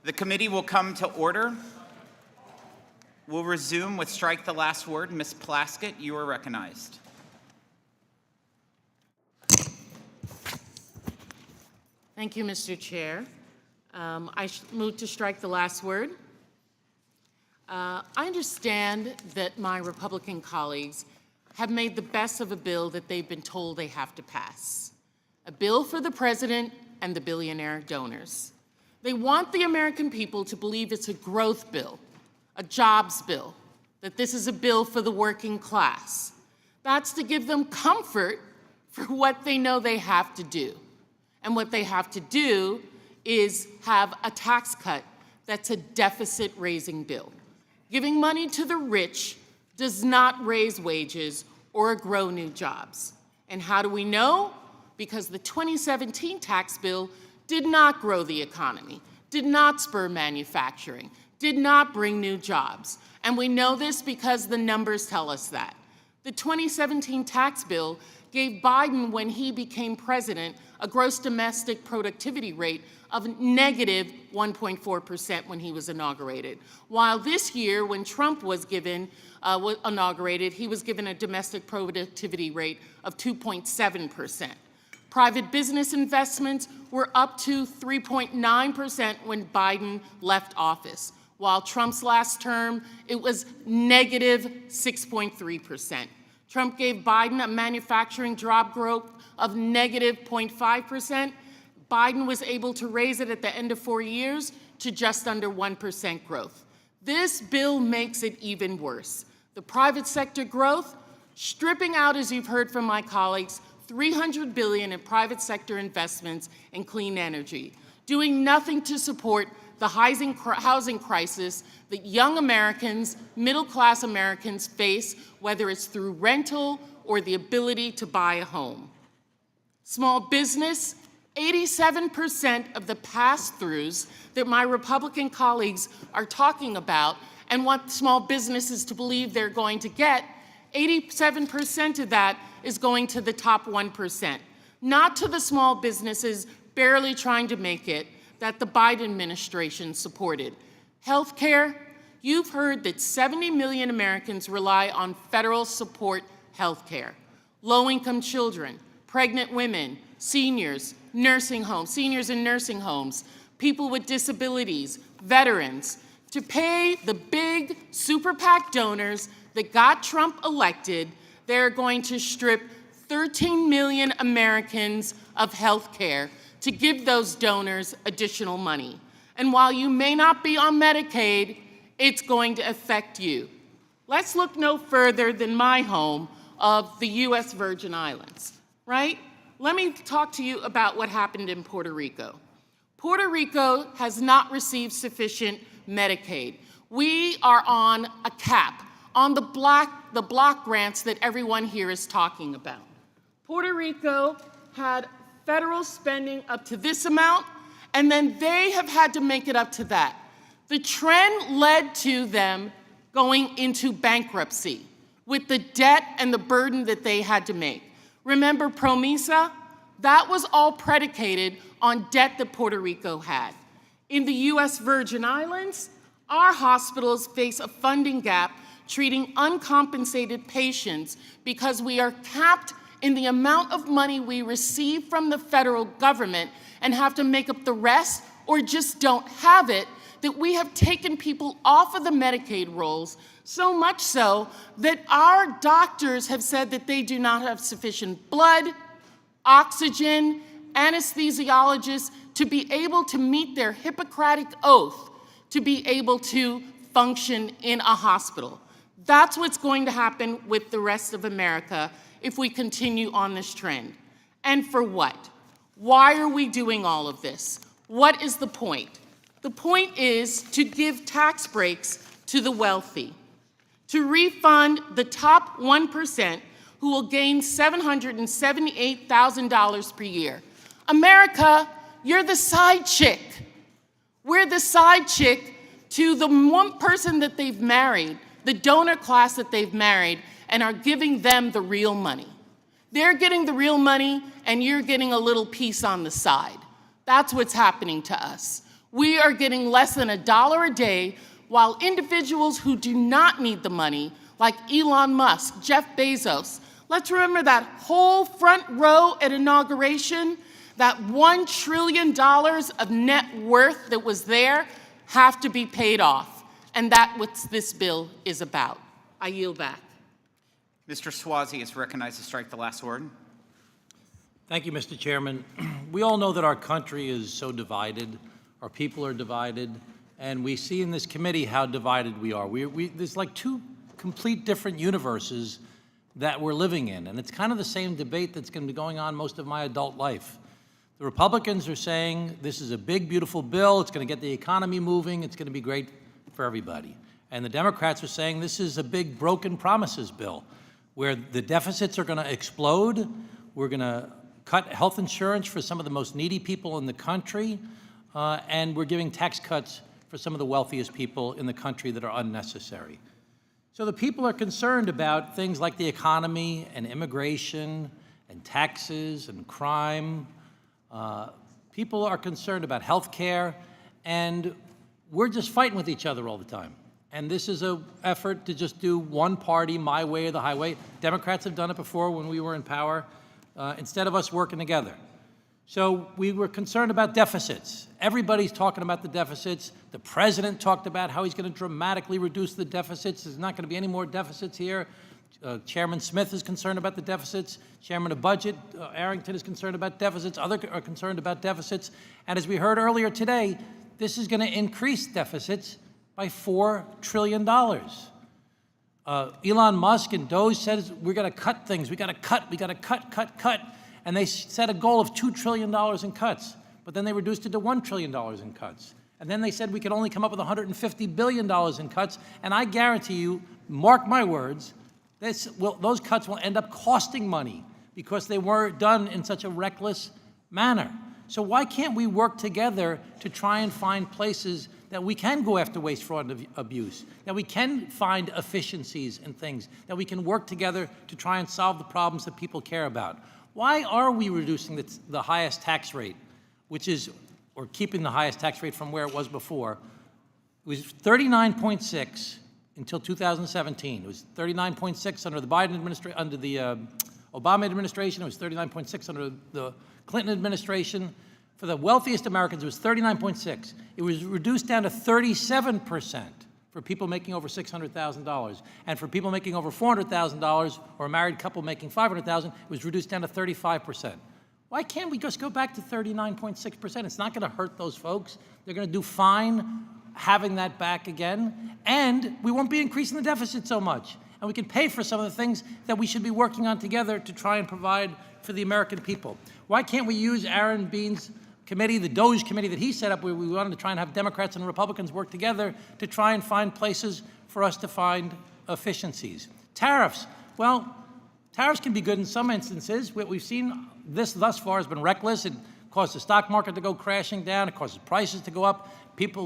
The committee will come to order. We'll resume with strike the last word. Ms. Plaskett, you are recognized. Thank you, Mr. Chair. I move to strike the last word. I understand that my Republican colleagues have made the best of a bill that they've been told they have to pass. A bill for the president and the billionaire donors. They want the American people to believe it's a growth bill, a jobs bill, that this is a bill for the working class. That's to give them comfort for what they know they have to do. And what they have to do is have a tax cut that's a deficit-raising bill. Giving money to the rich does not raise wages or grow new jobs. And how do we know? Because the 2017 tax bill did not grow the economy, did not spur manufacturing, did not bring new jobs. And we know this because the numbers tell us that. The 2017 tax bill gave Biden, when he became president, a gross domestic productivity rate of negative 1.4% when he was inaugurated. While this year, when Trump was inaugurated, he was given a domestic productivity rate of 2.7%. Private business investments were up to 3.9% when Biden left office. While Trump's last term, it was negative 6.3%. Trump gave Biden a manufacturing job growth of negative 0.5%. Biden was able to raise it at the end of 4 years to just under 1% growth. This bill makes it even worse. The private sector growth, stripping out, as you've heard from my colleagues, $300 billion in private sector investments in clean energy, doing nothing to support the housing crisis that young Americans, middle-class Americans face, whether it's through rental or the ability to buy a home. Small business, 87% of the pass-throughs that my Republican colleagues are talking about and want small businesses to believe they're going to get, 87% of that is going to the top 1%, not to the small businesses barely trying to make it that the Biden administration supported. Healthcare, you've heard that 70 million Americans rely on federal support healthcare. Low-income children, pregnant women, seniors, seniors in nursing homes, people with disabilities, veterans, to pay the big super PAC donors that got Trump elected. They're going to strip 13 million Americans of health care to give those donors additional money. And while you may not be on Medicaid, it's going to affect you. Let's look no further than my home of the U.S. Virgin Islands, right? Let me talk to you about what happened in Puerto Rico. Puerto Rico has not received sufficient Medicaid. We are on a cap on the block grants that everyone here is talking about. Puerto Rico had federal spending up to this amount, and then they have had to make it up to that. The trend led to them going into bankruptcy with the debt and the burden that they had to make. Remember PROMESA? That was all predicated on debt that Puerto Rico had. In the U.S. Virgin Islands, our hospitals face a funding gap treating uncompensated patients because we are capped in the amount of money we receive from the federal government and have to make up the rest or just don't have it, that we have taken people off of the Medicaid rolls, so much so that our doctors have said that they do not have sufficient blood, oxygen, anesthesiologists to be able to meet their Hippocratic oath to be able to function in a hospital. That's what's going to happen with the rest of America if we continue on this trend. And for what? Why are we doing all of this? What is the point? The point is to give tax breaks to the wealthy, to refund the top 1% who will gain $778,000 per year. America, you're the side chick. We're the side chick to the one person that they've married, the donor class that they've married, and are giving them the real money. They're getting the real money, and you're getting a little piece on the side. That's what's happening to us. We are getting less than $1 a day, while individuals who do not need the money, like Elon Musk, Jeff Bezos, let's remember that whole front row at inauguration, that $1 trillion of net worth that was there, have to be paid off. And that's what this bill is about. I yield back. Mr. Swazi is recognized to strike the last word. Thank you, Mr. Chairman. We all know that our country is so divided, our people are divided, and we see in this committee how divided we are. There's like two complete different universes that we're living in, and it's kind of the same debate that's going to be going on most of my adult life. The Republicans are saying this is a big, beautiful bill, it's going to get the economy moving, it's going to be great for everybody. And the Democrats are saying this is a big broken promises bill, where the deficits are going to explode, we're going to cut health insurance for some of the most needy people in the country, and we're giving tax cuts for some of the wealthiest people in the country that are unnecessary. So the people are concerned about things like the economy and immigration and taxes and crime. People are concerned about health care, and we're just fighting with each other all the time. And this is an effort to just do one party, my way or the highway. Democrats have done it before when we were in power, instead of us working together. So we were concerned about deficits. Everybody's talking about the deficits. The president talked about how he's going to dramatically reduce the deficits. There's not going to be any more deficits here. Chairman Smith is concerned about the deficits. Chairman of Budget, Arrington, is concerned about deficits. Others are concerned about deficits. And as we heard earlier today, this is going to increase deficits by $4 trillion. Elon Musk and Doge says we're going to cut things. We got to cut. And they set a goal of $2 trillion in cuts, but then they reduced it to $1 trillion in cuts. And then they said we could only come up with $150 billion in cuts. And I guarantee you, mark my words, those cuts will end up costing money because they were done in such a reckless manner. So why can't we work together to try and find places that we can go after waste, fraud, and abuse, that we can find efficiencies and things, that we can work together to try and solve the problems that people care about? Why are we reducing the highest tax rate, or keeping the highest tax rate from where it was before? It was 39.6 until 2017. It was 39.6 under the Biden administration, under the Obama administration. It was 39.6 under the Clinton administration. For the wealthiest Americans, it was 39.6. It was reduced down to 37% for people making over $600,000. And for people making over $400,000, or a married couple making $500,000, it was reduced down to 35%. Why can't we just go back to 39.6%? It's not going to hurt those folks. They're going to do fine having that back again, and we won't be increasing the deficit so much. And we can pay for some of the things that we should be working on together to try and provide for the American people. Why can't we use Aaron Bean's committee, the Doge committee that he set up, where we wanted to try and have Democrats and Republicans work together to try and find places for us to find efficiencies? Tariffs. Well, tariffs can be good in some instances. What we've seen this thus far has been reckless. It caused the stock market to go crashing down. It causes prices to go up.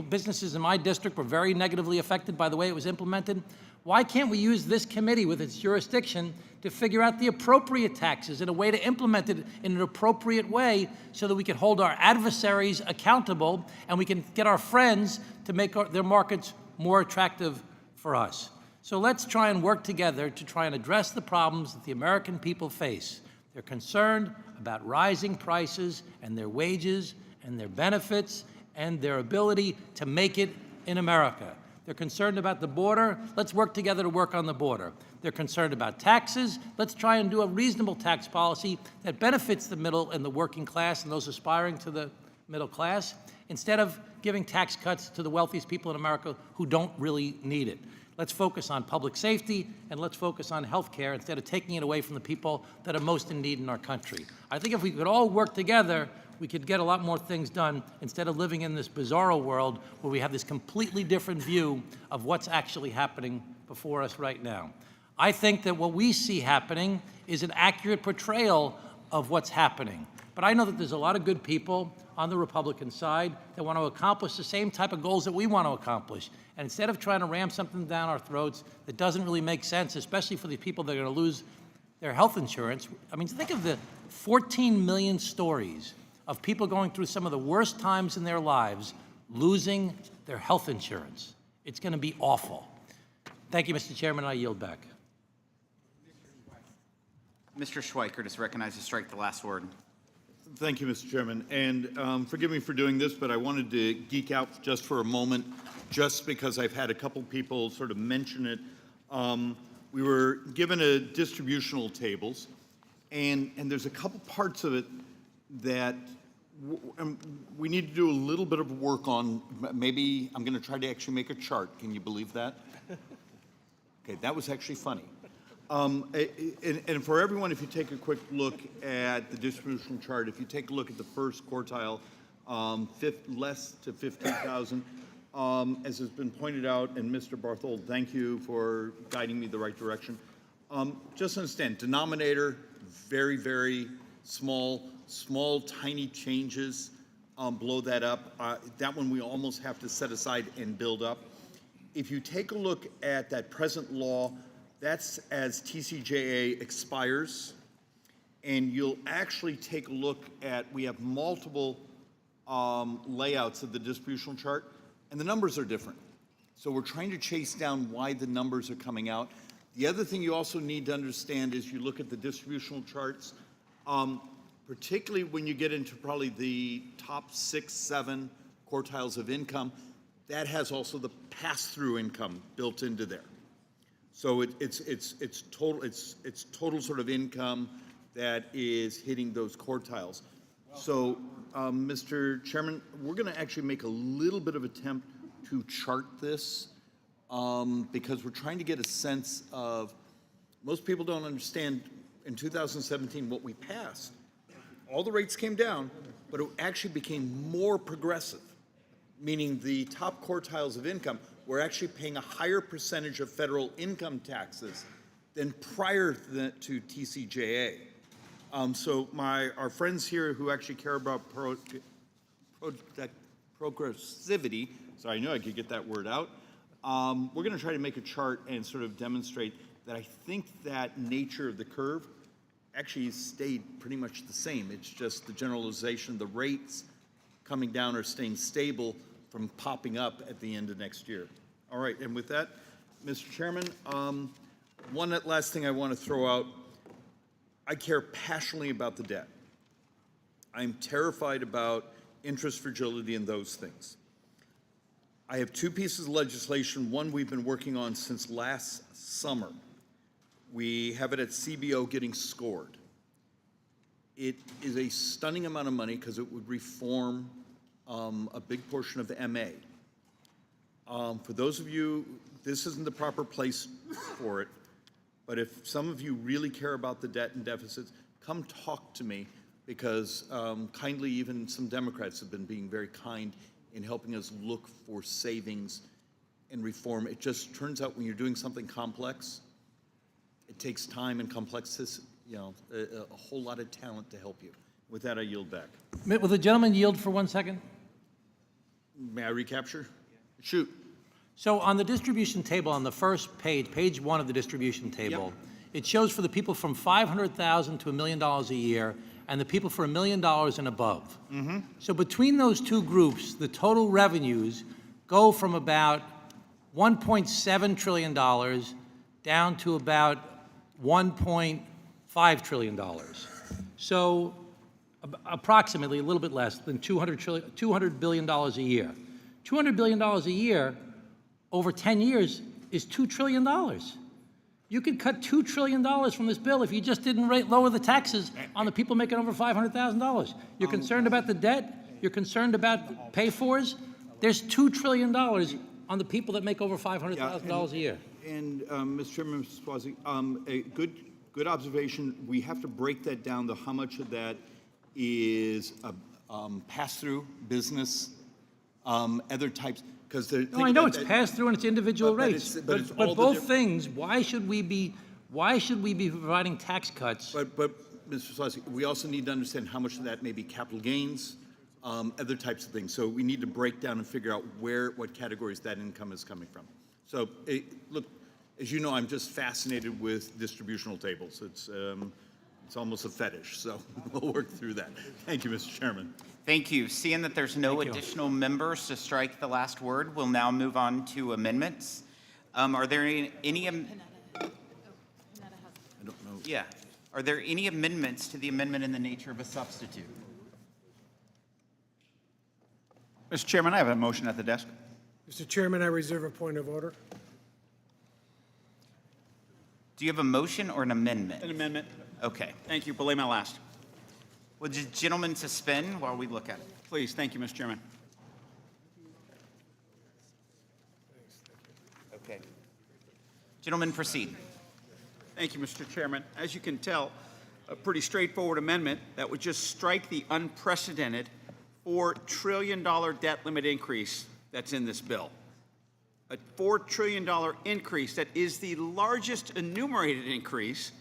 Businesses in my district were very negatively affected by the way it was implemented. Why can't we use this committee with its jurisdiction to figure out the appropriate taxes in a way to implement it in an appropriate way so that we can hold our adversaries accountable and we can get our friends to make their markets more attractive for us? So let's try and work together to try and address the problems that the American people face. They're concerned about rising prices and their wages and their benefits and their ability to make it in America. They're concerned about the border. Let's work together to work on the border. They're concerned about taxes. Let's try and do a reasonable tax policy that benefits the middle and the working class and those aspiring to the middle class, instead of giving tax cuts to the wealthiest people in America who don't really need it. Let's focus on public safety, and let's focus on health care instead of taking it away from the people that are most in need in our country. I think if we could all work together, we could get a lot more things done instead of living in this bizarro world where we have this completely different view of what's actually happening before us right now. I think that what we see happening is an accurate portrayal of what's happening. But I know that there's a lot of good people on the Republican side that want to accomplish the same type of goals that we want to accomplish. And instead of trying to ram something down our throats that doesn't really make sense, especially for the people that are going to lose their health insurance, I mean, think of the 14 million stories of people going through some of the worst times in their lives, losing their health insurance. It's going to be awful. Thank you, Mr. Chairman. I yield back. Mr. Schweikert is recognized to strike the last word. Thank you, Mr. Chairman. And forgive me for doing this, but I wanted to geek out just for a moment, just because I've had a couple people sort of mention it. We were given a distributional tables, and there's a couple parts of it that we need to do a little bit of work on. Maybe I'm going to try to actually make a chart. Can you believe that? Okay, that was actually funny. And for everyone, if you take a quick look at the distributional chart, if you take a look at the first quartile, less to 15,000, as has been pointed out, and Mr. Barthold, thank you for guiding me the right direction. Just understand, denominator, very, very small, tiny changes blow that up. That one we almost have to set aside and build up. If you take a look at that present law, that's as TCJA expires, and you'll actually take a look at, we have multiple layouts of the distributional chart, and the numbers are different. So we're trying to chase down why the numbers are coming out. The other thing you also need to understand is you look at the distributional charts, particularly when you get into probably the top 6, 7 quartiles of income, that has also the pass-through income built into there. So it's total sort of income that is hitting those quartiles. So, Mr. Chairman, we're going to actually make a little bit of attempt to chart this because we're trying to get a sense of, most people don't understand in 2017 what we passed. All the rates came down, but it actually became more progressive, meaning the top quartiles of income were actually paying a higher percentage of federal income taxes than prior to TCJA. So our friends here who actually care about progressivity, so I knew I could get that word out, we're going to try to make a chart and sort of demonstrate that I think that nature of the curve actually stayed pretty much the same. It's just the generalization, the rates coming down or staying stable from popping up at the end of next year. All right, and with that, Mr. Chairman, one last thing I want to throw out. I care passionately about the debt. I'm terrified about interest fragility and those things. I have 2 pieces of legislation. One we've been working on since last summer. We have it at CBO getting scored. It is a stunning amount of money because it would reform a big portion of the MA. For those of you, this isn't the proper place for it, but if some of you really care about the debt and deficits, come talk to me because kindly even some Democrats have been being very kind in helping us look for savings and reform. It just turns out when you're doing something complex, it takes time and complexity, a whole lot of talent to help you. With that, I yield back. Will the gentleman yield for 1 second? May I recapture? Shoot. So on the distribution table, on the first page, page 1 of the distribution table, it shows for the people from $500,000 to $1 million a year and the people for $1 million and above. Mm-hmm. So between those 2 groups, the total revenues go from about $1.7 trillion down to about $1.5 trillion. So approximately a little bit less than $200 billion a year. $200 billion a year over 10 years is $2 trillion. You could cut $2 trillion from this bill if you just didn't lower the taxes on the people making over $500,000. You're concerned about the debt? You're concerned about pay-fors? There's $2 trillion on the people that make over $500,000 a year. And Mr. Chairman, Mr. Suozzi, a good observation. We have to break that down to how much of that is pass-through business, other types. No, I know it's passed through and it's individual rates, but both things. Why should we be providing tax cuts? But Mr. Suozzi, we also need to understand how much of that may be capital gains, other types of things. So we need to break down and figure out what categories that income is coming from. So look, as you know, I'm just fascinated with distributional tables. It's It's almost a fetish, so we'll work through that. Thank you, Mr. Chairman. Thank you. Seeing that there's no additional members to strike the last word, we'll now move on to amendments. Are there any I don't know. yeah. Are there any amendments to the amendment in the nature of a substitute? Mr. Chairman, I have a motion at the desk. Mr. Chairman, I reserve a point of order. Do you have a motion or an amendment? An amendment. Okay. Thank you. Belay my last. Will the gentleman suspend while we look at it? Please. Thank you, Mr. Chairman. Okay. Gentlemen, proceed. Thank you, Mr. Chairman. As you can tell, a pretty straightforward amendment that would just strike the unprecedented $4 trillion debt limit increase that's in this bill. A $4 trillion increase that is the largest enumerated increase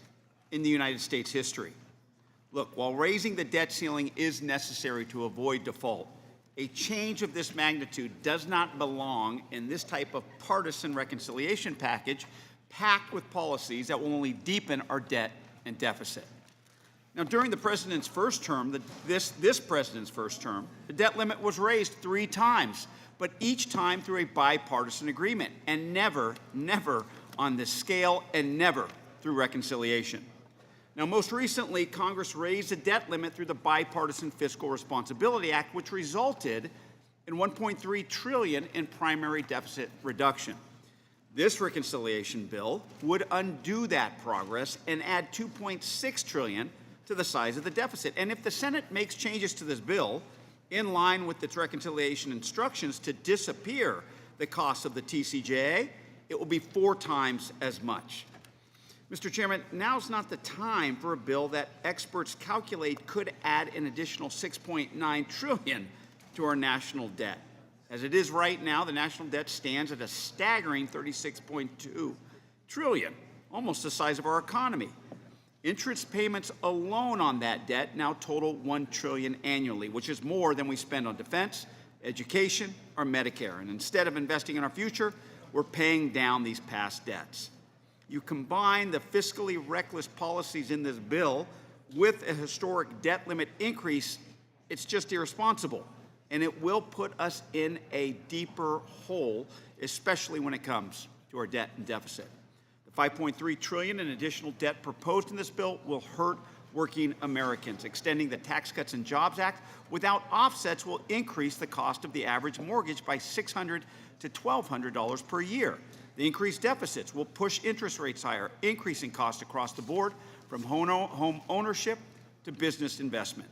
in the United States history. Look, while raising the debt ceiling is necessary to avoid default, a change of this magnitude does not belong in this type of partisan reconciliation package packed with policies that will only deepen our debt and deficit. Now, during the president's first term, this president's first term, the debt limit was raised 3 times, but each time through a bipartisan agreement, and never on this scale, and never through reconciliation. Now, most recently, Congress raised the debt limit through the Bipartisan Fiscal Responsibility Act, which resulted in $1.3 trillion in primary deficit reduction. This reconciliation bill would undo that progress and add $2.6 trillion to the size of the deficit. And if the Senate makes changes to this bill in line with its reconciliation instructions to disappear the cost of the TCJA, it will be 4 times as much. Mr. Chairman, now's not the time for a bill that experts calculate could add an additional $6.9 trillion to our national debt. As it is right now, the national debt stands at a staggering $36.2 trillion, almost the size of our economy. Interest payments alone on that debt now total $1 trillion annually, which is more than we spend on defense, education, or Medicare. And instead of investing in our future, we're paying down these past debts. You combine the fiscally reckless policies in this bill with a historic debt limit increase, it's just irresponsible. And it will put us in a deeper hole, especially when it comes to our debt and deficit. The $5.3 trillion in additional debt proposed in this bill will hurt working Americans. Extending the Tax Cuts and Jobs Act without offsets will increase the cost of the average mortgage by $600 to $1,200 per year. The increased deficits will push interest rates higher, increasing costs across the board from home ownership to business investment.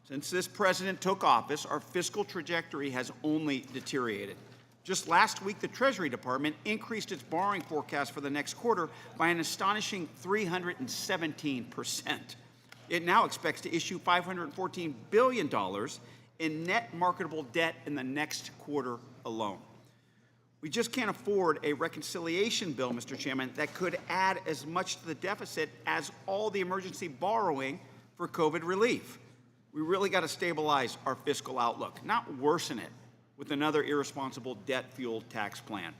Since this president took office, our fiscal trajectory has only deteriorated. Just last week, the Treasury Department increased its borrowing forecast for the next quarter by an astonishing 317%. It now expects to issue $514 billion in net marketable debt in the next quarter alone. We just can't afford a reconciliation bill, Mr. Chairman, that could add as much to the deficit as all the emergency borrowing for COVID relief. We really got to stabilize our fiscal outlook, not worsen it with another irresponsible debt-fueled tax plan.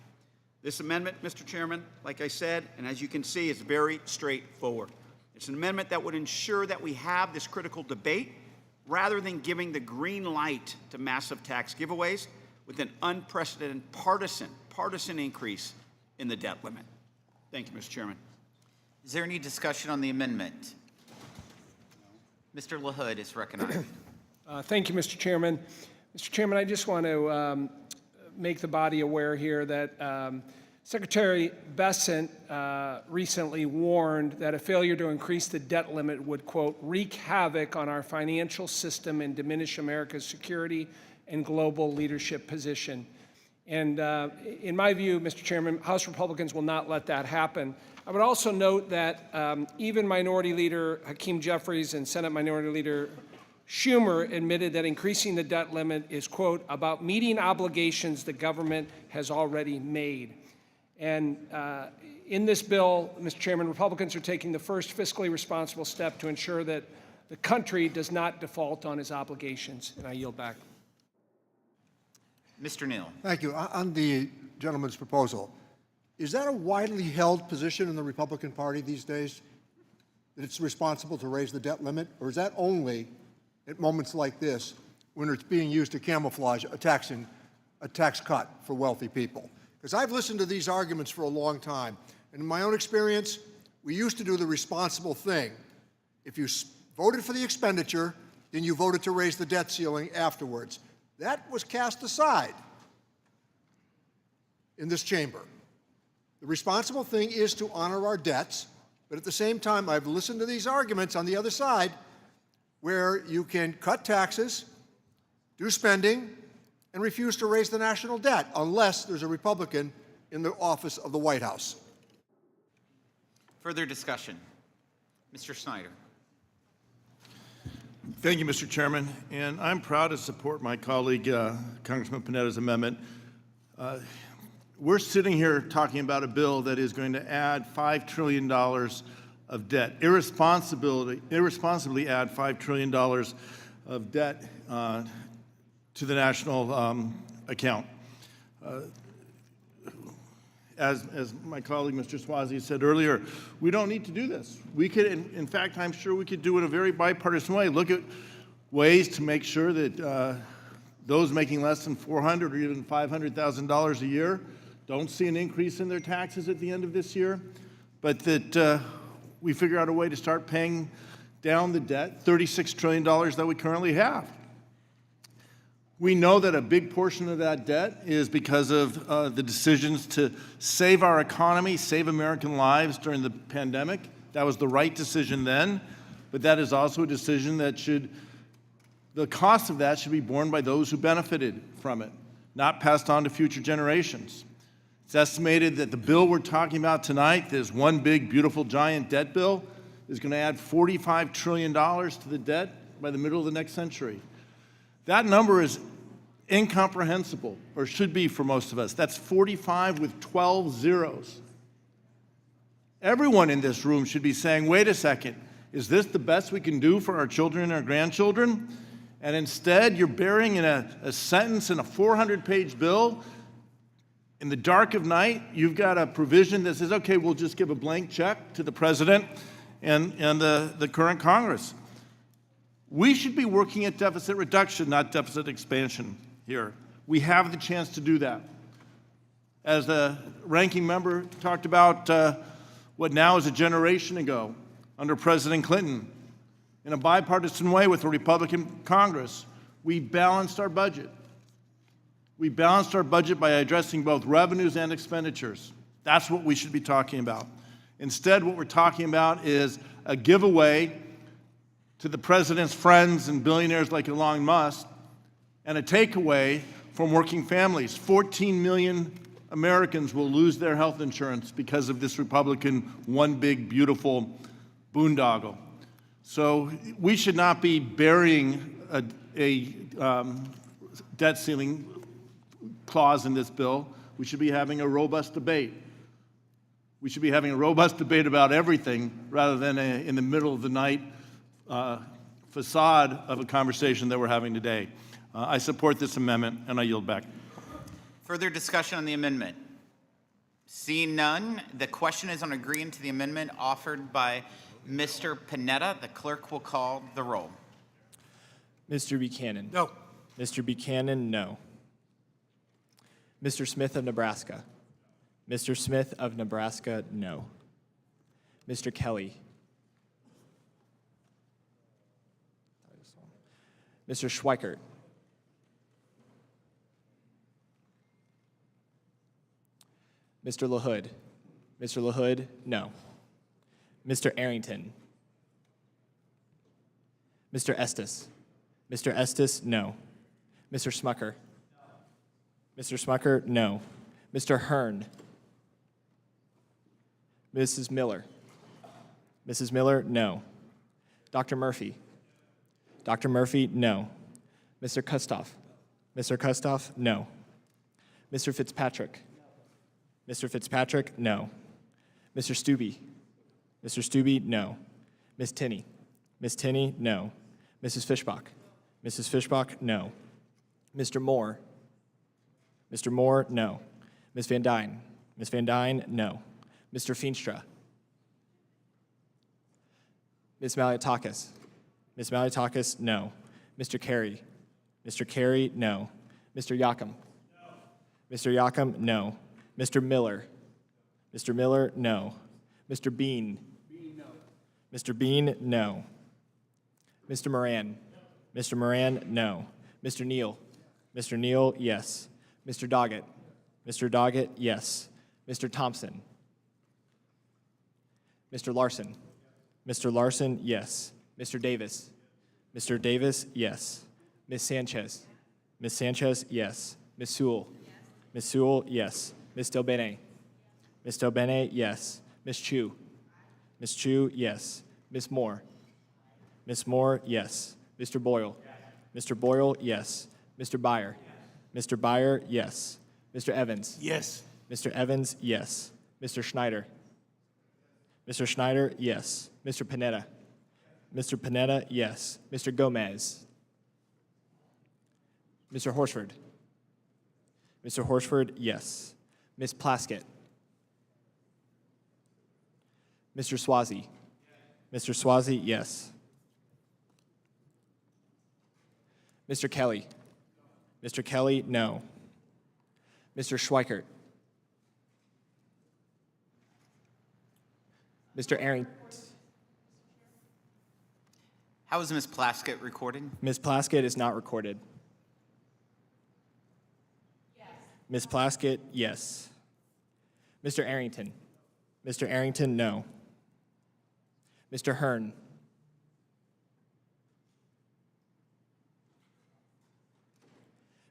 This amendment, Mr. Chairman, like I said, and as you can see, is very straightforward. It's an amendment that would ensure that we have this critical debate rather than giving the green light to massive tax giveaways with an unprecedented partisan increase in the debt limit. Thank you, Mr. Chairman. Is there any discussion on the amendment? Mr. LaHood is recognized. Thank you, Mr. Chairman. Mr. Chairman, I just want to make the body aware here that Secretary Bessent recently warned that a failure to increase the debt limit would, quote, wreak havoc on our financial system and diminish America's security and global leadership position. And in my view, Mr. Chairman, House Republicans will not let that happen. I would also note that even Minority Leader Hakeem Jeffries and Senate Minority Leader Schumer admitted that increasing the debt limit is, quote, about meeting obligations the government has already made. And in this bill, Mr. Chairman, Republicans are taking the first fiscally responsible step to ensure that the country does not default on its obligations. And I yield back. Mr. Neal. Thank you. On the gentleman's proposal, is that a widely held position in the Republican Party these days? that it's responsible to raise the debt limit? Or is that only at moments like this when it's being used to camouflage a tax cut for wealthy people? Because I've listened to these arguments for a long time. And in my own experience, we used to do the responsible thing. If you voted for the expenditure, then you voted to raise the debt ceiling afterwards. That was cast aside in this chamber. The responsible thing is to honor our debts, but at the same time, I've listened to these arguments on the other side where you can cut taxes, do spending, and refuse to raise the national debt unless there's a Republican in the office of the White House. Further discussion. Mr. Snyder. Thank you, Mr. Chairman, and I'm proud to support my colleague, Congressman Panetta's amendment. We're sitting here talking about a bill that is going to add $5 trillion of debt, irresponsibly add $5 trillion of debt to the national account. As my colleague, Mr. Swazi, said earlier, we don't need to do this. We could, in fact, I'm sure we could do it in a very bipartisan way. Look at ways to make sure that those making less than $400,000 or even $500,000 a year don't see an increase in their taxes at the end of this year, but that we figure out a way to start paying down the debt, $36 trillion that we currently have. We know that a big portion of that debt is because of the decisions to save our economy, save American lives during the pandemic. That was the right decision then, but that is also a decision that the cost of that should be borne by those who benefited from it, not passed on to future generations. It's estimated that the bill we're talking about tonight, this one big, beautiful, giant debt bill, is going to add $45 trillion to the debt by the middle of the next century. That number is incomprehensible, or should be for most of us. That's 45 with 12 zeros. Everyone in this room should be saying, wait a second, is this the best we can do for our children and our grandchildren? And instead, you're burying in a sentence in a 400-page bill. In the dark of night, you've got a provision that says, okay, we'll just give a blank check to the president and the current Congress. We should be working at deficit reduction, not deficit expansion here. We have the chance to do that. As the ranking member talked about what now is a generation ago under President Clinton, in a bipartisan way with a Republican Congress, we balanced our budget. We balanced our budget by addressing both revenues and expenditures. That's what we should be talking about. Instead, what we're talking about is a giveaway to the president's friends and billionaires like Elon Musk, and a takeaway from working families. 14 million Americans will lose their health insurance because of this Republican one big, beautiful boondoggle. So we should not be burying a debt ceiling clause in this bill. We should be having a robust debate. We should be having a robust debate about everything rather than in the middle of the night facade of a conversation that we're having today. I support this amendment, and I yield back. Further discussion on the amendment? Seeing none, the question is on agreeing to the amendment offered by Mr. Panetta. The clerk will call the roll. Mr. Buchanan? No. Mr. Buchanan, no. Mr. Smith of Nebraska? Mr. Smith of Nebraska, no. Mr. Kelly? Mr. Schweikert? Mr. LaHood? Mr. LaHood, no. Mr. Arrington? Mr. Estes? Mr. Estes, no. Mr. Smucker? Mr. Smucker, no. Mr. Hearn? Mrs. Miller? Mrs. Miller, no. Dr. Murphy? Dr. Murphy, no. Mr. Kustoff? Mr. Kustoff, no. Mr. Fitzpatrick? Mr. Fitzpatrick, no. Mr. Stubbe? Mr. Stubbe, no. Ms. Tinney? Ms. Tinney, no. Mrs. Fishbach? Mrs. Fishbach, no. Mr. Moore? Mr. Moore, no. Ms. Van Dyne? Ms. Van Dyne, no. Mr. Feenstra? Ms. Malliotakis. Ms. Malliotakis, no. Mr. Carey. Mr. Carey, no. Mr. Yakum. Mr. Yakum, no. Mr. Miller. Mr. Miller, no. Mr. Bean. Mr. Bean, no. Mr. Moran. Mr. Moran, no. Mr. Neal. Mr. Neal, yes. Mr. Doggett. Mr. Doggett, yes. Mr. Thompson. Mr. Larson. Mr. Larson, yes. Mr. Davis. Mr. Davis, yes. Ms. Sanchez. Ms. Sanchez, yes. Ms. Sewell. Ms. Sewell, yes. Ms. Delbene. Ms. Delbene, yes. Ms. Chu. Ms. Chu, yes. Ms. Moore. Ms. Moore, yes. Mr. Boyle. Mr. Boyle, yes. Mr. Byer. Mr. Byer, yes. Mr. Evans. Yes. Mr. Evans, yes. Mr. Schneider. Mr. Schneider, yes. Mr. Panetta. Mr. Panetta, yes. Mr. Gomez. Mr. Horsford. Mr. Horsford, yes. Ms. Plaskett. Mr. Swazi. Mr. Swazi, yes. Mr. Kelly. Mr. Kelly, no. Mr. Schweikert. Mr. Arrington. How is Ms. Plaskett recorded? Ms. Plaskett is not recorded. Yes. Ms. Plaskett, yes. Mr. Arrington. Mr. Arrington, no. Mr. Hearn.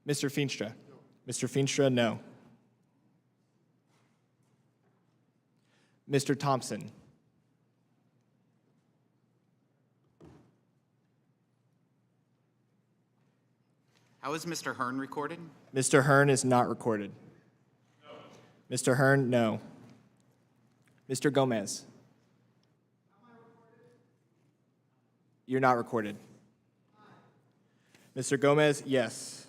Mr. Feenstra. Mr. Feenstra, no. Mr. Thompson. How is Mr. Hearn recorded? Mr. Hearn is not recorded. No. Mr. Hearn, no. Mr. Gomez. You're not recorded. Mr. Gomez, yes.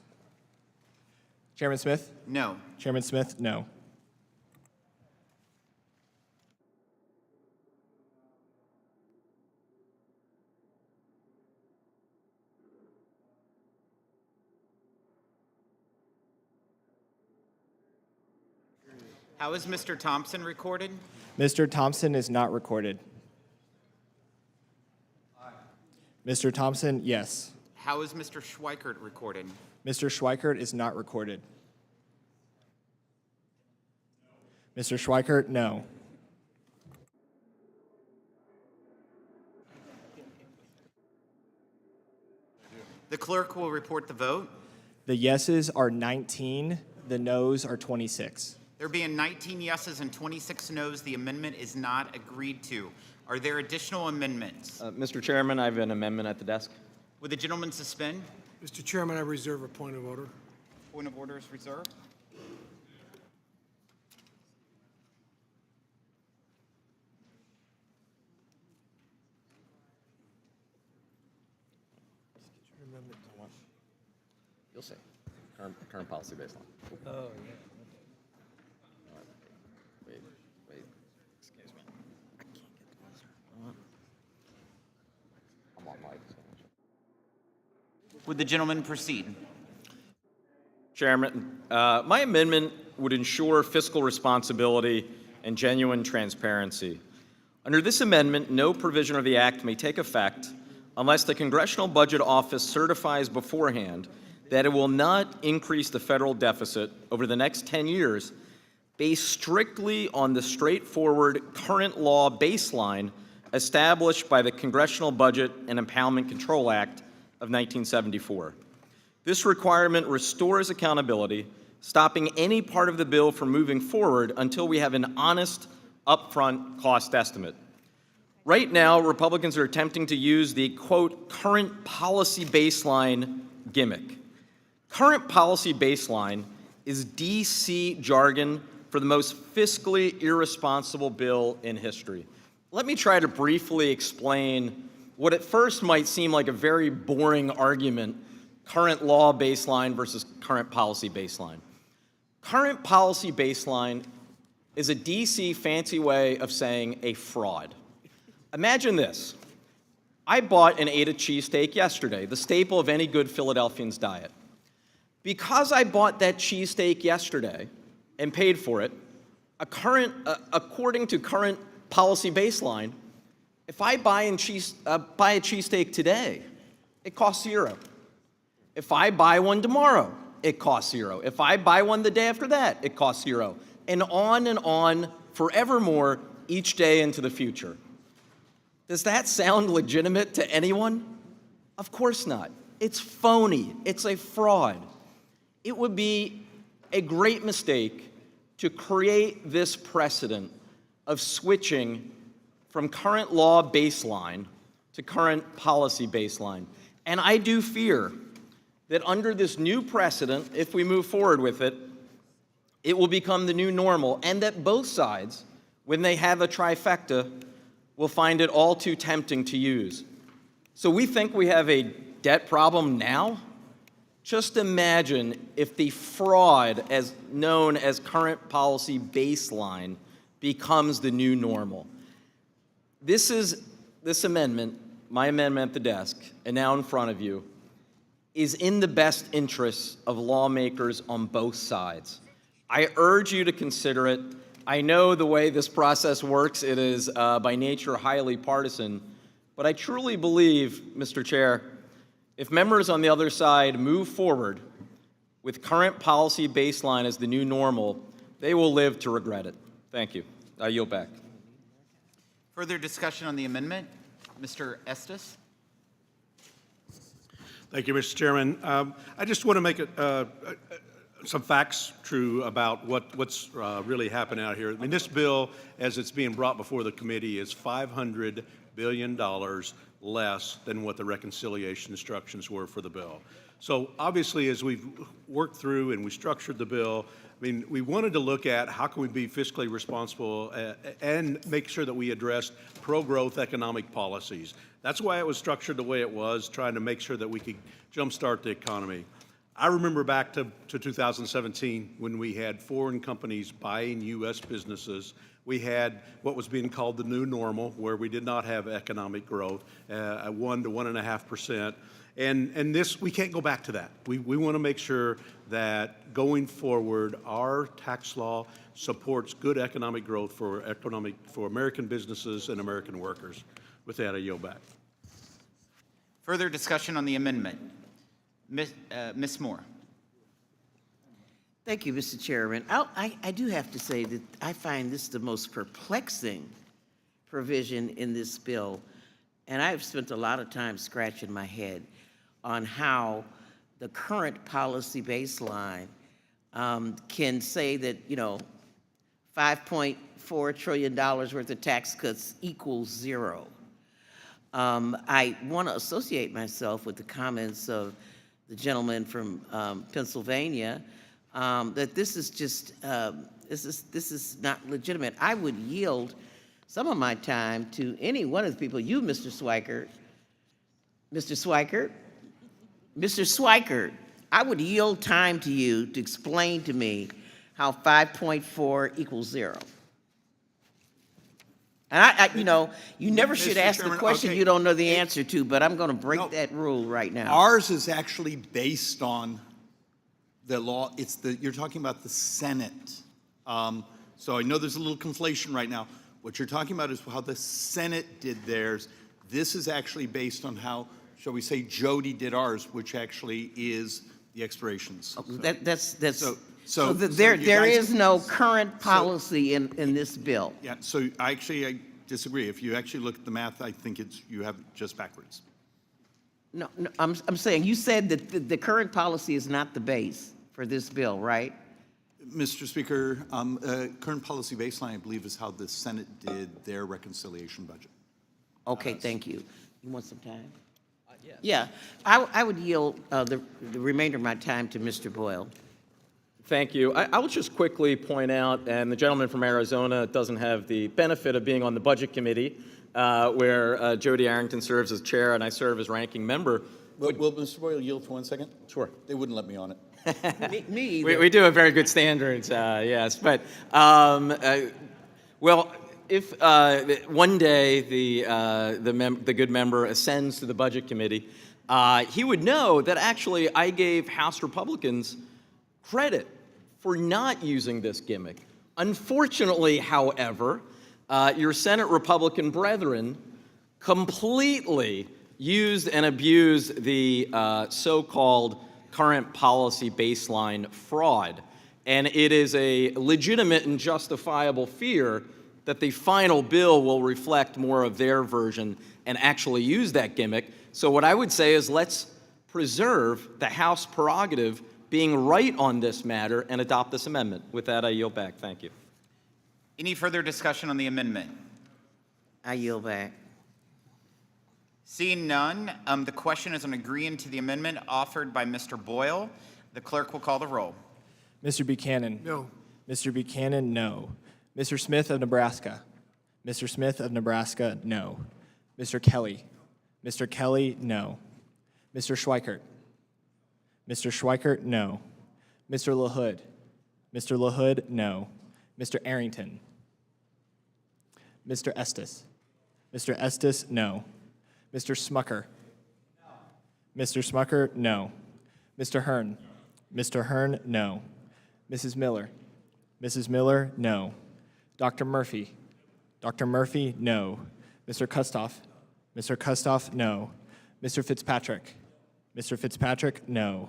Chairman Smith? No. Chairman Smith, no. How is Mr. Thompson recorded? Mr. Thompson is not recorded. Mr. Thompson, yes. How is Mr. Schweikert recorded? Mr. Schweikert is not recorded. Mr. Schweikert, no. The clerk will report the vote. The yeses are 19, the nos are 26. There being 19 yeses and 26 noes, the amendment is not agreed to. Are there additional amendments? Mr. Chairman, I have an amendment at the desk. Would the gentleman suspend? Mr. Chairman, I reserve a point of order. Point of order is reserved. You'll see. Current policy baseline. Oh, yeah. Wait. Excuse me. I can't get closer. I'm on mic. Would the gentleman proceed? Chairman, my amendment would ensure fiscal responsibility and genuine transparency. Under this amendment, no provision of the Act may take effect unless the Congressional Budget Office certifies beforehand that it will not increase the federal deficit over the next 10 years based strictly on the straightforward current law baseline established by the Congressional Budget and Impoundment Control Act of 1974. This requirement restores accountability, stopping any part of the bill from moving forward until we have an honest, upfront cost estimate. Right now, Republicans are attempting to use the, quote, current policy baseline gimmick. Current policy baseline is DC jargon for the most fiscally irresponsible bill in history. Let me try to briefly explain what at first might seem like a very boring argument, current law baseline versus current policy baseline. Current policy baseline is a DC fancy way of saying a fraud. Imagine this. I bought and ate a cheesesteak yesterday, the staple of any good Philadelphian's diet. Because I bought that cheesesteak yesterday and paid for it, according to current policy baseline, if I buy a cheesesteak today, it costs $0. If I buy one tomorrow, it costs $0. If I buy one the day after that, it costs $0. And on forevermore, each day into the future. Does that sound legitimate to anyone? Of course not. It's phony. It's a fraud. It would be a great mistake to create this precedent of switching from current law baseline to current policy baseline. And I do fear that under this new precedent, if we move forward with it, it will become the new normal, and that both sides, when they have a trifecta, will find it all too tempting to use. So we think we have a debt problem now? Just imagine if the fraud as known as current policy baseline becomes the new normal. This amendment, my amendment at the desk, and now in front of you, is in the best interests of lawmakers on both sides. I urge you to consider it. I know the way this process works, it is by nature highly partisan, but I truly believe, Mr. Chair, if members on the other side move forward with current policy baseline as the new normal, they will live to regret it. Thank you. I yield back. Further discussion on the amendment? Mr. Estes? Thank you, Mr. Chairman. I just want to make some facts true about what's really happening out here. I mean, this bill, as it's being brought before the committee, is $500 billion less than what the reconciliation instructions were for the bill. So obviously, as we've worked through and we structured the bill, I mean, we wanted to look at how can we be fiscally responsible and make sure that we address pro-growth economic policies. That's why it was structured the way it was, trying to make sure that we could jumpstart the economy. I remember back to 2017 when we had foreign companies buying U.S. businesses. We had what was being called the new normal, where we did not have economic growth, 1 to 1.5%. And this, we can't go back to that. We want to make sure that going forward, our tax law supports good economic growth for American businesses and American workers. With that, I yield back. Further discussion on the amendment? Ms. Moore. Thank you, Mr. Chairman. I do have to say that I find this the most perplexing provision in this bill, and I've spent a lot of time scratching my head on how the current policy baseline can say that, you know, $5.4 trillion worth of tax cuts equals $0. I want to associate myself with the comments of the gentleman from Pennsylvania that this is just this is not legitimate. I would yield some of my time to any one of the people. You, Mr. Swikert, Mr. Swikert, I would yield time to you to explain to me how 5.4 equals 0. And you know, you never should Mr. Mr. Chairman, Chairman, the question okay. you don't know the answer to, but I'm going to break that rule right now. Ours is actually based on the law. You're talking about the Senate. So I know there's a little conflation right now. What you're talking about is how the Senate did theirs. This is actually based on how, shall we say, Jody did ours, which actually is the expirations. So there is no current policy in this bill. Yeah, so I disagree. If you actually look at the math, I think you have it just backwards. No, I'm saying, you said that the current policy is not the base for this bill, right? Mr. Speaker, current policy baseline, I believe, is how the Senate did their reconciliation budget. Okay, thank you. You want some time? Yeah, I would yield the remainder of my time to Mr. Boyle. Thank you. I will just quickly point out, and the gentleman from Arizona doesn't have the benefit of being on the Budget Committee, where Jody Arrington serves as chair and I serve as ranking member. Will Mr. Boyle yield for 1 second? Sure. They wouldn't let me on it. Me either. We do have very good standards, yes. But, well, if one day the good member ascends to the Budget Committee, he would know that actually I gave House Republicans credit for not using this gimmick. Unfortunately, however, your Senate Republican brethren completely used and abused the so-called current policy baseline fraud. And it is a legitimate and justifiable fear that the final bill will reflect more of their version and actually use that gimmick. So what I would say is let's preserve the House prerogative being right on this matter and adopt this amendment. With that, I yield back. Thank you. Any further discussion on the amendment? I yield back. Seeing none, the question is on agreeing to the amendment offered by Mr. Boyle. The clerk will call the roll. Mr. Buchanan? No. Mr. Buchanan, no. Mr. Smith of Nebraska? Mr. Smith of Nebraska, no. Mr. Kelly? Mr. Kelly, no. Mr. Schweikert? Mr. Schweikert, no. Mr. LaHood? Mr. LaHood, no. Mr. Arrington? Mr. Estes? Mr. Estes, no. Mr. Smucker? Mr. Smucker, no. Mr. Hearn? Mr. Hearn, no. Mrs. Miller? Mrs. Miller, no. Dr. Murphy? Dr. Murphy, no. Mr. Kustoff? Mr. Kustoff, no. Mr. Fitzpatrick? Mr. Fitzpatrick, no.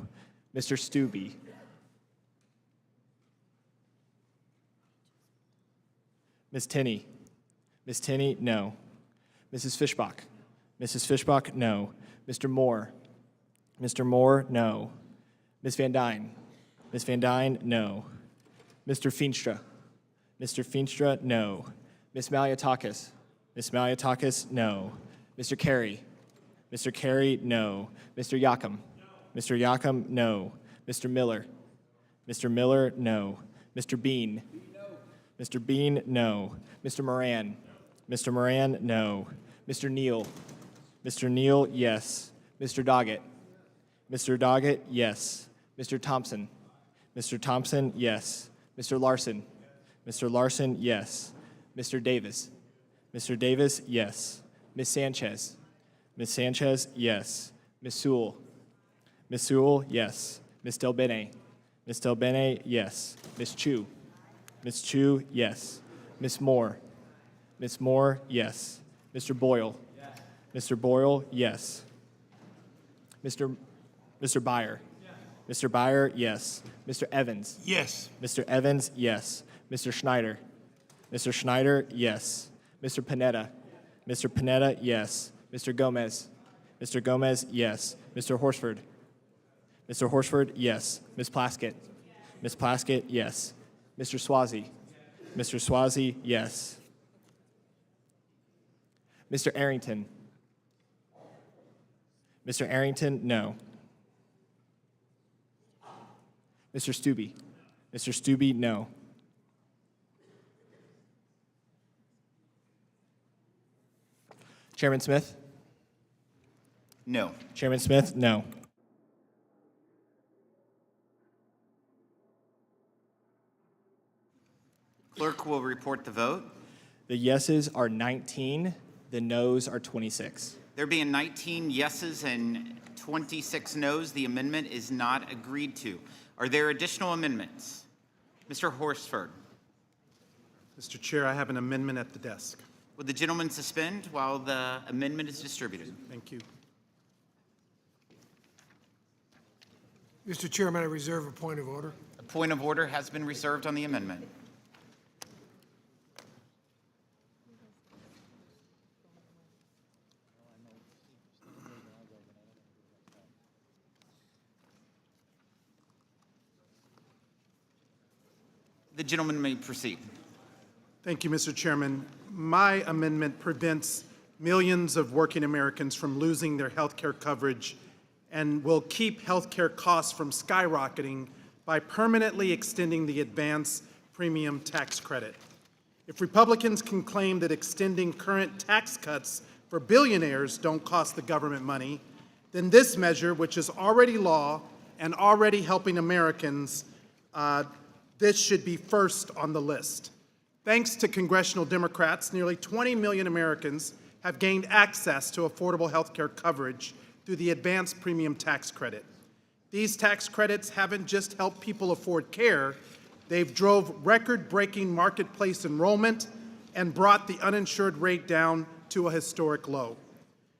Mr. Stubbe? Ms. Tinney? Ms. Tinney, no. Mrs. Fishbach? Mrs. Fishbach, no. Mr. Moore? Mr. Moore, no. Ms. Van Dyne? Ms. Van Dyne, no. Mr. Feenstra? Mr. Feenstra, no. Ms. Maliatakis? Ms. Maliatakis, no. Mr. Carey? Mr. Carey, no. Mr. Yakum? Mr. Yakum, no. Mr. Miller? Mr. Miller, no. Mr. Bean? Mr. Bean, no. Mr. Moran? Mr. Moran, no. Mr. Neal? Mr. Neal, yes. Mr. Doggett? Mr. Doggett, yes. Mr. Thompson? Mr. Thompson, yes. Mr. Larson? Mr. Larson, yes. Mr. Davis? Mr. Davis, yes. Ms. Sanchez? Ms. Sanchez, yes. Ms. Sewell? Ms. Sewell, yes. Ms. Delbene? Ms. Delbene, yes. Ms. Chu? Ms. Chu, yes. Ms. Moore? Ms. Moore, yes. Mr. Boyle? Mr. Boyle, yes. Mr. Byer? Mr. Byer, yes. Mr. Evans? Yes. Mr. Evans, yes. Mr. Schneider? Mr. Schneider, yes. Mr. Panetta? Mr. Panetta, yes. Mr. Gomez? Mr. Gomez, yes. Mr. Horsford? Mr. Horsford, yes. Ms. Plaskett? Ms. Plaskett, yes. Mr. Swazi? Mr. Swazi, yes. Mr. Arrington? Mr. Arrington, no. Mr. Stubbe? Mr. Stubbe, no. Chairman Smith? No. Chairman Smith, no. Clerk will report the vote. The yeses are 19, the nos are 26. There being 19 yeses and 26 noes, the amendment is not agreed to. Are there additional amendments? Mr. Horsford. Mr. Chair, I have an amendment at the desk. Would the gentleman suspend while the amendment is distributed? Thank you. Mr. Chairman, I reserve a point of order. A point of order has been reserved on the amendment. The gentleman may proceed. Thank you, Mr. Chairman. My amendment prevents millions of working Americans from losing their health care coverage and will keep health care costs from skyrocketing by permanently extending the advance premium tax credit. If Republicans can claim that extending current tax cuts for billionaires don't cost the government money, then this measure, which is already law and already helping Americans, this should be first on the list. Thanks to congressional Democrats, nearly 20 million Americans have gained access to affordable health care coverage through the advanced premium tax credit. These tax credits haven't just helped people afford care, they've drove record-breaking marketplace enrollment and brought the uninsured rate down to a historic low.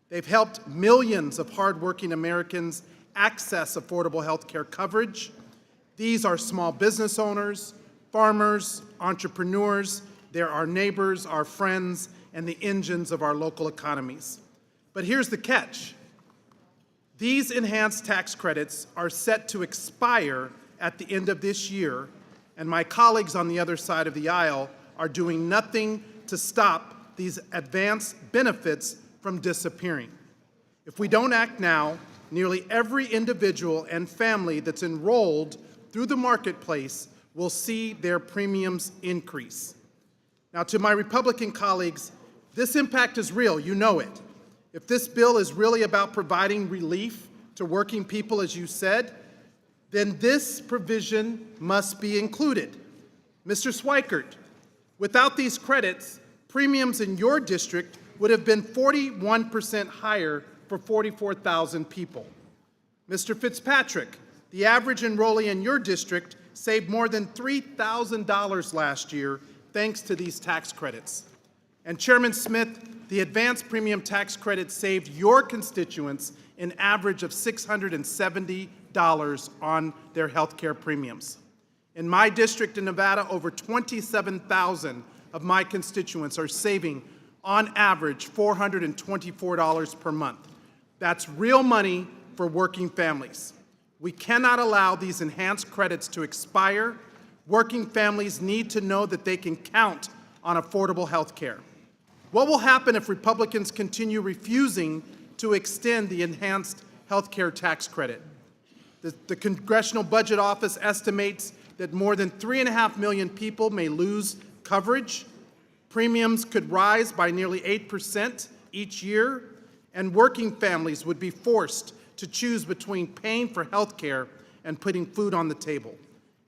They've helped millions of hardworking Americans access affordable health care coverage. These are small business owners, farmers, entrepreneurs, they're our neighbors, our friends, and the engines of our local economies. But here's the catch. These enhanced tax credits are set to expire at the end of this year, and my colleagues on the other side of the aisle are doing nothing to stop these advanced benefits from disappearing. If we don't act now, nearly every individual and family that's enrolled through the marketplace will see their premiums increase. Now, to my Republican colleagues, this impact is real, you know it. If this bill is really about providing relief to working people, as you said, then this provision must be included. Mr. Swikert, without these credits, premiums in your district would have been 41% higher for 44,000 people. Mr. Fitzpatrick, the average enrollee in your district saved more than $3,000 last year thanks to these tax credits. And Chairman Smith, the advanced premium tax credit saved your constituents an average of $670 on their health care premiums. In my district in Nevada, over 27,000 of my constituents are saving, on average, $424 per month. That's real money for working families. We cannot allow these enhanced credits to expire. Working families need to know that they can count on affordable health care. What will happen if Republicans continue refusing to extend the enhanced health care tax credit? The Congressional Budget Office estimates that more than 3.5 million people may lose coverage. Premiums could rise by nearly 8% each year, and working families would be forced to choose between paying for health care and putting food on the table.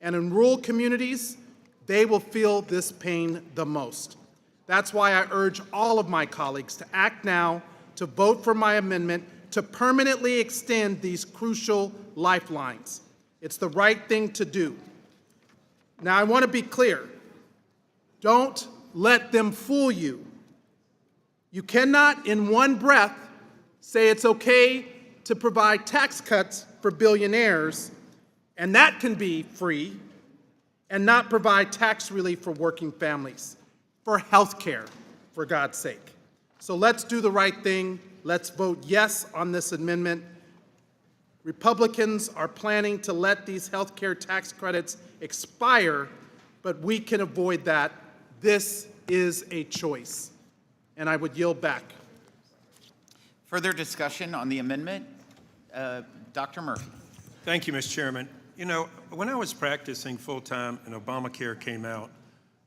And in rural communities, they will feel this pain the most. That's why I urge all of my colleagues to act now, to vote for my amendment, to permanently extend these crucial lifelines. It's the right thing to do. Now, I want to be clear. Don't let them fool you. You cannot, in one breath, say it's okay to provide tax cuts for billionaires, and that can be free, and not provide tax relief for working families, for health care, for God's sake. So let's do the right thing. Let's vote yes on this amendment. Republicans are planning to let these health care tax credits expire, but we can avoid that. This is a choice. And I would yield back. Further discussion on the amendment? Dr. Murphy. Thank you, Mr. Chairman. You know, when I was practicing full-time and Obamacare came out,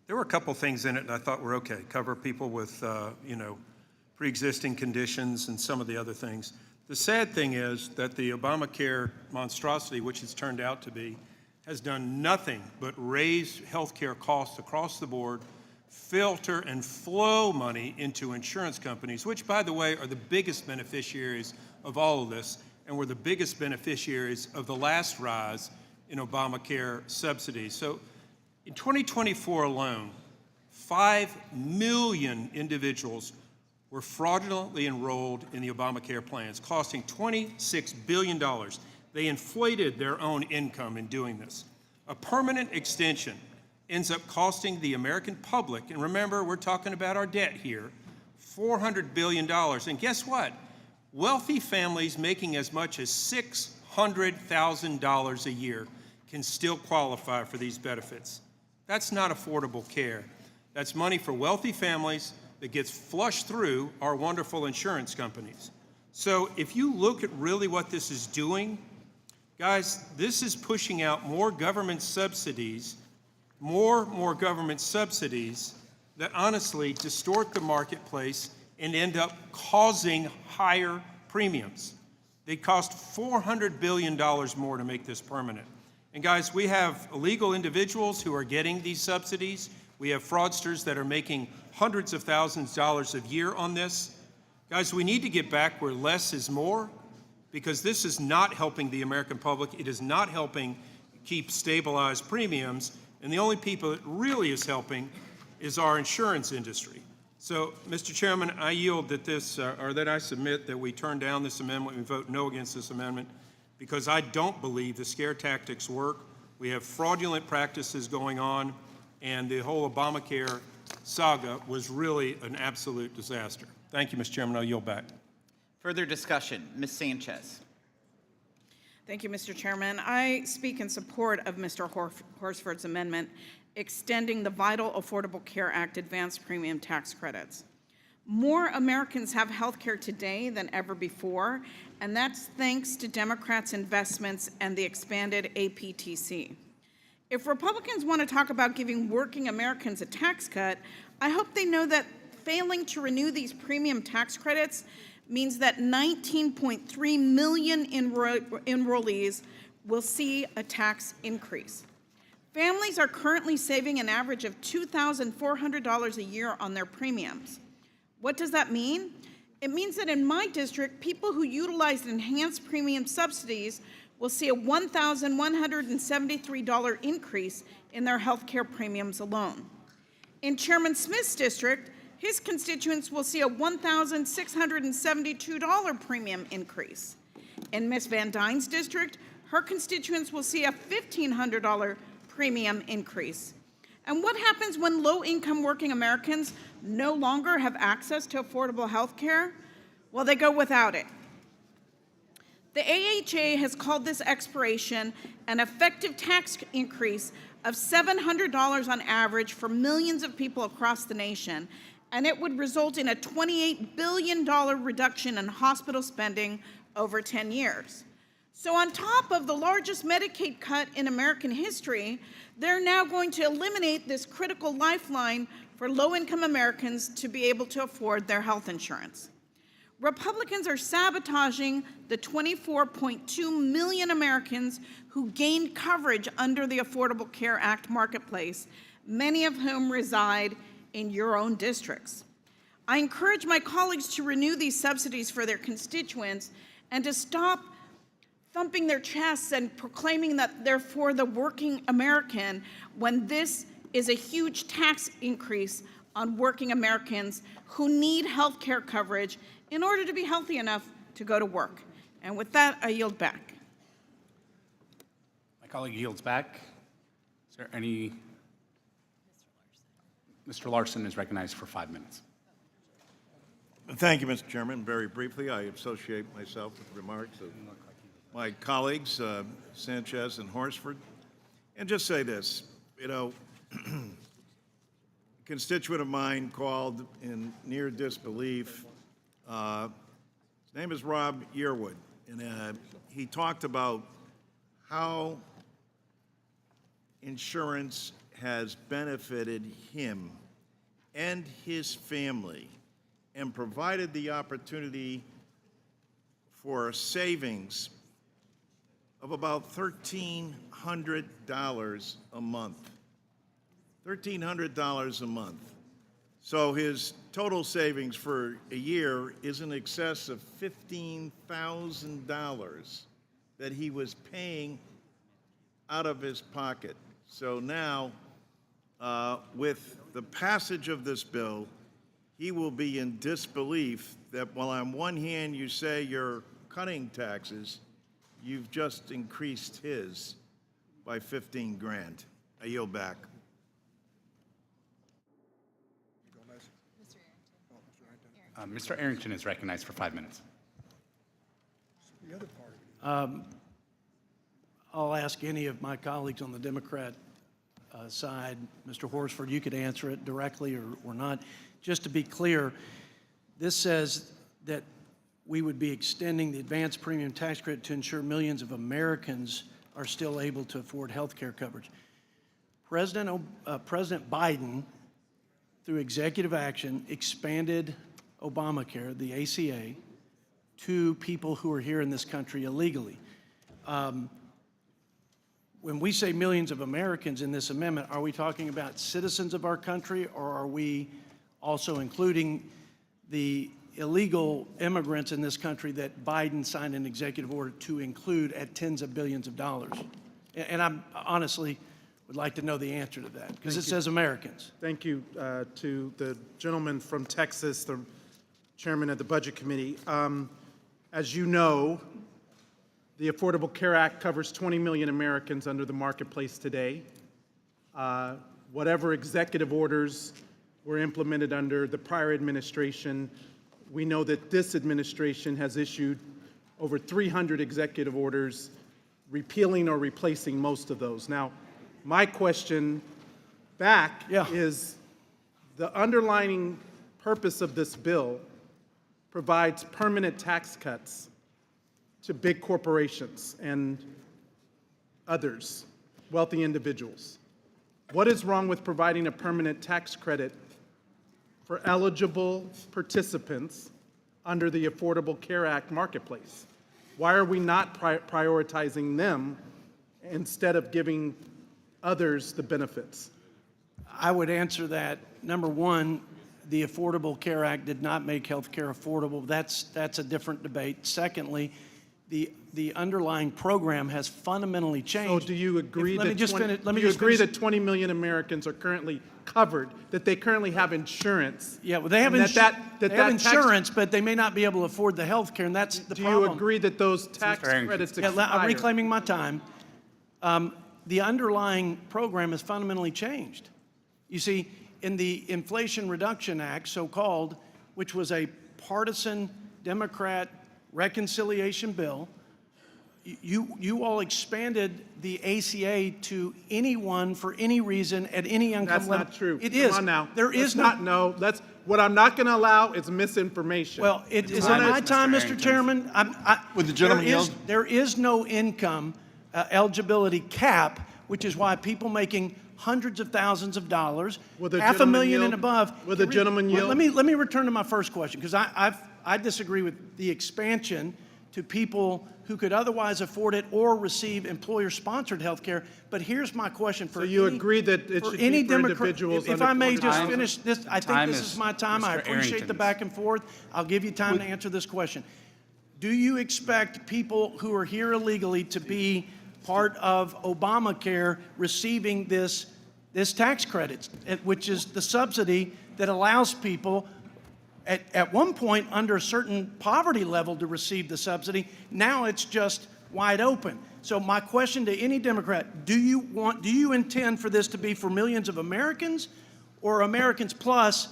there were a couple things in it that I thought were okay. Cover people with, pre-existing conditions and some of the other things. The sad thing is that the Obamacare monstrosity, which it's turned out to be, has done nothing but raise healthcare costs across the board, filter and flow money into insurance companies, which, by the way, are the biggest beneficiaries of all of this, and were the biggest beneficiaries of the last rise in Obamacare subsidies. So in 2024 alone, 5 million individuals were fraudulently enrolled in the Obamacare plans, costing $26 billion. They inflated their own income in doing this. A permanent extension ends up costing the American public, and remember, we're talking about our debt here, $400 billion. And guess what? Wealthy families making as much as $600,000 a year can still qualify for these benefits. That's not affordable care. That's money for wealthy families that gets flushed through our wonderful insurance companies. So if you look at really what this is doing, guys, this is pushing out more government subsidies, more government subsidies that honestly distort the marketplace and end up causing higher premiums. They cost $400 billion more to make this permanent. And guys, we have illegal individuals who are getting these subsidies. We have fraudsters that are making hundreds of thousands of dollars a year on this. Guys, we need to get back where less is more, because this is not helping the American public. It is not helping keep stabilized premiums, and the only people it really is helping is our insurance industry. So, Mr. Chairman, I yield that that I submit that we turn down this amendment, we vote no against this amendment, because I don't believe the scare tactics work. We have fraudulent practices going on, and the whole Obamacare saga was really an absolute disaster. Thank you, Mr. Chairman. I'll yield back. Further discussion, Ms. Sanchez. Thank you, Mr. Chairman. I speak in support of Mr. Horsford's amendment extending the Vital Affordable Care Act advanced premium tax credits. More Americans have health care today than ever before, and that's thanks to Democrats' investments and the expanded APTC. If Republicans want to talk about giving working Americans a tax cut, I hope they know that failing to renew these premium tax credits means that 19.3 million enrollees will see a tax increase. Families are currently saving an average of $2,400 a year on their premiums. What does that mean? It means that in my district, people who utilized enhanced premium subsidies will see a $1,173 increase in their health care premiums alone. In Chairman Smith's district, his constituents will see a $1,672 premium increase. In Ms. Van Dyne's district, her constituents will see a $1,500 premium increase. And what happens when low-income working Americans no longer have access to affordable health care? Well, they go without it. The AHA has called this expiration an effective tax increase of $700 on average for millions of people across the nation, and it would result in a $28 billion reduction in hospital spending over 10 years. So on top of the largest Medicaid cut in American history, they're now going to eliminate this critical lifeline for low-income Americans to be able to afford their health insurance. Republicans are sabotaging the 24.2 million Americans who gained coverage under the Affordable Care Act marketplace, many of whom reside in your own districts. I encourage my colleagues to renew these subsidies for their constituents and to stop thumping their chests and proclaiming that they're for the working American when this is a huge tax increase on working Americans who need health care coverage in order to be healthy enough to go to work. And with that, I yield back. My colleague yields back. Is there any? Mr. Larson is recognized for 5 minutes. Thank you, Mr. Chairman. Very briefly, I associate myself with the remarks of my colleagues, Sanchez and Horsford, and just say this, you know, a constituent of mine called in near disbelief. His name is Rob Yearwood, and he talked about how insurance has benefited him and his family and provided the opportunity for savings of about $1,300 a month. $1,300 a month. So his total savings for a year is in excess of $15,000 that he was paying out of his pocket. So now, with the passage of this bill, he will be in disbelief that while on one hand you say you're cutting taxes, you've just increased his by 15 grand. I yield back. Mr. Arrington is recognized for 5 minutes. I'll ask any of my colleagues on the Democrat side. Mr. Horsford, you could answer it directly or not. Just to be clear, this says that we would be extending the advanced premium tax credit to ensure millions of Americans are still able to afford health care coverage. President Biden, through executive action, expanded Obamacare, the ACA, to people who are here in this country illegally. when we say millions of Americans in this amendment, are we talking about citizens of our country, or are we also including the illegal immigrants in this country that Biden signed an executive order to include at tens of billions of dollars? And I honestly would like to know the answer to that, because it says Americans. Thank you to the gentleman from Texas, the chairman of the Budget Committee. As you know, the Affordable Care Act covers 20 million Americans under the marketplace today. Whatever executive orders were implemented under the prior administration, we know that this administration has issued over 300 executive orders repealing or replacing most of those. Now, my question back is, the underlying purpose of this bill provides permanent tax cuts to big corporations and others, wealthy individuals. What is wrong with providing a permanent tax credit for eligible participants under the Affordable Care Act marketplace? Why are we not prioritizing them instead of giving others the benefits? I would answer that. Number one, the Affordable Care Act did not make health care affordable. That's a different debate. Secondly, the underlying program has fundamentally changed. So do you agree that that 20 million Americans are currently covered, that they currently have insurance? Yeah, well, they have, insurance, but they may not be able to afford the health care, and that's the problem. Do you agree that those tax credits expire? I'm reclaiming my time. The underlying program has fundamentally changed. You see, in the Inflation Reduction Act, so-called, which was a partisan Democrat reconciliation bill, you all expanded the ACA to anyone for any reason at any income level. That's not true. It is. Come on now. There is not. No, that's what I'm not going to allow is misinformation. Well, is it my time, Mr. Chairman? Would the gentleman yield? There is no income eligibility cap, which is why people making hundreds of thousands of dollars, $500,000 and above. Will the gentleman yield? Let me return to my first question, because I disagree with the expansion to people who could otherwise afford it or receive employer-sponsored health care. But here's my question for So you agree that it should be for individuals If under I may 40? just finish this, I think this is my time. I appreciate the back and forth. I'll give you time to answer this question. Do you expect people who are here illegally to be part of Obamacare receiving this tax credit, which is the subsidy that allows people at one point under a certain poverty level to receive the subsidy? Now it's just wide open. So my question to any Democrat, do you intend for this to be for millions of Americans, or Americans plus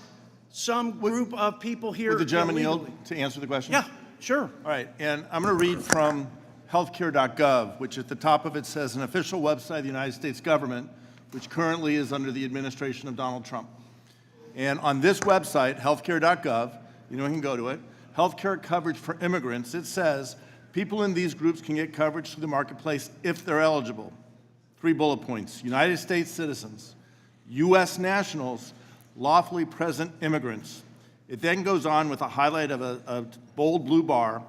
some group of people here Would the gentleman illegally? yield to answer the question? Yeah, sure. All right, and I'm going to read from healthcare.gov, which at the top of it says an official website of the United States government, which currently is under the administration of Donald Trump. And on this website, healthcare.gov, you can go to it, healthcare coverage for immigrants, it says people in these groups can get coverage through the marketplace if they're eligible. 3 bullet points: United States citizens, U.S. nationals, lawfully present immigrants. It then goes on with a highlight of a bold blue bar.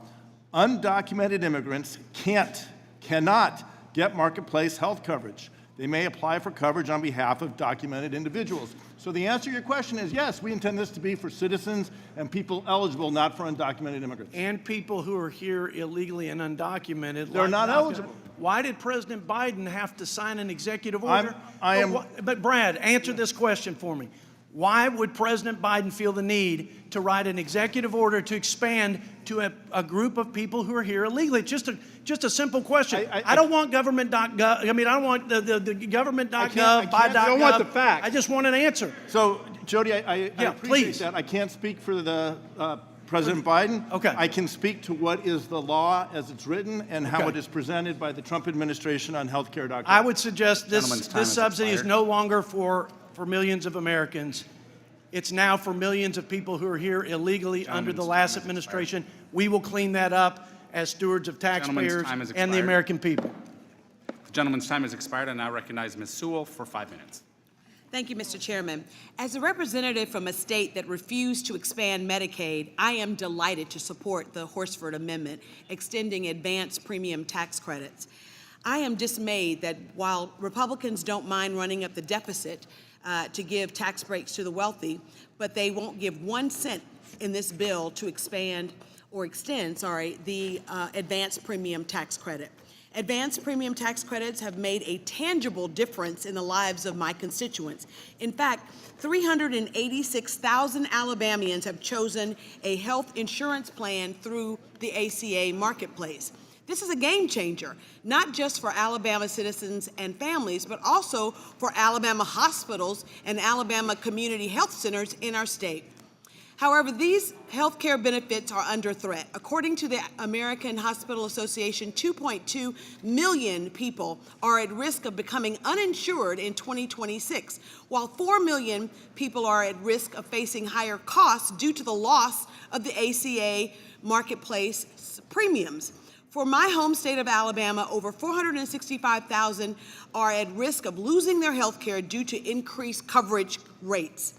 Undocumented immigrants cannot get marketplace health coverage. They may apply for coverage on behalf of documented individuals. So the answer to your question is yes, we intend this to be for citizens and people eligible, not for undocumented immigrants. And people who are here illegally and undocumented. They're not eligible. Why did President Biden have to sign an executive order? But Brad, answer this question for me. Why would President Biden feel the need to write an executive order to expand to a group of people who are here illegally? Just a simple question. I don't want government.gov. I mean, I don't want the government.gov, by.gov. I don't want the facts. I just want an answer. So, Jody, I appreciate please. that. I can't speak for the President Biden. Okay. I can speak to what is the law as it's written and how it is presented by the Trump administration on healthcare.gov. I would suggest this has subsidy is expired. no longer for millions of Americans. It's now for millions of people who are here illegally under the last administration. We will clean that up as stewards of taxpayers time has and the expired. American people. The gentleman's time has expired. I now recognize Ms. Sewell for 5 minutes. Thank you, Mr. Chairman. As a representative from a state that refused to expand Medicaid, I am delighted to support the Horsford Amendment, extending advanced premium tax credits. I am dismayed that while Republicans don't mind running up the deficit to give tax breaks to the wealthy, but they won't give 1 cent in this bill to extend the advanced premium tax credit. Advanced premium tax credits have made a tangible difference in the lives of my constituents. In fact, 386,000 Alabamians have chosen a health insurance plan through the ACA marketplace. This is a game changer, not just for Alabama citizens and families, but also for Alabama hospitals and Alabama community health centers in our state. However, these health care benefits are under threat. According to the American Hospital Association, 2.2 million people are at risk of becoming uninsured in 2026, while 4 million people are at risk of facing higher costs due to the loss of the ACA marketplace premiums. For my home state of Alabama, over 465,000 are at risk of losing their health care due to increased coverage rates.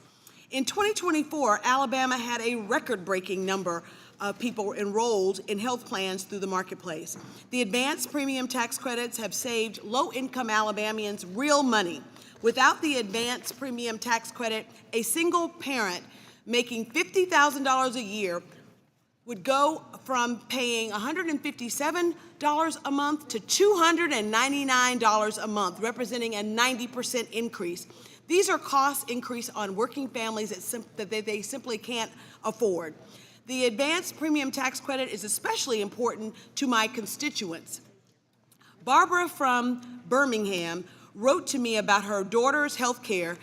In 2024, Alabama had a record-breaking number of people enrolled in health plans through the marketplace. The advanced premium tax credits have saved low-income Alabamians real money. Without the advanced premium tax credit, a single parent making $50,000 a year would go from paying $157 a month to $299 a month, representing a 90% increase. These are cost increase on working families that they simply can't afford. The advanced premium tax credit is especially important to my constituents. Barbara from Birmingham wrote to me about her daughter's health care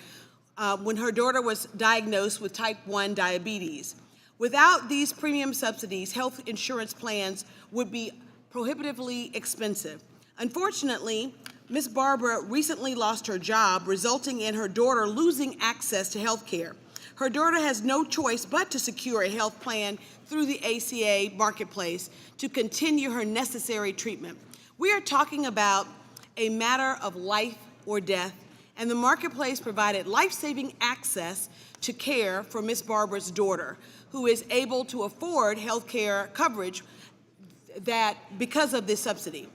when her daughter was diagnosed with type 1 diabetes. Without these premium subsidies, health insurance plans would be prohibitively expensive. Unfortunately, Ms. Barbara recently lost her job, resulting in her daughter losing access to health care. Her daughter has no choice but to secure a health plan through the ACA marketplace to continue her necessary treatment. We are talking about a matter of life or death, and the marketplace provided life-saving access to care for Ms. Barbara's daughter, who is able to afford health care coverage because of this subsidy.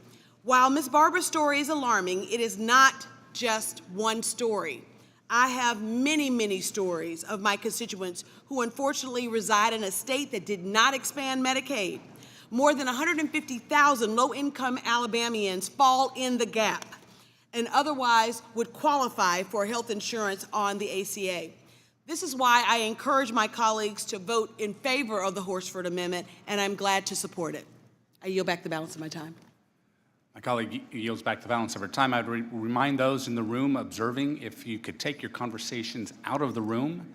While Ms. Barbara's story is alarming, it is not just one story. I have many, many stories of my constituents who unfortunately reside in a state that did not expand Medicaid. More than 150,000 low-income Alabamians fall in the gap and otherwise would qualify for health insurance on the ACA. This is why I encourage my colleagues to vote in favor of the Horsford Amendment, and I'm glad to support it. I yield back the balance of my time. My colleague yields back the balance of her time. I'd remind those in the room observing, if you could take your conversations out of the room,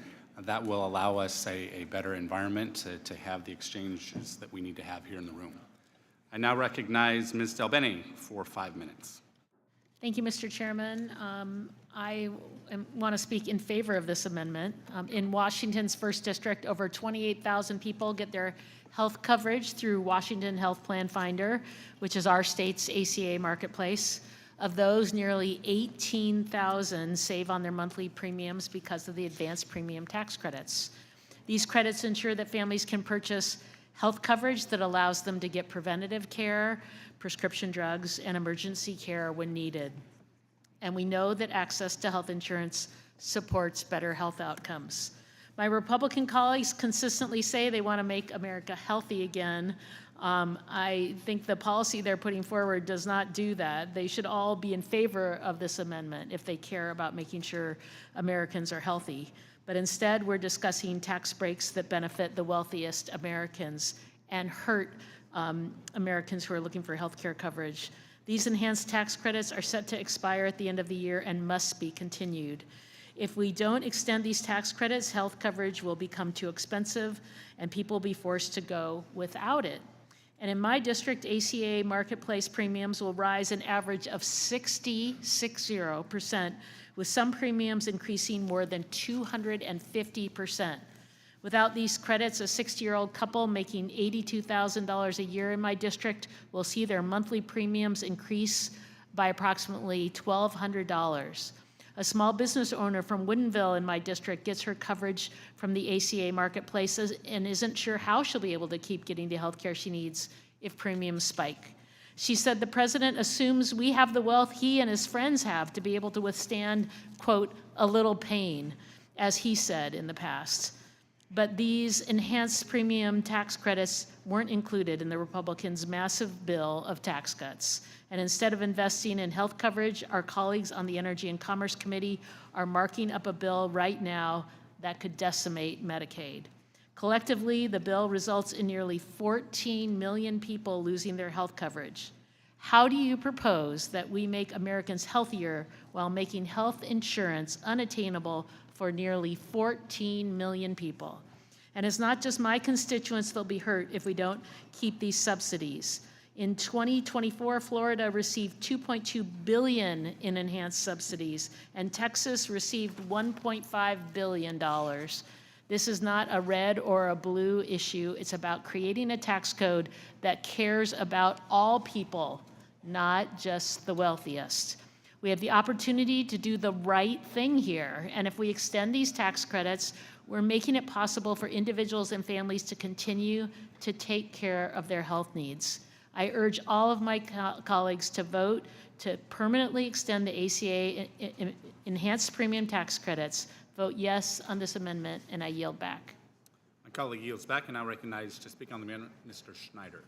that will allow us a better environment to have the exchanges that we need to have here in the room. I now recognize Ms. Delbene for 5 minutes. Thank you, Mr. Chairman. I want to speak in favor of this amendment. In Washington's 1st District, over 28,000 people get their health coverage through Washington Health Plan Finder, which is our state's ACA marketplace. Of those, nearly 18,000 save on their monthly premiums because of the advanced premium tax credits. These credits ensure that families can purchase health coverage that allows them to get preventative care, prescription drugs, and emergency care when needed. And we know that access to health insurance supports better health outcomes. My Republican colleagues consistently say they want to make America healthy again. I think the policy they're putting forward does not do that. They should all be in favor of this amendment if they care about making sure Americans are healthy. But instead, we're discussing tax breaks that benefit the wealthiest Americans and hurt Americans who are looking for health care coverage. These enhanced tax credits are set to expire at the end of the year and must be continued. If we don't extend these tax credits, health coverage will become too expensive and people will be forced to go without it. And in my district, ACA marketplace premiums will rise an average of 60%, with some premiums increasing more than 250%. Without these credits, a 60-year-old couple making $82,000 a year in my district will see their monthly premiums increase by approximately $1,200. A small business owner from Woodinville in my district gets her coverage from the ACA marketplaces and isn't sure how she'll be able to keep getting the health care she needs if premiums spike. She said the president assumes we have the wealth he and his friends have to be able to withstand, quote, a little pain, as he said in the past. But these enhanced premium tax credits weren't included in the Republicans' massive bill of tax cuts. And instead of investing in health coverage, our colleagues on the Energy and Commerce Committee are marking up a bill right now that could decimate Medicaid. Collectively, the bill results in nearly 14 million people losing their health coverage. How do you propose that we make Americans healthier while making health insurance unattainable for nearly 14 million people? And it's not just my constituents that'll be hurt if we don't keep these subsidies. In 2024, Florida received $2.2 billion in enhanced subsidies, and Texas received $1.5 billion. This is not a red or a blue issue. It's about creating a tax code that cares about all people, not just the wealthiest. We have the opportunity to do the right thing here, and if we extend these tax credits, we're making it possible for individuals and families to continue to take care of their health needs. I urge all of my colleagues to vote to permanently extend the ACA enhanced premium tax credits. Vote yes on this amendment, and I yield back. My colleague yields back, and I recognize to speak on the amendment, Mr. Schneider.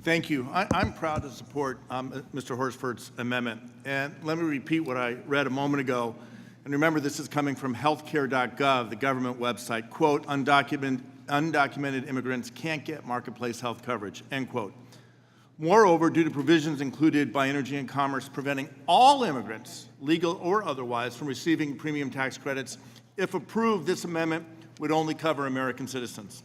Thank you. I'm proud to support Mr. Horsford's amendment. And let me repeat what I read a moment ago. And remember, this is coming from healthcare.gov, the government website. Quote, undocumented immigrants can't get marketplace health coverage, end quote. Moreover, due to provisions included by Energy and Commerce preventing all immigrants, legal or otherwise, from receiving premium tax credits, if approved, this amendment would only cover American citizens.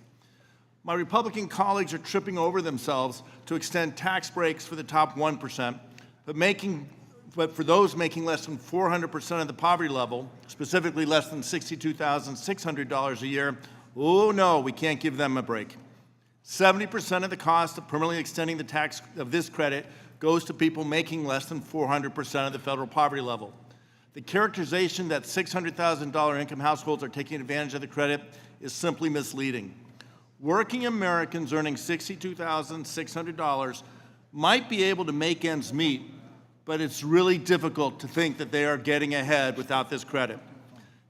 My Republican colleagues are tripping over themselves to extend tax breaks for the top 1%, but for those making less than 400% of the poverty level, specifically less than $62,600 a year, oh no, we can't give them a break. 70% of the cost of permanently extending the tax of this credit goes to people making less than 400% of the federal poverty level. The characterization that $600,000 income households are taking advantage of the credit is simply misleading. Working Americans earning $62,600 might be able to make ends meet, but it's really difficult to think that they are getting ahead without this credit.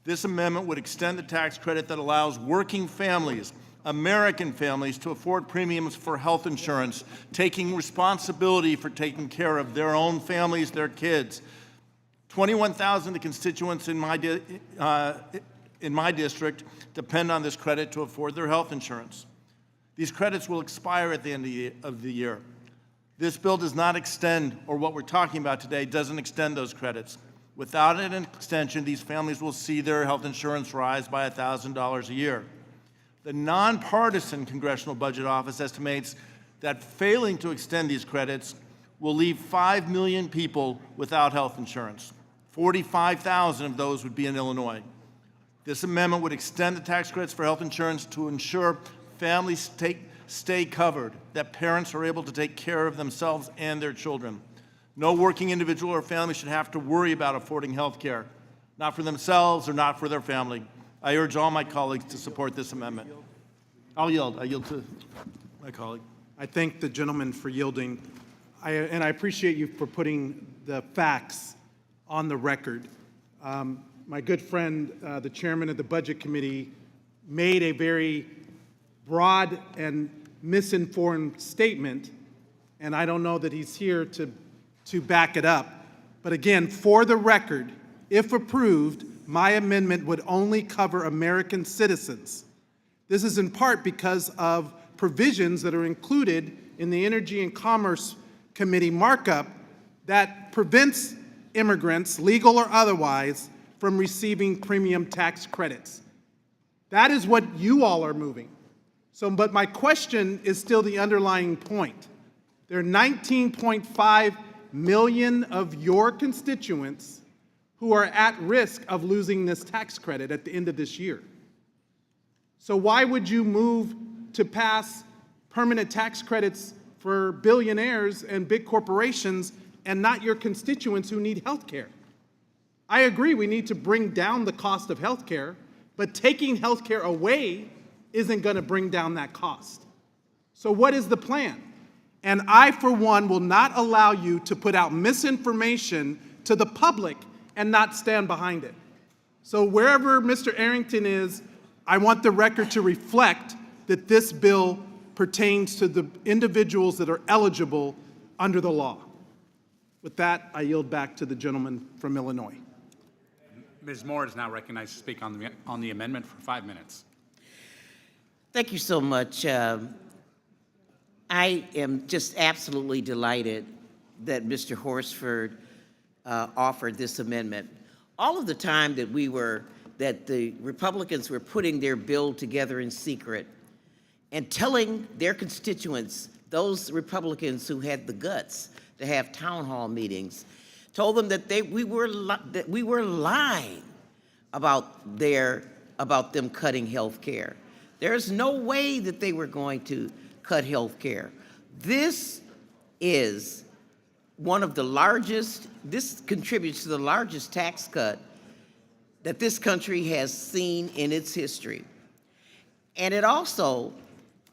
This amendment would extend the tax credit that allows working families, American families, to afford premiums for health insurance, taking responsibility for taking care of their own families, their kids. 21,000 of the constituents in my district depend on this credit to afford their health insurance. These credits will expire at the end of the year. This bill does not extend, or what we're talking about today doesn't extend those credits. Without an extension, these families will see their health insurance rise by $1,000 a year. The nonpartisan Congressional Budget Office estimates that failing to extend these credits will leave 5 million people without health insurance. 45,000 of those would be in Illinois. This amendment would extend the tax credits for health insurance to ensure families stay covered, that parents are able to take care of themselves and their children. No working individual or family should have to worry about affording health care, not for themselves or not for their family. I urge all my colleagues to support this amendment. I yield to my colleague. I thank the gentleman for yielding, and I appreciate you for putting the facts on the record. My good friend, the chairman of the Budget Committee, made a very broad and misinformed statement, and I don't know that he's here to back it up. But again, for the record, if approved, my amendment would only cover American citizens. This is in part because of provisions that are included in the Energy and Commerce Committee markup that prevents immigrants, legal or otherwise, from receiving premium tax credits. That is what you all are moving. But my question is still the underlying point. There are 19.5 million of your constituents who are at risk of losing this tax credit at the end of this year. So why would you move to pass permanent tax credits for billionaires and big corporations and not your constituents who need health care? I agree we need to bring down the cost of health care, but taking health care away isn't going to bring down that cost. So what is the plan? And I, for one, will not allow you to put out misinformation to the public and not stand behind it. So wherever Mr. Arrington is, I want the record to reflect that this bill pertains to the individuals that are eligible under the law. With that, I yield back to the gentleman from Illinois. Ms. Moore is now recognized to speak on the amendment for 5 minutes. Thank you so much. I am just absolutely delighted that Mr. Horsford offered this amendment. All of the time that the Republicans were putting their bill together in secret and telling their constituents, those Republicans who had the guts to have town hall meetings, told them that we were lying about them cutting health care. There's no way that they were going to cut health care. This is one of the largest, this contributes to the largest tax cut that this country has seen in its history. And it also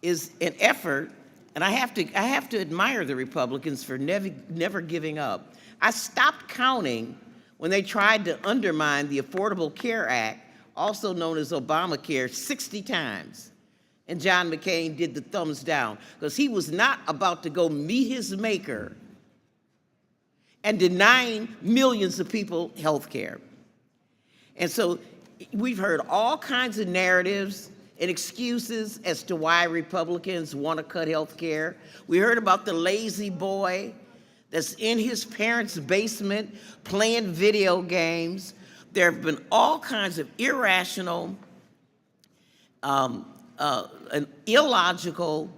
is an effort, and I have to admire the Republicans for never giving up. I stopped counting when they tried to undermine the Affordable Care Act, also known as Obamacare, 60 times. And John McCain did the thumbs down because he was not about to go meet his maker and denying millions of people health care. And so we've heard all kinds of narratives and excuses as to why Republicans want to cut health care. We heard about the lazy boy that's in his parents' basement playing video games. There have been all kinds of irrational and illogical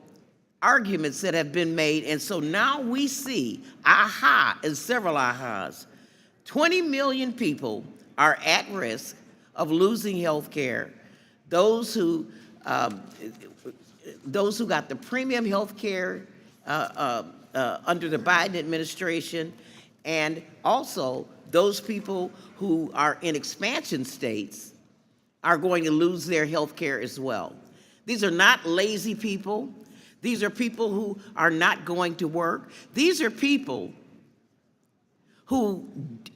arguments that have been made. And so now we see, and several ahas, 20 million people are at risk of losing health care. Those who got the premium health care under the Biden administration, and also those people who are in expansion states are going to lose their health care as well. These are not lazy people. These are people who are not going to work. These are people who,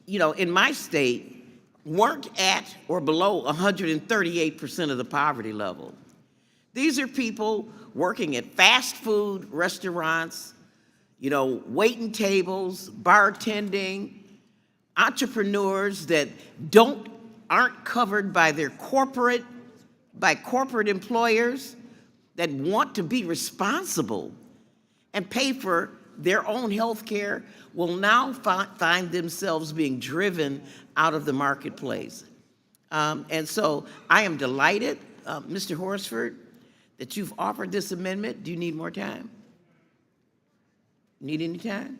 in my state, weren't at or below 138% of the poverty level. These are people working at fast food restaurants, waiting tables, bartending, entrepreneurs that aren't covered by corporate employers that want to be responsible and pay for their own health care will now find themselves being driven out of the marketplace. And so I am delighted, Mr. Horsford, that you've offered this amendment. Do you need more time? Need any time?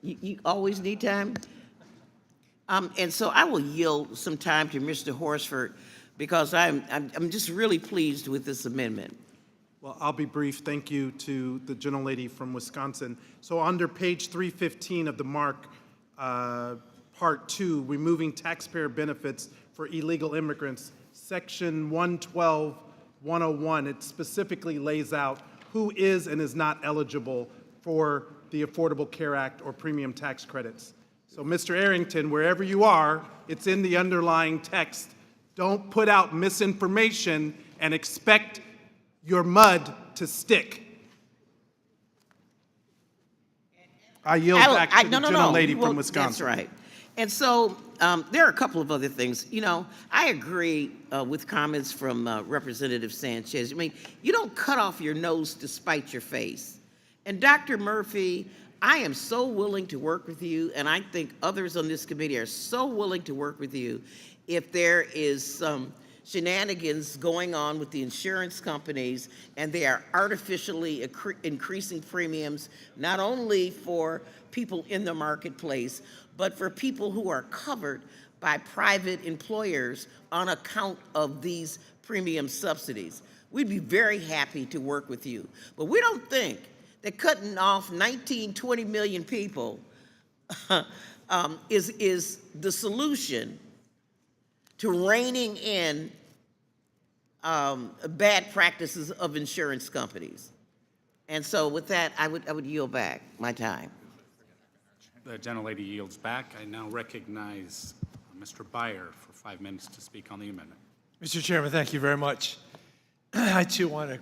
You always need time? And so I will yield some time to Mr. Horsford because I'm just really pleased with this amendment. Well, I'll be brief. Thank you to the gentlelady from Wisconsin. So under page 315 of the Mark, Part 2, removing taxpayer benefits for illegal immigrants, section 112.101, it specifically lays out who is and is not eligible for the Affordable Care Act or premium tax credits. So Mr. Arrington, wherever you are, it's in the underlying text. Don't put out misinformation and expect your mud to stick. I yield back to the gentlelady from Wisconsin. That's right. And so there are a couple of other things. I agree with comments from Representative Sanchez. I mean, you don't cut off your nose to spite your face. And Dr. Murphy, I am so willing to work with you, and I think others on this committee are so willing to work with you if there is some shenanigans going on with the insurance companies and they are artificially increasing premiums, not only for people in the marketplace, but for people who are covered by private employers on account of these premium subsidies. We'd be very happy to work with you. But we don't think that cutting off 20 million people is the solution to reining in bad practices of insurance companies. And so with that, I would yield back my time. The gentlelady yields back. I now recognize Mr. Byer for 5 minutes to speak on the amendment. Mr. Chairman, thank you very much. I too want to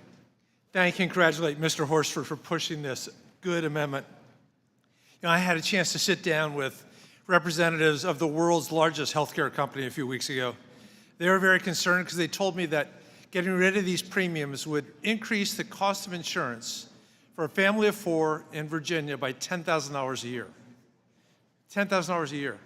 thank and congratulate Mr. Horsford for pushing this good amendment. You know, I had a chance to sit down with representatives of the world's largest healthcare company a few weeks ago. They were very concerned because they told me that getting rid of these premiums would increase the cost of insurance for a family of 4 in Virginia by $10,000 a year. $10,000 a year.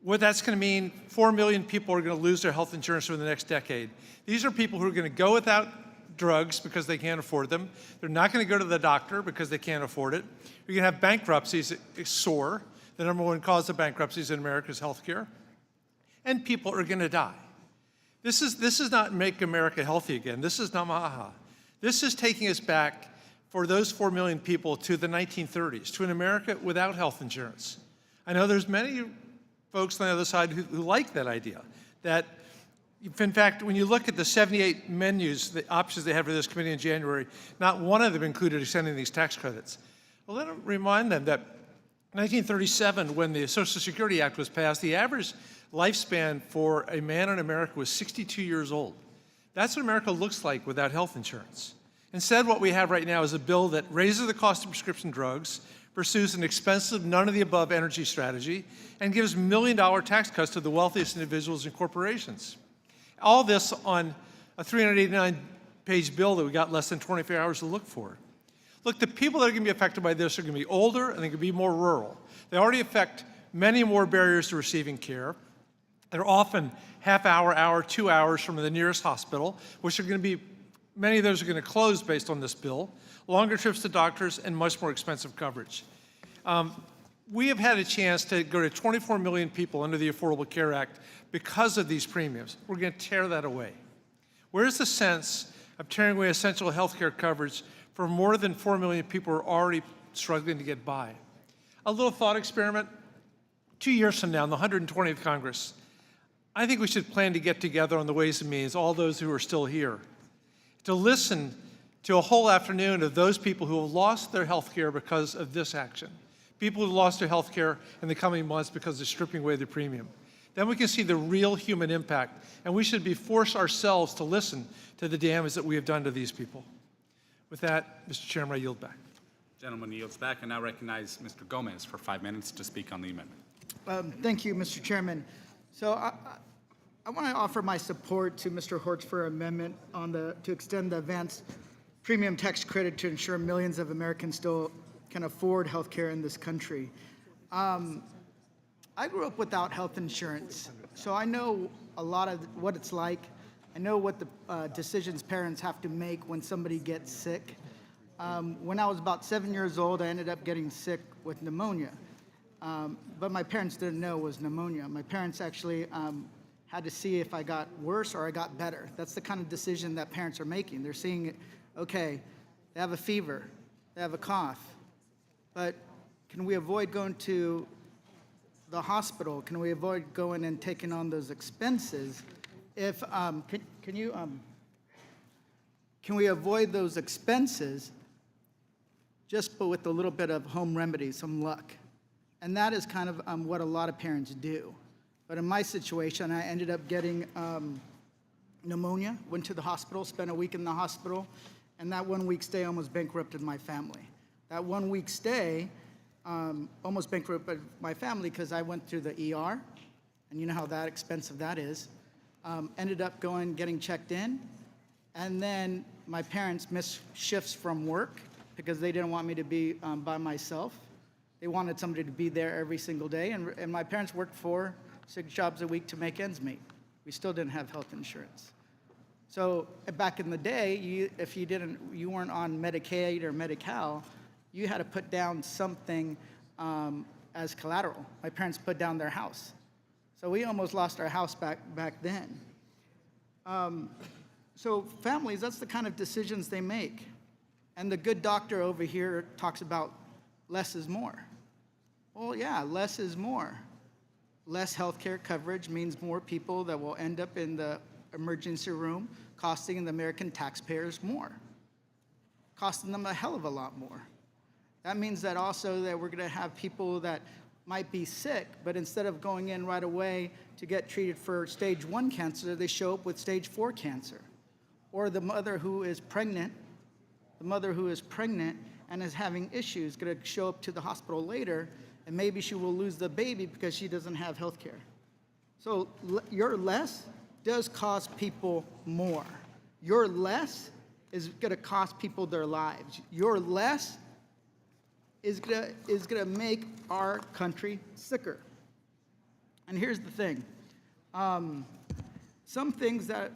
What that's going to mean, 4 million people are going to lose their health insurance over the next decade. These are people who are going to go without drugs because they can't afford them. They're not going to go to the doctor because they can't afford it. You're going to have bankruptcies that soar. The number one cause of bankruptcies in America is healthcare. And people are going to die. This is not Make America Healthy Again. This is Namaha. This is taking us back for those 4 million people to the 1930s, to an America without health insurance. I know there's many folks on the other side who like that idea. That, in fact, when you look at the 78 menus, the options they had for this committee in January, not one of them included extending these tax credits. Well, let me remind them that 1937, when the Social Security Act was passed, the average lifespan for a man in America was 62 years old. That's what America looks like without health insurance. Instead, what we have right now is a bill that raises the cost of prescription drugs, pursues an expensive, none-of-the-above energy strategy, and gives million-dollar tax cuts to the wealthiest individuals and corporations. All this on a 389-page bill that we got less than 24 hours to look for. Look, the people that are going to be affected by this are going to be older and they're going to be more rural. They already affect many more barriers to receiving care. They're often half-hour, 2 hours from the nearest hospital, which are going to be, many of those are going to close based on this bill, longer trips to doctors, and much more expensive coverage. We have had a chance to go to 24 million people under the Affordable Care Act because of these premiums. We're going to tear that away. Where's the sense of tearing away essential health care coverage for more than 4 million people who are already struggling to get by? A little thought experiment. 2 years from now, in the 120th Congress, I think we should plan to get together on the Ways and Means, all those who are still here, to listen to a whole afternoon of those people who have lost their health care because of this action, people who lost their health care in the coming months because of stripping away the premium. Then we can see the real human impact, and we should be forced ourselves to listen to the damage that we have done to these people. With that, Mr. Chairman, I yield back. Gentleman yields back. I now recognize Mr. Gomez for 5 minutes to speak on the amendment. Thank you, Mr. Chairman. So I want to offer my support to Mr. Horsford's amendment to extend the advanced premium tax credit to ensure millions of Americans still can afford health care in this country. I grew up without health insurance, so I know a lot of what it's like. I know what the decisions parents have to make when somebody gets sick. When I was about 7 years old, I ended up getting sick with pneumonia. But my parents didn't know it was pneumonia. My parents actually had to see if I got worse or I got better. That's the kind of decision that parents are making. They're seeing, okay, they have a fever, they have a cough, but can we avoid going to the hospital? Can we avoid going and taking on those expenses? If can we avoid those expenses just with a little bit of home remedy, some luck? And that is kind of what a lot of parents do. But in my situation, I ended up getting pneumonia, went to the hospital, spent a week in the hospital, and that 1 week stay almost bankrupted my family. That 1 week stay almost bankrupted my family because I went through the ER, and you know how that expensive that is. Ended up getting checked in, and then my parents missed shifts from work because they didn't want me to be by myself. They wanted somebody to be there every single day, and my parents worked 4-6 jobs a week to make ends meet. We still didn't have health insurance. So back in the day, if you weren't on Medicaid or Medi-Cal, you had to put down something as collateral. My parents put down their house. So we almost lost our house back then. So families, that's the kind of decisions they make. And the good doctor over here talks about less is more. Well, yeah, less is more. Less health care coverage means more people that will end up in the emergency room, costing the American taxpayers more. costing them a hell of a lot more. That means that also that we're going to have people that might be sick, but instead of going in right away to get treated for stage 1 cancer, they show up with stage 4 cancer. Or the mother who is pregnant and is having issues, going to show up to the hospital later, and maybe she will lose the baby because she doesn't have health care. So your less does cost people more. Your less is going to cost people their lives. Your less is going to make our country sicker. And here's the thing. Some things that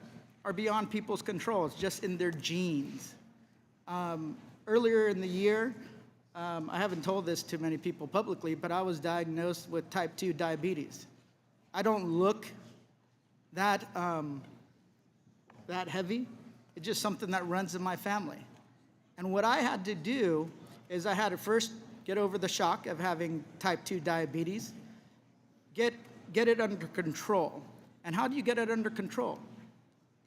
are beyond people's control, it's just in their genes. Earlier in the year, I haven't told this to many people publicly, but I was diagnosed with type 2 diabetes. I don't look that heavy. It's just something that runs in my family. And what I had to do is I had to first get over the shock of having type 2 diabetes, get it under control. And how do you get it under control?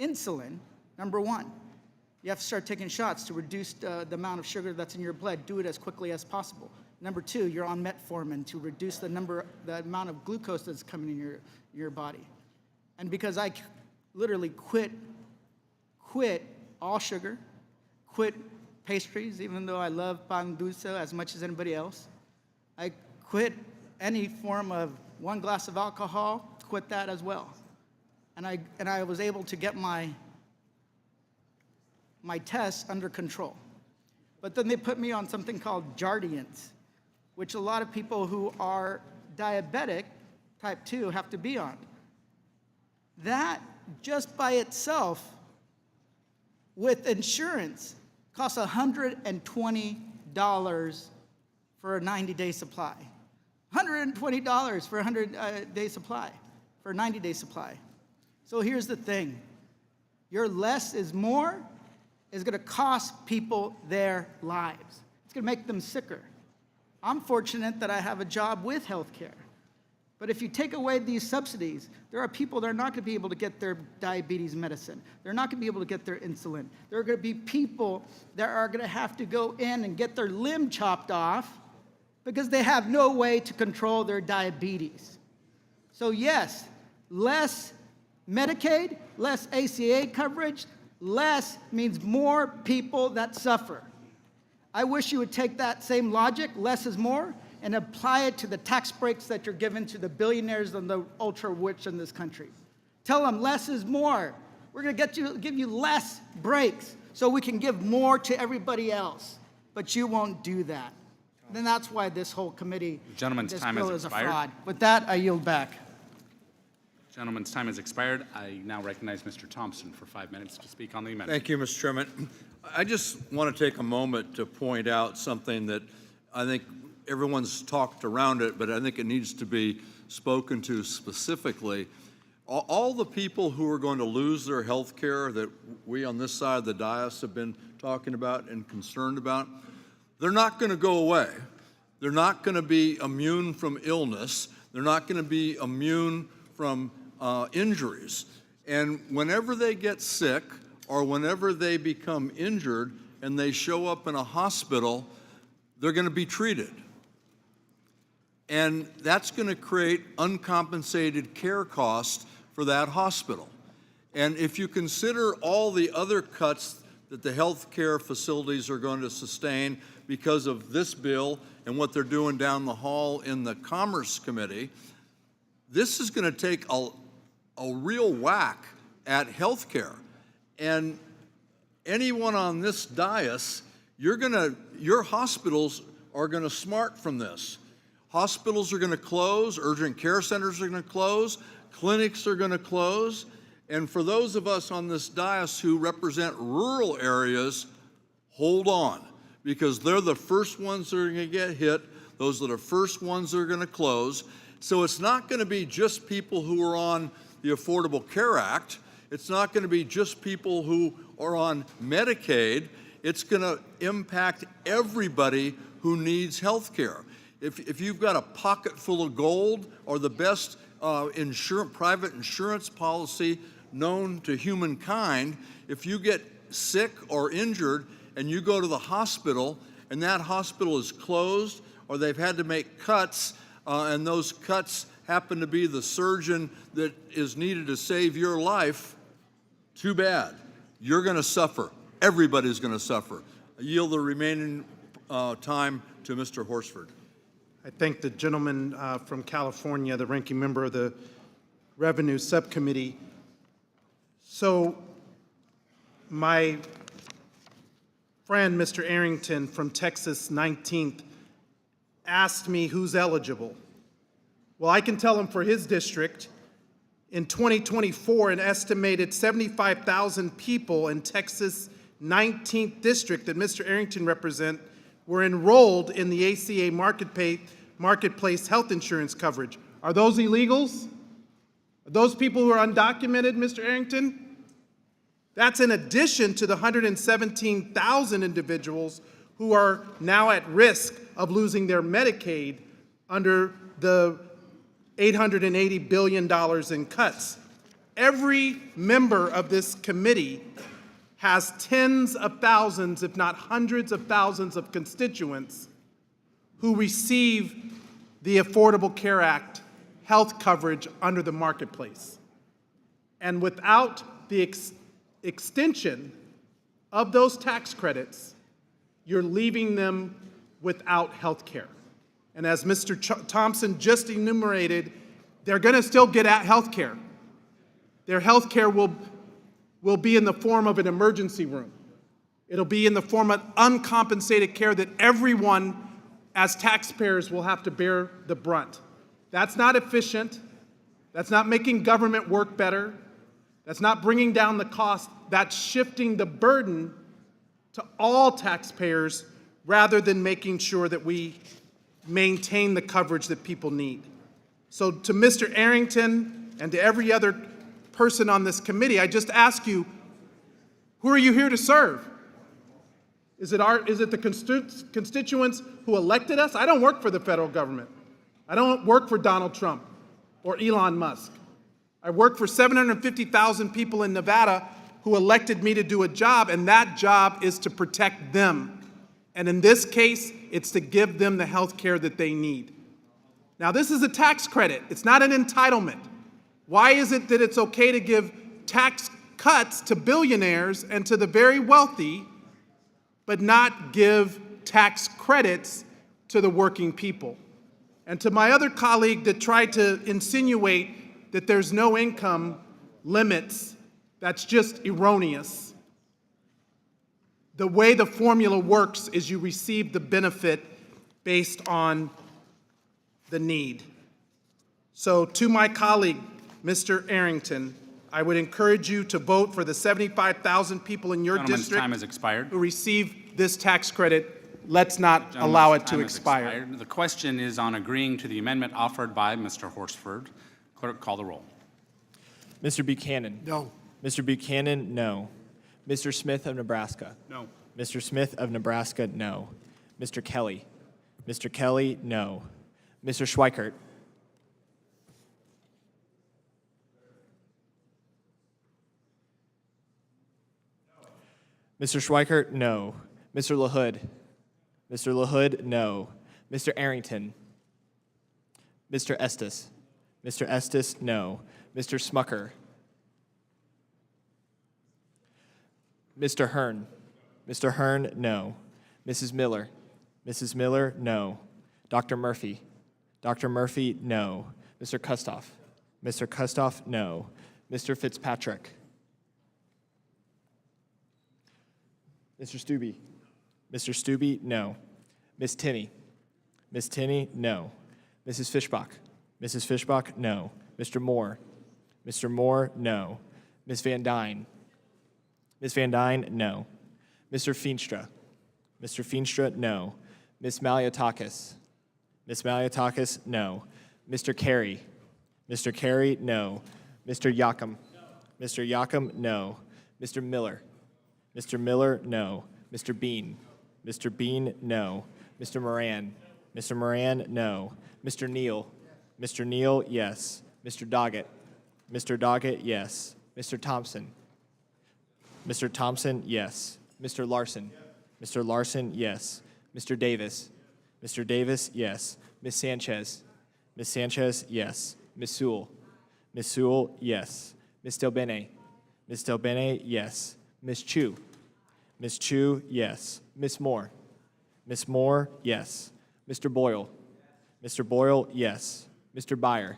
Insulin, number one. You have to start taking shots to reduce the amount of sugar that's in your blood. Do it as quickly as possible. Number two, you're on metformin to reduce the amount of glucose that's coming in your body. And because I literally quit all sugar, quit pastries, even though I love pan dulce as much as anybody else. I quit any form of 1 glass of alcohol, quit that as well. And I was able to get my tests under control. But then they put me on something called Jardiance, which a lot of people who are diabetic, type 2, have to be on. That just by itself, with insurance, costs $120 for a 90-day supply. $120 for a 100-day supply, for a 90-day supply. So here's the thing. Your less is more is going to cost people their lives. It's going to make them sicker. I'm fortunate that I have a job with health care. But if you take away these subsidies, there are people that are not going to be able to get their diabetes medicine. They're not going to be able to get their insulin. There are going to be people that are going to have to go in and get their limb chopped off because they have no way to control their diabetes. So yes, less Medicaid, less ACA coverage, less means more people that suffer. I wish you would take that same logic, less is more, and apply it to the tax breaks that you're giving to the billionaires and the ultra-rich in this country. Tell them less is more. We're going to give you less breaks so we can give more to everybody else. But you won't do that. Then that's why this whole committee, Gentleman's time has is a expired. fraud. With that, I yield back. Gentleman's time has expired. I now recognize Mr. Thompson for 5 minutes to speak on the amendment. Thank you, Mr. Chairman. I just want to take a moment to point out something that I think everyone's talked around it, but I think it needs to be spoken to specifically. All the people who are going to lose their health care that we on this side of the dais have been talking about and concerned about, they're not going to go away. They're not going to be immune from illness. They're not going to be immune from injuries. And whenever they get sick or whenever they become injured and they show up in a hospital, they're going to be treated. And that's going to create uncompensated care costs for that hospital. And if you consider all the other cuts that the health care facilities are going to sustain because of this bill and what they're doing down the hall in the Commerce Committee, this is going to take a real whack at health care. And anyone on this dais, your hospitals are going to smart from this. Hospitals are going to close, urgent care centers are going to close, clinics are going to close, and for those of us on this dais who represent rural areas, hold on, because they're the first ones that are going to get hit, those are the first ones that are going to close. So it's not going to be just people who are on the Affordable Care Act, it's not going to be just people who are on Medicaid, it's going to impact everybody who needs health care. If you've got a pocket full of gold or the best private insurance policy known to humankind, if you get sick or injured and you go to the hospital and that hospital is closed, or they've had to make cuts, and those cuts happen to be the surgeon that is needed to save your life, too bad. You're going to suffer. Everybody's going to suffer. I yield the remaining time to Mr. Horsford. I thank the gentleman from California, the ranking member of the Revenue Subcommittee. So my friend, Mr. Arrington from Texas 19th, asked me who's eligible. Well, I can tell him for his district, in 2024, an estimated 75,000 people in Texas 19th district that Mr. Arrington represents were enrolled in the ACA marketplace health insurance coverage. Are those illegals? Are those people who are undocumented, Mr. Arrington? That's in addition to the 117,000 individuals who are now at risk of losing their Medicaid under the $880 billion in cuts. Every member of this committee has tens of thousands, if not hundreds of thousands of constituents who receive the Affordable Care Act health coverage under the marketplace. And without the extension of those tax credits, you're leaving them without health care. And as Mr. Thompson just enumerated, they're going to still get at health care. Their health care will be in the form of an emergency room. It'll be in the form of uncompensated care that everyone as taxpayers will have to bear the brunt. That's not efficient. That's not making government work better. That's not bringing down the cost. That's shifting the burden to all taxpayers rather than making sure that we maintain the coverage that people need. So to Mr. Arrington and to every other person on this committee, I just ask you, who are you here to serve? Is it the constituents who elected us? I don't work for the federal government. I don't work for Donald Trump or Elon Musk. I work for 750,000 people in Nevada who elected me to do a job, and that job is to protect them. And in this case, it's to give them the health care that they need. Now, this is a tax credit. It's not an entitlement. Why is it that it's okay to give tax cuts to billionaires and to the very wealthy, but not give tax credits to the working people? And to my other colleague that tried to insinuate that there's no income limits, that's just erroneous. The way the formula works is you receive the benefit based on the need. So to my colleague, Mr. Arrington, I would encourage you to vote for the 75,000 people in your Gentleman's district time has expired. who receive this tax credit. Let's not allow it to expire. The question is on agreeing to the amendment offered by Mr. Horsford. Clerk, call the roll. Mr. Buchanan? No. Mr. Buchanan, no. Mr. Smith of Nebraska? No. Mr. Smith of Nebraska, no. Mr. Kelly? Mr. Kelly, no. Mr. Schweikert? Mr. Schweikert, no. Mr. LaHood? Mr. LaHood, no. Mr. Arrington? Mr. Estes? Mr. Estes, no. Mr. Smucker? Mr. Hearn? Mr. Hearn, no. Mrs. Miller? Mrs. Miller, no. Dr. Murphy? Dr. Murphy, no. Mr. Kustoff? Mr. Kustoff, no. Mr. Fitzpatrick? Mr. Stubbe? Mr. Stubbe, no. Ms. Tinney? Ms. Tinney, no. Mrs. Fishbach? Mrs. Fishbach, no. Mr. Moore? Mr. Moore, no. Ms. Van Dyne? Ms. Van Dyne, no. Mr. Feenstra? Mr. Feenstra, no. Ms. Maliotakis? Ms. Maliotakis, no. Mr. Carey? Mr. Carey, no. Mr. Yakum? Mr. Yakum, no. Mr. Miller? Mr. Miller, no. Mr. Bean? Mr. Bean, no. Mr. Moran? Mr. Moran, no. Mr. Neal? Mr. Neal, yes. Mr. Doggett? Mr. Doggett, yes. Mr. Thompson? Mr. Thompson, yes. Mr. Larson? Mr. Larson, yes. Mr. Davis. Mr. Davis, yes. Ms. Sanchez. Ms. Sanchez, yes. Ms. Sewell. Ms. Sewell, yes. Ms. Delbene. Ms. Delbene, yes. Ms. Chu. Ms. Chu, yes. Ms. Moore. Ms. Moore, yes. Mr. Boyle. Mr. Boyle, yes. Mr. Byer.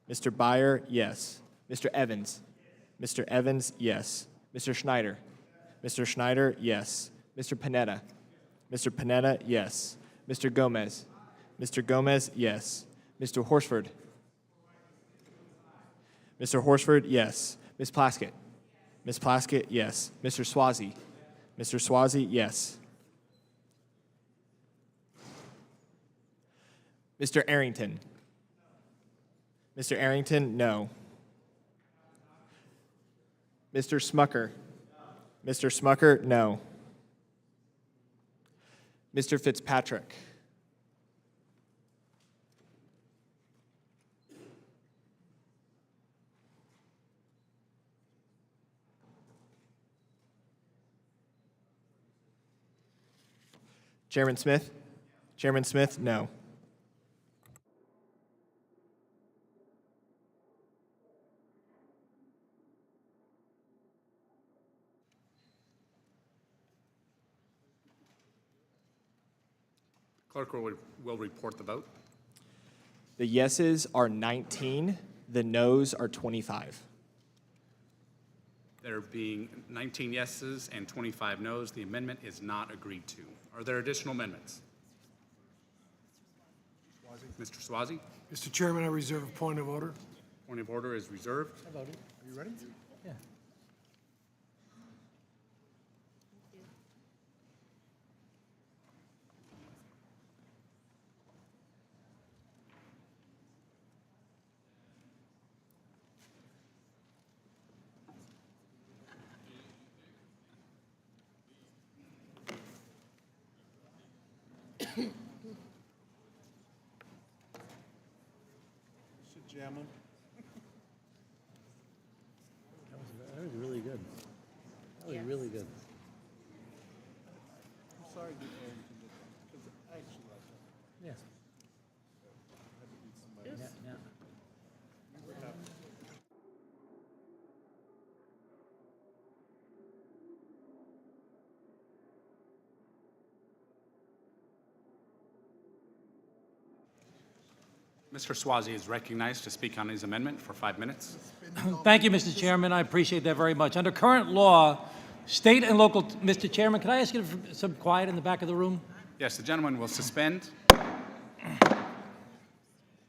Mr. Byer, yes. Mr. Evans. Mr. Evans, yes. Mr. Schneider. Mr. Schneider, yes. Mr. Panetta. Mr. Panetta, yes. Mr. Gomez. Mr. Gomez, yes. Mr. Horsford. Mr. Horsford, yes. Ms. Plaskett. Ms. Plaskett, yes. Mr. Swazi. Mr. Swazi, yes. Mr. Arrington. Mr. Arrington, no. Mr. Smucker. Mr. Smucker, no. Mr. Fitzpatrick. Chairman Smith? Chairman Smith, no. Clerk will report the vote. The yeses are 19, the nos are 25. There being 19 yeses and 25 nos, the amendment is not agreed to. Are there additional amendments? Mr. Swazi? Mr. Chairman, I reserve a point of order. Point of order is reserved. Are you ready? Yeah. Jamming. That was really good. That was really good. I'm sorry, because I actually like that. Yeah. Yeah. Mr. Swazi is recognized to speak on his amendment for 5 minutes. Thank you, Mr. Chairman. I appreciate that very much. Under current law, state and local, Mr. Chairman, can I ask you for some quiet in the back of the room? Yes, the gentleman will suspend.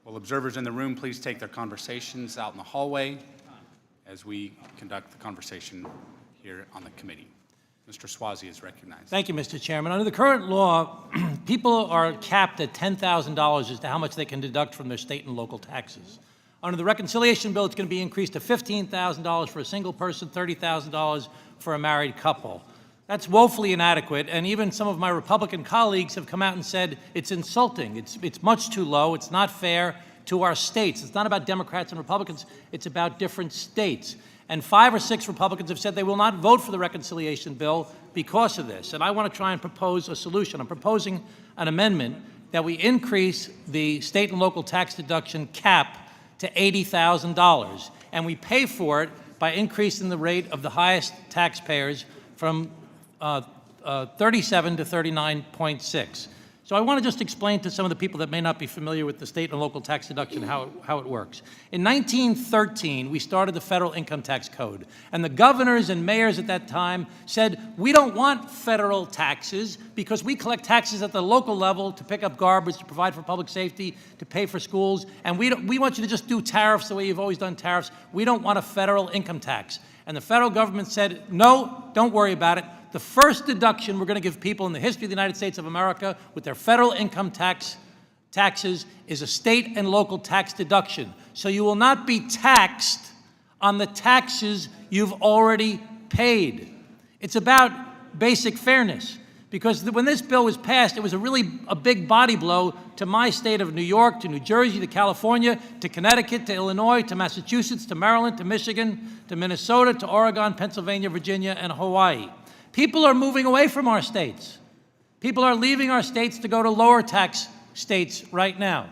Will observers in the room please take their conversations out in the hallway as we conduct the conversation here on the committee. Mr. Swazi is recognized. Thank you, Mr. Chairman. Under the current law, people are capped at $10,000 as to how much they can deduct from their state and local taxes. Under the reconciliation bill, it's going to be increased to $15,000 for a single person, $30,000 for a married couple. That's woefully inadequate, and even some of my Republican colleagues have come out and said it's insulting. It's much too low. It's not fair to our states. It's not about Democrats and Republicans. It's about different states. And 5 or 6 Republicans have said they will not vote for the reconciliation bill because of this. And I want to try and propose a solution. I'm proposing an amendment that we increase the state and local tax deduction cap to $80,000. And we pay for it by increasing the rate of the highest taxpayers from 37 to 39.6. So I want to just explain to some of the people that may not be familiar with the state and local tax deduction how it works. In 1913, we started the federal income tax code, and the governors and mayors at that time said, we don't want federal taxes because we collect taxes at the local level to pick up garbage, to provide for public safety, to pay for schools, and we want you to just do tariffs the way you've always done tariffs. We don't want a federal income tax. And the federal government said, no, don't worry about it. The first deduction we're going to give people in the history of the United States of America with their federal income taxes is a state and local tax deduction. So you will not be taxed on the taxes you've already paid. It's about basic fairness. Because when this bill was passed, it was a big body blow to my state of New York, to New Jersey, to California, to Connecticut, to Illinois, to Massachusetts, to Maryland, to Michigan, to Minnesota, to Oregon, Pennsylvania, Virginia, and Hawaii. People are moving away from our states. People are leaving our states to go to lower tax states right now.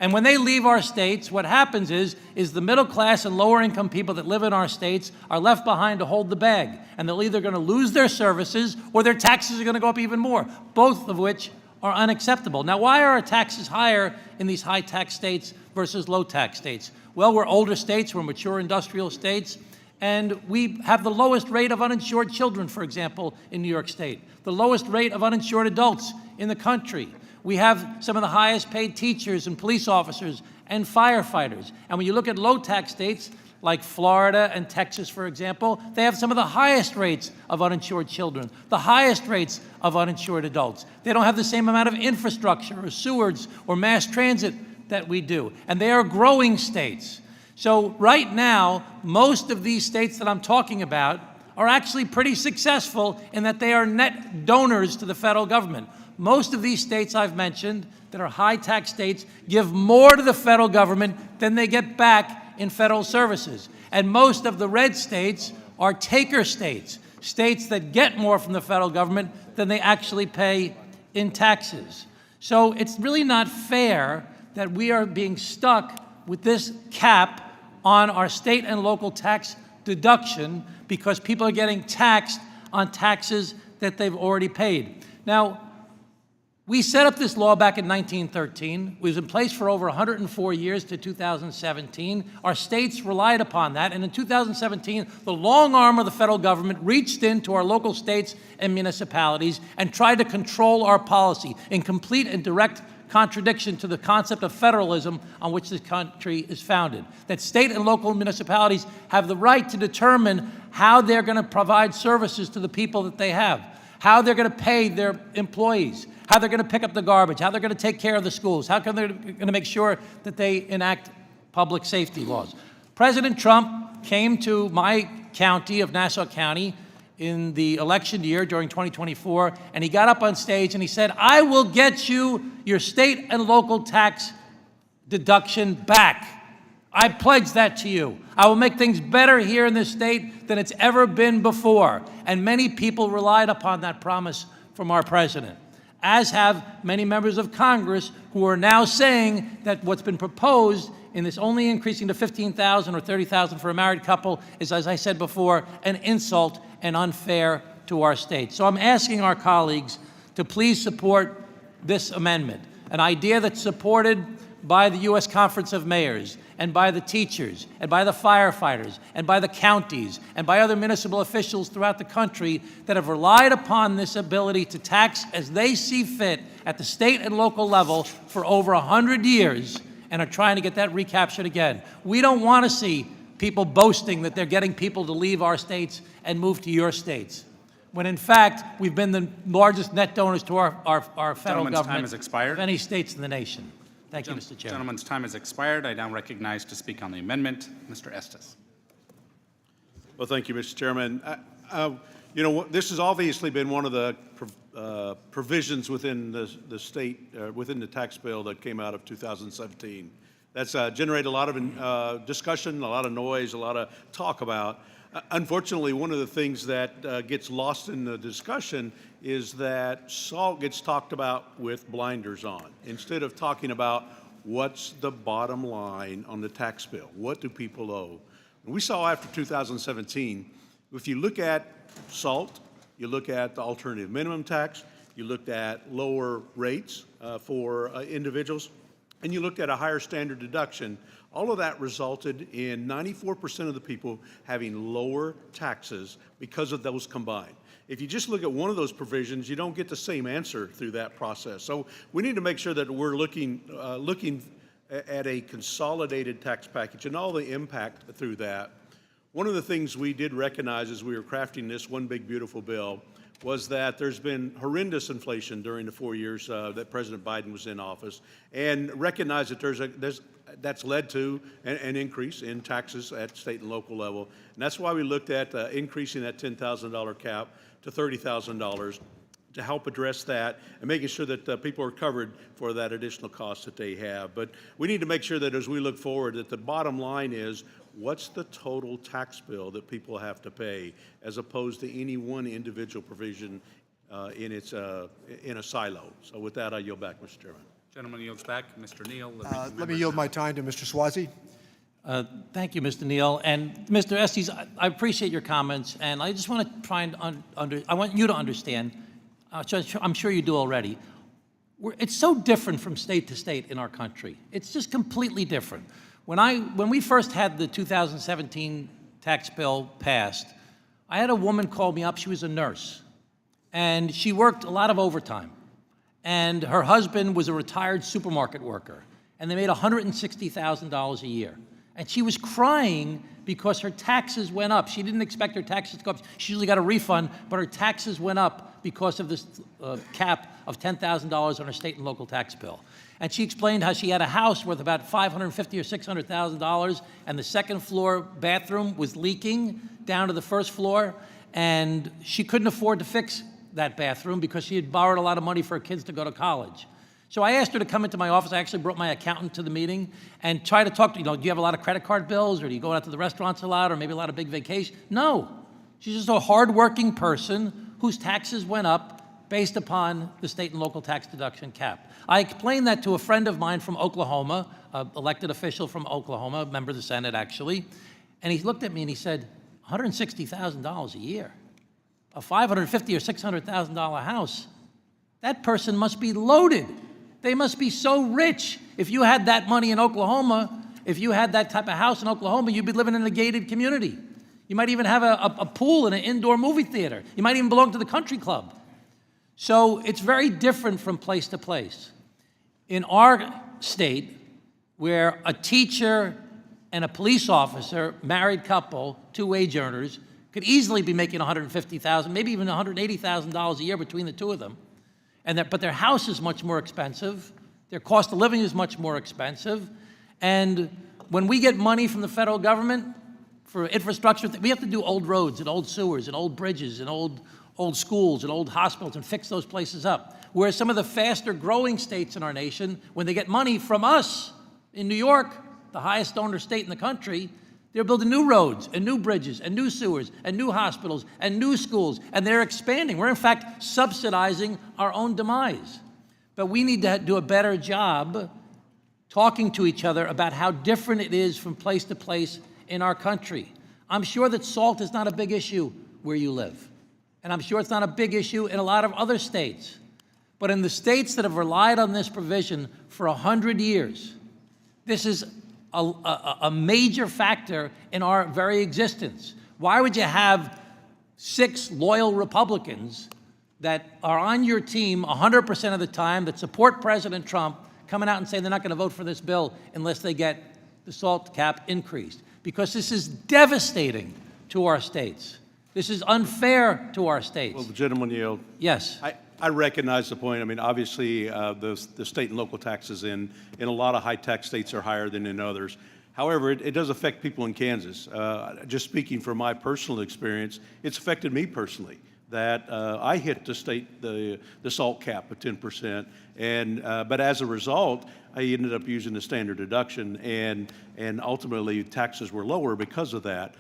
And when they leave our states, what happens is the middle class and lower income people that live in our states are left behind to hold the bag. And they're either going to lose their services or their taxes are going to go up even more, both of which are unacceptable. Now, why are our taxes higher in these high tax states versus low tax states? Well, we're older states, we're mature industrial states, and we have the lowest rate of uninsured children, for example, in New York State, the lowest rate of uninsured adults in the country. We have some of the highest paid teachers and police officers and firefighters. And when you look at low tax states like Florida and Texas, for example, they have some of the highest rates of uninsured children, the highest rates of uninsured adults. They don't have the same amount of infrastructure or sewers or mass transit that we do. And they are growing states. So right now, most of these states that I'm talking about are actually pretty successful in that they are net donors to the federal government. Most of these states I've mentioned that are high tax states give more to the federal government than they get back in federal services. And most of the red states are taker states, states that get more from the federal government than they actually pay in taxes. So it's really not fair that we are being stuck with this cap on our state and local tax deduction because people are getting taxed on taxes that they've already paid. Now, we set up this law back in 1913. It was in place for over 104 years to 2017. Our states relied upon that. And in 2017, the long arm of the federal government reached into our local states and municipalities and tried to control our policy in complete and direct contradiction to the concept of federalism on which this country is founded. That state and local municipalities have the right to determine how they're going to provide services to the people that they have, how they're going to pay their employees, how they're going to pick up the garbage, how they're going to take care of the schools, how they're going to make sure that they enact public safety laws. President Trump came to my county of Nassau County in the election year during 2024, and he got up on stage and he said, I will get you your state and local tax deduction back. I pledge that to you. I will make things better here in this state than it's ever been before. And many people relied upon that promise from our president, as have many members of Congress who are now saying that what's been proposed in this only increasing to $15,000 or $30,000 for a married couple is, as I said before, an insult and unfair to our state. So I'm asking our colleagues to please support this amendment, an idea that's supported by the U.S. Conference of Mayors and by the teachers and by the firefighters and by the counties and by other municipal officials throughout the country that have relied upon this ability to tax as they see fit at the state and local level for over 100 years and are trying to get that recaptured again. We don't want to see people boasting that they're getting people to leave our states and move to your states, when in fact we've been the largest net donors to our federal government time has expired. of any states in the nation. Thank you, Mr. Chairman. Gentleman's time has expired. I now recognize to speak on the amendment, Mr. Estes. Well, thank you, Mr. Chairman. You know, this has obviously been one of the provisions within the state, within the tax bill that came out of 2017. That's generated a lot of discussion, a lot of noise, a lot of talk about. Unfortunately, one of the things that gets lost in the discussion is that SALT gets talked about with blinders on, instead of talking about what's the bottom line on the tax bill. What do people owe? We saw after 2017, if you look at SALT, you look at the alternative minimum tax, you looked at lower rates for individuals, and you looked at a higher standard deduction, all of that resulted in 94% of the people having lower taxes because of those combined. If you just look at one of those provisions, you don't get the same answer through that process. So we need to make sure that we're looking at a consolidated tax package and all the impact through that. One of the things we did recognize as we were crafting this one big beautiful bill was that there's been horrendous inflation during the 4 years that President Biden was in office, and recognize that that's led to an increase in taxes at state and local level. And that's why we looked at increasing that $10,000 cap to $30,000 to help address that and making sure that people are covered for that additional cost that they have. But we need to make sure that as we look forward, that the bottom line is, what's the total tax bill that people have to pay, as opposed to any one individual provision in a silo. So with that, I yield back, Mr. Chairman. Gentleman yields back. Mr. Neal. Let me yield my time to Mr. Swazi. Thank you, Mr. Neal. And Mr. Estes, I appreciate your comments, and I just want to try and I want you to understand, I'm sure you do already, it's so different from state to state in our country. It's just completely different. When we first had the 2017 tax bill passed, I had a woman call me up. She was a nurse, and she worked a lot of overtime. And her husband was a retired supermarket worker, and they made $160,000 a year. And she was crying because her taxes went up. She didn't expect her taxes to go up. She usually got a refund, but her taxes went up because of this cap of $10,000 on her state and local tax bill. And she explained how she had a house worth about $550,000 or $600,000, and the second floor bathroom was leaking down to the first floor, and she couldn't afford to fix that bathroom because she had borrowed a lot of money for her kids to go to college. So I asked her to come into my office. I actually brought my accountant to the meeting and try to talk to, do you have a lot of credit card bills, or do you go out to the restaurants a lot, or maybe a lot of big vacations? No. She's just a hardworking person whose taxes went up based upon the state and local tax deduction cap. I explained that to a friend of mine from Oklahoma, an elected official from Oklahoma, a member of the Senate actually, and he looked at me and he said, $160,000 a year, a $550,000 or $600,000 house, that person must be loaded. They must be so rich. If you had that money in Oklahoma, if you had that type of house in Oklahoma, you'd be living in a gated community. You might even have a pool and an indoor movie theater. You might even belong to the country club. So it's very different from place to place. In our state, where a teacher and a police officer, married couple, two wage earners, could easily be making $150,000, maybe even $180,000 a year between the two of them, but their house is much more expensive, their cost of living is much more expensive, and when we get money from the federal government for infrastructure, we have to do old roads and old sewers and old bridges and old schools and old hospitals and fix those places up. Whereas some of the faster growing states in our nation, when they get money from us in New York, the highest donor state in the country, they're building new roads and new bridges and new sewers and new hospitals and new schools, and they're expanding. We're in fact subsidizing our own demise. But we need to do a better job talking to each other about how different it is from place to place in our country. I'm sure that salt is not a big issue where you live. And I'm sure it's not a big issue in a lot of other states. But in the states that have relied on this provision for 100 years, this is a major factor in our very existence. Why would you have 6 loyal Republicans that are on your team 100% of the time, that support President Trump, coming out and saying they're not going to vote for this bill unless they get the SALT cap increased? Because this is devastating to our states. This is unfair to our states. Well, the gentleman yield. Yes. I recognize the point. I mean, obviously, the state and local taxes in a lot of high-tax states are higher than in others. However, it does affect people in Kansas. Just speaking from my personal experience, it's affected me personally. That I hit the SALT cap of 10%, but as a result, I ended up using the standard deduction, and ultimately taxes were lower because of that.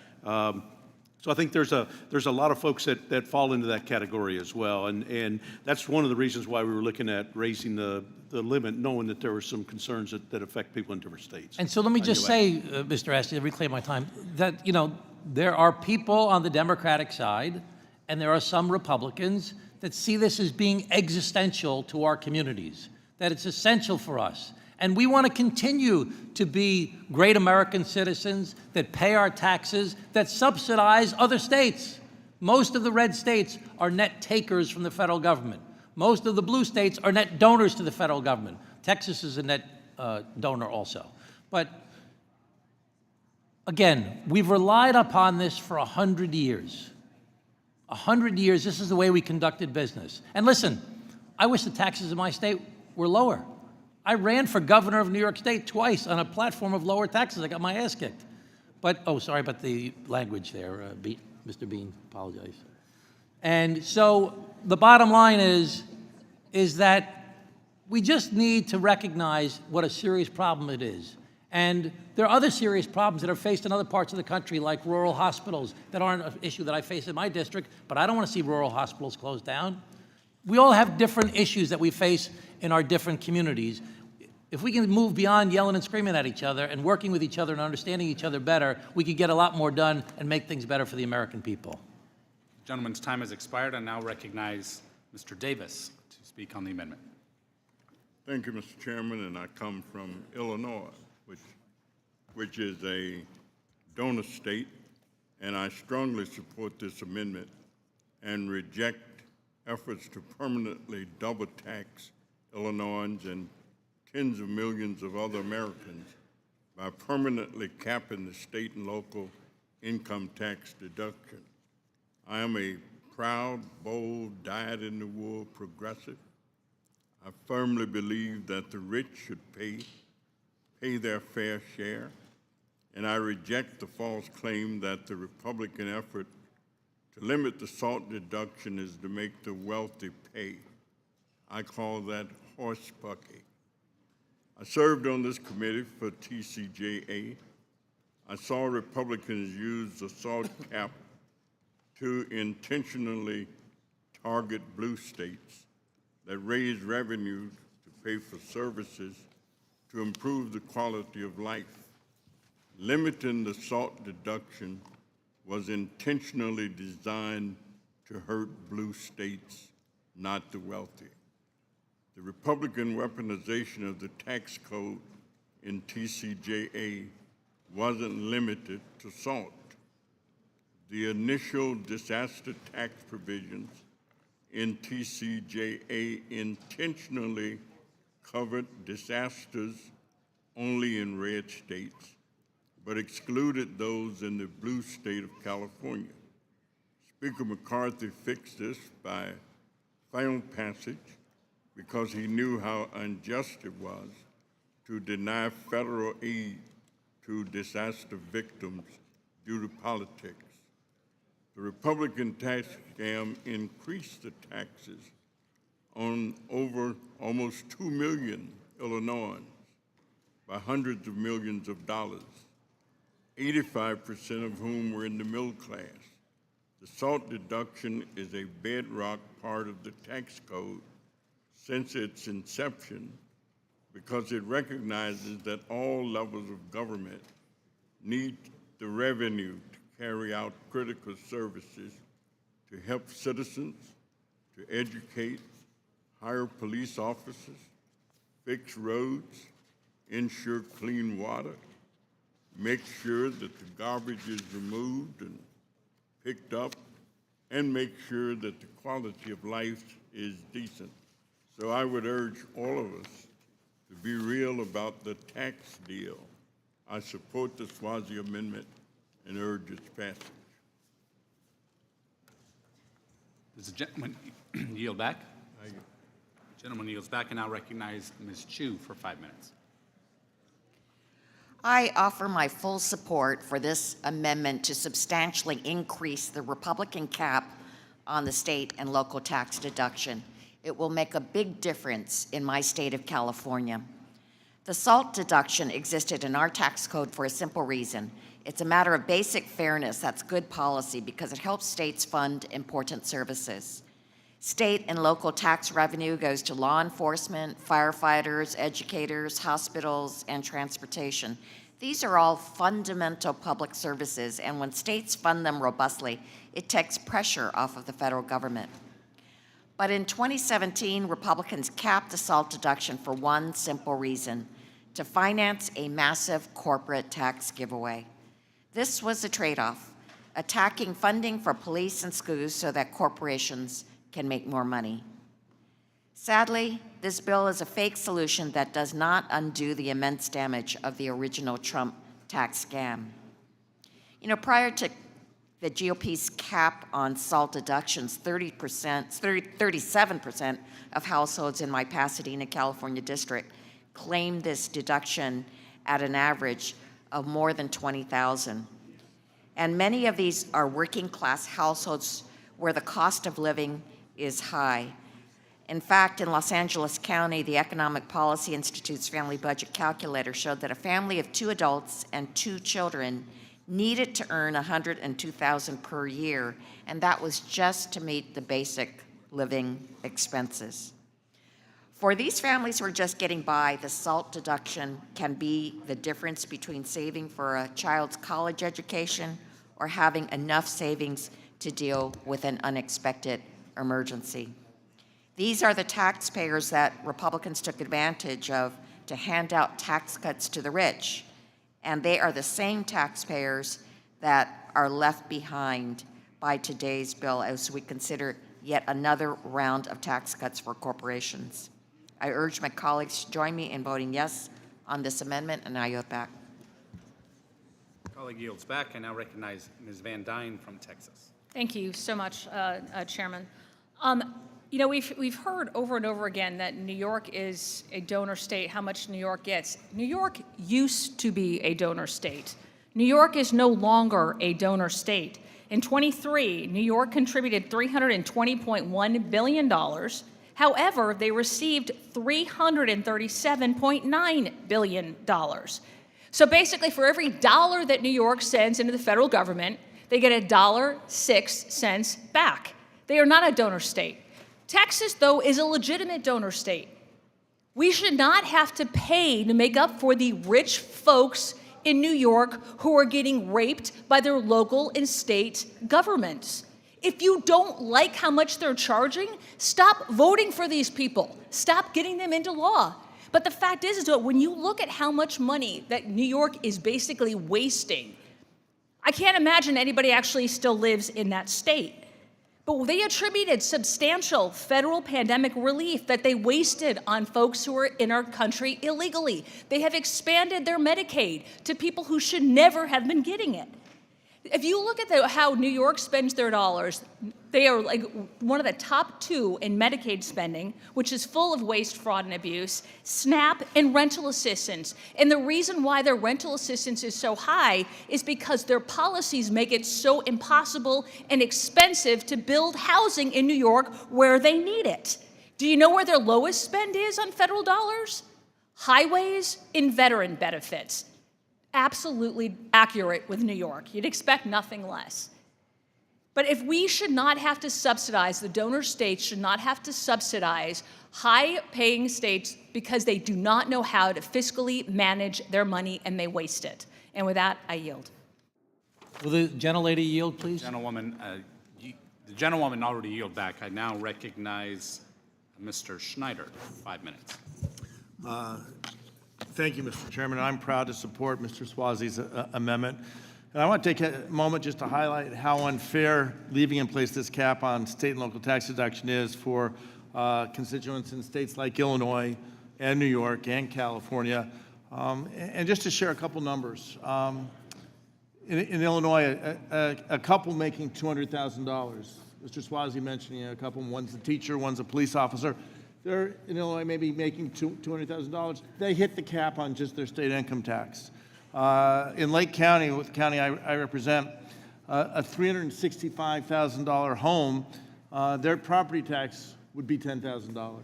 So I think there's a lot of folks that fall into that category as well, and that's one of the reasons why we were looking at raising the limit, knowing that there were some concerns that affect people in different states. And so let me just say, Mr. Estes, to reclaim my time, that there are people on the Democratic side, and there are some Republicans that see this as being existential to our communities, that it's essential for us. And we want to continue to be great American citizens that pay our taxes, that subsidize other states. Most of the red states are net takers from the federal government. Most of the blue states are net donors to the federal government. Texas is a net donor also. But again, we've relied upon this for 100 years. 100 years, this is the way we conducted business. And listen, I wish the taxes in my state were lower. I ran for governor of New York State twice on a platform of lower taxes. I got my ass kicked. But, oh, sorry about the language there, Mr. Bean, apologize. And so the bottom line is that we just need to recognize what a serious problem it is. And there are other serious problems that are faced in other parts of the country, like rural hospitals, that aren't an issue that I face in my district, but I don't want to see rural hospitals closed down. we all have different issues that we face in our different communities. If we can move beyond yelling and screaming at each other and working with each other and understanding each other better, we could get a lot more done and make things better for the American people. Gentleman's time has expired. I now recognize Mr. Davis to speak on the amendment. Thank you, Mr. Chairman, and I come from Illinois, which is a donor state, and I strongly support this amendment and reject efforts to permanently double tax Illinoisans and tens of millions of other Americans by permanently capping the state and local income tax deduction. I am a proud, bold, dyed-in-the-wool progressive. I firmly believe that the rich should pay their fair share, and I reject the false claim that the Republican effort to limit the SALT deduction is to make the wealthy pay. I call that horse bucking. I served on this committee for TCJA. I saw Republicans use the SALT cap to intentionally target blue states that raise revenue to pay for services to improve the quality of life. Limiting the SALT deduction was intentionally designed to hurt blue states, not the wealthy. The Republican weaponization of the tax code in TCJA wasn't limited to SALT. The initial disaster tax provisions in TCJA intentionally covered disasters only in red states, but excluded those in the blue state of California. Speaker McCarthy fixed this by final passage because he knew how unjust it was to deny federal aid to disaster victims due to politics. The Republican tax scam increased the taxes on over almost 2 million Illinoisans by hundreds of millions of dollars, 85% of whom were in the middle class. The SALT deduction is a bedrock part of the tax code since its inception because it recognizes that all levels of government need the revenue to carry out critical services to help citizens, to educate, hire police officers, fix roads, ensure clean water, make sure that the garbage is removed and picked up, and make sure that the quality of life is decent. So I would urge all of us to be real about the tax deal. I support the Swazi amendment and urge its passage. Does the gentleman yield back? Gentleman yields back, and now recognize Ms. Chu for 5 minutes. I offer my full support for this amendment to substantially increase the Republican cap on the state and local tax deduction. It will make a big difference in my state of California. The SALT deduction existed in our tax code for a simple reason. It's a matter of basic fairness. That's good policy because it helps states fund important services. State and local tax revenue goes to law enforcement, firefighters, educators, hospitals, and transportation. These are all fundamental public services, and when states fund them robustly, it takes pressure off of the federal government. But in 2017, Republicans capped the SALT deduction for one simple reason: to finance a massive corporate tax giveaway. This was a trade-off, attacking funding for police and schools so that corporations can make more money. Sadly, this bill is a fake solution that does not undo the immense damage of the original Trump tax scam. You know, prior to the GOP's cap on SALT deductions, 37% of households in my Pasadena, California district claimed this deduction at an average of more than $20,000. And many of these are working class households where the cost of living is high. In fact, in Los Angeles County, the Economic Policy Institute's family budget calculator showed that a family of 2 adults and 2 children needed to earn $102,000 per year, and that was just to meet the basic living expenses. For these families who are just getting by, the SALT deduction can be the difference between saving for a child's college education or having enough savings to deal with an unexpected emergency. These are the taxpayers that Republicans took advantage of to hand out tax cuts to the rich, and they are the same taxpayers that are left behind by today's bill as we consider yet another round of tax cuts for corporations. I urge my colleagues to join me in voting yes on this amendment, and I yield back. Colleague yields back. I now recognize Ms. Van Dyne from Texas. Thank you so much, Chairman. You know, we've heard over and over again that New York is a donor state, how much New York gets. New York used to be a donor state. New York is no longer a donor state. In 23, New York contributed $320.1 billion. However, they received $337.9 billion. So basically, for every dollar that New York sends into the federal government, they get $1.06 back. They are not a donor state. Texas, though, is a legitimate donor state. We should not have to pay to make up for the rich folks in New York who are getting raped by their local and state governments. If you don't like how much they're charging, stop voting for these people. Stop getting them into law. But the fact is that when you look at how much money that New York is basically wasting, I can't imagine anybody actually still lives in that state. But they attributed substantial federal pandemic relief that they wasted on folks who are in our country illegally. They have expanded their Medicaid to people who should never have been getting it. If you look at how New York spends their dollars, they are like one of the top 2 in Medicaid spending, which is full of waste, fraud, and abuse, SNAP, and rental assistance. And the reason why their rental assistance is so high is because their policies make it so impossible and expensive to build housing in New York where they need it. Do you know where their lowest spend is on federal dollars? Highways and veteran benefits. Absolutely accurate with New York. You'd expect nothing less. But if we should not have to subsidize, the donor states should not have to subsidize high-paying states because they do not know how to fiscally manage their money and they waste it. And with that, I yield. Will the gentlelady yield, please? The gentlewoman already yielded back. I now recognize Mr. Schneider, 5 minutes. Thank you, Mr. Chairman. I'm proud to support Mr. Swazi's amendment. And I want to take a moment just to highlight how unfair leaving in place this cap on state and local tax deduction is for constituents in states like Illinois and New York and California. And just to share a couple numbers. In Illinois, a couple making $200,000. Mr. Swazi mentioning a couple, one's a teacher, one's a police officer. They're in Illinois maybe making $200,000. They hit the cap on just their state income tax. In Lake County, with the county I represent, a $365,000 home, their property tax would be $10,000.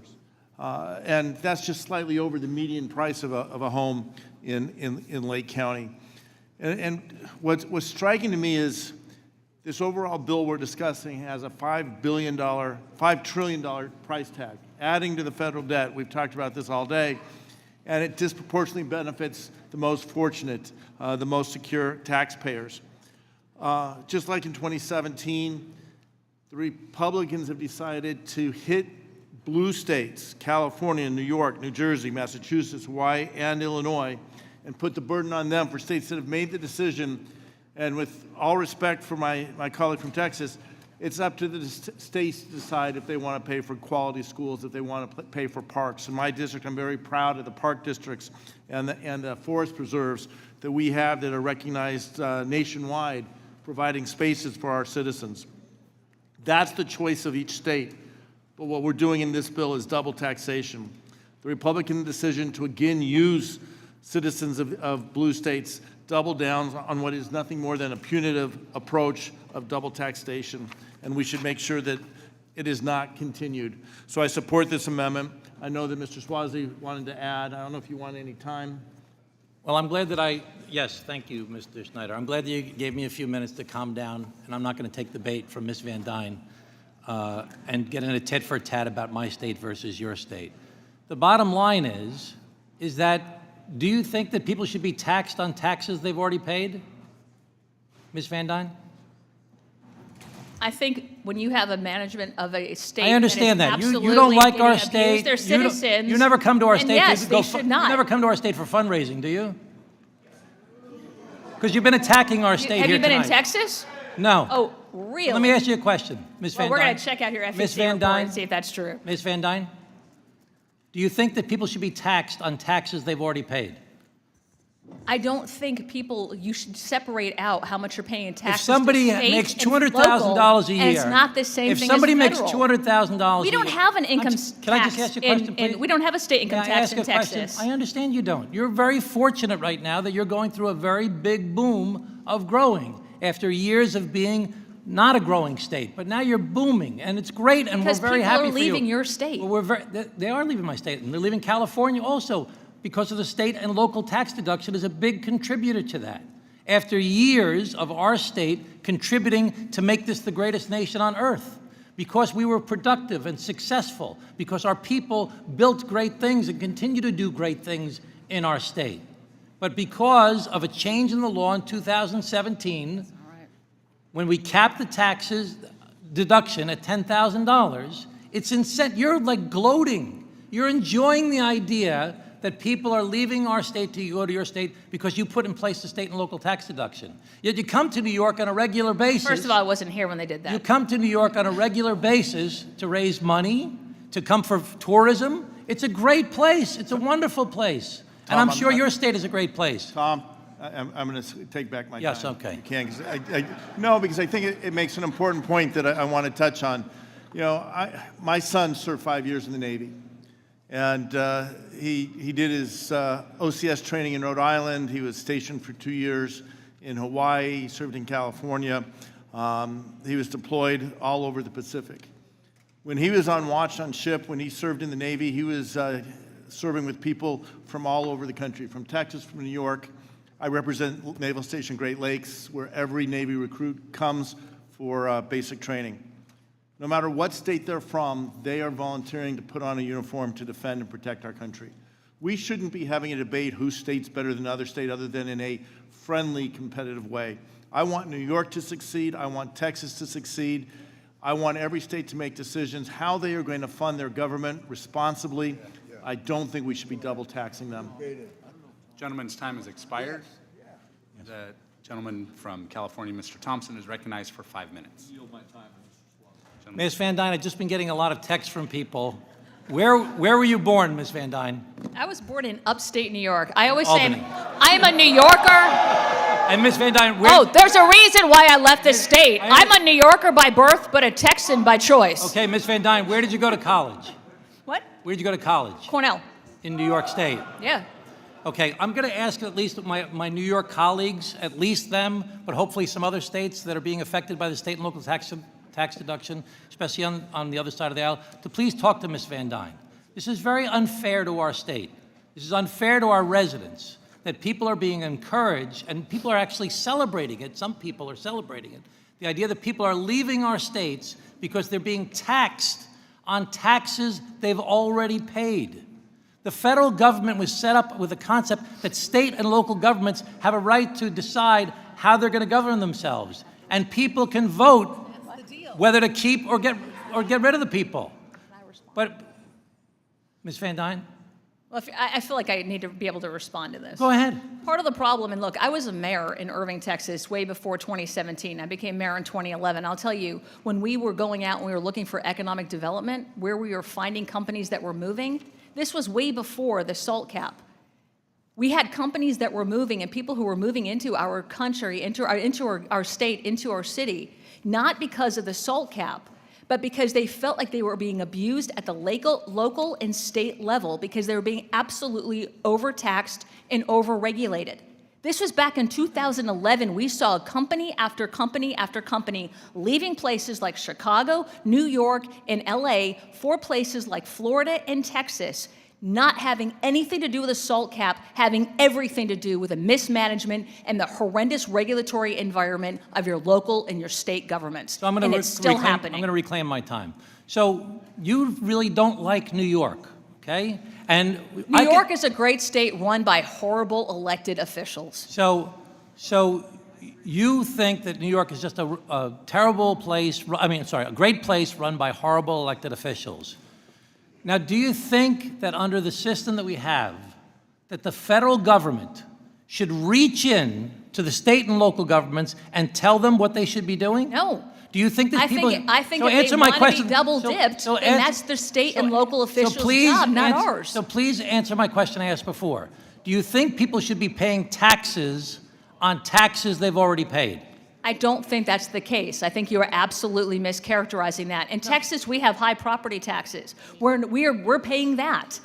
And that's just slightly over the median price of a home in Lake County. And what's striking to me is this overall bill we're discussing has a $5 trillion price tag, adding to the federal debt. We've talked about this all day. And it disproportionately benefits the most fortunate, the most secure taxpayers. Just like in 2017, the Republicans have decided to hit blue states, California, New York, New Jersey, Massachusetts, Hawaii, and Illinois, and put the burden on them for states that have made the decision. And with all respect for my colleague from Texas, it's up to the states to decide if they want to pay for quality schools, if they want to pay for parks. In my district, I'm very proud of the park districts and the forest preserves that we have that are recognized nationwide, providing spaces for our citizens. That's the choice of each state. But what we're doing in this bill is double taxation. The Republican decision to again use citizens of blue states double down on what is nothing more than a punitive approach of double taxation, and we should make sure that it is not continued. So I support this amendment. I know that Mr. Swazi wanted to add. I don't know if you want any time. Well, I'm glad that yes, thank you, Mr. Schneider. I'm glad that you gave me a few minutes to calm down, and I'm not going to take the bait from Ms. Van Dyne. and get in a tit for tat about my state versus your state. The bottom line is that, do you think that people should be taxed on taxes they've already paid? Ms. Van Dyne? I think when you have a management of a state I understand that that. is You don't like our absolutely getting abused state. their You don't- citizens, You never come to our then state. yes, to they go should You not. never come to our state for fundraising, do you? Because you've been attacking our state Have here you been in tonight. Texas? No. Oh, really? Let me ask you a question, Ms. Well, Van we're Dyne. going to check out your Ms. FEC Van report Dyne, and see if that's true. Ms. Van Dyne, do you think that people should be taxed on taxes they've already paid? I don't think you should separate out how much you're paying in taxes. If somebody to state makes and $200,000 a local, year, and it's not the same if thing somebody as makes federal. $200,000 We a don't year- have an income Can I just ask you a question, please? we don't have a state income May I tax ask in a question? Texas. I understand you don't. You're very fortunate right now that you're going through a very big boom of growing after years of being not a growing state. But now you're booming, and it's great, and Because we're very people happy are for you. leaving your state. Well, they are leaving my state, and they're leaving California also, because of the state and local tax deduction is a big contributor to that. After years of our state contributing to make this the greatest nation on earth, because we were productive and successful, because our people built great things and continue to do great things in our state. But because of a change in the law in 2017, when we capped the taxes deduction at $10,000, it's you're like gloating. You're enjoying the idea that people are leaving our state to go to your state because you put in place the state and local tax deduction. Yet you come to New York on a regular basis. First of all, I wasn't here when they did that. You come to New York on a regular basis to raise money, to come for tourism. It's a great place. It's a wonderful place. And Tom, I'm sure I'm- your state is a great place. Tom, I'm going to take back my time. Yes, okay. You can, 'cause no, because I think it makes an important point that I want to touch on. You know, my son served 5 years in the Navy, and he did his OCS training in Rhode Island. He was stationed for 2 years in Hawaii. He served in California. He was deployed all over the Pacific. When he was on watch on ship, when he served in the Navy, he was serving with people from all over the country, from Texas, from New York. I represent Naval Station Great Lakes, where every Navy recruit comes for basic training. No matter what state they're from, they are volunteering to put on a uniform to defend and protect our country. We shouldn't be having a debate whose state's better than other state other than in a friendly, competitive way. I want New York to succeed. I want Texas to succeed. I want every state to make decisions how they are going to fund their government responsibly. I don't think we should be double taxing them. Gentleman's time has expired. The gentleman from California, Mr. Thompson, is recognized for 5 minutes. Ms. Van Dyne, I've just been getting a lot of texts from people. Where were you born, Ms. Van Dyne? I was born in upstate New York. I always say Albany. I'm a New Yorker. And Ms. Van Dyne, where? Oh, there's a reason why I left this state. I'm a New Yorker by birth, but a Texan by choice. Okay, Ms. Van Dyne, where did you go to college? What? Where did you go to college? Cornell. In New York State. Yeah. Okay, I'm going to ask at least my New York colleagues, at least them, but hopefully some other states that are being affected by the state and local tax deduction, especially on the other side of the aisle, to please talk to Ms. Van Dyne. This is very unfair to our state. This is unfair to our residents, that people are being encouraged, and people are actually celebrating it. Some people are celebrating it. The idea that people are leaving our states because they're being taxed on taxes they've already paid. The federal government was set up with the concept that state and local governments have a right to decide how they're going to govern themselves. And people can vote whether to keep or get rid of the people. But, Ms. Van Dyne? Well, I feel like I need to be able to respond to this. Go ahead. Part of the problem, and look, I was a mayor in Irving, Texas, way before 2017. I became mayor in 2011. I'll tell you, when we were going out and we were looking for economic development, where we were finding companies that were moving, this was way before the SALT cap. We had companies that were moving and people who were moving into our country, into our state, into our city, not because of the SALT cap, but because they felt like they were being abused at the local and state level because they were being absolutely overtaxed and overregulated. This was back in 2011. We saw company after company after company leaving places like Chicago, New York, and LA for places like Florida and Texas, not having anything to do with a SALT cap, having everything to do with the mismanagement and the horrendous regulatory environment of your local and your state governments. So I'm and going it's still I'm happening. going to reclaim my time. So you really don't like New York, okay? And New York is a great state run by horrible elected officials. So you think that New York is just a terrible place, a great place run by horrible elected officials. Now, do you think that under the system that we have, that the federal government should reach in to the state and local governments and tell them what they should be doing? No. Do you think that I people... think if so they answer want my to question. be double-dipped, then that's the state and local officials' job, not ours. So please answer my question I asked before. Do you think people should be paying taxes on taxes they've already paid? I don't think that's the case. I think you are absolutely mischaracterizing that. In Texas, we have high property taxes. We're paying that.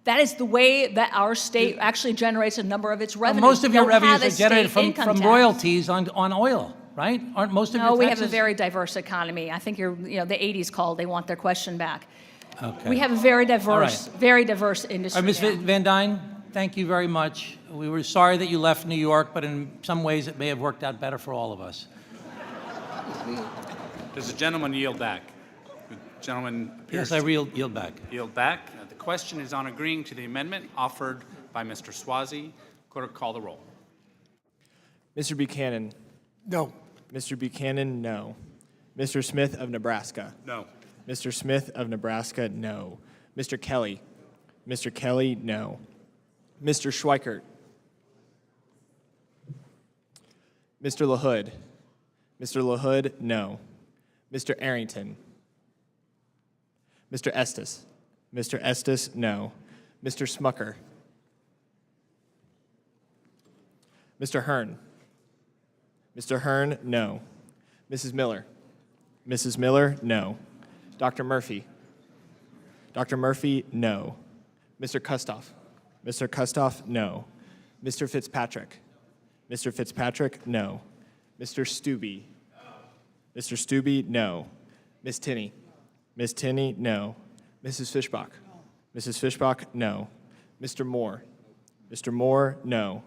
That is the way that our state actually generates a number of its revenues. Most of your We don't have revenues a are generated state from income tax. royalties on oil, right? Aren't most of your No, taxes? we have a very diverse economy. I think the 80s called. They want their question back. Okay. We have a very diverse, All right. very diverse industry. Ms. now. Van Dyne, thank you very much. We were sorry that you left New York, but in some ways it may have worked out better for all of us. Does the gentleman yield back? The gentleman appears Yes, I to yield back. yield back. The question is on agreeing to the amendment offered by Mr. Swazi. Clerk, call the roll. Mr. Buchanan. No. Mr. Buchanan, no. Mr. Smith of Nebraska. No. Mr. Smith of Nebraska, no. Mr. Kelly. Mr. Kelly, no. Mr. Schweikert. Mr. LaHood. Mr. LaHood, no. Mr. Arrington. Mr. Estes. Mr. Estes, no. Mr. Smucker. Mr. Hearn. Mr. Hearn, no. Mrs. Miller. Mrs. Miller, no. Dr. Murphy. Dr. Murphy, no. Mr. Kustoff. Mr. Kustoff, no. Mr. Fitzpatrick. Mr. Fitzpatrick, no. Mr. Stubbe. Mr. Stubbe, no. Ms. Tinney. Ms. Tinney, no. Mrs. Fishbach. Mrs. Fishbach, no. Mr. Moore. Mr. Moore, no.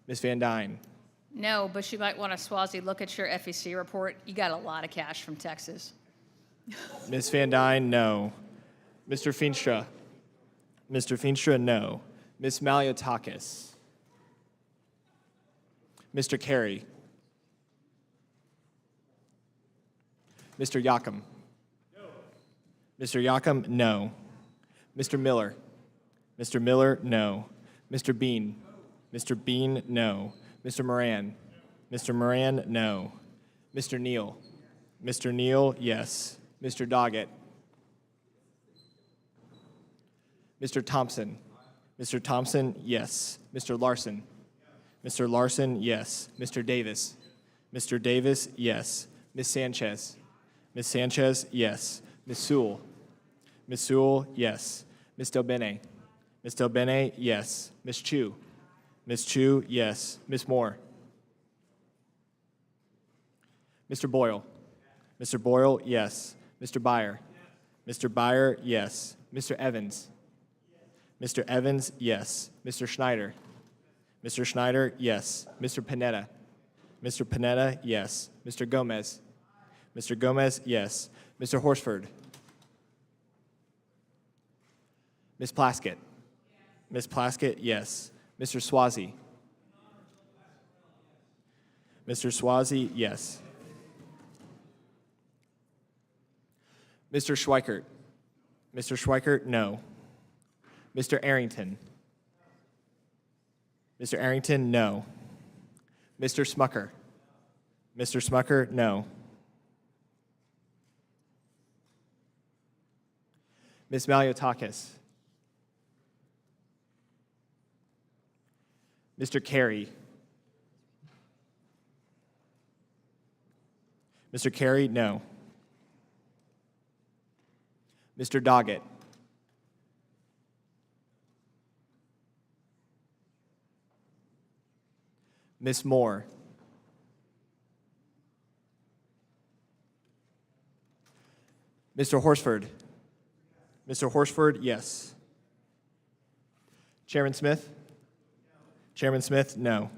Ms. Van Dyne. No, but you might want to, Swazi, look at your FEC report. You got a lot of cash from Texas. Ms. Van Dyne, no. Mr. Feenstra. Mr. Feenstra, no. Ms. Maliotakis. Mr. Carey. Mr. Yakum. No. Mr. Yakum, no. Mr. Miller. Mr. Miller, no. Mr. Bean. Mr. Bean, no. Mr. Moran. Mr. Moran, no. Mr. Neal. Mr. Neal, yes. Mr. Doggett. Mr. Thompson. Mr. Thompson, yes. Mr. Larson. Mr. Larson, yes. Mr. Davis. Mr. Davis, yes. Ms. Sanchez. Ms. Sanchez, yes. Ms. Sewell. Ms. Sewell, yes. Ms. Delbene. Ms. Delbene, yes. Ms. Chu. Ms. Chu, yes. Ms. Moore. Mr. Boyle. Mr. Boyle, yes. Mr. Byer. Mr. Byer, yes. Mr. Evans. Mr. Evans, yes. Mr. Schneider. Mr. Schneider, yes. Mr. Panetta. Mr. Panetta, yes. Mr. Gomez. Mr. Gomez, yes. Mr. Horsford. Ms. Plaskett. Ms. Plaskett, yes. Mr. Swazi. Mr. Swazi, yes. Mr. Schweikert. Mr. Schweikert, no. Mr. Arrington. Mr. Arrington, no. Mr. Smucker. Mr. Smucker, no. Ms. Maliotakis. Mr. Carey. Mr. Carey, no. Mr. Doggett. Ms. Moore. Mr. Horsford. Mr. Horsford, yes. Chairman Smith? Chairman Smith, no.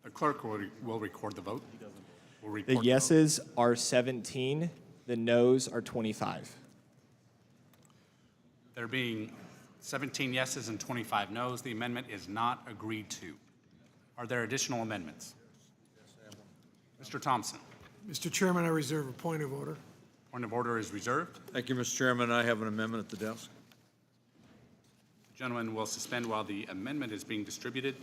The clerk will record the vote. Will The report vote. yeses are 17, the nos are 25. There being 17 yeses and 25 nos, the amendment is not agreed to. Are there additional amendments? Mr. Thompson. Mr. Chairman, I reserve a point of order. Point of order is reserved. Thank you, Mr. Chairman. I have an amendment at the desk. The gentleman will suspend while the amendment is being distributed.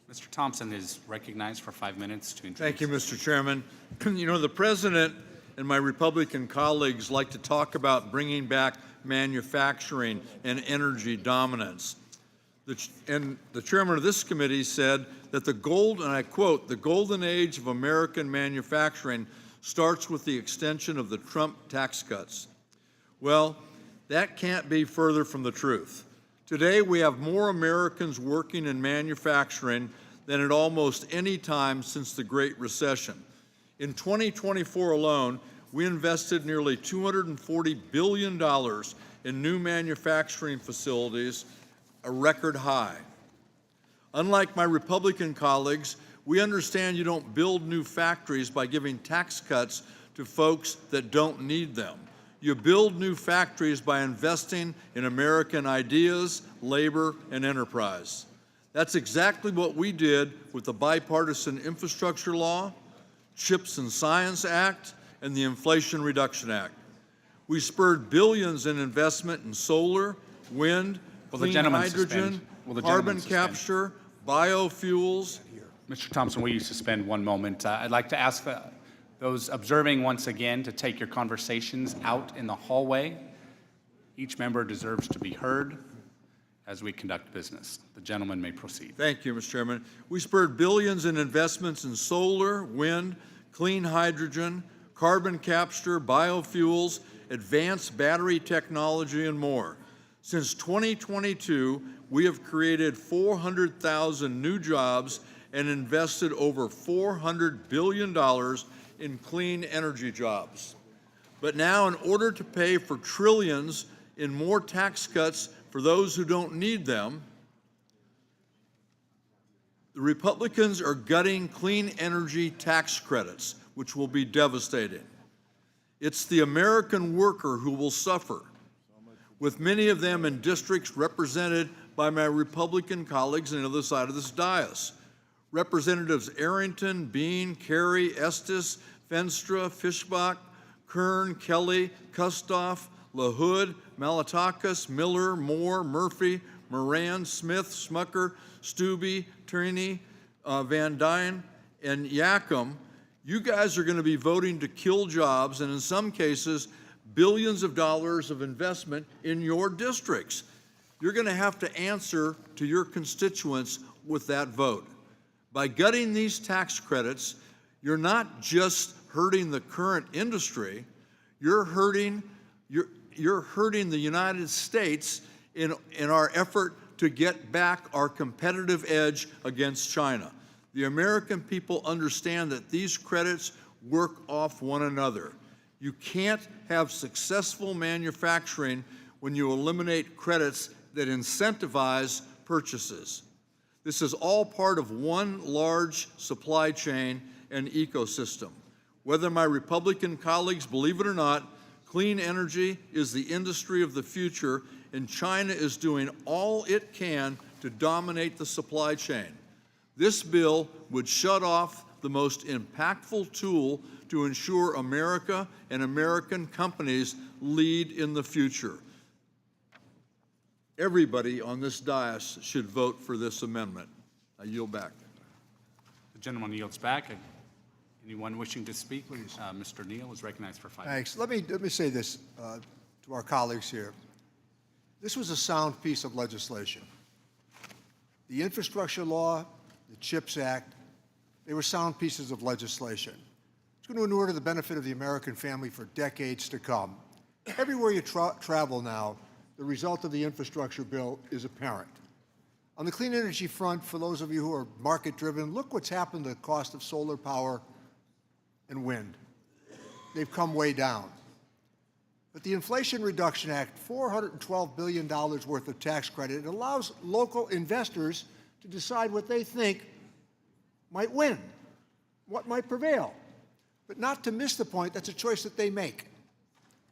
Mr. Thompson is recognized for 5 minutes to introduce. Thank you, Mr. Chairman. You know, the President and my Republican colleagues like to talk about bringing back manufacturing and energy dominance. And the chairman of this committee said that and I quote, the golden age of American manufacturing starts with the extension of the Trump tax cuts. Well, that can't be further from the truth. Today, we have more Americans working in manufacturing than at almost any time since the Great Recession. In 2024 alone, we invested nearly $240 billion in new manufacturing facilities, a record high. Unlike my Republican colleagues, we understand you don't build new factories by giving tax cuts to folks that don't need them. You build new factories by investing in American ideas, labor, and enterprise. That's exactly what we did with the Bipartisan Infrastructure Law, CHIPS and Science Act, and the Inflation Reduction Act. We spurred billions in investment in solar, wind, clean hydrogen, carbon capture, biofuels. Mr. Thompson, will you suspend 1 moment? I'd like to ask those observing once again to take your conversations out in the hallway. Each member deserves to be heard as we conduct business. The gentleman may proceed. Thank you, Mr. Chairman. We spurred billions in investments in solar, wind, clean hydrogen, carbon capture, biofuels, advanced battery technology, and more. Since 2022, we have created 400,000 new jobs and invested over $400 billion in clean energy jobs. But now, in order to pay for trillions in more tax cuts for those who don't need them, the Republicans are gutting clean energy tax credits, which will be devastating. It's the American worker who will suffer, with many of them in districts represented by my Republican colleagues on the other side of this dais. Representatives Arrington, Bean, Carey, Estes, Fenstra, Fishbach, Kern, Kelly, Kustoff, LaHood, Malatakis, Miller, Moore, Murphy, Moran, Smith, Smucker, Stubbe, Tierney, Van Dyne, and Yackham. You guys are going to be voting to kill jobs and, in some cases, billions of dollars of investment in your districts. You're going to have to answer to your constituents with that vote. By gutting these tax credits, you're not just hurting the current industry, you're hurting the United States in our effort to get back our competitive edge against China. The American people understand that these credits work off one another. You can't have successful manufacturing when you eliminate credits that incentivize purchases. This is all part of one large supply chain and ecosystem. Whether my Republican colleagues believe it or not, clean energy is the industry of the future, and China is doing all it can to dominate the supply chain. This bill would shut off the most impactful tool to ensure America and American companies lead in the future. Everybody on this dais should vote for this amendment. I yield back. The gentleman yields back. Anyone wishing to speak? Please. Mr. Neal is recognized for 5 minutes. Thanks. Let me say this to our colleagues here. This was a sound piece of legislation. The infrastructure law, the CHIPS Act, they were sound pieces of legislation. It's going to inure to the benefit of the American family for decades to come. Everywhere you travel now, the result of the infrastructure bill is apparent. On the clean energy front, for those of you who are market-driven, look what's happened to the cost of solar power and wind. They've come way down. But the Inflation Reduction Act, $412 billion worth of tax credit, it allows local investors to decide what they think might win, what might prevail, but not to miss the point. That's a choice that they make.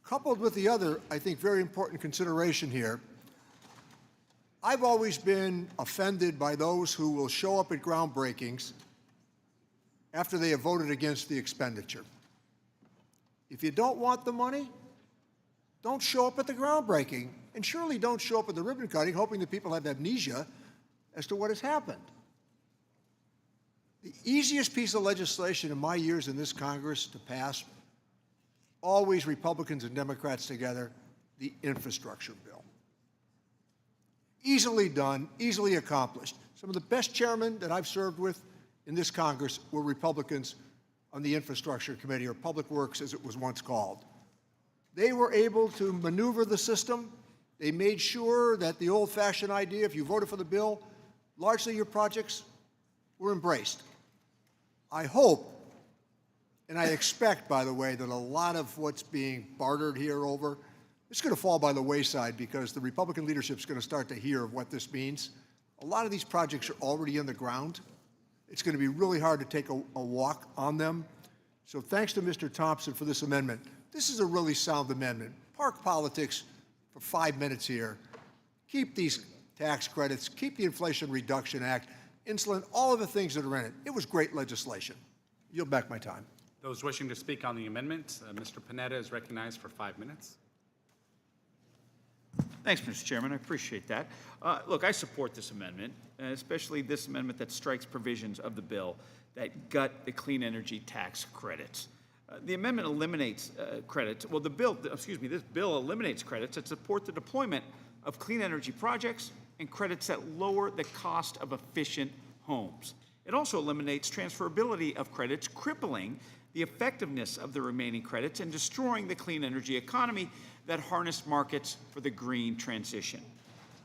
Coupled with the other, I think, very important consideration here, I've always been offended by those who will show up at groundbreakings after they have voted against the expenditure. If you don't want the money, don't show up at the groundbreaking, and surely don't show up at the ribbon cutting hoping that people have amnesia as to what has happened. The easiest piece of legislation in my years in this Congress to pass, always Republicans and Democrats together, the infrastructure bill. Easily done, easily accomplished. Some of the best chairmen that I've served with in this Congress were Republicans on the Infrastructure Committee, or Public Works as it was once called. They were able to maneuver the system. They made sure that the old-fashioned idea, if you voted for the bill, largely your projects were embraced. I hope, and I expect, by the way, that a lot of what's being bartered here over, it's going to fall by the wayside because the Republican leadership is going to start to hear of what this means. A lot of these projects are already in the ground. It's going to be really hard to take a walk on them. So thanks to Mr. Thompson for this amendment. This is a really sound amendment. Park politics for 5 minutes here. Keep these tax credits, keep the Inflation Reduction Act, insulin, all of the things that are in it. It was great legislation. Yield back my time. Those wishing to speak on the amendment, Mr. Panetta is recognized for 5 minutes. Thanks, Mr. Chairman. I appreciate that. Look, I support this amendment, especially this amendment that strikes provisions of the bill that gut the clean energy tax credits. The amendment eliminates credits. Well, this bill eliminates credits that support the deployment of clean energy projects and credits that lower the cost of efficient homes. It also eliminates transferability of credits, crippling the effectiveness of the remaining credits and destroying the clean energy economy that harnessed markets for the green transition.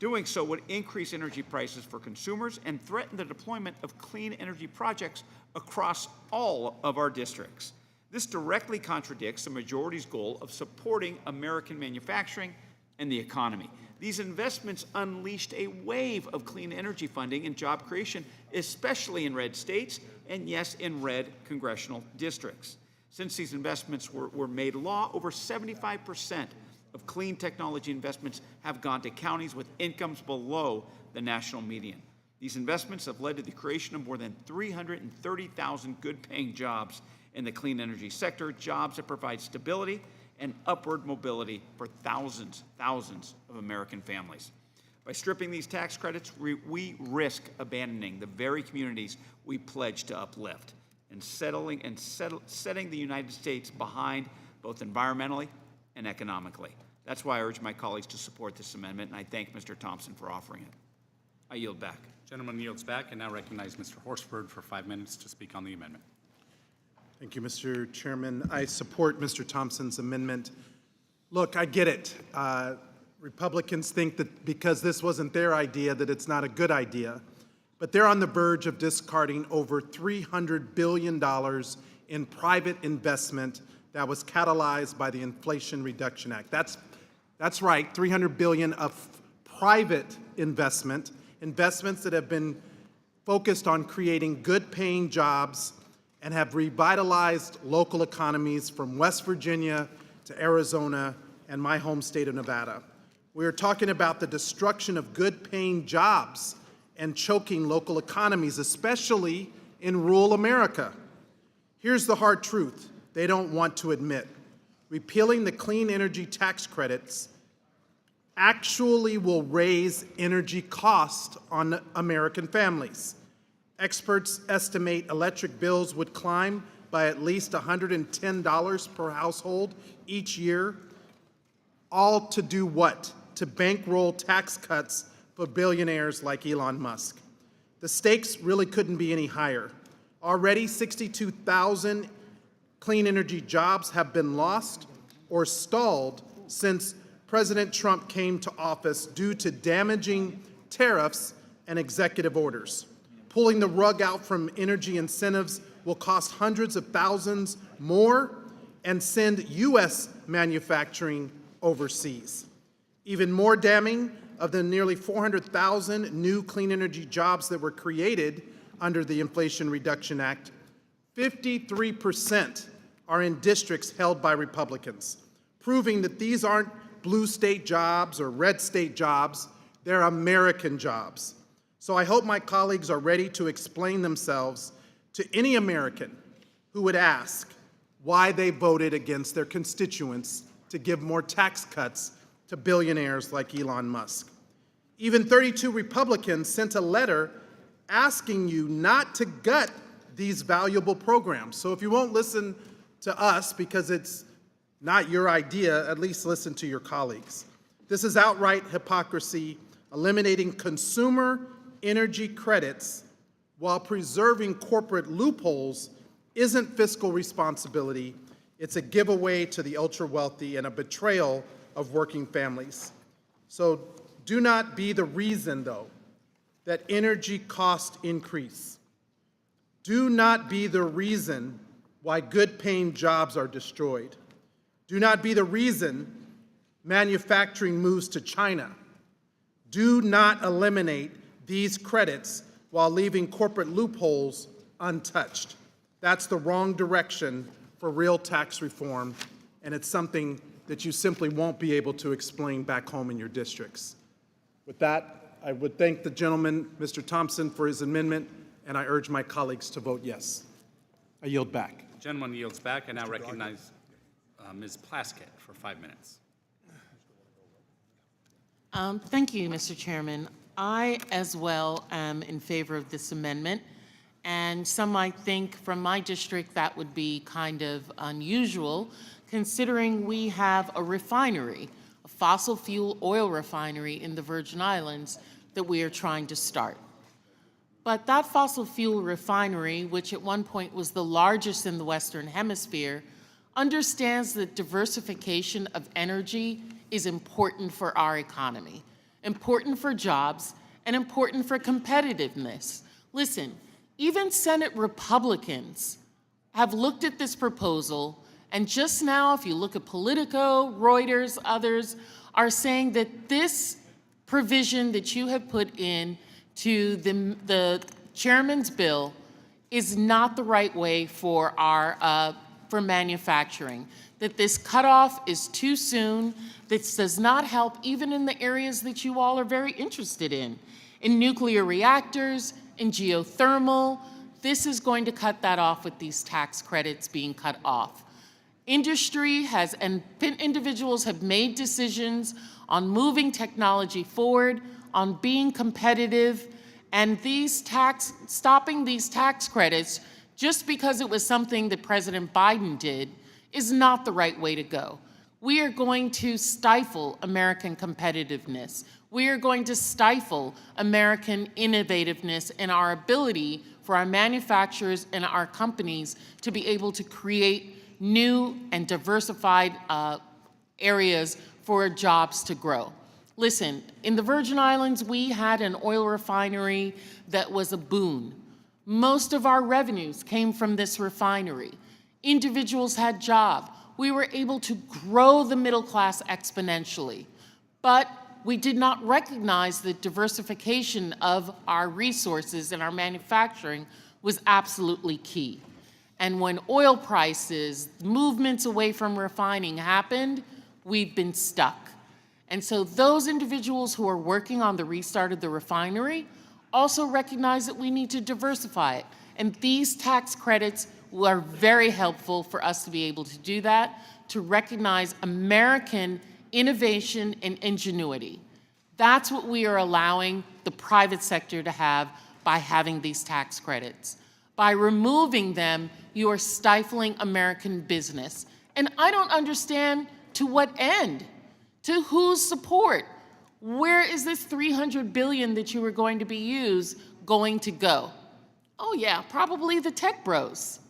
Doing so would increase energy prices for consumers and threaten the deployment of clean energy projects across all of our districts. This directly contradicts the majority's goal of supporting American manufacturing and the economy. These investments unleashed a wave of clean energy funding and job creation, especially in red states and, yes, in red congressional districts. Since these investments were made law, over 75% of clean technology investments have gone to counties with incomes below the national median. These investments have led to the creation of more than 330,000 good-paying jobs in the clean energy sector, jobs that provide stability and upward mobility for thousands of American families. By stripping these tax credits, we risk abandoning the very communities we pledge to uplift and setting the United States behind both environmentally and economically. That's why I urge my colleagues to support this amendment, and I thank Mr. Thompson for offering it. I yield back. Gentleman yields back and now recognize Mr. Horsford for 5 minutes to speak on the amendment. Thank you, Mr. Chairman. I support Mr. Thompson's amendment. Look, I get it. Republicans think that because this wasn't their idea that it's not a good idea, but they're on the verge of discarding over $300 billion in private investment that was catalyzed by the Inflation Reduction Act. That's right, $300 billion of private investments that have been focused on creating good-paying jobs and have revitalized local economies from West Virginia to Arizona and my home state of Nevada. We are talking about the destruction of good-paying jobs and choking local economies, especially in rural America. Here's the hard truth. they don't want to admit. Repealing the clean energy tax credits actually will raise energy costs on American families. Experts estimate electric bills would climb by at least $110 per household each year. All to do what? To bankroll tax cuts for billionaires like Elon Musk. The stakes really couldn't be any higher. Already 62,000 clean energy jobs have been lost or stalled since President Trump came to office due to damaging tariffs and executive orders. Pulling the rug out from energy incentives will cost hundreds of thousands more and send U.S. manufacturing overseas. Even more damning, of the nearly 400,000 new clean energy jobs that were created under the Inflation Reduction Act, 53% are in districts held by Republicans, proving that these aren't blue state jobs or red state jobs, they're American jobs. So I hope my colleagues are ready to explain themselves to any American who would ask why they voted against their constituents to give more tax cuts to billionaires like Elon Musk. Even 32 Republicans sent a letter asking you not to gut these valuable programs. So if you won't listen to us because it's not your idea, at least listen to your colleagues. This is outright hypocrisy, eliminating consumer energy credits while preserving corporate loopholes isn't fiscal responsibility. It's a giveaway to the ultra-wealthy and a betrayal of working families. So do not be the reason, though, that energy costs increase. Do not be the reason why good-paying jobs are destroyed. Do not be the reason manufacturing moves to China. Do not eliminate these credits while leaving corporate loopholes untouched. That's the wrong direction for real tax reform, and it's something that you simply won't be able to explain back home in your districts. With that, I would thank the gentleman, Mr. Thompson, for his amendment, and I urge my colleagues to vote yes. I yield back. The gentleman yields back. I now recognize Ms. Plaskett for 5 minutes. Thank you, Mr. Chairman. I, as well, am in favor of this amendment. And some might think from my district that would be kind of unusual, considering we have a refinery, a fossil fuel oil refinery in the Virgin Islands that we are trying to start. But that fossil fuel refinery, which at one point was the largest in the Western Hemisphere, understands that diversification of energy is important for our economy, important for jobs, and important for competitiveness. Listen, even Senate Republicans have looked at this proposal, and just now, if you look at Politico, Reuters, others, are saying that this provision that you have put in to the chairman's bill is not the right way for our for manufacturing, that this cutoff is too soon, this does not help even in the areas that you all are very interested in nuclear reactors, in geothermal. This is going to cut that off with these tax credits being cut off. Industry has, and individuals have made decisions on moving technology forward, on being competitive, and stopping these tax credits just because it was something that President Biden did is not the right way to go. We are going to stifle American competitiveness. We are going to stifle American innovativeness and our ability for our manufacturers and our companies to be able to create new and diversified areas for jobs to grow. Listen, in the Virgin Islands, we had an oil refinery that was a boon. Most of our revenues came from this refinery. Individuals had jobs. We were able to grow the middle class exponentially. But we did not recognize that diversification of our resources and our manufacturing was absolutely key. And when oil prices, movements away from refining happened, we've been stuck. And so those individuals who are working on the restart of the refinery also recognize that we need to diversify it. And these tax credits are very helpful for us to be able to do that, to recognize American innovation and ingenuity. That's what we are allowing the private sector to have by having these tax credits. By removing them, you are stifling American business. And I don't understand to what end, to whose support. Where is this $300 billion that you were going to be used going to go? Oh yeah, probably the tech bros.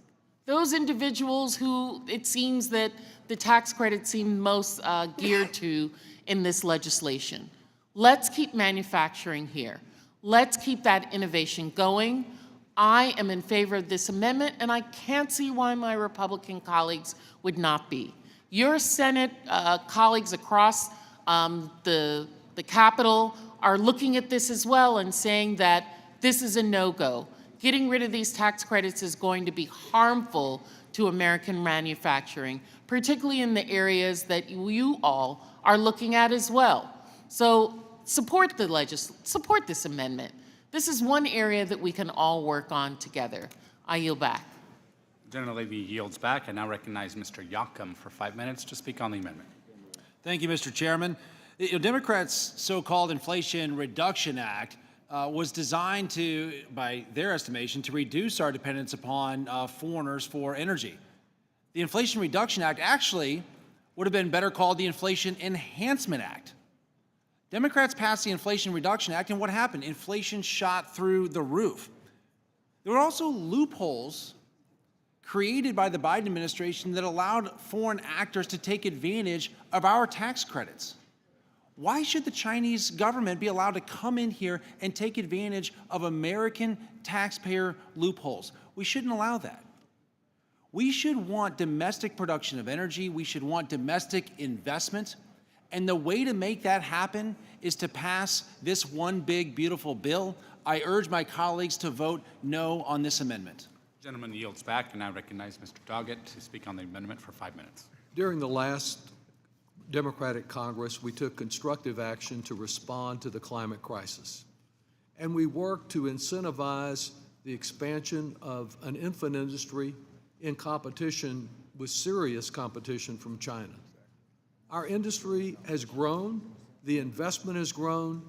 Those individuals who it seems that the tax credits seem most geared to in this legislation. Let's keep manufacturing here. Let's keep that innovation going. I am in favor of this amendment, and I can't see why my Republican colleagues would not be. Your Senate colleagues across the Capitol are looking at this as well and saying that this is a no-go. Getting rid of these tax credits is going to be harmful to American manufacturing, particularly in the areas that you all are looking at as well. So support this amendment. This is one area that we can all work on together. I yield back. The gentlelady yields back. I now recognize Mr. Yocum for 5 minutes to speak on the amendment. Thank you, Mr. Chairman. Democrats' so-called Inflation Reduction Act was designed to, by their estimation, to reduce our dependence upon foreigners for energy. The Inflation Reduction Act actually would have been better called the Inflation Enhancement Act. Democrats passed the Inflation Reduction Act, and what happened? Inflation shot through the roof. There were also loopholes created by the Biden administration that allowed foreign actors to take advantage of our tax credits. Why should the Chinese government be allowed to come in here and take advantage of American taxpayer loopholes? We shouldn't allow that. We should want domestic production of energy. We should want domestic investment. And the way to make that happen is to pass this one big, beautiful bill. I urge my colleagues to vote no on this amendment. The gentleman yields back, and I recognize Mr. Doggett to speak on the amendment for 5 minutes. During the last Democratic Congress, we took constructive action to respond to the climate crisis. And we worked to incentivize the expansion of an infant industry in competition with serious competition from China. Our industry has grown, the investment has grown,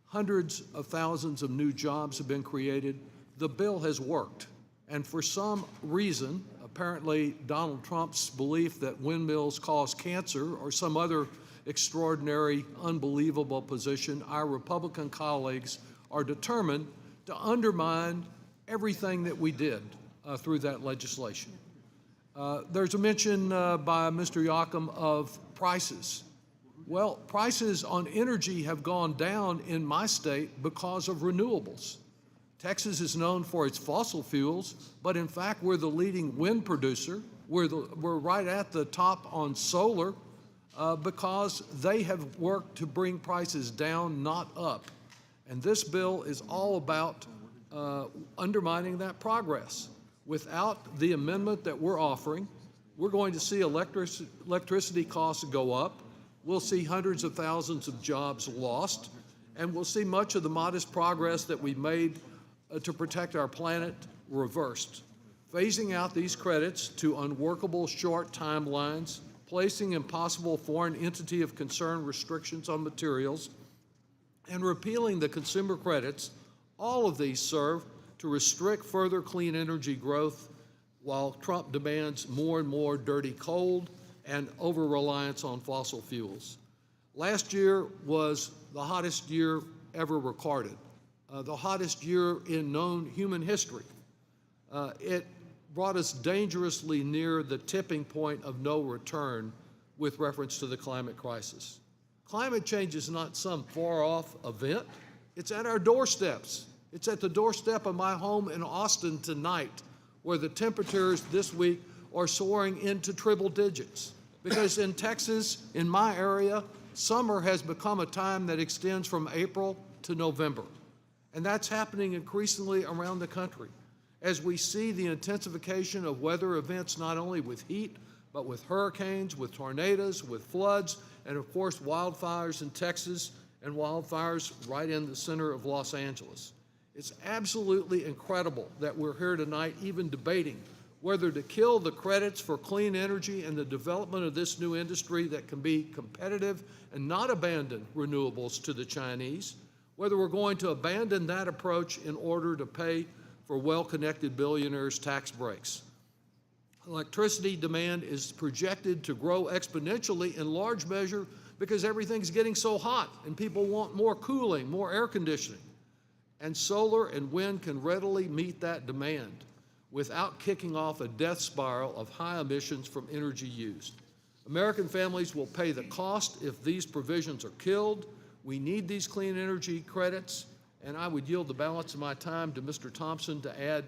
hundreds of thousands of new jobs have been created. The bill has worked. And for some reason, apparently Donald Trump's belief that windmills cause cancer or some other extraordinary, unbelievable position, our Republican colleagues are determined to undermine everything that we did through that legislation. There's a mention by Mr. Yocum of prices. Well, prices on energy have gone down in my state because of renewables. Texas is known for its fossil fuels, but in fact, we're the leading wind producer. We're right at the top on solar because they have worked to bring prices down, not up. And this bill is all about undermining that progress. Without the amendment that we're offering, we're going to see electricity costs go up. We'll see hundreds of thousands of jobs lost, and we'll see much of the modest progress that we made to protect our planet reversed. Phasing out these credits to unworkable short timelines, placing impossible foreign entity of concern restrictions on materials, and repealing the consumer credits, all of these serve to restrict further clean energy growth while Trump demands more and more dirty coal and over-reliance on fossil fuels. Last year was the hottest year ever recorded, the hottest year in known human history. It brought us dangerously near the tipping point of no return with reference to the climate crisis. Climate change is not some far-off event. It's at our doorsteps. It's at the doorstep of my home in Austin tonight, where the temperatures this week are soaring into triple digits. Because in Texas, in my area, summer has become a time that extends from April to November. And that's happening increasingly around the country as we see the intensification of weather events, not only with heat, but with hurricanes, with tornadoes, with floods, and of course wildfires in Texas and wildfires right in the center of Los Angeles. It's absolutely incredible that we're here tonight even debating whether to kill the credits for clean energy and the development of this new industry that can be competitive and not abandon renewables to the Chinese, whether we're going to abandon that approach in order to pay for well-connected billionaires' tax breaks. Electricity demand is projected to grow exponentially in large measure because everything's getting so hot and people want more cooling, more air conditioning. And solar and wind can readily meet that demand without kicking off a death spiral of high emissions from energy used. American families will pay the cost if these provisions are killed. We need these clean energy credits, and I would yield the balance of my time to Mr. Thompson to add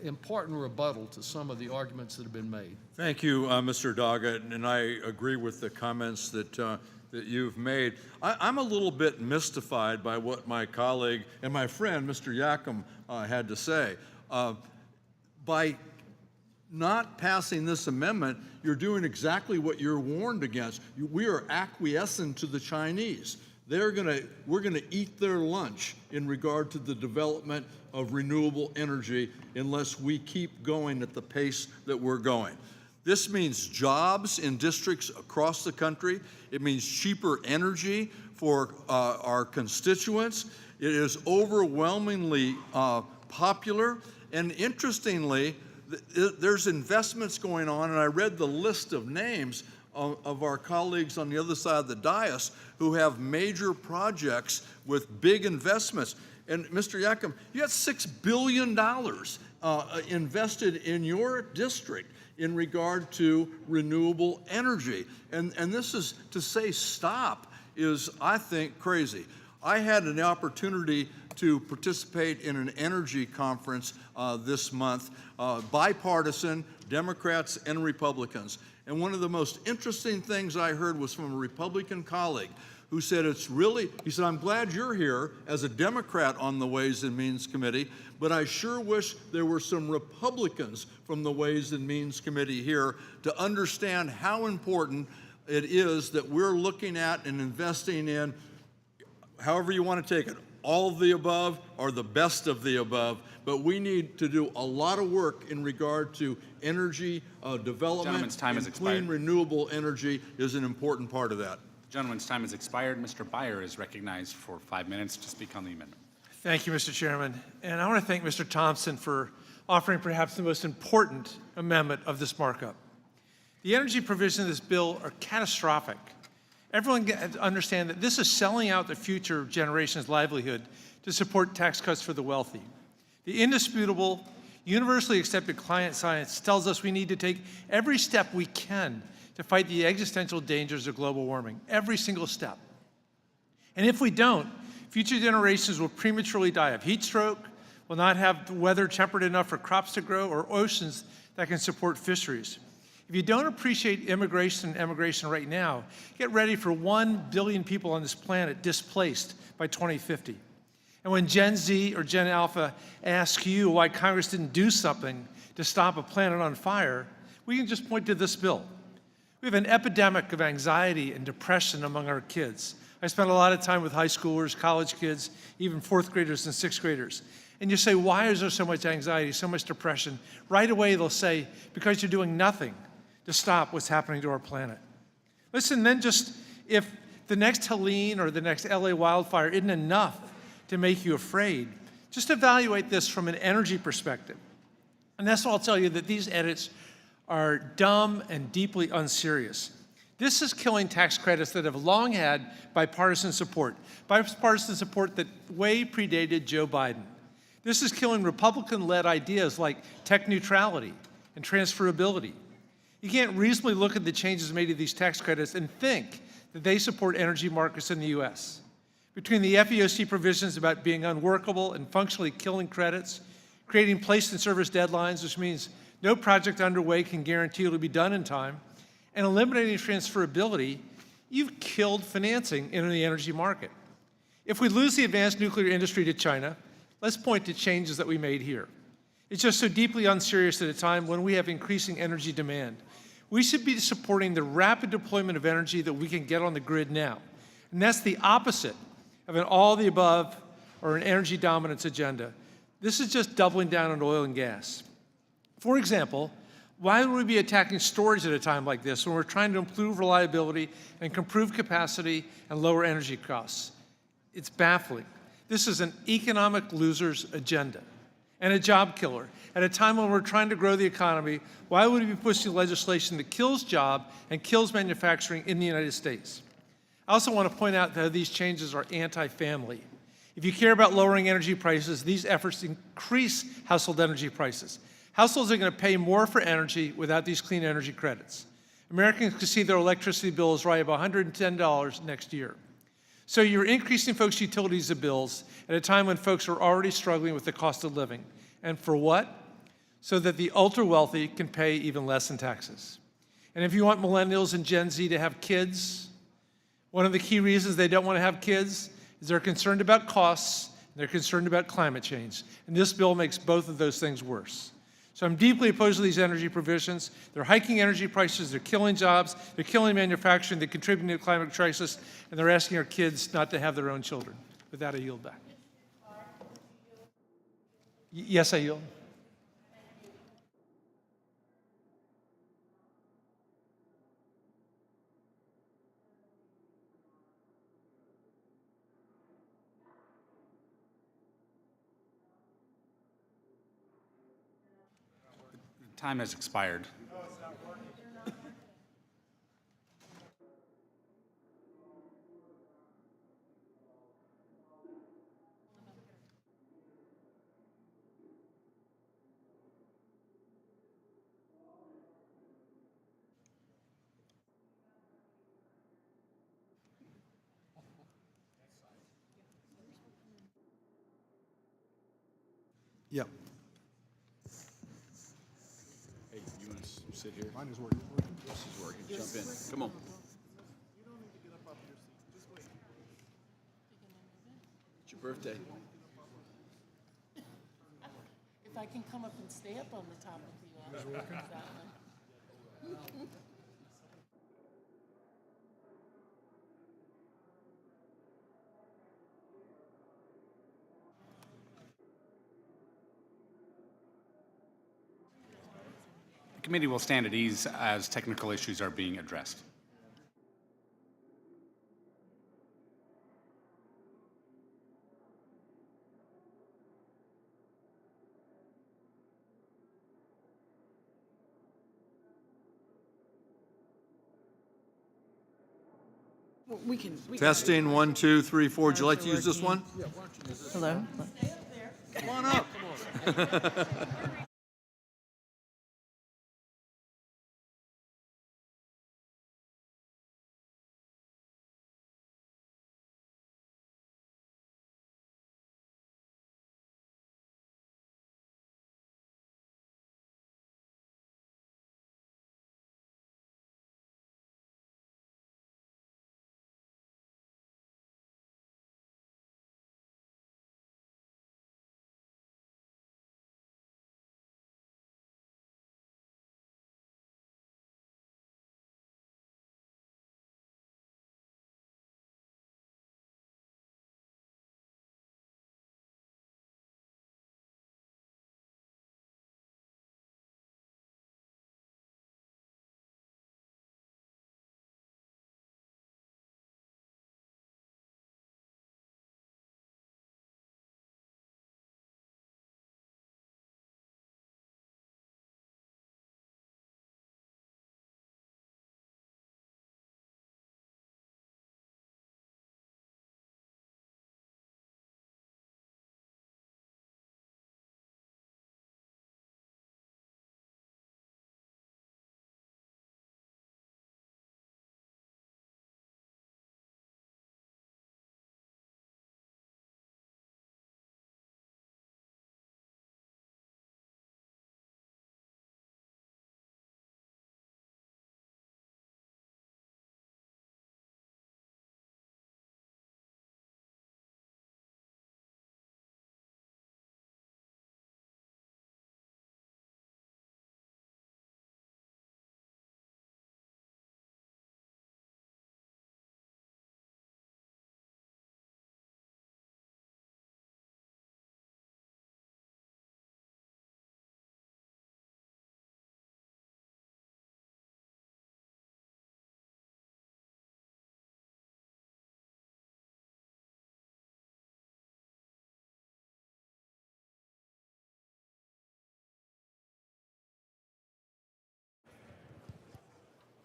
important rebuttal to some of the arguments that have been made. Thank you, Mr. Doggett, and I agree with the comments that you've made. I'm a little bit mystified by what my colleague and my friend, Mr. Yackham, had to say. By not passing this amendment, you're doing exactly what you're warned against. We are acquiescent to the Chinese. We're gonna eat their lunch in regard to the development of renewable energy unless we keep going at the pace that we're going. This means jobs in districts across the country. It means cheaper energy for our constituents. It is overwhelmingly popular. And interestingly, there's investments going on, and I read the list of names of our colleagues on the other side of the dais who have major projects with big investments. And Mr. Yackham, you got $6 billion invested in your district in regard to renewable energy. And this is, to say stop is, I think, crazy. I had an opportunity to participate in an energy conference this month, bipartisan, Democrats and Republicans. And one of the most interesting things I heard was from a Republican colleague who said, he said, I'm glad you're here as a Democrat on the Ways and Means Committee, but I sure wish there were some Republicans from the Ways and Means Committee here to understand how important it is that we're looking at and investing in, however you want to take it, all of the above or the best of the above, but we need to do a lot of work in regard to energy development. Gentleman's time has expired. Clean renewable energy is an important part of that. Gentleman's time has expired. Mr. Byer is recognized for 5 minutes to speak on the amendment. Thank you, Mr. Chairman. And I want to thank Mr. Thompson for offering perhaps the most important amendment of this markup. The energy provisions of this bill are catastrophic. Everyone understand that this is selling out the future generation's livelihood to support tax cuts for the wealthy. The indisputable, universally accepted climate science tells us we need to take every step we can to fight the existential dangers of global warming, every single step. And if we don't, future generations will prematurely die of heat stroke, will not have weather temperate enough for crops to grow, or oceans that can support fisheries. If you don't appreciate immigration and emigration right now, get ready for 1 billion people on this planet displaced by 2050. And when Gen Z or Gen Alpha ask you why Congress didn't do something to stop a planet on fire, we can just point to this bill. We have an epidemic of anxiety and depression among our kids. I spent a lot of time with high schoolers, college kids, even 4th graders and 6th graders. And you say, why is there so much anxiety, so much depression? Right away they'll say, because you're doing nothing to stop what's happening to our planet. Listen, then just, if the next Helene or the next LA wildfire isn't enough to make you afraid, just evaluate this from an energy perspective. And that's why I'll tell you that these edits are dumb and deeply unserious. This is killing tax credits that have long had bipartisan support that way predated Joe Biden. This is killing Republican-led ideas like tech neutrality and transferability. You can't reasonably look at the changes made to these tax credits and think that they support energy markets in the U.S. Between the FEOC provisions about being unworkable and functionally killing credits, creating placed in service deadlines, which means no project underway can guarantee it'll be done in time, and eliminating transferability, you've killed financing in the energy market. If we lose the advanced nuclear industry to China, let's point to changes that we made here. It's just so deeply unserious at a time when we have increasing energy demand. We should be supporting the rapid deployment of energy that we can get on the grid now. And that's the opposite of an all-the-above or an energy dominance agenda. This is just doubling down on oil and gas. For example, why would we be attacking storage at a time like this when we're trying to improve reliability and improve capacity and lower energy costs? It's baffling. This is an economic loser's agenda and a job killer. At a time when we're trying to grow the economy, why would we be pushing legislation that kills jobs and kills manufacturing in the United States? I also want to point out that these changes are anti-family. If you care about lowering energy prices, these efforts increase household energy prices. Households are going to pay more for energy without these clean energy credits. Americans can see their electricity bills rise by $110 next year. So you're increasing folks' utilities bills at a time when folks are already struggling with the cost of living. And for what? So that the ultra-wealthy can pay even less in taxes. And if you want millennials and Gen Z to have kids, one of the key reasons they don't want to have kids is they're concerned about costs, and they're concerned about climate change. And this bill makes both of those things worse. So I'm deeply opposed to these energy provisions. They're hiking energy prices, they're killing jobs, they're killing manufacturing, they're contributing to the climate crisis, and they're asking our kids not to have their own children. With that, I yield back. Yes, I yield. Time has expired. Yep. Hey, you want to sit here? Mine is working. This is working. Jump in. Come on. It's your birthday. If I can come up and stay up on the top of you, I'll work that one. The committee will stand at ease as technical issues are being addressed. Testing, 1, 2, 3, 4. Would you like to use this one? Hello? Come on up.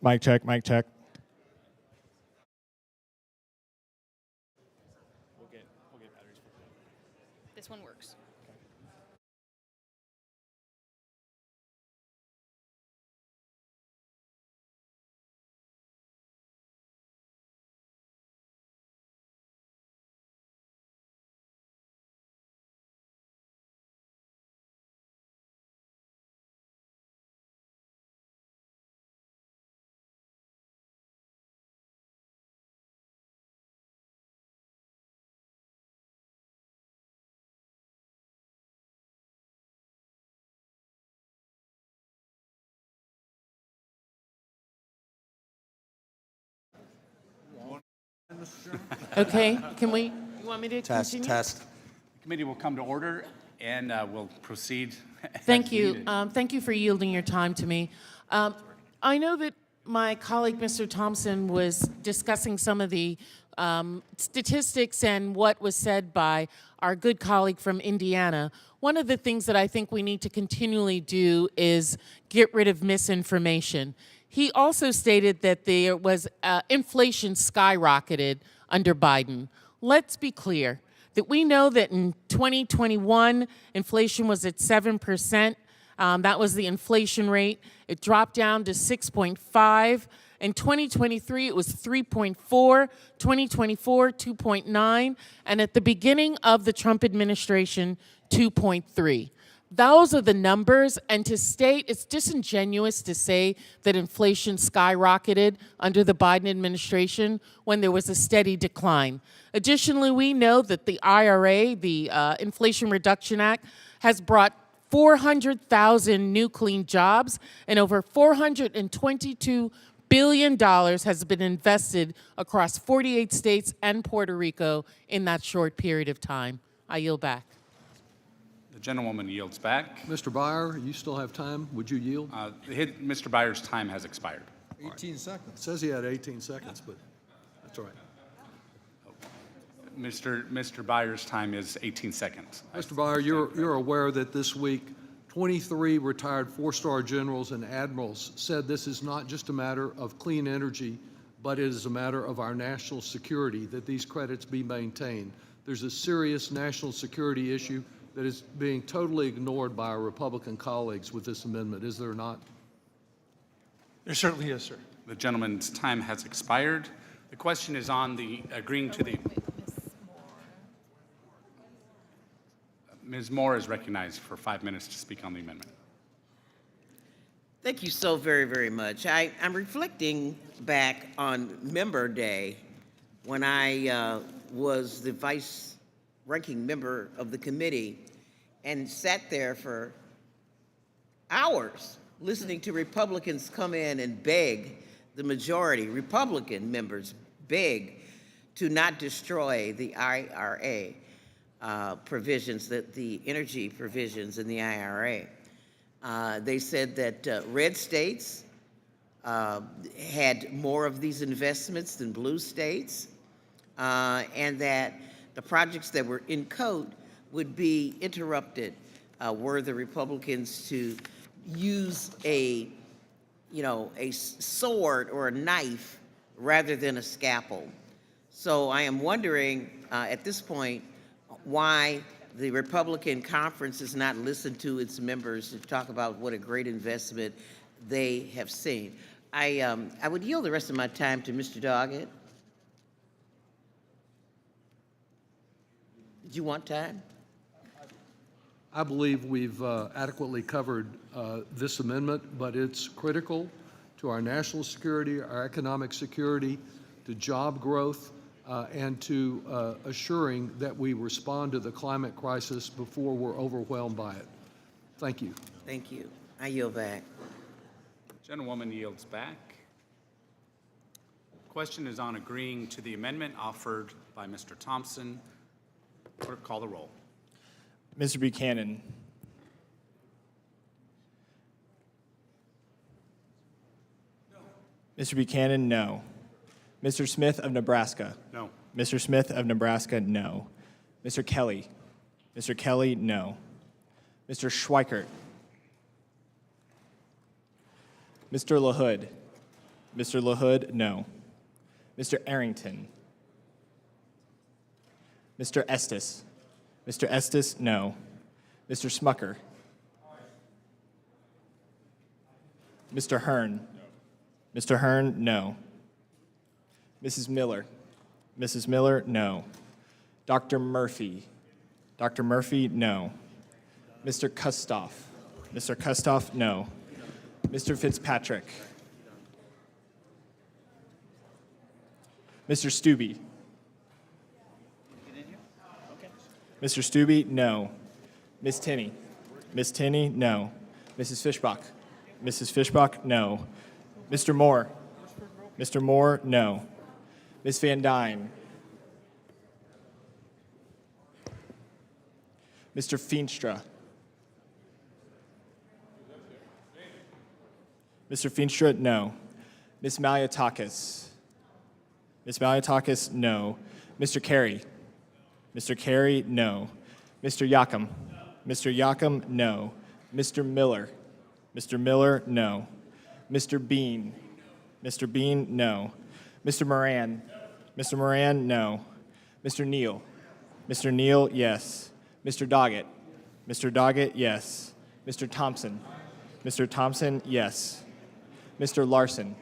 Mic check, mic check. This one works. Okay, can we, you want me to continue? The committee will come to order and will proceed. Thank as you. needed. Thank you for yielding your time to me. I know that my colleague, Mr. Thompson, was discussing some of the statistics and what was said by our good colleague from Indiana. One of the things that I think we need to continually do is get rid of misinformation. He also stated that there was inflation skyrocketed under Biden. Let's be clear that we know that in 2021, inflation was at 7%. That was the inflation rate. It dropped down to 6.5. In 2023, it was 3.4. 2024, 2.9. And at the beginning of the Trump administration, 2.3. Those are the numbers, and to state, it's disingenuous to say that inflation skyrocketed under the Biden administration when there was a steady decline. Additionally, we know that the IRA, the Inflation Reduction Act, has brought 400,000 new clean jobs, and over $422 billion has been invested across 48 states and Puerto Rico in that short period of time. I yield back. The gentlewoman yields back. Mr. Byer, you still have time. Would you yield? Mr. Byer's time has expired. 18 seconds. It says he had 18 seconds, but that's all right. Mr. Byer's time is 18 seconds. Mr. Byer, you're aware that this week 23 retired four-star generals and admirals said this is not just a matter of clean energy, but it is a matter of our national security, that these credits be maintained. There's a serious national security issue that is being totally ignored by our Republican colleagues with this amendment, is there not? There certainly is, sir. The gentleman's time has expired. The question is on the agreeing to the... Ms. Moore is recognized for 5 minutes to speak on the amendment. Thank you so very, very much. I'm reflecting back on Member Day when I was the vice ranking member of the committee and sat there for hours listening to Republicans come in and beg the majority, Republican members beg to not destroy the IRA provisions, the energy provisions in the IRA. They said that red states had more of these investments than blue states, and that the projects that were in code would be interrupted were the Republicans to use a sword or a knife rather than a scalpel. So I am wondering at this point why the Republican conference has not listened to its members to talk about what a great investment they have seen. I would yield the rest of my time to Mr. Doggett. Did you want time? I believe we've adequately covered this amendment, but it's critical to our national security, our economic security, to job growth, and to assuring that we respond to the climate crisis before we're overwhelmed by it. Thank you. Thank you. I yield back. Gentlewoman yields back. Question is on agreeing to the amendment offered by Mr. Thompson. Clerk, call the roll. Mr. Buchanan. No. Mr. Buchanan, no. Mr. Smith of Nebraska. No. Mr. Smith of Nebraska, no. Mr. Kelly. Mr. Kelly, no. Mr. Schweikert. Mr. LaHood. Mr. LaHood, no. Mr. Arrington. Mr. Estes. Mr. Estes, no. Mr. Smucker. Mr. Hearn. Mr. Hearn, no. Mrs. Miller. Mrs. Miller, no. Dr. Murphy. Dr. Murphy, no. Mr. Kustoff. Mr. Kustoff, no. Mr. Fitzpatrick. Mr. Stubbe. Mr. Stubbe, no. Ms. Tinney. Ms. Tinney, no. Mrs. Fishbach. Mrs. Fishbach, no. Mr. Moore. Mr. Moore, no. Ms. Van Dyne. Mr. Feenstra. Mr. Feenstra, no. Ms. Maliatakis. Ms. Maliatakis, no. Mr. Carey. Mr. Carey, no. Mr. Yakum. Mr. Yakum, no. Mr. Miller. Mr. Miller, no. Mr. Bean. Mr. Bean, no. Mr. Moran. Mr. Moran, no. Mr. Neal. Mr. Neal, yes. Mr. Doggett. Mr. Doggett, yes. Mr. Thompson. Mr. Thompson, yes. Mr. Larson.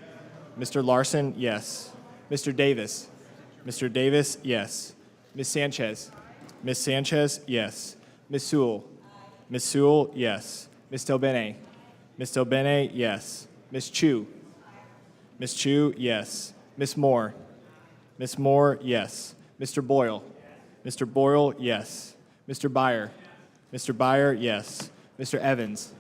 Mr. Larson, yes. Mr. Davis. Mr. Davis, yes. Ms. Sanchez. Ms. Sanchez, yes. Ms. Sewell. Ms. Sewell, yes. Ms. Delbene. Ms. Delbene, yes. Ms. Chu. Ms. Chu, yes. Ms. Moore. Ms. Moore, yes. Mr. Boyle. Mr. Boyle, yes. Mr. Byer. Mr. Byer, yes. Mr. Evans.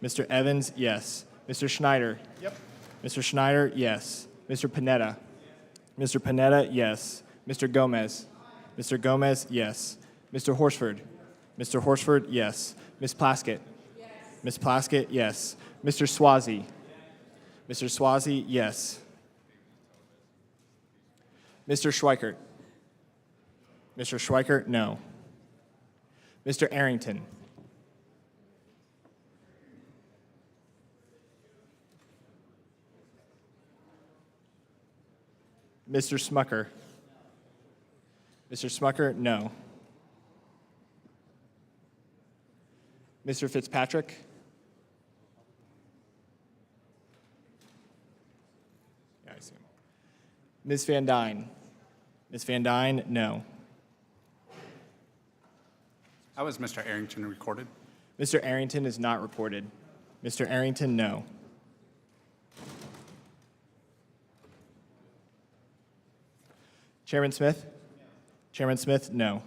Mr. Evans, yes. Mr. Schneider. Yep. Mr. Schneider, yes. Mr. Panetta. Mr. Panetta, yes. Mr. Gomez. Mr. Gomez, yes. Mr. Horsford. Mr. Horsford, yes. Ms. Plaskett. Yes. Ms. Plaskett, yes. Mr. Swazi. Mr. Swazi, yes. Mr. Schweikert. Mr. Schweikert, no. Mr. Arrington. Mr. Smucker. Mr. Smucker, no. Mr. Fitzpatrick. Yeah, I see him. Ms. Van Dyne. Ms. Van Dyne, no. How is Mr. Arrington recorded? Mr. Arrington is not recorded. Mr. Arrington, no. Chairman Smith? Chairman Smith, no.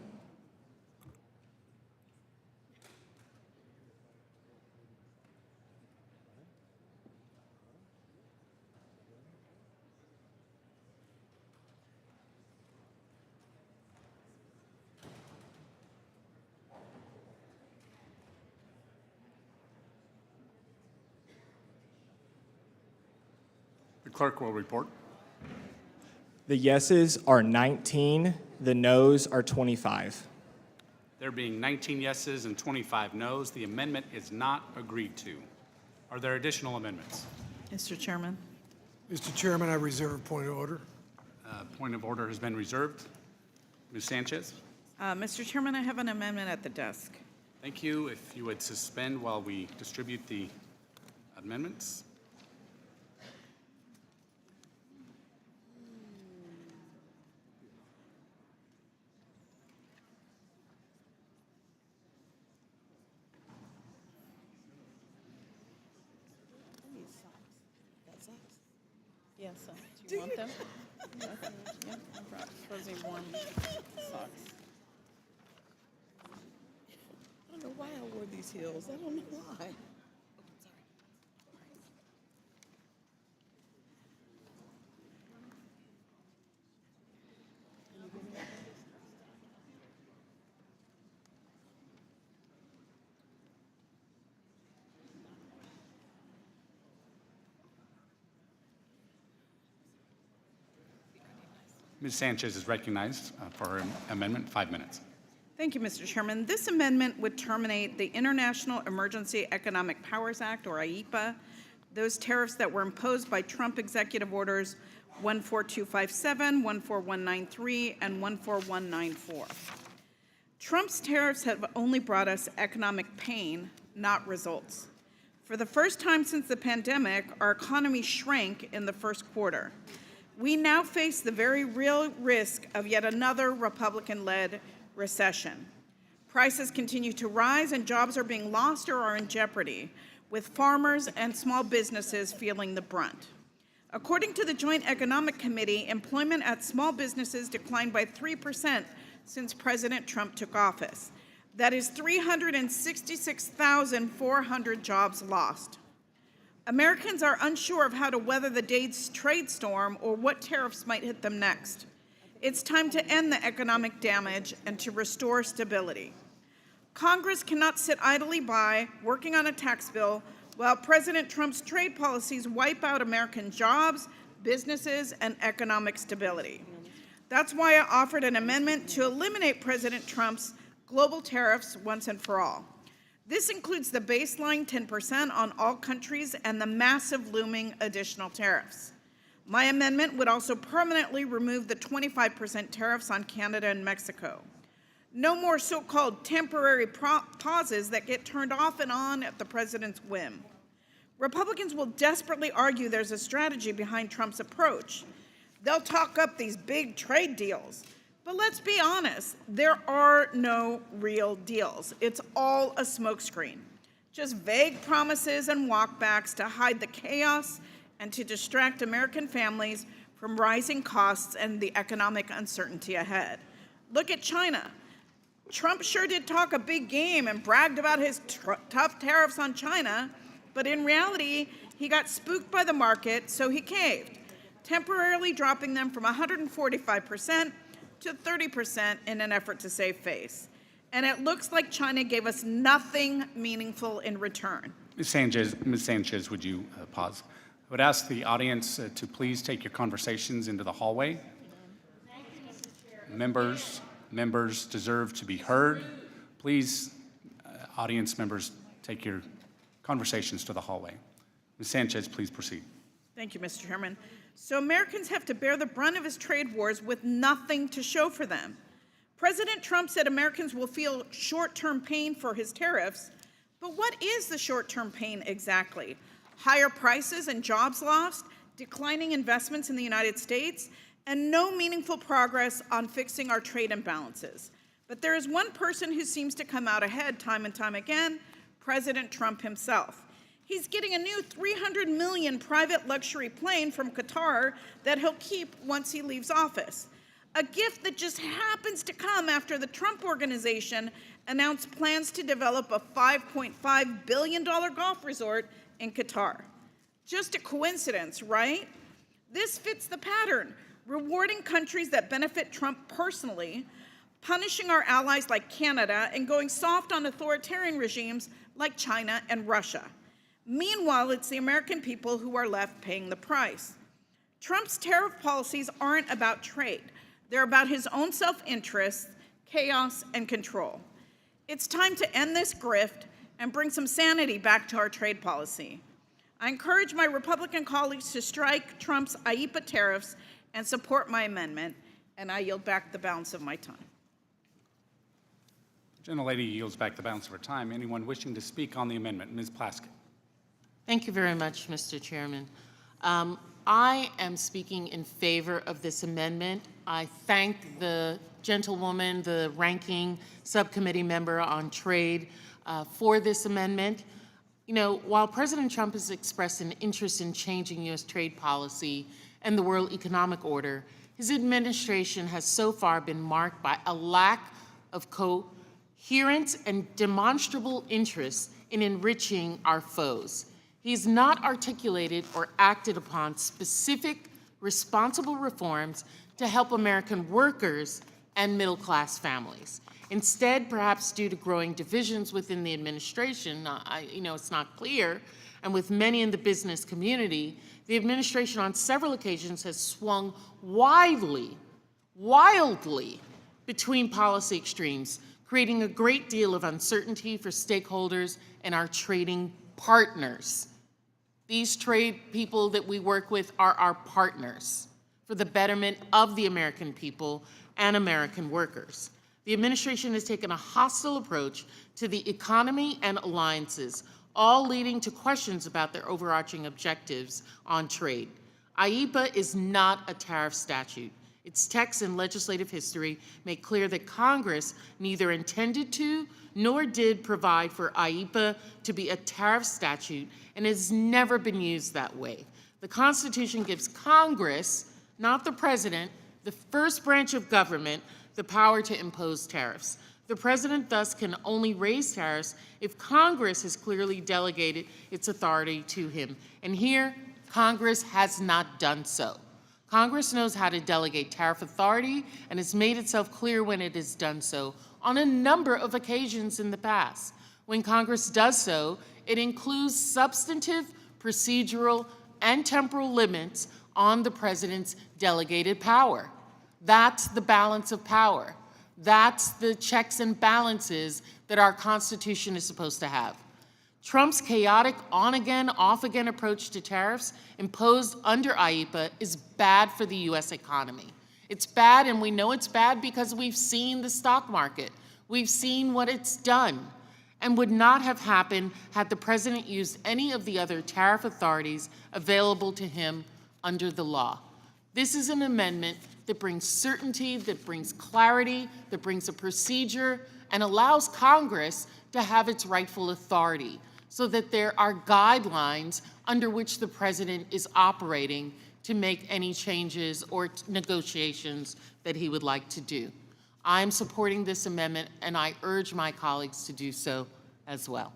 The clerk will report. The yeses are 19, the nos are 25. There being 19 yeses and 25 nos, the amendment is not agreed to. Are there additional amendments? Mr. Chairman. Mr. Chairman, I reserve a point of order. Point of order has been reserved. Ms. Sanchez? Mr. Chairman, I have an amendment at the desk. Thank you. If you would suspend while we distribute the amendments. Yes, do you want them? Yeah, I brought fuzzy warm socks. I don't know why I wore these heels. I don't know why. Ms. Sanchez is recognized for her amendment, 5 minutes. Thank you, Mr. Chairman. This amendment would terminate the International Emergency Economic Powers Act, or IEPA, those tariffs that were imposed by Trump executive orders 14257, 14193, and 14194. Trump's tariffs have only brought us economic pain, not results. For the first time since the pandemic, our economy shrank in the first quarter. We now face the very real risk of yet another Republican-led recession. Prices continue to rise and jobs are being lost or are in jeopardy, with farmers and small businesses feeling the brunt. According to the Joint Economic Committee, employment at small businesses declined by 3% since President Trump took office. That is 366,400 jobs lost. Americans are unsure of how to weather the day's trade storm or what tariffs might hit them next. It's time to end the economic damage and to restore stability. Congress cannot sit idly by working on a tax bill while President Trump's trade policies wipe out American jobs, businesses, and economic stability. That's why I offered an amendment to eliminate President Trump's global tariffs once and for all. This includes the baseline 10% on all countries and the massive looming additional tariffs. My amendment would also permanently remove the 25% tariffs on Canada and Mexico. No more so-called temporary pauses that get turned off and on at the president's whim. Republicans will desperately argue there's a strategy behind Trump's approach. They'll talk up these big trade deals. But let's be honest, there are no real deals. It's all a smokescreen. Just vague promises and walkbacks to hide the chaos and to distract American families from rising costs and the economic uncertainty ahead. Look at China. Trump sure did talk a big game and bragged about his tough tariffs on China, but in reality, he got spooked by the market, so he caved, temporarily dropping them from 145% to 30% in an effort to save face. And it looks like China gave us nothing meaningful in return. Ms. Sanchez, would you pause? I would ask the audience to please take your conversations into the hallway. Members deserve to be heard. Please, audience members, take your conversations to the hallway. Ms. Sanchez, please proceed. Thank you, Mr. Chairman. So Americans have to bear the brunt of his trade wars with nothing to show for them. President Trump said Americans will feel short-term pain for his tariffs, but what is the short-term pain exactly? Higher prices and jobs lost, declining investments in the United States, and no meaningful progress on fixing our trade imbalances. But there is one person who seems to come out ahead time and time again, President Trump himself. He's getting a new $300 million private luxury plane from Qatar that he'll keep once he leaves office. A gift that just happens to come after the Trump Organization announced plans to develop a $5.5 billion golf resort in Qatar. Just a coincidence, right? This fits the pattern, rewarding countries that benefit Trump personally, punishing our allies like Canada, and going soft on authoritarian regimes like China and Russia. Meanwhile, it's the American people who are left paying the price. Trump's tariff policies aren't about trade. They're about his own self-interest, chaos, and control. It's time to end this grift and bring some sanity back to our trade policy. I encourage my Republican colleagues to strike Trump's IEEPA tariffs and support my amendment, and I yield back the balance of my time. The gentlelady yields back the balance of her time. Anyone wishing to speak on the amendment? Ms. Plaskett. Thank you very much, Mr. Chairman. I am speaking in favor of this amendment. I thank the gentlewoman, the ranking subcommittee member on trade, for this amendment. You know, while President Trump has expressed an interest in changing U.S. trade policy and the world economic order, his administration has so far been marked by a lack of coherence and demonstrable interest in enriching our foes. He's not articulated or acted upon specific, responsible reforms to help American workers and middle-class families. Instead, perhaps due to growing divisions within the administration, it's not clear, and with many in the business community, the administration on several occasions has swung wildly between policy extremes, creating a great deal of uncertainty for stakeholders and our trading partners. These trade people that we work with are our partners for the betterment of the American people and American workers. The administration has taken a hostile approach to the economy and alliances, all leading to questions about their overarching objectives on trade. IEEPA is not a tariff statute. Its text and legislative history make clear that Congress neither intended to nor did provide for IEEPA to be a tariff statute, and has never been used that way. The Constitution gives Congress, not the President, the first branch of government, the power to impose tariffs. The President thus can only raise tariffs if Congress has clearly delegated its authority to him. And here, Congress has not done so. Congress knows how to delegate tariff authority and has made itself clear when it has done so on a number of occasions in the past. When Congress does so, it includes substantive, procedural, and temporal limits on the President's delegated power. That's the balance of power. That's the checks and balances that our Constitution is supposed to have. Trump's chaotic on-again, off-again approach to tariffs imposed under IEEPA is bad for the U.S. economy. It's bad, and we know it's bad because we've seen the stock market. We've seen what it's done, and would not have happened had the President used any of the other tariff authorities available to him under the law. This is an amendment that brings certainty, that brings clarity, that brings a procedure, and allows Congress to have its rightful authority, so that there are guidelines under which the President is operating to make any changes or negotiations that he would like to do. I'm supporting this amendment, and I urge my colleagues to do so as well.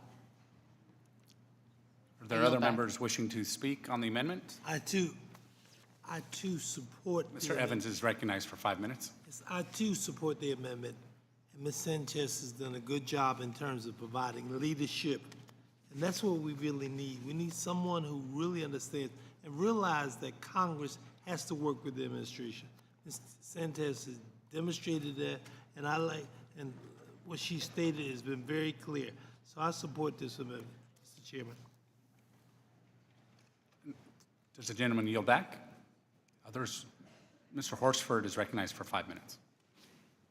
Are there other members wishing to speak on the amendment? I too support. Mr. Evans is recognized for 5 minutes. Yes, I too support the amendment. And Ms. Sanchez has done a good job in terms of providing leadership. And that's what we really need. We need someone who really understands and realizes that Congress has to work with the administration. Ms. Sanchez has demonstrated that, and what she stated has been very clear. So I support this amendment, Mr. Chairman. Does the gentleman yield back? Others? Mr. Horsford is recognized for 5 minutes.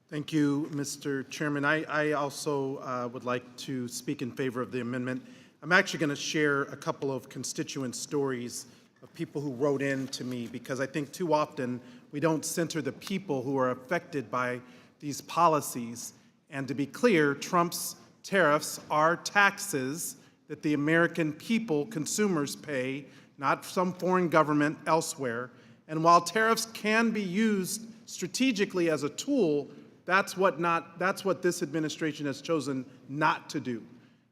Thank you, Mr. Chairman. I also would like to speak in favor of the amendment. I'm actually going to share a couple of constituent stories of people who wrote in to me, because I think too often we don't center the people who are affected by these policies. And to be clear, Trump's tariffs are taxes that the American people, consumers, pay, not some foreign government elsewhere. And while tariffs can be used strategically as a tool, that's what this administration has chosen not to do.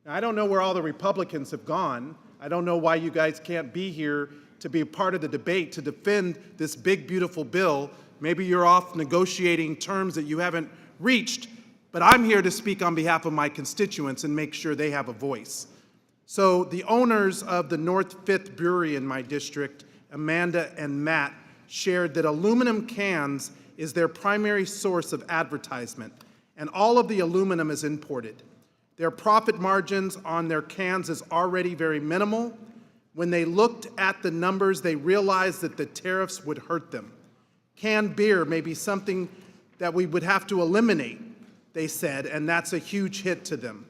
Now, I don't know where all the Republicans have gone. I don't know why you guys can't be here to be a part of the debate to defend this big, beautiful bill. Maybe you're off negotiating terms that you haven't reached, but I'm here to speak on behalf of my constituents and make sure they have a voice. So the owners of the North 5th Brewery in my district, Amanda and Matt, shared that aluminum cans is their primary source of advertisement, and all of the aluminum is imported. Their profit margins on their cans is already very minimal. When they looked at the numbers, they realized that the tariffs would hurt them. Canned beer may be something that we would have to eliminate, they said, and that's a huge hit to them.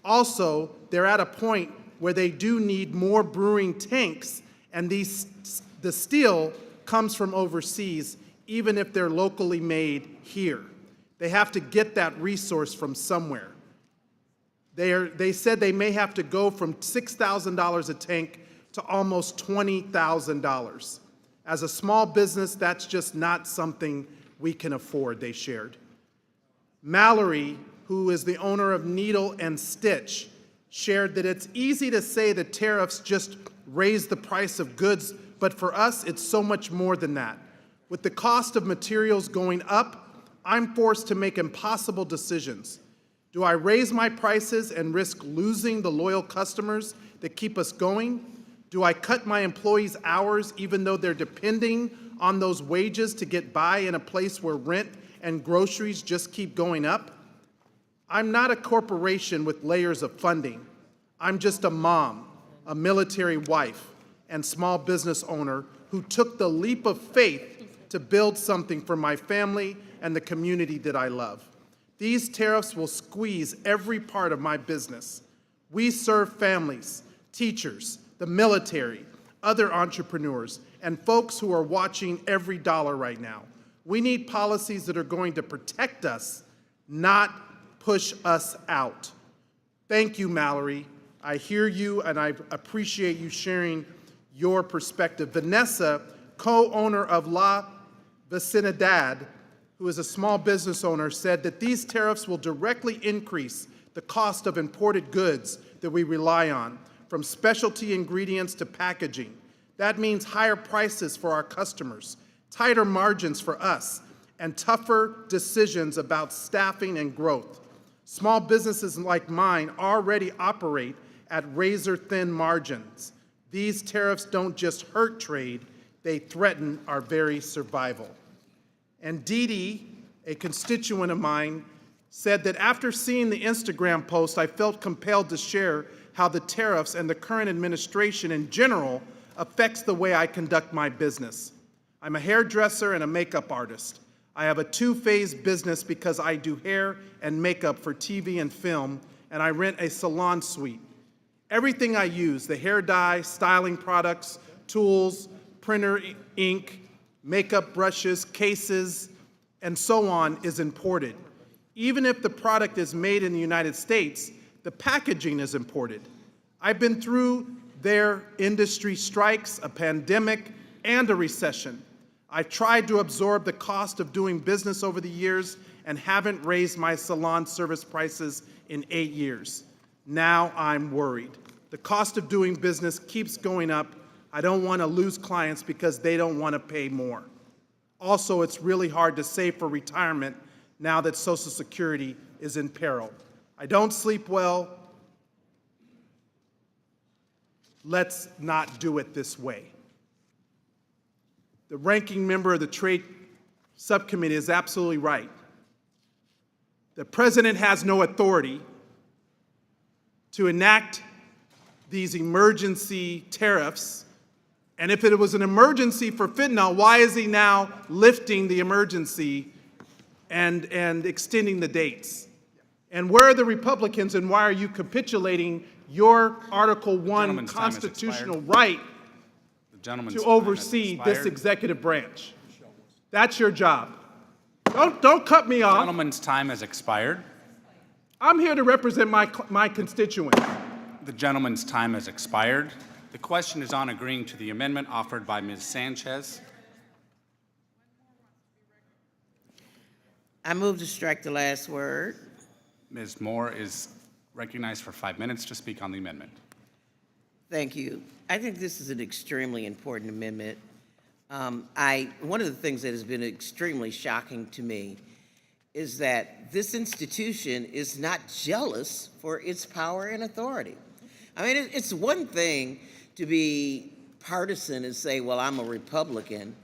Also, they're at a point where they do need more brewing tanks, and the steel comes from overseas, even if they're locally made here. They have to get that resource from somewhere. They said they may have to go from $6,000 a tank to almost $20,000. As a small business, that's just not something we can afford, they shared. Mallory, who is the owner of Needle and Stitch, shared that it's easy to say that tariffs just raise the price of goods, but for us, it's so much more than that. With the cost of materials going up, I'm forced to make impossible decisions. Do I raise my prices and risk losing the loyal customers that keep us going? Do I cut my employees' hours even though they're depending on those wages to get by in a place where rent and groceries just keep going up? I'm not a corporation with layers of funding. I'm just a mom, a military wife, and small business owner who took the leap of faith to build something for my family and the community that I love. These tariffs will squeeze every part of my business. We serve families, teachers, the military, other entrepreneurs, and folks who are watching every dollar right now. We need policies that are going to protect us, not push us out. Thank you, Mallory. I hear you and I appreciate you sharing your perspective. Vanessa, co-owner of La Vecindad, who is a small business owner, said that these tariffs will directly increase the cost of imported goods that we rely on, from specialty ingredients to packaging. That means higher prices for our customers, tighter margins for us, and tougher decisions about staffing and growth. Small businesses like mine already operate at razor-thin margins. These tariffs don't just hurt trade, they threaten our very survival. And Dee Dee, a constituent of mine, said that after seeing the Instagram post, I felt compelled to share how the tariffs and the current administration in general affects the way I conduct my business. I'm a hairdresser and a makeup artist. I have a two-phase business because I do hair and makeup for TV and film, and I rent a salon suite. Everything I use, the hair dye, styling products, tools, printer ink, makeup brushes, cases, and so on, is imported. Even if the product is made in the United States, the packaging is imported. I've been through their industry strikes, a pandemic, and a recession. I've tried to absorb the cost of doing business over the years and haven't raised my salon service prices in 8 years. Now I'm worried. The cost of doing business keeps going up. I don't want to lose clients because they don't want to pay more. Also, it's really hard to save for retirement now that Social Security is in peril. I don't sleep well. Let's not do it this way. The ranking member of the Trade Subcommittee is absolutely right. The President has no authority to enact these emergency tariffs. And if it was an emergency for fentanyl, why is he now lifting the emergency and extending the dates? And where are the Republicans, and why are you capitulating your Article 1 constitutional right to oversee this executive branch? That's your job. Don't cut me off. The gentleman's time has expired. I'm here to represent my constituents. The gentleman's time has expired. The question is on agreeing to the amendment offered by Ms. Sanchez. I move to strike the last word. Ms. Moore is recognized for 5 minutes to speak on the amendment. Thank you. I think this is an extremely important amendment. One of the things that has been extremely shocking to me is that this institution is not jealous for its power and authority. I mean, it's one thing to be partisan and say, well, I'm a Republican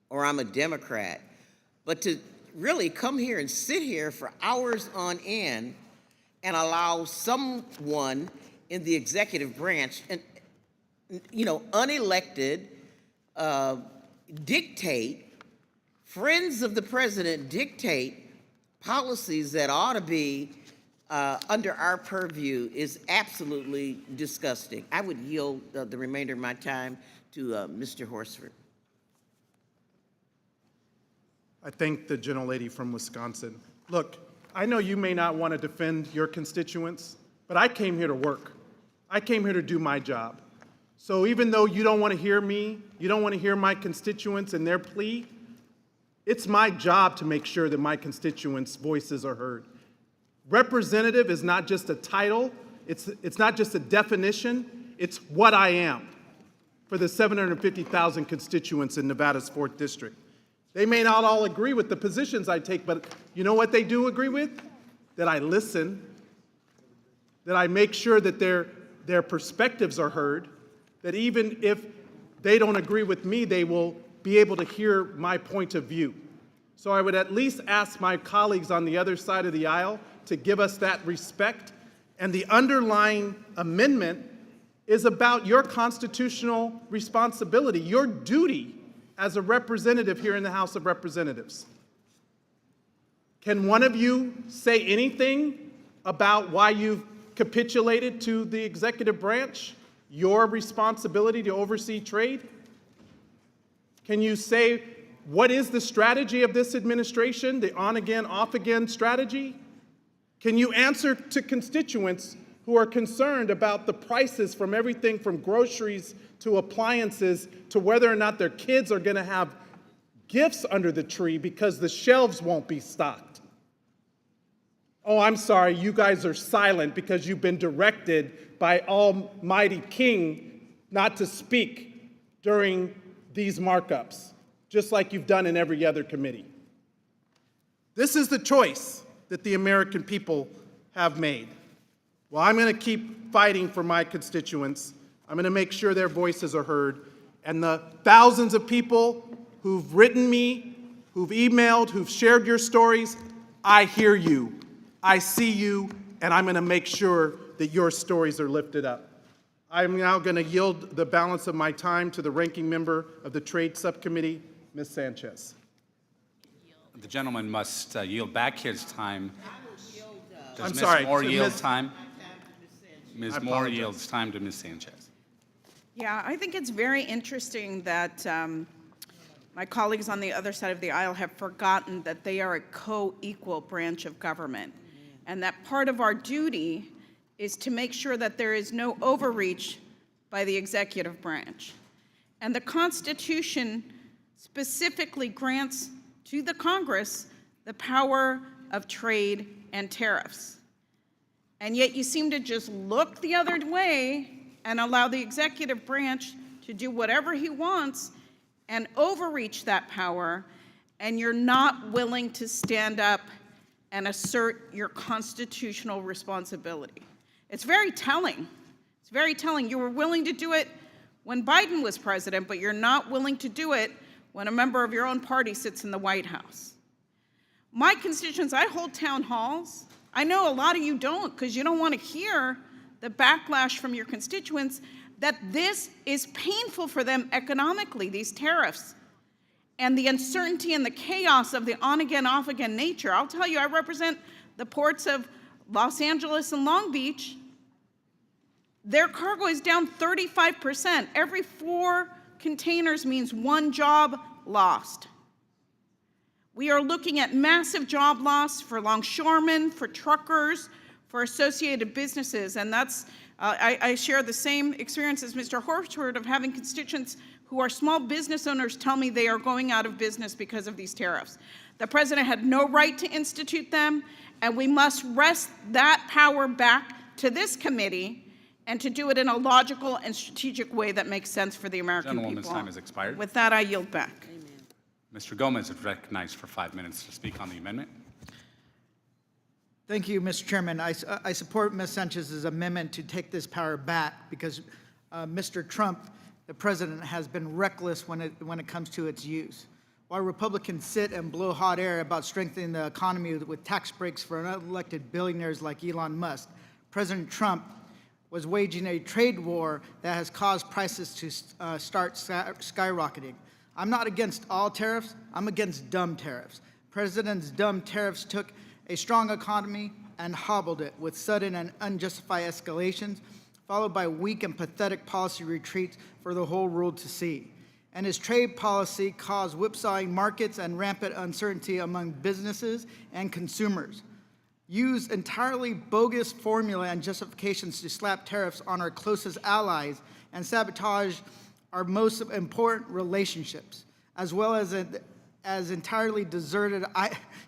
or I'm a Democrat, but to really come here and sit here for hours on end and allow someone in the executive branch, and unelected, dictate, friends of the president dictate policies that ought to be under our purview is absolutely disgusting. I would yield the remainder of my time to Mr. Horsford. I thank the gentlelady from Wisconsin. Look, I know you may not want to defend your constituents, but I came here to work. I came here to do my job. So even though you don't want to hear me, you don't want to hear my constituents and their plea, it's my job to make sure that my constituents' voices are heard. Representative is not just a title, it's not just a definition, it's what I am for the 750,000 constituents in Nevada's 4th District. They may not all agree with the positions I take, but you know what they do agree with? That I listen, that I make sure that their perspectives are heard, that even if they don't agree with me, they will be able to hear my point of view. So I would at least ask my colleagues on the other side of the aisle to give us that respect. And the underlying amendment is about your constitutional responsibility, your duty as a representative here in the House of Representatives. Can one of you say anything about why you've capitulated to the executive branch, your responsibility to oversee trade? Can you say, what is the strategy of this administration, the on-again, off-again strategy? Can you answer to constituents who are concerned about the prices from everything from groceries to appliances to whether or not their kids are going to have gifts under the tree because the shelves won't be stocked? Oh, I'm sorry, you guys are silent because you've been directed by Almighty King not to speak during these markups, just like you've done in every other committee. This is the choice that the American people have made. Well, I'm going to keep fighting for my constituents. I'm going to make sure their voices are heard. And the thousands of people who've written me, who've emailed, who've shared your stories, I hear you, I see you, and I'm going to make sure that your stories are lifted up. I'm now going to yield the balance of my time to the ranking member of the Trade Subcommittee, Ms. Sanchez. The gentleman must yield back his time. Does I'm Ms. sorry, Moore to yield Ms. time? Ms. I Moore apologize. yields time to Ms. Sanchez. Yeah, I think it's very interesting that my colleagues on the other side of the aisle have forgotten that they are a co-equal branch of government, and that part of our duty is to make sure that there is no overreach by the executive branch. And the Constitution specifically grants to the Congress the power of trade and tariffs. And yet you seem to just look the other way and allow the executive branch to do whatever he wants and overreach that power, and you're not willing to stand up and assert your constitutional responsibility. It's very telling. It's very telling. You were willing to do it when Biden was president, but you're not willing to do it when a member of your own party sits in the White House. My constituents, I hold town halls. I know a lot of you don't because you don't want to hear the backlash from your constituents that this is painful for them economically, these tariffs, and the uncertainty and the chaos of the on-again, off-again nature. I'll tell you, I represent the ports of Los Angeles and Long Beach. Their cargo is down 35%. Every 4 containers means 1 job lost. We are looking at massive job loss for longshoremen, for truckers, for associated businesses, and that's, I share the same experience as Mr. Horsford of having constituents who are small business owners tell me they are going out of business because of these tariffs. The president had no right to institute them, and we must wrest that power back to this committee and to do it in a logical and strategic way that makes sense for the American people. Gentlewoman's time has expired. With that, I yield back. Mr. Gomez is recognized for 5 minutes to speak on the amendment. Thank you, Mr. Chairman. I support Ms. Sanchez's amendment to take this power back because Mr. Trump, the president, has been reckless when it comes to its use. While Republicans sit and blow hot air about strengthening the economy with tax breaks for unelected billionaires like Elon Musk, President Trump was waging a trade war that has caused prices to start skyrocketing. I'm not against all tariffs. I'm against dumb tariffs. President's dumb tariffs took a strong economy and hobbled it with sudden and unjustified escalations, followed by weak and pathetic policy retreats for the whole world to see. And his trade policy caused whipsawing markets and rampant uncertainty among businesses and consumers. Used entirely bogus formula and justifications to slap tariffs on our closest allies and sabotage our most important relationships, as well as entirely deserted.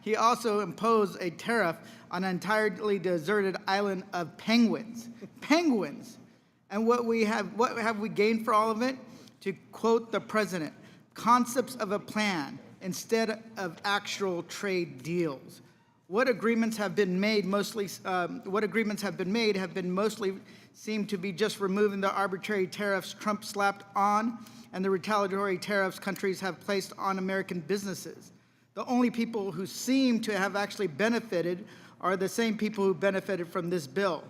He also imposed a tariff on an entirely deserted island of penguins. Penguins. And what have we gained for all of it? To quote the president, concepts of a plan instead of actual trade deals. What agreements have been made mostly seem to be just removing the arbitrary tariffs Trump slapped on and the retaliatory tariffs countries have placed on American businesses. The only people who seem to have actually benefited are the same people who benefited from this bill.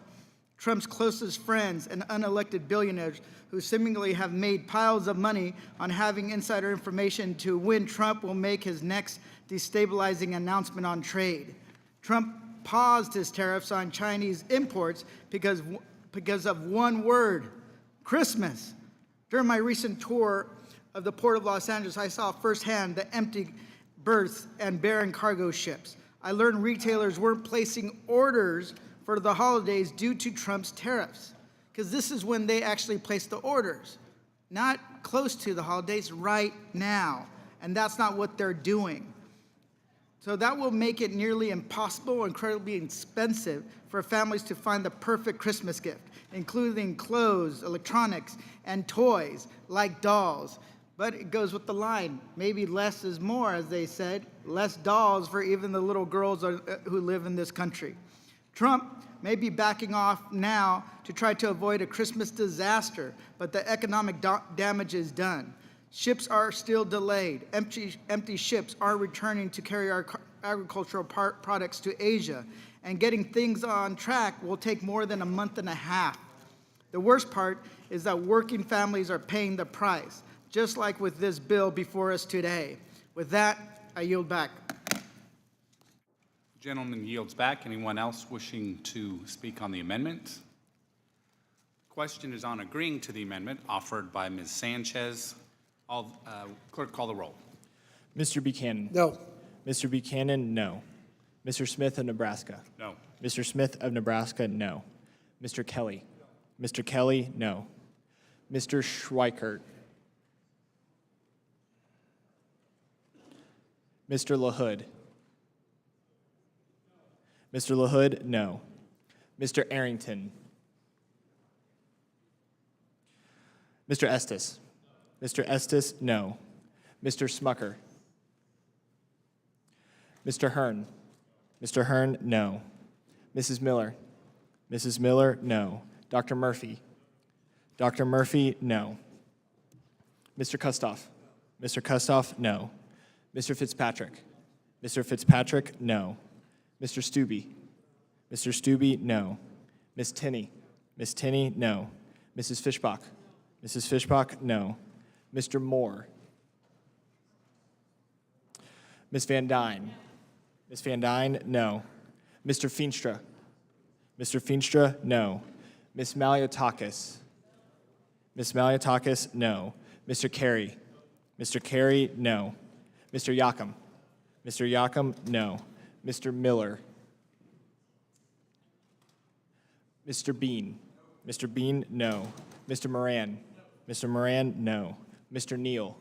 Trump's closest friends and unelected billionaires who seemingly have made piles of money on having insider information to when Trump will make his next destabilizing announcement on trade. Trump paused his tariffs on Chinese imports because of one word, Christmas. During my recent tour of the Port of Los Angeles, I saw firsthand the empty berths and barren cargo ships. I learned retailers weren't placing orders for the holidays due to Trump's tariffs, because this is when they actually place the orders, not close to the holidays, right now. And that's not what they're doing. So that will make it nearly impossible, incredibly expensive for families to find the perfect Christmas gift, including clothes, electronics, and toys like dolls. But it goes with the line, maybe less is more, as they said, less dolls for even the little girls who live in this country. Trump may be backing off now to try to avoid a Christmas disaster, but the economic damage is done. Ships are still delayed. Empty ships are returning to carry our agricultural products to Asia, and getting things on track will take more than a month and a half. The worst part is that working families are paying the price, just like with this bill before us today. With that, I yield back. Gentleman yields back. Anyone else wishing to speak on the amendment? Question is on agreeing to the amendment offered by Ms. Sanchez. Clerk, call the roll. Mr. Buchanan? No. Mr. Buchanan, no. Mr. Smith of Nebraska? No. Mr. Smith of Nebraska, no. Mr. Kelly? Mr. Kelly, no. Mr. Schweikert? Mr. LaHood? Mr. LaHood, no. Mr. Arrington? Mr. Estes? Mr. Estes, no. Mr. Smucker? Mr. Hearn? Mr. Hearn, no. Mrs. Miller? Mrs. Miller, no. Dr. Murphy? Dr. Murphy, no. Mr. Kustoff? Mr. Kustoff, no. Mr. Fitzpatrick? Mr. Fitzpatrick, no. Mr. Stubbe? Mr. Stubbe, no. Ms. Tinney? Ms. Tinney, no. Mrs. Fishbach? Mrs. Fishbach, no. Mr. Moore? Ms. Van Dyne? Ms. Van Dyne, no. Mr. Feenstra? Mr. Feenstra, no. Ms. Maliotakis? Ms. Maliotakis, no. Mr. Carey? Mr. Carey, no. Mr. Yakum? Mr. Yakum, no. Mr. Miller? Mr. Bean? Mr. Bean, no. Mr. Moran? Mr. Moran, no. Mr. Neal?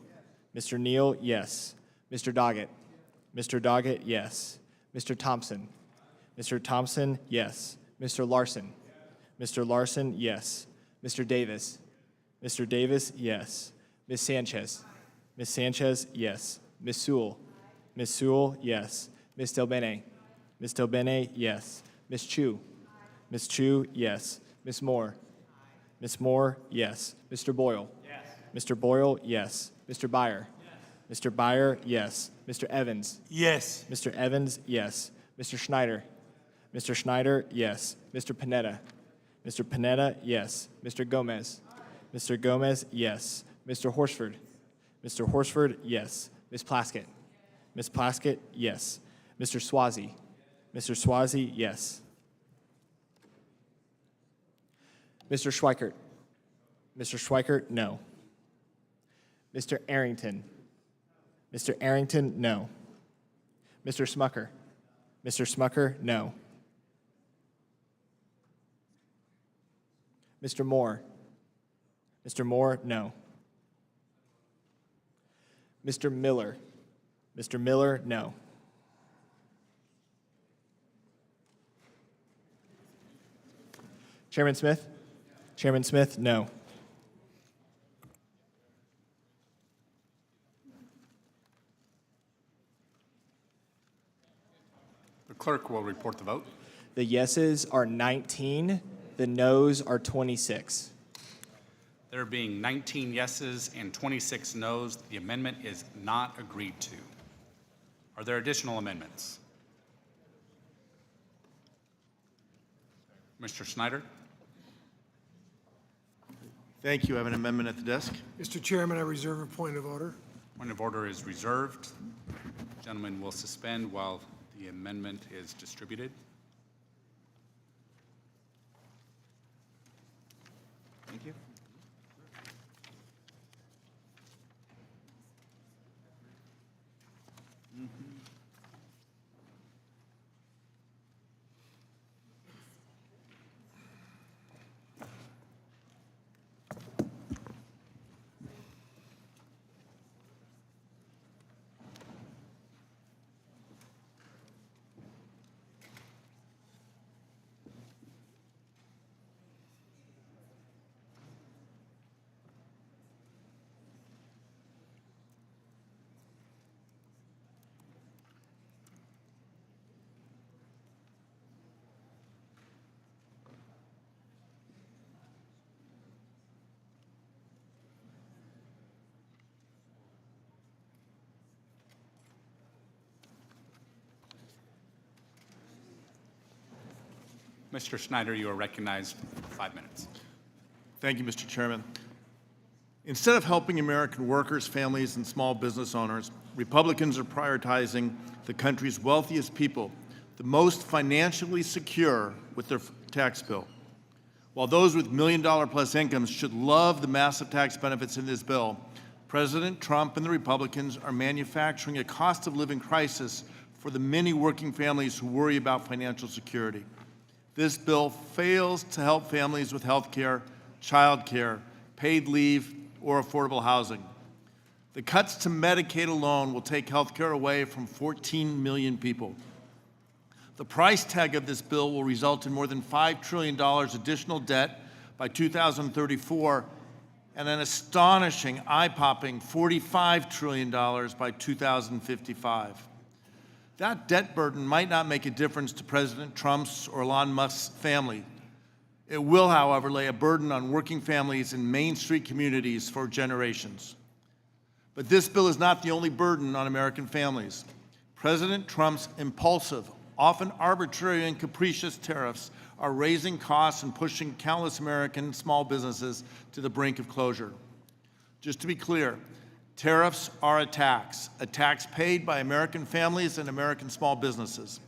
Mr. Neal, yes. Mr. Doggett? Mr. Doggett, yes. Mr. Thompson? Mr. Thompson, yes. Mr. Larson? Mr. Larson, yes. Mr. Davis? Mr. Davis, yes. Ms. Sanchez? Ms. Sanchez, yes. Ms. Sewell? Ms. Sewell, yes. Ms. Delbene? Ms. Delbene, yes. Ms. Chu? Ms. Chu, yes. Ms. Moore? Ms. Moore, yes. Mr. Boyle? Yes. Mr. Boyle, yes. Mr. Byer? Yes. Mr. Byer, yes. Mr. Evans? Yes. Mr. Evans, yes. Mr. Schneider? Mr. Schneider, yes. Mr. Panetta? Mr. Panetta, yes. Mr. Gomez? Mr. Gomez, yes. Mr. Horsford? Mr. Horsford, yes. Ms. Plaskett? Ms. Plaskett, yes. Mr. Swazi? Mr. Swazi, yes. Mr. Schweikert? Mr. Schweikert, no. Mr. Arrington? Mr. Arrington, no. Mr. Smucker? Mr. Smucker, no. Mr. Moore? Mr. Moore, no. Mr. Miller? Mr. Miller, no. Chairman Smith? Chairman Smith, no. The clerk will report the vote. The yeses are 19, the noes are 26. There being 19 yeses and 26 noes, the amendment is not agreed to. Are there additional amendments? Mr. Snyder? Thank you. I have an amendment at the desk. Mr. Chairman, I reserve a point of order. Point of order is reserved. Gentlemen will suspend while the amendment is distributed. Thank you. Mr. Schneider, you are recognized for 5 minutes. Thank you, Mr. Chairman. Instead of helping American workers, families, and small business owners, Republicans are prioritizing the country's wealthiest people, the most financially secure, with their tax bill. While those with million-dollar-plus incomes should love the massive tax benefits in this bill, President Trump and the Republicans are manufacturing a cost-of-living crisis for the many working families who worry about financial security. This bill fails to help families with health care, child care, paid leave, or affordable housing. The cuts to Medicaid alone will take health care away from 14 million people. The price tag of this bill will result in more than $5 trillion additional debt by 2034 and an astonishing, eye-popping $45 trillion by 2055. That debt burden might not make a difference to President Trump's or Elon Musk's family. It will, however, lay a burden on working families in Main Street communities for generations. But this bill is not the only burden on American families. President Trump's impulsive, often arbitrary and capricious tariffs are raising costs and pushing countless American small businesses to the brink of closure. Just to be clear, tariffs are a tax paid by American families and American small businesses.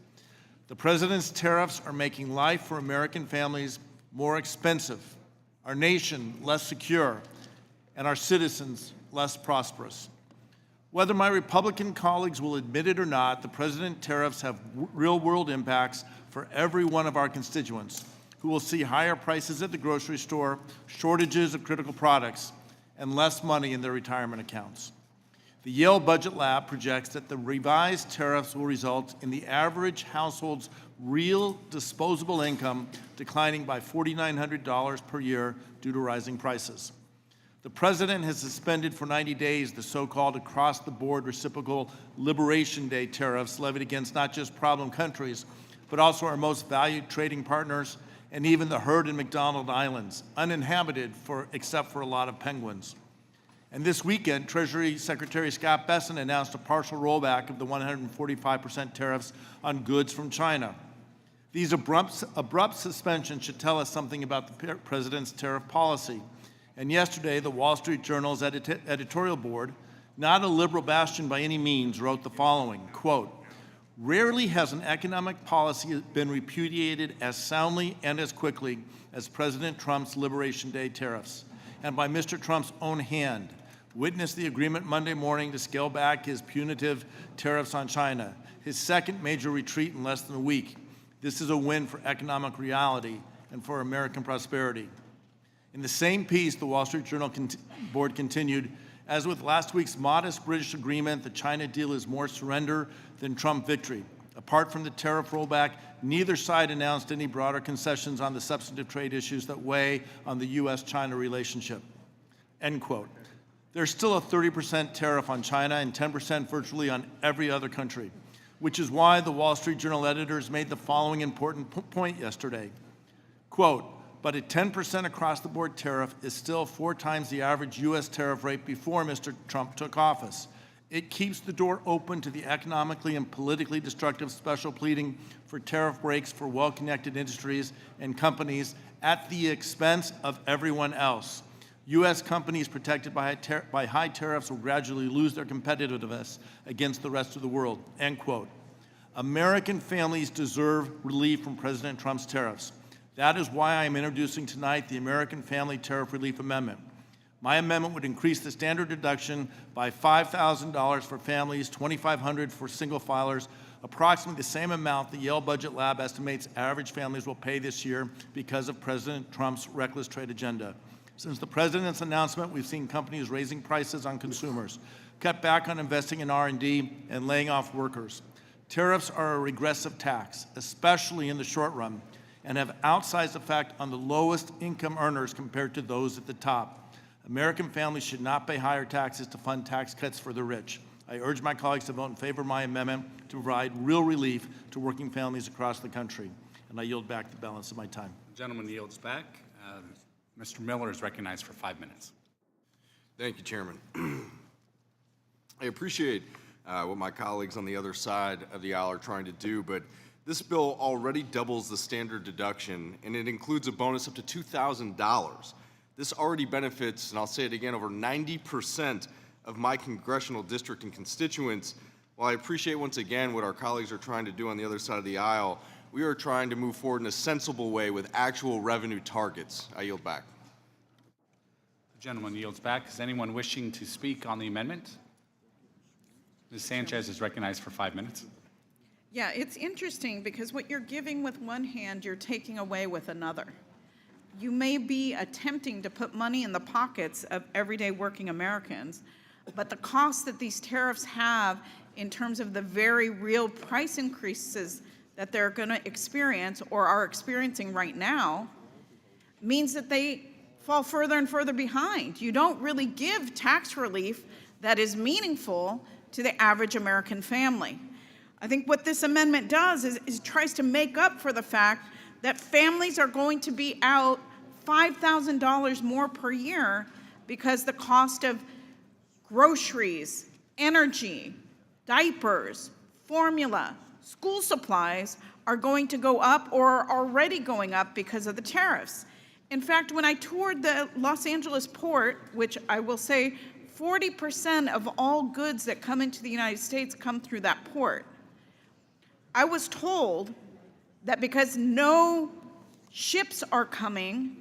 The president's tariffs are making life for American families more expensive, our nation less secure, and our citizens less prosperous. Whether my Republican colleagues will admit it or not, the president's tariffs have real-world impacts for every one of our constituents who will see higher prices at the grocery store, shortages of critical products, and less money in their retirement accounts. The Yale Budget Lab projects that the revised tariffs will result in the average household's real disposable income declining by $4,900 per year due to rising prices. The president has suspended for 90 days the so-called across-the-board reciprocal Liberation Day tariffs levied against not just problem countries, but also our most valued trading partners and even the herd in McDonald Islands, uninhabited except for a lot of penguins. And this weekend, Treasury Secretary Scott Bessent announced a partial rollback of the 145% tariffs on goods from China. These abrupt suspensions should tell us something about the president's tariff policy. And yesterday, the Wall Street Journal's editorial board, not a liberal bastion by any means, wrote the following, quote, "Rarely has an economic policy been repudiated as soundly and as quickly as President Trump's Liberation Day tariffs, and by Mr. Trump's own hand. Witness the agreement Monday morning to scale back his punitive tariffs on China, his second major retreat in less than a week. This is a win for economic reality and for American prosperity." In the same piece, the Wall Street Journal board continued, "As with last week's modest British agreement, the China deal is more surrender than Trump victory. Apart from the tariff rollback, neither side announced any broader concessions on the substantive trade issues that weigh on the U.S.-China relationship." End quote. There's still a 30% tariff on China and 10% virtually on every other country, which is why the Wall Street Journal editors made the following important point yesterday. Quote, "But a 10% across-the-board tariff is still 4 times the average U.S. tariff rate before Mr. Trump took office. It keeps the door open to the economically and politically destructive special pleading for tariff breaks for well-connected industries and companies at the expense of everyone else. U.S. companies protected by high tariffs will gradually lose their competitiveness against the rest of the world, end quote. American families deserve relief from President Trump's tariffs. That is why I am introducing tonight the American Family Tariff Relief Amendment. My amendment would increase the standard deduction by $5,000 for families, $2,500 for single filers, approximately the same amount the Yale Budget Lab estimates average families will pay this year because of President Trump's reckless trade agenda. Since the president's announcement, we've seen companies raising prices on consumers, cut back on investing in R&D, and laying off workers. Tariffs are a regressive tax, especially in the short run, and have outsized effect on the lowest income earners compared to those at the top. American families should not pay higher taxes to fund tax cuts for the rich. I urge my colleagues to vote in favor of my amendment to provide real relief to working families across the country. And I yield back the balance of my time. The gentleman yields back. Mr. Miller is recognized for 5 minutes. Thank you, Chairman. I appreciate what my colleagues on the other side of the aisle are trying to do, but this bill already doubles the standard deduction, and it includes a bonus up to $2,000. This already benefits, and I'll say it again, over 90% of my congressional district and constituents. While I appreciate once again what our colleagues are trying to do on the other side of the aisle, we are trying to move forward in a sensible way with actual revenue targets. I yield back. The gentleman yields back. Is anyone wishing to speak on the amendment? Ms. Sanchez is recognized for 5 minutes. Yeah, it's interesting because what you're giving with one hand, you're taking away with another. You may be attempting to put money in the pockets of everyday working Americans, but the cost that these tariffs have in terms of the very real price increases that they're going to experience or are experiencing right now means that they fall further and further behind. You don't really give tax relief that is meaningful to the average American family. I think what this amendment does is tries to make up for the fact that families are going to be out $5,000 more per year because the cost of groceries, energy, diapers, formula, school supplies are going to go up or are already going up because of the tariffs. In fact, when I toured the Los Angeles port, which I will say 40% of all goods that come into the United States come through that port, I was told that because no ships are coming,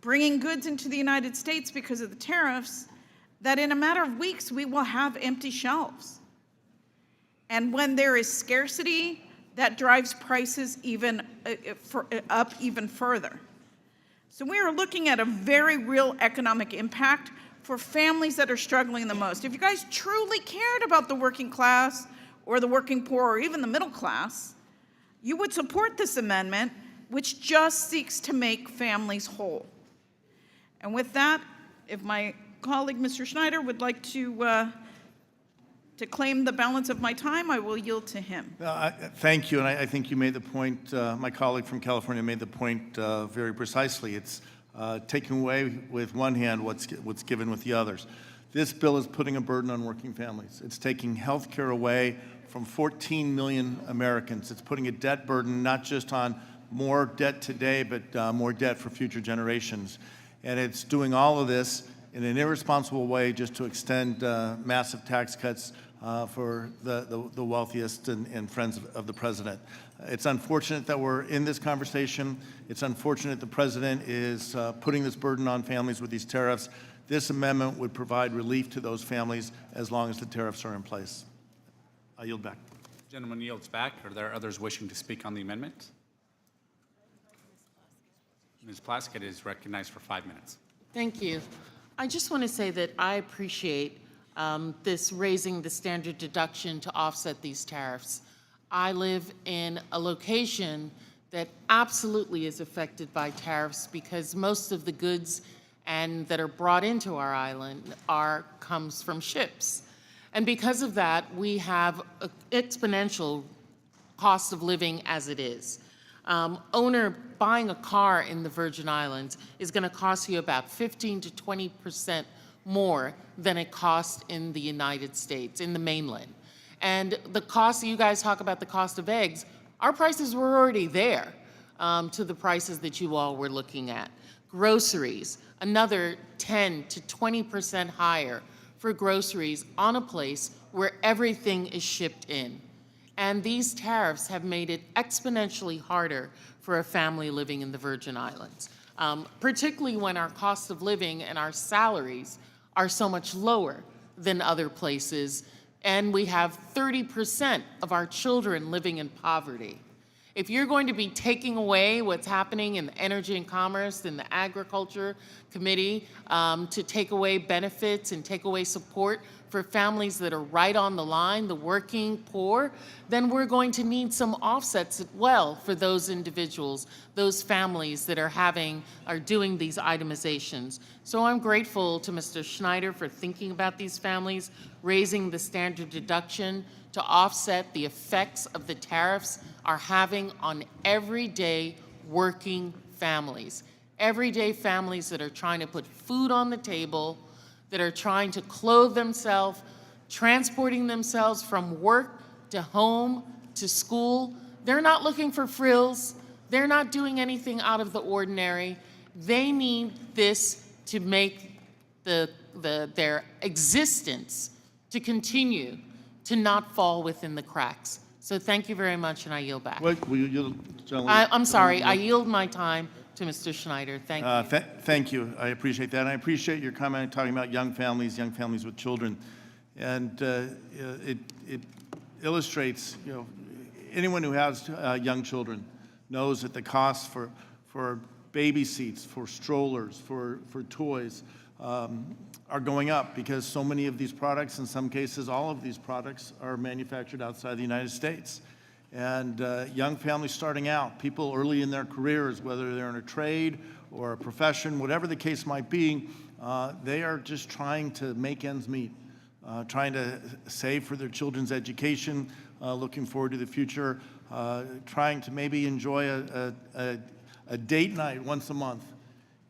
bringing goods into the United States because of the tariffs, that in a matter of weeks we will have empty shelves. And when there is scarcity, that drives prices up even further. So we are looking at a very real economic impact for families that are struggling the most. If you guys truly cared about the working class or the working poor or even the middle class, you would support this amendment, which just seeks to make families whole. And with that, if my colleague, Mr. Schneider, would like to claim the balance of my time, I will yield to him. Thank you, and I think you made the point, my colleague from California made the point very precisely. It's taking away with one hand what's given with the others. This bill is putting a burden on working families. It's taking health care away from 14 million Americans. It's putting a debt burden not just on more debt today, but more debt for future generations. And it's doing all of this in an irresponsible way just to extend massive tax cuts for the wealthiest and friends of the president. It's unfortunate that we're in this conversation. It's unfortunate the president is putting this burden on families with these tariffs. This amendment would provide relief to those families as long as the tariffs are in place. I yield back. Gentleman yields back. Are there others wishing to speak on the amendment? Ms. Plaskett is recognized for 5 minutes. Thank you. I just want to say that I appreciate this raising the standard deduction to offset these tariffs. I live in a location that absolutely is affected by tariffs because most of the goods that are brought into our island comes from ships. And because of that, we have an exponential cost of living as it is. Buying a car in the Virgin Islands is going to cost you about 15 to 20% more than it costs in the United States, in the mainland. And the cost, you guys talk about the cost of eggs, our prices were already there. to the prices that you all were looking at. Groceries, another 10 to 20% higher for groceries on a place where everything is shipped in. And these tariffs have made it exponentially harder for a family living in the Virgin Islands, particularly when our cost of living and our salaries are so much lower than other places, and we have 30% of our children living in poverty. If you're going to be taking away what's happening in the Energy and Commerce and the Agriculture Committee to take away benefits and take away support for families that are right on the line, the working poor, then we're going to need some offsets as well for those individuals, those families that are doing these itemizations. So I'm grateful to Mr. Schneider for thinking about these families, raising the standard deduction to offset the effects of the tariffs are having on everyday working families. Everyday families that are trying to put food on the table, that are trying to clothe themselves, transporting themselves from work to home to school. They're not looking for frills. They're not doing anything out of the ordinary. They need this to make their existence to continue to not fall within the cracks. So thank you very much, and I yield back. Will you yield, gentlemen? I'm sorry, I yield my time to Mr. Schneider. Thank you. Thank you. I appreciate that. And I appreciate your comment talking about young families with children. And it illustrates, anyone who has young children knows that the costs for baby seats, for strollers, for toys are going up because so many of these products, in some cases all of these products, are manufactured outside the United States. And young families starting out, people early in their careers, whether they're in a trade or a profession, whatever the case might be, they are just trying to make ends meet, trying to save for their children's education, looking forward to the future, trying to maybe enjoy a date night once a month.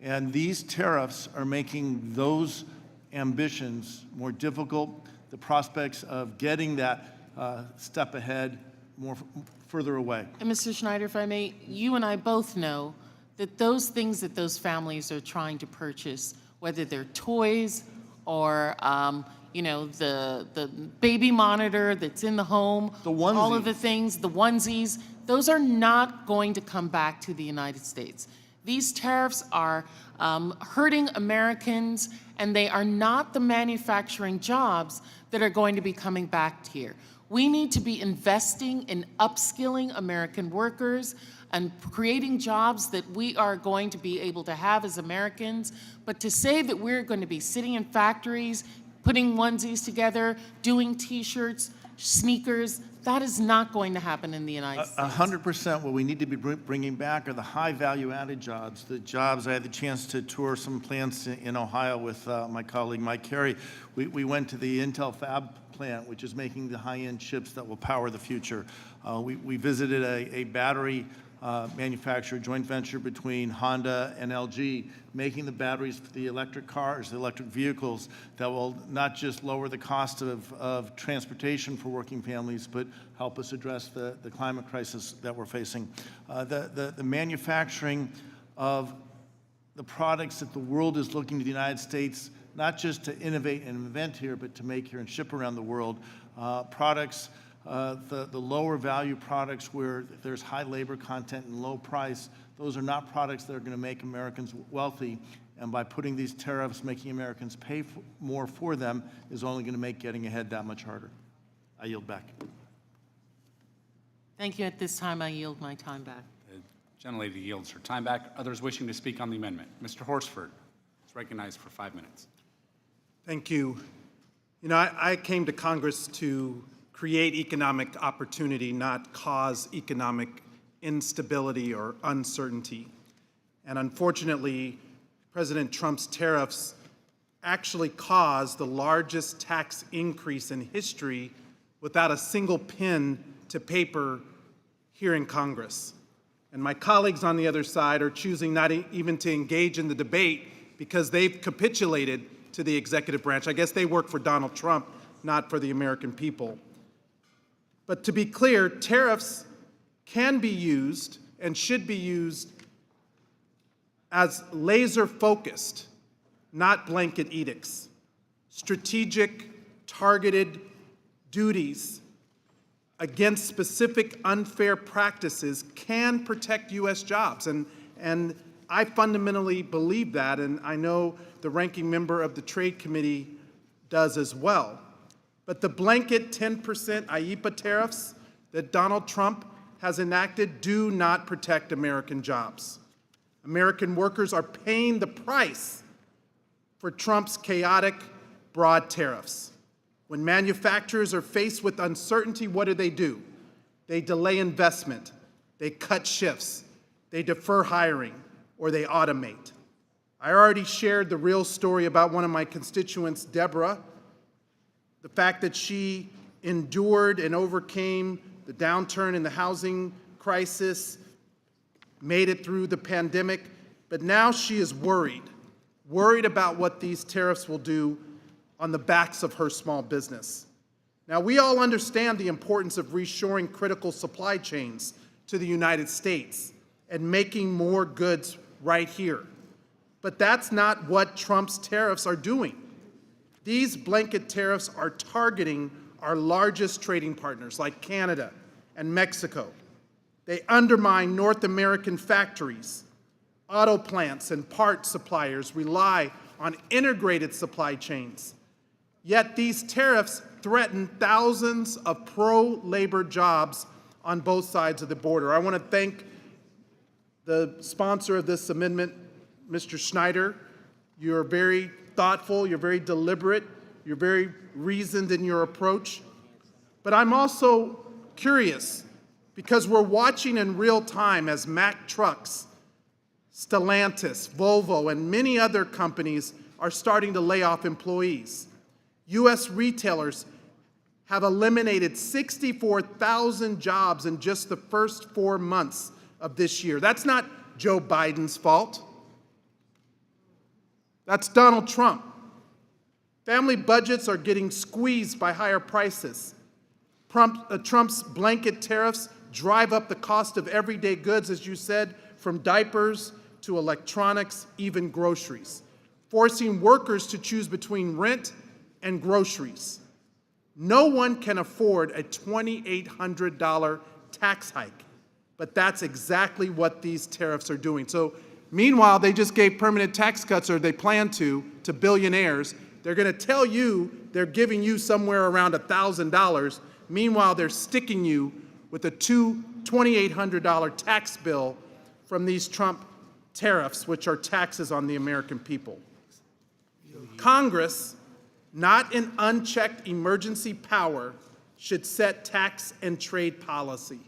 And these tariffs are making those ambitions more difficult, the prospects of getting that step ahead further away. And Mr. Schneider, if I may, you and I both know that those things that those families are trying to purchase, whether they're toys or the baby monitor that's in the home, all of the things, the onesies, those are not going to come back to the United States. These tariffs are hurting Americans, and they are not the manufacturing jobs that are going to be coming back here. We need to be investing in upskilling American workers and creating jobs that we are going to be able to have as Americans. But to say that we're going to be sitting in factories, putting onesies together, doing T-shirts, sneakers, that is not going to happen in the United States. 100%. What we need to be bringing back are the high value-added jobs. The jobs, I had the chance to tour some plants in Ohio with my colleague Mike Carey. We went to the Intel Fab plant, which is making the high-end chips that will power the future. We visited a battery manufacturer, joint venture between Honda and LG, making the batteries for the electric cars, the electric vehicles that will not just lower the cost of transportation for working families, but help us address the climate crisis that we're facing. The manufacturing of the products that the world is looking to the United States, not just to innovate and invent here, but to make here and ship around the world. Products, the lower value products where there's high labor content and low price, those are not products that are going to make Americans wealthy. And by putting these tariffs, making Americans pay more for them is only going to make getting ahead that much harder. I yield back. Thank you. At this time, I yield my time back. The gentlelady yields her time back. Others wishing to speak on the amendment. Mr. Horsford is recognized for 5 minutes. Thank you. I came to Congress to create economic opportunity, not cause economic instability or uncertainty. And unfortunately, President Trump's tariffs actually caused the largest tax increase in history without a single pen to paper here in Congress. And my colleagues on the other side are choosing not even to engage in the debate because they've capitulated to the executive branch. I guess they work for Donald Trump, not for the American people. But to be clear, tariffs can be used and should be used as laser-focused, not blanket edicts. Strategic, targeted duties against specific unfair practices can protect U.S. jobs. And I fundamentally believe that, and I know the ranking member of the Trade Committee does as well. But the blanket 10% IEEPA tariffs that Donald Trump has enacted do not protect American jobs. American workers are paying the price for Trump's chaotic, broad tariffs. When manufacturers are faced with uncertainty, what do? They delay investment, they cut shifts, they defer hiring, or they automate. I already shared the real story about one of my constituents, Deborah, the fact that she endured and overcame the downturn in the housing crisis, made it through the pandemic, but now she is worried about what these tariffs will do on the backs of her small business. Now, we all understand the importance of reshoring critical supply chains to the United States and making more goods right here. But that's not what Trump's tariffs are doing. These blanket tariffs are targeting our largest trading partners like Canada and Mexico. They undermine North American factories. Auto plants and part suppliers rely on integrated supply chains. Yet these tariffs threaten thousands of pro-labor jobs on both sides of the border. I want to thank the sponsor of this amendment, Mr. Schneider. You're very thoughtful, you're very deliberate, you're very reasoned in your approach. But I'm also curious because we're watching in real time as Mack Trucks, Stellantis, Volvo, and many other companies are starting to lay off employees. U.S. retailers have eliminated 64,000 jobs in just the first 4 months of this year. That's not Joe Biden's fault. That's Donald Trump. Family budgets are getting squeezed by higher prices. Trump's blanket tariffs drive up the cost of everyday goods, as you said, from diapers to electronics, even groceries, forcing workers to choose between rent and groceries. No one can afford a $2,800 tax hike, but that's exactly what these tariffs are doing. So meanwhile, they just gave permanent tax cuts, or they plan to billionaires. They're going to tell you they're giving you somewhere around $1,000. Meanwhile, they're sticking you with a $2,800 tax bill from these Trump tariffs, which are taxes on the American people. Congress, not in unchecked emergency power, should set tax and trade policy.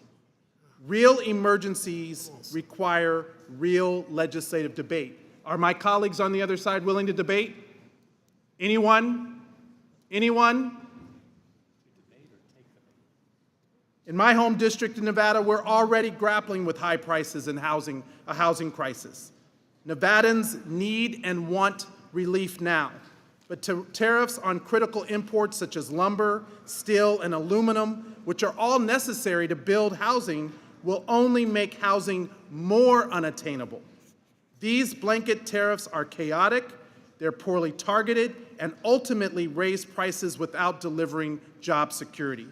Real emergencies require real legislative debate. Are my colleagues on the other side willing to debate? Anyone? Anyone? In my home district in Nevada, we're already grappling with high prices and a housing crisis. Nevadans need and want relief now. But tariffs on critical imports such as lumber, steel, and aluminum, which are all necessary to build housing, will only make housing more unattainable. These blanket tariffs are chaotic, they're poorly targeted, and ultimately raise prices without delivering job security.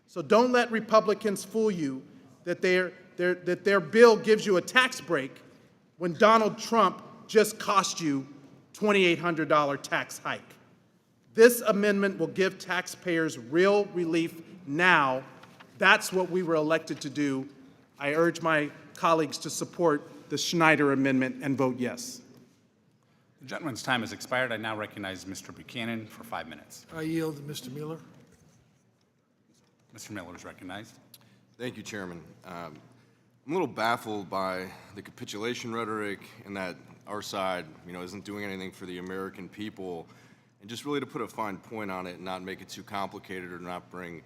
So don't let Republicans fool you that their bill gives you a tax break when Donald Trump just cost you $2,800 tax hike. This amendment will give taxpayers real relief now. That's what we were elected to do. I urge my colleagues to support the Schneider amendment and vote yes. The gentleman's time has expired. I now recognize Mr. Buchanan for 5 minutes. I yield to Mr. Mueller. Mr. Miller is recognized. Thank you, Chairman. I'm a little baffled by the capitulation rhetoric and that our side, isn't doing anything for the American people. And just really to put a fine point on it and not make it too complicated or not bring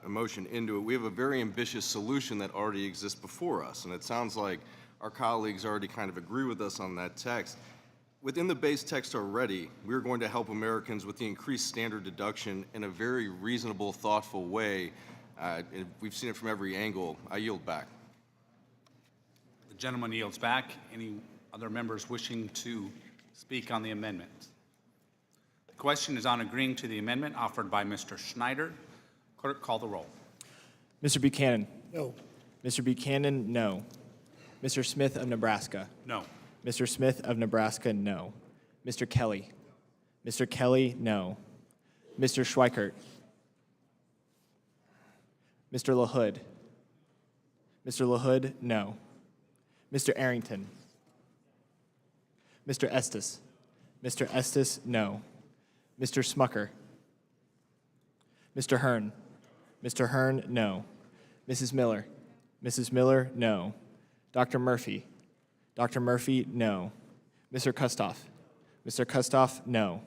emotion into it, we have a very ambitious solution that already exists before us. And it sounds like our colleagues already kind of agree with us on that text. Within the base text already, we're going to help Americans with the increased standard deduction in a very reasonable, thoughtful way. We've seen it from every angle. I yield back. Gentleman yields back. Any other members wishing to speak on the amendment? The question is on agreeing to the amendment offered by Mr. Schneider. Clerk, call the roll. Mr. Buchanan? No. Mr. Buchanan, no. Mr. Smith of Nebraska? No. Mr. Smith of Nebraska, no. Mr. Kelly? Mr. Kelly, no. Mr. Schweikert? Mr. LaHood? Mr. LaHood, no. Mr. Arrington? Mr. Estes? Mr. Estes, no. Mr. Smucker? Mr. Hearn? Mr. Hearn, no. Mrs. Miller? Mrs. Miller, no. Dr. Murphy? Dr. Murphy, no. Mr. Kustoff? Mr. Kustoff, no.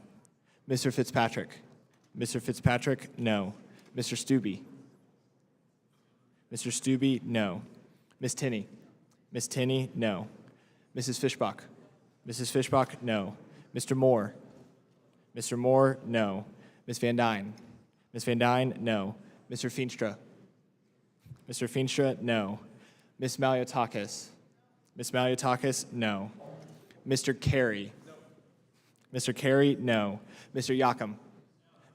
Mr. Fitzpatrick? Mr. Fitzpatrick, no. Mr. Stubbe? Mr. Stubbe, no. Ms. Tinney? Ms. Tinney, no. Mrs. Fishbach? Mrs. Fishbach, no. Mr. Moore? Mr. Moore, no. Ms. Van Dyne? Ms. Van Dyne, no. Mr. Feenstra? Mr. Feenstra, no. Ms. Maliotakis? Ms. Maliotakis, no. Mr. Carey? Mr. Carey, no. Mr. Yakum?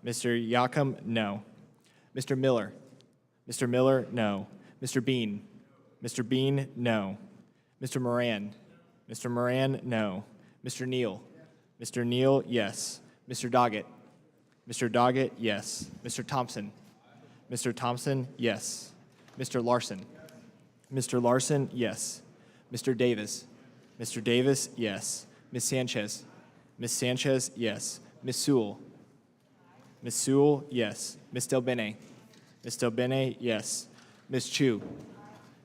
Mr. Yakum, no. Mr. Miller? Mr. Miller, no. Mr. Bean? Mr. Bean, no. Mr. Moran? Mr. Moran, no. Mr. Neal? Mr. Neal, yes. Mr. Doggett? Mr. Doggett, yes. Mr. Thompson? Mr. Thompson, yes. Mr. Larson? Mr. Larson, yes. Mr. Davis? Mr. Davis, yes. Ms. Sanchez? Ms. Sanchez, yes. Ms. Sewell? Ms. Sewell, yes. Ms. Delbene? Ms. Delbene, yes. Ms. Chu?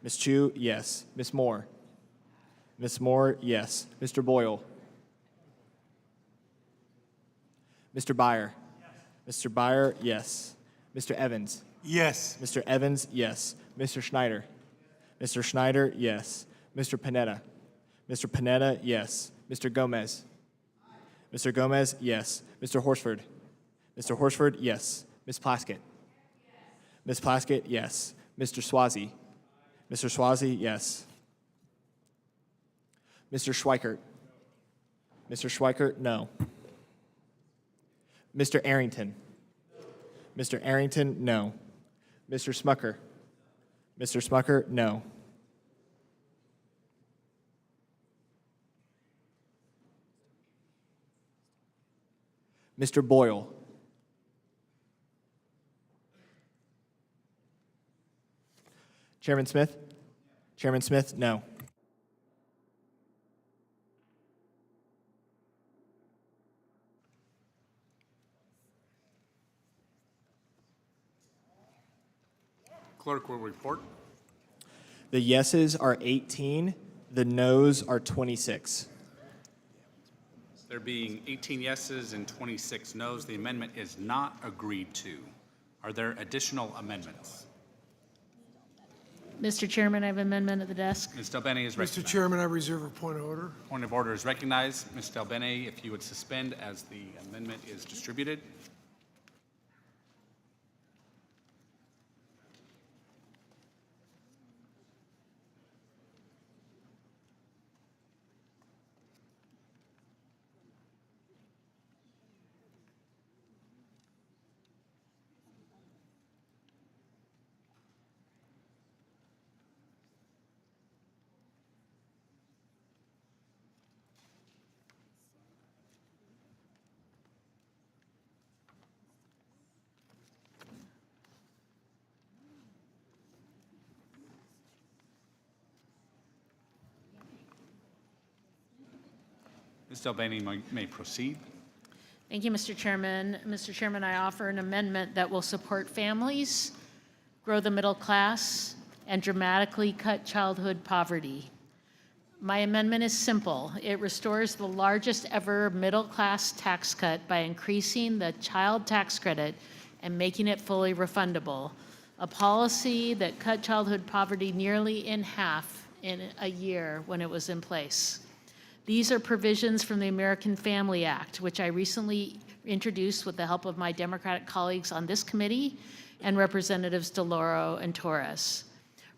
Ms. Chu, yes. Ms. Moore? Ms. Moore, yes. Mr. Boyle? Mr. Byer? Mr. Byer, yes. Mr. Evans? Yes. Mr. Evans, yes. Mr. Schneider? Mr. Schneider, yes. Mr. Panetta? Mr. Panetta, yes. Mr. Gomez? Mr. Gomez, yes. Mr. Horsford? Mr. Horsford, yes. Ms. Plaskett? Ms. Plaskett, yes. Mr. Swazi? Mr. Swazi, yes. Mr. Schweikert? Mr. Schweikert, no. Mr. Arrington? Mr. Arrington, no. Mr. Smucker? Mr. Smucker, no. Mr. Boyle? Chairman Smith? Chairman Smith, no. Clerk will report. The yeses are 18, the noes are 26. There being 18 yeses and 26 noes, the amendment is not agreed to. Are there additional amendments? Mr. Chairman, I have an amendment at the desk. Ms. Delbene is recognized. Mr. Chairman, I reserve a point of order. Point of order is recognized. Ms. Delbene, if you would suspend as the amendment is distributed. Ms. Delbene may proceed. Thank you, Mr. Chairman. Mr. Chairman, I offer an amendment that will support families, grow the middle class, and dramatically cut childhood poverty. My amendment is simple. It restores the largest ever middle-class tax cut by increasing the child tax credit and making it fully refundable, a policy that cut childhood poverty nearly in half in a year when it was in place. These are provisions from the American Family Act, which I recently introduced with the help of my Democratic colleagues on this committee and Representatives DeLauro and Torres.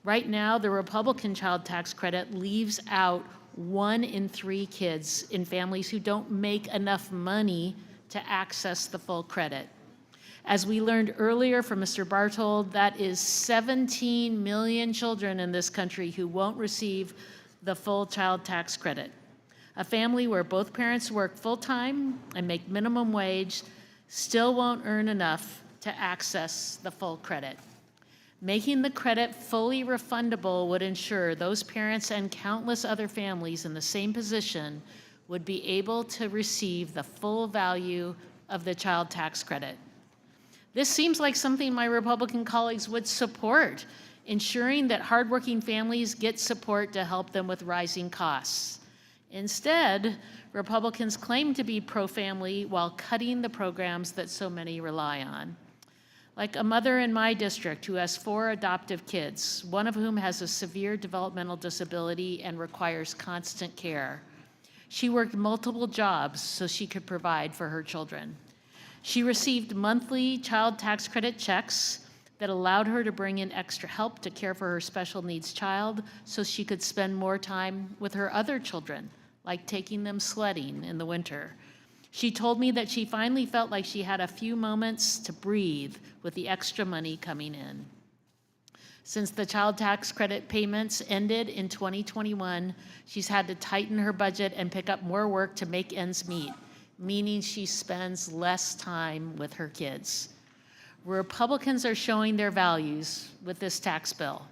Right now, the Republican child tax credit leaves out 1 in 3 kids in families who don't make enough money to access the full credit. As we learned earlier from Mr. Bartold, that is 17 million children in this country who won't receive the full child tax credit. A family where both parents work full-time and make minimum wage still won't earn enough to access the full credit. Making the credit fully refundable would ensure those parents and countless other families in the same position would be able to receive the full value of the child tax credit. This seems like something my Republican colleagues would support, ensuring that hardworking families get support to help them with rising costs. Instead, Republicans claim to be pro-family while cutting the programs that so many rely on. Like a mother in my district who has 4 adoptive kids, one of whom has a severe developmental disability and requires constant care. She worked multiple jobs so she could provide for her children. She received monthly child tax credit checks that allowed her to bring in extra help to care for her special needs child so she could spend more time with her other children, like taking them sledding in the winter. She told me that she finally felt like she had a few moments to breathe with the extra money coming in. Since the child tax credit payments ended in 2021, she's had to tighten her budget and pick up more work to make ends meet, meaning she spends less time with her kids. Republicans are showing their values with this tax bill.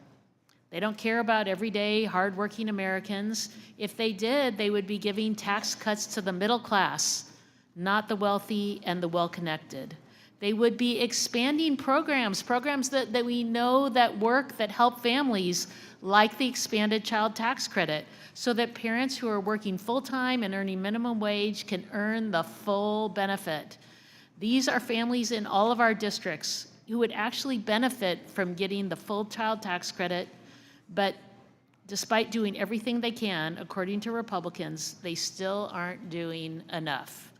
They don't care about everyday, hardworking Americans. If they did, they would be giving tax cuts to the middle class, not the wealthy and the well-connected. They would be expanding programs that we know that work, that help families, like the expanded child tax credit, so that parents who are working full-time and earning minimum wage can earn the full benefit. These are families in all of our districts who would actually benefit from getting the full child tax credit, but despite doing everything they can, according to Republicans, they still aren't doing enough.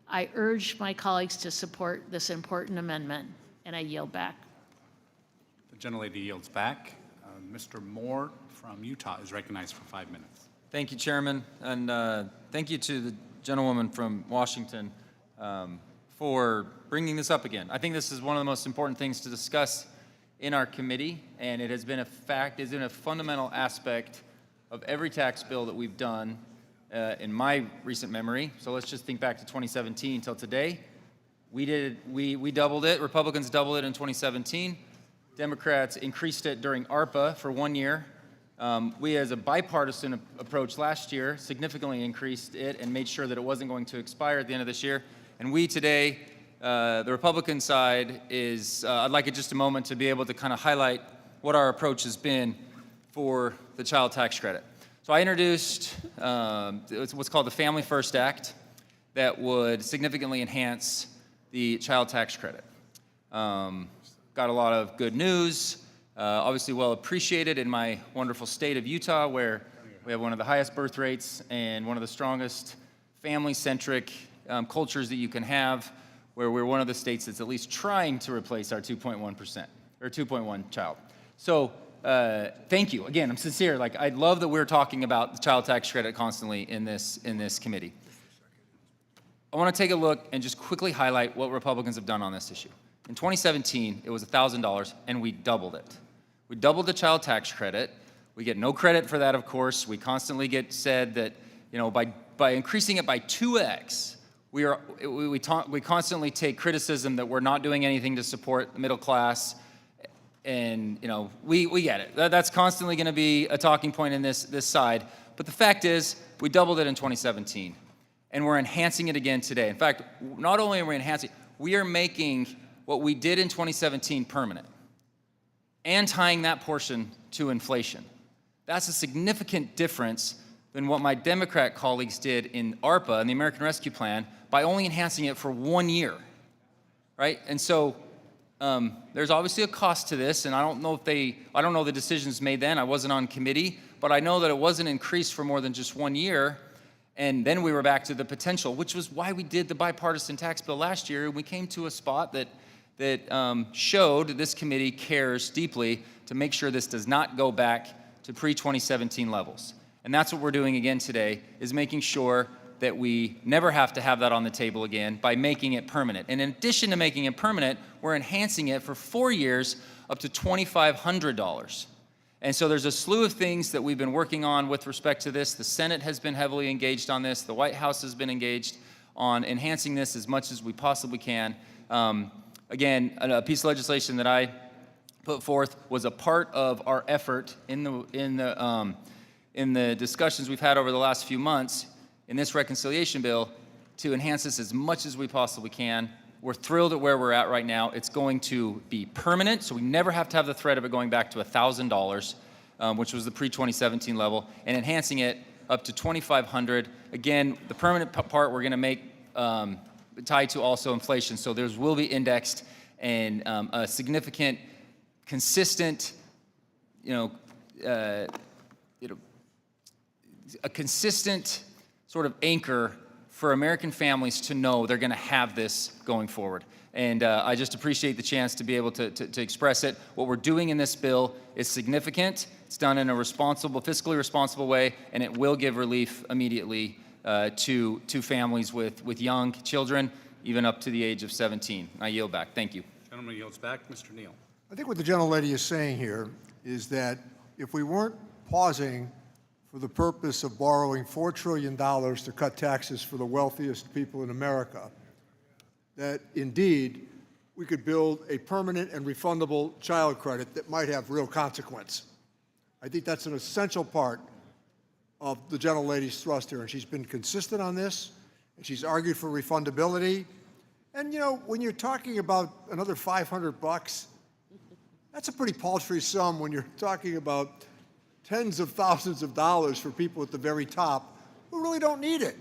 I urge my colleagues to support this important amendment, and I yield back. The gentlelady yields back. Mr. Moore from Utah is recognized for 5 minutes. Thank you, Chairman, and thank you to the gentlewoman from Washington for bringing this up again. I think this is one of the most important things to discuss in our committee, and it has been a fundamental aspect of every tax bill that we've done in my recent memory. So let's just think back to 2017 till today. We doubled it. Republicans doubled it in 2017. Democrats increased it during ARPA for 1 year. We, as a bipartisan approach last year, significantly increased it and made sure that it wasn't going to expire at the end of this year. And we today, the Republican side, I'd like it just a moment to be able to kind of highlight what our approach has been for the child tax credit. So I introduced what's called the Family First Act that would significantly enhance the child tax credit. Got a lot of good news, obviously well appreciated in my wonderful state of Utah, where we have one of the highest birth rates and one of the strongest family-centric cultures that you can have, where we're one of the states that's at least trying to replace our 2.1%, or 2.1 child. So thank you. Again, I'm sincere. Like, I love that we're talking about the child tax credit constantly in this committee. I want to take a look and just quickly highlight what Republicans have done on this issue. In 2017, it was $1,000, and we doubled it. We doubled the child tax credit. We get no credit for that, of course. We constantly get said that, you know, by increasing it by 2x, we constantly take criticism that we're not doing anything to support the middle class. And, you know, we get it. That's constantly going to be a talking point in this side. But the fact is, we doubled it in 2017, and we're enhancing it again today. In fact, not only are we enhancing, we are making what we did in 2017 permanent and tying that portion to inflation. That's a significant difference than what my Democrat colleagues did in ARPA and the American Rescue Plan by only enhancing it for 1 year, right? And so there's obviously a cost to this, and I don't know the decisions made then. I wasn't on committee, but I know that it wasn't increased for more than just 1 year. And then we were back to the potential, which was why we did the bipartisan tax bill last year. We came to a spot that that showed this committee cares deeply to make sure this does not go back to pre-2017 levels. And that's what we're doing again today, is making sure that we never have to have that on the table again by making it permanent. And in addition to making it permanent, we're enhancing it for 4 years up to $2,500. And so there's a slew of things that we've been working on with respect to this. The Senate has been heavily engaged on this. The White House has been engaged on enhancing this as much as we possibly can. Again, a piece of legislation that I put forth was a part of our effort in the discussions we've had over the last few months in this reconciliation bill to enhance this as much as we possibly can. We're thrilled at where we're at right now. It's going to be permanent, so we never have to have the threat of it going back to $1,000, which was the pre-2017 level, and enhancing it up to $2,500. Again, the permanent part we're going to make tied to also inflation, so there will be indexed and a significant, consistent, a consistent sort of anchor for American families to know they're going to have this going forward. And I just appreciate the chance to be able to express it. What we're doing in this bill is significant. It's done in a responsible, fiscally responsible way, and it will give relief immediately to families with young children, even up to the age of 17. I yield back. Thank you. Gentleman yields back. Mr. Neal. I think what the gentlelady is saying here is that if we weren't pausing for the purpose of borrowing $4 trillion to cut taxes for the wealthiest people in America, that indeed we could build a permanent and refundable child credit that might have real consequence. I think that's an essential part of the gentlelady's thrust here, and she's been consistent on this, and she's argued for refundability. And when you're talking about another $500, that's a pretty paltry sum when you're talking about tens of thousands of dollars for people at the very top who really don't need it.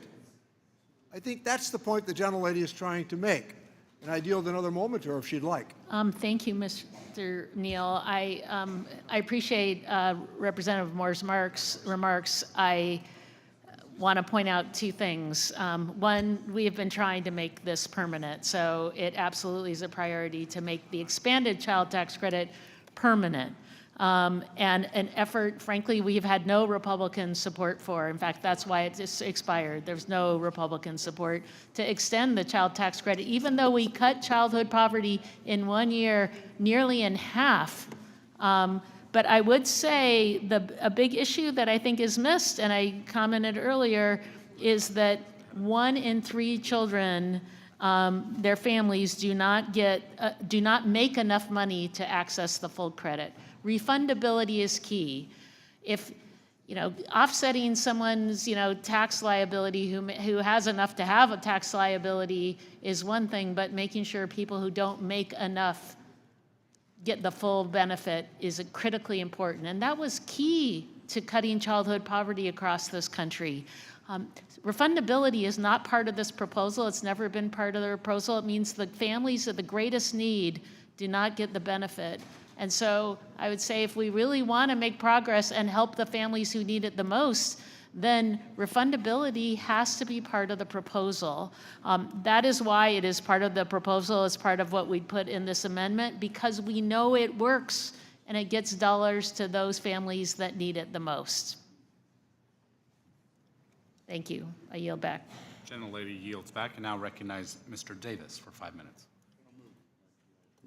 I think that's the point the gentlelady is trying to make. And I'd yield another moment to her if she'd like. Thank you, Mr. Neal. I appreciate Representative Moore's remarks. I want to point out two things. One, we have been trying to make this permanent, so it absolutely is a priority to make the expanded child tax credit permanent. And an effort, frankly, we have had no Republican support for. In fact, that's why it's expired. There's no Republican support to extend the child tax credit, even though we cut childhood poverty in 1 year nearly in half. But I would say a big issue that I think is missed, and I commented earlier, is that 1 in 3 children, their families do not make enough money to access the full credit. Refundability is key. If, offsetting someone's, tax liability who has enough to have a tax liability is one thing, but making sure people who don't make enough get the full benefit is critically important. And that was key to cutting childhood poverty across this country. Refundability is not part of this proposal. It's never been part of the proposal. It means the families of the greatest need do not get the benefit. And so I would say if we really want to make progress and help the families who need it the most, then refundability has to be part of the proposal. That is why it is part of the proposal, it's part of what we put in this amendment, because we know it works and it gets dollars to those families that need it the most. Thank you. I yield back. Gentlelady yields back, and now recognize Mr. Davis for 5 minutes.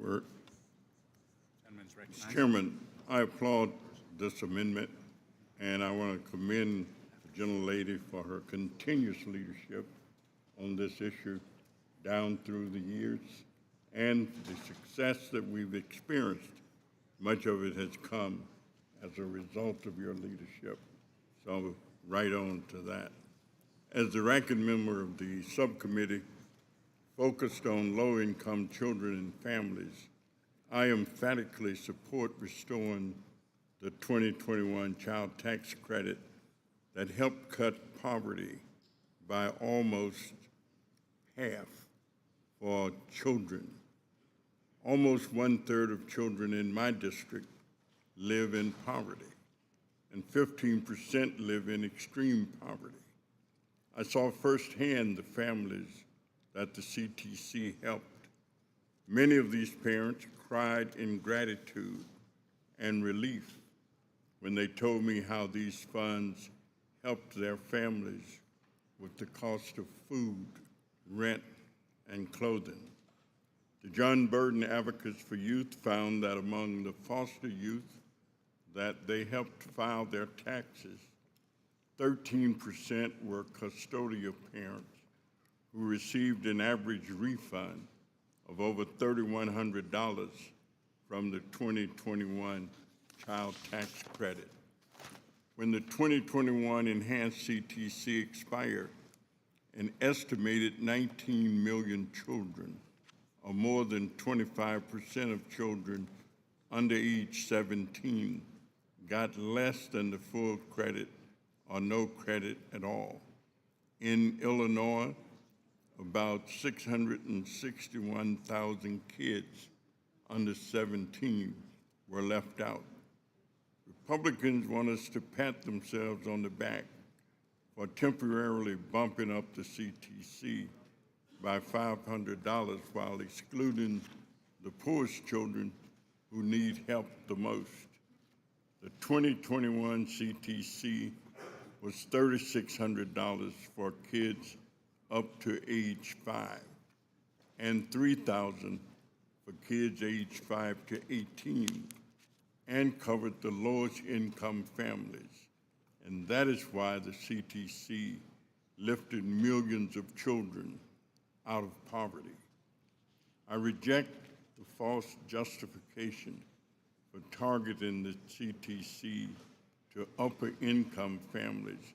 Mr. Chairman, I applaud this amendment, and I want to commend the gentlelady for her continuous leadership on this issue down through the years and the success that we've experienced. Much of it has come as a result of your leadership. So right on to that. As the ranking member of the subcommittee focused on low-income children and families, I emphatically support restoring the 2021 child tax credit that helped cut poverty by almost half for children. Almost 1/3 of children in my district live in poverty, and 15% live in extreme poverty. I saw firsthand the families that the CTC helped Many of these parents cried in gratitude and relief when they told me how these funds helped their families with the cost of food, rent, and clothing. The John Burden Advocates for Youth found that among the foster youth that they helped file their taxes, 13% were custodial parents who received an average refund of over $3,100 from the 2021 child tax credit. When the 2021 enhanced CTC expired, an estimated 19 million children, or more than 25% of children under age 17, got less than the full credit or no credit at all. In Illinois, about 661,000 kids under 17 were left out. Republicans want us to pat themselves on the back for temporarily bumping up the CTC by $500 while excluding the poorest children who need help the most. The 2021 CTC was $3,600 for kids up to age 5 and $3,000 for kids age 5 to 18 and covered the lowest income families. And that is why the CTC lifted millions of children out of poverty. I reject the false justification for targeting the CTC to upper income families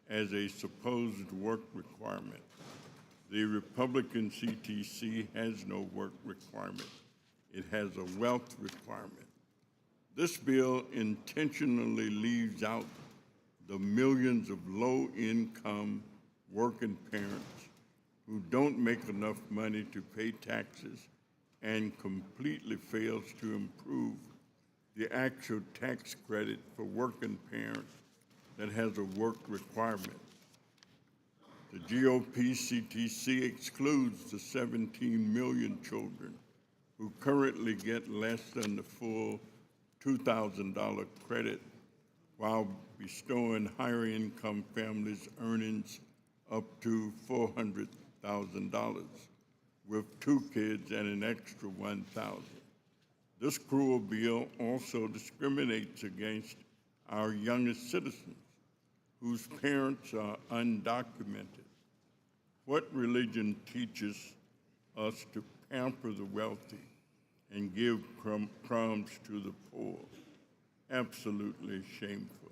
as a supposed work requirement. The Republican CTC has no work requirement. It has a wealth requirement. This bill intentionally leaves out the millions of low-income working parents who don't make enough money to pay taxes and completely fails to improve the actual tax credit for working parents that has a work requirement. The GOP CTC excludes the 17 million children who currently get less than the full $2,000 credit while bestowing higher income families earnings up to $400,000 with 2 kids and an extra $1,000. This cruel bill also discriminates against our youngest citizens whose parents are undocumented. What religion teaches us to pamper the wealthy and give crumbs to the poor? Absolutely shameful.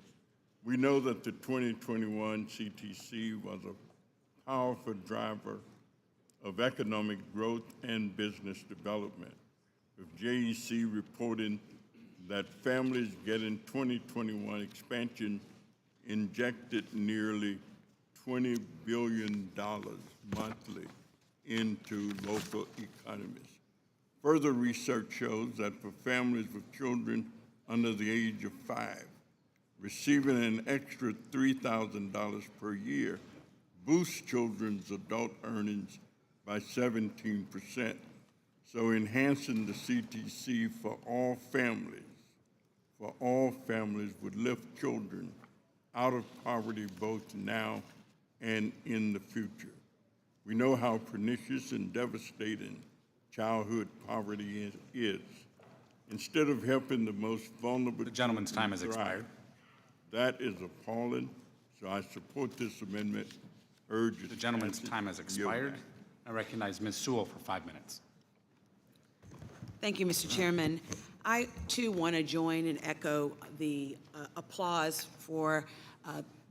We know that the 2021 CTC was a powerful driver of economic growth and business development, with JEC reporting that families getting 2021 expansion injected nearly $20 billion monthly into local economies. Further research shows that for families with children under the age of 5, receiving an extra $3,000 per year boosts children's adult earnings by 17%. So enhancing the CTC for all families would lift children out of poverty both now and in the future. We know how pernicious and devastating childhood poverty is. Instead of helping the most vulnerable, the gentleman's time has expired. That is appalling. So I support this amendment. Urge the gentleman's time has expired. I recognize Ms. Sewell for 5 minutes. Thank you, Mr. Chairman. I, too, want to join and echo the applause for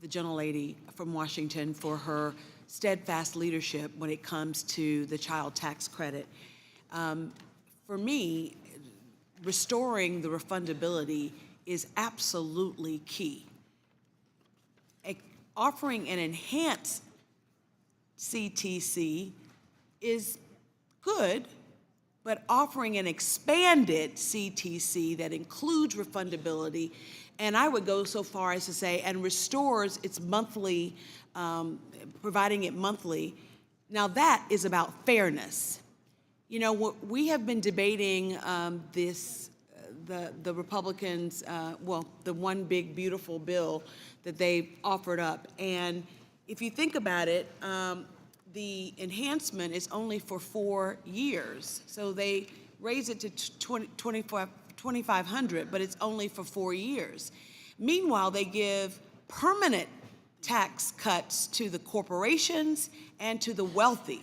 the gentlelady from Washington for her steadfast leadership when it comes to the child tax credit. For me, restoring the refundability is absolutely key. Offering an enhanced CTC is good, but offering an expanded CTC that includes refundability, and I would go so far as to say, and restores its monthly, providing it monthly, now that is about fairness. You know, we have been debating the Republicans, the one big beautiful bill that they offered up. And if you think about it, the enhancement is only for 4 years. So they raise it to $2,500, but it's only for 4 years. Meanwhile, they give permanent tax cuts to the corporations and to the wealthy,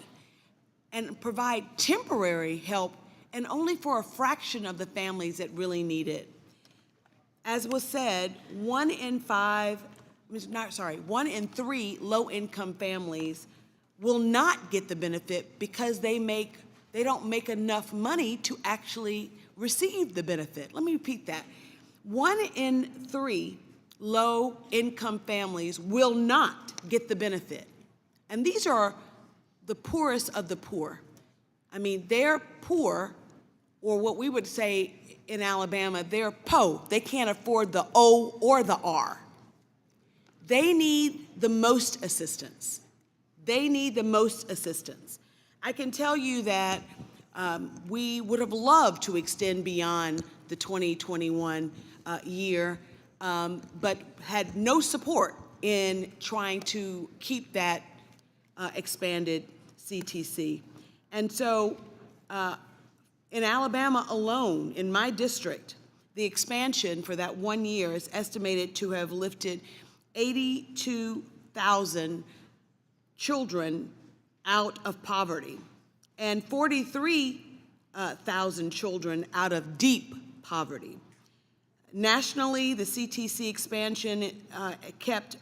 and provide temporary help, and only for a fraction of the families that really need it. As was said, 1 in 3 low-income families will not get the benefit because they don't make enough money to actually receive the benefit. Let me repeat that. 1 in 3 low-income families will not get the benefit. And these are the poorest of the poor. I mean, they're poor, or what we would say in Alabama, they're po. They can't afford the O or the R. They need the most assistance. They need the most assistance. I can tell you that we would have loved to extend beyond the 2021 year, but had no support in trying to keep that expanded CTC. And so in Alabama alone, in my district, the expansion for that 1 year is estimated to have lifted 82,000 children out of poverty and 43,000 children out of deep poverty. Nationally, the CTC expansion kept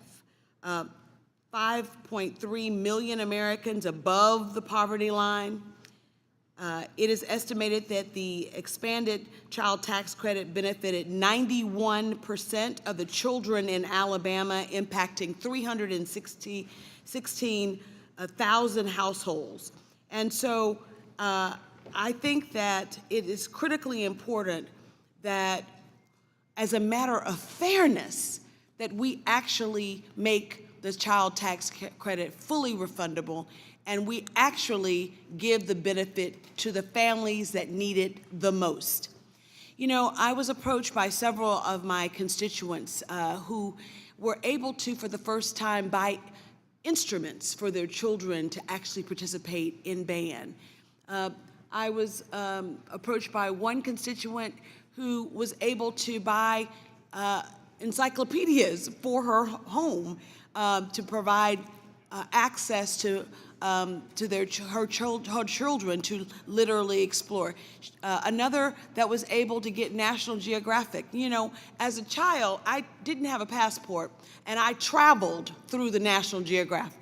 5.3 million Americans above the poverty line. It is estimated that the expanded child tax credit benefited 91% of the children in Alabama, impacting 316,000 households. And so I think that it is critically important that, as a matter of fairness, that we actually make the child tax credit fully refundable, and we actually give the benefit to the families that need it the most. You know, I was approached by several of my constituents who were able to, for the first time, buy instruments for their children to actually participate in band. I was approached by one constituent who was able to buy encyclopedias for her home to provide access to her children to literally explore. Another that was able to get National Geographic. You know, as a child, I didn't have a passport, and I traveled through the National Geographic.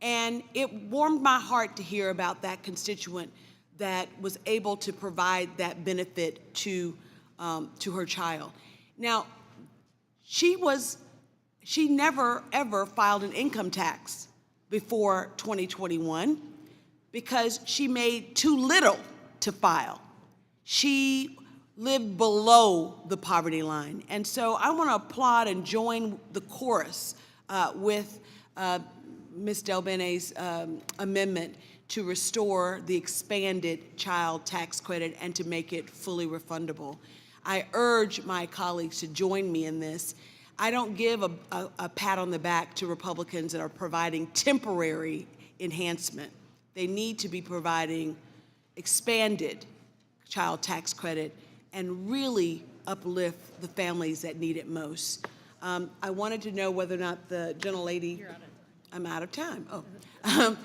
And it warmed my heart to hear about that constituent that was able to provide that benefit to her child. Now, she never, ever filed an income tax before 2021 because she made too little to file. She lived below the poverty line. And so I want to applaud and join the chorus with Ms. Delbene's amendment to restore the expanded child tax credit and to make it fully refundable. I urge my colleagues to join me in this. I don't give a pat on the back to Republicans that are providing temporary enhancement. They need to be providing expanded child tax credit and really uplift the families that need it most. I wanted to know whether or not the gentlelady... You're out of time. I'm out of time. Oh.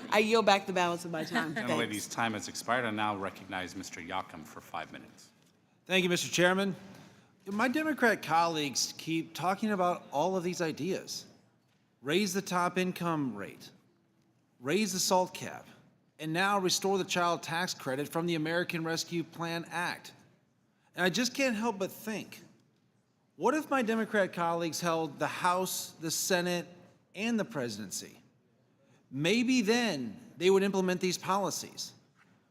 I yield back the balance of my time. Gentlelady's time has expired. I now recognize Mr. Yakum for 5 minutes. Thank you, Mr. Chairman. My Democrat colleagues keep talking about all of these ideas. Raise the top income rate, raise the SALT cap, and now restore the child tax credit from the American Rescue Plan Act. And I just can't help but think, what if my Democrat colleagues held the House, the Senate, and the presidency? Maybe then they would implement these policies.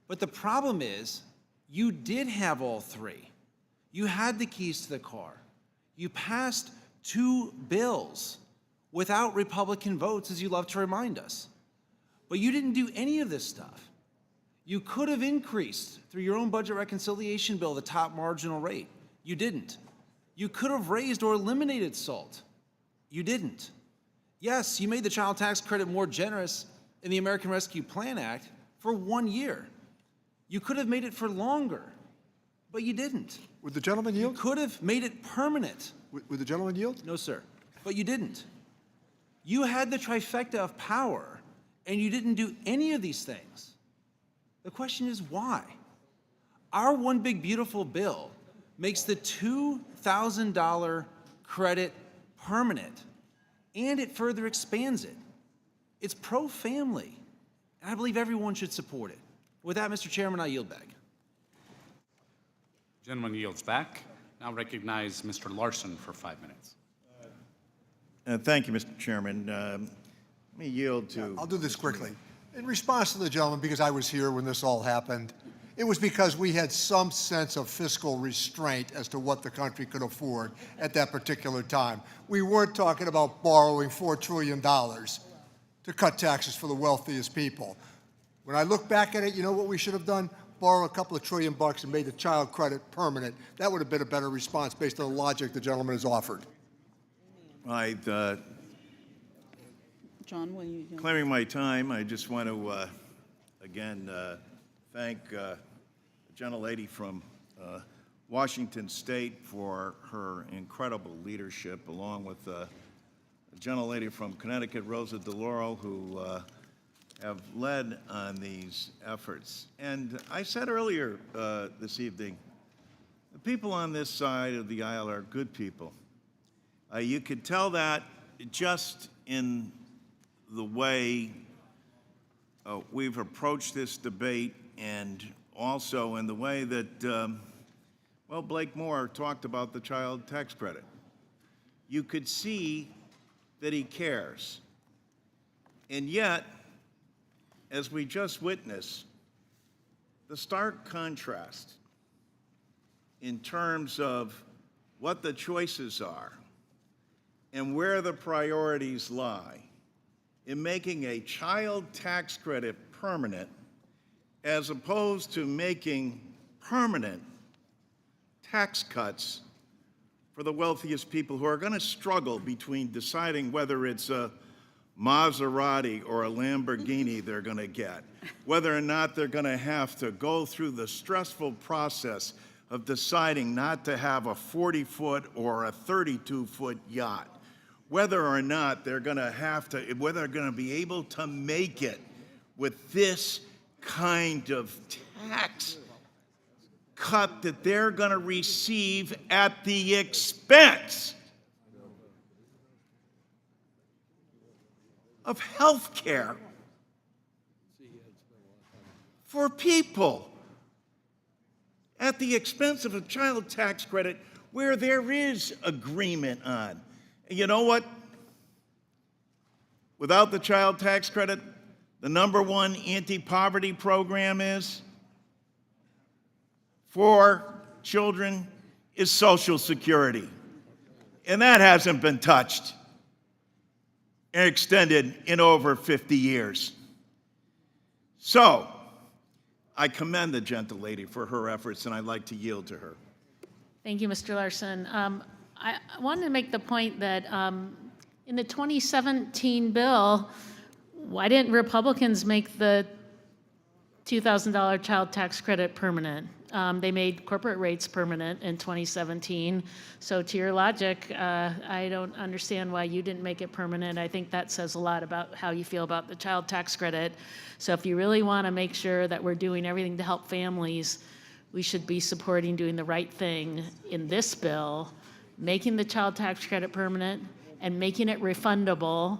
But the problem is, you did have all three. You had the keys to the car. You passed 2 bills without Republican votes, as you love to remind us. But you didn't do any of this stuff. You could have increased, through your own budget reconciliation bill, the top marginal rate. You didn't. You could have raised or eliminated SALT. You didn't. Yes, you made the child tax credit more generous in the American Rescue Plan Act for 1 year. You could have made it for longer, but you didn't. Would the gentleman yield? You could have made it permanent. Would the gentleman yield? No, sir. But you didn't. You had the trifecta of power, and you didn't do any of these things. The question is why? Our one big beautiful bill makes the $2,000 credit permanent, and it further expands it. It's pro-family, and I believe everyone should support it. With that, Mr. Chairman, I yield back. Gentleman yields back. Now recognize Mr. Larson for 5 minutes. Thank you, Mr. Chairman. Let me yield to... I'll do this quickly. In response to the gentleman, because I was here when this all happened, it was because we had some sense of fiscal restraint as to what the country could afford at that particular time. We weren't talking about borrowing $4 trillion to cut taxes for the wealthiest people. When I look back at it, you know what we should have done? Borrow a couple of $1 trillion and made the child credit permanent. That would have been a better response based on the logic the gentleman has offered. John, will you? Claiming my time, I just want to, again, thank the gentlelady from Washington State for her incredible leadership, along with the gentlelady from Connecticut, Rosa DeLauro, who have led on these efforts. And I said earlier this evening, the people on this side of the aisle are good people. You could tell that just in the way we've approached this debate, and also in the way that, well, Blake Moore talked about the child tax credit. You could see that he cares. And yet, as we just witnessed, the stark contrast in terms of what the choices are and where the priorities lie in making a child tax credit permanent as opposed to making permanent tax cuts for the wealthiest people who are going to struggle between deciding whether it's a Maserati or a Lamborghini they're going to get, whether or not they're going to have to go through the stressful process of deciding not to have a 40-foot or a 32-foot yacht, whether or not they're going to have to, whether they're going to be able to make it with this kind of tax cut that they're going to receive at the expense of health care for people, at the expense of a child tax credit where there is agreement on. And you know what? Without the child tax credit, the #1 anti-poverty program for children is Social Security. And that hasn't been touched and extended in over 50 years. So, I commend the gentlelady for her efforts, and I'd like to yield to her. Thank you, Mr. Larson. I wanted to make the point that in the 2017 bill, why didn't Republicans make the $2,000 child tax credit permanent? They made corporate rates permanent in 2017. So to your logic, I don't understand why you didn't make it permanent. I think that says a lot about how you feel about the child tax credit. So if you really want to make sure that we're doing everything to help families, we should be supporting doing the right thing in this bill, making the child tax credit permanent and making it refundable,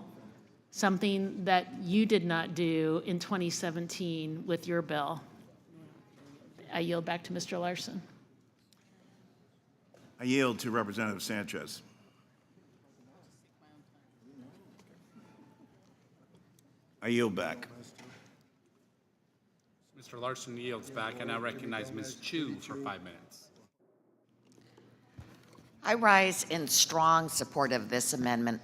something that you did not do in 2017 with your bill. I yield back to Mr. Larson. I yield to Representative Sanchez. I yield back. Mr. Larson yields back. I now recognize Ms. Chu for 5 minutes. I rise in strong support of this amendment,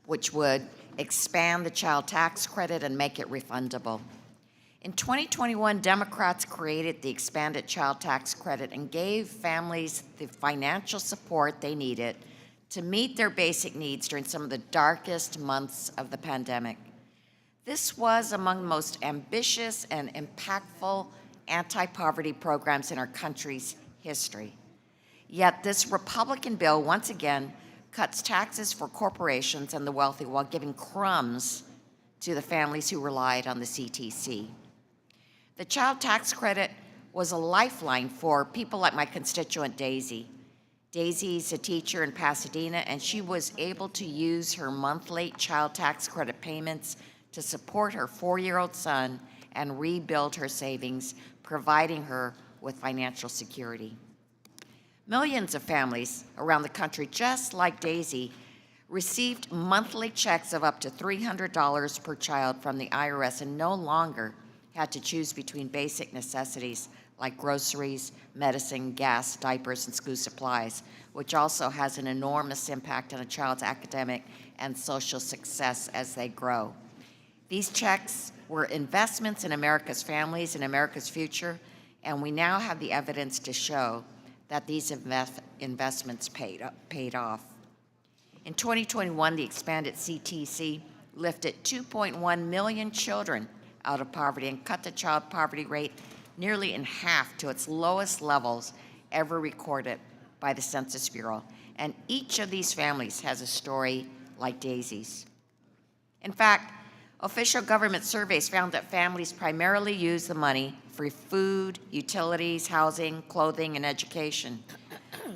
which would expand the child tax credit and make it refundable. In 2021, Democrats created the expanded child tax credit and gave families the financial support they needed to meet their basic needs during some of the darkest months of the pandemic. This was among the most ambitious and impactful anti-poverty programs in our country's history. Yet this Republican bill once again cuts taxes for corporations and the wealthy while giving crumbs to the families who relied on the CTC. The child tax credit was a lifeline for people like my constituent Daisy. Daisy's a teacher in Pasadena, and she was able to use her monthly child tax credit payments to support her 4-year-old son and rebuild her savings, providing her with financial security. Millions of families around the country, just like Daisy, received monthly checks of up to $300 per child from the IRS and no longer had to choose between basic necessities like groceries, medicine, gas, diapers, and school supplies, which also has an enormous impact on a child's academic and social success as they grow. These checks were investments in America's families and America's future, and we now have the evidence to show that these investments paid off. In 2021, the expanded CTC lifted 2.1 million children out of poverty and cut the child poverty rate nearly in half to its lowest levels ever recorded by the Census Bureau. And each of these families has a story like Daisy's. In fact, official government surveys found that families primarily use the money for food, utilities, housing, clothing, and education.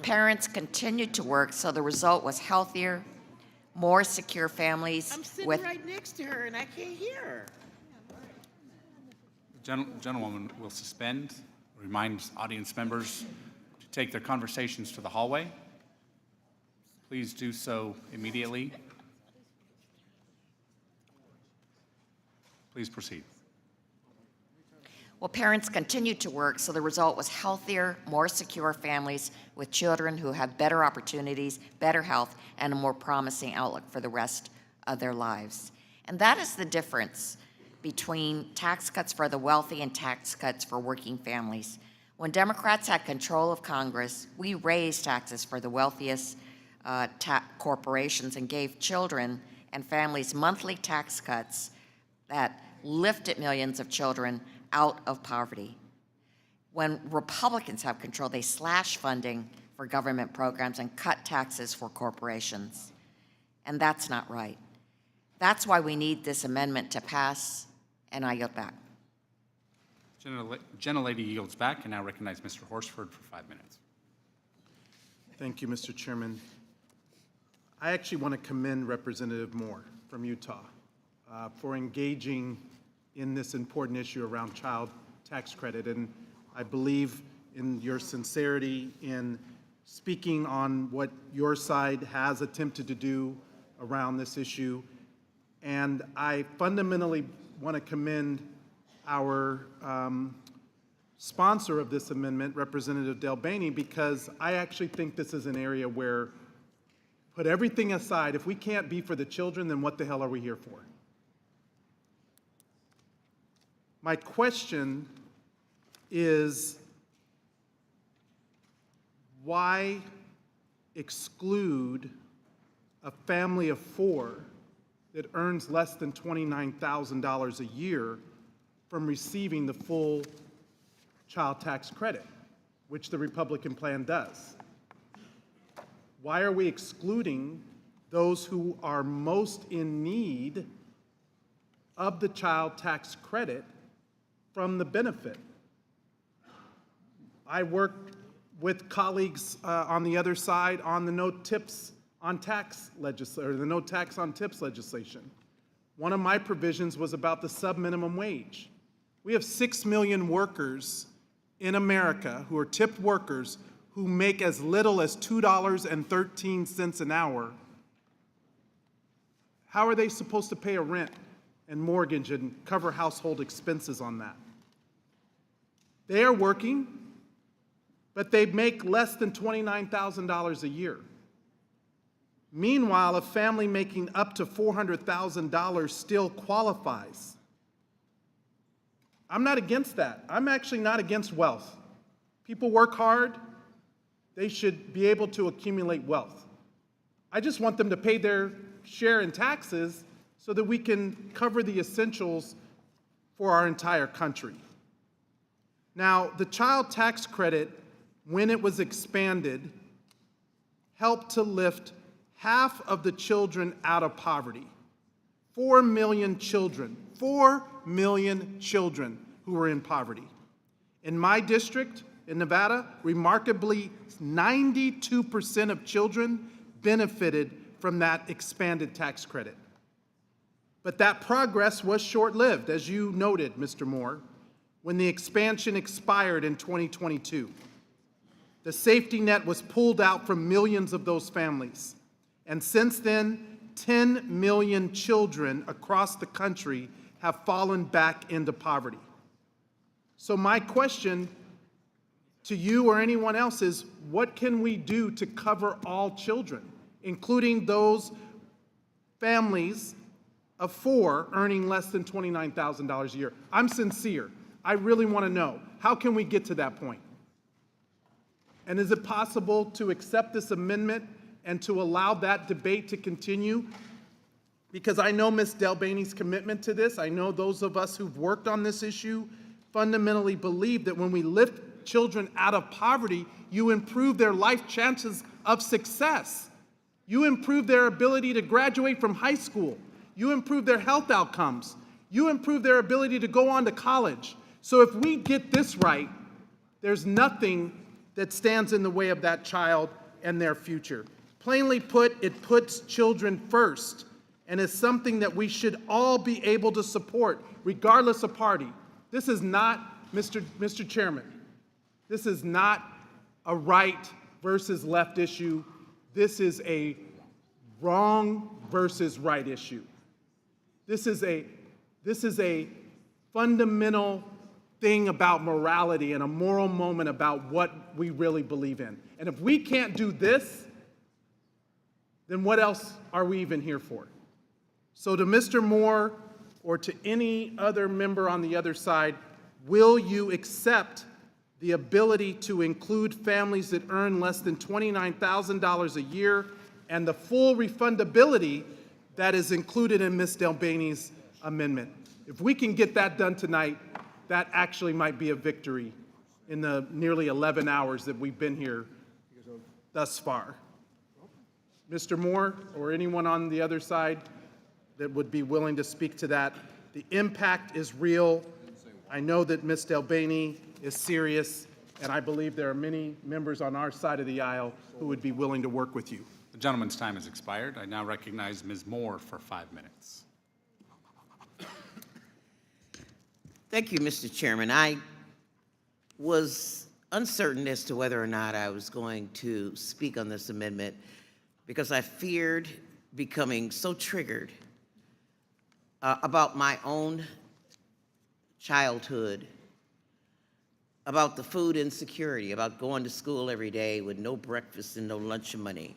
Parents continued to work, so the result was healthier, more secure families. I'm sitting right next to her and I can't hear her. Gentlewoman will suspend, remind audience members to take their conversations to the hallway. Please do so immediately. Please proceed. Well, parents continued to work, so the result was healthier, more secure families with children who have better opportunities, better health, and a more promising outlook for the rest of their lives. And that is the difference between tax cuts for the wealthy and tax cuts for working families. When Democrats had control of Congress, we raised taxes for the wealthiest corporations and gave children and families monthly tax cuts that lifted millions of children out of poverty. When Republicans have control, they slash funding for government programs and cut taxes for corporations. And that's not right. That's why we need this amendment to pass, and I yield back. Gentlelady yields back, and now recognize Mr. Horsford for 5 minutes. Thank you, Mr. Chairman. I actually want to commend Representative Moore from Utah for engaging in this important issue around child tax credit. And I believe in your sincerity in speaking on what your side has attempted to do around this issue. And I fundamentally want to commend our sponsor of this amendment, Representative Delbaney, because I actually think this is an area where, put everything aside, if we can't be for the children, then what the hell are we here for? My question is, why exclude a family of 4 that earns less than $29,000 a year from receiving the full child tax credit, which the Republican plan does? Why are we excluding those who are most in need of the child tax credit from the benefit? I worked with colleagues on the other side on the no tips on tax legislation, or the no tax on tips legislation. One of my provisions was about the sub-minimum wage. We have 6 million workers in America who are tipped workers who make as little as $2.13 an hour. How are they supposed to pay a rent and mortgage and cover household expenses on that? They are working, but they make less than $29,000 a year. Meanwhile, a family making up to $400,000 still qualifies. I'm not against that. I'm actually not against wealth. People work hard, they should be able to accumulate wealth. I just want them to pay their share in taxes so that we can cover the essentials for our entire country. Now, the child tax credit, when it was expanded, helped to lift half of the children out of poverty. 4 million children, 4 million children who were in poverty. In my district, in Nevada, remarkably, 92% of children benefited from that expanded tax credit. But that progress was short-lived, as you noted, Mr. Moore, when the expansion expired in 2022. The safety net was pulled out from millions of those families. And since then, 10 million children across the country have fallen back into poverty. So my question to you or anyone else is, what can we do to cover all children, including those families of 4 earning less than $29,000 a year? I'm sincere. I really want to know, how can we get to that point? And is it possible to accept this amendment and to allow that debate to continue? Because I know Ms. Delbaney's commitment to this. I know those of us who've worked on this issue fundamentally believe that when we lift children out of poverty, you improve their life chances of success. You improve their ability to graduate from high school. You improve their health outcomes. You improve their ability to go on to college. So if we get this right, there's nothing that stands in the way of that child and their future. Plainly put, it puts children first and is something that we should all be able to support, regardless of party. This is not, Mr. Chairman, this is not a right versus left issue. This is a wrong versus right issue. This is a fundamental thing about morality and a moral moment about what we really believe in. And if we can't do this, then what else are we even here for? So to Mr. Moore or to any other member on the other side, will you accept the ability to include families that earn less than $29,000 a year and the full refundability that is included in Ms. Delbaney's amendment? If we can get that done tonight, that actually might be a victory in the nearly 11 hours that we've been here thus far. Mr. Moore, or anyone on the other side that would be willing to speak to that. The impact is real. I know that Ms. Delbaney is serious, and I believe there are many members on our side of the aisle who would be willing to work with you. The gentleman's time has expired. I now recognize Ms. Moore for 5 minutes. Thank you, Mr. Chairman. I was uncertain as to whether or not I was going to speak on this amendment because I feared becoming so triggered about my own childhood, about the food insecurity, about going to school every day with no breakfast and no lunch money,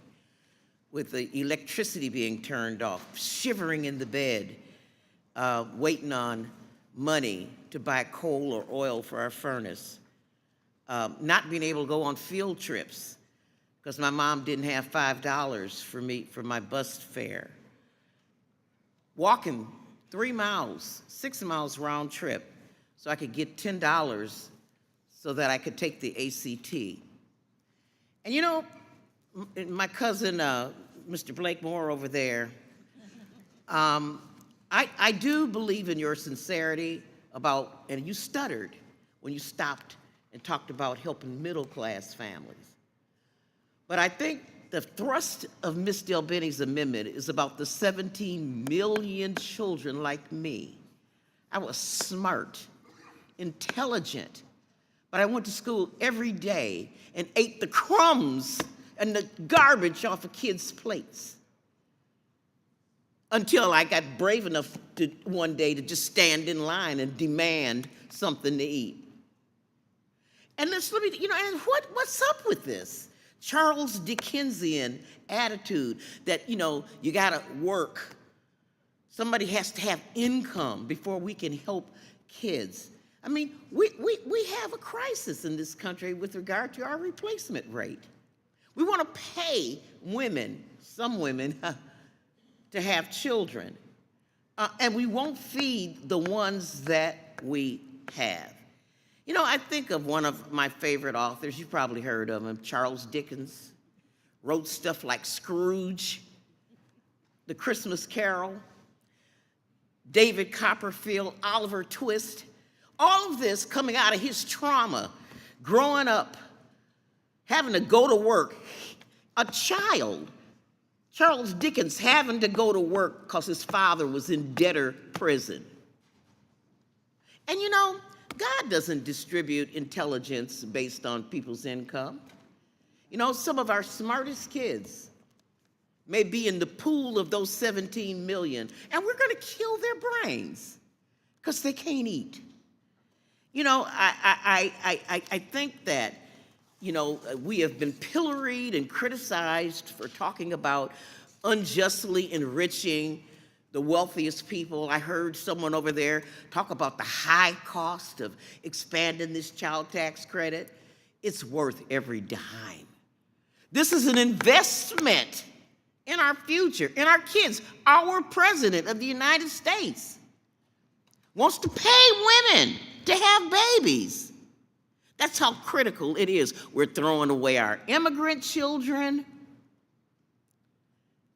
with the electricity being turned off, shivering in the bed, waiting on money to buy coal or oil for our furnace, not being able to go on field trips because my mom didn't have $5 for me for my bus fare, walking 3 miles, 6 miles round trip so I could get $10 so that I could take the ACT. And you know, my cousin, Mr. Blake Moore over there, I do believe in your sincerity about, and you stuttered when you stopped and talked about helping middle-class families. But I think the thrust of Ms. Delbaney's amendment is about the 17 million children like me. I was smart, intelligent, but I went to school every day and ate the crumbs and the garbage off of kids' plates until I got brave enough to one day to just stand in line and demand something to eat. And let me, you know, and what's up with this? Charles Dickensian attitude that, you know, you gotta work. Somebody has to have income before we can help kids. I mean, we have a crisis in this country with regard to our replacement rate. We want to pay women, some women, to have children, and we won't feed the ones that we have. You know, I think of one of my favorite authors, you've probably heard of him, Charles Dickens, wrote stuff like Scrooge, The Christmas Carol, David Copperfield, Oliver Twist, all of this coming out of his trauma, growing up, having to go to work. A child, Charles Dickens, having to go to work because his father was in debtor prison. And you know, God doesn't distribute intelligence based on people's income. You know, some of our smartest kids may be in the pool of those 17 million, and we're going to kill their brains because they can't eat. You know, I think that, you know, we have been pilloried and criticized for talking about unjustly enriching the wealthiest people. I heard someone over there talk about the high cost of expanding this child tax credit. It's worth every dime. This is an investment in our future, in our kids. Our president of the United States wants to pay women to have babies. That's how critical it is. We're throwing away our immigrant children,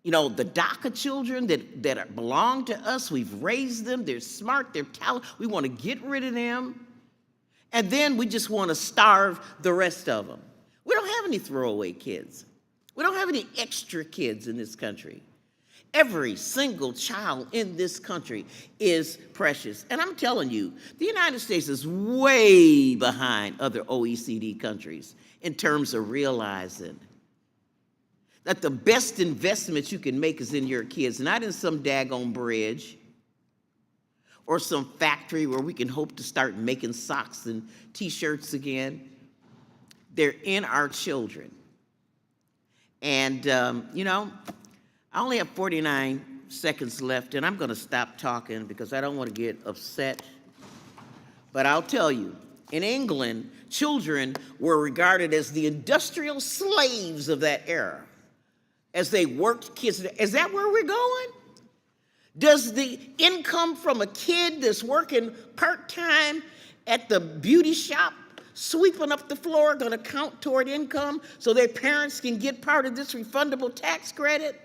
you know, the DACA children that belong to us. We've raised them. They're smart. They're talented. We want to get rid of them. And then we just want to starve the rest of them. We don't have any throwaway kids. We don't have any extra kids in this country. Every single child in this country is precious. And I'm telling you, the United States is way behind other OECD countries in terms of realizing that the best investment you can make is in your kids, not in some daggone bridge or some factory where we can hope to start making socks and t-shirts again. They're in our children. And, you know, I only have 49 seconds left, and I'm going to stop talking because I don't want to get upset. But I'll tell you, in England, children were regarded as the industrial slaves of that era as they worked kids. Is that where we're going? Does the income from a kid that's working part-time at the beauty shop sweeping up the floor going to count toward income so their parents can get part of this refundable tax credit?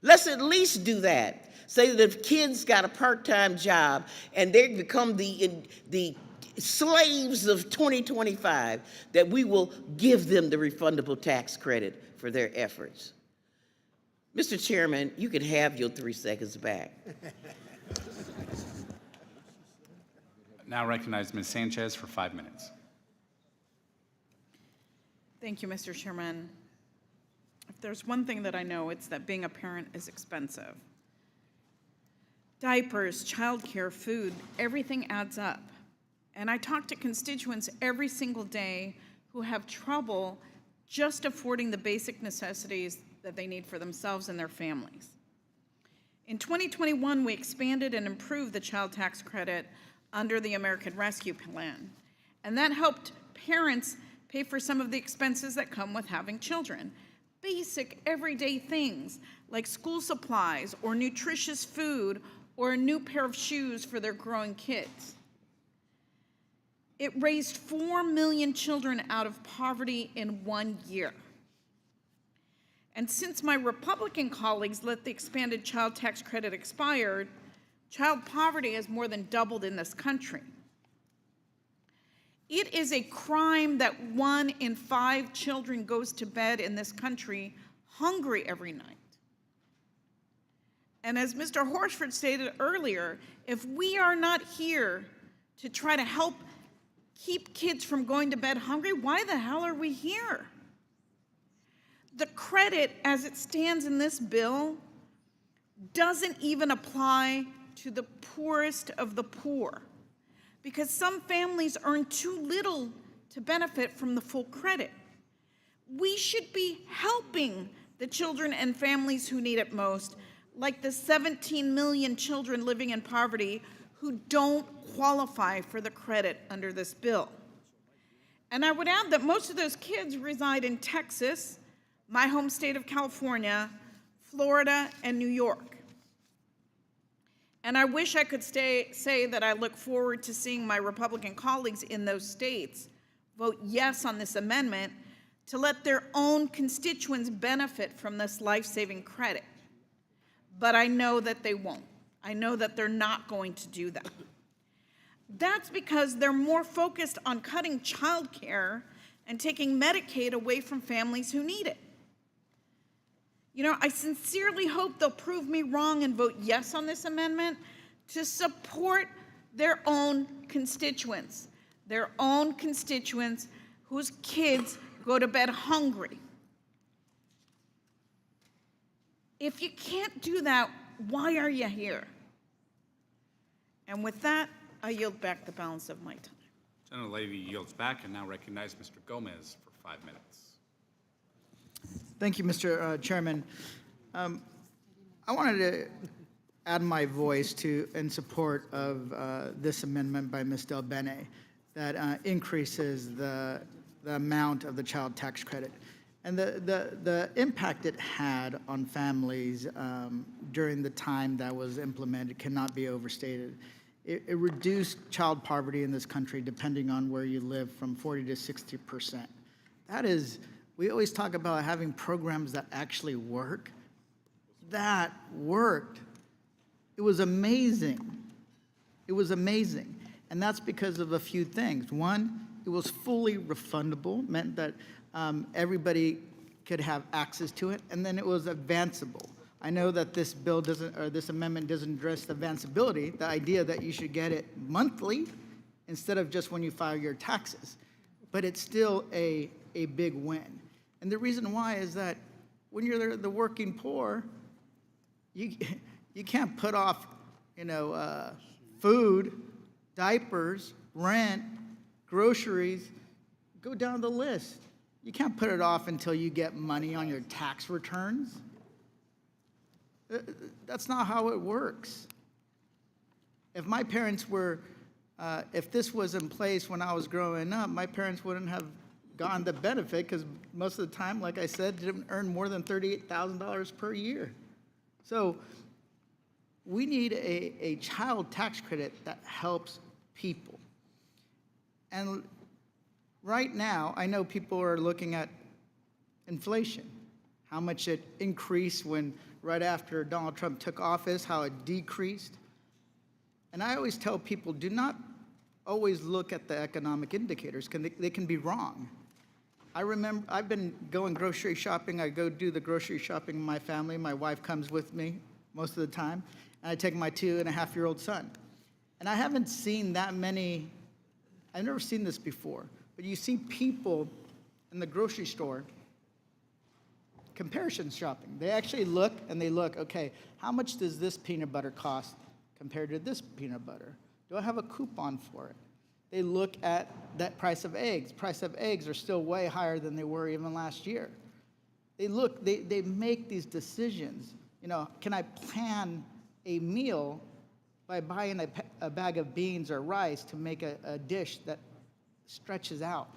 Let's at least do that. Say that if kids got a part-time job and they become the slaves of 2025, that we will give them the refundable tax credit for their efforts. Mr. Chairman, you can have your 3 seconds back. Now recognize Ms. Sanchez for 5 minutes. Thank you, Mr. Chairman. If there's one thing that I know, it's that being a parent is expensive. Diapers, childcare, food, everything adds up. And I talk to constituents every single day who have trouble just affording the basic necessities that they need for themselves and their families. In 2021, we expanded and improved the child tax credit under the American Rescue Plan, and that helped parents pay for some of the expenses that come with having children. Basic everyday things like school supplies or nutritious food or a new pair of shoes for their growing kids. It raised 4 million children out of poverty in 1 year. And since my Republican colleagues let the expanded child tax credit expire, child poverty has more than doubled in this country. It is a crime that 1 in 5 children goes to bed in this country hungry every night. And as Mr. Horsford stated earlier, if we are not here to try to help keep kids from going to bed hungry, why the hell are we here? The credit as it stands in this bill doesn't even apply to the poorest of the poor, because some families earn too little to benefit from the full credit. We should be helping the children and families who need it most, like the 17 million children living in poverty who don't qualify for the credit under this bill. And I would add that most of those kids reside in Texas, my home state of California, Florida, and New York. And I wish I could say that I look forward to seeing my Republican colleagues in those states vote yes on this amendment to let their own constituents benefit from this life-saving credit. But I know that they won't. I know that they're not going to do that. That's because they're more focused on cutting child care and taking Medicaid away from families who need it. You know, I sincerely hope they'll prove me wrong and vote yes on this amendment to support their own constituents whose kids go to bed hungry. If you can't do that, why are you here? And with that, I yield back the balance of my time. Gentlelady yields back and now recognize Mr. Gomez for 5 minutes. Thank you, Mr. Chairman. I wanted to add my voice to in support of this amendment by Ms. Del Bene that increases the amount of the child tax credit. And the impact it had on families during the time that was implemented cannot be overstated. It reduced child poverty in this country, depending on where you live, from 40 to 60%. That is, we always talk about having programs that actually work. That worked. It was amazing. It was amazing. And that's because of a few things. One, it was fully refundable, meant that everybody could have access to it, and then it was advanceable. I know that this bill doesn't, or this amendment doesn't address the advanceability, the idea that you should get it monthly instead of just when you file your taxes, but it's still a big win. And the reason why is that when you're the working poor, you can't put off, food, diapers, rent, groceries, go down the list. You can't put it off until you get money on your tax returns. That's not how it works. If my parents were, if this was in place when I was growing up, my parents wouldn't have gotten the benefit because most of the time, like I said, didn't earn more than $38,000 per year. So we need a child tax credit that helps people. And right now, I know people are looking at inflation, how much it increased when right after Donald Trump took office, how it decreased. And I always tell people, do not always look at the economic indicators, they can be wrong. I remember, I've been going grocery shopping. I go do the grocery shopping with my family. My wife comes with me most of the time, and I take my 2.5-year-old son. And I haven't seen that many, I've never seen this before, but you see people in the grocery store comparison shopping. They actually look and they look, okay, how much does this peanut butter cost compared to this peanut butter? Do I have a coupon for it? They look at that price of eggs. Price of eggs are still way higher than they were even last year. They look, they make these decisions. Can I plan a meal by buying a bag of beans or rice to make a dish that stretches out?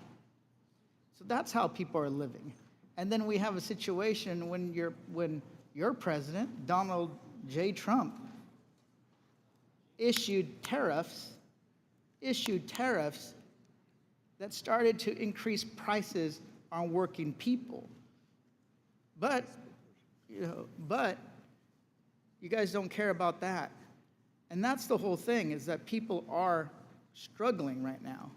So that's how people are living. And then we have a situation when your president, Donald J. Trump, issued tariffs that started to increase prices on working people. But you guys don't care about that. And that's the whole thing, is that people are struggling right now.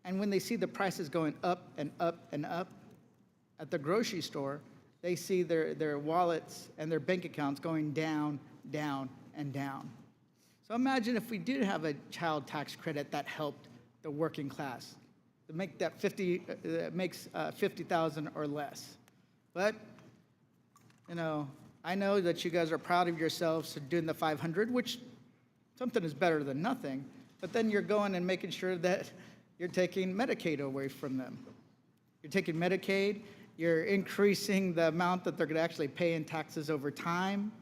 And when they see the prices going up and up and up at the grocery store, they see their wallets and their bank accounts going down, down, and down. So imagine if we did have a child tax credit that helped the working class, to make that makes $50,000 or less. But I know that you guys are proud of yourselves for doing the 500, which something is better than nothing. But then you're going and making sure that you're taking Medicaid away from them. You're taking Medicaid. You're increasing the amount that they're going to actually pay in taxes over time.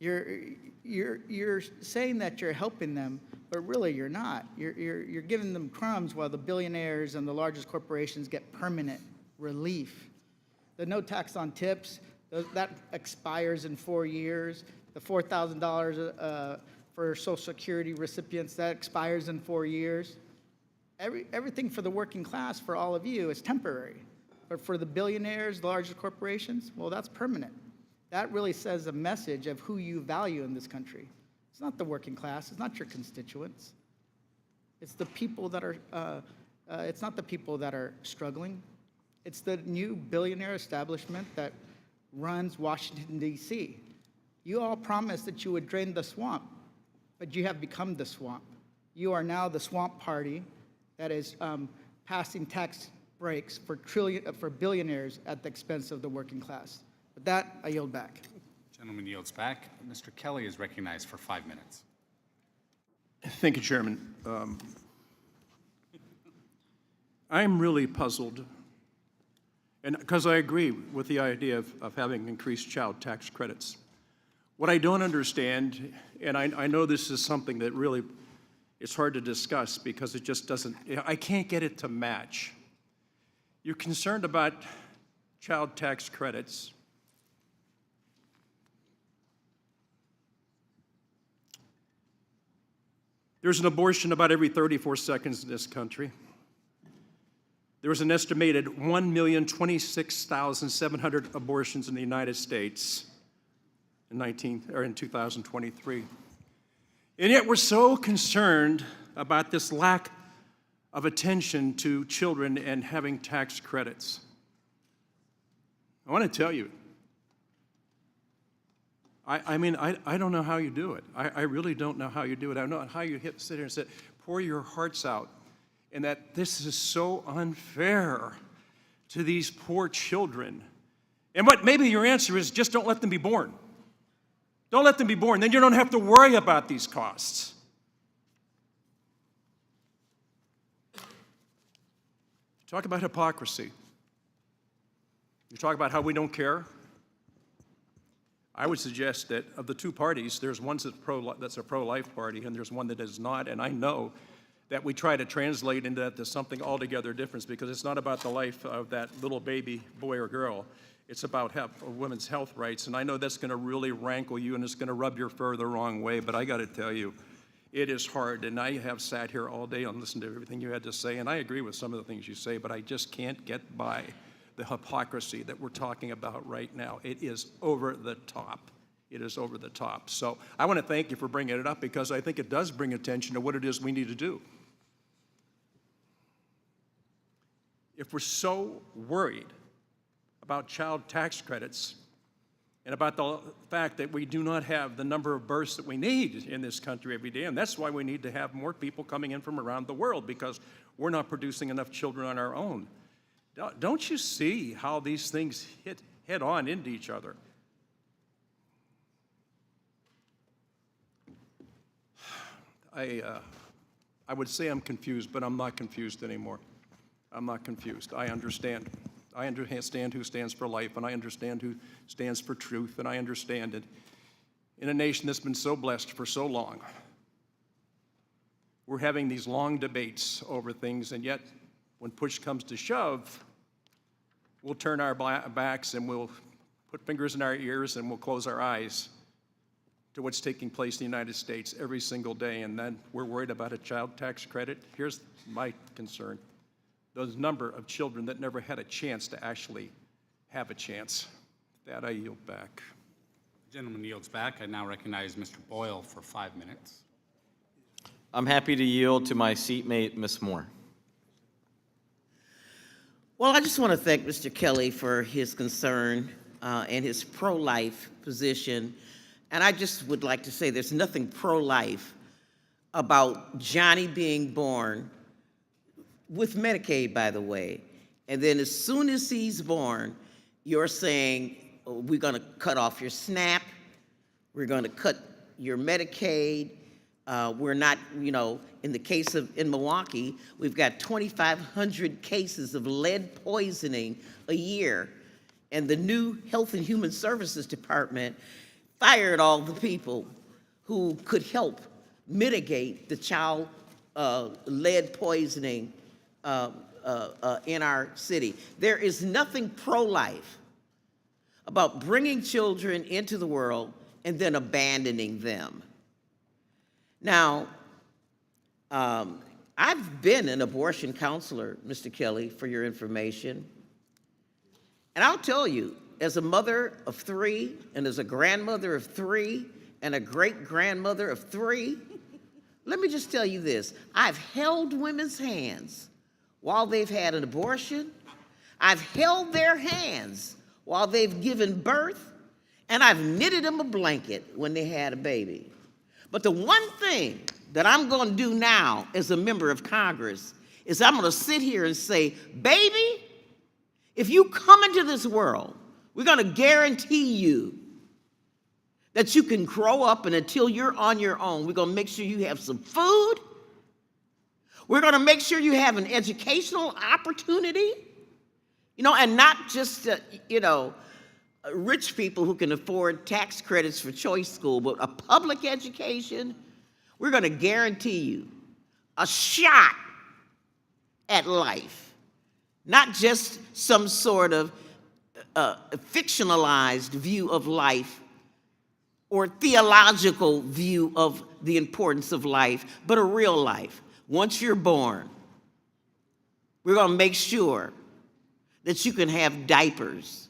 You're saying that you're helping them, but really you're not. You're giving them crumbs while the billionaires and the largest corporations get permanent relief. The no tax on tips, that expires in 4 years. The $4,000 for Social Security recipients, that expires in 4 years. Everything for the working class, for all of you, is temporary. But for the billionaires, the largest corporations, well, that's permanent. That really says a message of who you value in this country. It's not the working class, it's not your constituents. It's the people that are, it's not the people that are struggling. It's the new billionaire establishment that runs Washington, D.C. You all promised that you would drain the swamp, but you have become the swamp. You are now the swamp party that is passing tax breaks for billionaires at the expense of the working class. With that, I yield back. Gentleman yields back. Mr. Kelly is recognized for 5 minutes. Thank you, Chairman. I'm really puzzled, and because I agree with the idea of having increased child tax credits. What I don't understand, and I know this is something that really it's hard to discuss because it just doesn't, I can't get it to match. You're concerned about child tax credits. There's an abortion about every 34 seconds in this country. There was an estimated 1,026,700 abortions in the United States in 2023. And yet we're so concerned about this lack of attention to children and having tax credits. I want to tell you, I mean, I don't know how you do it. I really don't know how you do it. I don't know how you sit here and say, pour your hearts out, and that this is so unfair to these poor children. And what maybe your answer is just don't let them be born. Don't let them be born. Then you don't have to worry about these costs. Talk about hypocrisy. You talk about how we don't care. I would suggest that of the two parties, there's one that's a pro-life party and there's one that is not. And I know that we try to translate into that to something altogether different because it's not about the life of that little baby boy or girl. It's about women's health rights. And I know that's going to really rankle you and it's going to rub your fur the wrong way. But I got to tell you, it is hard. And I have sat here all day and listened to everything you had to say. And I agree with some of the things you say, but I just can't get by the hypocrisy that we're talking about right now. It is over the top. It is over the top. So I want to thank you for bringing it up because I think it does bring attention to what it is we need to do. If we're so worried about child tax credits and about the fact that we do not have the number of births that we need in this country every day, and that's why we need to have more people coming in from around the world because we're not producing enough children on our own. Don't you see how these things hit head-on into each other? I would say I'm confused, but I'm not confused anymore. I'm not confused. I understand. I understand who stands for life, and I understand who stands for truth, and I understand it. In a nation that's been so blessed for so long, we're having these long debates over things, and yet when push comes to shove, we'll turn our backs and we'll put fingers in our ears and we'll close our eyes to what's taking place in the United States every single day, and then we're worried about a child tax credit. Here's my concern. The number of children that never had a chance to actually have a chance. With that, I yield back. The gentleman yields back. I now recognize Mr. Boyle for 5 minutes. I'm happy to yield to my seatmate, Ms. Moore. Well, I just want to thank Mr. Kelly for his concern and his pro-life position. And I just would like to say there's nothing pro-life about Johnny being born with Medicaid, by the way. And then as soon as he's born, you're saying, oh, we're going to cut off your SNAP, we're going to cut your Medicaid. We're not, you know, in the case of in Milwaukee, we've got 2,500 cases of lead poisoning a year. And the new Health and Human Services Department fired all the people who could help mitigate the child lead poisoning in our city. There is nothing pro-life about bringing children into the world and then abandoning them. Now, I've been an abortion counselor, Mr. Kelly, for your information. And I'll tell you, as a mother of 3, and as a grandmother of 3, and a great-grandmother of 3, let me just tell you this. I've held women's hands while they've had an abortion. I've held their hands while they've given birth, and I've knitted them a blanket when they had a baby. But the one thing that I'm going to do now as a member of Congress is I'm going to sit here and say, baby, if you come into this world, we're going to guarantee you that you can grow up, and until you're on your own, we're going to make sure you have some food. We're going to make sure you have an educational opportunity, and not just, rich people who can afford tax credits for choice school, but a public education. We're going to guarantee you a shot at life, not just some sort of fictionalized view of life or theological view of the importance of life, but a real life. Once you're born, we're going to make sure that you can have diapers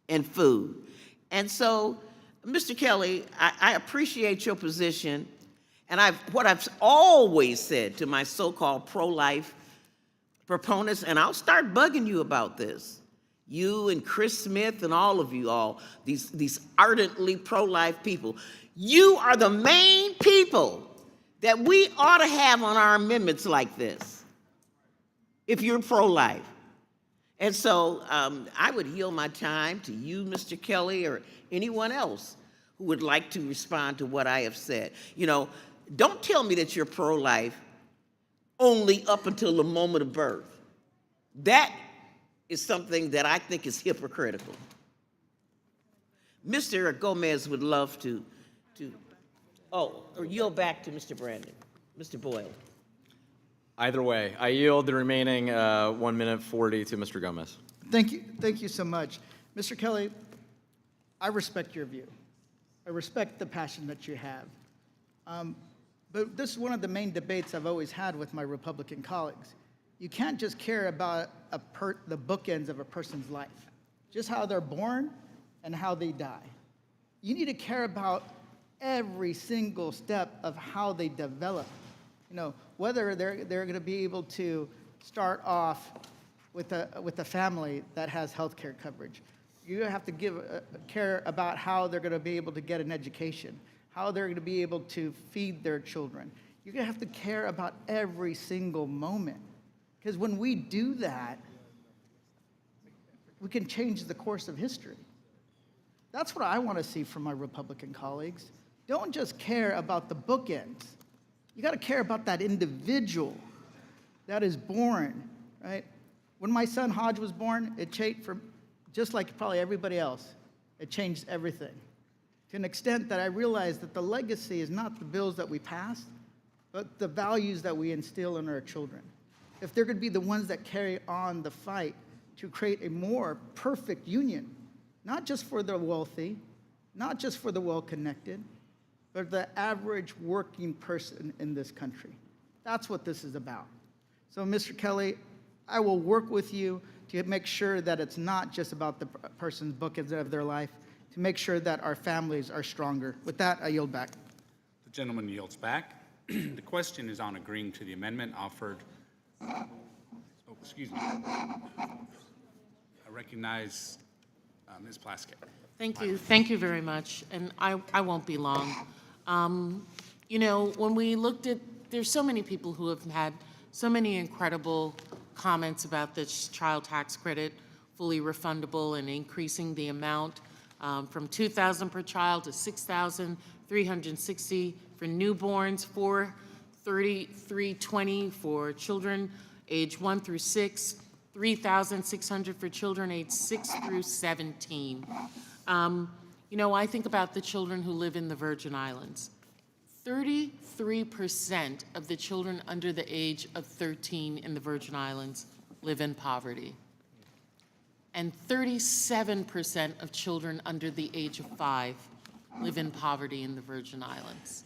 and food. And so, Mr. Kelly, I appreciate your position, and what I've always said to my so-called pro-life proponents, and I'll start bugging you about this, you and Chris Smith and all of you all, these ardently pro-life people, you are the main people that we ought to have on our amendments like this, if you're pro-life. And so I would yield my time to you, Mr. Kelly, or anyone else who would like to respond to what I have said. Don't tell me that you're pro-life only up until the moment of birth. That is something that I think is hypocritical. Mr. Gomez would love to or yield back to Mr. Brandon, Mr. Boyle. Either way, I yield the remaining 1 minute 40 to Mr. Gomez. Thank you so much. Mr. Kelly, I respect your view. I respect the passion that you have. But this is one of the main debates I've always had with my Republican colleagues. You can't just care about the bookends of a person's life, just how they're born and how they die. You need to care about every single step of how they develop. Whether they're going to be able to start off with a family that has health care coverage. You have to care about how they're going to be able to get an education, how they're going to be able to feed their children. You're going to have to care about every single moment. Because when we do that, we can change the course of history. That's what I want to see from my Republican colleagues. Don't just care about the bookends. You got to care about that individual that is born, right? When my son Hodge was born, it changed just like probably everybody else. It changed everything to an extent that I realized that the legacy is not the bills that we pass, but the values that we instill in our children. If they're going to be the ones that carry on the fight to create a more perfect union, not just for the wealthy, not just for the well-connected, but the average working person in this country. That's what this is about. So, Mr. Kelly, I will work with you to make sure that it's not just about the person's bookends of their life, to make sure that our families are stronger. With that, I yield back. The gentleman yields back. The question is on agreeing to the amendment offered. Excuse me. I recognize Ms. Plaskett. Thank you. Thank you very much. And I won't be long. When we looked at, there's so many people who have had so many incredible comments about this child tax credit, fully refundable, and increasing the amount from $2,000 per child to $6,360 for newborns, $433.20 for children age 1 through 6, $3,600 for children age 6 through 17. You know, I think about the children who live in the Virgin Islands. 33% of the children under the age of 13 in the Virgin Islands live in poverty. And 37% of children under the age of 5 live in poverty in the Virgin Islands.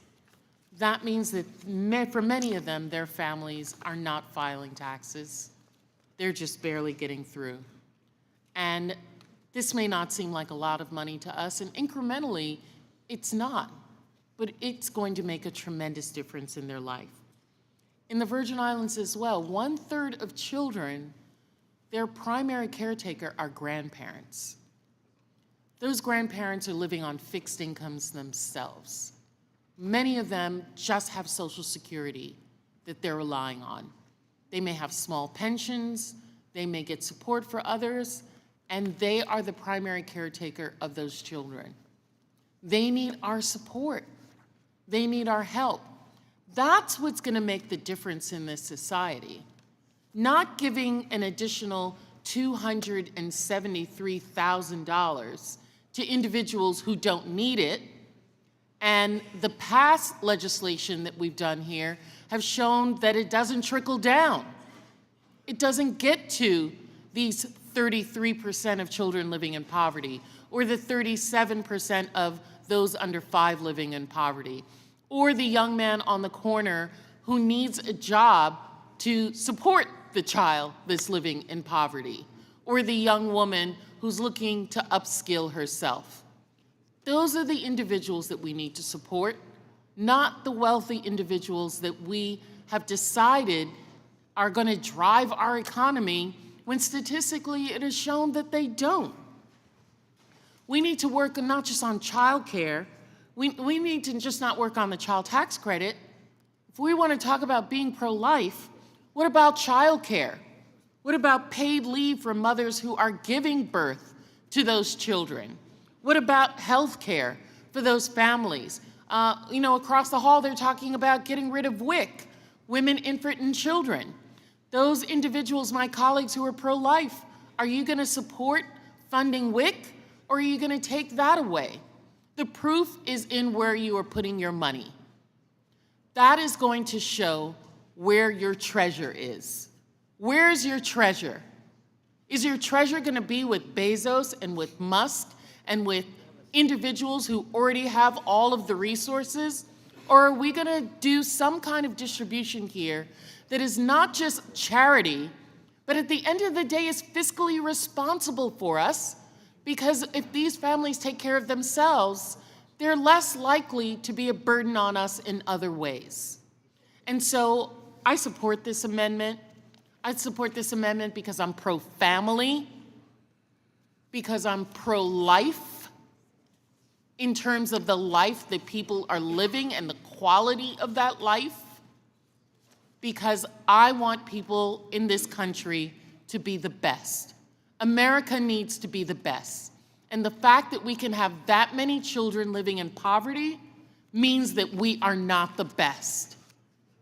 That means that for many of them, their families are not filing taxes. They're just barely getting through. And this may not seem like a lot of money to us, and incrementally, it's not, but it's going to make a tremendous difference in their life. In the Virgin Islands as well, 1/3 of children, their primary caretaker are grandparents. Those grandparents are living on fixed incomes themselves. Many of them just have Social Security that they're relying on. They may have small pensions, they may get support for others, and they are the primary caretaker of those children. They need our support. They need our help. That's what's going to make the difference in this society. Not giving an additional $273,000 to individuals who don't need it. And the past legislation that we've done here have shown that it doesn't trickle down. It doesn't get to these 33% of children living in poverty, or the 37% of those under 5 living in poverty, or the young man on the corner who needs a job to support the child that's living in poverty, or the young woman who's looking to upskill herself. Those are the individuals that we need to support, not the wealthy individuals that we have decided are going to drive our economy when statistically it is shown that they don't. We need to work not just on child care. We need to just not work on the child tax credit. If we want to talk about being pro-life, what about child care? What about paid leave for mothers who are giving birth to those children? What about health care for those families? You know, across the hall, they're talking about getting rid of WIC, women, infant, and children. Those individuals, my colleagues who are pro-life, are you going to support funding WIC, or are you going to take that away? The proof is in where you are putting your money. That is going to show where your treasure is. Where's your treasure? Is your treasure going to be with Bezos and with Musk and with individuals who already have all of the resources? Or are we going to do some kind of distribution here that is not just charity, but at the end of the day is fiscally responsible for us? Because if these families take care of themselves, they're less likely to be a burden on us in other ways. And so I support this amendment. I support this amendment because I'm pro-family, because I'm pro-life in terms of the life that people are living and the quality of that life, because I want people in this country to be the best. America needs to be the best. And the fact that we can have that many children living in poverty means that we are not the best.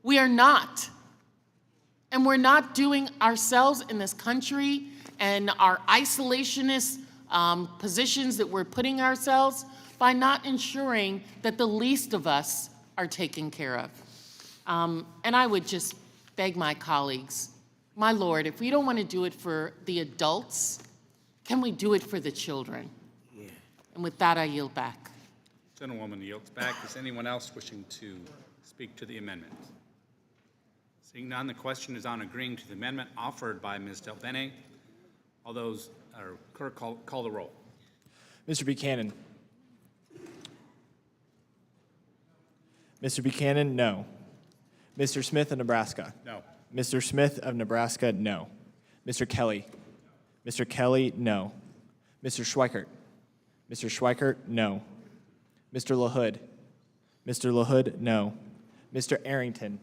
We are not. And we're not doing ourselves in this country and our isolationist positions that we're putting ourselves by not ensuring that the least of us are taken care of. And I would just beg my colleagues, my Lord, if we don't want to do it for the adults, can we do it for the children? Yeah. And with that, I yield back. Gentlewoman yields back. Is anyone else wishing to speak to the amendment? Seeing none, the question is on agreeing to the amendment offered by Ms. Del Bene. All those, clerk, call the roll. Mr. Buchanan. Mr. Buchanan, no. Mr. Smith of Nebraska. No. Mr. Smith of Nebraska, no. Mr. Kelly. Mr. Kelly, no. Mr. Schweikert. Mr. Schweikert, no. Mr. LaHood. Mr. LaHood, no. Mr. Arrington.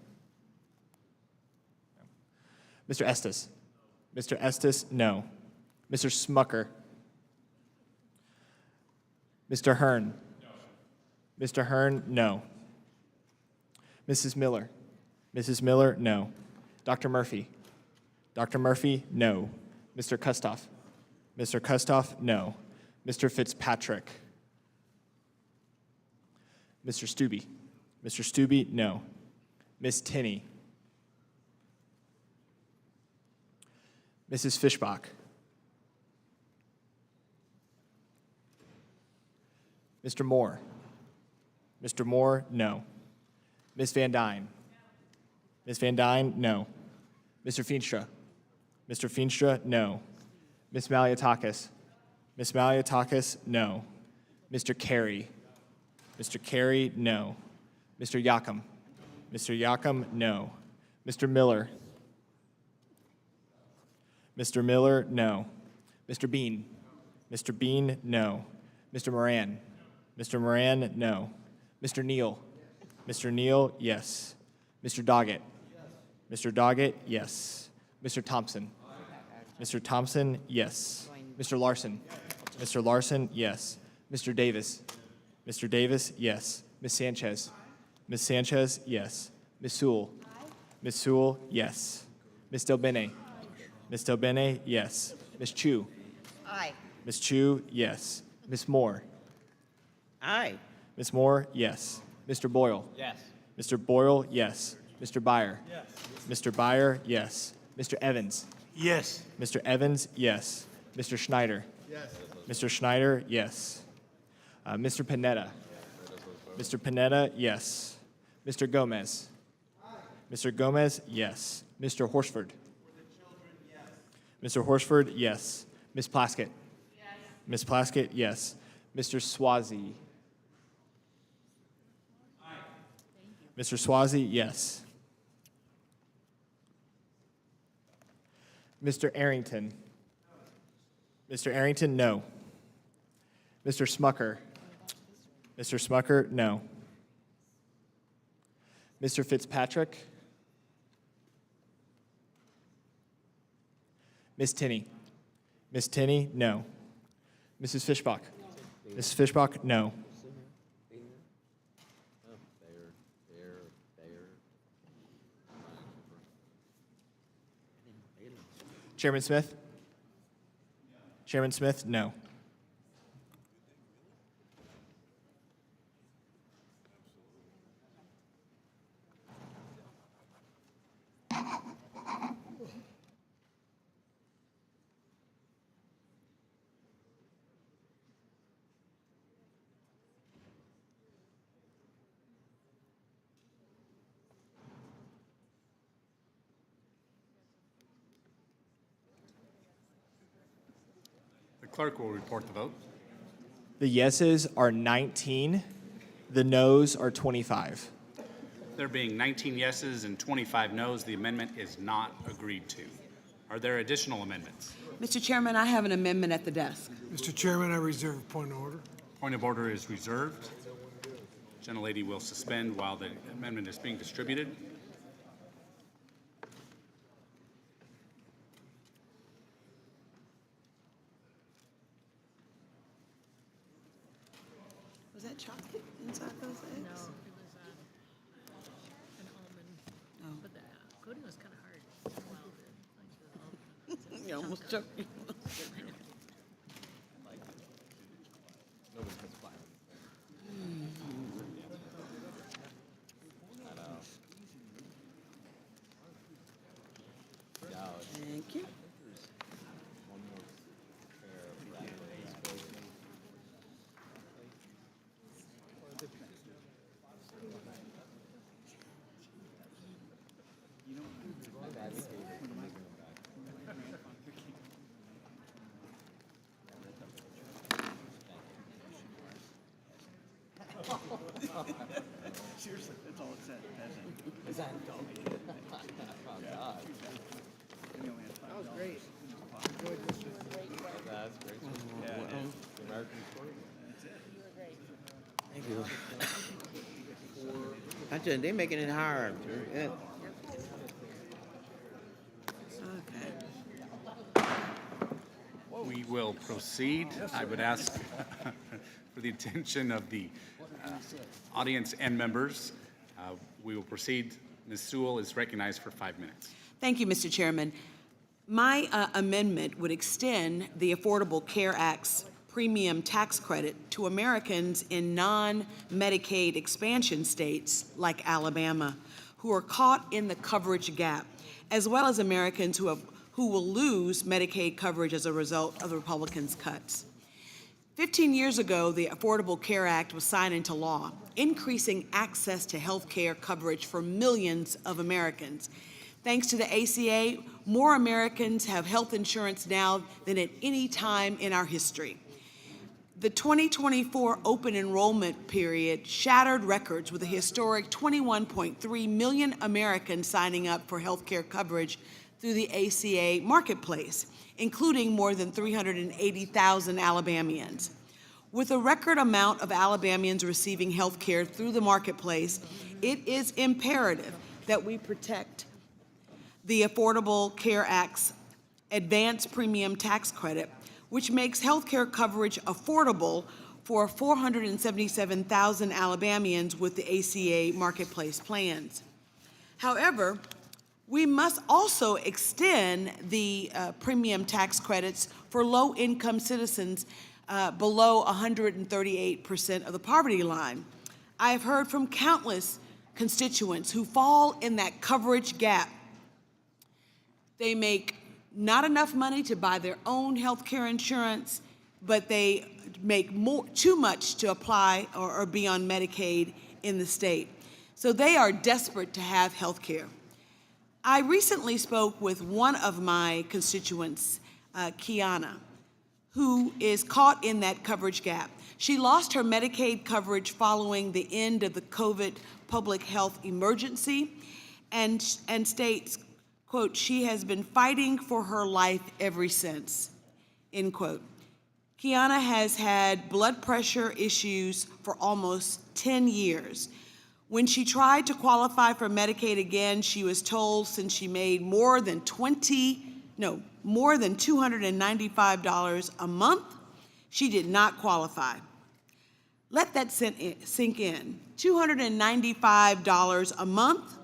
Mr. Estes. Mr. Estes, no. Mr. Smucker. Mr. Hearn. No. Mr. Hearn, no. Mrs. Miller. Mrs. Miller, no. Dr. Murphy. Dr. Murphy, no. Mr. Kustoff. Mr. Kustoff, no. Mr. Fitzpatrick. Mr. Stube. Mr. Stube, no. Ms. Tinney. Mrs. Fishbach. Mr. Moore. Mr. Moore, no. Ms. Van Dyne. Ms. Van Dyne, no. Mr. Feenstra. Mr. Feenstra, no. Ms. Maliatakis. Ms. Maliatakis, no. Mr. Carey. Mr. Carey, no. Mr. Yakum. Mr. Yakum, no. Mr. Miller. Mr. Miller, no. Mr. Bean. Mr. Bean, no. Mr. Moran. Mr. Moran, no. Mr. Neal. Mr. Neal, yes. Mr. Doggett. Mr. Doggett, yes. Mr. Thompson. Mr. Thompson, yes. Mr. Larson. Mr. Larson, yes. Mr. Davis. Mr. Davis, yes. Ms. Sanchez. Ms. Sanchez, yes. Ms. Sewell. Ms. Sewell, yes. Ms. Del Bene. Ms. Del Bene, yes. Ms. Chu. Aye. Ms. Chu, yes. Ms. Moore. Aye. Ms. Moore, yes. Mr. Boyle. Yes. Mr. Boyle, yes. Mr. Byer. Yes. Mr. Byer, yes. Mr. Evans. Yes. Mr. Evans, yes. Mr. Schneider. Yes. Mr. Schneider, yes. Mr. Panetta. Mr. Panetta, yes. Mr. Gomez. Mr. Gomez, yes. Mr. Horsford. Mr. Horsford, yes. Ms. Plaskett. Yes. Ms. Plaskett, yes. Mr. Swazi. Mr. Swazi, yes. Mr. Arrington. Mr. Arrington, no. Mr. Smucker. Mr. Smucker, no. Mr. Fitzpatrick. Ms. Tinney. Ms. Tinney, no. Mrs. Fishbach. Mrs. Fishbach, no. Chairman Smith? Chairman Smith, no. The clerk will report the vote. The yeses are 19. The nos are 25. There being 19 yeses and 25 nos, the amendment is not agreed to. Are there additional amendments? Mr. Chairman, I have an amendment at the desk. Mr. Chairman, I reserve a point of order. Point of order is reserved. Gentlelady will suspend while the amendment is being distributed. Was that chocolate inside those eggs? No, it was an almond. No. But the coating was kind of hard. You almost choked me. Thank you. Seriously, that's all it said. Is that Oh, God. That was great. That's great. The American story. Thank you. I tell you, they're making it hard. Yeah. Okay. We will proceed. I would ask for the attention of the audience and members. We will proceed. Ms. Sewell is recognized for 5 minutes. Thank you, Mr. Chairman. My amendment would extend the Affordable Care Act's premium tax credit to Americans in non-Medicaid expansion states like Alabama, who are caught in the coverage gap, as well as Americans who will lose Medicaid coverage as a result of the Republicans' cuts. 15 years ago, the Affordable Care Act was signed into law, increasing access to health care coverage for millions of Americans. Thanks to the ACA, more Americans have health insurance now than at any time in our history. The 2024 open enrollment period shattered records with a historic 21.3 million Americans signing up for health care coverage through the ACA marketplace, including more than 380,000 Alabamians. With a record amount of Alabamians receiving health care through the marketplace, it is imperative that we protect the Affordable Care Act's advanced premium tax credit, which makes health care coverage affordable for 477,000 Alabamians with the ACA marketplace plans. However, we must also extend the premium tax credits for low-income citizens below 138% of the poverty line. I have heard from countless constituents who fall in that coverage gap. They make not enough money to buy their own health care insurance, but they make too much to apply or be on Medicaid in the state. So they are desperate to have health care. I recently spoke with one of my constituents, Kiana, who is caught in that coverage gap. She lost her Medicaid coverage following the end of the COVID public health emergency and states, quote, she has been fighting for her life ever since, end quote. Kiana has had blood pressure issues for almost 10 years. When she tried to qualify for Medicaid again, she was told since she made more than $295 a month, she did not qualify. Let that sink in. $295 a month.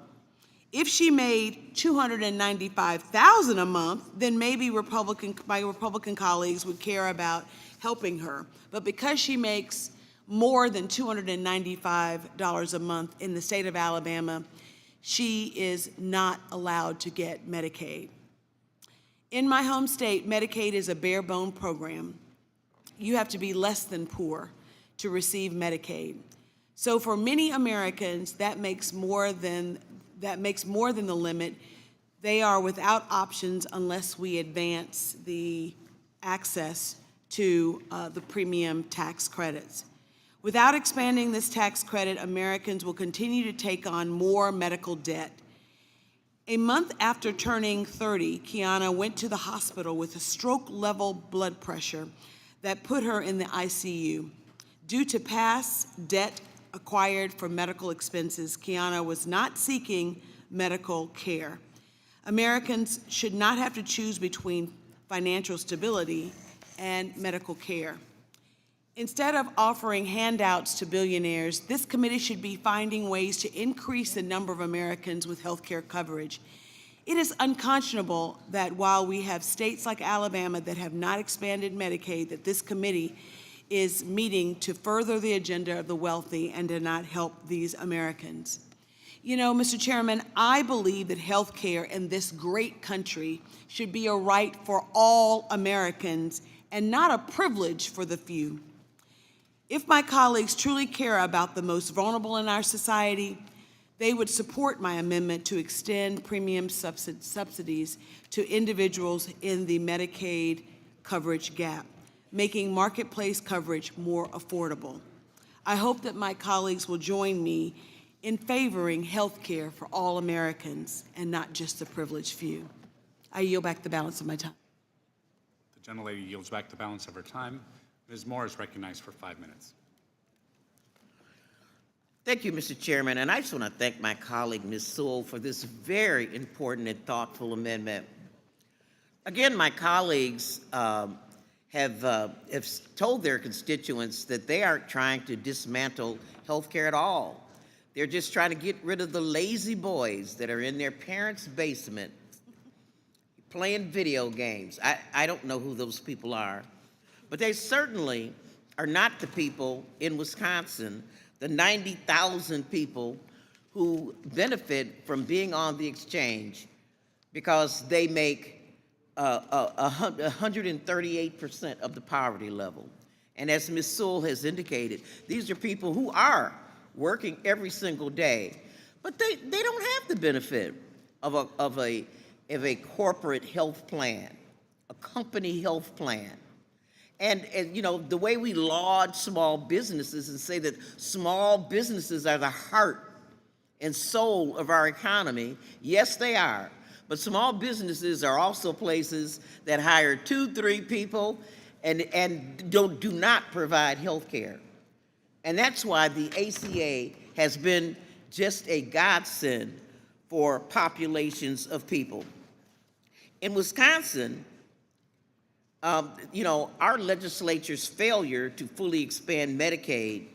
If she made $295,000 a month, then maybe my Republican colleagues would care about helping her. But because she makes more than $295 a month in the state of Alabama, she is not allowed to get Medicaid. In my home state, Medicaid is a bare bone program. You have to be less than poor to receive Medicaid. So for many Americans, that makes more than the limit. They are without options unless we advance the access to the premium tax credits. Without expanding this tax credit, Americans will continue to take on more medical debt. A month after turning 30, Kiana went to the hospital with a stroke-level blood pressure that put her in the ICU. Due to past debt acquired for medical expenses, Kiana was not seeking medical care. Americans should not have to choose between financial stability and medical care. Instead of offering handouts to billionaires, this committee should be finding ways to increase the number of Americans with health care coverage. It is unconscionable that while we have states like Alabama that have not expanded Medicaid, that this committee is meeting to further the agenda of the wealthy and to not help these Americans. You know, Mr. Chairman, I believe that health care in this great country should be a right for all Americans and not a privilege for the few. If my colleagues truly care about the most vulnerable in our society, they would support my amendment to extend premium subsidies to individuals in the Medicaid coverage gap, making marketplace coverage more affordable. I hope that my colleagues will join me in favoring health care for all Americans and not just the privileged few. I yield back the balance of my time. The gentlelady yields back the balance of her time. Ms. Moore is recognized for 5 minutes. Thank you, Mr. Chairman, and I just want to thank my colleague, Ms. Sewell, for this very important and thoughtful amendment. Again, my colleagues have told their constituents that they aren't trying to dismantle health care at all. They're just trying to get rid of the lazy boys that are in their parents' basement playing video games. I don't know who those people are, But they certainly are not the people in Wisconsin, the 90,000 people who benefit from being on the exchange because they make 138% of the poverty level. And as Ms. Sewell has indicated, these are people who are working every single day, but they don't have the benefit of a corporate health plan, a company health plan. And you know, the way we laud small businesses and say that small businesses are the heart and soul of our economy, yes, they are. But small businesses are also places that hire 2-3 people and do not provide health care. And that's why the ACA has been just a godsend for populations of people. In Wisconsin, you know, our legislature's failure to fully expand Medicaid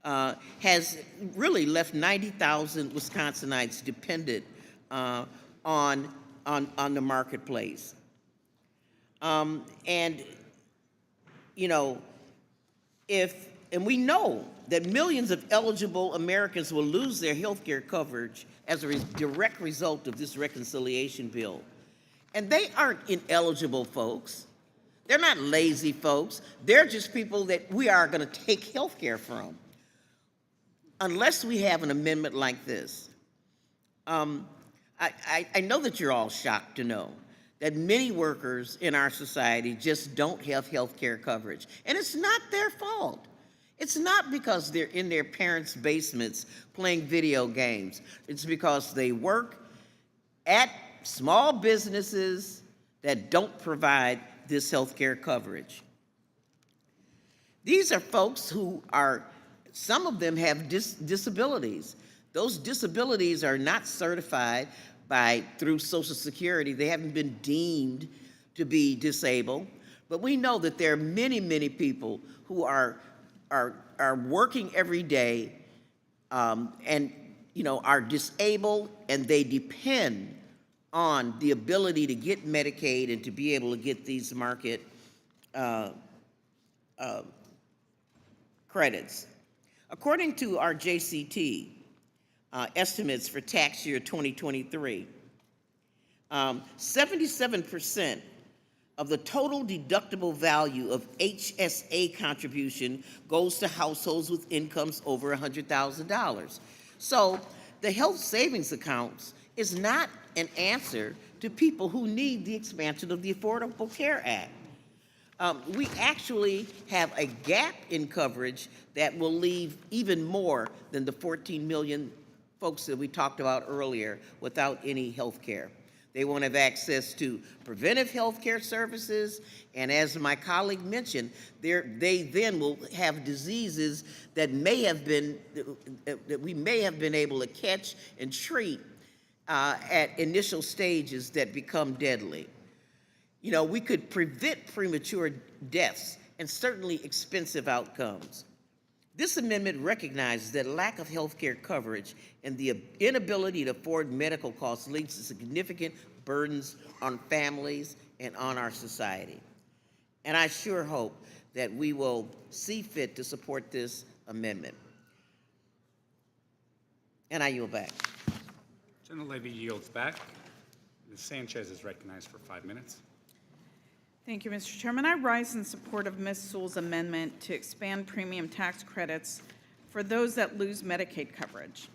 has really left 90,000 Wisconsinites dependent on the marketplace. And, you know, and we know that millions of eligible Americans will lose their health care coverage as a direct result of this reconciliation bill. And they aren't ineligible folks. They're not lazy folks. They're just people that we are going to take health care from. Unless we have an amendment like this, I know that you're all shocked to know that many workers in our society just don't have health care coverage. And it's not their fault. It's not because they're in their parents' basements playing video games. It's because they work at small businesses that don't provide this health care coverage. These are folks who are, some of them have disabilities. Those disabilities are not certified through Social Security. They haven't been deemed to be disabled. But we know that there are many, many people who are working every day and, you know, are disabled, and they depend on the ability to get Medicaid and to be able to get these market credits. According to our JCT estimates for tax year 2023, 77% of the total deductible value of HSA contribution goes to households with incomes over $100,000. So the health savings accounts is not an answer to people who need the expansion of the Affordable Care Act. We actually have a gap in coverage that will leave even more than the 14 million folks that we talked about earlier without any health care. They won't have access to preventive health care services, and as my colleague mentioned, they then will have diseases that we may have been able to catch and treat at initial stages that become deadly. You know, we could prevent premature deaths and certainly expensive outcomes. This amendment recognizes that lack of health care coverage and the inability to afford medical costs leads to significant burdens on families and on our society. And I sure hope that we will see fit to support this amendment. And I yield back. Gentlelady yields back. Ms. Sanchez is recognized for 5 minutes. Thank you, Mr. Chairman. I rise in support of Ms. Sewell's amendment to expand premium tax credits for those that lose Medicaid coverage.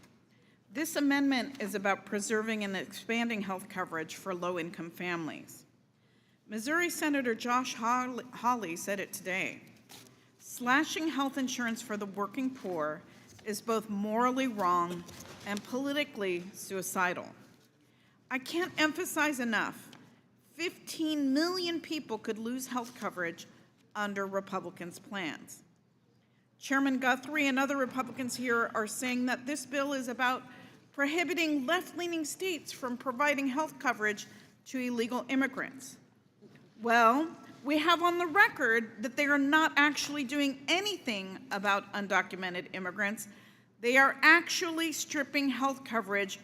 This amendment is about preserving and expanding health coverage for low-income families. Missouri Senator Josh Hawley said it today. Slashing health insurance for the working poor is both morally wrong and politically suicidal. I can't emphasize enough, 15 million people could lose health coverage under Republicans' plans. Chairman Guthrie and other Republicans here are saying that this bill is about prohibiting left-leaning states from providing health coverage to illegal immigrants. Well, we have on the record that they are not actually doing anything about undocumented immigrants. They are actually stripping health coverage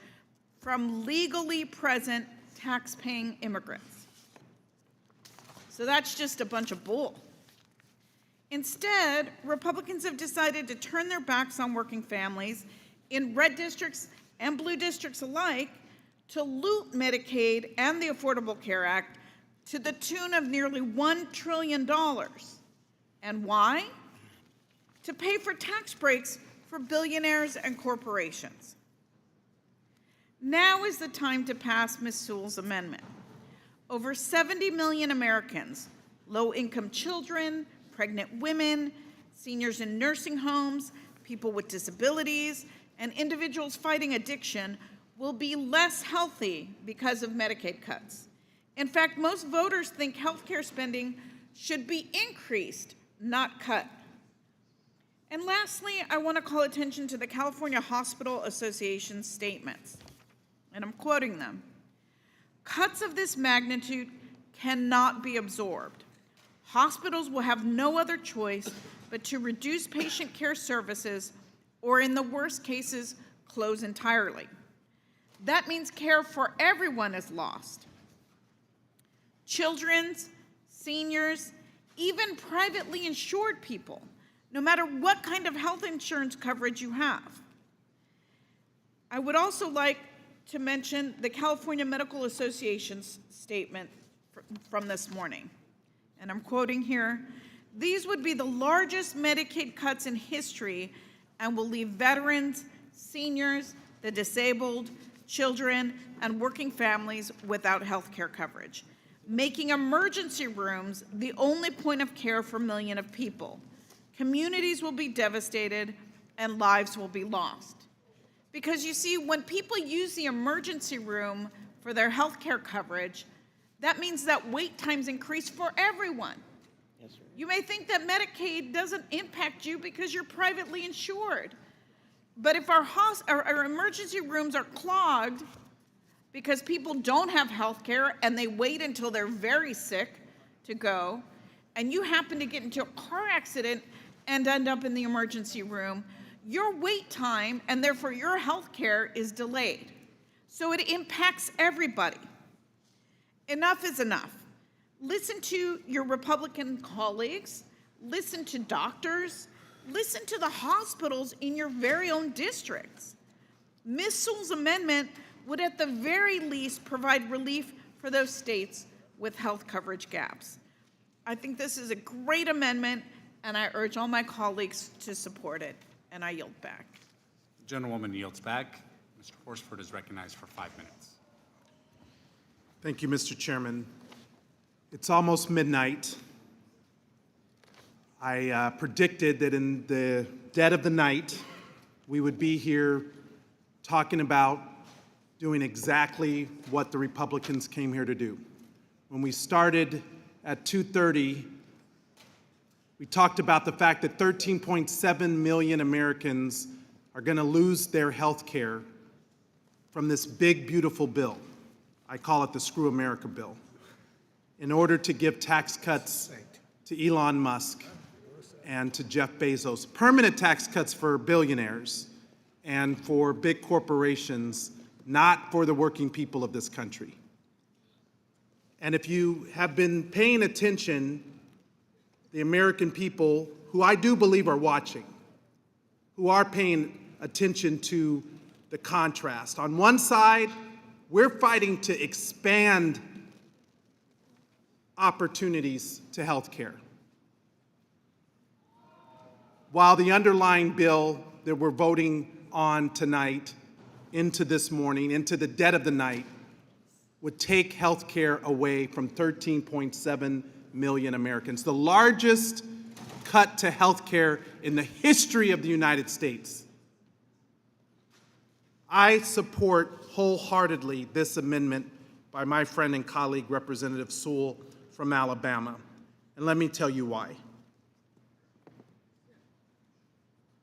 from legally present tax-paying immigrants. So that's just a bunch of bull. Instead, Republicans have decided to turn their backs on working families in red districts and blue districts alike to loot Medicaid and the Affordable Care Act to the tune of nearly $1 trillion. And why? To pay for tax breaks for billionaires and corporations. Now is the time to pass Ms. Sewell's amendment. Over 70 million Americans, low-income children, pregnant women, seniors in nursing homes, people with disabilities, and individuals fighting addiction will be less healthy because of Medicaid cuts. In fact, most voters think healthcare spending should be increased, not cut. And lastly, I want to call attention to the California Hospital Association's statements, and I'm quoting them. Cuts of this magnitude cannot be absorbed. Hospitals will have no other choice but to reduce patient care services or, in the worst cases, close entirely. That means care for everyone is lost. Children's, seniors, even privately insured people, no matter what kind of health insurance coverage you have. I would also like to mention the California Medical Association's statement from this morning. And I'm quoting here, "These would be the largest Medicaid cuts in history and will leave veterans, seniors, the disabled, children, and working families without health care coverage, making emergency rooms the only point of care for millions of people. Communities will be devastated and lives will be lost." Because you see, when people use the emergency room for their health care coverage, that means that wait times increase for everyone. Yes, sir. You may think that Medicaid doesn't impact you because you're privately insured. But if our emergency rooms are clogged because people don't have health care and they wait until they're very sick to go, and you happen to get into a car accident and end up in the emergency room, your wait time and therefore your health care is delayed. So it impacts everybody. Enough is enough. Listen to your Republican colleagues, listen to doctors, listen to the hospitals in your very own districts. Ms. Sewell's amendment would at the very least provide relief for those states with health coverage gaps. I think this is a great amendment, and I urge all my colleagues to support it, and I yield back. The gentlewoman yields back. Mr. Horsford is recognized for 5 minutes. Thank you, Mr. Chairman. It's almost midnight. I predicted that in the dead of the night, we would be here talking about doing exactly what the Republicans came here to do. When we started at 2:30, we talked about the fact that 13.7 million Americans are going to lose their health care from this big, beautiful bill. I call it the Screw America bill, in order to give tax cuts to Elon Musk and to Jeff Bezos, permanent tax cuts for billionaires and for big corporations, not for the working people of this country. And if you have been paying attention, the American people, who I do believe are watching, who are paying attention to the contrast. On one side, we're fighting to expand opportunities to health care, while the underlying bill that we're voting on tonight, into this morning, into the dead of the night, would take health care away from 13.7 million Americans, the largest cut to health care in the history of the United States. I support wholeheartedly this amendment by my friend and colleague, Representative Sewell from Alabama. And let me tell you why.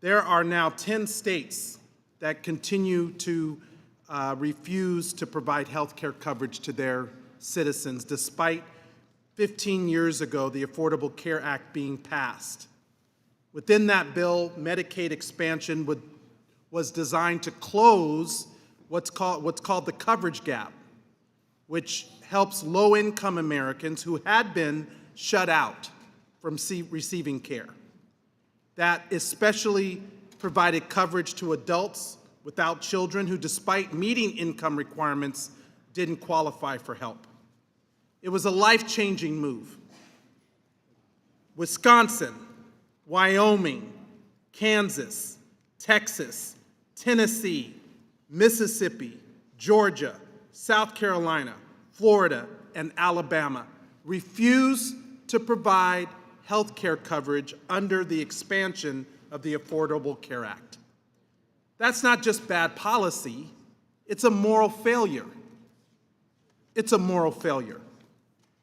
There are now 10 states that continue to refuse to provide health care coverage to their citizens, despite 15 years ago the Affordable Care Act being passed. Within that bill, Medicaid expansion was designed to close what's called the coverage gap, which helps low-income Americans who had been shut out from receiving care. That especially provided coverage to adults without children who, despite meeting income requirements, didn't qualify for help. It was a life-changing move. Wisconsin, Wyoming, Kansas, Texas, Tennessee, Mississippi, Georgia, South Carolina, Florida, and Alabama refused to provide health care coverage under the expansion of the Affordable Care Act. That's not just bad policy, it's a moral failure. It's a moral failure.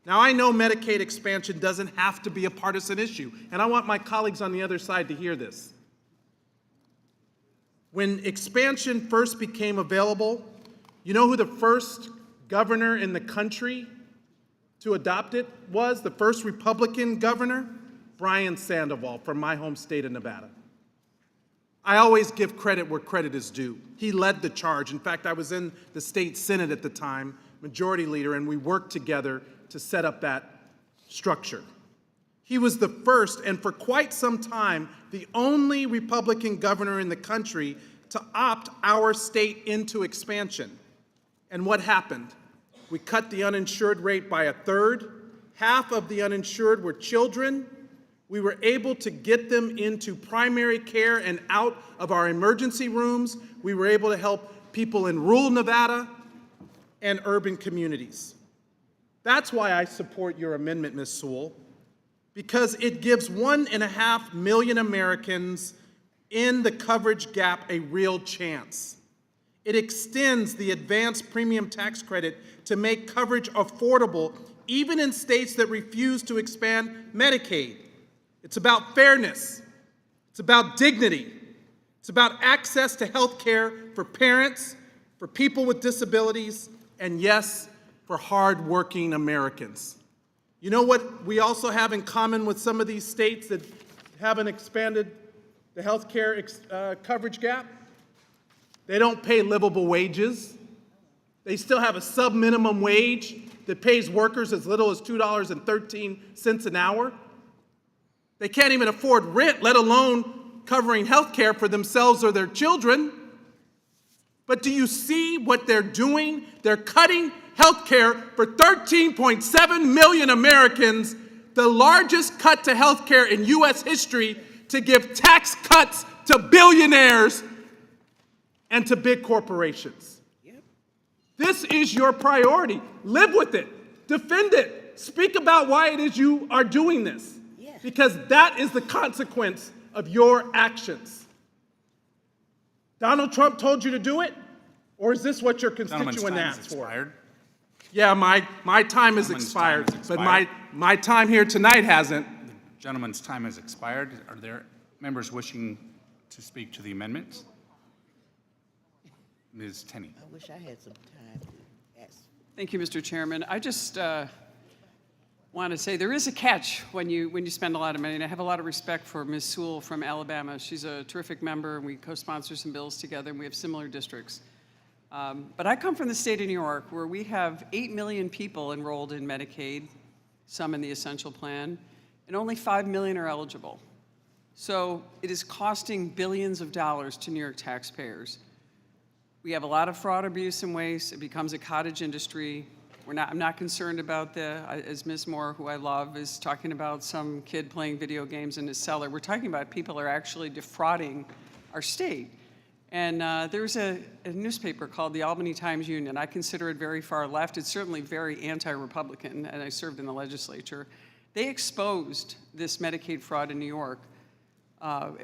Now, I know Medicaid expansion doesn't have to be a partisan issue, and I want my colleagues on the other side to hear this. When expansion first became available, you know who the first governor in the country to adopt it was? The first Republican governor? Brian Sandoval from my home state of Nevada. I always give credit where credit is due. He led the charge. In fact, I was in the state Senate at the time, majority leader, and we worked together to set up that structure. He was the first, and for quite some time, the only Republican governor in the country to opt our state into expansion. And what happened? We cut the uninsured rate by a third. Half of the uninsured were children. We were able to get them into primary care and out of our emergency rooms. We were able to help people in rural Nevada and urban communities. That's why I support your amendment, Ms. Sewell, because it gives 1.5 million Americans in the coverage gap a real chance. It extends the advanced premium tax credit to make coverage affordable, even in states that refuse to expand Medicaid. It's about fairness. It's about dignity. It's about access to health care for parents, for people with disabilities, and yes, for hard-working Americans. You know what we also have in common with some of these states that haven't expanded the health care coverage gap? They don't pay livable wages. They still have a sub-minimum wage that pays workers as little as $2.13 an hour. They can't even afford rent, let alone covering health care for themselves or their children. But do you see what they're doing? They're cutting health care for 13.7 million Americans, the largest cut to health care in U.S. history, to give tax cuts to billionaires and to big corporations. This is your priority. Live with it. Defend it. Speak about why it is you are doing this. Because that is the consequence of your actions. Donald Trump told you to do it? Or is this what your constituent asked for? Expired. Yeah, my time is expired, but my time here tonight hasn't. The gentleman's time has expired. Are there members wishing to speak to the amendments? Ms. Tenney. I wish I had some time to ask. Thank you, Mr. Chairman. I just want to say there is a catch when you spend a lot of money, and I have a lot of respect for Ms. Sewell from Alabama. She's a terrific member, and we co-sponsor some bills together, and we have similar districts. But I come from the state of New York, where we have 8 million people enrolled in Medicaid, some in the essential plan, and only 5 million are eligible. So it is costing billions of dollars to New York taxpayers. We have a lot of fraud, abuse, and waste. It becomes a cottage industry. I'm not concerned about as Ms. Moore, who I love, is talking about some kid playing video games in his cellar. We're talking about people are actually defrauding our state. And there's a newspaper called the Albany Times-Union. I consider it very far left. It's certainly very anti-Republican, and I served in the legislature. They exposed this Medicaid fraud in New York,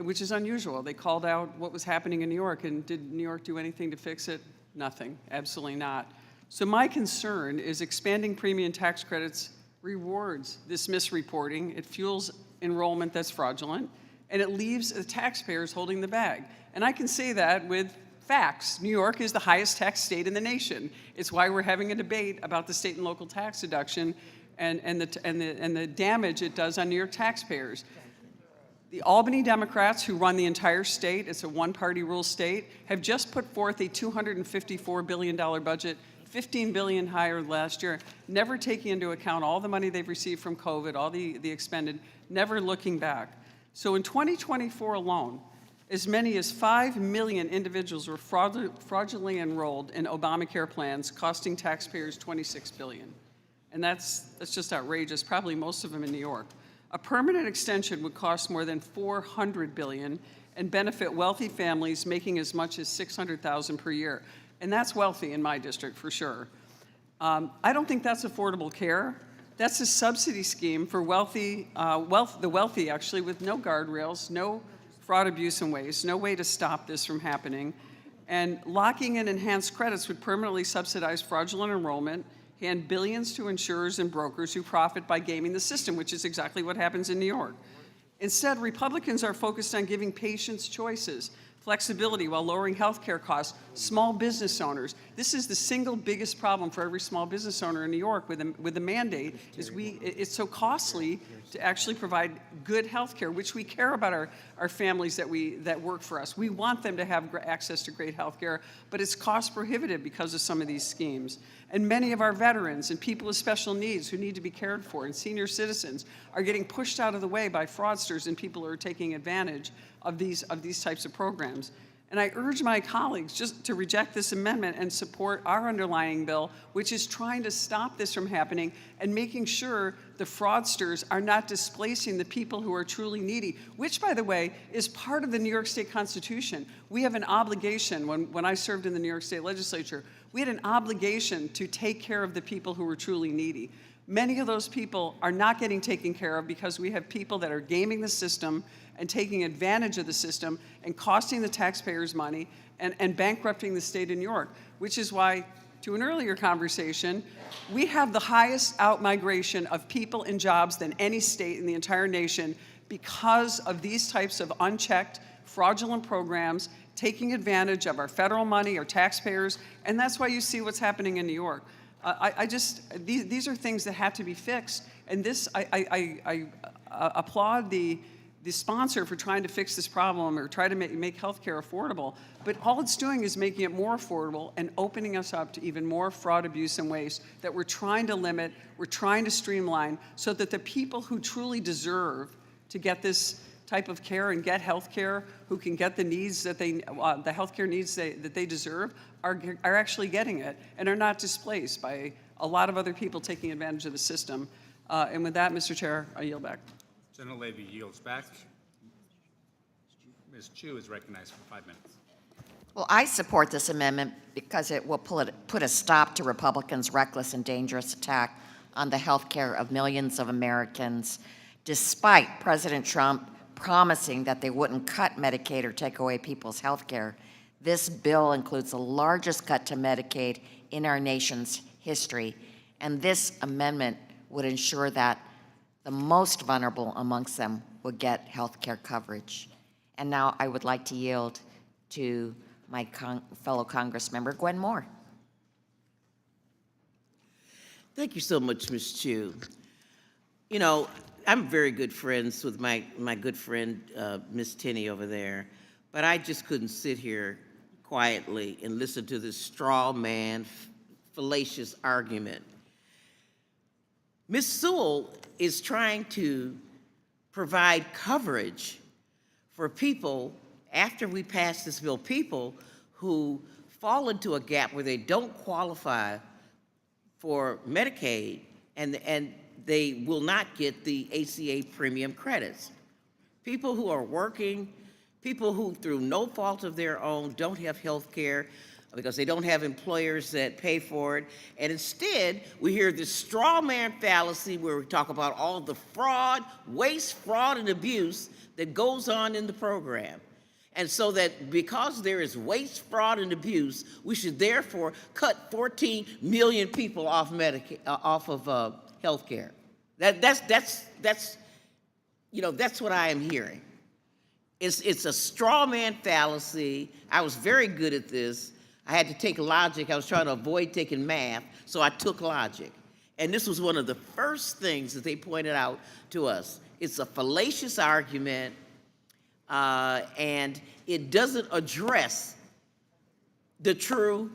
which is unusual. They called out what was happening in New York, and did New York do anything to fix it? Nothing, absolutely not. So my concern is expanding premium tax credits rewards this misreporting. It fuels enrollment that's fraudulent, and it leaves the taxpayers holding the bag. And I can say that with facts. New York is the highest tax state in the nation. It's why we're having a debate about the state and local tax deduction and the damage it does on New York taxpayers. The Albany Democrats, who run the entire state, it's a one-party rule state, have just put forth a $254 billion budget $15 billion higher last year, never taking into account all the money they've received from COVID, all the expended, never looking back. So in 2024 alone, as many as 5 million individuals were fraudulently enrolled in Obamacare plans, costing taxpayers $26 billion. And that's just outrageous, probably most of them in New York. A permanent extension would cost more than $400 billion and benefit wealthy families making as much as $600,000 per year. And that's wealthy in my district, for sure. I don't think that's affordable care. That's a subsidy scheme for the wealthy, actually, with no guardrails, no fraud, abuse, and waste, no way to stop this from happening. And locking in enhanced credits would permanently subsidize fraudulent enrollment, hand billions to insurers and brokers who profit by gaming the system, which is exactly what happens in New York. Instead, Republicans are focused on giving patients choices, flexibility while lowering health care costs, small business owners. This is the single biggest problem for every small business owner in New York with the mandate, is it's so costly to actually provide good health care, which we care about our families that work for us. We want them to have access to great health care, but it's cost prohibitive because of some of these schemes. And many of our veterans and people with special needs who need to be cared for and senior citizens are getting pushed out of the way by fraudsters and people who are taking advantage of these types of programs. And I urge my colleagues just to reject this amendment and support our underlying bill, which is trying to stop this from happening and making sure the fraudsters are not displacing the people who are truly needy, which, by the way, is part of the New York State Constitution. We have an obligation, when I served in the New York State Legislature, we had an obligation to take care of the people who were truly needy. Many of those people are not getting taken care of because we have people that are gaming the system and taking advantage of the system and costing the taxpayers money and bankrupting the state of New York, which is why, to an earlier conversation, we have the highest outmigration of people and jobs than any state in the entire nation because of these types of unchecked, fraudulent programs taking advantage of our federal money, our taxpayers, and that's why you see what's happening in New York. These are things that have to be fixed, and this, I applaud the sponsor for trying to fix this problem or try to make healthcare affordable, but all it's doing is making it more affordable and opening us up to even more fraud, abuse, and waste that we're trying to limit, we're trying to streamline, so that the people who truly deserve to get this type of care and get health care, who can get the needs that the health care needs that they deserve, are actually getting it and are not displaced by a lot of other people taking advantage of the system. And with that, Mr. Chair, I yield back. Gentlelady yields back. Ms. Chu is recognized for 5 minutes. Well, I support this amendment because it will put a stop to Republicans' reckless and dangerous attack on the health care of millions of Americans, despite President Trump promising that they wouldn't cut Medicaid or take away people's health care. This bill includes the largest cut to Medicaid in our nation's history, and this amendment would ensure that the most vulnerable amongst them would get health care coverage. And now I would like to yield to my fellow Congress member, Gwen Moore. Thank you so much, Ms. Chu. You know, I'm very good friends with my good friend, Ms. Tenney over there, but I just couldn't sit here quietly and listen to this straw man, fallacious argument. Ms. Sewell is trying to provide coverage for people, after we pass this bill, people who fall into a gap where they don't qualify for Medicaid and they will not get the ACA premium credits. People who are working, people who through no fault of their own don't have health care because they don't have employers that pay for it. And instead, we hear this straw man fallacy where we talk about all the fraud, waste, fraud, and abuse that goes on in the program. And so that because there is waste, fraud, and abuse, we should therefore cut 14 million people off of health care. That's what I am hearing. It's a straw man fallacy. I was very good at this. I had to take logic. I was trying to avoid taking math, so I took logic. And this was one of the first things that they pointed out to us. It's a fallacious argument, and it doesn't address the true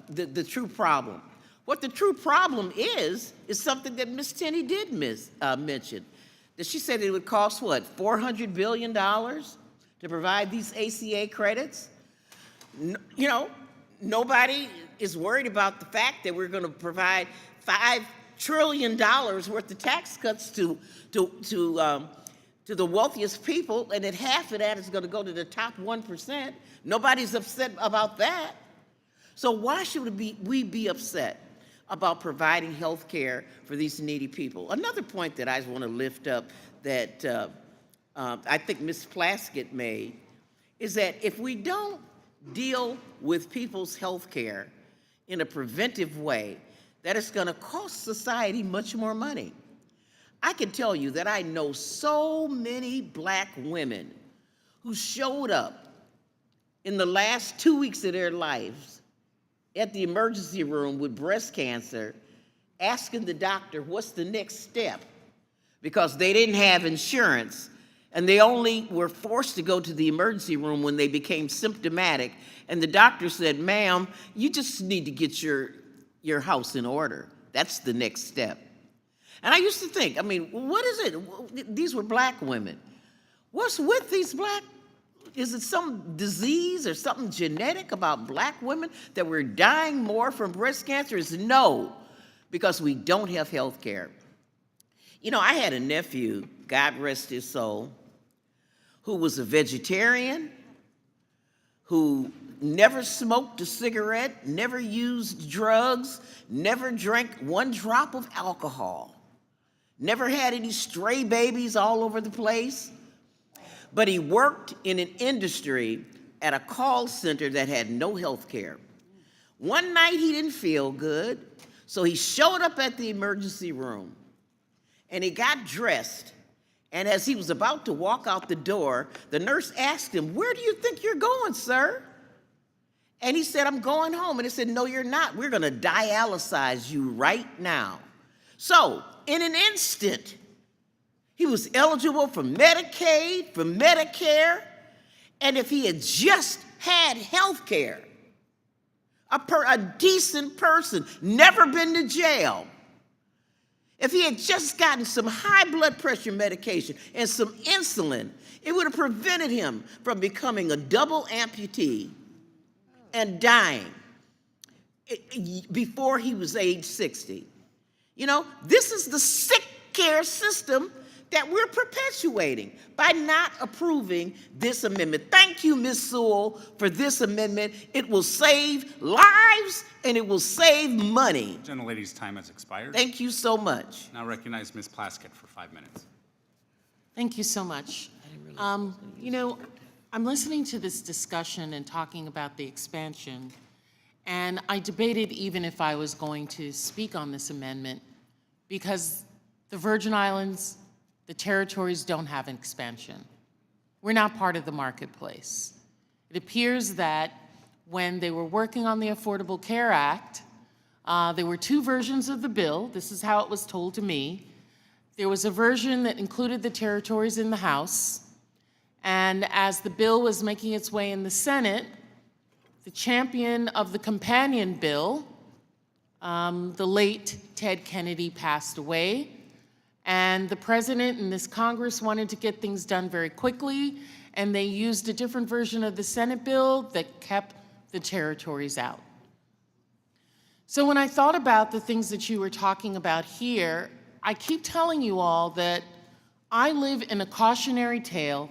the true problem. What the true problem is something that Ms. Tenney did mention. That she said it would cost, what, $400 billion to provide these ACA credits? You know, nobody is worried about the fact that we're going to provide $5 trillion worth of tax cuts to the wealthiest people, and that half of that is going to go to the top 1%. Nobody's upset about that. So why should we be upset about providing health care for these needy people? Another point that I want to lift up that I think Ms. Plaskett made is that if we don't deal with people's health care in a preventive way, that it's going to cost society much more money. I can tell you that I know so many Black women who showed up in the last 2 weeks of their lives at the emergency room with breast cancer, asking the doctor what's the next step, because they didn't have insurance and they only were forced to go to the emergency room when they became symptomatic. And the doctor said, ma'am, you just need to get your house in order. That's the next step. And I used to think, I mean, what is it? These were Black women. What's with these Black? Is it some disease or something genetic about Black women that we're dying more from breast cancer? Is no, because we don't have health care. You know, I had a nephew, God rest his soul, who was a vegetarian, who never smoked a cigarette, never used drugs, never drank one drop of alcohol, never had any stray babies all over the place. But he worked in an industry at a call center that had no health care. One night he didn't feel good, so he showed up at the emergency room and he got dressed. And as he was about to walk out the door, the nurse asked him, "Where do you think you're going, sir?" And he said, "I'm going home." And they said, "No, you're not. We're going to dialyze you right now." So in an instant, he was eligible for Medicaid, for Medicare, and if he had just had health care, a decent person, never been to jail, if he had just gotten some high blood pressure medication and some insulin, it would have prevented him from becoming a double amputee and dying before he was age 60. You know, this is the sick care system that we're perpetuating by not approving this amendment. Thank you, Ms. Sewell, for this amendment. It will save lives and it will save money. Gentlelady's time has expired. Thank you so much. Now recognize Ms. Plaskett for 5 minutes. Thank you so much. You know, I'm listening to this discussion and talking about the expansion, and I debated even if I was going to speak on this amendment because the Virgin Islands, the territories don't have an expansion. We're not part of the marketplace. It appears that when they were working on the Affordable Care Act, there were two versions of the bill. This is how it was told to me. There was a version that included the territories in the House, and as the bill was making its way in the Senate, the champion of the companion bill, the late Ted Kennedy, passed away. And the president and this Congress wanted to get things done very quickly, and they used a different version of the Senate bill that kept the territories out. So when I thought about the things that you were talking about here, I keep telling you all that I live in a cautionary tale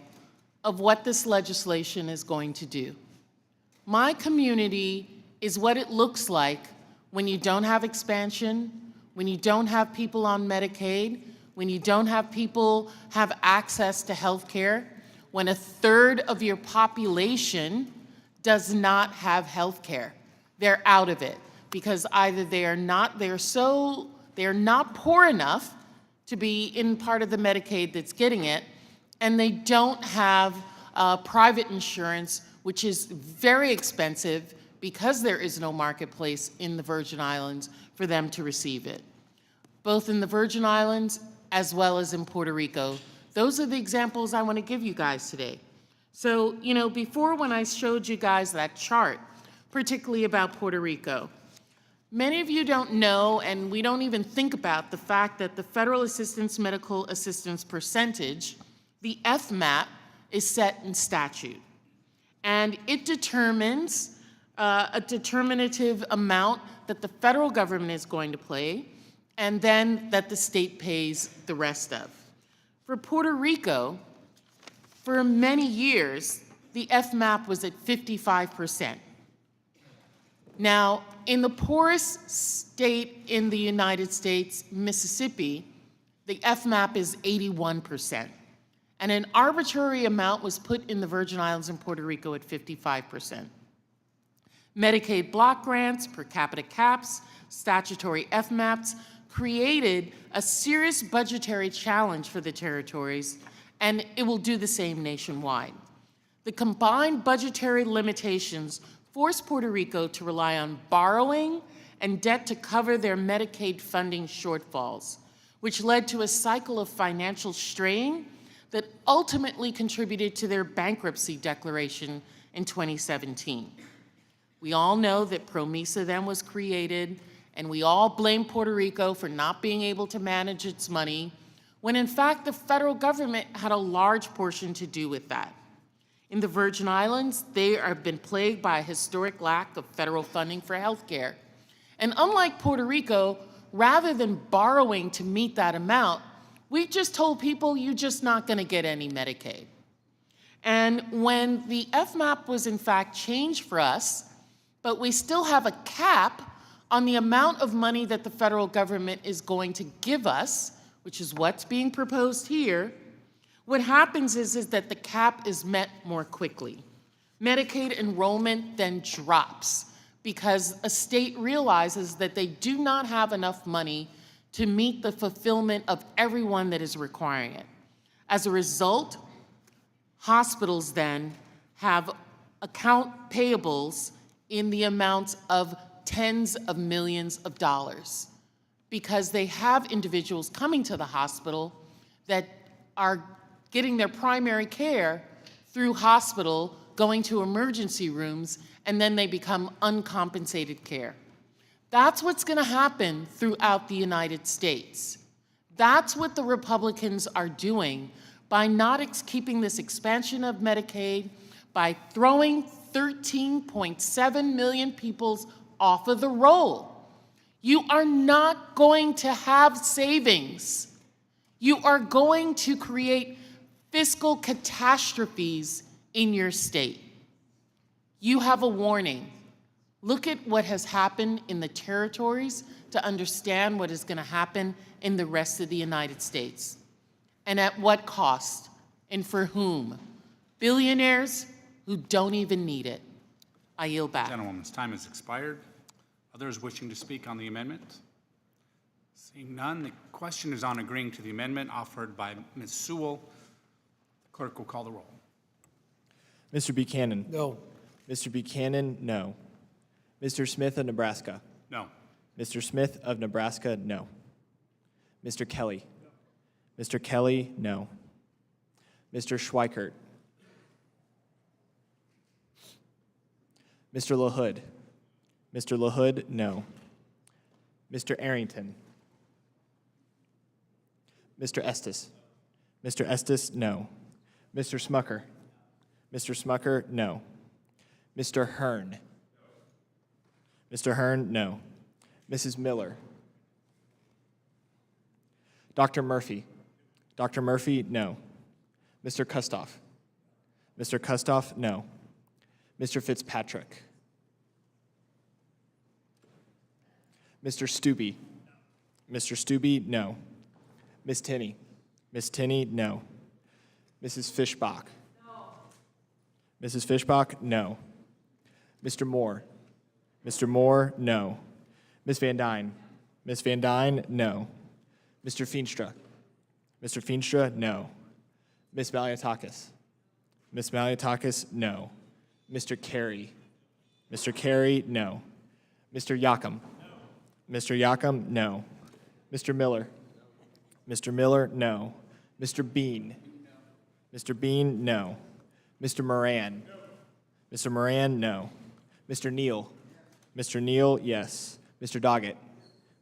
of what this legislation is going to do. My community is what it looks like when you don't have expansion, when you don't have people on Medicaid, when you don't have people have access to health care, when a third of your population does not have health care. They're out of it because either they are not poor enough to be in part of the Medicaid that's getting it, and they don't have private insurance, which is very expensive because there is no marketplace in the Virgin Islands for them to receive it. Both in the Virgin Islands as well as in Puerto Rico. Those are the examples I want to give you guys today. So, you know, before when I showed you guys that chart particularly about Puerto Rico. Many of you don't know, and we don't even think about the fact that the federal assistance medical assistance percentage, the FMAP, is set in statute. And it determines a determinative amount that the federal government is going to pay, and then that the state pays the rest of. For Puerto Rico, for many years, the FMAP was at 55%. Now, in the poorest state in the United States, Mississippi, the FMAP is 81%. And an arbitrary amount was put in the Virgin Islands and Puerto Rico at 55%. Medicaid block grants, per capita caps, statutory FMAPs created a serious budgetary challenge for the territories, and it will do the same nationwide. The combined budgetary limitations forced Puerto Rico to rely on borrowing and debt to cover their Medicaid funding shortfalls, which led to a cycle of financial strain that ultimately contributed to their bankruptcy declaration in 2017. We all know that PROMESA then was created, and we all blame Puerto Rico for not being able to manage its money, when in fact the federal government had a large portion to do with that. In the Virgin Islands, they have been plagued by a historic lack of federal funding for health care. And unlike Puerto Rico, rather than borrowing to meet that amount, we just told people, you're just not going to get any Medicaid. And when the FMAP was in fact changed for us, but we still have a cap on the amount of money that the federal government is going to give us, which is what's being proposed here, what happens is that the cap is met more quickly. Medicaid enrollment then drops because a state realizes that they do not have enough money to meet the fulfillment of everyone that is requiring it. As a result, hospitals then have account payables in the amounts of tens of millions of dollars because they have individuals coming to the hospital that are getting their primary care through hospital, going to emergency rooms, and then they become uncompensated care. That's what's going to happen throughout the United States. That's what the Republicans are doing by not keeping this expansion of Medicaid, by throwing 13.7 million people off of the roll. You are not going to have savings. You are going to create fiscal catastrophes in your state. You have a warning. Look at what has happened in the territories to understand what is going to happen in the rest of the United States. And at what cost and for whom? Billionaires who don't even need it. I yield back. Gentlewoman's time has expired. Others wishing to speak on the amendment? Seeing none, the question is on agreeing to the amendment offered by Ms. Sewell. The clerk will call the roll. Mr. Buchanan? No. Mr. Buchanan, no. Mr. Smith of Nebraska? No. Mr. Smith of Nebraska, no. Mr. Kelly? Mr. Kelly, no. Mr. Schweikert? Mr. LaHood? Mr. LaHood, no. Mr. Arrington? Mr. Estes? Mr. Estes, no. Mr. Smucker? Mr. Smucker, no. Mr. Hearn? Mr. Hearn, no. Mrs. Miller? Dr. Murphy? Dr. Murphy, no. Mr. Kustoff? Mr. Kustoff, no. Mr. Fitzpatrick? Mr. Stubbe? Mr. Stubbe, no. Ms. Tinney? Ms. Tinney, no. Mrs. Fishbach? No. Mrs. Fishbach, no. Mr. Moore? Mr. Moore, no. Ms. Van Dyne? Ms. Van Dyne, no. Mr. Feenstra? Mr. Feenstra, no. Ms. Maliatakis? Ms. Maliatakis, no. Mr. Carey? Mr. Carey, no. Mr. Yakum? No. Mr. Yakum, no. Mr. Miller? Mr. Miller, no. Mr. Bean? No. Mr. Bean, no. Mr. Moran? No. Mr. Moran, no. Mr. Neal? Mr. Neal, yes. Mr. Doggett?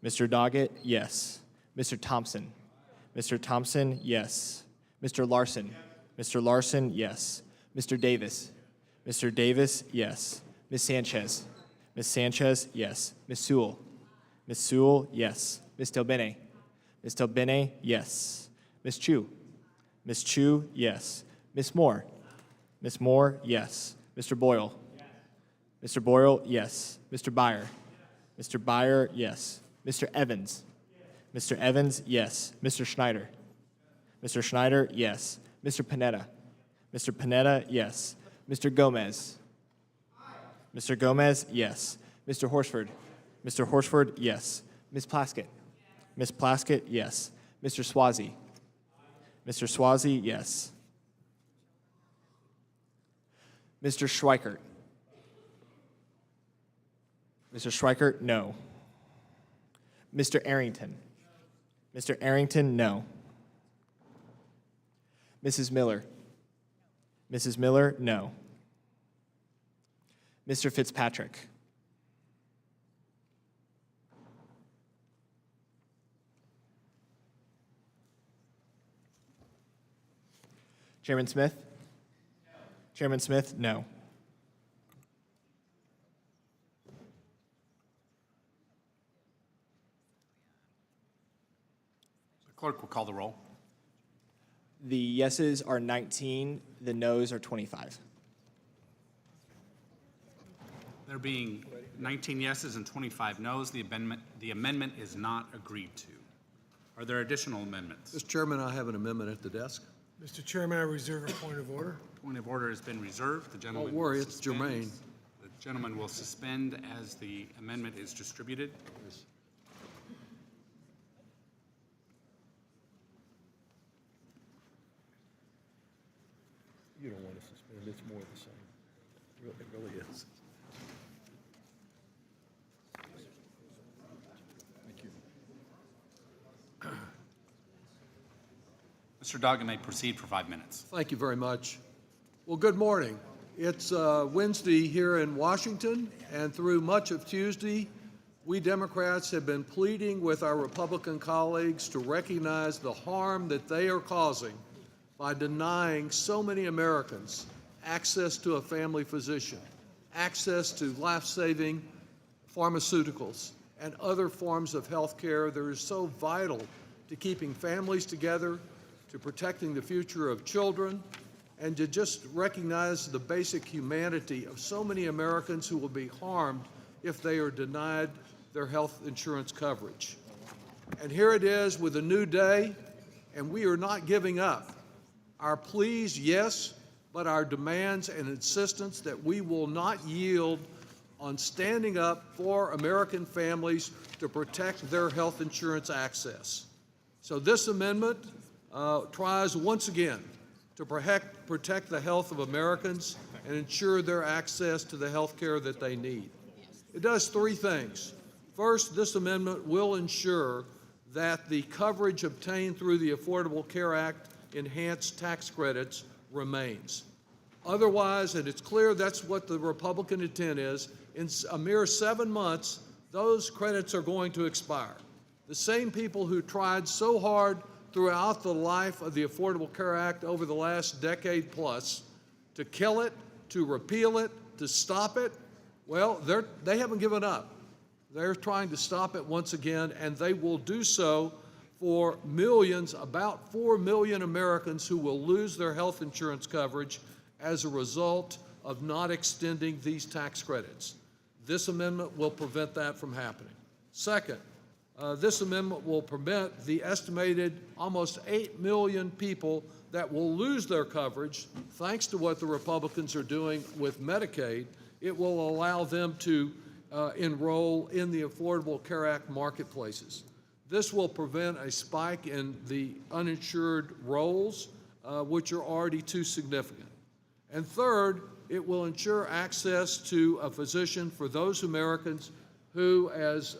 Mr. Doggett, yes. Mr. Thompson? Mr. Thompson, yes. Mr. Larson? Mr. Larson, yes. Mr. Davis? Mr. Davis, yes. Ms. Sanchez? Ms. Sanchez, yes. Ms. Sewell? Ms. Sewell, yes. Ms. Delbene? Ms. Delbene, yes. Ms. Chu? Ms. Chu, yes. Ms. Moore? Ms. Moore, yes. Mr. Boyle? Mr. Boyle, yes. Mr. Byer? Mr. Byer, yes. Mr. Evans? Mr. Evans, yes. Mr. Schneider? Mr. Schneider, yes. Mr. Panetta? Mr. Panetta, yes. Mr. Gomez? Mr. Gomez, yes. Mr. Horsford? Mr. Horsford, yes. Ms. Plaskett? Ms. Plaskett, yes. Mr. Swazi? Mr. Swazi, yes. Mr. Schweikert? Mr. Schweikert, no. Mr. Arrington? Mr. Arrington, no. Mrs. Miller? Mrs. Miller, no. Mr. Fitzpatrick? Chairman Smith? Chairman Smith, no. The clerk will call the roll. The yeses are 19, the nos are 25. There being 19 yeses and 25 nos, the amendment is not agreed to. Are there additional amendments? Mr. Chairman, I have an amendment at the desk. Mr. Chairman, I reserve a point of order. Point of order has been reserved. The gentleman Don't worry, will it's suspend. germane. The gentleman will suspend as the amendment is distributed. You don't want to suspend, it's more the same. It really is. Thank you. Mr. Doggett may proceed for 5 minutes. Thank you very much. Well, good morning. It's Wednesday here in Washington, and through much of Tuesday, we Democrats have been pleading with our Republican colleagues to recognize the harm that they are causing by denying so many Americans access to a family physician, access to life-saving pharmaceuticals, and other forms of health care that are so vital to keeping families together, to protecting the future of children, and to just recognize the basic humanity of so many Americans who will be harmed if they are denied their health insurance coverage. And here it is with a new day, and we are not giving up. Our pleas, yes, but our demands and insistence that we will not yield on standing up for American families to protect their health insurance access. So this amendment tries once again to protect the health of Americans and ensure their access to the health care that they need. It does three things. First, this amendment will ensure that the coverage obtained through the Affordable Care Act enhanced tax credits remains. Otherwise, and it's clear that's what the Republican intent is, in a mere 7 months, those credits are going to expire. The same people who tried so hard throughout the life of the Affordable Care Act over the last decade plus to kill it, to repeal it, to stop it, well, they haven't given up. They're trying to stop it once again, and they will do so for millions, about 4 million Americans who will lose their health insurance coverage as a result of not extending these tax credits. This amendment will prevent that from happening. Second, this amendment will prevent the estimated almost 8 million people that will lose their coverage, thanks to what the Republicans are doing with Medicaid. It will allow them to enroll in the Affordable Care Act marketplaces. This will prevent a spike in the uninsured rolls, which are already too significant. And third, it will ensure access to a physician for those Americans who, as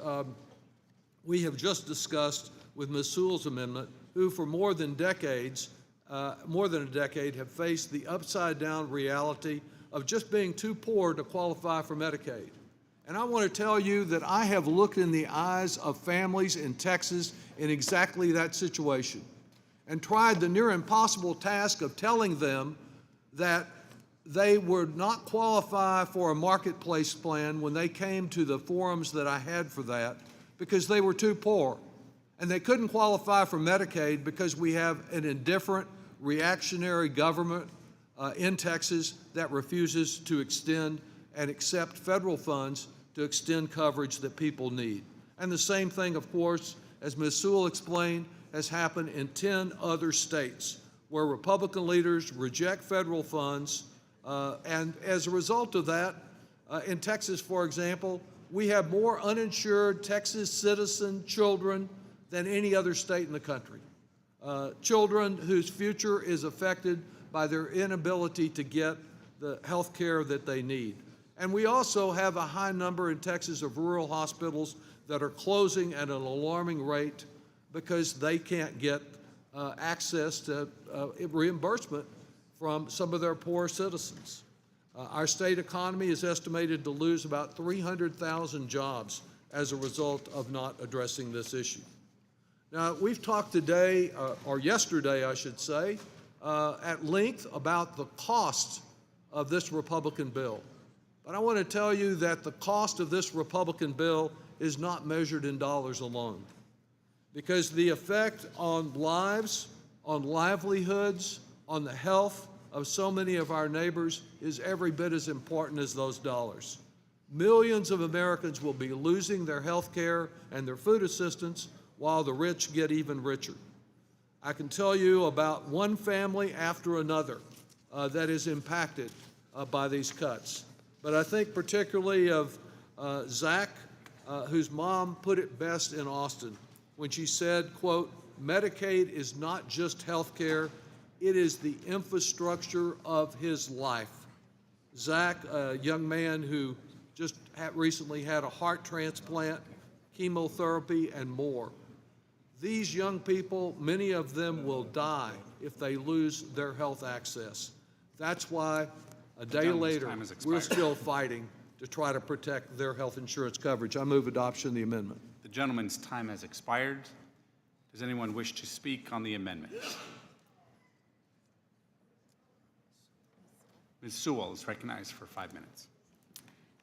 we have just discussed with Ms. Sewell's amendment, who for more than a decade have faced the upside-down reality of just being too poor to qualify for Medicaid. And I want to tell you that I have looked in the eyes of families in Texas in exactly that situation and tried the near impossible task of telling them that they would not qualify for a marketplace plan when they came to the forums that I had for that because they were too poor. And they couldn't qualify for Medicaid because we have an indifferent, reactionary government in Texas that refuses to extend and accept federal funds to extend coverage that people need. And the same thing, of course, as Ms. Sewell explained, has happened in 10 other states where Republican leaders reject federal funds. And as a result of that, in Texas, for example, we have more uninsured Texas citizen children than any other state in the country. Children whose future is affected by their inability to get the health care that they need. And we also have a high number in Texas of rural hospitals that are closing at an alarming rate because they can't get access to reimbursement from some of their poor citizens. Our state economy is estimated to lose about 300,000 jobs as a result of not addressing this issue. Now, we've talked today, or yesterday, I should say, at length about the cost of this Republican bill. But I want to tell you that the cost of this Republican bill is not measured in dollars alone, because the effect on lives, on livelihoods, on the health of so many of our neighbors is every bit as important as those dollars. Millions of Americans will be losing their health care and their food assistance while the rich get even richer. I can tell you about one family after another that is impacted by these cuts. But I think particularly of Zach, whose mom put it best in Austin when she said, quote, "Medicaid is not just health care, it is the infrastructure of his life." Zach, a young man who just recently had a heart transplant, chemotherapy, and more. These young people, many of them will die if they lose their health access. That's why a day later, we're still fighting to try to protect their health insurance coverage. I move adoption of the amendment. The gentleman's time has expired. Does anyone wish to speak on the amendment? Ms. Sewell is recognized for 5 minutes.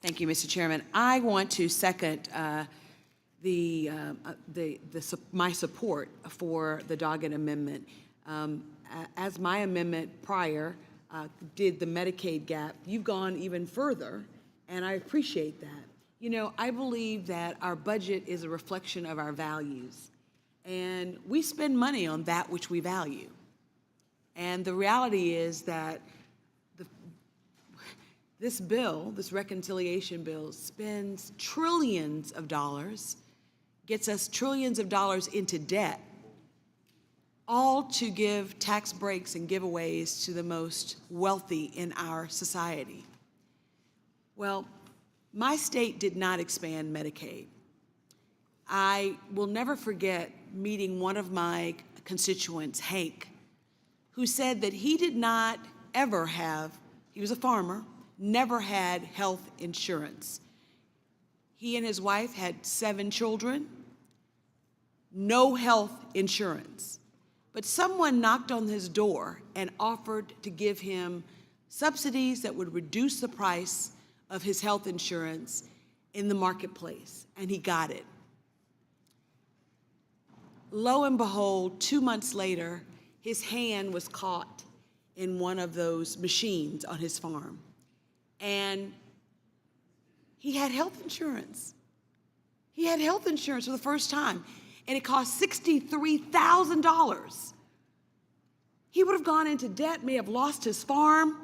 Thank you, Mr. Chairman. I want to second my support for the Doggett amendment. As my amendment prior did the Medicaid gap, you've gone even further, and I appreciate that. You know, I believe that our budget is a reflection of our values, and we spend money on that which we value. And the reality is that this bill, this reconciliation bill, spends trillions of dollars, gets us trillions of dollars into debt, all to give tax breaks and giveaways to the most wealthy in our society. Well, my state did not expand Medicaid. I will never forget meeting one of my constituents, Hank, who said that he did not ever have, he was a farmer, never had health insurance. He and his wife had 7 children, no health insurance. But someone knocked on his door and offered to give him subsidies that would reduce the price of his health insurance in the marketplace, and he got it. Lo and behold, 2 months later, his hand was caught in one of those machines on his farm. And he had health insurance. He had health insurance for the first time, and it cost $63,000. He would have gone into debt, may have lost his farm,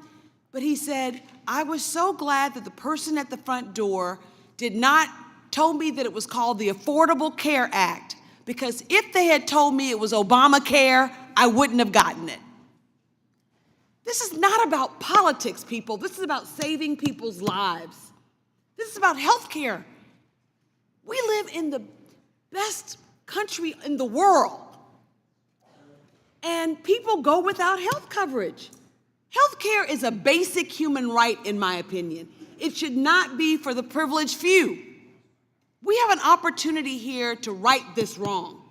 but he said, I was so glad that the person at the front door told me that it was called the Affordable Care Act, because if they had told me it was Obamacare, I wouldn't have gotten it. This is not about politics, people. This is about saving people's lives. This is about health care. We live in the best country in the world, and people go without health coverage. Healthcare is a basic human right, in my opinion. It should not be for the privileged few. We have an opportunity here to right this wrong.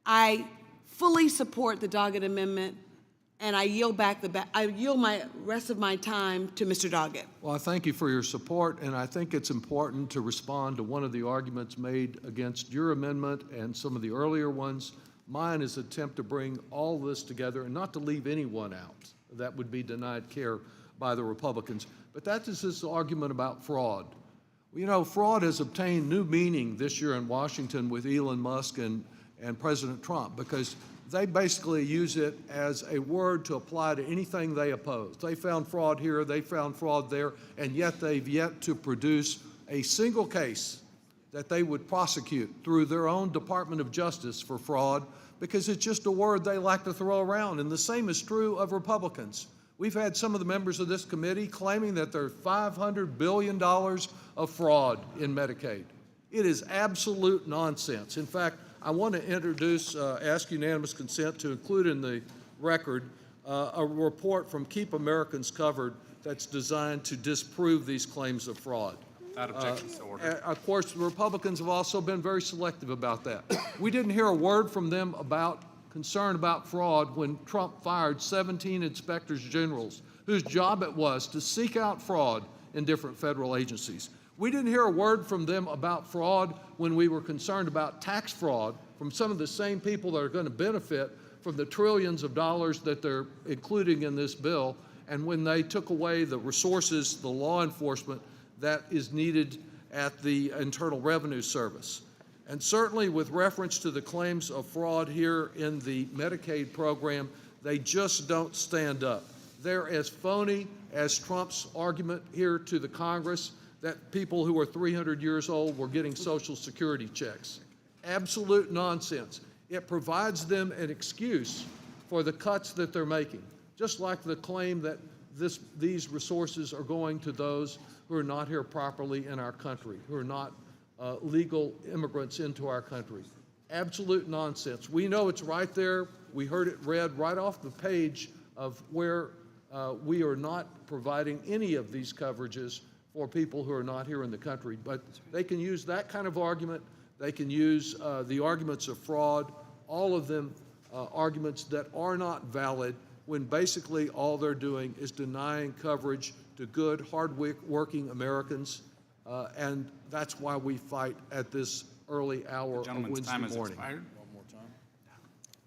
I fully support the Doggett Amendment, and I yield my rest of my time to Mr. Doggett. Well, I thank you for your support, and I think it's important to respond to one of the arguments made against your amendment and some of the earlier ones. Mine is an attempt to bring all this together and not to leave anyone out that would be denied care by the Republicans. But that is this argument about fraud. You know, fraud has obtained new meaning this year in Washington with Elon Musk and President Trump, because they basically use it as a word to apply to anything they oppose. They found fraud here, they found fraud there, and yet they've yet to produce a single case that they would prosecute through their own Department of Justice for fraud, because it's just a word they like to throw around. And the same is true of Republicans. We've had some of the members of this committee claiming that there's $500 billion of fraud in Medicaid. It is absolute nonsense. In fact, I want to ask unanimous consent to include in the record a report from Keep Americans Covered that's designed to disprove these claims of fraud. Without objection, so ordered. Of course, the Republicans have also been very selective about that. We didn't hear a word from them about concern about fraud when Trump fired 17 inspectors generals whose job it was to seek out fraud in different federal agencies. We didn't hear a word from them about fraud when we were concerned about tax fraud from some of the same people that are going to benefit from the trillions of dollars that they're including in this bill, and when they took away the resources, the law enforcement that is needed at the Internal Revenue Service. And certainly with reference to the claims of fraud here in the Medicaid program, they just don't stand up. They're as phony as Trump's argument here to the Congress that people who are 300 years old were getting Social Security checks. Absolute nonsense. It provides them an excuse for the cuts that they're making, just like the claim that these resources are going to those who are not here properly in our country, who are not legal immigrants into our country. Absolute nonsense. We know it's right there. We heard it read right off the page of where we are not providing any of these coverages for people who are not here in the country. But they can use that kind of argument. They can use the arguments of fraud, all of them arguments that are not valid, when basically all they're doing is denying coverage to good, hard-working Americans, and that's why we fight at this early hour on Wednesday morning. Expired. One more time.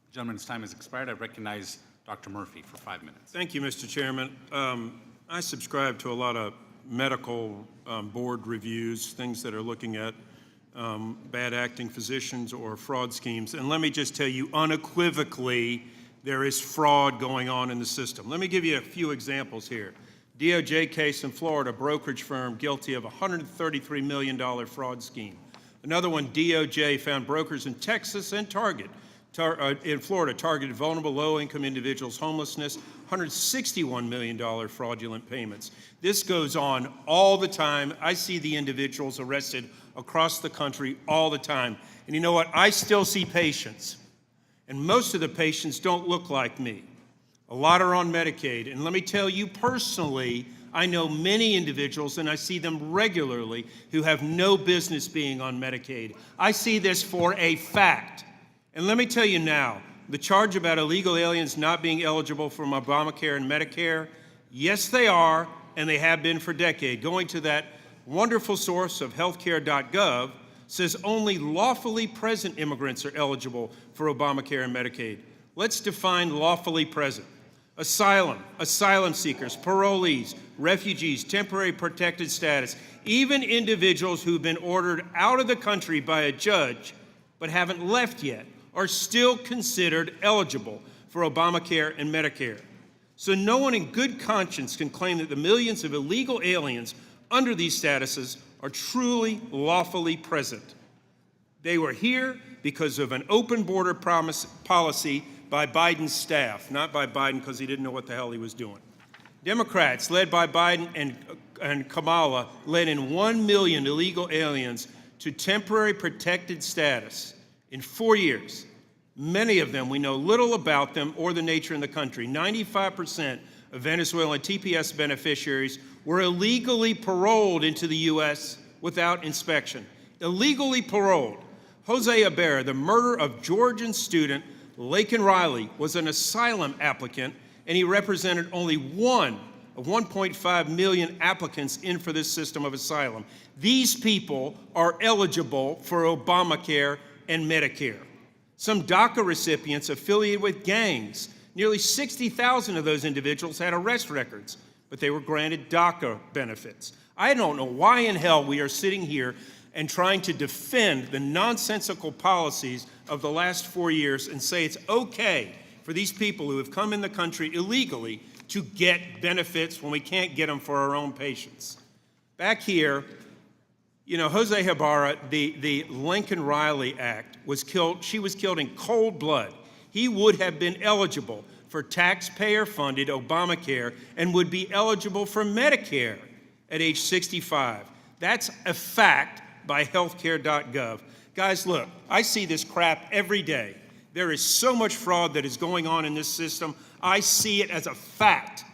The gentleman's time has expired. I recognize Dr. Murphy for 5 minutes. Thank you, Mr. Chairman. I subscribe to a lot of medical board reviews, things that are looking at bad acting physicians or fraud schemes. And let me just tell you unequivocally, there is fraud going on in the system. Let me give you a few examples here. DOJ case in Florida, brokerage firm guilty of a $133 million fraud scheme. Another one, DOJ found brokers in Texas and in Florida targeted vulnerable low-income individuals, homelessness, $161 million fraudulent payments. This goes on all the time. I see the individuals arrested across the country all the time. And you know what? I still see patients. And most of the patients don't look like me. A lot are on Medicaid. And let me tell you personally, I know many individuals, and I see them regularly, who have no business being on Medicaid. I see this for a fact. And let me tell you now, the charge about illegal aliens not being eligible for Obamacare and Medicare, yes, they are, and they have been for decades. Going to that wonderful source of healthcare.gov says only lawfully present immigrants are eligible for Obamacare and Medicaid. Let's define lawfully present. Asylum seekers, parolees, refugees, temporary protected status, even individuals who've been ordered out of the country by a judge but haven't left yet are still considered eligible for Obamacare and Medicare. So no one in good conscience can claim that the millions of illegal aliens under these statuses are truly lawfully present. They were here because of an open border policy by Biden's staff, not by Biden because he didn't know what the hell he was doing. Democrats, led by Biden and Kamala, led in 1 million illegal aliens to temporary protected status in 4 years. Many of them, we know little about them or the nature in the country. 95% of Venezuelan TPS beneficiaries were illegally paroled into the U.S. without inspection. Illegally paroled. Jose Ibarra, the murder of Georgian student Laken Riley, was an asylum applicant, and he represented only one of 1.5 million applicants in for this system of asylum. These people are eligible for Obamacare and Medicare. Some DACA recipients affiliated with gangs, nearly 60,000 of those individuals had arrest records, but they were granted DACA benefits. I don't know why in hell we are sitting here and trying to defend the nonsensical policies of the last 4 years and say it's okay for these people who have come in the country illegally to get benefits when we can't get them for our own patients. Back here, you know, Jose Ibarra, the Lincoln Riley Act was killed, she was killed in cold blood. He would have been eligible for taxpayer-funded Obamacare and would be eligible for Medicare at age 65. That's a fact by healthcare.gov. Guys, look, I see this crap every day. There is so much fraud that is going on in this system. I see it as a fact.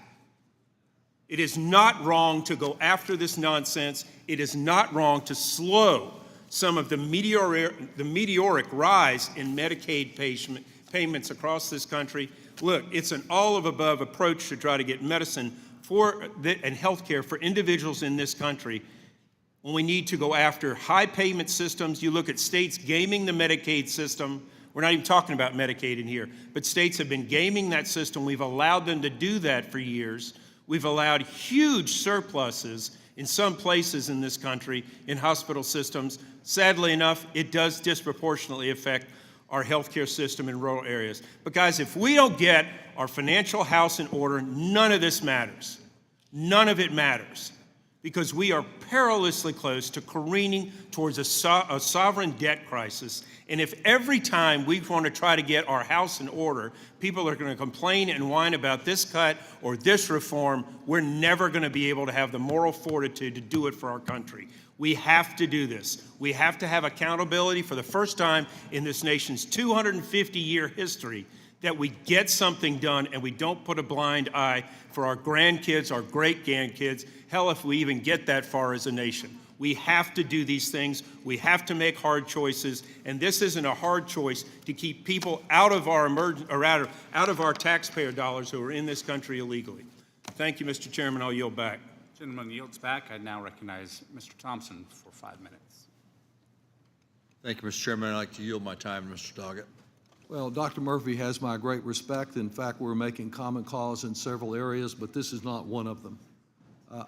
It is not wrong to go after this nonsense. It is not wrong to slow some of the meteoric rise in Medicaid payments across this country. Look, it's an all-of-above approach to try to get medicine and health care for individuals in this country when we need to go after high payment systems. You look at states gaming the Medicaid system. We're not even talking about Medicaid in here, but states have been gaming that system. We've allowed them to do that for years. We've allowed huge surpluses in some places in this country in hospital systems. Sadly enough, it does disproportionately affect our healthcare system in rural areas. But guys, if we don't get our financial house in order, none of this matters. None of it matters, because we are perilously close to careening towards a sovereign debt crisis. And if every time we want to try to get our house in order, people are going to complain and whine about this cut or this reform, we're never going to be able to have the moral fortitude to do it for our country. We have to do this. We have to have accountability for the first time in this nation's 250-year history, that we get something done and we don't put a blind eye for our grandkids, our great-grandkids, hell, if we even get that far as a nation. We have to do these things. We have to make hard choices, and this isn't a hard choice to keep people out of our out of our taxpayer dollars who are in this country illegally. Thank you, Mr. Chairman. I'll yield back. Gentleman yields back. I now recognize Mr. Thompson for 5 minutes. Thank you, Mr. Chairman. I'd like to yield my time to Mr. Doggett. Well, Dr. Murphy has my great respect. In fact, we're making common cause in several areas, but this is not one of them.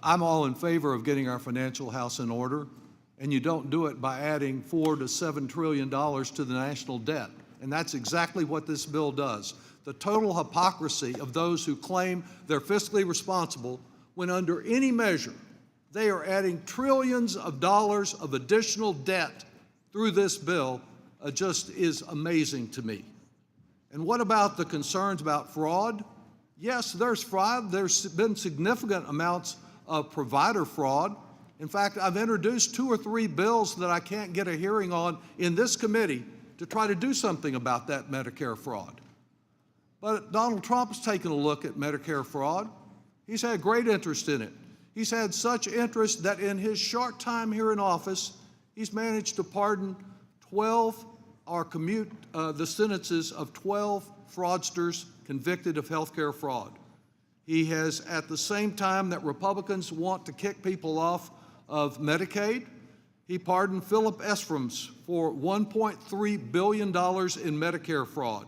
I'm all in favor of getting our financial house in order, and you don't do it by adding $4 to $7 trillion to the national debt. And that's exactly what this bill does. The total hypocrisy of those who claim they're fiscally responsible when under any measure they are adding trillions of dollars of additional debt through this bill just is amazing to me. And what about the concerns about fraud? Yes, there's fraud. There's been significant amounts of provider fraud. In fact, I've introduced 2 or 3 bills that I can't get a hearing on in this committee to try to do something about that Medicare fraud. But Donald Trump's taken a look at Medicare fraud. He's had great interest in it. He's had such interest that in his short time here in office, he's managed to pardon 12 or commute the sentences of 12 fraudsters convicted of healthcare fraud. He has, at the same time that Republicans want to kick people off of Medicaid, he pardoned Philip Esframs for $1.3 billion in Medicare fraud.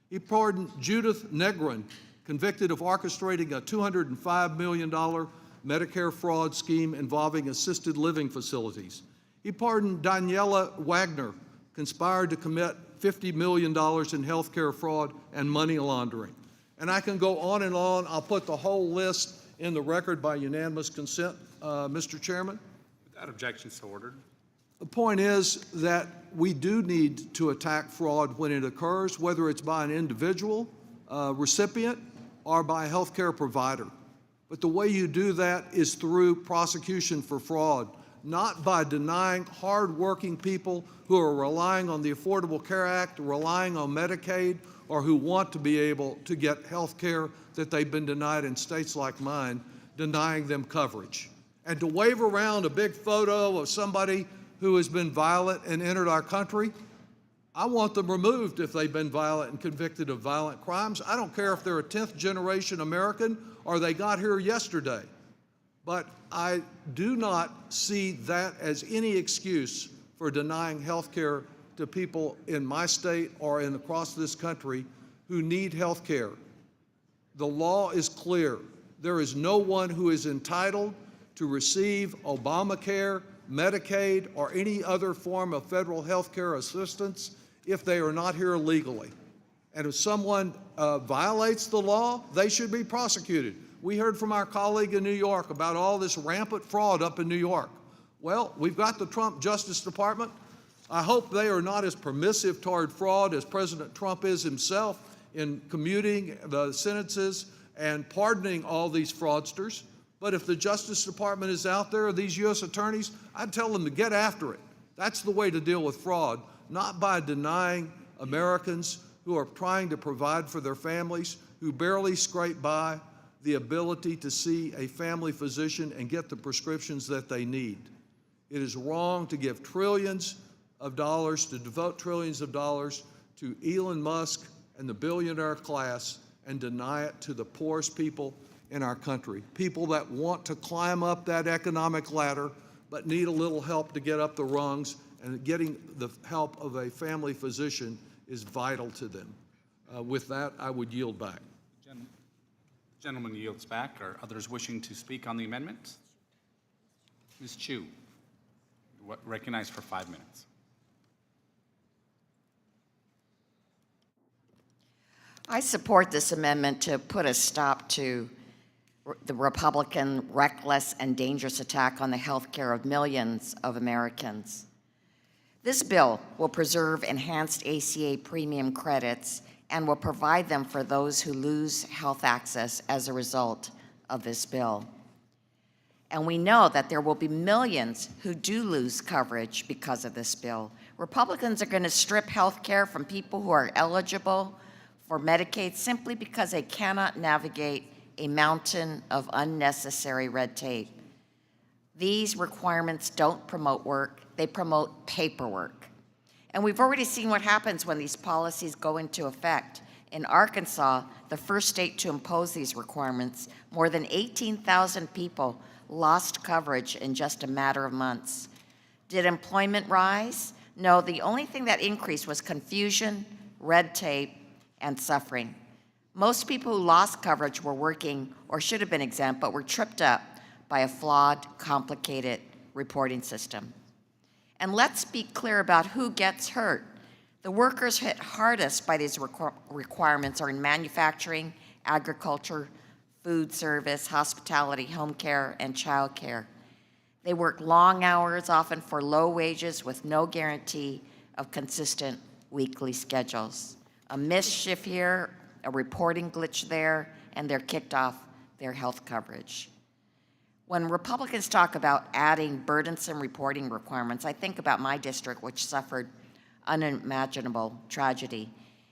He pardoned Judith Negrin, convicted of orchestrating a $205 million Medicare fraud scheme involving assisted living facilities. He pardoned Daniela Wagner, conspired to commit $50 million in health care fraud and money laundering. And I can go on and on. I'll put the whole list in the record by unanimous consent, Mr. Chairman. Without objection, so ordered. The point is that we do need to attack fraud when it occurs, whether it's by an individual recipient or by a health care provider. But the way you do that is through prosecution for fraud, not by denying hardworking people who are relying on the Affordable Care Act, relying on Medicaid, or who want to be able to get health care that they've been denied in states like mine, denying them coverage. And to wave around a big photo of somebody who has been violent and entered our country, I want them removed if they've been violent and convicted of violent crimes. I don't care if they're a 10th generation American or they got here yesterday. But I do not see that as any excuse for denying health care to people in my state or across this country who need health care. The law is clear. There is no one who is entitled to receive Obamacare, Medicaid, or any other form of federal health care assistance if they are not here legally. And if someone violates the law, they should be prosecuted. We heard from our colleague in New York about all this rampant fraud up in New York. Well, we've got the Trump Justice Department. I hope they are not as permissive toward fraud as President Trump is himself in commuting the sentences and pardoning all these fraudsters. But if the Justice Department is out there, these U.S. attorneys, I'd tell them to get after it. That's the way to deal with fraud, not by denying Americans who are trying to provide for their families, who barely scrape by, the ability to see a family physician and get the prescriptions that they need. It is wrong to give trillions of dollars, to devote trillions of dollars to Elon Musk and the billionaire class and deny it to the poorest people in our country. People that want to climb up that economic ladder but need a little help to get up the rungs, and getting the help of a family physician is vital to them. With that, I would yield back. Gentleman yields back. Are others wishing to speak on the amendment? Ms. Chu, recognized for 5 minutes. I support this amendment to put a stop to the Republican reckless and dangerous attack on the health care of millions of Americans. This bill will preserve enhanced ACA premium credits and will provide them for those who lose health access as a result of this bill. And we know that there will be millions who do lose coverage because of this bill. Republicans are going to strip health care from people who are eligible for Medicaid simply because they cannot navigate a mountain of unnecessary red tape. These requirements don't promote work, they promote paperwork. And we've already seen what happens when these policies go into effect. In Arkansas, the first state to impose these requirements, more than 18,000 people lost coverage in just a matter of months. Did employment rise? No, the only thing that increased was confusion, red tape, and suffering. Most people who lost coverage were working or should have been exempt, but were tripped up by a flawed, complicated reporting system. And let's be clear about who gets hurt. The workers hit hardest by these requirements are in manufacturing, agriculture, food service, hospitality, home care, and child care. They work long hours, often for low wages with no guarantee of consistent weekly schedules. A missed shift here, a reporting glitch there, and they're kicked off their health coverage. When Republicans talk about adding burdensome reporting requirements, I think about my district, which suffered unimaginable tragedy.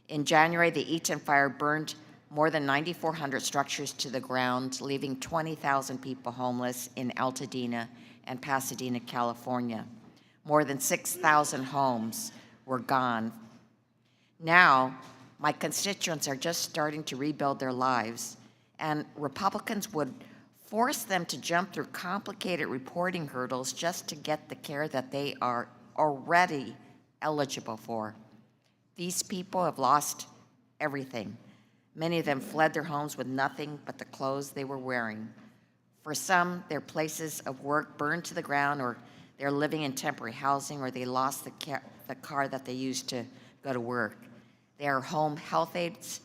In January, the Eaton fire burned more than 9,400 structures to the ground, leaving 20,000 people homeless in Altadena and Pasadena, California. More than 6,000 homes were gone. Now, my constituents are just starting to rebuild their lives, and Republicans would force them to jump through complicated reporting hurdles just to get the care that they are already eligible for. These people have lost everything. Many of them fled their homes with nothing but the clothes they were wearing. For some, their places of work burned to the ground, or they're living in temporary housing, or they lost the car that they used to go to work. They are home health aides,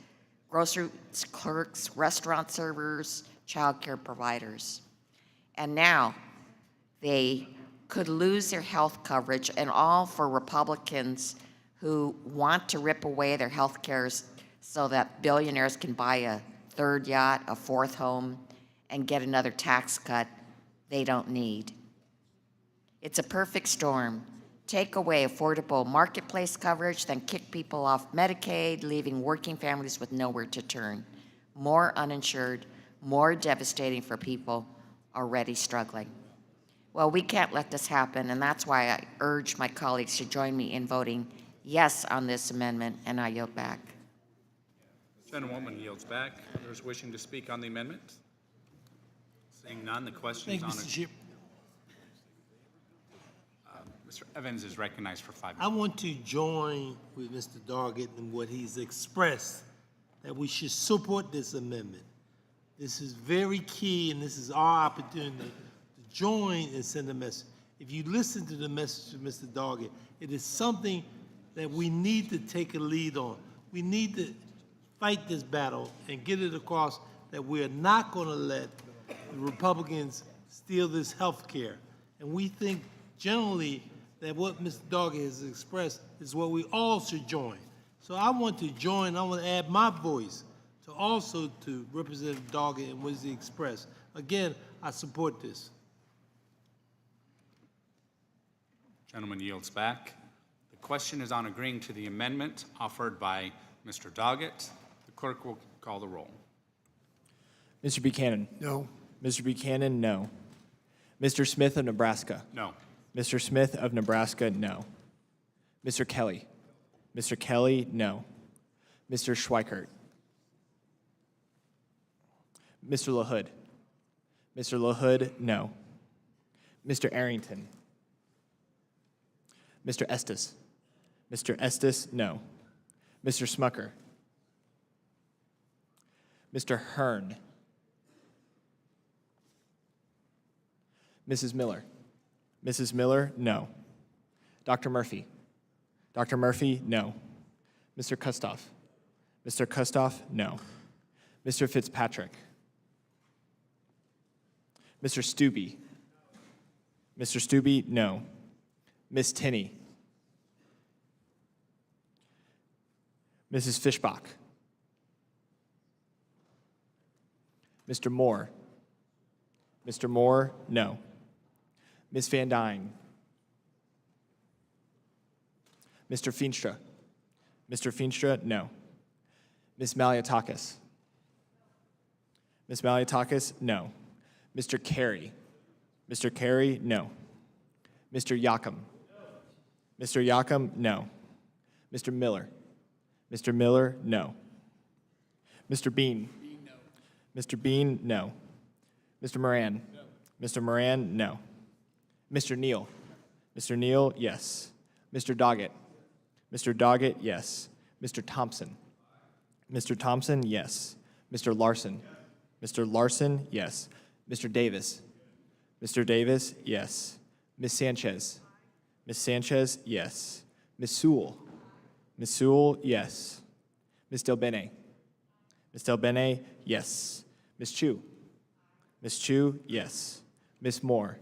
grocery clerks, restaurant servers, child care providers. And now they could lose their health coverage, and all for Republicans who want to rip away their health care so that billionaires can buy a third yacht, a fourth home, and get another tax cut they don't need. It's a perfect storm. Take away affordable marketplace coverage, then kick people off Medicaid, leaving working families with nowhere to turn. More uninsured, more devastating for people already struggling. Well, we can't let this happen, and that's why I urge my colleagues to join me in voting yes on this amendment, and I yield back. Gentlewoman yields back. Others wishing to speak on the amendment? Seeing none, the question is Thank on. you, Mr. Chair. Mr. Evans is recognized for 5 I minutes. want to join with Mr. Doggett in what he's expressed, that we should support this amendment. This is very key, and this is our opportunity to join and send a message. If you listen to the message of Mr. Doggett, it is something that we need to take a lead on. We need to fight this battle and get it across that we are not going to let the Republicans steal this health care. And we think generally that what Mr. Doggett has expressed is what we all should join. So I want to join, I want to add my voice to also to Representative Doggett and what he expressed. Again, I support this. Gentleman yields back. The question is on agreeing to the amendment offered by Mr. Doggett. The clerk will call the roll. Mr. Buchanan? No. Mr. Buchanan, no. Mr. Smith of Nebraska? No. Mr. Smith of Nebraska, no. Mr. Kelly? Mr. Kelly, no. Mr. Schweikert? Mr. LaHood? Mr. LaHood, no. Mr. Arrington? Mr. Estes? Mr. Estes, no. Mr. Smucker? Mr. Hearn? Mrs. Miller? Mrs. Miller, no. Dr. Murphy? Dr. Murphy, no. Mr. Kustoff? Mr. Kustoff, no. Mr. Fitzpatrick? Mr. Stubbe? Mr. Stubbe, no. Ms. Tinney? Mrs. Fishbach? Mr. Moore? Mr. Moore, no. Ms. Van Dyne? Mr. Feenstra? Mr. Feenstra, no. Ms. Maliatakis? Ms. Maliatakis, no. Mr. Carey? Mr. Carey, no. Mr. Yakum? Mr. Yakum, no. Mr. Miller? Mr. Miller, no. Mr. Bean? Mr. Bean, no. Mr. Moran? Mr. Moran, no. Mr. Neal? Mr. Neal, yes. Mr. Doggett? Mr. Doggett, yes. Mr. Thompson? Mr. Thompson, yes. Mr. Larson? Mr. Larson, yes. Mr. Davis? Mr. Davis, yes. Ms. Sanchez? Ms. Sanchez, yes. Ms. Sewell? Ms. Sewell, yes. Ms. Delbene? Ms. Delbene, yes. Ms. Chu? Ms. Chu, yes. Ms. Moore?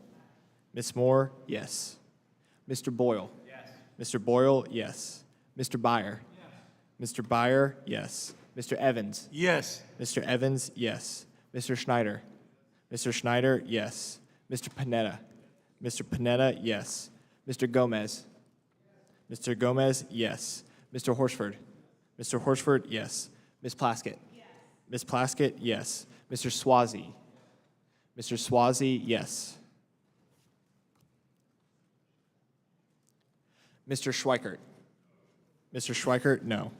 Ms. Moore, yes. Mr. Boyle? Yes. Mr. Boyle, yes. Mr. Byer? Yes. Mr. Byer, yes. Mr. Evans? Yes. Mr. Evans, yes. Mr. Schneider? Mr. Schneider, yes. Mr. Panetta? Mr. Panetta, yes. Mr. Gomez? Mr. Gomez, yes. Mr. Horsford? Mr. Horsford, yes. Ms. Plaskett? Yes. Ms. Plaskett, yes. Mr. Swazi? Mr. Swazi, yes. Mr. Schweikert? Mr. Schweikert, no.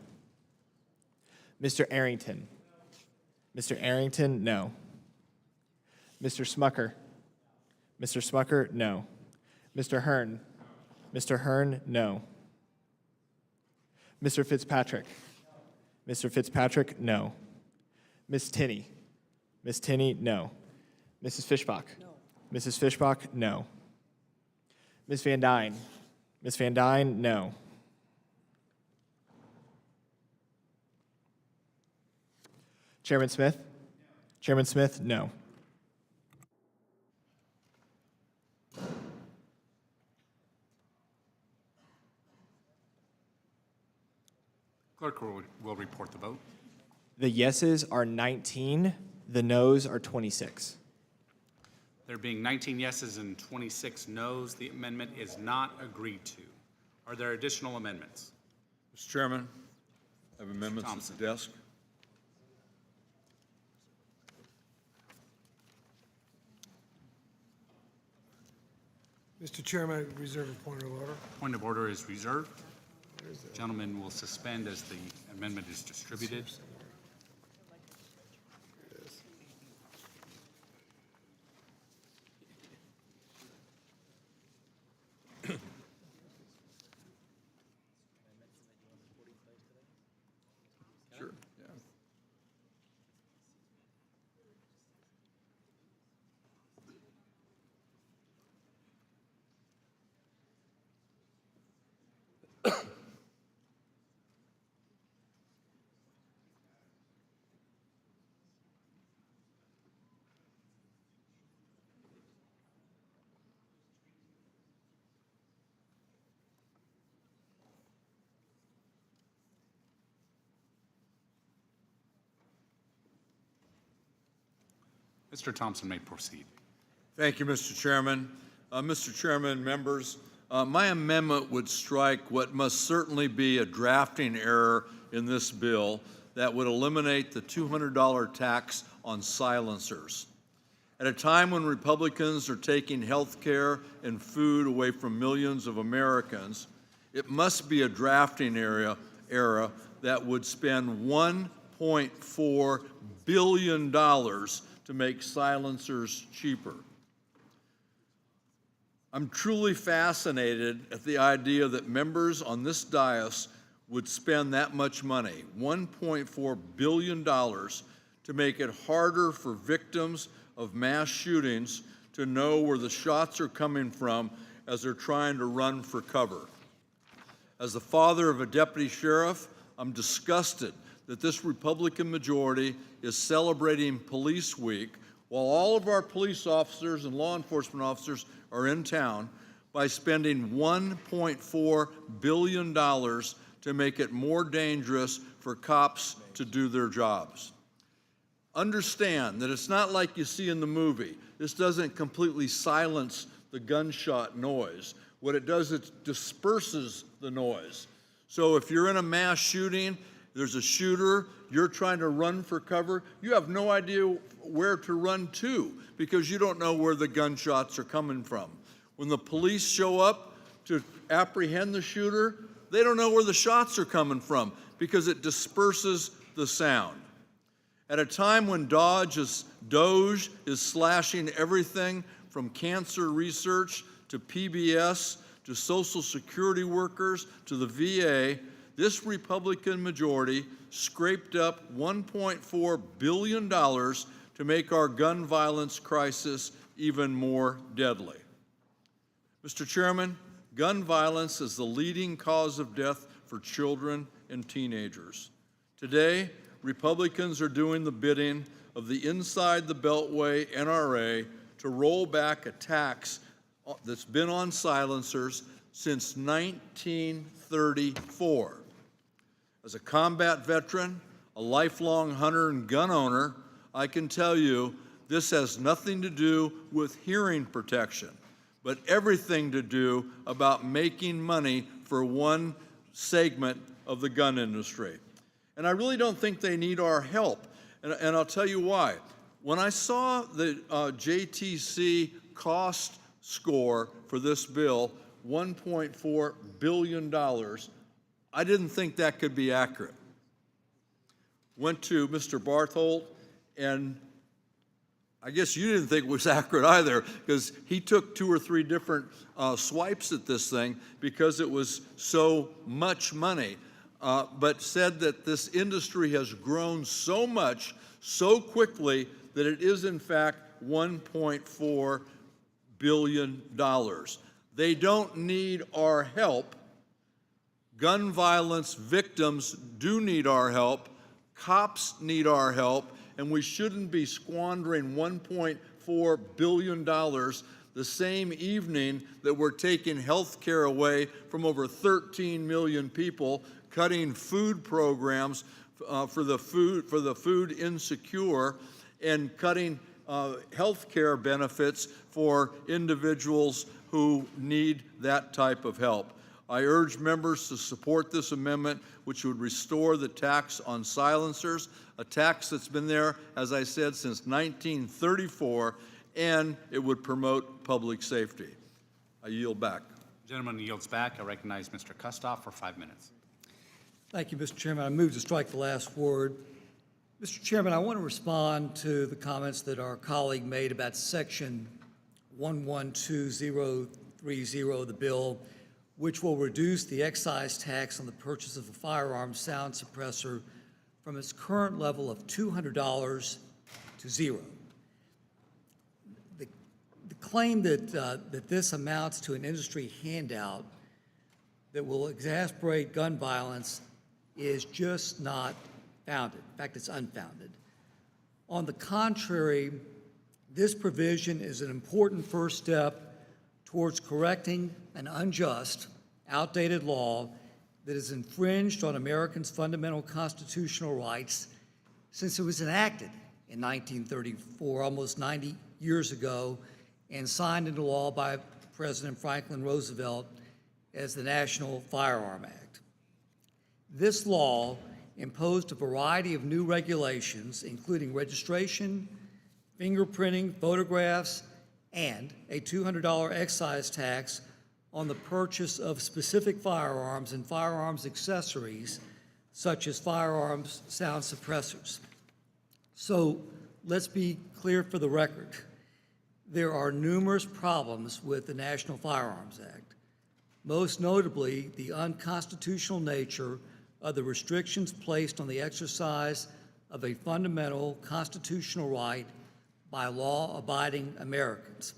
Mr. Arrington? Mr. Arrington, no. Mr. Smucker? Mr. Smucker, no. Mr. Hearn? Mr. Hearn, no. Mr. Fitzpatrick? Mr. Fitzpatrick, no. Ms. Tinney? Ms. Tinney, no. Mrs. Fishbach? No. Mrs. Fishbach, no. Ms. Van Dyne? Ms. Van Dyne, no. Chairman Smith? Chairman Smith, no. Clerk will report the vote. The yeses are 19, the noes are 26. There being 19 yeses and 26 nos, the amendment is not agreed to. Are there additional amendments? Mr. Chairman, I have amendments at the desk. Mr. Chairman, I reserve a point of order. Point of order is reserved. Gentlemen will suspend as the amendment is distributed. Sure, yeah. Mr. Thompson may proceed. Thank you, Mr. Chairman. Mr. Chairman, members, my amendment would strike what must certainly be a drafting error in this bill that would eliminate the $200 tax on silencers. At a time when Republicans are taking health care and food away from millions of Americans, it must be a drafting era that would spend $1.4 billion to make silencers cheaper. I'm truly fascinated at the idea that members on this dais would spend that much money, $1.4 billion, to make it harder for victims of mass shootings to know where the shots are coming from as they're trying to run for cover. As the father of a deputy sheriff, I'm disgusted that this Republican majority is celebrating Police Week while all of our police officers and law enforcement officers are in town by spending $1.4 billion to make it more dangerous for cops to do their jobs. Understand that it's not like you see in the movie. This doesn't completely silence the gunshot noise. What it does, it disperses the noise. So if you're in a mass shooting, there's a shooter, you're trying to run for cover, you have no idea where to run to because you don't know where the gunshots are coming from. When the police show up to apprehend the shooter, they don't know where the shots are coming from because it disperses the sound. At a time when DOGE is slashing everything from cancer research to PBS to Social Security workers to the VA, this Republican majority scraped up $1.4 billion to make our gun violence crisis even more deadly. Mr. Chairman, gun violence is the leading cause of death for children and teenagers. Today, Republicans are doing the bidding of the Inside the Beltway NRA to roll back a tax that's been on silencers since 1934. As a combat veteran, a lifelong hunter and gun owner, I can tell you this has nothing to do with hearing protection, but everything to do about making money for one segment of the gun industry. And I really don't think they need our help, and I'll tell you why. When I saw the JTC cost score for this bill, $1.4 billion, I didn't think that could be accurate. Went to Mr. Barthold, and I guess you didn't think it was accurate either, because he took 2 or 3 different swipes at this thing because it was so much money, but said that this industry has grown so much, so quickly, that it is in fact $1.4 billion. They don't need our help. Gun violence victims do need our help. Cops need our help, and we shouldn't be squandering $1.4 billion the same evening that we're taking health care away from over 13 million people, cutting food programs for the food insecure, and cutting health care benefits for individuals who need that type of help. I urge members to support this amendment, which would restore the tax on silencers, a tax that's been there, as I said, since 1934, and it would promote public safety. I yield back. Gentleman yields back. I recognize Mr. Kustoff for 5 minutes. Thank you, Mr. Chairman. I move to strike the last word. Mr. Chairman, I want to respond to the comments that our colleague made about Section 112030 of the bill, which will reduce the excise tax on the purchase of a firearm sound suppressor from its current level of $200 to zero. The claim that this amounts to an industry handout that will exasperate gun violence is just not founded. In fact, it's unfounded. On the contrary, this provision is an important first step towards correcting an unjust, outdated law that has infringed on Americans' fundamental constitutional rights since it was enacted in 1934, almost 90 years ago, and signed into law by President Franklin Roosevelt as the National Firearm Act. This law imposed a variety of new regulations, including registration, fingerprinting, photographs, and a $200 excise tax on the purchase of specific firearms and firearms accessories, such as firearms sound suppressors. So let's be clear for the record. There are numerous problems with the National Firearms Act, most notably the unconstitutional nature of the restrictions placed on the exercise of a fundamental constitutional right by law-abiding Americans.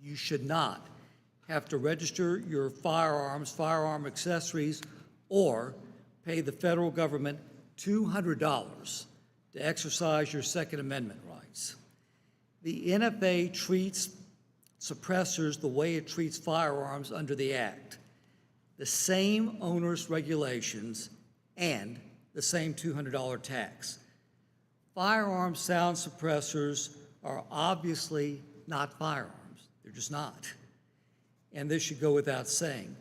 You should not have to register your firearms, firearm accessories, or pay the federal government $200 to exercise your Second Amendment rights. The NFA treats suppressors the way it treats firearms under the Act. The same onerous regulations and the same $200 tax. Firearm sound suppressors are obviously not firearms. They're just not. And this should go without saying.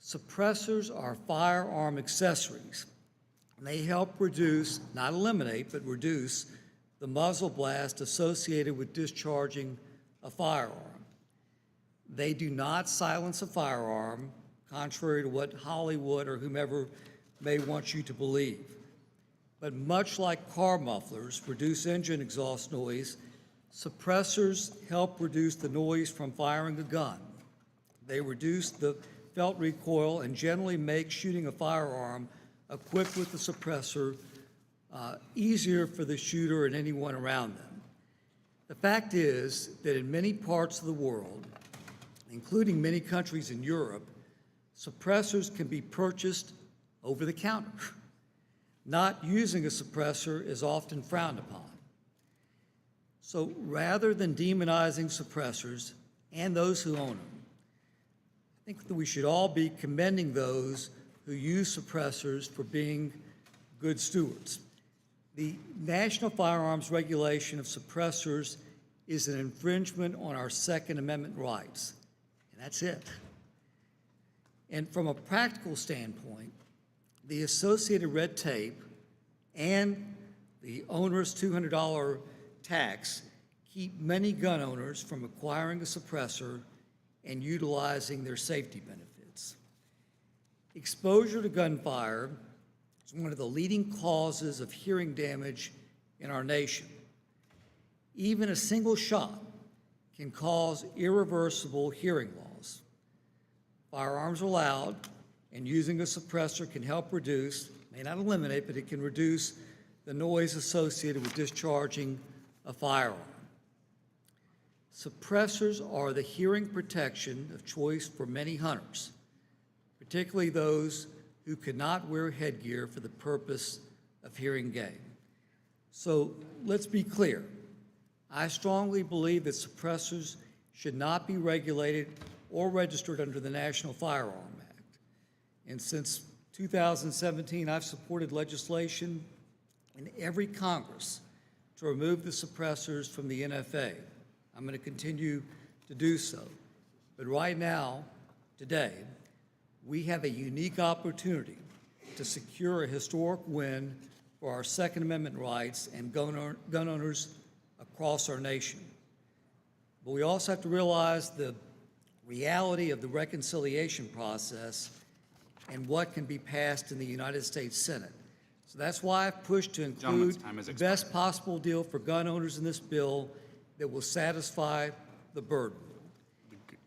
Suppressors are firearm accessories. And they help reduce, not eliminate, but reduce the muzzle blast associated with discharging a firearm. They do not silence a firearm, contrary to what Hollywood or whomever may want you to believe. But much like car mufflers reduce engine exhaust noise, suppressors help reduce the noise from firing a gun. They reduce the felt recoil and generally make shooting a firearm equipped with the suppressor easier for the shooter and anyone around them. The fact is that in many parts of the world, including many countries in Europe, suppressors can be purchased over the counter. Not using a suppressor is often frowned upon. So rather than demonizing suppressors and those who own them, I think that we should all be commending those who use suppressors for being good stewards. The National Firearms Regulation of suppressors is an infringement on our Second Amendment rights, and that's it. And from a practical standpoint, the associated red tape and the onerous $200 tax keep many gun owners from acquiring a suppressor and utilizing their safety benefits. Exposure to gunfire is one of the leading causes of hearing damage in our nation. Even a single shot can cause irreversible hearing loss. Firearms are loud, and using a suppressor can help reduce, may not eliminate, but it can reduce the noise associated with discharging a firearm. Suppressors are the hearing protection of choice for many hunters, particularly those who cannot wear headgear for the purpose of hearing game. So let's be clear. I strongly believe that suppressors should not be regulated or registered under the National Firearm Act. And since 2017, I've supported legislation in every Congress to to remove the suppressors from the NFA. I'm going to continue to do so. But right now, today, we have a unique opportunity to secure a historic win for our Second Amendment rights and gun owners across our nation. But we also have to realize the reality of the reconciliation process and what can be passed in the United States Senate. So that's why I've pushed to include the best possible deal for gun owners in this bill that will satisfy the burden.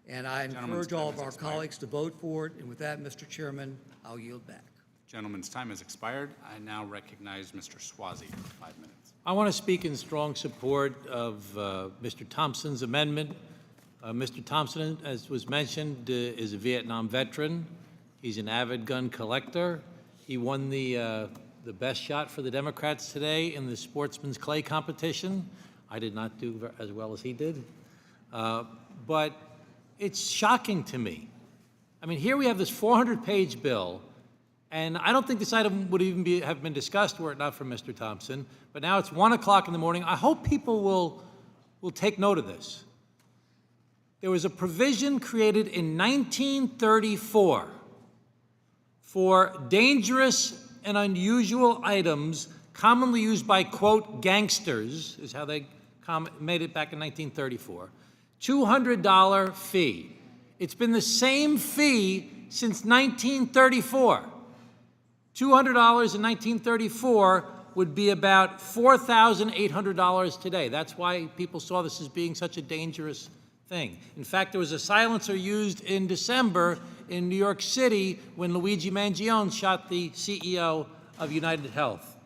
And I encourage all of our colleagues to vote for it. And with that, Mr. Chairman, I'll yield back. Gentleman's time has expired. I now recognize Mr. Swazi for 5 minutes. I want to speak in strong support of Mr. Thompson's amendment. Mr. Thompson, as was mentioned, is a Vietnam veteran. He's an avid gun collector. He won the best shot for the Democrats today in the Sportsman's Clay competition. I did not do as well as he did. But it's shocking to me. I mean, here we have this 400-page bill, and I don't think this item would even have been discussed were it not for Mr. Thompson. But now it's 1 o'clock in the morning. I hope people will take note of this. There was a provision created in 1934 for dangerous and unusual items commonly used by, quote, gangsters, is how they made it back in 1934. $200 fee. It's been the same fee since 1934. $200 in 1934 would be about $4,800 today. That's why people saw this as being such a dangerous thing. In fact, there was a silencer used in December in New York City when Luigi Mangione shot the CEO of United Health.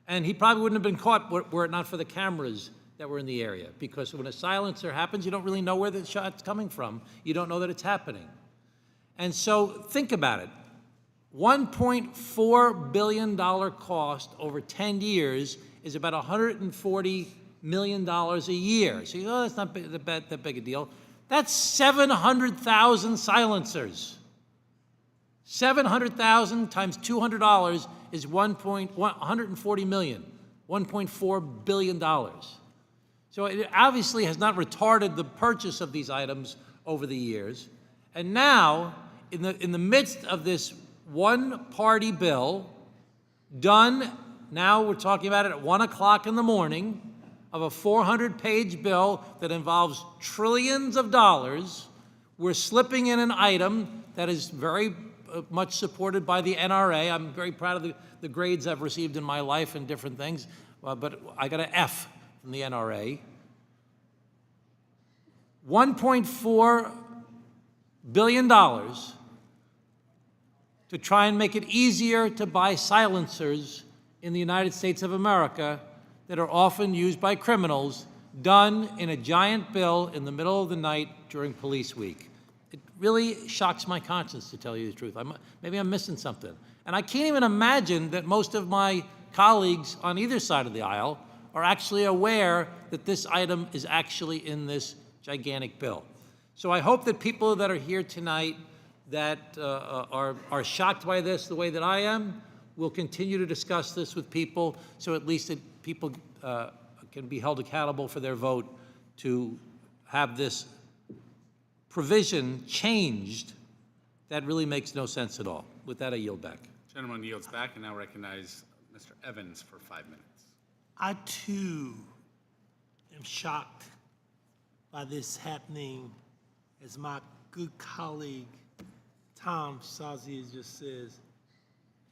And he probably wouldn't have been caught were it not for the cameras that were in the area, because when a silencer happens, you don't really know where the shot's coming from. You don't know that it's happening. And so think about it. $1.4 billion cost over 10 years is about $140 million a year. So you know, that's not that big a deal. That's 700,000 silencers. 700,000 times $200 is $140 million, $1.4 billion. So it obviously has not retarded the purchase of these items over the years. And now, in the midst of this one-party bill, done, now we're talking about it at 1 o'clock in the morning, of a 400-page bill that involves trillions of dollars, we're slipping in an item that is very much supported by the NRA. I'm very proud of the grades I've received in my life and different things, but I got an F from the NRA. $1.4 billion to try and make it easier to buy silencers in the United States of America that are often used by criminals, done in a giant bill in the middle of the night during police week. It really shocks my conscience, to tell you the truth. Maybe I'm missing something. And I can't even imagine that most of my colleagues on either side of the aisle are actually aware that this item is actually in this gigantic bill. So I hope that people that are here tonight that are shocked by this the way that I am will continue to discuss this with people, so at least people can be held accountable for their vote to have this provision changed that really makes no sense at all. With that, I yield back. Gentleman yields back and now recognize Mr. Evans for 5 minutes. I too am shocked by this happening, as my good colleague Tom Sazia just says,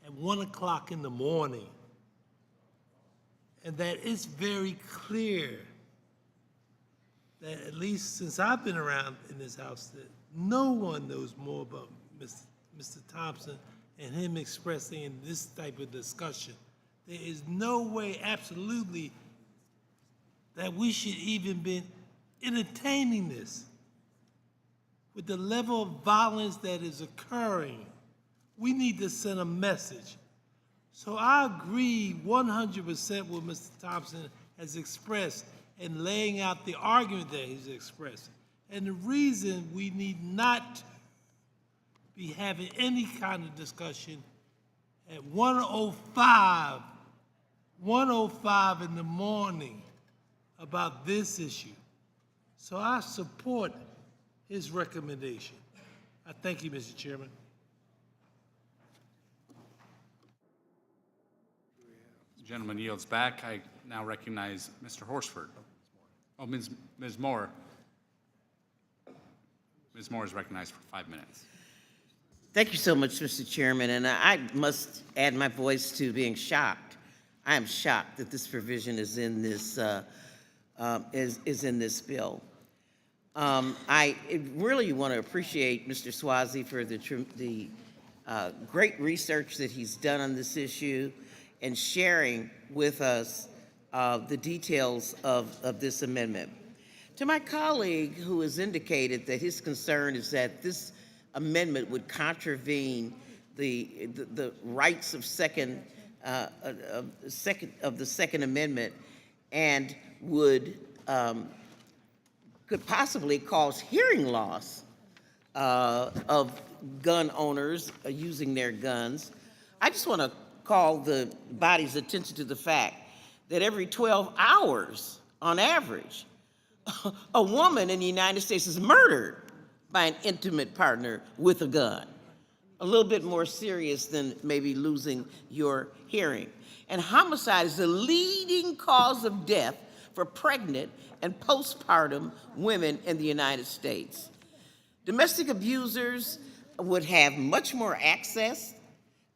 at 1 o'clock in the morning. And that it's very clear that, at least since I've been around in this house, that no one knows more about Mr. Thompson and him expressing in this type of discussion. There is no way, absolutely, that we should even be entertaining this. With the level of violence that is occurring, we need to send a message. So I agree 100% with Mr. Thompson has expressed in laying out the argument that he's expressed. And the reason we need not be having any kind of discussion at 1:05 1:05 in the morning about this issue. So I support his recommendation. I thank you, Mr. Chairman. The gentleman yields back. I now recognize Mr. Horsford. Oh, Ms. Moore. Ms. Moore is recognized for 5 minutes. Thank you so much, Mr. Chairman, and I must add my voice to being shocked. I am shocked that this provision is in this in this bill. I really want to appreciate Mr. Swazi for the great research that he's done on this issue and sharing with us the details of this amendment. To my colleague who has indicated that his concern is that this amendment would contravene the rights of the Second Amendment and would could possibly cause hearing loss of gun owners using their guns. I just want to call the body's attention to the fact that every 12 hours, on average, a woman in the United States is murdered by an intimate partner with a gun. A little bit more serious than maybe losing your hearing. And homicide is the leading cause of death for pregnant and postpartum women in the United States. Domestic abusers would have much more access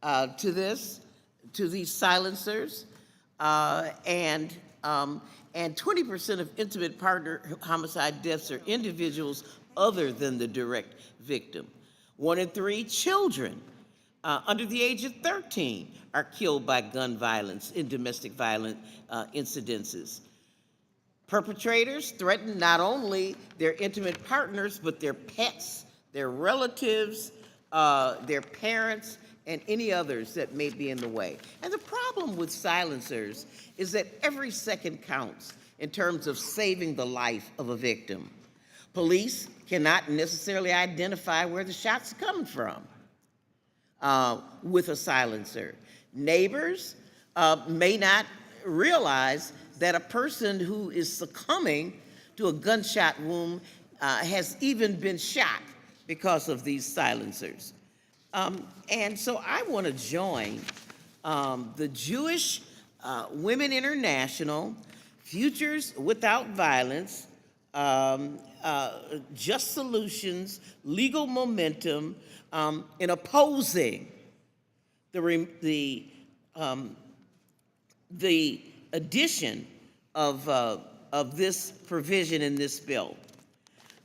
to these silencers, and 20% of intimate partner homicide deaths are individuals other than the direct victim. 1 in 3 children under the age of 13 are killed by gun violence in domestic violence incidences. Perpetrators threaten not only their intimate partners, but their pets, their relatives, their parents, and any others that may be in the way. And the problem with silencers is that every second counts in terms of saving the life of a victim. Police cannot necessarily identify where the shots are coming from with a silencer. Neighbors may not realize that a person who is succumbing to a gunshot wound has even been shot because of these silencers. And so I want to join the Jewish Women International, Futures Without Violence, Just Solutions, Legal Momentum in opposing the addition of this provision in this bill.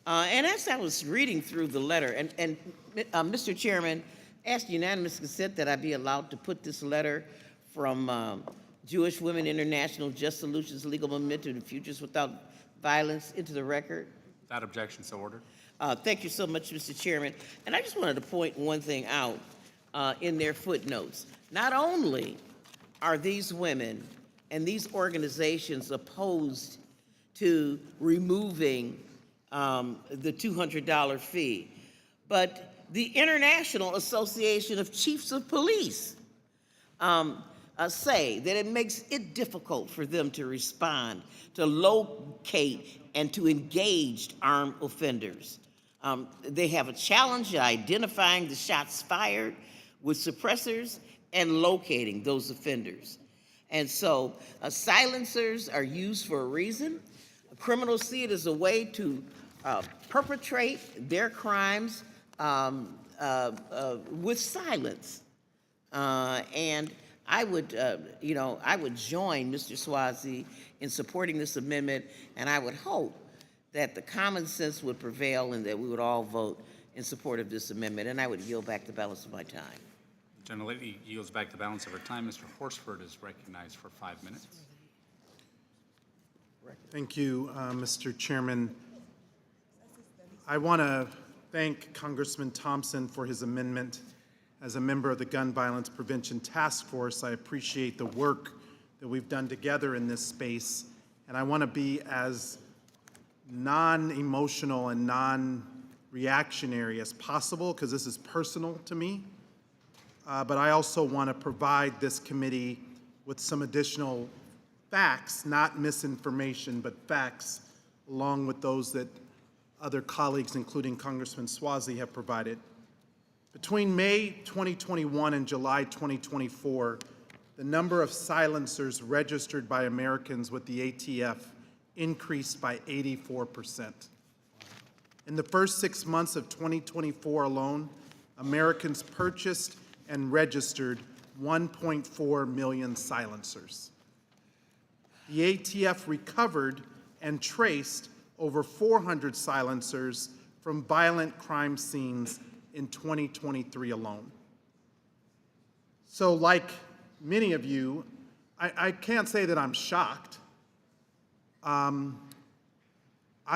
And as I was reading through the letter, and Mr. Chairman, asked unanimous consent that I be allowed to put this letter from Jewish Women International, Just Solutions, Legal Momentum, and Futures Without Violence into the record. Without objection, so ordered. Thank you so much, Mr. Chairman. And I just wanted to point one thing out in their footnotes. Not only are these women and these organizations opposed to removing the $200 fee, but the International Association of Chiefs of Police say that it makes it difficult for them to respond, to locate, and to engage armed offenders. They have a challenge in identifying the shots fired with suppressors and locating those offenders. And so silencers are used for a reason. Criminals see it as a way to perpetrate their crimes with silence. And I would, I would join Mr. Swazi in supporting this amendment, and I would hope that the common sense would prevail and that we would all vote in support of this amendment, and I would yield back the balance of my time. The gentlelady yields back the balance of her time. Mr. Horsford is recognized for 5 minutes. Thank you, Mr. Chairman. I want to thank Congressman Thompson for his amendment. As a member of the Gun Violence Prevention Task Force, I appreciate the work that we've done together in this space, and I want to be as non-emotional and non-reactionary as possible because this is personal to me. But I also want to provide this committee with some additional facts, not misinformation, but facts, along with those that other colleagues, including Congressman Swazi, have provided. Between May 2021 and July 2024, the number of silencers registered by Americans with the ATF increased by 84%. In the first 6 months of 2024 alone, Americans purchased and registered 1.4 million silencers. The ATF recovered and traced over 400 silencers from violent crime scenes in 2023 alone. So like many of you, I can't say that I'm shocked. I'm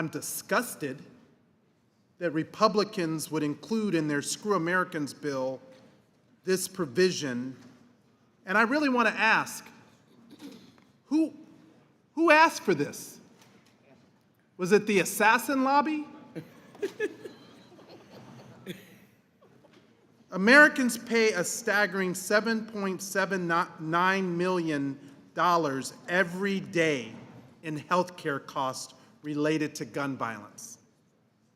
disgusted that Republicans would include in their Screw Americans bill this provision. And I really want to ask, who asked for this? Was it the assassin lobby? Americans pay a staggering $7.79 million every day in health care costs related to gun violence.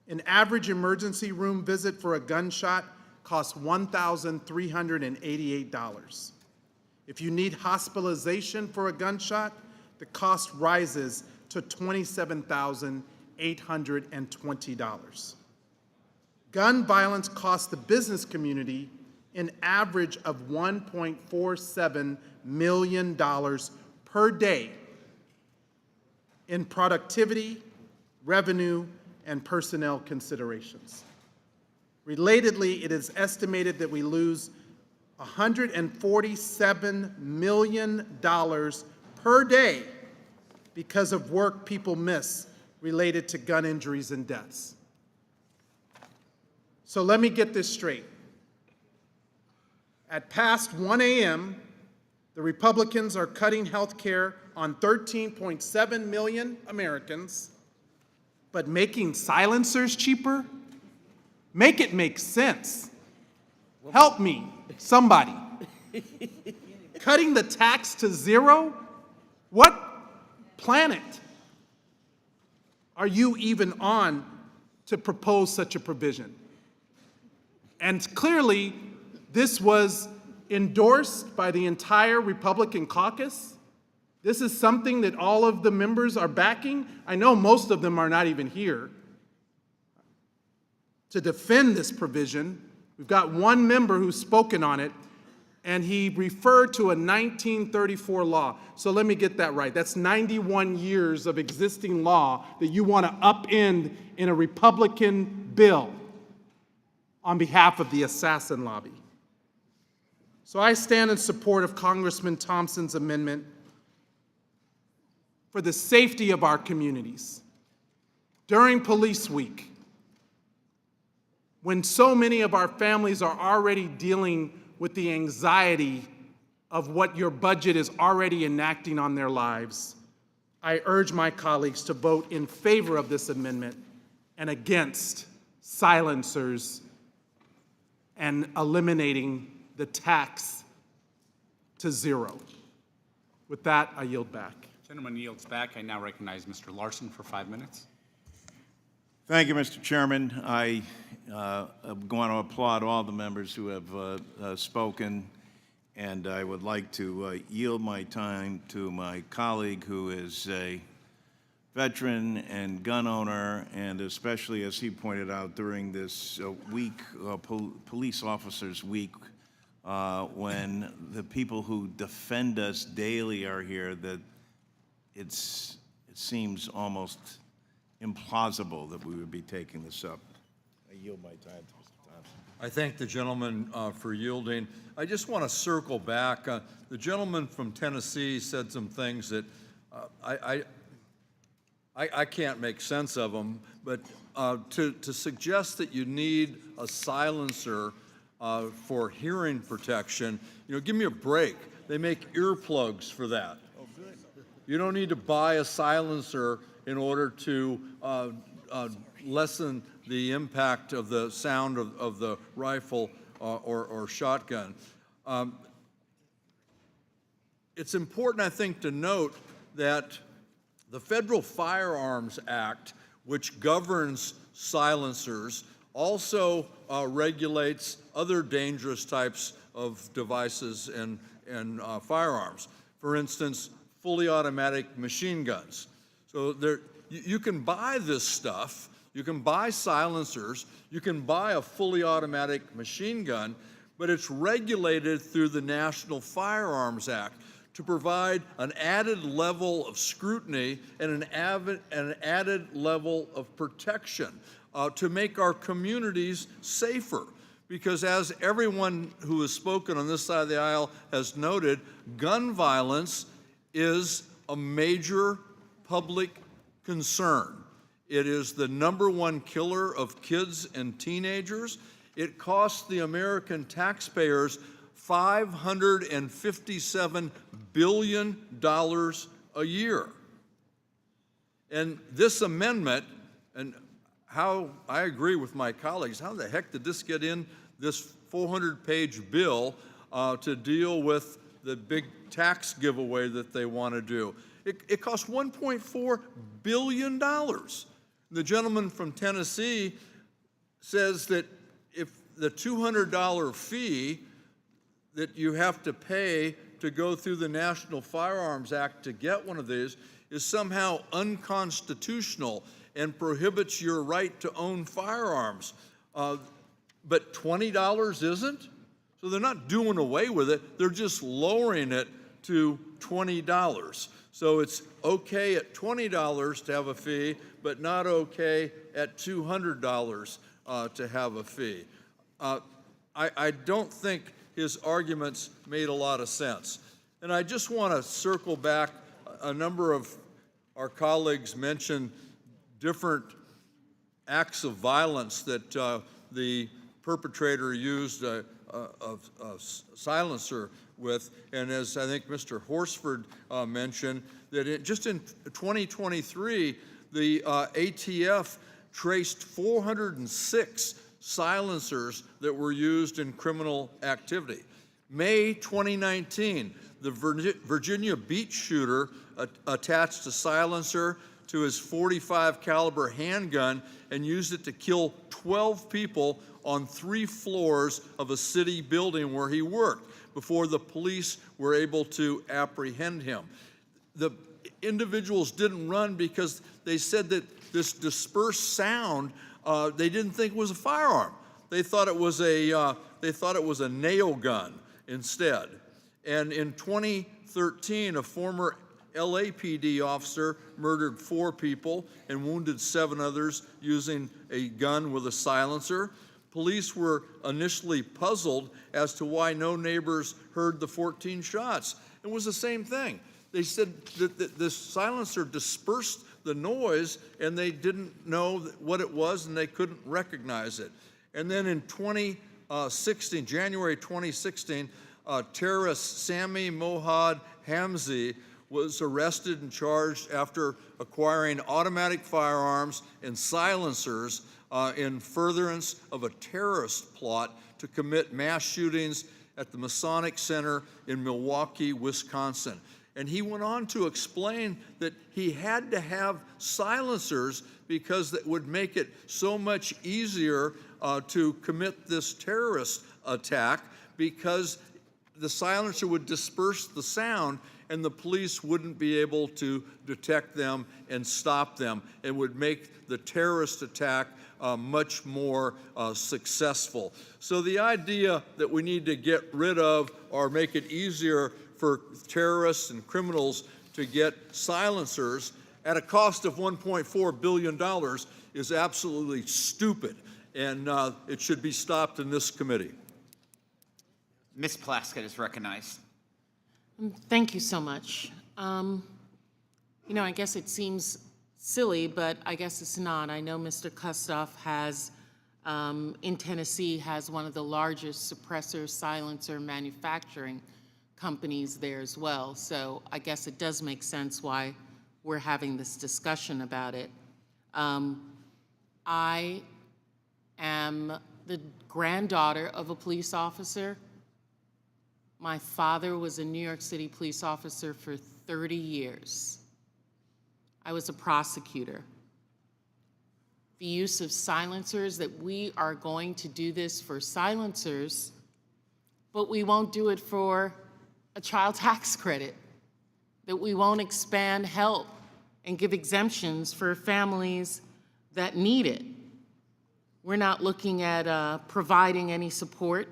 An average emergency room visit for a gunshot costs $1,388. If you need hospitalization for a gunshot, the cost rises to $27,820. Gun violence costs the business community an average of $1.47 million per day in productivity, revenue, and personnel considerations. Relatedly, it is estimated that we lose $147 million per day because of work people miss related to gun injuries and deaths. So let me get this straight. At past 1 a.m., the Republicans are cutting health care on 13.7 million Americans, but making silencers cheaper? Make it make sense. Help me, somebody. Cutting the tax to zero? What planet are you even on to propose such a provision? And clearly, this was endorsed by the entire Republican caucus. This is something that all of the members are backing. I know most of them are not even here to defend this provision. We've got one member who's spoken on it, and he referred to a 1934 law. So let me get that right. That's 91 years of existing law that you want to upend in a Republican bill on behalf of the assassin lobby. So I stand in support of Congressman Thompson's amendment for the safety of our communities. During Police Week, when so many of our families are already dealing with the anxiety of what your budget is already enacting on their lives, I urge my colleagues to vote in favor of this amendment and against silencers and eliminating the tax to zero. With that, I yield back. Gentleman yields back. I now recognize Mr. Larson for 5 minutes. Thank you, Mr. Chairman. I want to applaud all the members who have spoken, and I would like to yield my time to my colleague who is a veteran and gun owner, and especially, as he pointed out, during this week, Police Officers Week, when the people who defend us daily are here, that it seems almost implausible that we would be taking this up. I yield my time to Mr. Thompson. I thank the gentleman for yielding. I just want to circle back. The gentleman from Tennessee said some things that I can't make sense of them, but to suggest that you need a silencer for hearing protection, give me a break. They make earplugs for that. You don't need to buy a silencer in order to lessen the impact of the sound of the rifle or shotgun. it's important, I think, to note that the Federal Firearms Act, which governs silencers, also regulates other dangerous types of devices and firearms. For instance, fully automatic machine guns. So you can buy this stuff, you can buy silencers, you can buy a fully automatic machine gun, but it's regulated through the National Firearms Act to provide an added level of scrutiny and an added level of protection to make our communities safer. Because as everyone who has spoken on this side of the aisle has noted, gun violence is a major public concern. It is the #1 killer of kids and teenagers. It costs the American taxpayers $557 billion a year. And this amendment, and how I agree with my colleagues, how the heck did this get in this 400-page bill to deal with the big tax giveaway that they want to do? It costs $1.4 billion. The gentleman from Tennessee says that if the $200 fee that you have to pay to go through the National Firearms Act to get one of these is somehow unconstitutional and prohibits your right to own firearms. But $20 isn't? So they're not doing away with it, they're just lowering it to $20. So it's okay at $20 to have a fee, but not okay at $200 to have a fee. I don't think his arguments made a lot of sense. And I just want to circle back. A number of our colleagues mentioned different acts of violence that the perpetrator used a silencer with. And as I think Mr. Horsford mentioned, that just in 2023, the ATF traced 406 silencers that were used in criminal activity. May 2019, the Virginia Beach shooter attached a silencer to his .45 caliber handgun and used it to kill 12 people on 3 floors of a city building where he worked before the police were able to apprehend him. The individuals didn't run because they said that this dispersed sound, they didn't think was a firearm. They thought it was a nail gun instead. And in 2013, a former LAPD officer murdered 4 people and wounded 7 others using a gun with a silencer. Police were initially puzzled as to why no neighbors heard the 14 shots. It was the same thing. They said that this silencer dispersed the noise and they didn't know what it was and they couldn't recognize it. And then in January 2016, terrorist Sami Mohad Hamzi was arrested and charged after acquiring automatic firearms and silencers in furtherance of a terrorist plot to commit mass shootings at the Masonic Center in Milwaukee, Wisconsin. And he went on to explain that he had to have silencers because that would make it so much easier to commit this terrorist attack, because the silencer would disperse the sound and the police wouldn't be able to detect them and stop them. It would make the terrorist attack much more successful. So the idea that we need to get rid of or make it easier for terrorists and criminals to get silencers at a cost of $1.4 billion is absolutely stupid, and it should be stopped in this committee. Ms. Plaskett is recognized. Thank you so much. You know, I guess it seems silly, but I guess it's not. I know Mr. Kustoff has, in Tennessee, has one of the largest suppressor silencer manufacturing companies there as well. So I guess it does make sense why we're having this discussion about it. I am the granddaughter of a police officer. My father was a New York City police officer for 30 years. I was a prosecutor. The use of silencers, that we are going to do this for silencers, but we won't do it for a child tax credit, that we won't expand help and give exemptions for families that need it. We're not looking at providing any support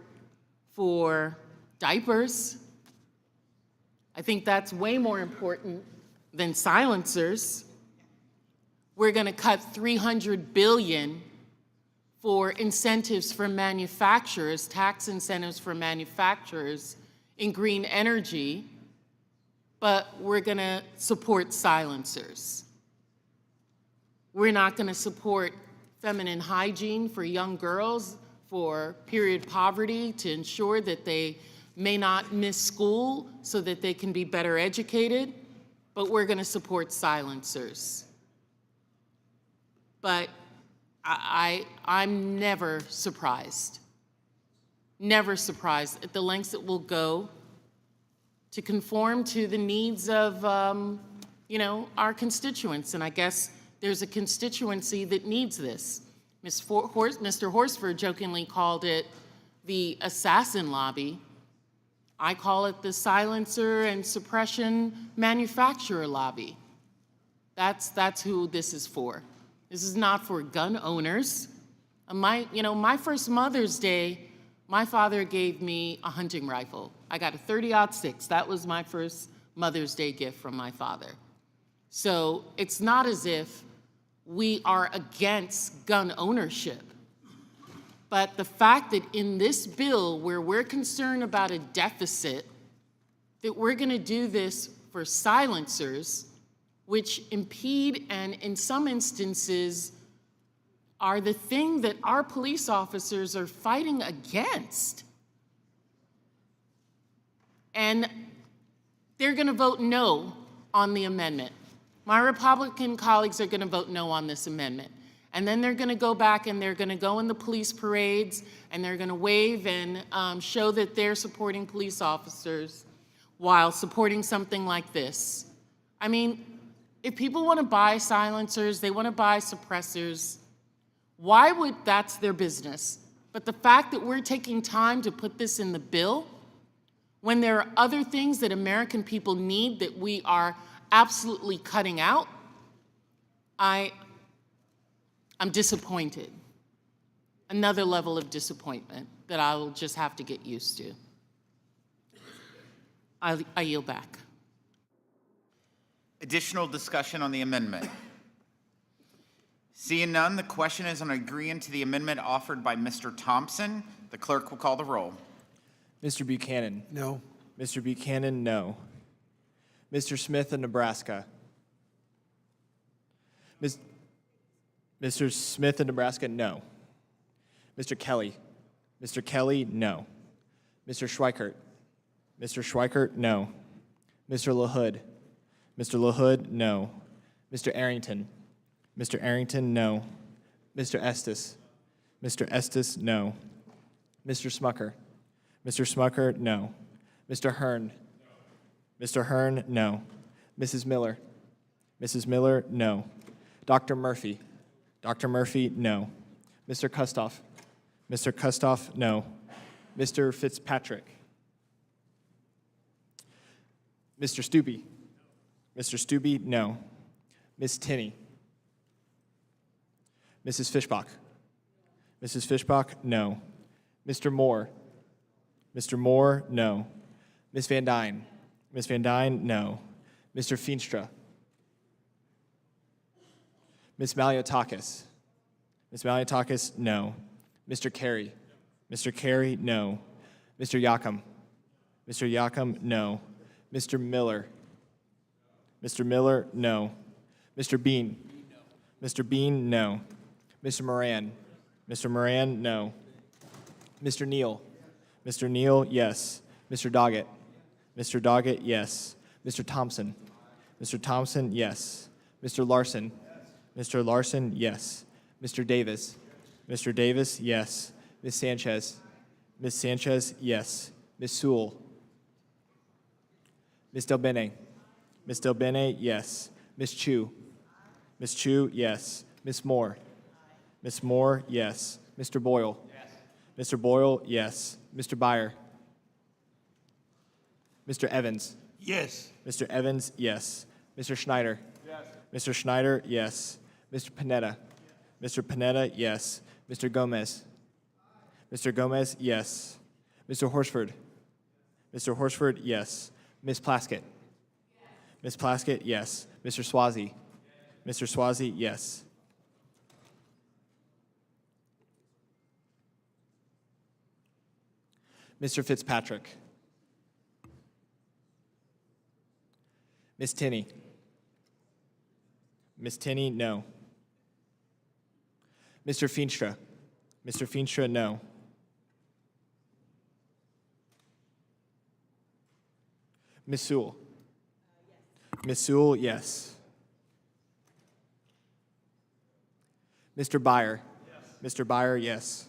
for diapers. I think that's way more important than silencers. We're going to cut $300 billion for incentives for manufacturers, tax incentives for manufacturers in green energy, but we're going to support silencers. We're not going to support feminine hygiene for young girls, for period poverty, to ensure that they may not miss school so that they can be better educated, but we're going to support silencers. But I'm never surprised at the lengths it will go to conform to the needs of, our constituents. And I guess there's a constituency that needs this. Mr. Horsford jokingly called it the assassin lobby. I call it the silencer and suppression manufacturer lobby. That's who this is for. This is not for gun owners. My first Mother's Day, my father gave me a hunting rifle. I got a 30-06. That was my first Mother's Day gift from my father. So it's not as if we are against gun ownership. But the fact that in this bill, where we're concerned about a deficit, that we're going to do this for silencers, which impede and in some instances are the thing that our police officers are fighting against. And they're going to vote no on the amendment. My Republican colleagues are going to vote no on this amendment. And then they're going to go back and they're going to go in the police parades and they're going to wave and show that they're supporting police officers while supporting something like this. I mean, if people want to buy silencers, they want to buy suppressors, why would, that's their business. But the fact that we're taking time to put this in the bill, when there are other things that American people need that we are absolutely cutting out, I'm disappointed. Another level of disappointment that I will just have to get used to. I yield back. Additional discussion on the amendment. Seeing none, the question is on agreeing to the amendment offered by Mr. Thompson. The clerk will call the roll. Mr. Buchanan? No. Mr. Buchanan, no. Mr. Smith of Nebraska? Mr. Smith of Nebraska, no. Mr. Kelly? Mr. Kelly, no. Mr. Schweikert? Mr. Schweikert, no. Mr. LaHood? Mr. LaHood, no. Mr. Arrington? Mr. Arrington, no. Mr. Estes? Mr. Estes, no. Mr. Smucker? Mr. Smucker, no. Mr. Hearn? Mr. Hearn, no. Mrs. Miller? Mrs. Miller, no. Dr. Murphy? Dr. Murphy, no. Mr. Kustoff? Mr. Kustoff, no. Mr. Fitzpatrick? Mr. Stubbe? Mr. Stubbe, no. Ms. Tinney? Mrs. Fishbach? Mrs. Fishbach, no. Mr. Moore? Mr. Moore, no. Ms. Van Dyne? Ms. Van Dyne, no. Mr. Feenstra? Ms. Maliotakis? Ms. Maliotakis, no. Mr. Carey? Mr. Carey, no. Mr. Yakum? Mr. Yakum, no. Mr. Miller? Mr. Miller, no. Mr. Bean? Mr. Bean, no. Mr. Moran? Mr. Moran, no. Mr. Neal? Mr. Neal, yes. Mr. Doggett? Mr. Doggett, yes. Mr. Thompson? Mr. Thompson, yes. Mr. Larson? Mr. Larson, yes. Mr. Davis? Mr. Davis, yes. Ms. Sanchez? Ms. Sanchez, yes. Ms. Sewell? Ms. Del Bene? Ms. Del Bene, yes. Ms. Chu? Ms. Chu, yes. Ms. Moore? Ms. Moore, yes. Mr. Boyle? Yes. Mr. Boyle, yes. Mr. Byer? Mr. Evans? Yes. Mr. Evans, yes. Mr. Schneider? Yes. Mr. Schneider, yes. Mr. Panetta? Mr. Panetta, yes. Mr. Gomez? Mr. Gomez, yes. Mr. Horsford? Mr. Horsford, yes. Ms. Plaskett? Ms. Plaskett, yes. Mr. Swazi? Mr. Swazi, yes. Mr. Fitzpatrick? Ms. Tinney? Ms. Tinney, no. Mr. Feenstra? Mr. Feenstra, no. Ms. Sewell? Ms. Sewell, yes. Mr. Byer? Mr. Byer, yes.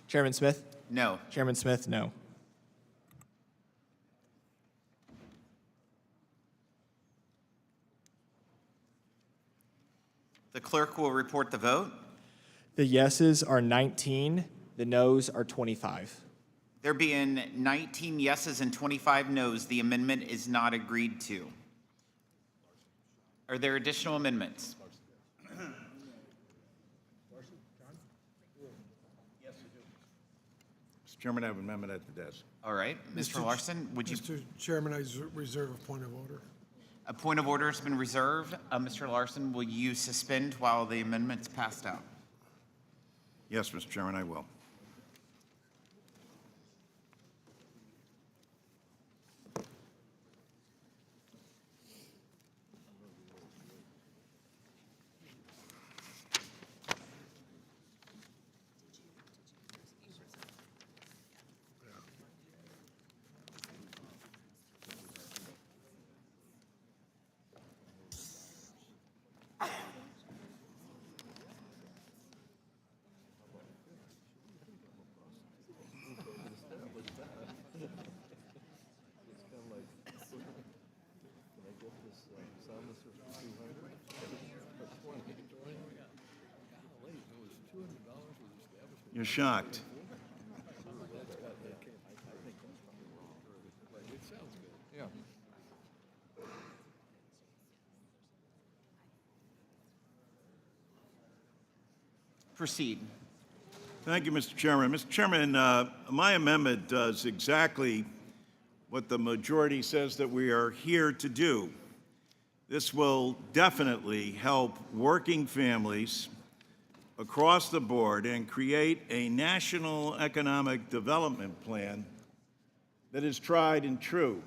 Chairman Smith? No. Chairman Smith, no. The clerk will report the vote. The yeses are 19, the nos are 25. There being 19 yeses and 25 nos, the amendment is not agreed to. Are there additional amendments? Mr. Chairman, I have an amendment at the desk. All right. Mr. Larson, would you? Mr. Chairman, I reserve a point of order. A point of order has been reserved. Mr. Larson, will you suspend while the amendment's passed out? Yes, Mr. Chairman, I will. You're shocked. Proceed. Thank you, Mr. Chairman. Mr. Chairman, my amendment does exactly what the majority says that we are here to do. This will definitely help working families across the board and create a national economic development plan that is tried and true.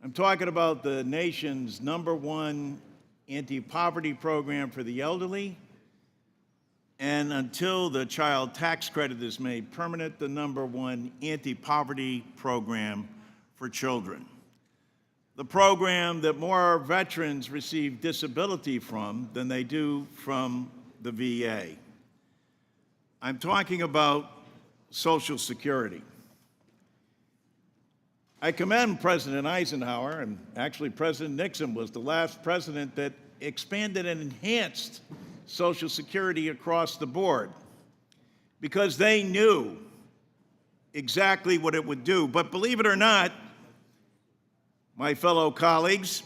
I'm talking about the nation's #1 anti-poverty program for the elderly, and until the child tax credit is made permanent, the #1 anti-poverty program for children. The program that more veterans receive disability from than they do from the VA. I'm talking about Social Security. I commend President Eisenhower, and actually President Nixon was the last president that expanded and enhanced Social Security across the board because they knew exactly what it would do. But believe it or not, my fellow colleagues,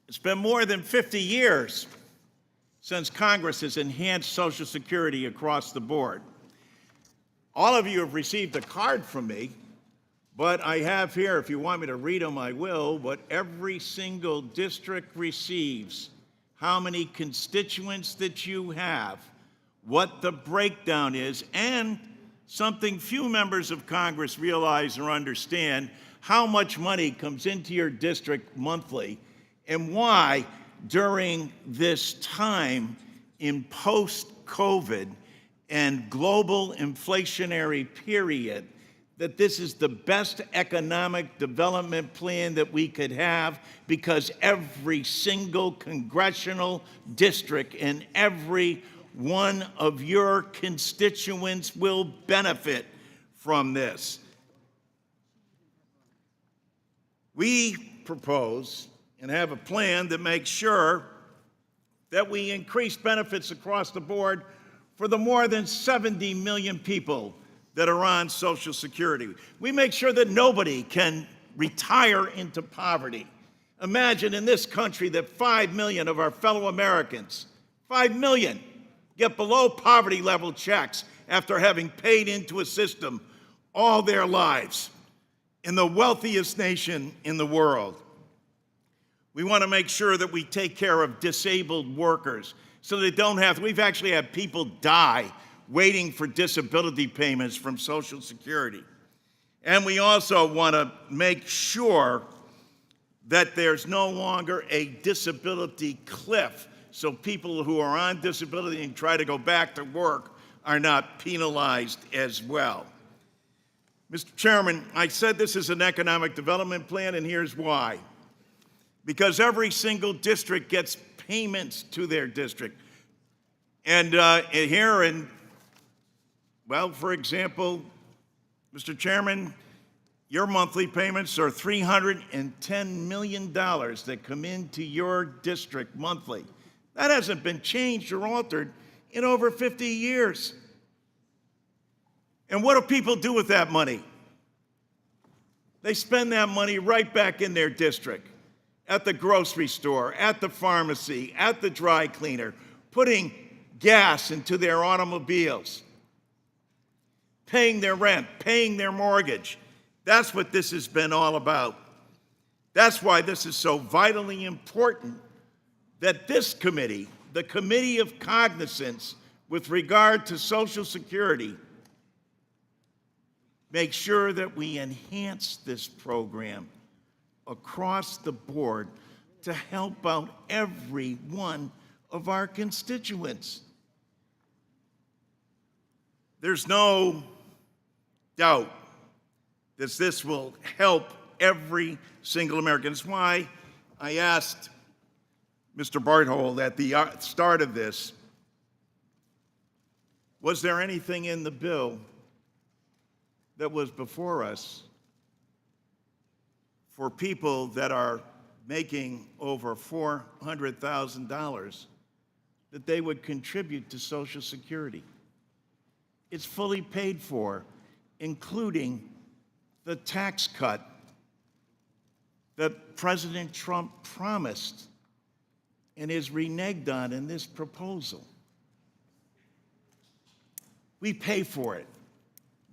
it's been more than 50 years since Congress has enhanced Social Security across the board. All of you have received a card from me, but I have here, if you want me to read them, I will, what every single district receives, how many constituents that you have, what the breakdown is, and something few members of Congress realize or understand, how much money comes into your district monthly, and why during this time in post-COVID and global inflationary period that this is the best economic development plan that we could have, because every single congressional district and every one of your constituents will benefit from this. We propose and have a plan that makes sure that we increase benefits across the board for the more than 70 million people that are on Social Security. We make sure that nobody can retire into poverty. Imagine in this country that 5 million of our fellow Americans, 5 million, get below poverty level checks after having paid into a system all their lives in the wealthiest nation in the world. We want to make sure that we take care of disabled workers so they don't have to. We've actually had people die waiting for disability payments from Social Security. And we also want to make sure that there's no longer a disability cliff, so people who are on disability and try to go back to work are not penalized as well. Mr. Chairman, I said this is an economic development plan, and here's why. Because every single district gets payments to their district. And here in, well, for example, Mr. Chairman, your monthly payments are $310 million that come into your district monthly. That hasn't been changed or altered in over 50 years. And what do people do with that money? They spend that money right back in their district, at the grocery store, at the pharmacy, at the dry cleaner, putting gas into their automobiles, paying their rent, paying their mortgage. That's what this has been all about. That's why this is so vitally important that this committee, the Committee of Cognizance with regard to Social Security, make sure that we enhance this program across the board to help out every one of our constituents. There's no doubt that this will help every single American. That's why I asked Mr. Barthold at the start of this, was there anything in the bill that was before us for people that are making over $400,000 that they would contribute to Social Security? It's fully paid for, including the tax cut that President Trump promised and is reneged on in this proposal. We pay for it.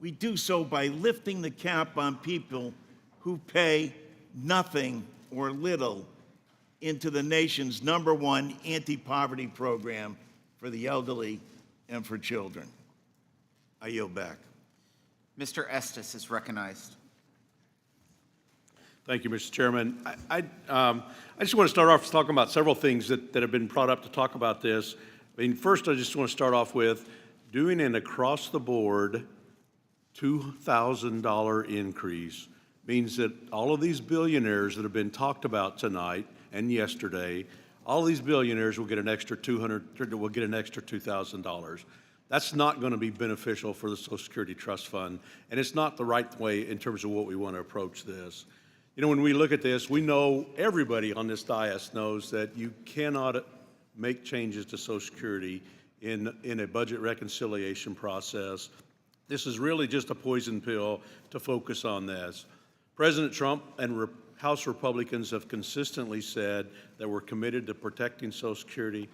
We do so by lifting the cap on people who pay nothing or little into the nation's #1 anti-poverty program for the elderly and for children. I yield back. Mr. Estes is recognized. Thank you, Mr. Chairman. I just want to start off talking about several things that have been brought up to talk about this. I mean, first, I just want to start off with doing an across-the-board $2,000 increase means that all of these billionaires that have been talked about tonight and yesterday, all of these billionaires will get an extra $2,000. That's not going to be beneficial for the Social Security Trust Fund, and it's not the right way in terms of what we want to approach this. You know, when we look at this, we know, everybody on this dais knows that you cannot make changes to Social Security in a budget reconciliation process. This is really just a poison pill to focus on this. President Trump and House Republicans have consistently said that we're committed to protecting Social Security.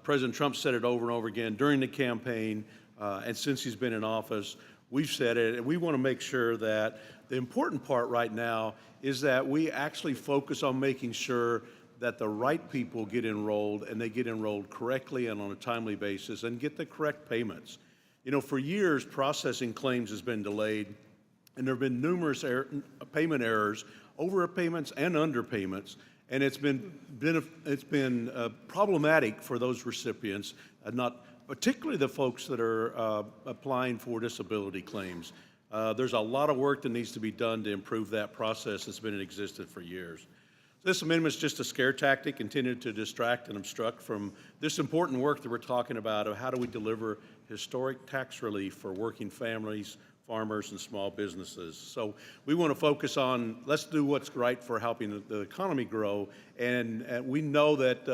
President Trump said it over and over again during the campaign, and since he's been in office, we've said it, and we want to make sure that the important part right now is that we actually focus on making sure that the right people get enrolled, and they get enrolled correctly and on a timely basis and get the correct payments. You know, for years, processing claims has been delayed, and there have been numerous payment errors, overpayments and underpayments, and it's been problematic for those recipients, not particularly the folks that are applying for disability claims. There's a lot of work that needs to be done to improve that process that's been in existence for years. This amendment is just a scare tactic intended to distract and obstruct from this important work that we're talking about of how do we deliver historic tax relief for working families, farmers and small businesses. So we want to focus on, let's do what's right for helping the economy grow. And we know that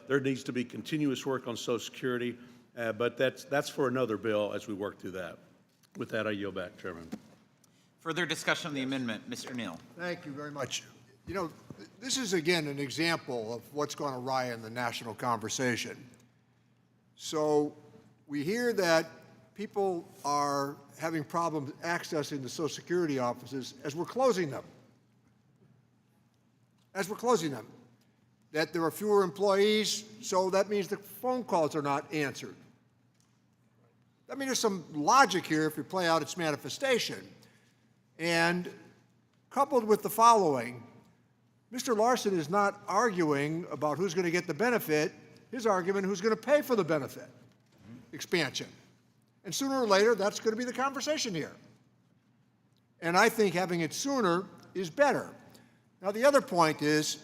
there needs to be continuous work on Social Security, but that's for another bill as we work through that. With that, I yield back, Chairman. Further discussion on the amendment. Mr. Neal. Thank you very much. You know, this is again an example of what's gone awry in the national conversation. So we hear that people are having problems accessing the Social Security offices as we're closing them. As we're closing them. That there are fewer employees, so that means the phone calls are not answered. I mean, there's some logic here if you play out its manifestation. And coupled with the following, Mr. Larson is not arguing about who's going to get the benefit. His argument, who's going to pay for the benefit expansion. And sooner or later, that's going to be the conversation here. And I think having it sooner is better. Now, the other point is,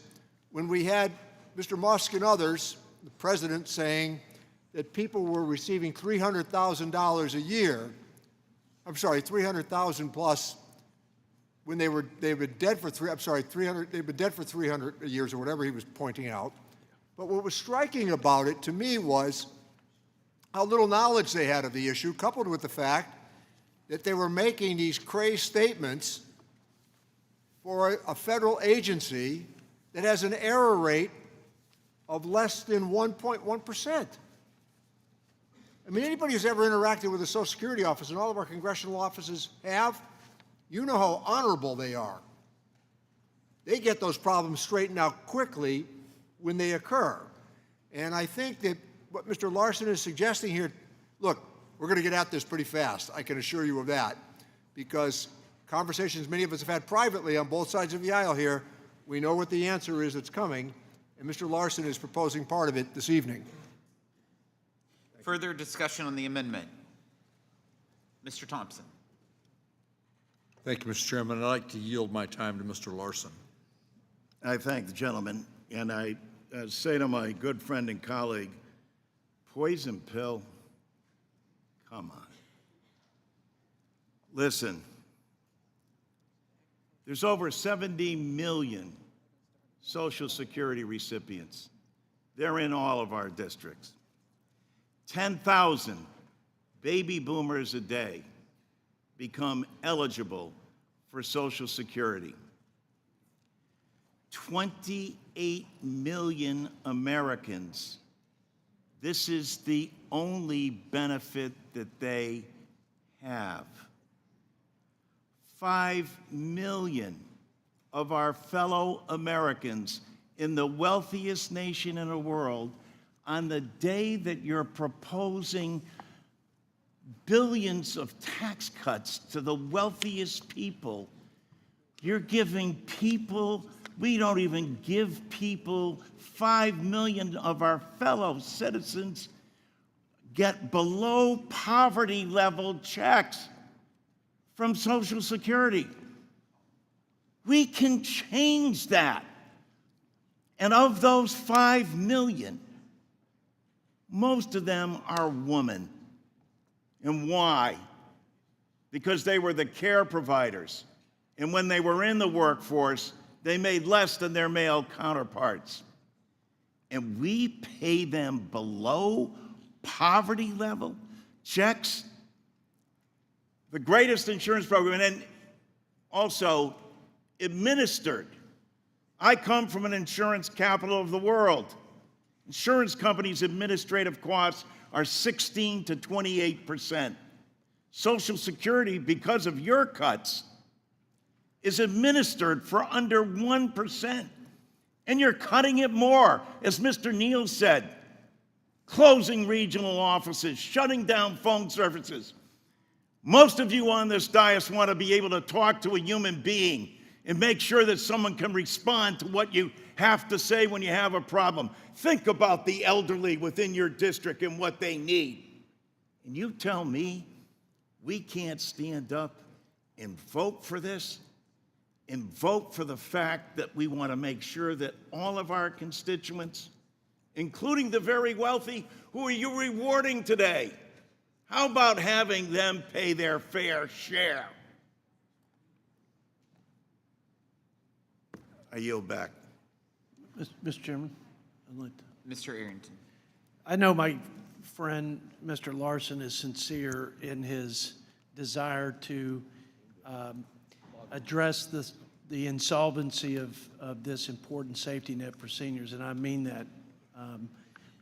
when we had Mr. Musk and others, the president, saying that people were receiving $300,000 a year, I'm sorry, 300,000 plus when they've been dead for 300 years or whatever he was pointing out. But what was striking about it to me was how little knowledge they had of the issue, coupled with the fact that they were making these crazed statements for a federal agency that has an error rate of less than 1.1%. I mean, anybody who's ever interacted with the Social Security office, and all of our congressional offices have, you know how honorable they are. They get those problems straightened out quickly when they occur. And I think that what Mr. Larson is suggesting here, look, we're going to get at this pretty fast, I can assure you of that, because conversations many of us have had privately on both sides of the aisle here, we know what the answer is that's coming, and Mr. Larson is proposing part of it this evening. Further discussion on the amendment. Mr. Thompson. Thank you, Mr. Chairman. I'd like to yield my time to Mr. Larson. I thank the gentleman, and I say to my good friend and colleague, poison pill, come on. Listen, there's over 70 million Social Security recipients. They're in all of our districts. 10,000 baby boomers a day become eligible for Social Security. 28 million Americans, this is the only benefit that they have. 5 million of our fellow Americans in the wealthiest nation in the world, on the day that you're proposing billions of tax cuts to the wealthiest people, you're giving people, we don't even give people, 5 million of our fellow citizens get below poverty level checks from Social Security. We can change that. And of those 5 million, most of them are women. And why? Because they were the care providers. And when they were in the workforce, they made less than their male counterparts. And we pay them below poverty level checks. The greatest insurance program, and also administered. I come from an insurance capital of the world. Insurance companies' administrative costs are 16 to 28%. Social Security, because of your cuts, is administered for under 1%. And you're cutting it more, as Mr. Neal said, closing regional offices, shutting down phone services. Most of you on this dais want to be able to talk to a human being and make sure that someone can respond to what you have to say when you have a problem. Think about the elderly within your district and what they need. And you tell me we can't stand up and vote for this and vote for the fact that we want to make sure that all of our constituents, including the very wealthy, who are you rewarding today? How about having them pay their fair share? I yield back. Mr. Chairman, I'd like to. Mr. Arrington. I know my friend, Mr. Larson, is sincere in his desire to address the insolvency of this important safety net for seniors, and I mean that.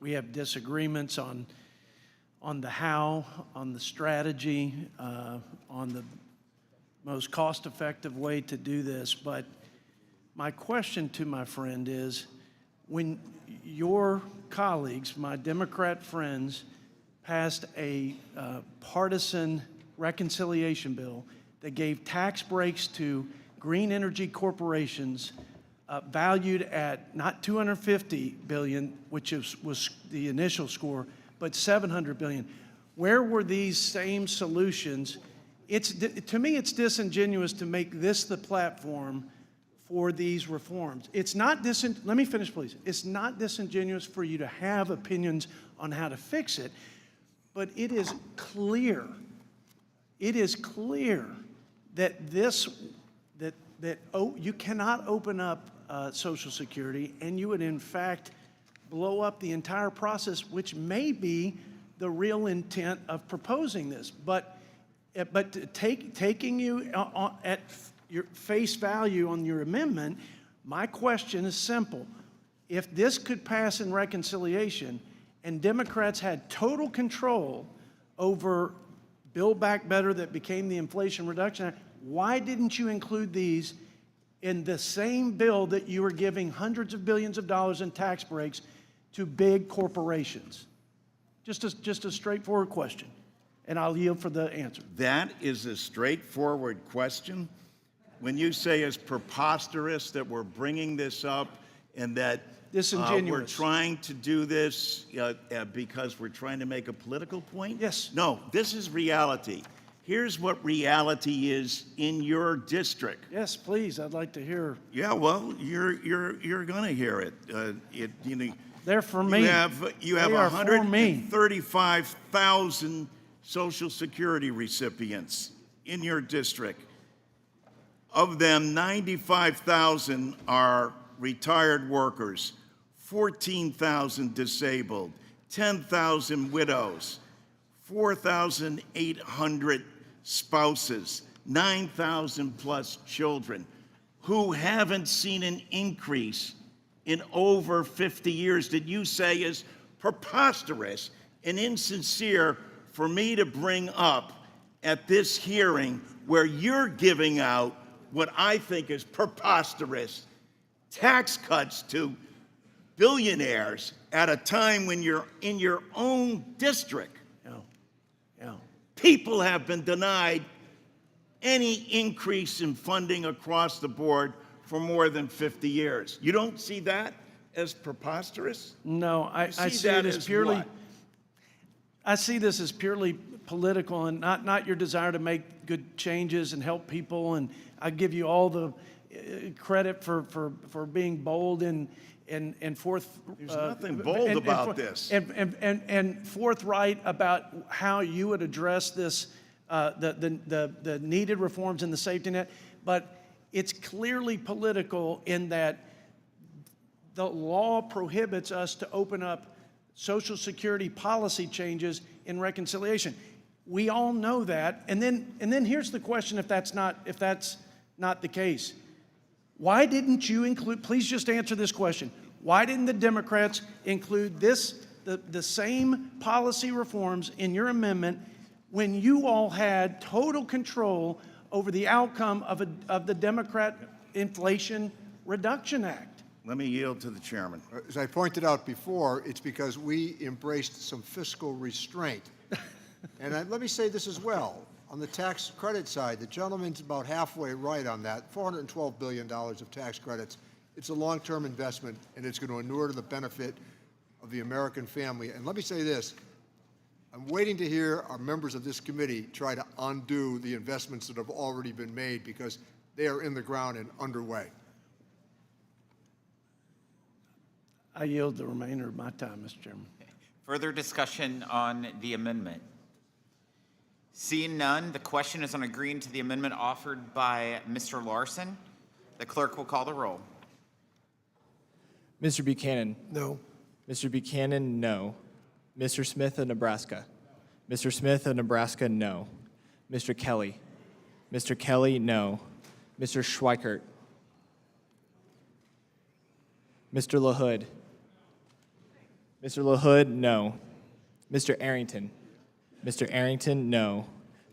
We have disagreements on the how, on the strategy, on the most cost-effective way to do this, but my question to my friend is, when your colleagues, my Democrat friends, passed a partisan reconciliation bill that gave tax breaks to green energy corporations valued at not $250 billion, which was the initial score, but $700 billion. Where were these same solutions? To me, it's disingenuous to make this the platform for these reforms. It's not let me finish, please. It's not disingenuous for you to have opinions on how to fix it, but it is clear that you cannot open up Social Security, and you would in fact blow up the entire process, which may be the real intent of proposing this. But taking you at your face value on your amendment, my question is simple. If this could pass in reconciliation and Democrats had total control over Build Back Better that became the Inflation Reduction Act, why didn't you include these in the same bill that you were giving hundreds of billions of dollars in tax breaks to big corporations? Just a straightforward question, and I'll yield for the answer. That is a straightforward question. When you say it's preposterous that we're bringing this up and that we're trying to do this because we're trying to make a political point? Yes. No, this is reality. Here's what reality is in your district. Yes, please. I'd like to hear. Yeah, well, you're going to hear it. They're for me. You have 135,000 Social Security recipients in your district. Of them, 95,000 are retired workers, 14,000 disabled, 10,000 widows, 4,800 spouses, 9,000 plus children who haven't seen an increase in over 50 years that you say is preposterous and insincere for me to bring up at this hearing where you're giving out what I think is preposterous tax cuts to billionaires at a time when you're in your own district. People have been denied any increase in funding across the board for more than 50 years. You don't see that as preposterous? No, I see it as purely. What? I see this as purely political and not your desire to make good changes and help people. And I give you all the credit for being bold and forth. There's nothing bold about this. And forthright about how you would address this, the needed reforms in the safety net. But it's clearly political in that the law prohibits us to open up Social Security policy changes in reconciliation. We all know that. And then here's the question: if that's not the case, why didn't you include? Please just answer this question: why didn't the Democrats include the same policy reforms in your amendment when you all had total control over the outcome of the Democrat Inflation Reduction Act? Let me yield to the chairman. As I pointed out before, it's because we embraced some fiscal restraint. And let me say this as well. On the tax credit side, the gentleman's about halfway right on that. $412 billion of tax credits. It's a long-term investment, and it's going to inure to the benefit of the American family. And let me say this. I'm waiting to hear our members of this committee try to undo the investments that have already been made, because they are in the ground and underway. I yield the remainder of my time, Mr. Chairman. Further discussion on the amendment? Seeing none, the question is on agreeing to the amendment offered by Mr. Larson. The clerk will call the roll. Mr. Buchanan? No. Mr. Buchanan, no. Mr. Smith of Nebraska? Mr. Smith of Nebraska, no. Mr. Kelly? Mr. Kelly, no. Mr. Schweikert? Mr. LaHood? Mr. LaHood, no. Mr. Arrington? Mr. Arrington, no.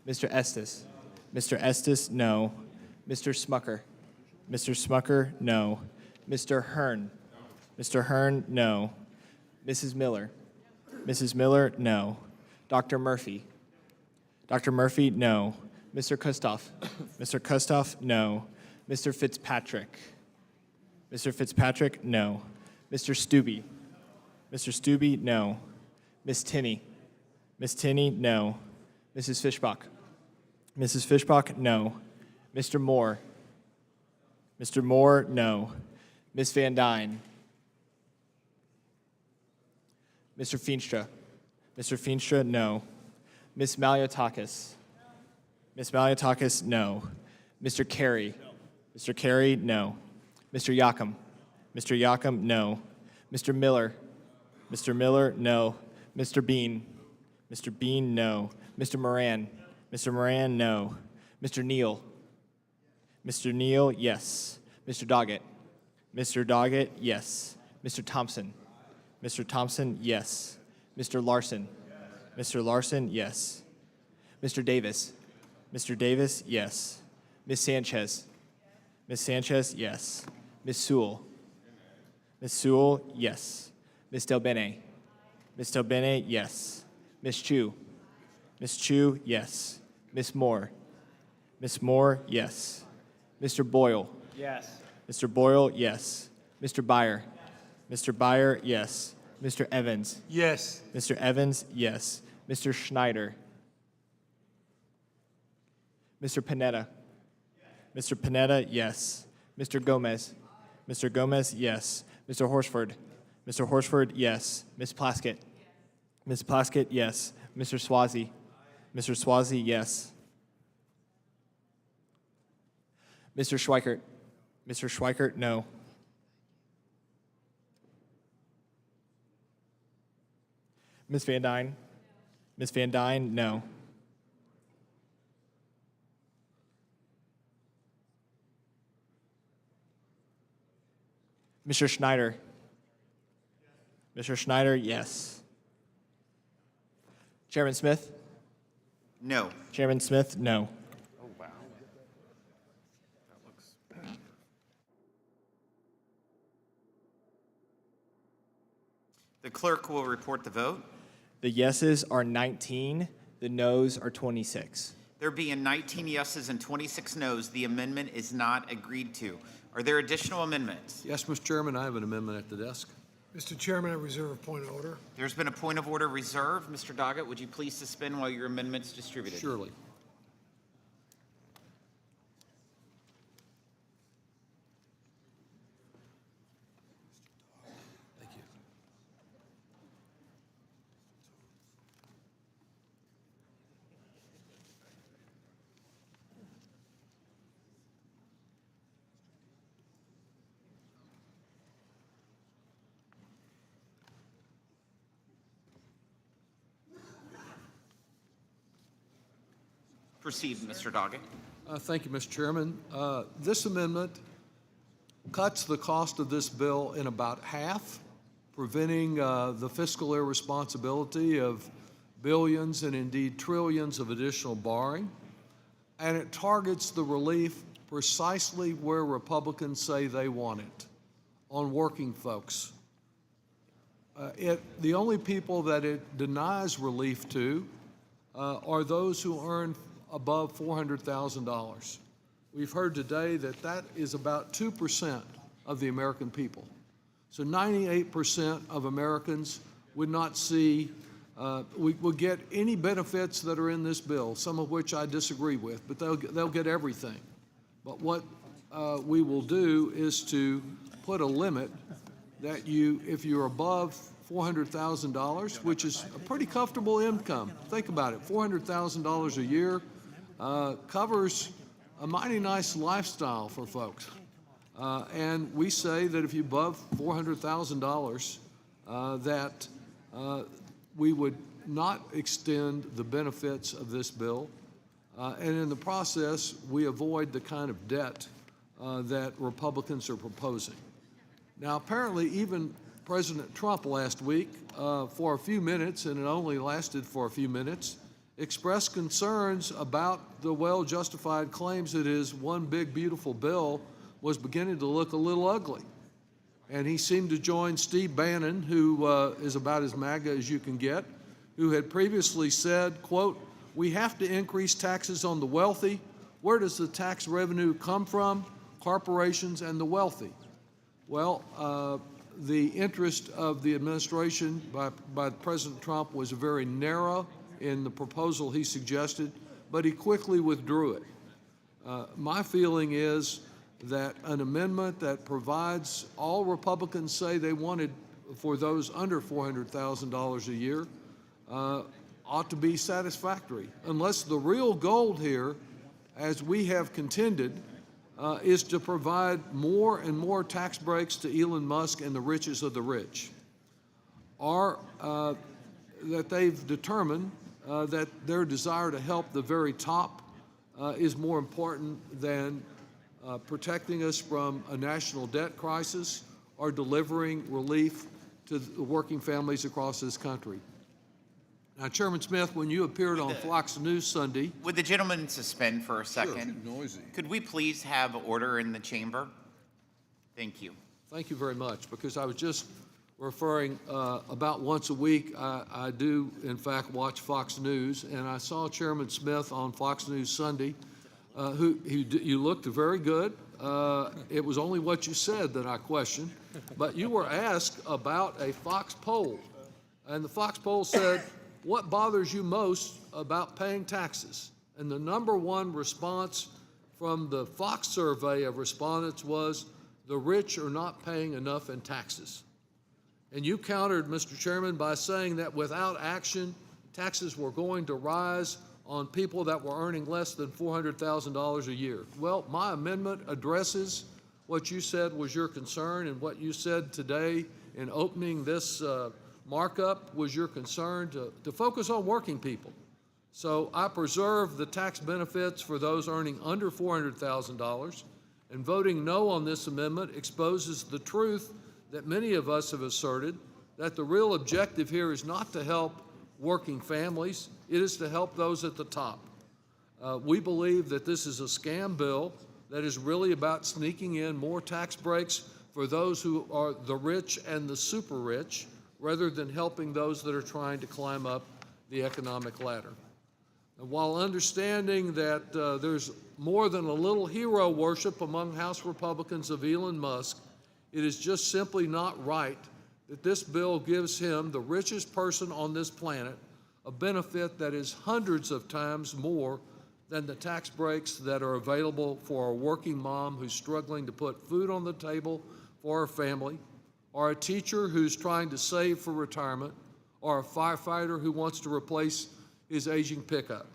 Mr. Estes? Mr. Estes, no. Mr. Smucker? Mr. Smucker, no. Mr. Hearn? Mr. Hearn, no. Mrs. Miller? Mrs. Miller, no. Dr. Murphy? Dr. Murphy, no. Mr. Kustoff? Mr. Kustoff, no. Mr. Fitzpatrick? Mr. Fitzpatrick, no. Mr. Stubbe? Mr. Stubbe, no. Miss Tinney? Miss Tinney, no. Mrs. Fishbach? Mrs. Fishbach, no. Mr. Moore? Mr. Moore, no. Miss Van Dyne? Mr. Feenstra? Mr. Feenstra, no. Miss Maliotakis? Miss Maliotakis, no. Mr. Carey? Mr. Carey, no. Mr. Yakum? Mr. Yakum, no. Mr. Miller? Mr. Miller, no. Mr. Bean? Mr. Bean, no. Mr. Moran? Mr. Moran, no. Mr. Neal? Mr. Neal, yes. Mr. Doggett? Mr. Doggett, yes. Mr. Thompson? Mr. Thompson, yes. Mr. Larson? Mr. Larson, yes. Mr. Davis? Mr. Davis, yes. Miss Sanchez? Miss Sanchez, yes. Miss Sewell? Miss Sewell, yes. Miss Del Bene? Miss Del Bene, yes. Miss Chu? Miss Chu, yes. Miss Moore? Miss Moore, yes. Mr. Boyle? Yes. Mr. Boyle, yes. Mr. Byer? Mr. Byer, yes. Mr. Evans? Yes. Mr. Evans, yes. Mr. Schneider? Mr. Panetta? Mr. Panetta, yes. Mr. Gomez? Mr. Gomez, yes. Mr. Horsford? Mr. Horsford, yes. Miss Plaskett? Miss Plaskett, yes. Mr. Swazi? Mr. Swazi, yes. Mr. Schweikert? Mr. Schweikert, no. Miss Van Dyne? Miss Van Dyne, no. Mr. Schneider? Mr. Schneider, yes. Chairman Smith? No. Chairman Smith, no. Oh, wow. The clerk will report the vote. The yeses are 19, the noes are 26. There being 19 yeses and 26 noes, the amendment is not agreed to. Are there additional amendments? Yes, Mr. Chairman, I have an amendment at the desk. Mr. Chairman, I reserve a point of order. There's been a point of order reserved. Mr. Doggett, would you please suspend while your amendment's distributed? Surely. Thank you. Proceed, Mr. Doggett. Thank you, Mr. Chairman. This amendment cuts the cost of this bill in about half, preventing the fiscal irresponsibility of billions and indeed trillions of additional borrowing. And it targets the relief precisely where Republicans say they want it, on working folks. The only people that it denies relief to are those who earn above $400,000. We've heard today that that is about 2% of the American people. So 98% of Americans would not see, will get any benefits that are in this bill, some of which I disagree with, but they'll get everything. But what we will do is to put a limit that if you're above $400,000, which is a pretty comfortable income. Think about it, $400,000 a year covers a mighty nice lifestyle for folks. And we say that if you're above $400,000, that we would not extend the benefits of this bill. And in the process, we avoid the kind of debt that Republicans are proposing. Now, apparently, even President Trump last week, for a few minutes, and it only lasted for a few minutes, expressed concerns about the well-justified claims that his one big, beautiful bill was beginning to look a little ugly. And he seemed to join Steve Bannon, who is about as MAGA as you can get, who had previously said, quote, "We have to increase taxes on the wealthy. Where does the tax revenue come from? Corporations and the wealthy." Well, the interest of the administration by President Trump was very narrow in the proposal he suggested, but he quickly withdrew it. My feeling is that an amendment that provides all Republicans say they wanted for those under $400,000 a year ought to be satisfactory, unless the real goal here, as we have contended, is to provide more and more tax breaks to Elon Musk and the richest of the rich, or that they've determined that their desire to help the very top is more important than protecting us from a national debt crisis or delivering relief to the working families across this country. Now, Chairman Smith, when you appeared on Fox News Sunday... Would the gentleman suspend for a second? Sure, noisy. Could we please have order in the chamber? Thank you. Thank you very much, because I was just referring about once a week, I do, in fact, watch Fox News, and I saw Chairman Smith on Fox News Sunday, you looked very good. It was only what you said that I questioned, but you were asked about a Fox poll, and the Fox poll said, "What bothers you most about paying taxes?" And the number one response from the Fox survey of respondents was, "The rich are not paying enough in taxes." And you countered, Mr. Chairman, by saying that without action, taxes were going to rise on people that were earning less than $400,000 a year. Well, my amendment addresses what you said was your concern, and what you said today in opening this markup was your concern to focus on working people. So I preserve the tax benefits for those earning under $400,000, and voting no on this amendment exposes the truth that many of us have asserted, that the real objective here is not to help working families, it is to help those at the top. We believe that this is a scam bill that is really about sneaking in more tax breaks for those who are the rich and the super rich, rather than helping those that are trying to climb up the economic ladder. And while understanding that there's more than a little hero worship among House Republicans of Elon Musk, it is just simply not right that this bill gives him, the richest person on this planet, a benefit that is hundreds of times more than the tax breaks that are available for a working mom who's struggling to put food on the table for her family, or a teacher who's trying to save for retirement, or a firefighter who wants to replace his aging pickup.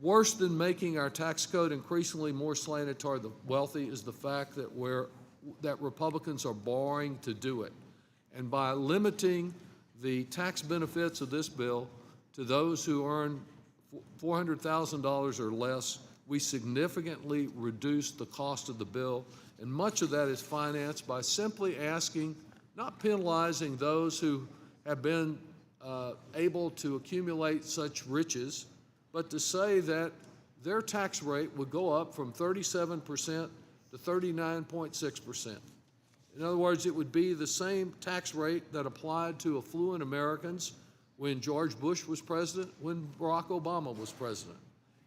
Worse than making our tax code increasingly more slanted toward the wealthy is the fact that Republicans are borrowing to do it. And by limiting the tax benefits of this bill to those who earn $400,000 or less, we significantly reduce the cost of the bill. And much of that is financed by simply asking, not penalizing those who have been able to accumulate such riches, but to say that their tax rate would go up from 37% to 39.6%. In other words, it would be the same tax rate that applied to affluent Americans when George Bush was president, when Barack Obama was president.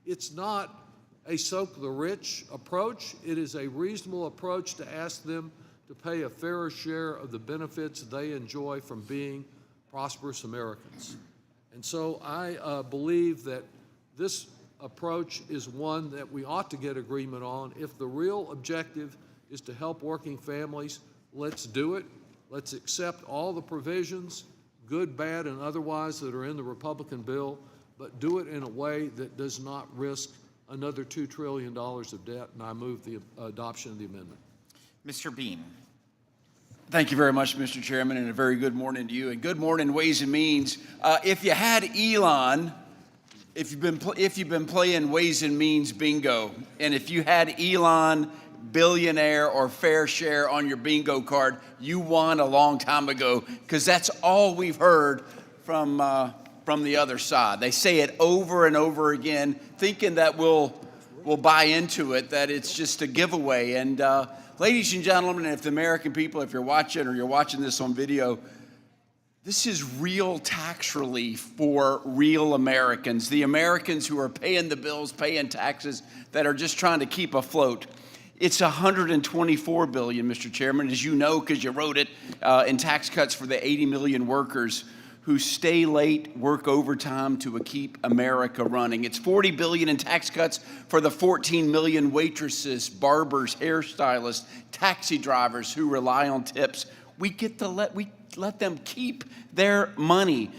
It's not a soak the rich approach. It is a reasonable approach to ask them to pay a fairer share of the benefits they enjoy from being prosperous Americans. And so I believe that this approach is one that we ought to get agreement on. If the real objective is to help working families, let's do it. Let's accept all the provisions good, bad, and otherwise, that are in the Republican bill, but do it in a way that does not risk another $2 trillion of debt, and I move the adoption of the amendment. Mr. Bean. Thank you very much, Mr. Chairman, and a very good morning to you, and good morning, Ways and Means. If you had Elon, if you've been playing Ways and Means bingo, and if you had Elon, Billionaire, or Fair Share on your bingo card, you won a long time ago, because that's all we've heard from the other side. They say it over and over again, thinking that we'll buy into it, that it's just a giveaway. And ladies and gentlemen, if the American people, if you're watching this on video, this is real tax relief for real Americans, the Americans who are paying the bills, paying taxes, that are just trying to keep afloat. It's $124 billion, Mr. Chairman, as you know, because you wrote it, in tax cuts for the 80 million workers who stay late, work overtime to keep America running. It's $40 billion in tax cuts for the 14 million waitresses, barbers, hairstylists, taxi drivers who rely on tips. We let them keep their money.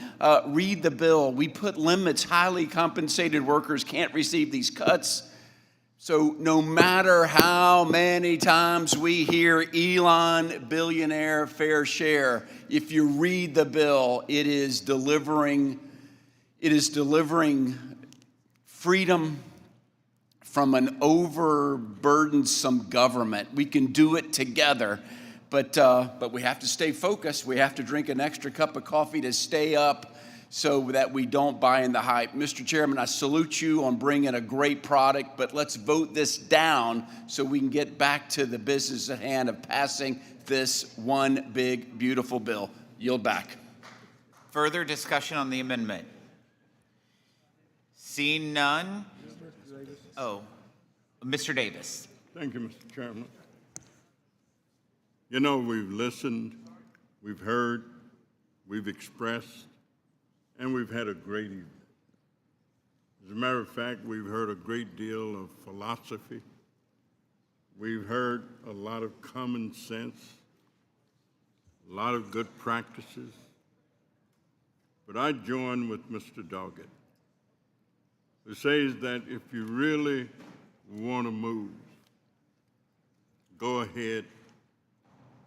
Read the bill. We put limits. Highly compensated workers can't receive these cuts. So no matter how many times we hear Elon, Billionaire, Fair Share, if you read the bill, it is delivering freedom from an overburdensome government. We can do it together, but we have to stay focused. We have to drink an extra cup of coffee to stay up, so that we don't buy in the hype. Mr. Chairman, I salute you on bringing a great product, but let's vote this down so we can get back to the business at hand of passing this one big, beautiful bill. Yield back. Further discussion on the amendment? Seeing none? Oh, Mr. Davis. Thank you, Mr. Chairman. You know, we've listened, we've heard, we've expressed, and we've had a great evening. As a matter of fact, we've heard a great deal of philosophy. We've heard a lot of common sense, a lot of good practices. But I join with Mr. Doggett, who says that if you really want to move, go ahead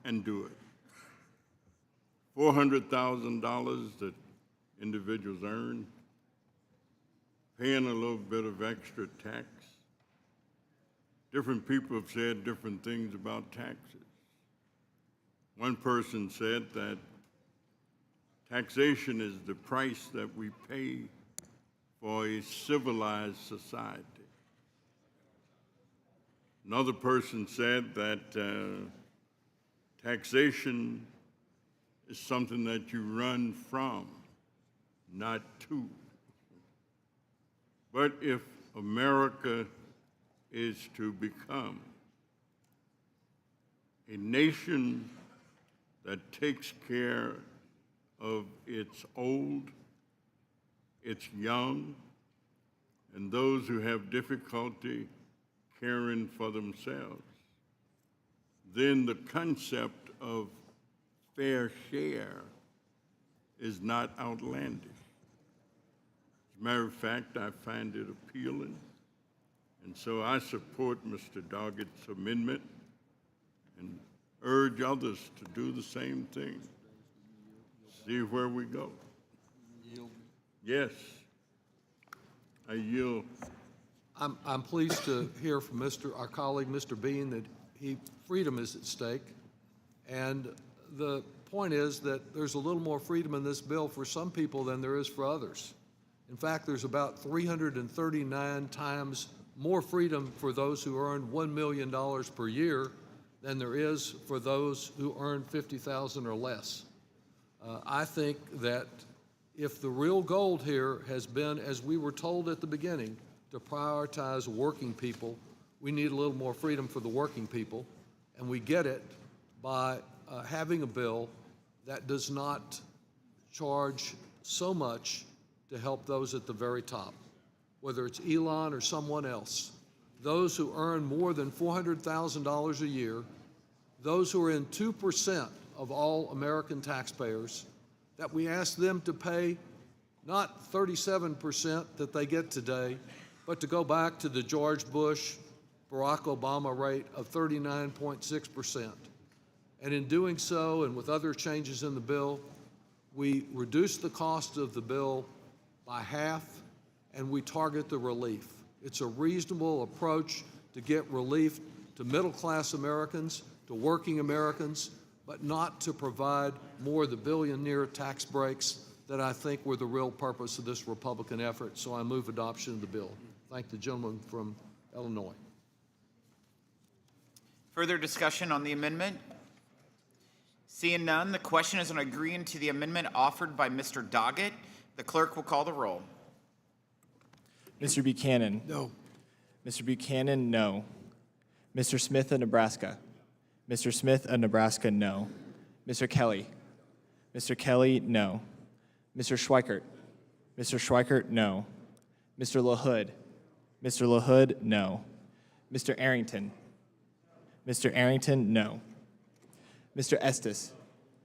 and do it. $400,000 that individuals earn, paying a little bit of extra tax. Different people have said different things about taxes. One person said that taxation is the price that we pay for a civilized society. Another person said that taxation is something that you run from, not to. But if America is to become a nation that takes care of its old, its young, and those who have difficulty caring for themselves, then the concept of fair share is not outlandish. As a matter of fact, I find it appealing, and so I support Mr. Doggett's amendment and urge others to do the same thing. See where we go. Yes, I yield. I'm pleased to hear from our colleague, Mr. Bean, that freedom is at stake. And the point is that there's a little more freedom in this bill for some people than there is for others. In fact, there's about 339 times more freedom for those who earn $1 million per year than there is for those who earn $50,000 or less. I think that if the real goal here has been, as we were told at the beginning, to prioritize working people, we need a little more freedom for the working people, and we get it by having a bill that does not charge so much to help those at the very top, whether it's Elon or someone else. Those who earn more than $400,000 a year, those who are in 2% of all American taxpayers, that we ask them to pay not 37% that they get today, but to go back to the George Bush, Barack Obama rate of 39.6%. And in doing so, and with other changes in the bill, we reduce the cost of the bill by half, and we target the relief. It's a reasonable approach to get relief to middle-class Americans, to working Americans, but not to provide more of the billionaire tax breaks that I think were the real purpose of this Republican effort. So I move adoption of the bill. Thank the gentleman from Illinois. Further discussion on the amendment? Seeing none, the question is on agreeing to the amendment offered by Mr. Doggett. The clerk will call the roll. Mr. Buchanan? No. Mr. Buchanan, no. Mr. Smith of Nebraska? Mr. Smith of Nebraska, no. Mr. Kelly? Mr. Kelly, no. Mr. Schweikert? Mr. Schweikert, no. Mr. LaHood? Mr. LaHood, no. Mr. Arrington? Mr. Arrington, no. Mr. Estes?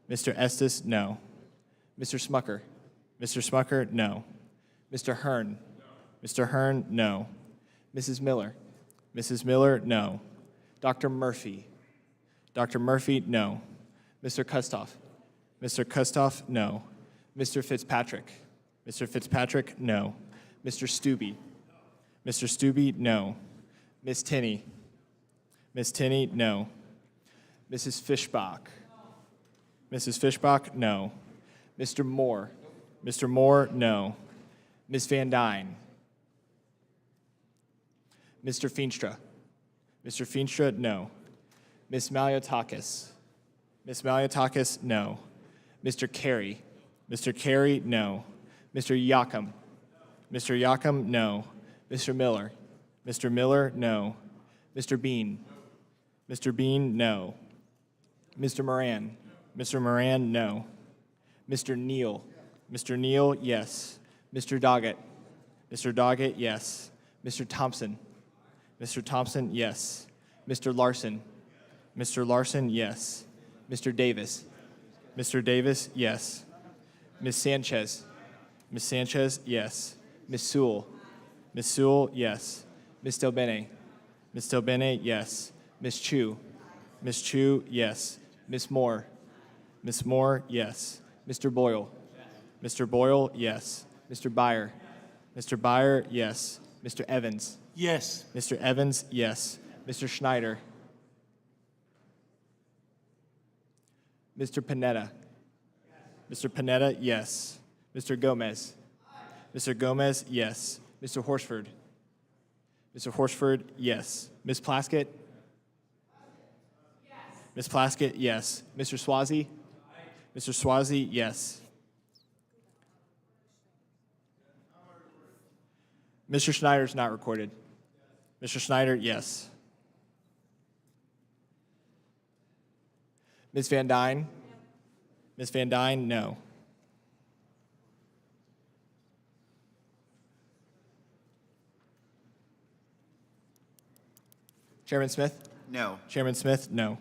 Mr. Estes, no. Mr. Smucker? Mr. Smucker, no. Mr. Hearn? Mr. Hearn, no. Mrs. Miller? Mrs. Miller, no. Dr. Murphy? Dr. Murphy, no. Mr. Kustoff? Mr. Kustoff, no. Mr. Fitzpatrick? Mr. Fitzpatrick, no. Mr. Stubbe? Mr. Stubbe, no. Ms. Tinney? Ms. Tinney, no. Mrs. Fishbach? Mrs. Fishbach, no. Mr. Moore? Mr. Moore, no. Ms. Van Dyne? Mr. Feenstra? Mr. Feenstra, no. Ms. Maliotakis? Ms. Maliotakis, no. Mr. Carey? Mr. Carey, no. Mr. Yakum? Mr. Yakum, no. Mr. Miller? Mr. Miller, no. Mr. Bean? Mr. Bean, no. Mr. Moran? Mr. Moran, no. Mr. Neal? Mr. Neal, yes. Mr. Doggett? Mr. Doggett, yes. Mr. Thompson? Mr. Thompson, yes. Mr. Larson? Mr. Larson, yes. Mr. Davis? Mr. Davis, yes. Ms. Sanchez? Ms. Sanchez, yes. Ms. Sewell? Ms. Sewell, yes. Ms. Delbene? Ms. Delbene, yes. Ms. Chu? Ms. Chu, yes. Ms. Moore? Ms. Moore, yes. Mr. Boyle? Mr. Boyle, yes. Mr. Byer? Mr. Byer, yes. Mr. Evans? Yes. Mr. Evans, yes. Mr. Schneider? Mr. Panetta? Mr. Panetta, yes. Mr. Gomez? Mr. Gomez, yes. Mr. Horsford? Mr. Horsford, yes. Ms. Plaskett? Ms. Plaskett, yes. Mr. Swazi? Mr. Swazi, yes. Mr. Schneider's not recorded. Mr. Schneider, yes. Ms. Van Dyne? Ms. Van Dyne, no. Chairman Smith? No. Chairman Smith, no.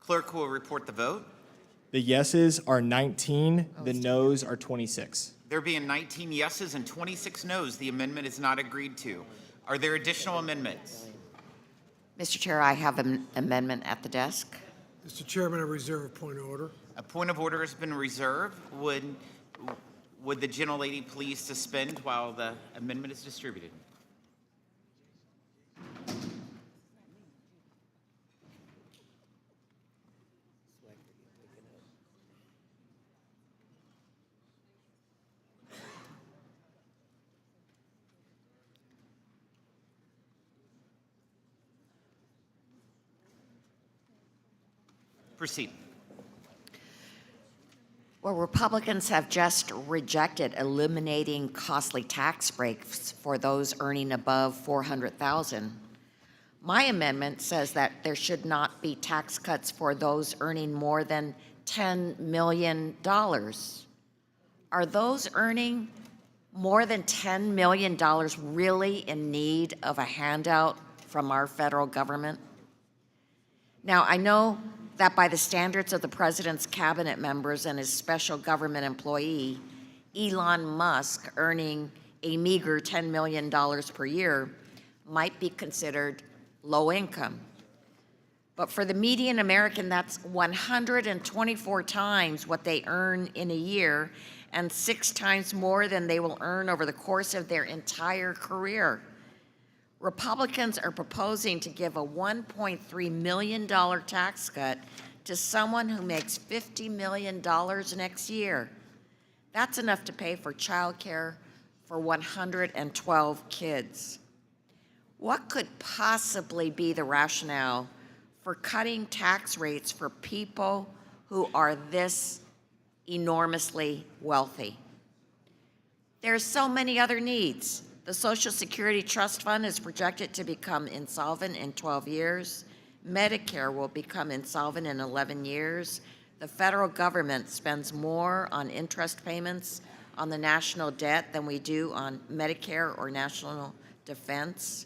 Clerk will report the vote. The yeses are 19, the noes are 26. There being 19 yeses and 26 noes, the amendment is not agreed to. Are there additional amendments? Mr. Chair, I have an amendment at the desk. Mr. Chairman, I reserve a point of order. A point of order has been reserved. Would the gentlelady please suspend while the amendment is distributed? Proceed. Well, Republicans have just rejected eliminating costly tax breaks for those earning above $400,000. My amendment says that there should not be tax cuts for those earning more than $10 million. Are those earning more than $10 million really in need of a handout from our federal government? Now, I know that by the standards of the president's cabinet members and his special government employee, Elon Musk, earning a meager $10 million per year, might be considered low income. But for the median American, that's 124 times what they earn in a year and 6 times more than they will earn over the course of their entire career. Republicans are proposing to give a $1.3 million tax cut to someone who makes $50 million next year. That's enough to pay for childcare for 112 kids. What could possibly be the rationale for cutting tax rates for people who are this enormously wealthy? There's so many other needs. The Social Security Trust Fund is projected to become insolvent in 12 years. Medicare will become insolvent in 11 years. The federal government spends more on interest payments on the national debt than we do on Medicare or national defense.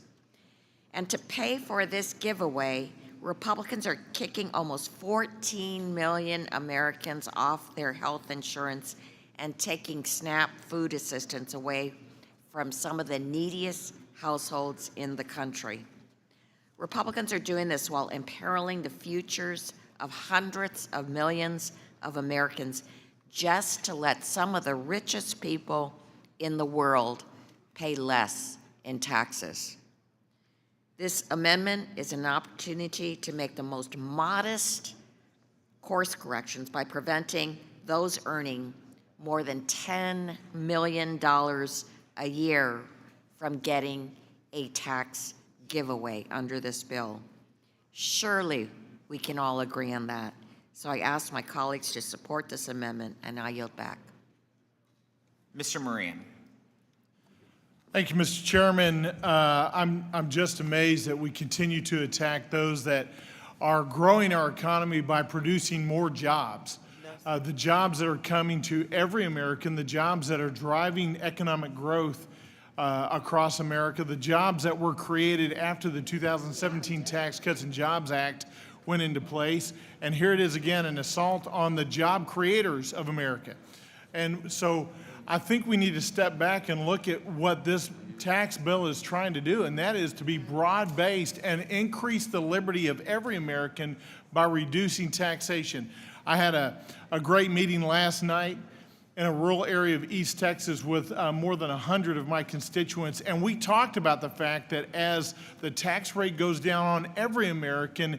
And to pay for this giveaway, Republicans are kicking almost 14 million Americans off their health insurance and taking SNAP food assistance away from some of the neediest households in the country. Republicans are doing this while imperiling the futures of hundreds of millions of Americans just to let some of the richest people in the world pay less in taxes. This amendment is an opportunity to make the most modest course corrections by preventing those earning more than $10 million a year from getting a tax giveaway under this bill. Surely we can all agree on that. So I ask my colleagues to support this amendment, and I yield back. Mr. Moran. Thank you, Mr. Chairman. I'm just amazed that we continue to attack those that are growing our economy by producing more jobs. The jobs that are coming to every American, the jobs that are driving economic growth across America, the jobs that were created after the 2017 Tax Cuts and Jobs Act went into place. And here it is again, an assault on the job creators of America. And so I think we need to step back and look at what this tax bill is trying to do, and that is to be broad-based and increase the liberty of every American by reducing taxation. I had a great meeting last night in a rural area of East Texas with more than 100 of my constituents, and we talked about the fact that as the tax rate goes down on every American,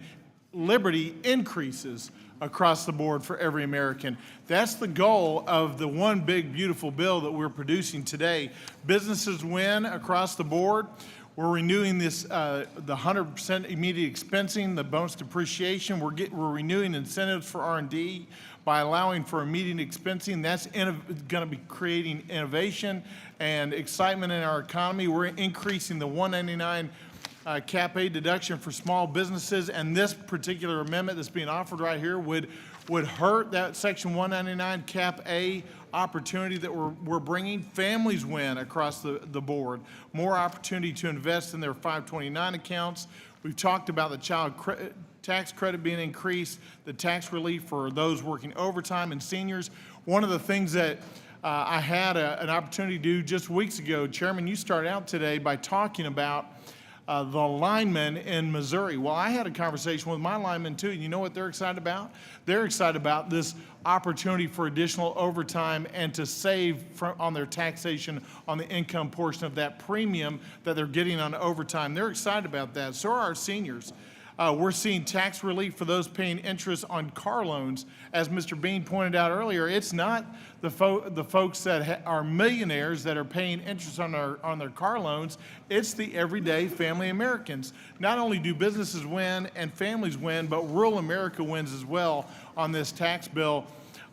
liberty increases across the board for every American. That's the goal of the one big beautiful bill that we're producing today. Businesses win across the board. We're renewing this, the 100% immediate expensing, the bonus depreciation. We're renewing incentives for R&D by allowing for immediate expensing. That's going to be creating innovation and excitement in our economy. We're increasing the $199 Cap A deduction for small businesses, and this particular amendment that's being offered right here would hurt that Section 199 Cap A opportunity that we're bringing. Families win across the board. More opportunity to invest in their 529 accounts. We've talked about the child tax credit being increased, the tax relief for those working overtime and seniors. One of the things that I had an opportunity to do just weeks ago, Chairman, you started out today by talking about the linemen in Missouri. Well, I had a conversation with my linemen too, and you know what they're excited about? They're excited about this opportunity for additional overtime and to save on their taxation on the income portion of that premium that they're getting on overtime. They're excited about that. So are our seniors. We're seeing tax relief for those paying interest on car loans. As Mr. Bean pointed out earlier, it's not the folks that are millionaires that are paying interest on their car loans. It's the everyday family Americans. Not only do businesses win and families win, but rural America wins as well on this tax bill.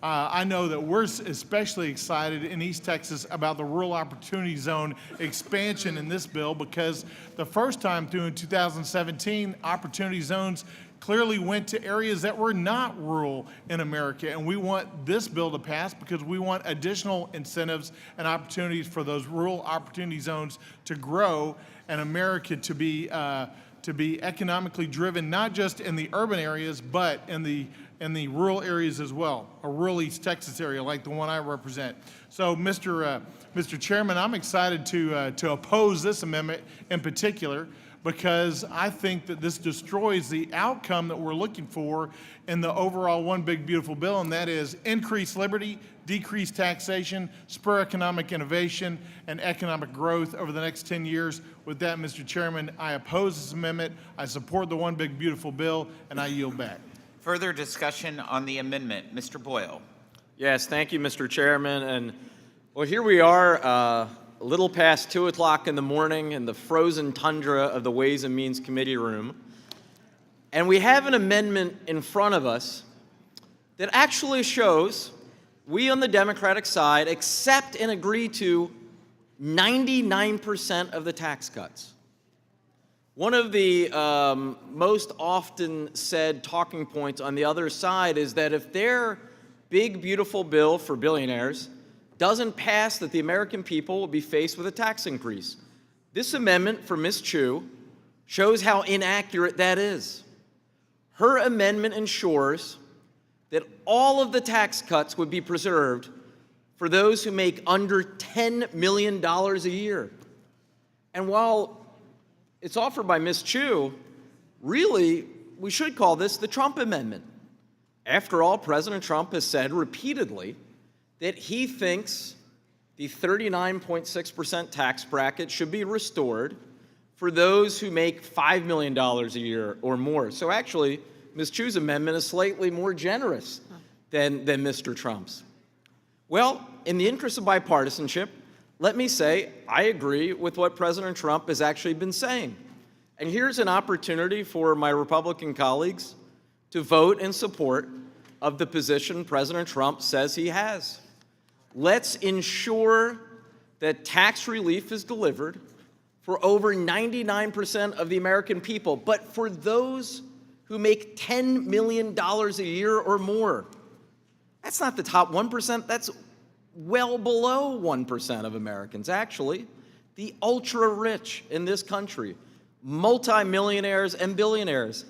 I know that we're especially excited in East Texas about the Rural Opportunity Zone expansion in this bill, because the first time through in 2017, Opportunity Zones clearly went to areas that were not rural in America. And we want this bill to pass because we want additional incentives and opportunities for those rural opportunity zones to grow and America to be to be economically driven, not just in the urban areas, but in the rural areas as well, a rural East Texas area like the one I represent. So, Mr. Chairman, I'm excited to oppose this amendment in particular, because I think that this destroys the outcome that we're looking for in the overall one big beautiful bill, and that is increased liberty, decreased taxation, spur economic innovation, and economic growth over the next 10 years. With that, Mr. Chairman, I oppose this amendment. I support the one big beautiful bill, and I yield back. Further discussion on the amendment. Mr. Boyle. Yes, thank you, Mr. Chairman. And well, here we are, a little past 2 o'clock in the morning in the frozen tundra of the Ways and Means Committee room. And we have an amendment in front of us that actually shows we on the Democratic side accept and agree to 99% of the tax cuts. One of the most often said talking points on the other side is that if their big, beautiful bill for billionaires doesn't pass, that the American people will be faced with a tax increase. This amendment for Ms. Chu shows how inaccurate that is. Her amendment ensures that all of the tax cuts would be preserved for those who make under $10 million a year. And while it's offered by Ms. Chu, really, we should call this the Trump Amendment. After all, President Trump has said repeatedly that he thinks the 39.6% tax bracket should be restored for those who make $5 million a year or more. So actually, Ms. Chu's amendment is slightly more generous than Mr. Trump's. Well, in the interest of bipartisanship, let me say I agree with what President Trump has actually been saying. And here's an opportunity for my Republican colleagues to vote in support of the position President Trump says he has. Let's ensure that tax relief is delivered for over 99% of the American people, but for those who make $10 million a year or more. That's not the top 1%, that's well below 1% of Americans, actually. The ultra-rich in this country, multimillionaires and billionaires.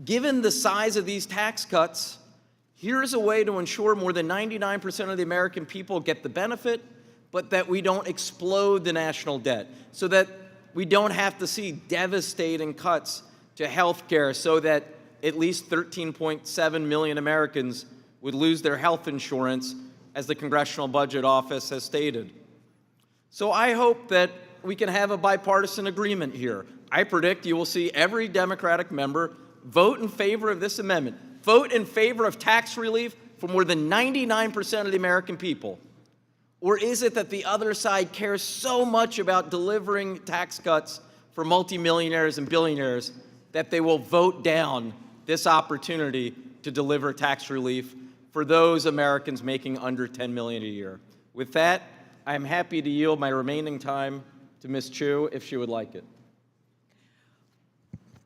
Given the size of these tax cuts, here's a way to ensure more than 99% of the American people get the benefit, but that we don't explode the national debt, so that we don't have to see devastating cuts to health care, so that at least 13.7 million Americans would lose their health insurance, as the Congressional Budget Office has stated. So I hope that we can have a bipartisan agreement here. I predict you will see every Democratic member vote in favor of this amendment, vote in favor of tax relief for more than 99% of the American people. Or is it that the other side cares so much about delivering tax cuts for multimillionaires and billionaires that they will vote down this opportunity to deliver tax relief for those Americans making under $10 million a year? With that, I'm happy to yield my remaining time to Ms. Chu if she would like it.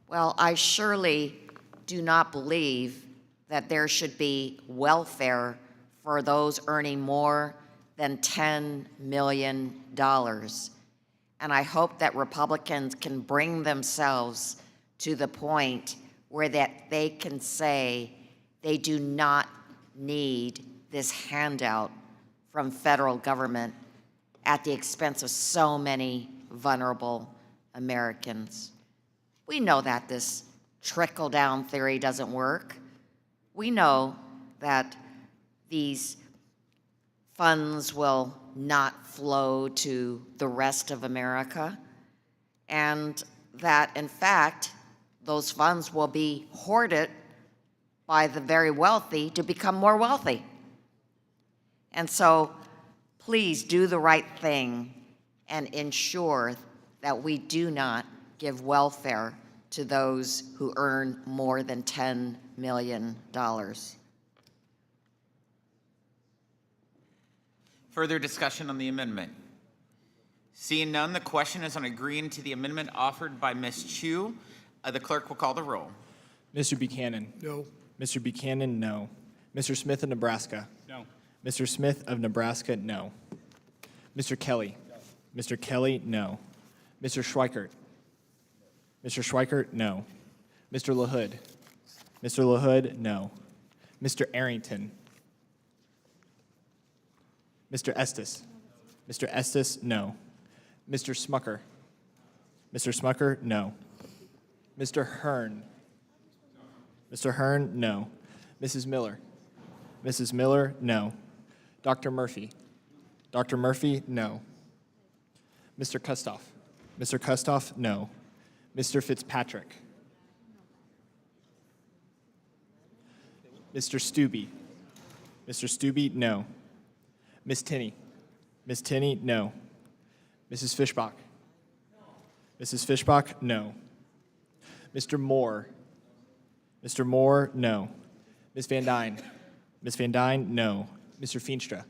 Well, I surely do not believe that there should be welfare for those earning more than $10 million. And I hope that Republicans can bring themselves to the point where that they can say they do not need this handout from federal government at the expense of so many vulnerable Americans. We know that this trickle-down theory doesn't work. We know that these funds will not flow to the rest of America, and that, in fact, those funds will be hoarded by the very wealthy to become more wealthy. And so please do the right thing and ensure that we do not give welfare to those who earn more than $10 million. Further discussion on the amendment. Seeing none, the question is on agreeing to the amendment offered by Ms. Chu. The clerk will call the roll. Mr. Buchanan? No. Mr. Buchanan, no. Mr. Smith of Nebraska? No. Mr. Smith of Nebraska, no. Mr. Kelly? No. Mr. Kelly, no. Mr. Schweikert? Mr. Schweikert, no. Mr. LaHood. Mr. LaHood, no. Mr. Arrington. Mr. Estes. Mr. Estes, no. Mr. Smucker. Mr. Smucker, no. Mr. Hearn. Mr. Hearn, no. Mrs. Miller. Mrs. Miller, no. Dr. Murphy. Dr. Murphy, no. Mr. Kustoff. Mr. Kustoff, no. Mr. Fitzpatrick. Mr. Stubbe. Mr. Stubbe, no. Miss Tinney. Miss Tinney, no. Mrs. Fishbach. Mrs. Fishbach, no. Mr. Moore. Mr. Moore, no. Ms. Van Dyne. Ms. Van Dyne, no. Mr. Feenstra.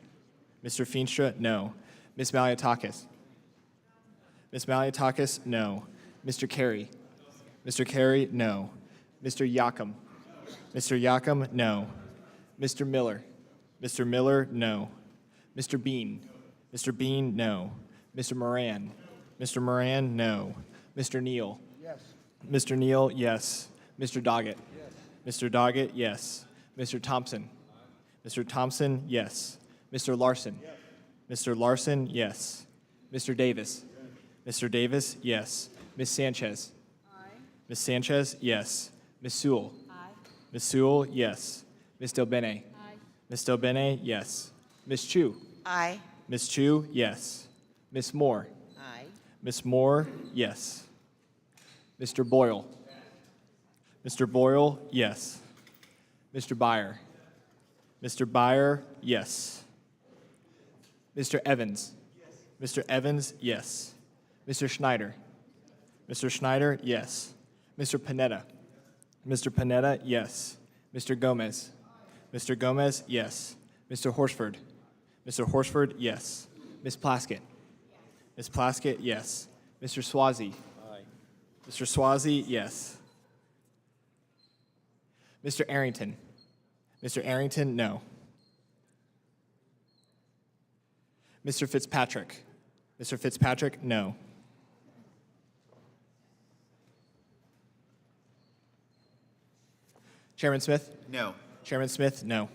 Mr. Feenstra, no. Ms. Maliatakis. Ms. Maliatakis, no. Mr. Carey. Mr. Carey, no. Mr. Yakum. Mr. Yakum, no. Mr. Miller. Mr. Miller, no. Mr. Bean. Mr. Bean, no. Mr. Moran. Mr. Moran, no. Mr. Neal. Yes. Mr. Neal, yes. Mr. Doggett. Mr. Doggett, yes. Mr. Thompson. Mr. Thompson, yes. Mr. Larson. Mr. Larson, yes. Mr. Davis. Mr. Davis, yes. Ms. Sanchez. Ms. Sanchez, yes. Ms. Sewell. Ms. Sewell, yes. Ms. Delbene. Ms. Delbene, yes. Ms. Chu. Aye. Ms. Chu, yes. Ms. Moore. Aye. Ms. Moore, yes. Mr. Boyle. Mr. Boyle, yes. Mr. Byer. Mr. Byer, yes. Mr. Evans. Mr. Evans, yes. Mr. Schneider. Mr. Schneider, yes. Mr. Panetta. Mr. Panetta, yes. Mr. Gomez. Mr. Gomez, yes. Mr. Horsford. Mr. Horsford, yes. Ms. Plaskett. Ms. Plaskett, yes. Mr. Swazi. Mr. Swazi, yes. Mr. Arrington. Mr. Arrington, no. Mr. Fitzpatrick. Mr. Fitzpatrick, no. Chairman Smith? No. Chairman Smith, no.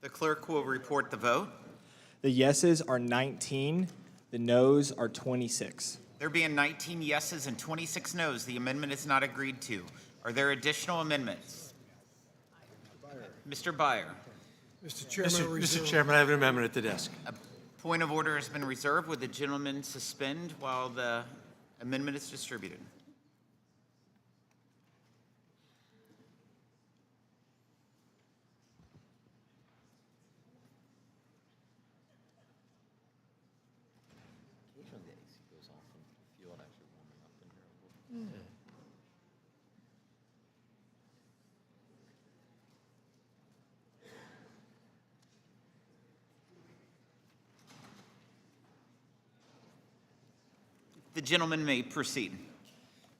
The clerk will report the vote. The yeses are 19, the noes are 26. There being 19 yeses and 26 noes, the amendment is not agreed to. Are there additional amendments? Mr. Byer. Mr. Chairman, I Mr. reserve- Chairman, I have an amendment at the desk. A point of order has been reserved. Would the gentleman suspend while the amendment is distributed? The gentleman may proceed.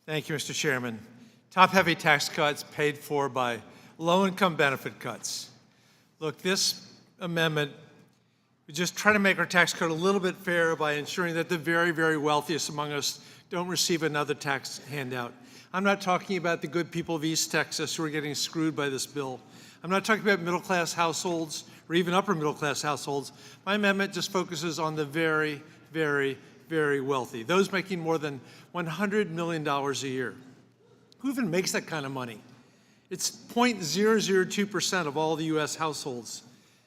Thank you, Mr. Chairman. Top-heavy tax cuts paid for by low-income benefit cuts. Look, this amendment, we just try to make our tax code a little bit fairer by ensuring that the very, very wealthiest among us don't receive another tax handout. I'm not talking about the good people of East Texas who are getting screwed by this bill. I'm not talking about middle-class households or even upper-middle-class households. My amendment just focuses on the very, very, very wealthy, those making more than $100 million a year. Who even makes that kind of money? It's 0.002% of all the US households.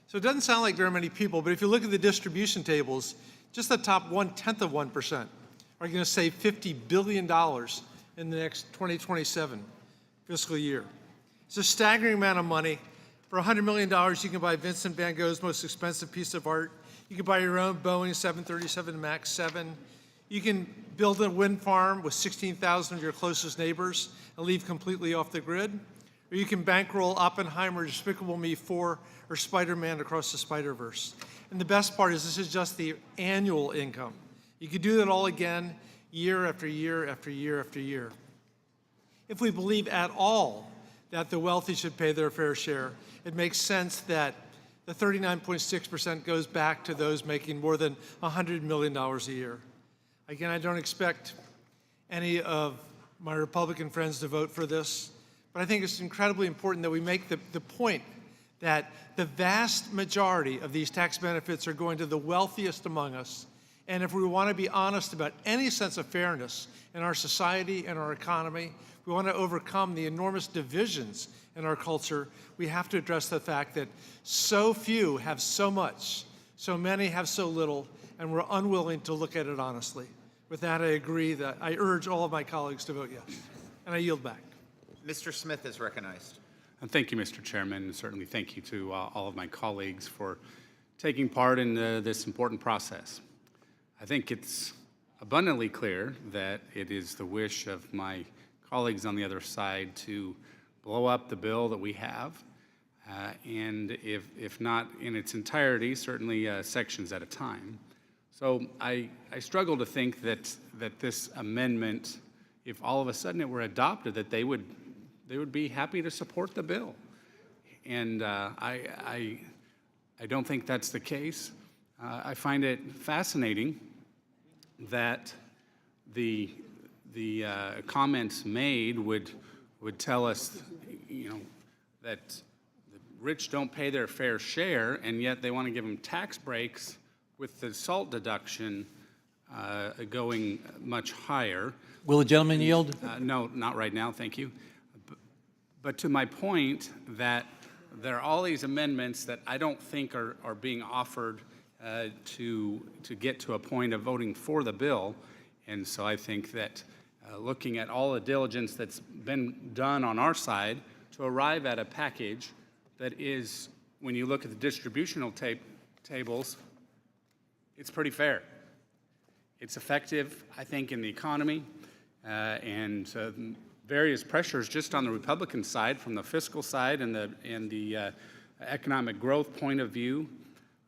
So it doesn't sound like very many people, but if you look at the distribution tables, just the top 1/10 of 1% are going to save $50 billion in the next 2027 fiscal year. It's a staggering amount of money. For $100 million, you can buy Vincent van Gogh's most expensive piece of art. You can buy your own Boeing 737 MAX 7. You can build a wind farm with 16,000 of your closest neighbors and leave completely off the grid. Or you can bankroll Oppenheimer, Despicable Me 4, or Spider-Man Across the Spider-Verse. And the best part is this is just the annual income. You could do that all again year after year after year after year. If we believe at all that the wealthy should pay their fair share, it makes sense that the 39.6% goes back to those making more than $100 million a year. Again, I don't expect any of my Republican friends to vote for this, but I think it's incredibly important that we make the point that the vast majority of these tax benefits are going to the wealthiest among us. And if we want to be honest about any sense of fairness in our society and our economy, we want to overcome the enormous divisions in our culture, we have to address the fact that so few have so much, so many have so little, and we're unwilling to look at it honestly. With that, I agree that I urge all of my colleagues to vote yes, and I yield back. Mr. Smith is recognized. And thank you, Mr. Chairman, and certainly thank you to all of my colleagues for taking part in this important process. I think it's abundantly clear that it is the wish of my colleagues on the other side to blow up the bill that we have, and if not in its entirety, certainly sections at a time. So I struggle to think that this amendment, if all of a sudden it were adopted, that they would be happy to support the bill. And I don't think that's the case. I find it fascinating that the comments made would tell us, that the rich don't pay their fair share, and yet they want to give them tax breaks with the SALT deduction going much higher. Will the gentleman yield? No, not right now, thank you. But to my point that there are all these amendments that I don't think are being offered to get to a point of voting for the bill. And so I think that looking at all the diligence that's been done on our side to arrive at a package that is, when you look at the distributional tables, it's pretty fair. It's effective, I think, in the economy, and various pressures just on the Republican side, from the fiscal side and the economic growth point of view.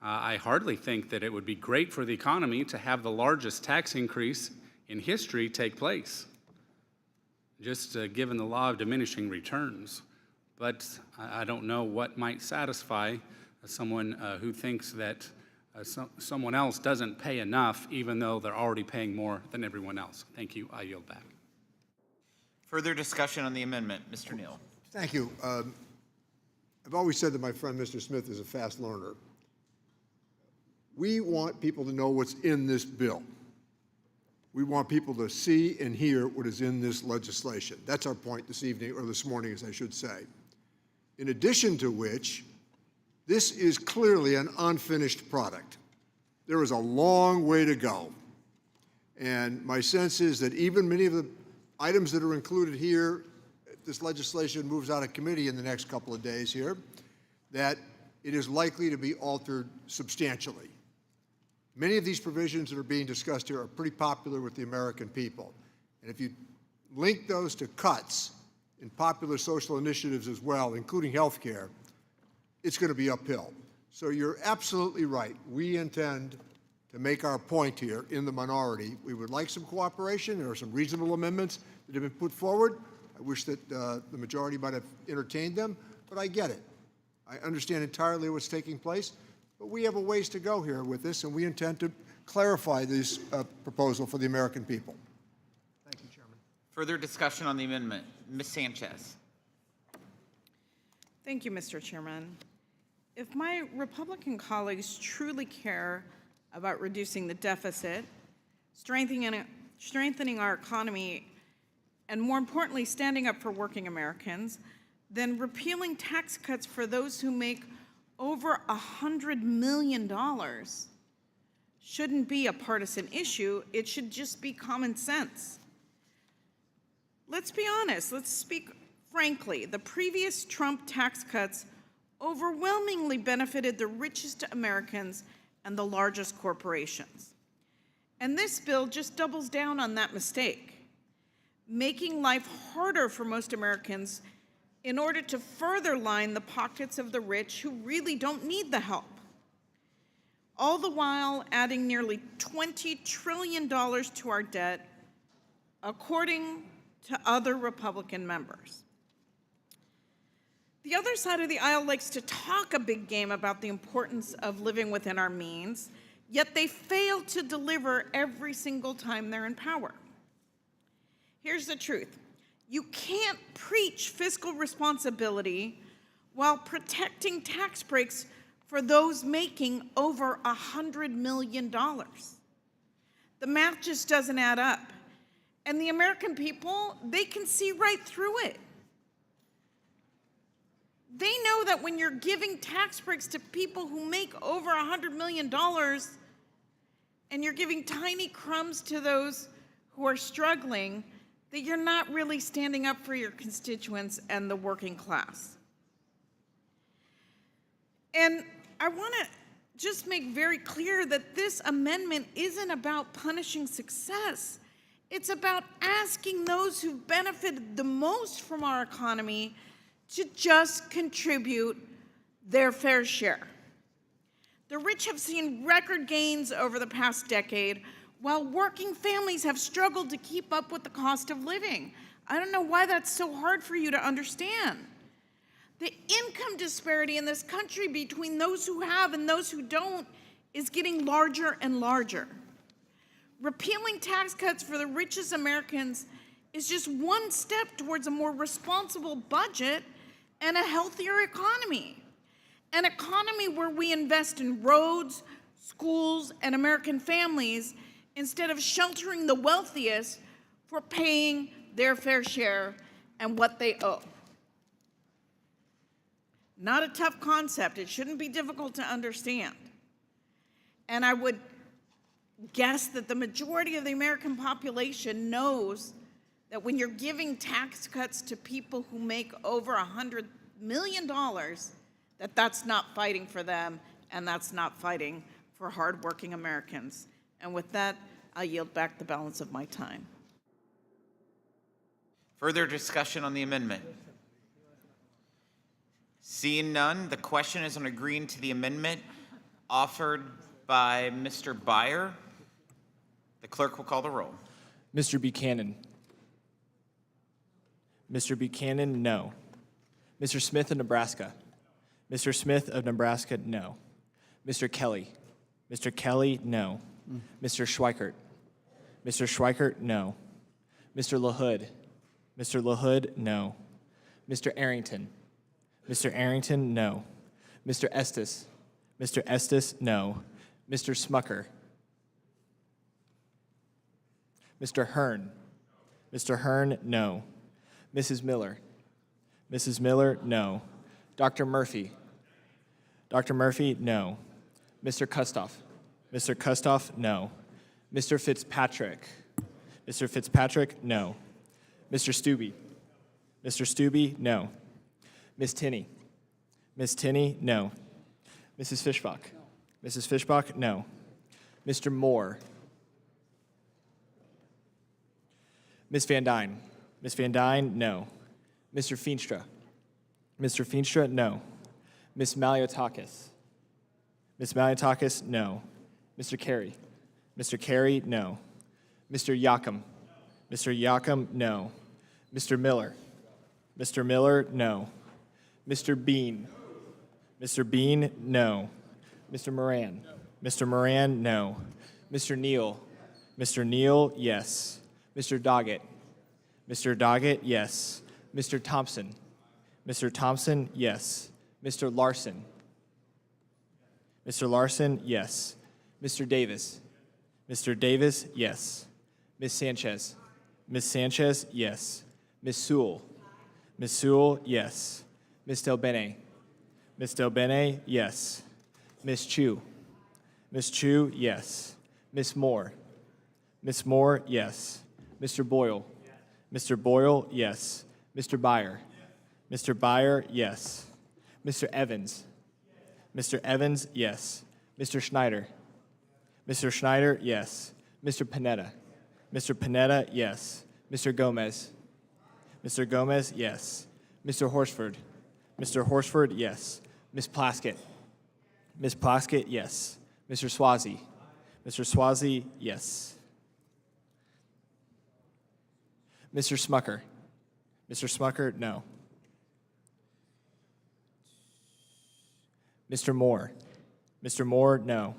I hardly think that it would be great for the economy to have the largest tax increase in history take place, just given the law of diminishing returns. But I don't know what might satisfy someone who thinks that someone else doesn't pay enough, even though they're already paying more than everyone else. Thank you. I yield back. Further discussion on the amendment. Mr. Neal. Thank you. I've always said that my friend Mr. Smith is a fast learner. We want people to know what's in this bill. We want people to see and hear what is in this legislation. That's our point this evening, or this morning, as I should say. In addition to which, this is clearly an unfinished product. There is a long way to go. And my sense is that even many of the items that are included here, this legislation moves out of committee in the next couple of days here, that it is likely to be altered substantially. Many of these provisions that are being discussed here are pretty popular with the American people. And if you link those to cuts in popular social initiatives as well, including health care, it's going to be uphill. So you're absolutely right. We intend to make our point here in the minority. We would like some cooperation. There are some reasonable amendments that have been put forward. I wish that the majority might have entertained them, but I get it. I understand entirely what's taking place. But we have a ways to go here with this, and we intend to clarify this proposal for the American people. Thank you, Chairman. Further discussion on the amendment. Ms. Sanchez. Thank you, Mr. Chairman. If my Republican colleagues truly care about reducing the deficit, strengthening our economy, and more importantly, standing up for working Americans, then repealing tax cuts for those who make over $100 million shouldn't be a partisan issue. It should just be common sense. Let's be honest. Let's speak frankly. The previous Trump tax cuts overwhelmingly benefited the richest Americans and the largest corporations. And this bill just doubles down on that mistake, making life harder for most Americans in order to further line the pockets of the rich who really don't need the help, all the while adding nearly $20 trillion to our debt, according to other Republican members. The other side of the aisle likes to talk a big game about the importance of living within our means, yet they fail to deliver every single time they're in power. Here's the truth. You can't preach fiscal responsibility while protecting tax breaks for those making over $100 million. The math just doesn't add up. And the American people, they can see right through it. They know that when you're giving tax breaks to people who make over $100 million and you're giving tiny crumbs to those who are struggling, that you're not really standing up for your constituents and the working class. And I want to just make very clear that this amendment isn't about punishing success. It's about asking those who've benefited the most from our economy to just contribute their fair share. The rich have seen record gains over the past decade, while working families have struggled to keep up with the cost of living. I don't know why that's so hard for you to understand. The income disparity in this country between those who have and those who don't is getting larger and larger. Repealing tax cuts for the richest Americans is just one step towards a more responsible budget and a healthier economy. An economy where we invest in roads, schools, and American families instead of sheltering the wealthiest for paying their fair share and what they owe. Not a tough concept. It shouldn't be difficult to understand. And I would guess that the majority of the American population knows that when you're giving tax cuts to people who make over $100 million, that that's not fighting for them and that's not fighting for hardworking Americans. And with that, I yield back the balance of my time. Further discussion on the amendment? Seeing none, the question is on agreeing to the amendment offered by Mr. Byer. The clerk will call the roll. Mr. Buchanan. Mr. Buchanan, no. Mr. Smith of Nebraska. Mr. Smith of Nebraska, no. Mr. Kelly. Mr. Kelly, no. Mr. Schweikert. Mr. Schweikert, no. Mr. LaHood. Mr. LaHood, no. Mr. Arrington. Mr. Arrington, no. Mr. Estes. Mr. Estes, no. Mr. Smucker. Mr. Hearn. Mr. Hearn, no. Mrs. Miller. Mrs. Miller, no. Dr. Murphy. Dr. Murphy, no. Mr. Kustoff. Mr. Kustoff, no. Mr. Fitzpatrick. Mr. Fitzpatrick, no. Mr. Stubbe. Mr. Stubbe, no. Ms. Tinney. Ms. Tinney, no. Mrs. Fishbach. Mrs. Fishbach, no. Mr. Moore. Ms. Van Dyne. Ms. Van Dyne, no. Mr. Feenstra. Mr. Feenstra, no. Ms. Maliotakis. Ms. Maliotakis, no. Mr. Carey. Mr. Carey, no. Mr. Yakum. Mr. Yakum, no. Mr. Miller. Mr. Miller, no. Mr. Bean. Mr. Bean, no. Mr. Moran. Mr. Moran, no. Mr. Neal. Mr. Neal, yes. Mr. Doggett. Mr. Doggett, yes. Mr. Thompson. Mr. Thompson, yes. Mr. Larson. Mr. Larson, yes. Mr. Davis. Mr. Davis, yes. Ms. Sanchez. Ms. Sanchez, yes. Ms. Sewell. Ms. Sewell, yes. Ms. Delbene. Ms. Delbene, yes. Ms. Chu. Ms. Chu, yes. Ms. Moore. Ms. Moore, yes. Mr. Boyle. Mr. Boyle, yes. Mr. Byer. Mr. Byer, yes. Mr. Evans. Mr. Evans, yes. Mr. Schneider. Mr. Schneider, yes. Mr. Panetta. Mr. Panetta, yes. Mr. Gomez. Mr. Gomez, yes. Mr. Horsford. Mr. Horsford, yes. Ms. Plaskett. Ms. Plaskett, yes. Mr. Swazi. Mr. Swazi, yes. Mr. Smucker. Mr. Smucker, no. Mr. Moore. Mr. Moore, no.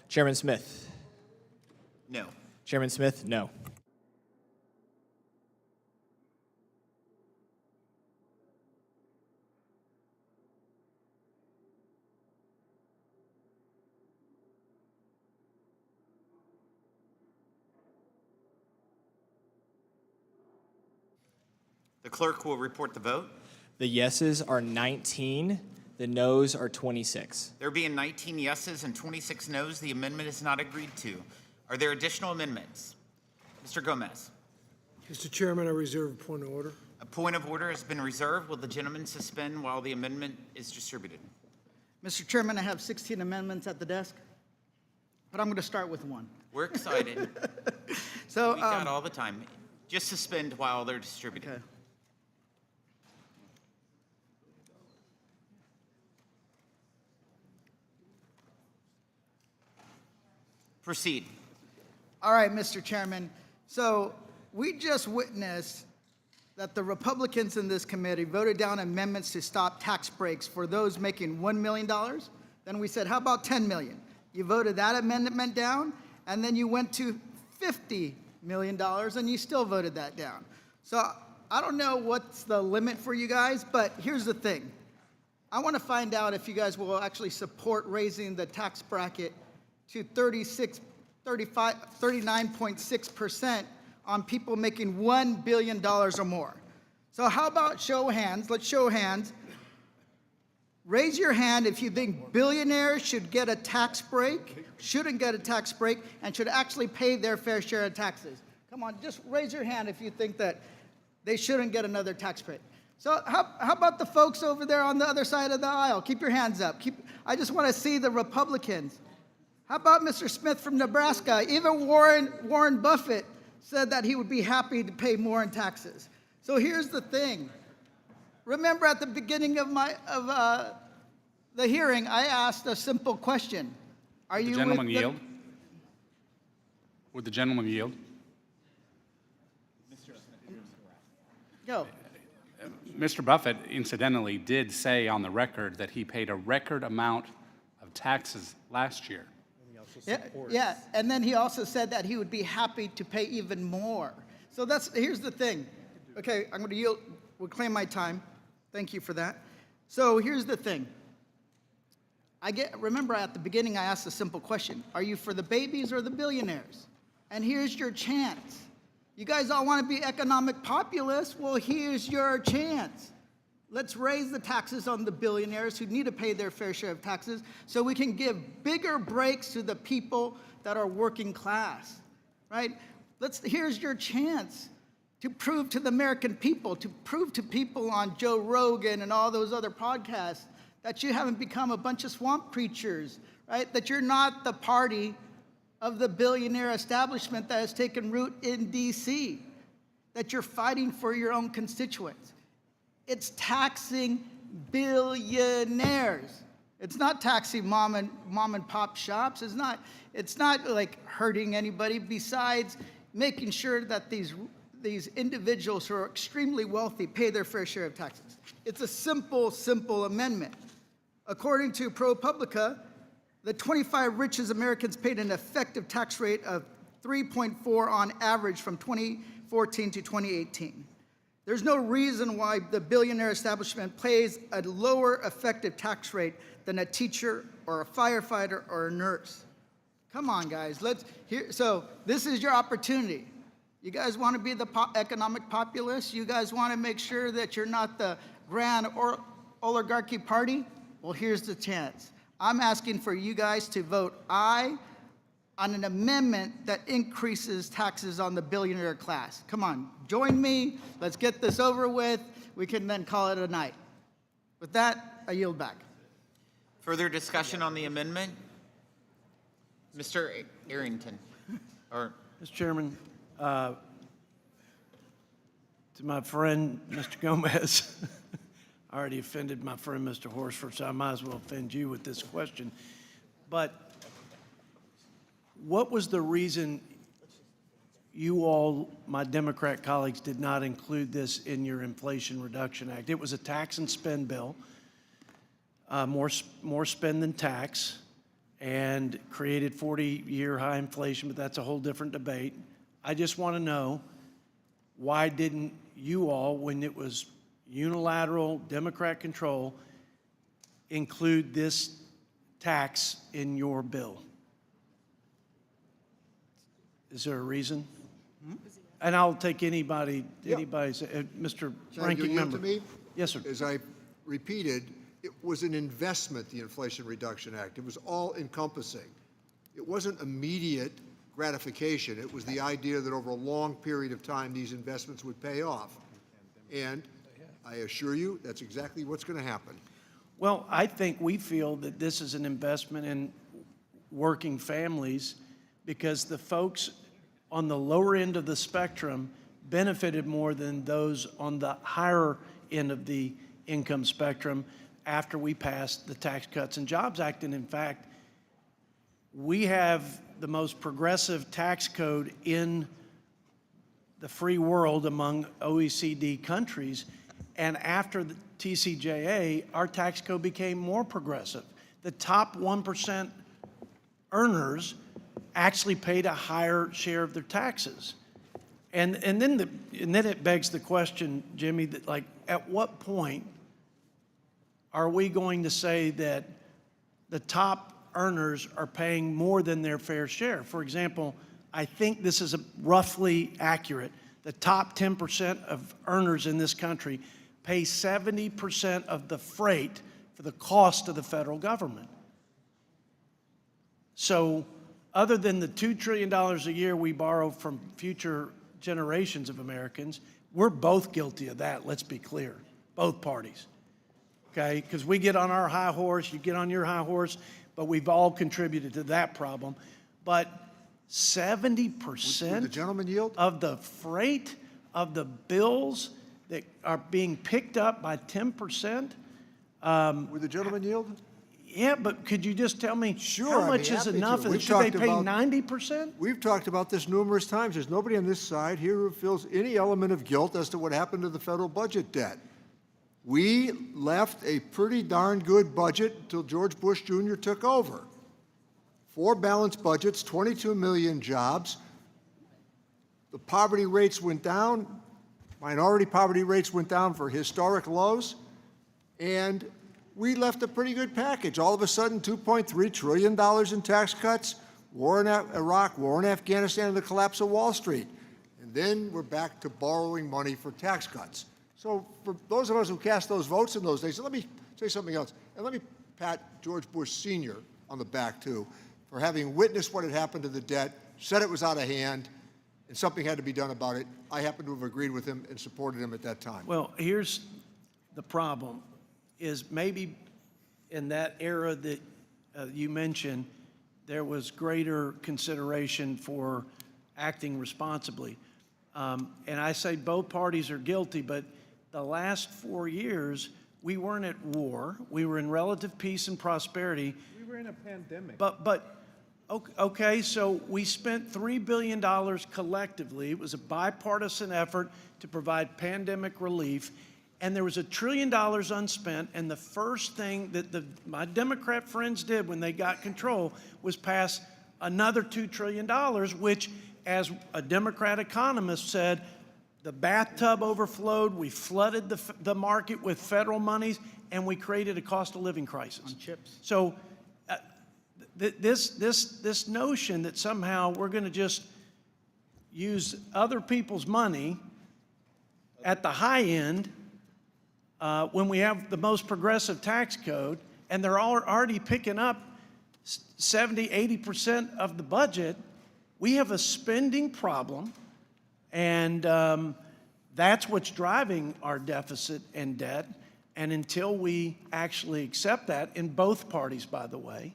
Chairman Smith. No. Chairman Smith, no. The clerk will report the vote. The yeses are 19, the noes are 26. There being 19 yeses and 26 noes, the amendment is not agreed to. Are there additional amendments? Mr. Gomez. Mr. Chairman, I reserve a point of order. A point of order has been reserved. Will the gentleman suspend while the amendment is distributed? Mr. Chairman, I have 16 amendments at the desk, but I'm going to start with one. We're excited. So, we got all the time. Just suspend while they're distributed. Okay. Proceed. All right, Mr. Chairman. So we just witnessed that the Republicans in this committee voted down amendments to stop tax breaks for those making $1 million. Then we said, how about $10 million? You voted that amendment down, and then you went to $50 million, and you still voted that down. So I don't know what's the limit for you guys, but here's the thing. I want to find out if you guys will actually support raising the tax bracket to 39.6% on people making $1 billion or more. So how about show of hands? Let's show hands. Raise your hand if you think billionaires should get a tax break, shouldn't get a tax break, and should actually pay their fair share of taxes. Come on, just raise your hand if you think that they shouldn't get another tax break. So how about the folks over there on the other side of the aisle? Keep your hands up. I just want to see the Republicans. How about Mr. Smith from Nebraska? Even Warren Buffett said that he would be happy to pay more in taxes. So here's the thing. Remember at the beginning of the hearing, I asked a simple question. Are you the gentleman yield? Would the gentleman yield? Go. Mr. Buffett, incidentally, did say on the record that he paid a record amount of taxes last year. Yeah, and then he also said that he would be happy to pay even more. So here's the thing. Okay, I'm going to yield, reclaim my time. Thank you for that. So here's the thing. Remember at the beginning I asked a simple question. Are you for the babies or the billionaires? And here's your chance. You guys all want to be economic populists? Well, here's your chance. Let's raise the taxes on the billionaires who need to pay their fair share of taxes so we can give bigger breaks to the people that are working class, right? Here's your chance to prove to the American people, to prove to people on Joe Rogan and all those other podcasts that you haven't become a bunch of swamp preachers, right? That you're not the party of the billionaire establishment that has taken root in DC, that you're fighting for your own constituents. It's taxing billionaires. It's not taxing mom and pop shops. It's not like hurting anybody besides making sure that these individuals who are extremely wealthy pay their fair share of taxes. It's a simple amendment. According to ProPublica, the 25 richest Americans paid an effective tax rate of 3.4 on average from 2014 to 2018. There's no reason why the billionaire establishment pays a lower effective tax rate than a teacher or a firefighter or a nurse. Come on, guys. So this is your opportunity. You guys want to be the economic populists? You guys want to make sure that you're not the grand oligarchy party? Well, here's the chance. I'm asking for you guys to vote aye on an amendment that increases taxes on the billionaire class. Come on, join me. Let's get this over with. We can then call it a night. With that, I yield back. Further discussion on the amendment? Mr. Arrington. Mr. Chairman, to my friend, Mr. Gomez, I already offended my friend, Mr. Horsford, so I might as well offend you with this question. But what was the reason you all, my Democrat colleagues, did not include this in your Inflation Reduction Act. It was a tax and spend bill, more spend than tax, and created 40-year high inflation, but that's a whole different debate. I just want to know, why didn't you all, when it was unilateral Democrat control, include this tax in your bill? Is there a reason? And I'll take anybody's, Mr. Can Ranking you yield Member. to me? Yes, sir. As I repeated, it was an investment, the Inflation Reduction Act. It was all encompassing. It wasn't immediate gratification. It was the idea that over a long period of time, these investments would pay off. And I assure you, that's exactly what's going to happen. Well, I think we feel that this is an investment in working families because the folks on the lower end of the spectrum benefited more than those on the higher end of the income spectrum after we passed the Tax Cuts and Jobs Act. And in fact, we have the most progressive tax code in the free world among OECD countries. And after the TCJA, our tax code became more progressive. The top 1% earners actually paid a higher share of their taxes. And then it begs the question, Jimmy, that like, at what point are we going to say that the top earners are paying more than their fair share? For example, I think this is roughly accurate. The top 10% of earners in this country pay 70% of the freight for the cost of the federal government. So other than the $2 trillion a year we borrow from future generations of Americans, we're both guilty of that, let's be clear, both parties, okay? Because we get on our high horse, you get on your high horse, but we've all contributed to that problem. But 70% Would the gentleman yield? of the freight of the bills that are being picked up by 10%. Would the gentleman yield? Yeah, but could you just tell me Sure, how I'd be much is happy to. enough? And We've should they talked pay about- 90%? We've talked about this numerous times. There's nobody on this side here who feels any element of guilt as to what happened to the federal budget debt. We left a pretty darn good budget until George Bush Jr. took over. 4 balanced budgets, 22 million jobs. The poverty rates went down. Minority poverty rates went down for historic lows. And we left a pretty good package. All of a sudden, $2.3 trillion in tax cuts, war in Iraq, war in Afghanistan, and the collapse of Wall Street. And then we're back to borrowing money for tax cuts. So for those of us who cast those votes in those days, let me say something else. And let me pat George Bush Sr. on the back, too, for having witnessed what had happened to the debt, said it was out of hand, and something had to be done about it. I happen to have agreed with him and supported him at that time. Well, here's the problem, is maybe in that era that you mentioned, there was greater consideration for acting responsibly. And I say both parties are guilty, but the last 4 years, we weren't at war. We were in relative peace and prosperity. We were in a pandemic. But okay, so we spent $3 billion collectively. It was a bipartisan effort to provide pandemic relief. And there was $1 trillion unspent, and the first thing that my Democrat friends did when they got control was pass another $2 trillion, which, as a Democrat economist said, the bathtub overflowed, we flooded the market with federal monies, and we created a cost of living crisis. On chips. So this notion that somehow we're going to just use other people's money at the high end when we have the most progressive tax code, and they're already picking up 70, 80% of the budget, we have a spending problem, and that's what's driving our deficit and debt. And until we actually accept that, in both parties, by the way,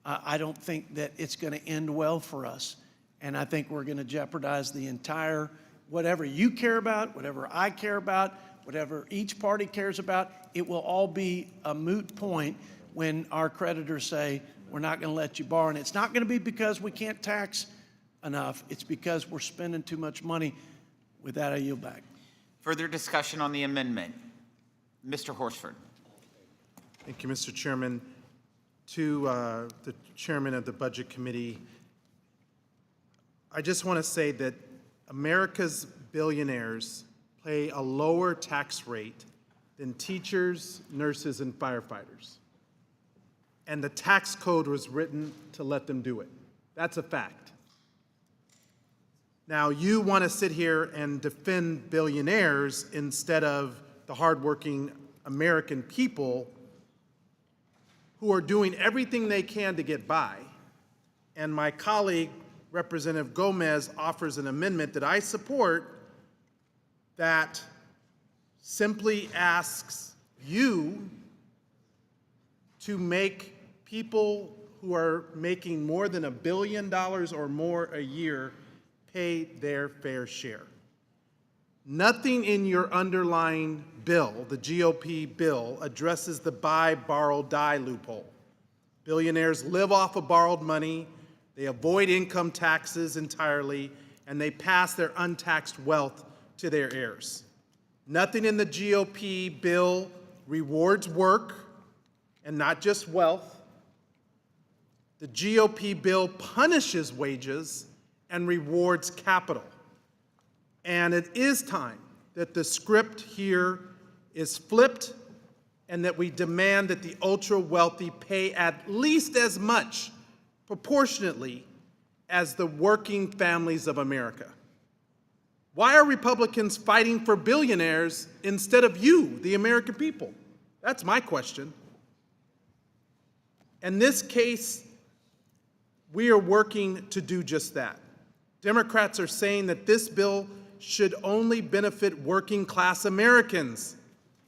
I don't think that it's going to end well for us. And I think we're going to jeopardize the entire, whatever you care about, whatever I care about, whatever each party cares about, it will all be a moot point when our creditors say, we're not going to let you borrow. And it's not going to be because we can't tax enough. It's because we're spending too much money. With that, I yield back. Further discussion on the amendment. Mr. Horsford. Thank you, Mr. Chairman. To the chairman of the Budget Committee, I just want to say that America's billionaires pay a lower tax rate than teachers, nurses, and firefighters. And the tax code was written to let them do it. That's a fact. Now, you want to sit here and defend billionaires instead of the hardworking American people who are doing everything they can to get by. And my colleague, Representative Gomez, offers an amendment that I support that simply asks you to make people who are making more than $1 billion or more a year pay their fair share. Nothing in your underlying bill, the GOP bill, addresses the buy, borrow, die loophole. Billionaires live off of borrowed money, they avoid income taxes entirely, and they pass their untaxed wealth to their heirs. Nothing in the GOP bill rewards work, and not just wealth. The GOP bill punishes wages and rewards capital. And it is time that the script here is flipped and that we demand that the ultra-wealthy pay at least as much, proportionately, as the working families of America. Why are Republicans fighting for billionaires instead of you, the American people? That's my question. In this case, we are working to do just that. Democrats are saying that this bill should only benefit working-class Americans.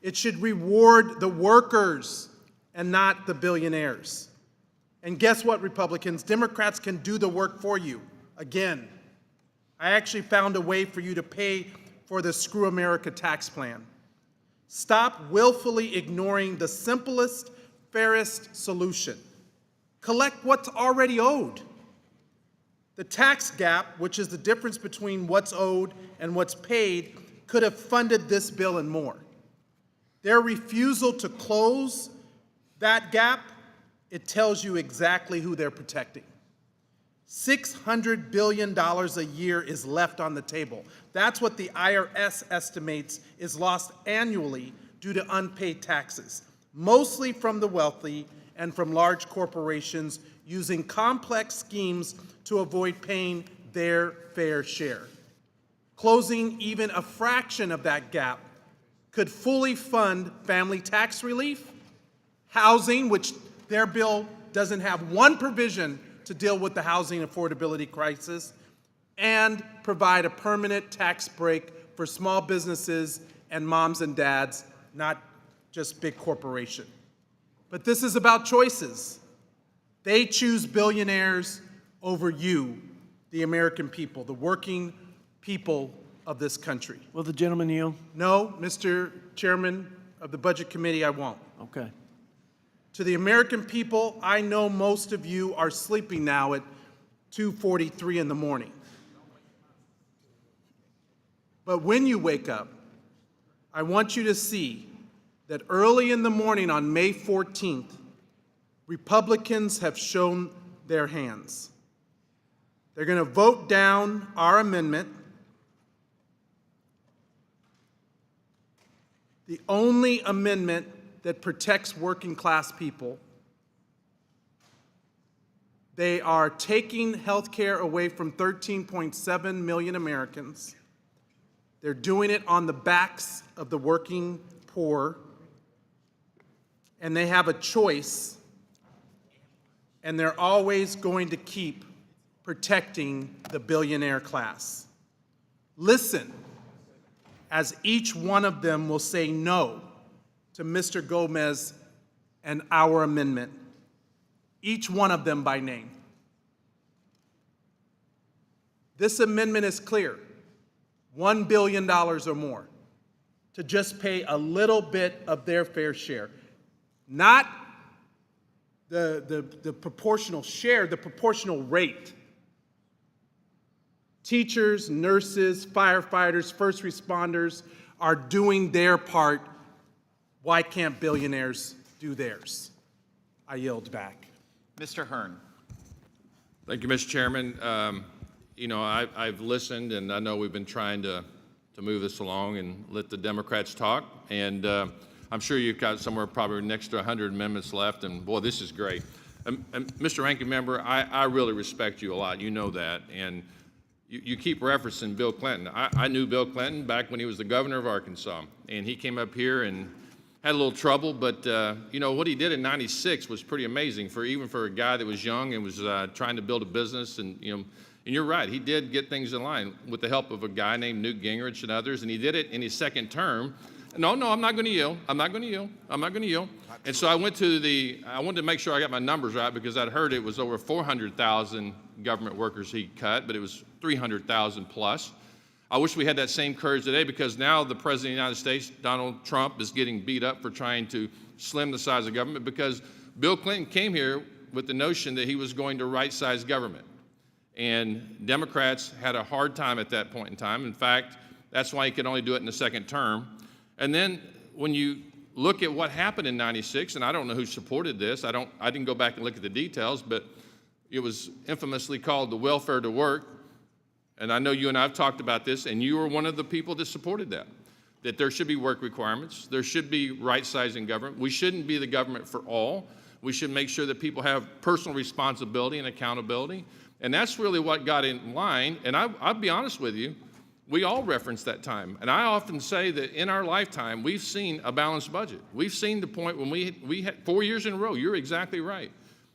It should reward the workers and not the billionaires. And guess what, Republicans? Democrats can do the work for you. Again, I actually found a way for you to pay for the Screw America tax plan. Stop willfully ignoring the simplest, fairest solution. Collect what's already owed. The tax gap, which is the difference between what's owed and what's paid, could have funded this bill and more. Their refusal to close that gap, it tells you exactly who they're protecting. $600 billion a year is left on the table. That's what the IRS estimates is lost annually due to unpaid taxes, mostly from the wealthy and from large corporations using complex schemes to avoid paying their fair share. Closing even a fraction of that gap could fully fund family tax relief, housing, which their bill doesn't have one provision to deal with the housing affordability crisis, and provide a permanent tax break for small businesses and moms and dads, not just big corporations. But this is about choices. They choose billionaires over you, the American people, the working people of this country. Will the gentleman yield? No, Mr. Chairman of the Budget Committee, I won't. Okay. To the American people, I know most of you are sleeping now at 2:43 in the morning. But when you wake up, I want you to see that early in the morning on May 14th, Republicans have shown their hands. They're going to vote down our amendment. The only amendment that protects working class people. They are taking health care away from 13.7 million Americans. They're doing it on the backs of the working poor. And they have a choice, and they're always going to keep protecting the billionaire class. Listen, as each one of them will say no to Mr. Gomez and our amendment, each one of them by name. This amendment is clear, $1 billion or more to just pay a little bit of their fair share. Not the proportional share, the proportional rate. Teachers, nurses, firefighters, first responders are doing their part. Why can't billionaires do theirs? I yield back. Mr. Hearn. Thank you, Mr. Chairman. You know, I've listened, and I know we've been trying to move this along and let the Democrats talk. And I'm sure you've got somewhere probably next to 100 amendments left, and boy, this is great. And Mr. Ranking Member, I really respect you a lot. You know that. And you keep referencing Bill Clinton. I knew Bill Clinton back when he was the governor of Arkansas, and he came up here and had a little trouble, but you know, what he did in '96 was pretty amazing even for a guy that was young and was trying to build a business. And you know, and you're right, he did get things in line with the help of a guy named Newt Gingrich and others, and he did it in his second term. No, I'm not going to yield. I'm not going to yield. I'm not going to yield. And so I wanted to make sure I got my numbers right, because I'd heard it was over 400,000 government workers he cut, but it was 300,000 plus. I wish we had that same courage today, because now the President of the United States, Donald Trump, is getting beat up for trying to slim the size of government, because Bill Clinton came here with the notion that he was going to right-size government. And Democrats had a hard time at that point in time. In fact, that's why he could only do it in the second term. And then when you look at what happened in '96, and I don't know who supported this, I didn't go back and look at the details, but it was infamously called the welfare to work. And I know you and I have talked about this, and you were one of the people that supported that there should be work requirements, there should be right-sizing government. We shouldn't be the government for all. We should make sure that people have personal responsibility and accountability. And that's really what got in line. And I'll be honest with you, we all reference that time. And I often say that in our lifetime, we've seen a balanced budget. We've seen the point when we had 4 years in a row. You're exactly right.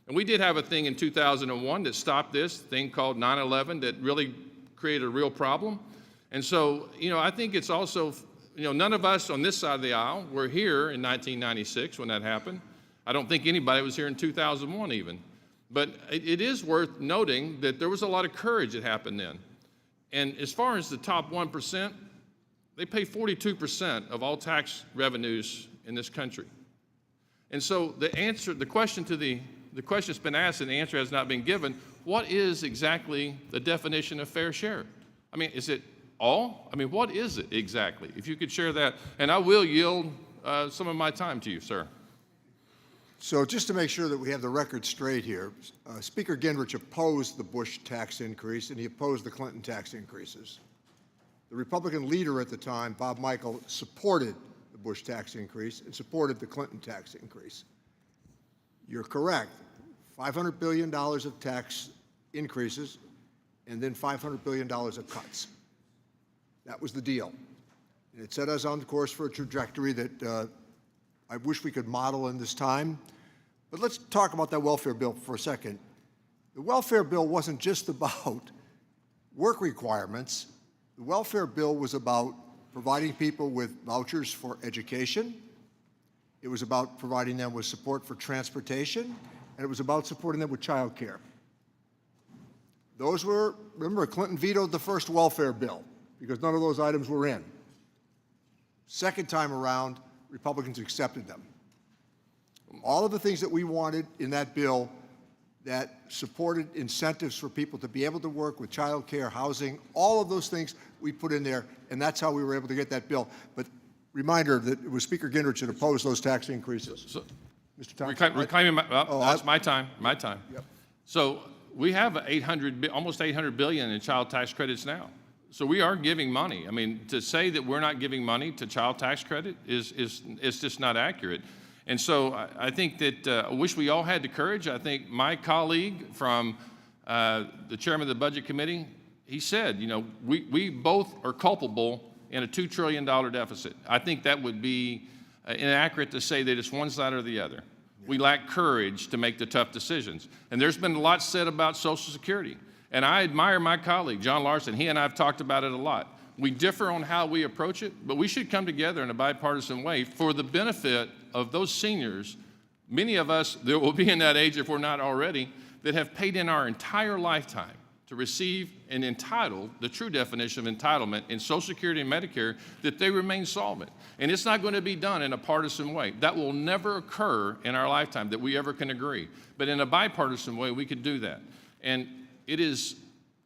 And we did have a thing in 2001 that stopped this thing called 9/11 that really created a real problem. And so, you know, I think it's also, you know, none of us on this side of the aisle were here in 1996 when that happened. I don't think anybody was here in 2001 even. But it is worth noting that there was a lot of courage that happened then. And as far as the top 1%, they pay 42% of all tax revenues in this country. And so the question's been asked and the answer has not been given. What is exactly the definition of fair share? I mean, is it all? I mean, what is it exactly? If you could share that, and I will yield some of my time to you, sir. So just to make sure that we have the record straight here, Speaker Gingrich opposed the Bush tax increase, and he opposed the Clinton tax increases. The Republican leader at the time, Bob Michel, supported the Bush tax increase and supported the Clinton tax increase. You're correct. $500 billion of tax increases and then $500 billion of cuts. That was the deal. And it set us on the course for a trajectory that I wish we could model in this time. But let's talk about that welfare bill for a second. The welfare bill wasn't just about work requirements. The welfare bill was about providing people with vouchers for education. It was about providing them with support for transportation, and it was about supporting them with child care. Those were, remember, Clinton vetoed the first welfare bill because none of those items were in. Second time around, Republicans accepted them. All of the things that we wanted in that bill that supported incentives for people to be able to work with child care, housing, all of those things we put in there, and that's how we were able to get that bill. But reminder that it was Speaker Gingrich that opposed those tax increases. Mr. Thompson? Reclaiming that's my time. Yep. So we have almost $800 billion in child tax credits now. So we are giving money. I mean, to say that we're not giving money to child tax credit is just not accurate. And so I think that I wish we all had the courage. I think my colleague from the chairman of the Budget Committee, he said, you know, we both are culpable in a $2 trillion deficit. I think that would be inaccurate to say that it's one side or the other. Yeah. We lack courage to make the tough decisions. And there's been a lot said about Social Security. And I admire my colleague, John Larson. He and I have talked about it a lot. We differ on how we approach it, but we should come together in a bipartisan way for the benefit of those seniors, many of us that will be in that age if we're not already, that have paid in our entire lifetime to receive and entitled, the true definition of entitlement in Social Security and Medicare, that they remain solvent. And it's not going to be done in a partisan way. That will never occur in our lifetime that we ever can agree. But in a bipartisan way, we could do that. And it is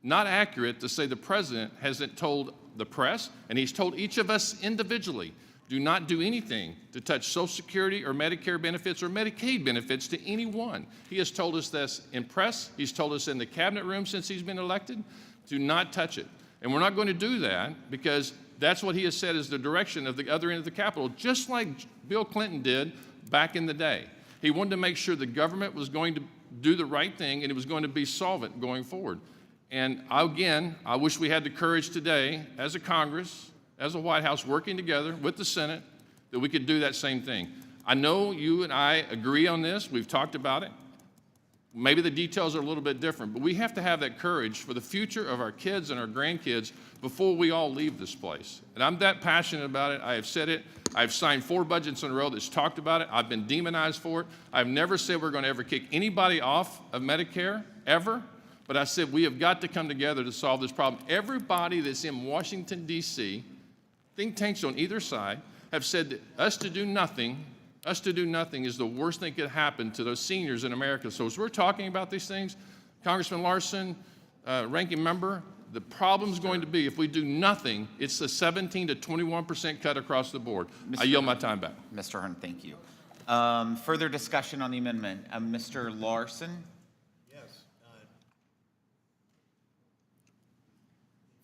not accurate to say the president hasn't told the press, and he's told each of us individually, do not do anything to touch Social Security or Medicare benefits or Medicaid benefits to anyone. He has told us this in press. He's told us in the cabinet room since he's been elected. Do not touch it. And we're not going to do that because that's what he has said is the direction of the other end of the Capitol, just like Bill Clinton did back in the day. He wanted to make sure the government was going to do the right thing and it was going to be solvent going forward. And again, I wish we had the courage today as a Congress, as a White House, working together with the Senate, that we could do that same thing. I know you and I agree on this. We've talked about it. Maybe the details are a little bit different, but we have to have that courage for the future of our kids and our grandkids before we all leave this place. And I'm that passionate about it. I have said it. I've signed 4 budgets in a row that's talked about it. I've been demonized for it. I've never said we're going to ever kick anybody off of Medicare, ever. But I said we have got to come together to solve this problem. Everybody that's in Washington, D.C., think tanks on either side, have said that us to do nothing is the worst thing that could happen to those seniors in America. So as we're talking about these things, Congressman Larson, ranking member, the problem's going to be if we do nothing, it's a 17 to 21% cut across the board. I yield my time back. Mr. Hunt, thank you. Further discussion on the amendment. Mr. Larson? Yes.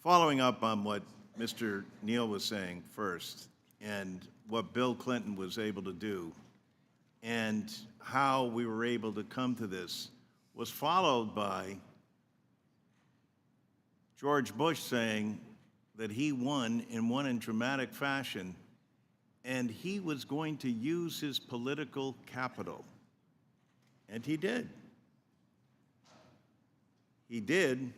Following up on what Mr. Neal was saying first, and what Bill Clinton was able to do, and how we were able to come to this, was followed by George Bush saying that he won in dramatic fashion, and he was going to use his political capital. And he did. He did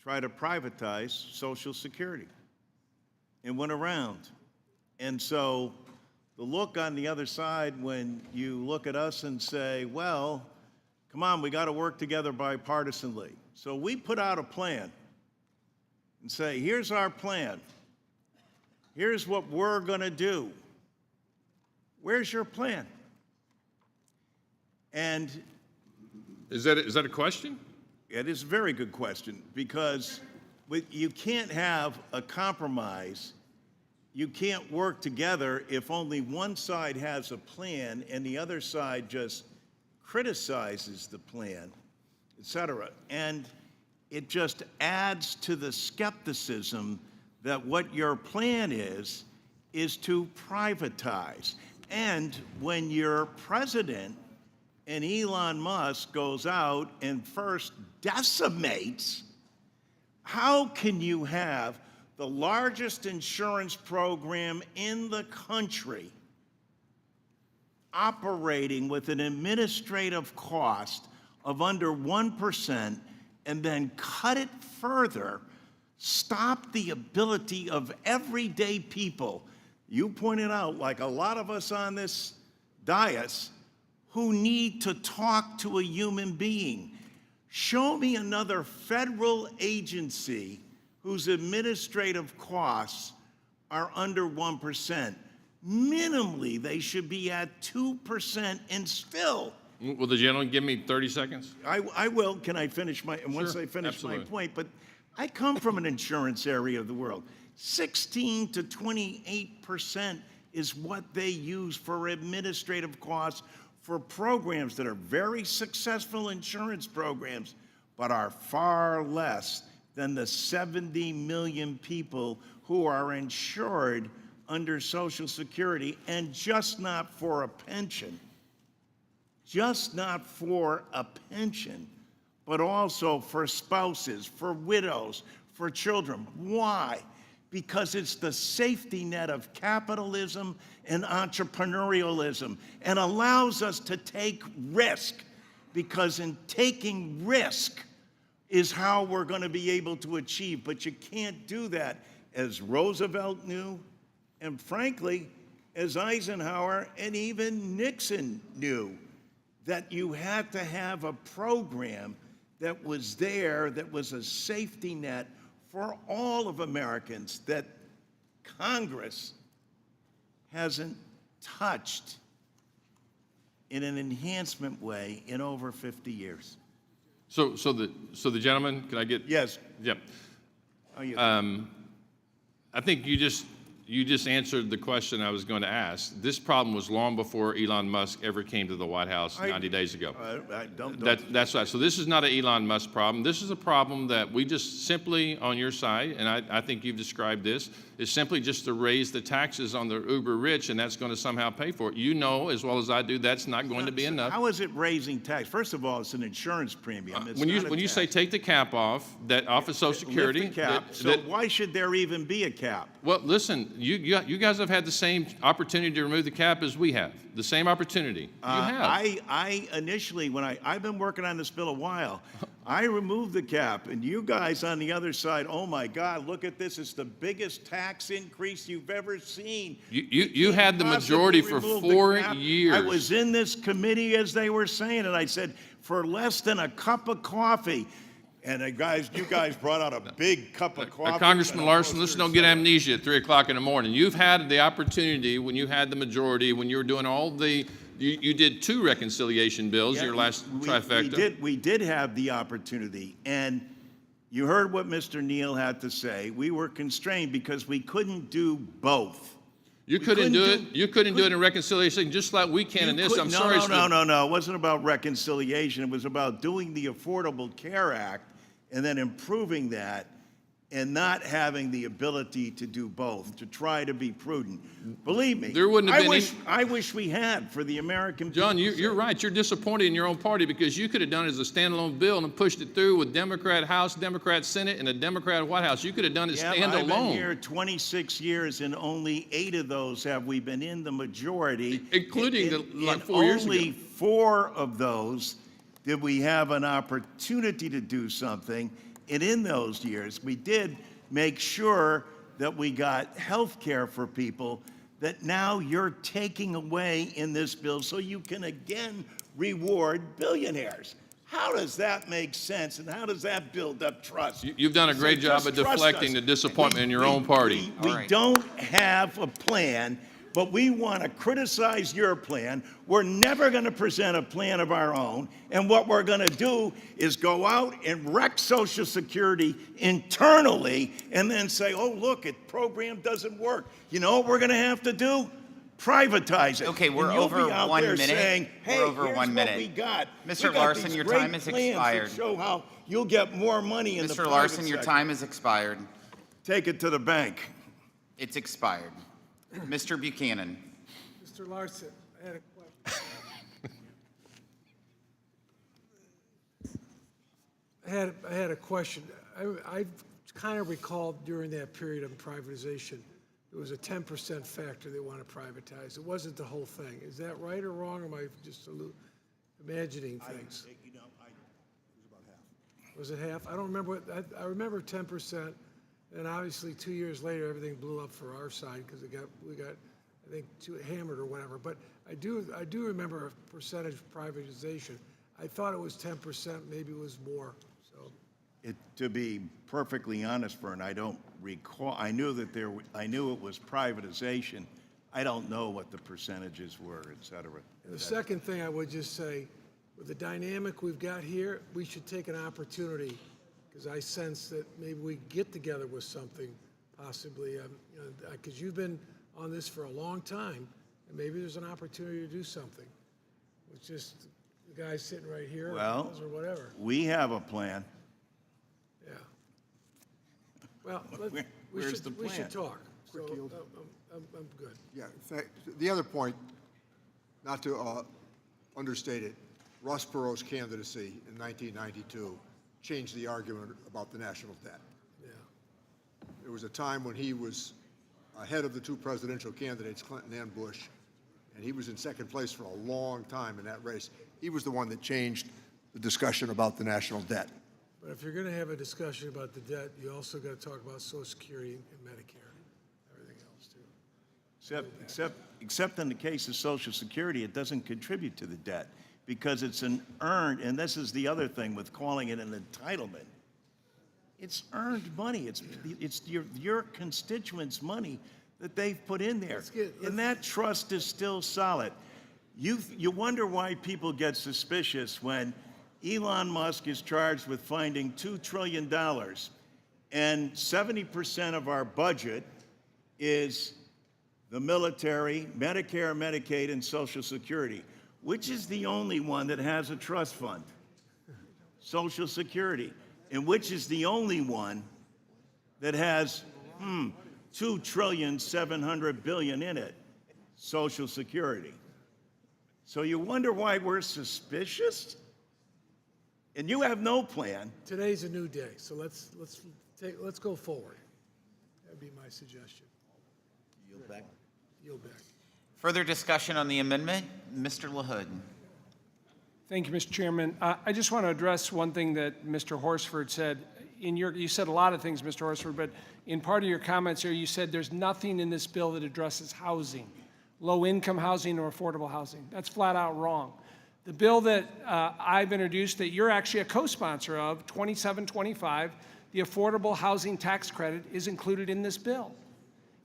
try to privatize Social Security and went around. And so the look on the other side when you look at us and say, well, come on, we got to work together bipartisanly. So we put out a plan and say, here's our plan. Here's what we're going to do. Where's your plan? And is that a question? It is a very good question, because you can't have a compromise. You can't work together if only one side has a plan and the other side just criticizes the plan, et cetera. And it just adds to the skepticism that what your plan is to privatize. And when your president and Elon Musk goes out and first decimates, how can you have the largest insurance program in the country operating with an administrative cost of under 1% and then cut it further, stop the ability of everyday people, you pointed out, like a lot of us on this dais, who need to talk to a human being. Show me another federal agency whose administrative costs are under 1%. Minimally, they should be at 2%, and still. Will the gentleman give me 30 seconds? I will. Can I finish my, and once Sure, I finish absolutely. my point, but I come from an insurance area of the world. 16 to 28% is what they use for administrative costs for programs that are very successful insurance programs, but are far less than the 70 million people who are insured under Social Security, and just not for a pension. Just not for a pension, but also for spouses, for widows, for children. Why? Because it's the safety net of capitalism and entrepreneurialism, and allows us to take risk, because in taking risk is how we're going to be able to achieve. But you can't do that, as Roosevelt knew, and frankly, as Eisenhower and even Nixon knew, that you had to have a program that was there, that was a safety net for all of Americans, that Congress hasn't touched in an enhancement way in over 50 years. So the gentleman, can I get? Yes. Yep. Oh, you- I think you just answered the question I was going to ask. This problem was long before Elon Musk ever came to the White House 90 days ago. That's right. So this is not an Elon Musk problem. This is a problem that we just simply, on your side, and I think you've described this, is simply just to raise the taxes on the uber rich, and that's going to somehow pay for it. You know as well as I do that's not going to be enough. How is it raising tax? First of all, it's an insurance premium. It's When not a you tax. say take the cap off of Social Security, Lift the cap. So why should there even be a cap? well, listen, you guys have had the same opportunity to remove the cap as we have. The same opportunity. You have. I initially, when I've been working on this bill a while, I removed the cap, and you guys on the other side, oh my God, look at this, it's the biggest tax increase you've ever seen. You had the majority for Possibly remove the 4 cap. years. I was in this committee as they were saying, and I said, for less than a cup of coffee, and you guys brought out a big cup of coffee. Congressman Larson, listen, don't get amnesia at 3 o'clock in the morning. You've had the opportunity when you had the majority, when you were doing all the, you did 2 reconciliation bills, your last trifecta. We did have the opportunity, and you heard what Mr. Neal had to say. We were constrained because we couldn't do both. You couldn't do it. You couldn't do it in reconciliation, just like we can in this. I'm sorry. No. It wasn't about reconciliation. It was about doing the Affordable Care Act and then improving that and not having the ability to do both, to try to be prudent. Believe me, There wouldn't have been I wish we had for the American people. John, you're right. You're disappointed in your own party because you could have done it as a standalone bill and pushed it through with Democrat House, Democrat Senate, and a Democrat White House. You could have done it standalone. I've been here 26 years, and only 8 of those have we been in the majority. Including like 4 years ago. Only 4 of those did we have an opportunity to do something. And in those years, we did make sure that we got health care for people that now you're taking away in this bill so you can again reward billionaires. How does that make sense, and how does that build up trust? You've done a great job Just of trust deflecting us. the disappointment in your own party. We don't have a plan, but we want to criticize your plan. We're never going to present a plan of our own. And what we're going to do is go out and wreck Social Security internally and then say, oh, look, it program doesn't work. You know what we're going to have to do? Privatize it. Okay, we're And you'll over be out 1 there minute. saying, hey, We're over here's 1 what minute. we got. Mr. We got Larson, these your great time is plans that expired. show how you'll get more money in the Mr. private Larson, your sector. time is expired. Take it to the bank. It's expired. Mr. Buchanan. Mr. Larson, I had a question. I had a question. I kind of recalled during that period of privatization, there was a 10% factor they want to privatize. It wasn't the whole thing. Is that right or wrong, or am I just imagining things? Was it half? I don't remember. I remember 10%, and obviously 2 years later, everything blew up for our side because we got, I think, too hammered or whatever. But I do remember a percentage privatization. I thought it was 10%, maybe it was more. So To be perfectly honest, Vern, I don't recall. I knew it was privatization. I don't know what the percentages were, et cetera. and the second thing I would just say, with the dynamic we've got here, we should take an opportunity, because I sense that maybe we get together with something, possibly, because you've been on this for a long time, and maybe there's an opportunity to do something. It's just the guy sitting right here, Well, or whatever. we have a plan. Yeah. Well, Where's the we should plan? talk. So, I'm good. Yeah, in fact, the other point, not to understate it, Ross Perot's candidacy in 1992 changed the argument about the national debt. Yeah. There was a time when he was ahead of the 2 presidential candidates, Clinton and Bush, and he was in second place for a long time in that race. He was the one that changed the discussion about the national debt. But if you're going to have a discussion about the debt, you also got to talk about Social Security and Medicare, everything else too. Except in the case of Social Security, it doesn't contribute to the debt because it's an earned, and this is the other thing with calling it an entitlement. It's earned money. It's your constituents' money that they've put in there. And that trust is still solid. You wonder why people get suspicious when Elon Musk is charged with finding $2 trillion, and 70% of our budget is the military, Medicare, Medicaid, and Social Security. Which is the only one that has a trust fund? Social Security. And which is the only one that has, $2.7 trillion in it? Social Security. So you wonder why we're suspicious? And you have no plan. Today's a new day, so let's go forward. That'd be my suggestion. Yield back. Yield back. Further discussion on the amendment? Mr. LaHood. Thank you, Mr. Chairman. I just want to address one thing that Mr. Horsford said. You said a lot of things, Mr. Horsford, but in part of your comments here, you said there's nothing in this bill that addresses housing, low-income housing or affordable housing. That's flat out wrong. The bill that I've introduced that you're actually a co-sponsor of, 2725, the Affordable Housing Tax Credit, is included in this bill.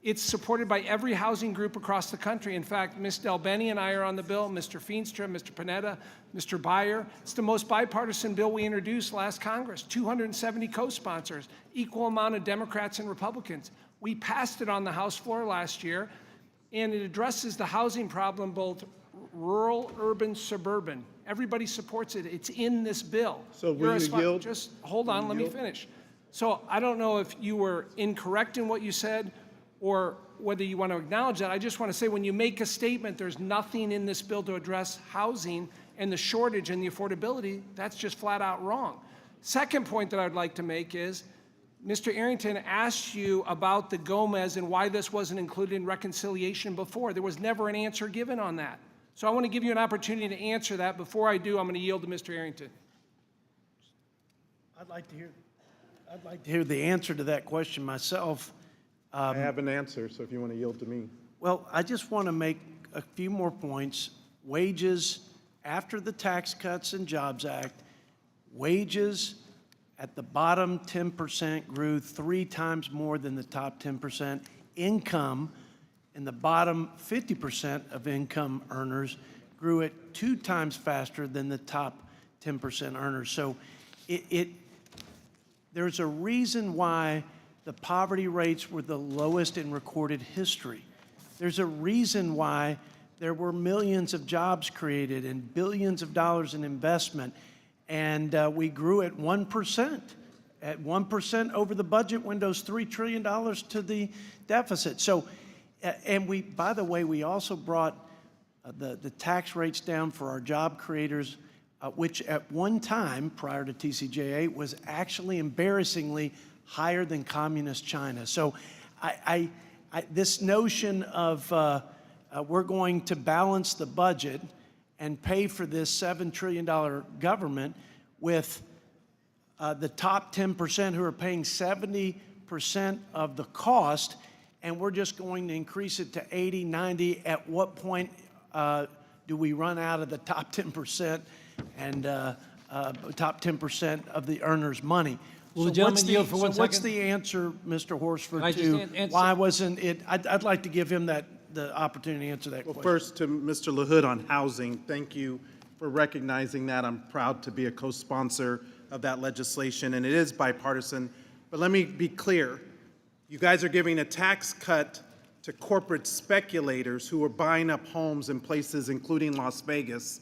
It's supported by every housing group across the country. In fact, Ms. Del Benny and I are on the bill, Mr. Feenstra, Mr. Panetta, Mr. Beyer. It's the most bipartisan bill we introduced last Congress, 270 co-sponsors, equal amount of Democrats and Republicans. We passed it on the House floor last year, and it addresses the housing problem, both rural, urban, suburban. Everybody supports it. It's in this bill. So will you yield? Just hold on, let me finish. So I don't know if you were incorrect in what you said or whether you want to acknowledge that. I just want to say when you make a statement, there's nothing in this bill to address housing and the shortage and the affordability, that's just flat out wrong. Second point that I'd like to make is Mr. Arrington asked you about the Gomez and why this wasn't included in reconciliation before. There was never an answer given on that. So I want to give you an opportunity to answer that. Before I do, I'm going to yield to Mr. Arrington. I'd like to hear the answer to that question myself. I have an answer, so if you want to yield to me. Well, I just want to make a few more points. Wages after the Tax Cuts and Jobs Act, wages at the bottom 10% grew 3 times more than the top 10%. Income in the bottom 50% of income earners grew at 2 times faster than the top 10% earners. So there's a reason why the poverty rates were the lowest in recorded history. There's a reason why there were millions of jobs created and billions of dollars in investment, and we grew at 1%. At 1% over the budget window's $3 trillion to the deficit. So, and we, by the way, we also brought the tax rates down for our job creators, which at one time, prior to TCJA, was actually embarrassingly higher than communist China. So this notion of we're going to balance the budget and pay for this $7 trillion government with the top 10% who are paying 70% of the cost, and we're just going to increase it to 80, 90. At what point do we run out of the top 10% and top 10% of the earners' money? Will the gentleman yield for 1 second? What's the answer, Mr. Horsford, Can I just to answer? why wasn't it? I'd like to give him the opportunity to answer that Well, question. first to Mr. LaHood on housing, thank you for recognizing that. I'm proud to be a co-sponsor of that legislation, and it is bipartisan. But let me be clear. You guys are giving a tax cut to corporate speculators who are buying up homes in places including Las Vegas.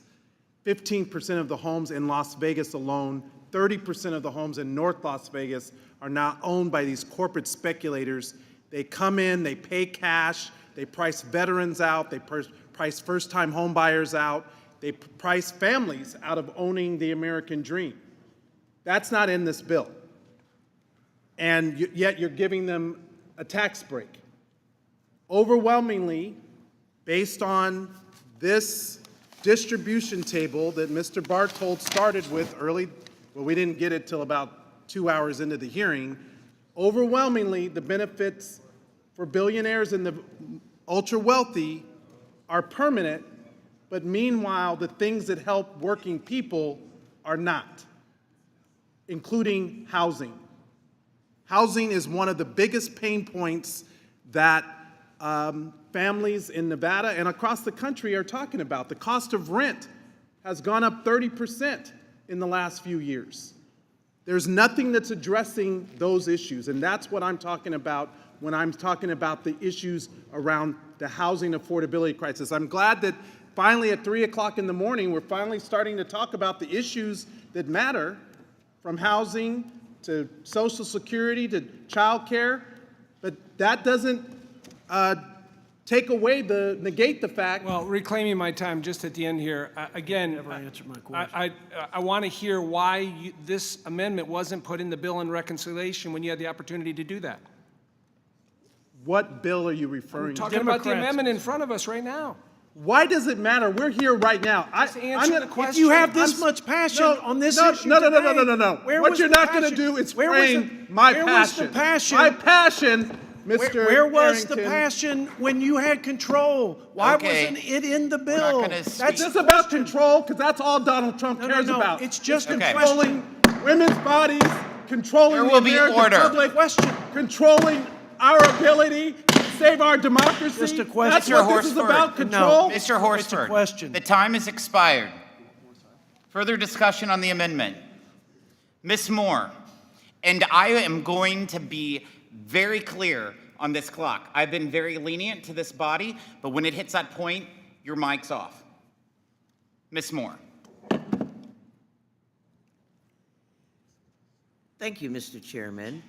15% of the homes in Las Vegas alone, 30% of the homes in North Las Vegas are now owned by these corporate speculators. They come in, they pay cash, they price veterans out, they price first-time home buyers out, they price families out of owning the American dream. That's not in this bill. And yet you're giving them a tax break. Overwhelmingly, based on this distribution table that Mr. Barthold started with early, well, we didn't get it till about 2 hours into the hearing, overwhelmingly the benefits for billionaires and the ultra-wealthy are permanent, but meanwhile the things that help working people are not, including housing. Housing is one of the biggest pain points that families in Nevada and across the country are talking about. The cost of rent has gone up 30% in the last few years. There's nothing that's addressing those issues, and that's what I'm talking about when I'm talking about the issues around the housing affordability crisis. I'm glad that finally at 3 o'clock in the morning, we're finally starting to talk about the issues that matter, from housing to Social Security to child care, but that doesn't negate the fact. Well, reclaiming my time just at the end here, again, Never answered my question. I want to hear why this amendment wasn't put in the bill in reconciliation when you had the opportunity to do that. What bill are you referring We're to? talking about the amendment in front of us right now. Why does it matter? We're here right now. Just answer the question. If you have this much passion on this issue no. where What was you're the not going to passion? do is Where was frame the- my where passion. was the passion? My passion, Mr. Where was the Arrington. passion when you had control? Why Okay. wasn't it in the We're bill? not gonna Is speak- this about control? Because that's all Donald Trump cares about. It's just a Okay. Controlling women's bodies, controlling There the will be American order. public, controlling our ability to save our democracy. Just a question. That's what this is about, control. Mr. Horsford, question. the time has expired. Further discussion on the amendment. Ms. Moore, and I am going to be very clear on this clock. I've been very lenient to this body, but when it hits that point, your mic's off. Ms. Moore. Thank you, Mr. Chairman.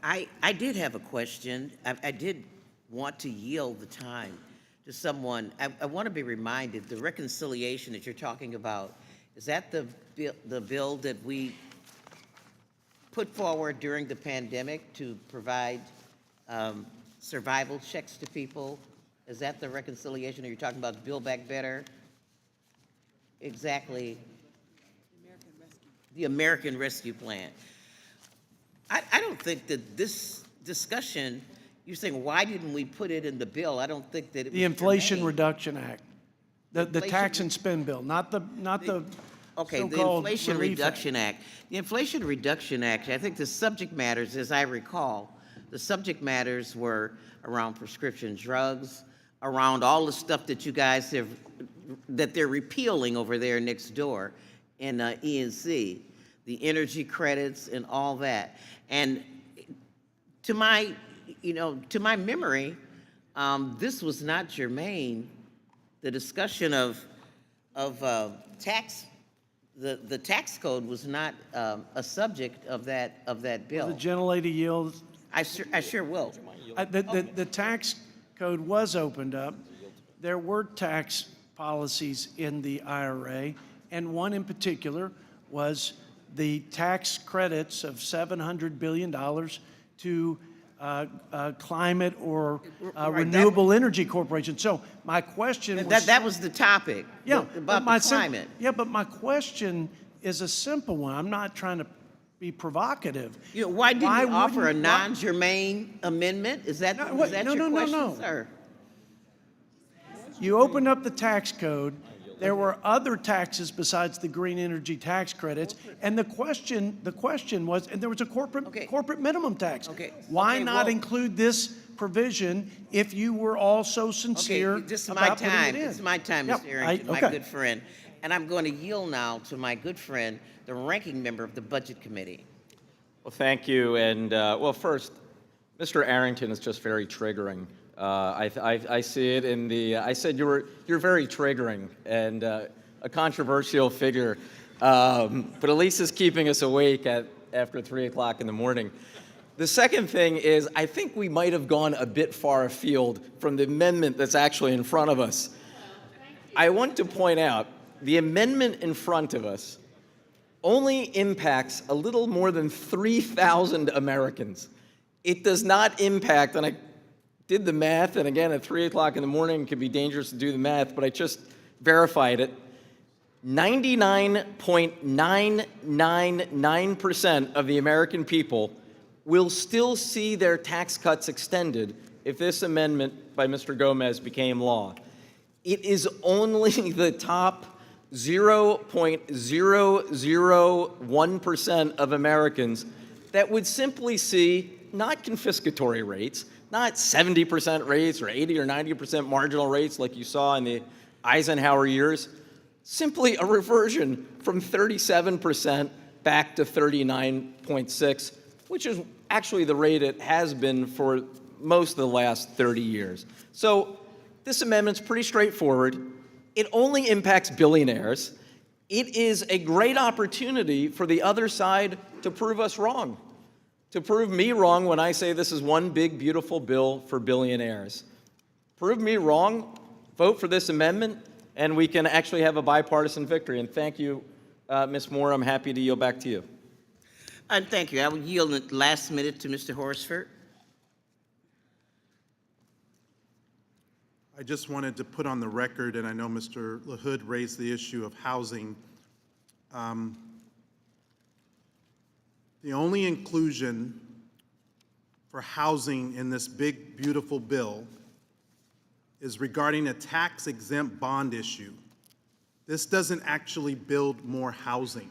I did have a question. I did want to yield the time to someone. I want to be reminded, the reconciliation that you're talking about, is that the bill that we put forward during the pandemic to provide survival checks to people? Is that the reconciliation, or you're talking about Build Back Better? Exactly. The American Rescue Plan. I don't think that this discussion, you're saying, why didn't we put it in the bill? I don't think that it was The Inflation germane. Reduction Act, the tax and spend bill, not the Okay, the so-called Inflation Relief Reduction Act. The Inflation Reduction Act, I think the subject matters, as I recall, the subject matters were around prescription drugs, around all the stuff that you guys have, that they're repealing over there next door in E&C, the energy credits and all that. And to my memory, this was not germane. The discussion of tax, the tax code was not a subject of that bill. The gentlelady yields. I sure will. The tax code was opened up. There were tax policies in the IRA, and one in particular was the tax credits of $700 billion to climate or renewable energy corporations. So my question was... That was the topic, about the climate. But my question is a simple one. I'm not trying to be provocative. Why didn't you offer a wouldn't- non-germane amendment? Is that your question, sir? You opened up the tax code. There were other taxes besides the green energy tax credits, and the question was, and there was a corporate minimum tax. Why not include this provision if you were all so sincere This is my about putting it time. in? This is my time, Yep, Mr. Arrington, my okay. good friend. And I'm going to yield now to my good friend, the ranking member of the Budget Committee. Well, thank you. And well, first, Mr. Arrington is just very triggering. I see it in the. I said you're very triggering and a controversial figure, but at least it's keeping us awake after 3 o'clock in the morning. The second thing is, I think we might have gone a bit far afield from the amendment that's actually in front of us. I want to point out the amendment in front of us only impacts a little more than 3,000 Americans. It does not impact, and I did the math, and again, at 3 o'clock in the morning, it can be dangerous to do the math, but I just verified it. 99.999% of the American people will still see their tax cuts extended if this amendment by Mr. Gomez became law. It is only the top 0.001% of Americans that would simply see not confiscatory rates, not 70% rates or 80 or 90% marginal rates like you saw in the Eisenhower years, simply a reversion from 37% back to 39.6, which is actually the rate it has been for most of the last 30 years. So this amendment's pretty straightforward. It only impacts billionaires. It is a great opportunity for the other side to prove us wrong, to prove me wrong when I say this is one big, beautiful bill for billionaires. Prove me wrong, vote for this amendment, and we can actually have a bipartisan victory. And thank you, Ms. Moore. I'm happy to yield back to you. And thank you. I will yield the last minute to Mr. Horsford. I just wanted to put on the record, and I know Mr. LaHood raised the issue of housing. The only inclusion for housing in this big, beautiful bill is regarding a tax-exempt bond issue. This doesn't actually build more housing.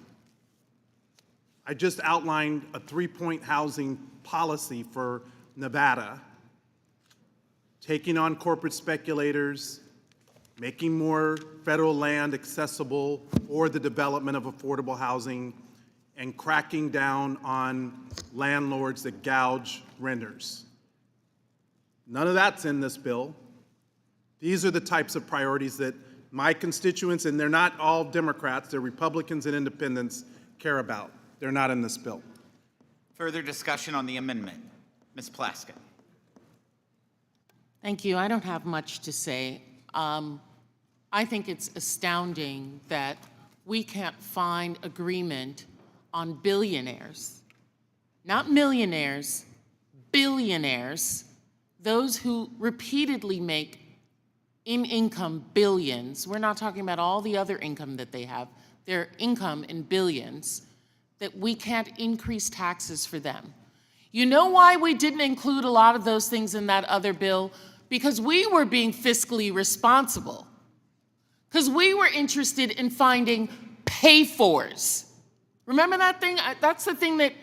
I just outlined a 3-point housing policy for Nevada, taking on corporate speculators, making more federal land accessible for the development of affordable housing, and cracking down on landlords that gouge renters. None of that's in this bill. These are the types of priorities that my constituents, and they're not all Democrats, they're Republicans and independents, care about. They're not in this bill. Further discussion on the amendment. Ms. Plaskett. Thank you. I don't have much to say. I think it's astounding that we can't find agreement on billionaires, not millionaires, billionaires, those who repeatedly make in income billions. We're not talking about all the other income that they have, their income in billions, that we can't increase taxes for them. You know why we didn't include a lot of those things in that other bill? Because we were being fiscally responsible. Because we were interested in finding pay-fors. Remember that thing? That's the thing that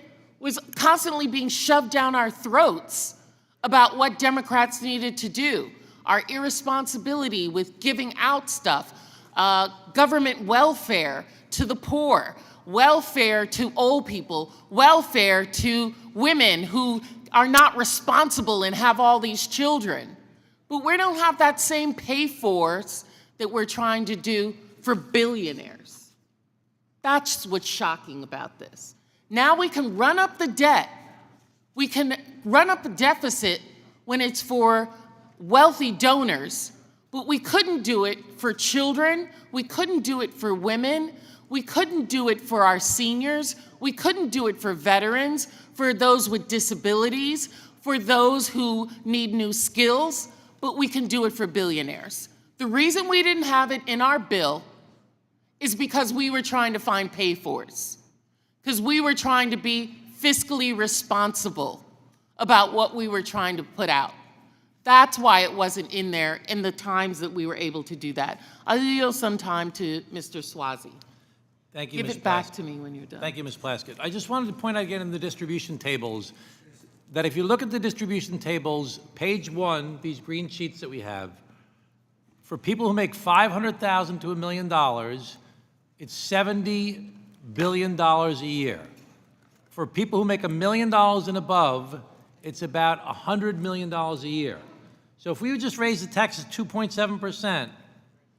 was constantly being shoved down our throats about what Democrats needed to do. Our irresponsibility with giving out stuff, government welfare to the poor, welfare to old people, welfare to women who are not responsible and have all these children. But we don't have that same pay-fors that we're trying to do for billionaires. That's what's shocking about this. Now we can run up the debt. We can run up a deficit when it's for wealthy donors, but we couldn't do it for children. We couldn't do it for women. We couldn't do it for our seniors. We couldn't do it for veterans, for those with disabilities, for those who need new skills, but we can do it for billionaires. The reason we didn't have it in our bill is because we were trying to find pay-fors, because we were trying to be fiscally responsible about what we were trying to put out. That's why it wasn't in there in the times that we were able to do that. I'll yield some time to Mr. Swazi. Thank you, Give Ms. it back Plaskett. to me when you're done. Thank you, Ms. Plaskett. I just wanted to point out again in the distribution tables that if you look at the distribution tables, page 1, these green sheets that we have, for people who make $500,000 to $1 million, it's $70 billion a year. For people who make $1 million and above, it's about $100 million a year. So if we would just raise the taxes 2.7%,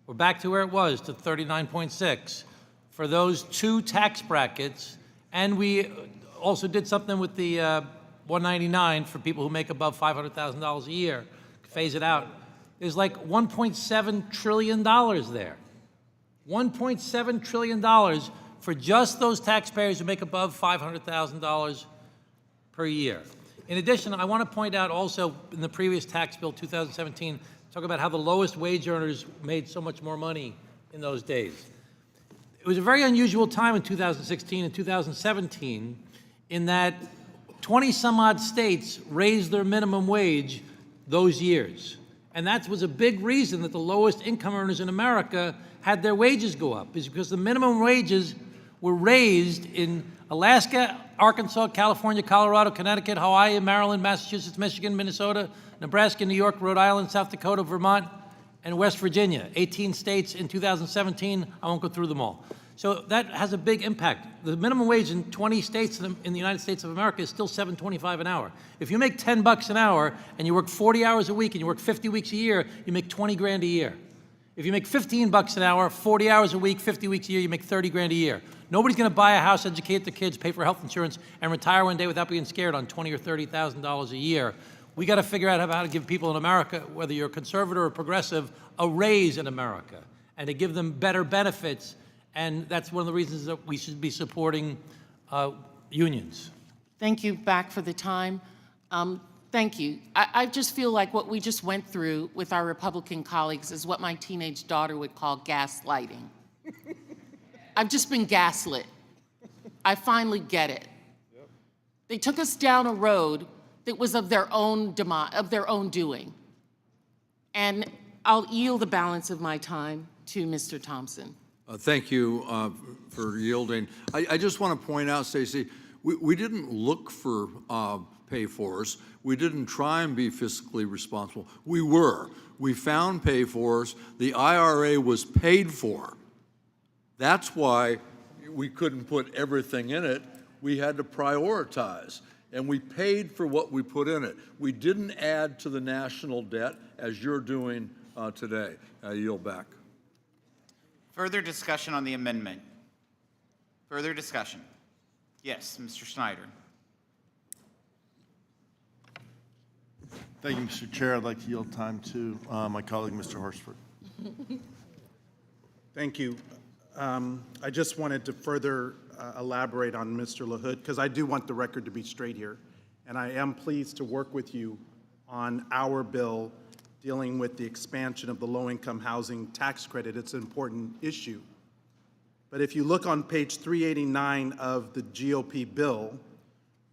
we're back to where it was, to 39.6 for those two tax brackets, and we also did something with the 199 for people who make above $500,000 a year, phase it out. There's like $1.7 trillion there. $1.7 trillion for just those taxpayers who make above $500,000 per year. In addition, I want to point out also in the previous tax bill, 2017, talk about how the lowest wage earners made so much more money in those days. It was a very unusual time in 2016 and 2017 in that 20 some odd states raised their minimum wage those years. And that was a big reason that the lowest income earners in America had their wages go up, is because the minimum wages were raised in Alaska, Arkansas, California, Colorado, Connecticut, Hawaii, Maryland, Massachusetts, Michigan, Minnesota, Nebraska, New York, Rhode Island, South Dakota, Vermont, and West Virginia, 18 states in 2017. I won't go through them all. So that has a big impact. The minimum wage in 20 states in the United States of America is still $7.25 an hour. If you make 10 bucks an hour and you work 40 hours a week and you work 50 weeks a year, you make 20 grand a year. If you make 15 bucks an hour, 40 hours a week, 50 weeks a year, you make 30 grand a year. Nobody's going to buy a house, educate their kids, pay for health insurance, and retire one day without being scared on $20,000 or $30,000 a year. We got to figure out how to give people in America, whether you're a conservative or progressive, a raise in America, and to give them better benefits. And that's one of the reasons that we should be supporting unions. Thank you back for the time. Thank you. I just feel like what we just went through with our Republican colleagues is what my teenage daughter would call gaslighting. I've just been gaslit. I finally get it. They took us down a road that was of their own doing. And I'll yield the balance of my time to Mr. Thompson. Thank you for yielding. I just want to point out, Stacey, we didn't look for pay-fors. We didn't try and be fiscally responsible. We were. We found pay-fors. The IRA was paid for. That's why we couldn't put everything in it. We had to prioritize, and we paid for what we put in it. We didn't add to the national debt as you're doing today. I yield back. Further discussion on the amendment? Further discussion? Yes, Mr. Snyder. Thank you, Mr. Chair. I'd like to yield time to my colleague, Mr. Horsford. Thank you. I just wanted to further elaborate on Mr. LaHood, because I do want the record to be straight here. And I am pleased to work with you on our bill dealing with the expansion of the low-income housing tax credit. It's an important issue. But if you look on page 389 of the GOP bill,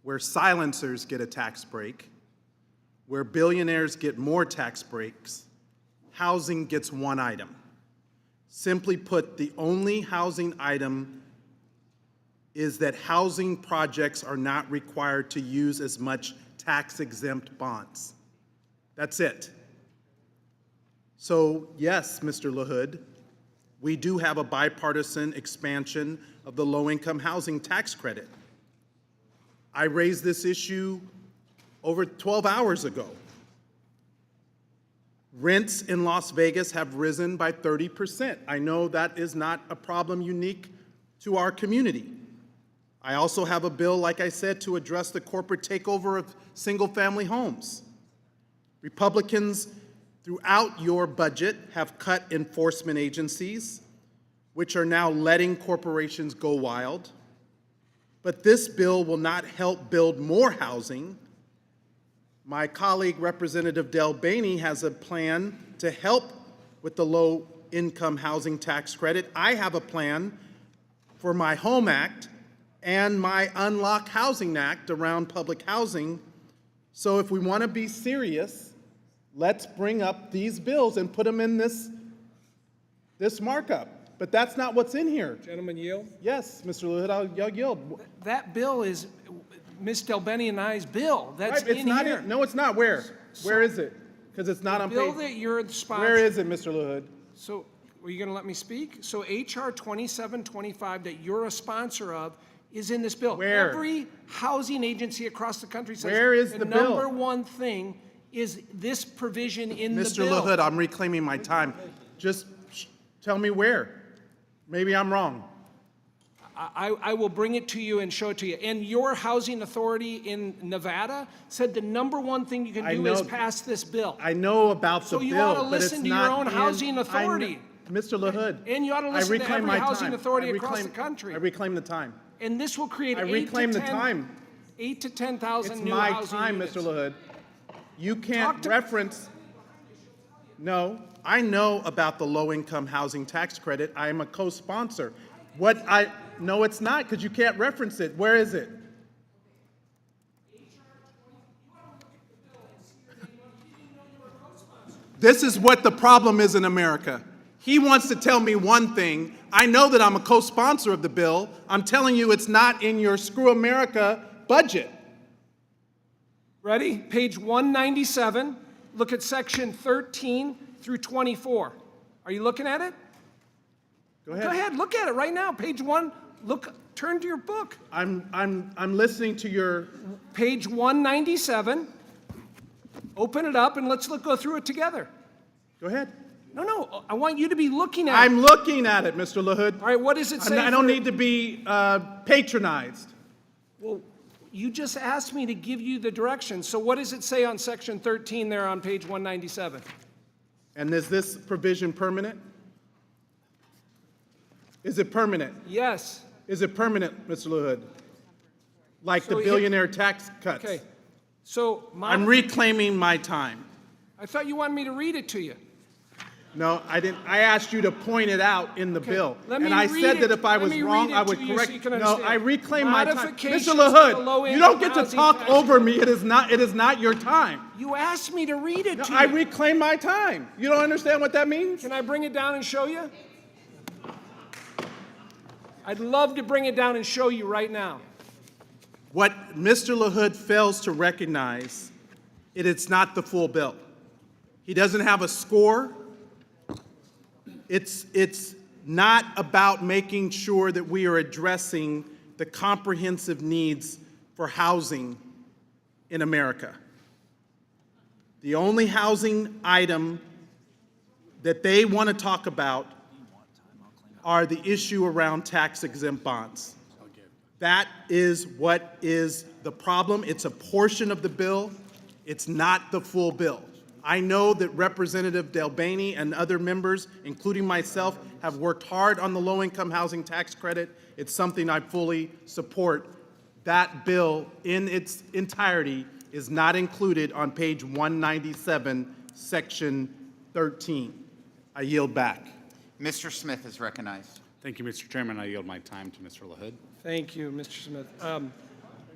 where silencers get a tax break, where billionaires get more tax breaks, housing gets one item. Simply put, the only housing item is that housing projects are not required to use as much tax-exempt bonds. That's it. So yes, Mr. LaHood, we do have a bipartisan expansion of the low-income housing tax credit. I raised this issue over 12 hours ago. Rents in Las Vegas have risen by 30%. I know that is not a problem unique to our community. I also have a bill, like I said, to address the corporate takeover of single-family homes. Republicans throughout your budget have cut enforcement agencies, which are now letting corporations go wild. But this bill will not help build more housing. My colleague, Representative Del Baney, has a plan to help with the low-income housing tax credit. I have a plan for my HOME Act and my Unlock Housing Act around public housing. So if we want to be serious, let's bring up these bills and put them in this markup. But that's not what's in here. Gentlemen, yield? Yes, Mr. LaHood, I'll yield. That bill is Ms. Del Baney and I's bill. That's Right, it's in not here. No, it's not. Where? Where is it? Because it's not on bill page. that you're the sponsor. Where is it, Mr. LaHood? So, are you going to let me speak? So, HR 2725 that you're a sponsor of is in this bill. Where? Every housing agency across the country says Where is the bill? number one thing is this provision in the Mr. bill. LaHood, I'm reclaiming my time. Just tell me where. Maybe I'm wrong. I will bring it to you and show it to you. And your housing authority in Nevada said the number one thing you can do is pass this bill. I know about the So bill, you ought to but it's listen to not your own in- housing I authority. Mr. LaHood. And you ought to listen to reclaim every my housing time. authority I across the reclaim- country. I reclaim the time. And this will create I reclaim the 8 to 10,000 It's new my housing time, units. Mr. LaHood. You can't reference. No, I know about the low-income housing tax credit. I am a co-sponsor. No, it's not, because you can't reference it. Where is it? This is what the problem is in America. He wants to tell me one thing. I know that I'm a co-sponsor of the bill. I'm telling you it's not in your Screw America budget. Ready? Page 197. Look at section 13 through 24. Are you looking at it? Go ahead. Go ahead, look at it right now. Page 1, turn to your book. I'm listening to your... Page 197. Open it up and let's go through it together. Go ahead. No, I want you to be looking at it. I'm looking at it, Mr. LaHood. All right, what does it say? I don't need to be patronized. Well, you just asked me to give you the direction. So what does it say on section 13 there on page 197? And is this provision permanent? Is it permanent? Yes. Is it permanent, Mr. LaHood? Like So the billionaire tax cuts? Okay. So I'm reclaiming my time. I thought you wanted me to read it to you. No, I didn't. I asked you to point it out in the bill. Let me And I read said that it- if I let was me wrong, read I it would to you so correct. you can No, understand. I reclaim my time. Modifications Mr. to the LaHood, low you don't income get to housing talk tax over me. It is not your time. You asked me to read it No, to I you. reclaim my time. You don't understand what that means? Can I bring it down and show you? I'd love to bring it down and show you right now. What Mr. LaHood fails to recognize, it's not the full bill. He doesn't have a score. It's not about making sure that we are addressing the comprehensive needs for housing in America. The only housing item that they want to talk about are the issue around tax-exempt bonds. That is what is the problem. It's a portion of the bill. It's not the full bill. I know that Representative Delbaney and other members, including myself, have worked hard on the low-income housing tax credit. It's something I fully support. That bill in its entirety is not included on page 197, section 13. I yield back. Mr. Smith is recognized. Thank you, Mr. Chairman. I yield my time to Mr. LaHood. Thank you, Mr. Smith.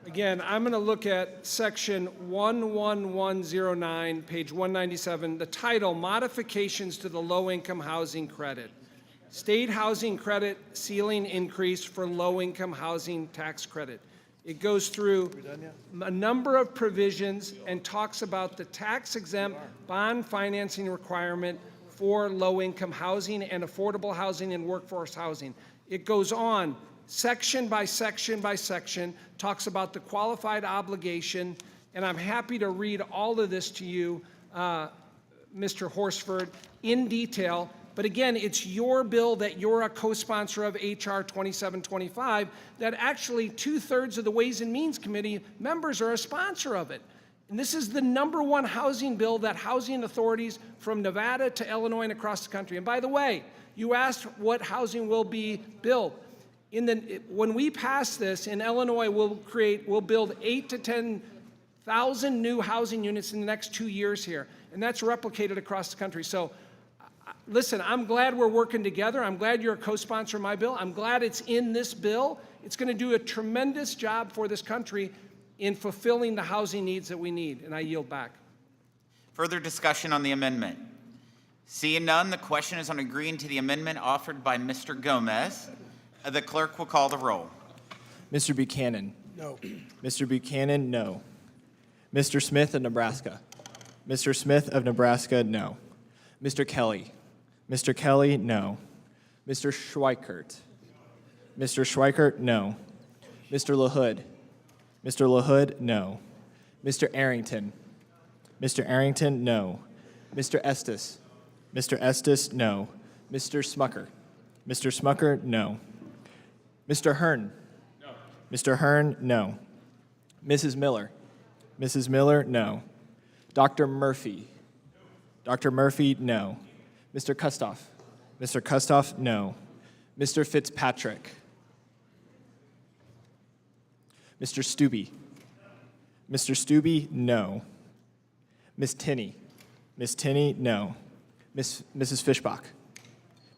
Again, I'm going to look at section 11109, page 197, the title, Modifications to the Low-Income Housing Credit. State housing credit ceiling increase for low-income housing tax credit. It goes through a number of provisions and talks about the tax-exempt bond financing requirement for low-income housing and affordable housing and workforce housing. It goes on section by section by section, talks about the qualified obligation, and I'm happy to read all of this to you, Mr. Horsford, in detail. But again, it's your bill that you're a co-sponsor of, HR 2725, that actually 2/3 of the Ways and Means Committee members are a sponsor of it. And this is the #1 housing bill that housing authorities from Nevada to Illinois and across the country. And by the way, you asked what housing will be built. When we pass this in Illinois, we'll build 8,000 to 10,000 new housing units in the next 2 years here, and that's replicated across the country. So, listen, I'm glad we're working together. I'm glad you're a co-sponsor of my bill. I'm glad it's in this bill. It's going to do a tremendous job for this country in fulfilling the housing needs that we need, and I yield back. Further discussion on the amendment? Seeing none, the question is on agreeing to the amendment offered by Mr. Gomez. The clerk will call the roll. Mr. Buchanan. No. Mr. Buchanan, no. Mr. Smith of Nebraska. Mr. Smith of Nebraska, no. Mr. Kelly. Mr. Kelly, no. Mr. Schweikert. Mr. Schweikert, no. Mr. LaHood. Mr. LaHood, no. Mr. Arrington. Mr. Arrington, no. Mr. Estes. Mr. Estes, no. Mr. Smucker. Mr. Smucker, no. Mr. Hearn. No. Mr. Hearn, no. Mrs. Miller. Mrs. Miller, no. Dr. Murphy. Dr. Murphy, no. Mr. Kustoff. Mr. Kustoff, no. Mr. Fitzpatrick. Mr. Stubbe. Mr. Stubbe, no. Miss Tinney. Miss Tinney, no. Mrs. Fishbach.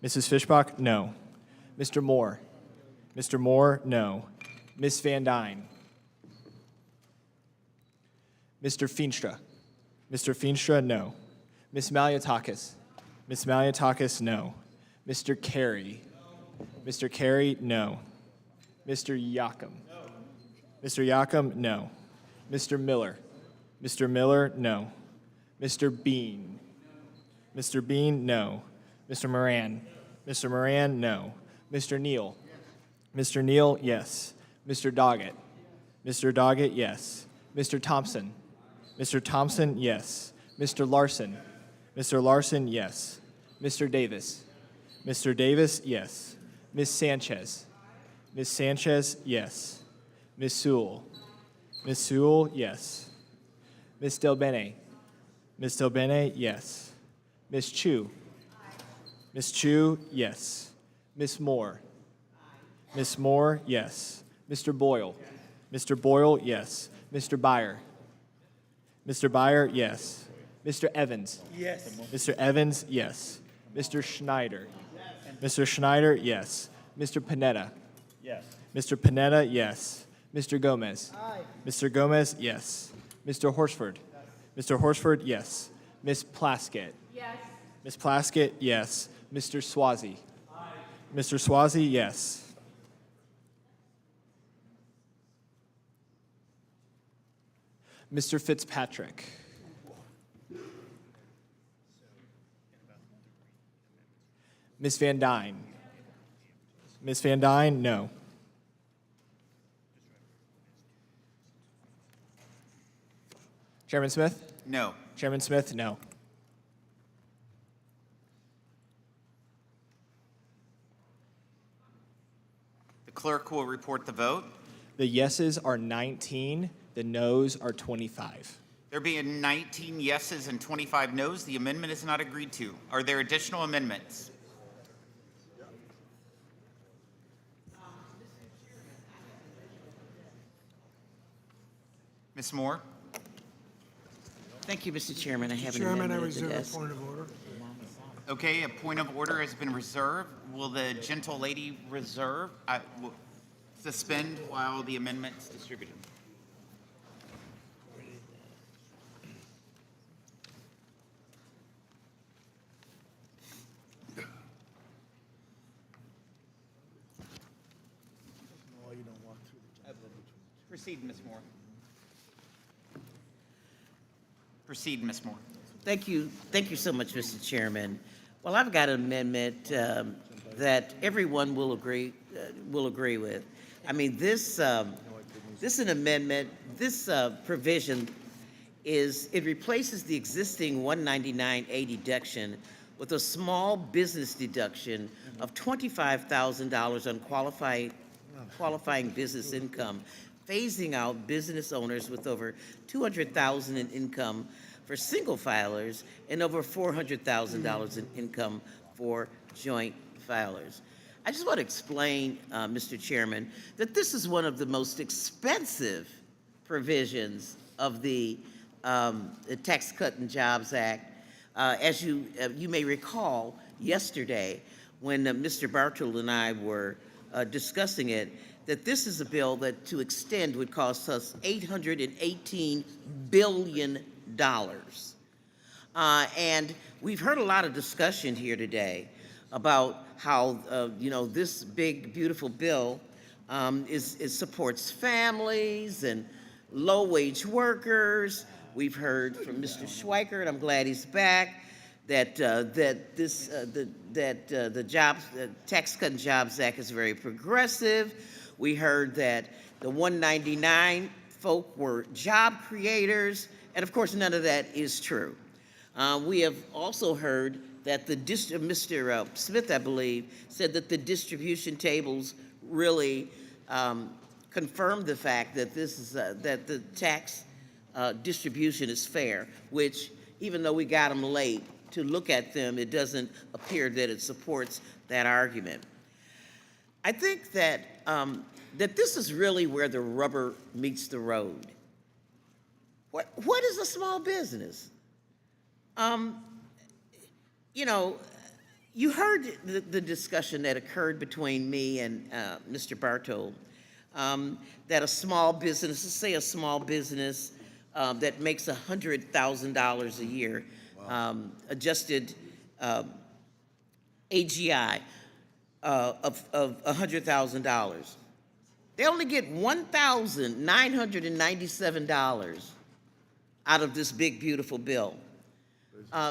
Mrs. Fishbach, no. Mr. Moore. Mr. Moore, no. Miss Van Dyne. Mr. Feenstra. Mr. Feenstra, no. Miss Maliatakis. Miss Maliatakis, no. Mr. Carey. Mr. Carey, no. Mr. Yakum. Mr. Yakum, no. Mr. Miller. Mr. Miller, no. Mr. Bean. Mr. Bean, no. Mr. Moran? Mr. Moran, no. Mr. Neal? Mr. Neal, yes. Mr. Doggett? Mr. Doggett, yes. Mr. Thompson? Mr. Thompson, yes. Mr. Larson? Mr. Larson, yes. Mr. Davis? Mr. Davis, yes. Ms. Sanchez? Ms. Sanchez, yes. Ms. Sewell? Ms. Sewell, yes. Ms. Delbene? Ms. Delbene, yes. Ms. Chu? Ms. Chu, yes. Ms. Moore? Ms. Moore, yes. Mr. Boyle? Mr. Boyle, yes. Mr. Byer? Mr. Byer, yes. Mr. Evans? Yes. Mr. Evans, yes. Mr. Schneider? Mr. Schneider, yes. Mr. Panetta? Yes. Mr. Panetta, yes. Mr. Gomez? Mr. Gomez, yes. Mr. Horsford? Mr. Horsford, yes. Ms. Plaskett? Yes. Ms. Plaskett, yes. Mr. Swazi? Mr. Swazi, yes. Mr. Fitzpatrick? Ms. Van Dyne? Ms. Van Dyne, no. Chairman Smith? No. Chairman Smith, no. The clerk will report the vote. The yeses are 19, the noes are 25. There being 19 yeses and 25 noes, the amendment is not agreed to. Are there additional amendments? Ms. Moore? Thank you, Mr. Chairman. I have an Chairman, I amendment at the reserve a desk. point of order. Okay, a point of order has been reserved. Will the gentle lady suspend while the amendment's distributed? Proceed, Ms. Moore. Proceed, Ms. Moore. Thank you so much, Mr. Chairman. Well, I've got an amendment that everyone will agree with. I mean, this provision it replaces the existing 199A deduction with a small business deduction of $25,000 on qualifying business income, phasing out business owners with over $200,000 in income for single filers and over $400,000 in income for joint filers. I just want to explain, Mr. Chairman, that this is one of the most expensive provisions of the Tax Cut and Jobs Act. As you may recall, yesterday, when Mr. Bartold and I were discussing it, that this is a bill that to extend would cost us $818 billion. And we've heard a lot of discussion here today about how, this big, beautiful bill supports families and low-wage workers. We've heard from Mr. Schweikert, and I'm glad he's back, that the Tax Cut and Jobs Act is very progressive. We heard that the 199 folk were job creators, and of course, none of that is true. We have also heard that Mr. Smith, I believe, said that the distribution tables really confirmed the fact that that the tax distribution is fair, which, even though we got them late to look at them, it doesn't appear that it supports that argument. I think that that this is really where the rubber meets the road. What is a small business? You heard the discussion that occurred between me and Mr. Bartold, that a small business, let's say a small business that makes $100,000 a year, adjusted AGI of $100,000. They only get $1,997 out of this big, beautiful bill.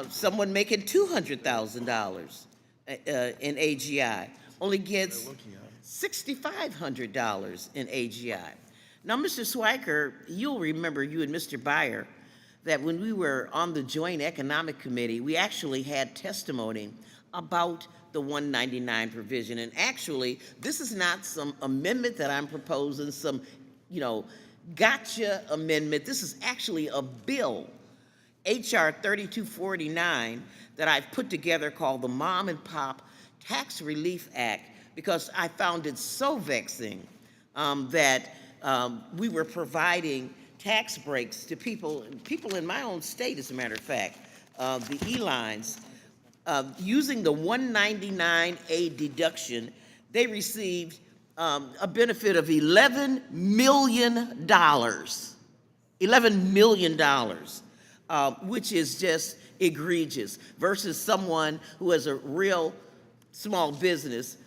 someone making $200,000 in AGI only gets $6,500 in AGI. Now, Mr. Swiker, you'll remember, you and Mr. Byer, that when we were on the Joint Economic Committee, we actually had testimony about the 199 provision. And actually, this is not some amendment that I'm proposing, some, gotcha amendment. This is actually a bill, HR 3249, that I've put together called the Mom and Pop Tax Relief Act, because I found it so vexing that we were providing tax breaks to people in my own state, as a matter of fact, the E-lines, using the 199A deduction. They received a benefit of $11 million. $11 million, which is just egregious, versus someone who has a real small business.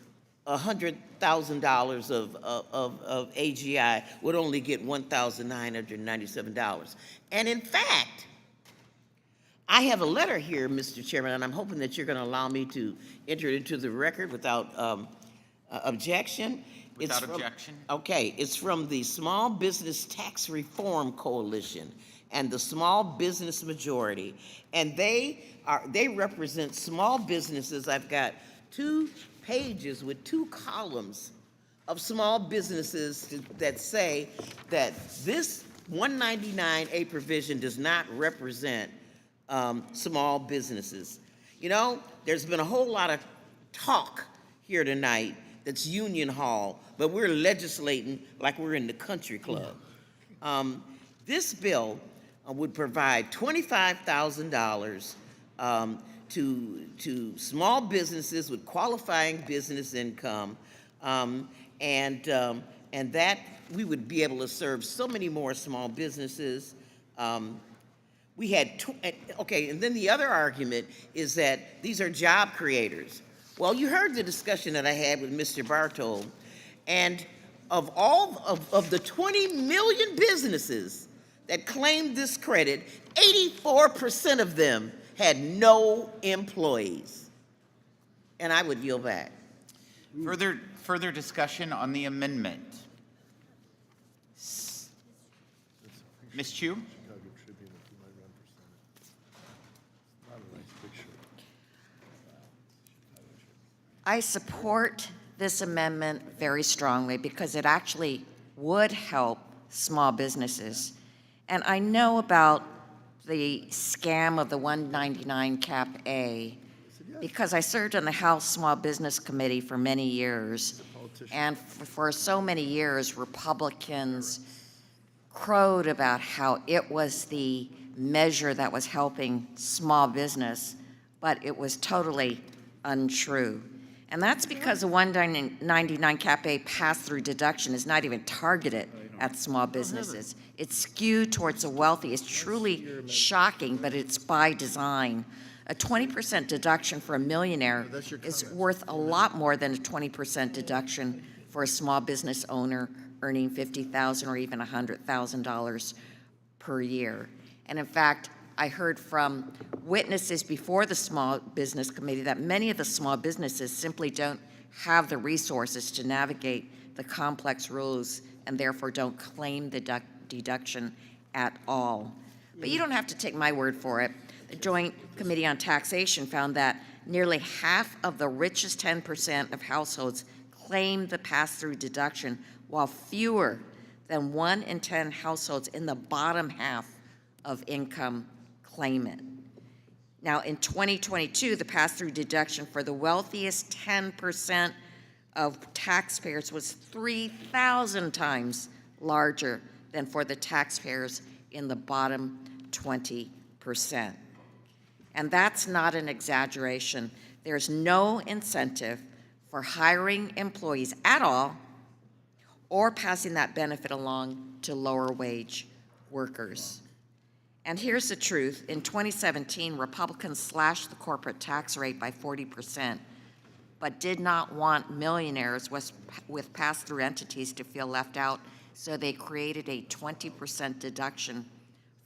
$100,000 of AGI would only get $1,997. And in fact, I have a letter here, Mr. Chairman, and I'm hoping that you're going to allow me to enter it into the record without objection. Without objection. Okay, it's from the Small Business Tax Reform Coalition and the Small Business Majority, and they represent small businesses. I've got 2 pages with 2 columns of small businesses that say that this 199A provision does not represent small businesses. There's been a whole lot of talk here tonight that's Union Hall, but we're legislating like we're in the country club. This bill would provide $25,000 to small businesses with qualifying business income, and that we would be able to serve so many more small businesses. We had, and then the other argument is that these are job creators. Well, you heard the discussion that I had with Mr. Bartold, and of all of the 20 million businesses that claimed this credit, 84% of them had no employees. And I would yield back. Further discussion on the amendment. Ms. Chu? I support this amendment very strongly because it actually would help small businesses. And I know about the scam of the 199 Cap A because I served on the House Small Business Committee for many years. And for so many years, Republicans crowed about how it was the measure that was helping small business, but it was totally untrue. And that's because the 199 Cap A pass-through deduction is not even targeted at small businesses. It's skewed towards the wealthy. It's truly shocking, but it's by design. A 20% deduction for a millionaire is worth a lot more than a 20% deduction for a small business owner earning $50,000 or even $100,000 per year. And in fact, I heard from witnesses before the Small Business Committee that many of the small businesses simply don't have the resources to navigate the complex rules and therefore don't claim the deduction at all. But you don't have to take my word for it. The Joint Committee on Taxation found that nearly half of the richest 10% of households claim the pass-through deduction, while fewer than 1 in 10 households in the bottom half of income claim it. Now, in 2022, the pass-through deduction for the wealthiest 10% of taxpayers was 3,000 times larger than for the taxpayers in the bottom 20%. And that's not an exaggeration. There's no incentive for hiring employees at all or passing that benefit along to lower wage workers. And here's the truth. In 2017, Republicans slashed the corporate tax rate by 40%, but did not want millionaires with pass-through entities to feel left out, so they created a 20% deduction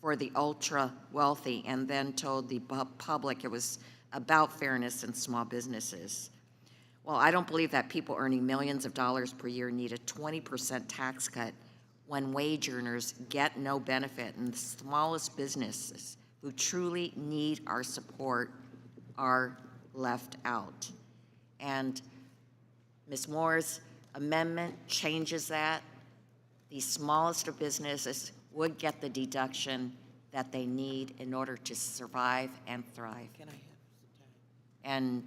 for the ultra wealthy and then told the public it was about fairness in small businesses. Well, I don't believe that people earning millions of dollars per year need a 20% tax cut when wage earners get no benefit and the smallest businesses who truly need our support are left out. And Ms. Moore's amendment changes that. The smallest of businesses would get the deduction that they need in order to survive and thrive. Can I have some time? And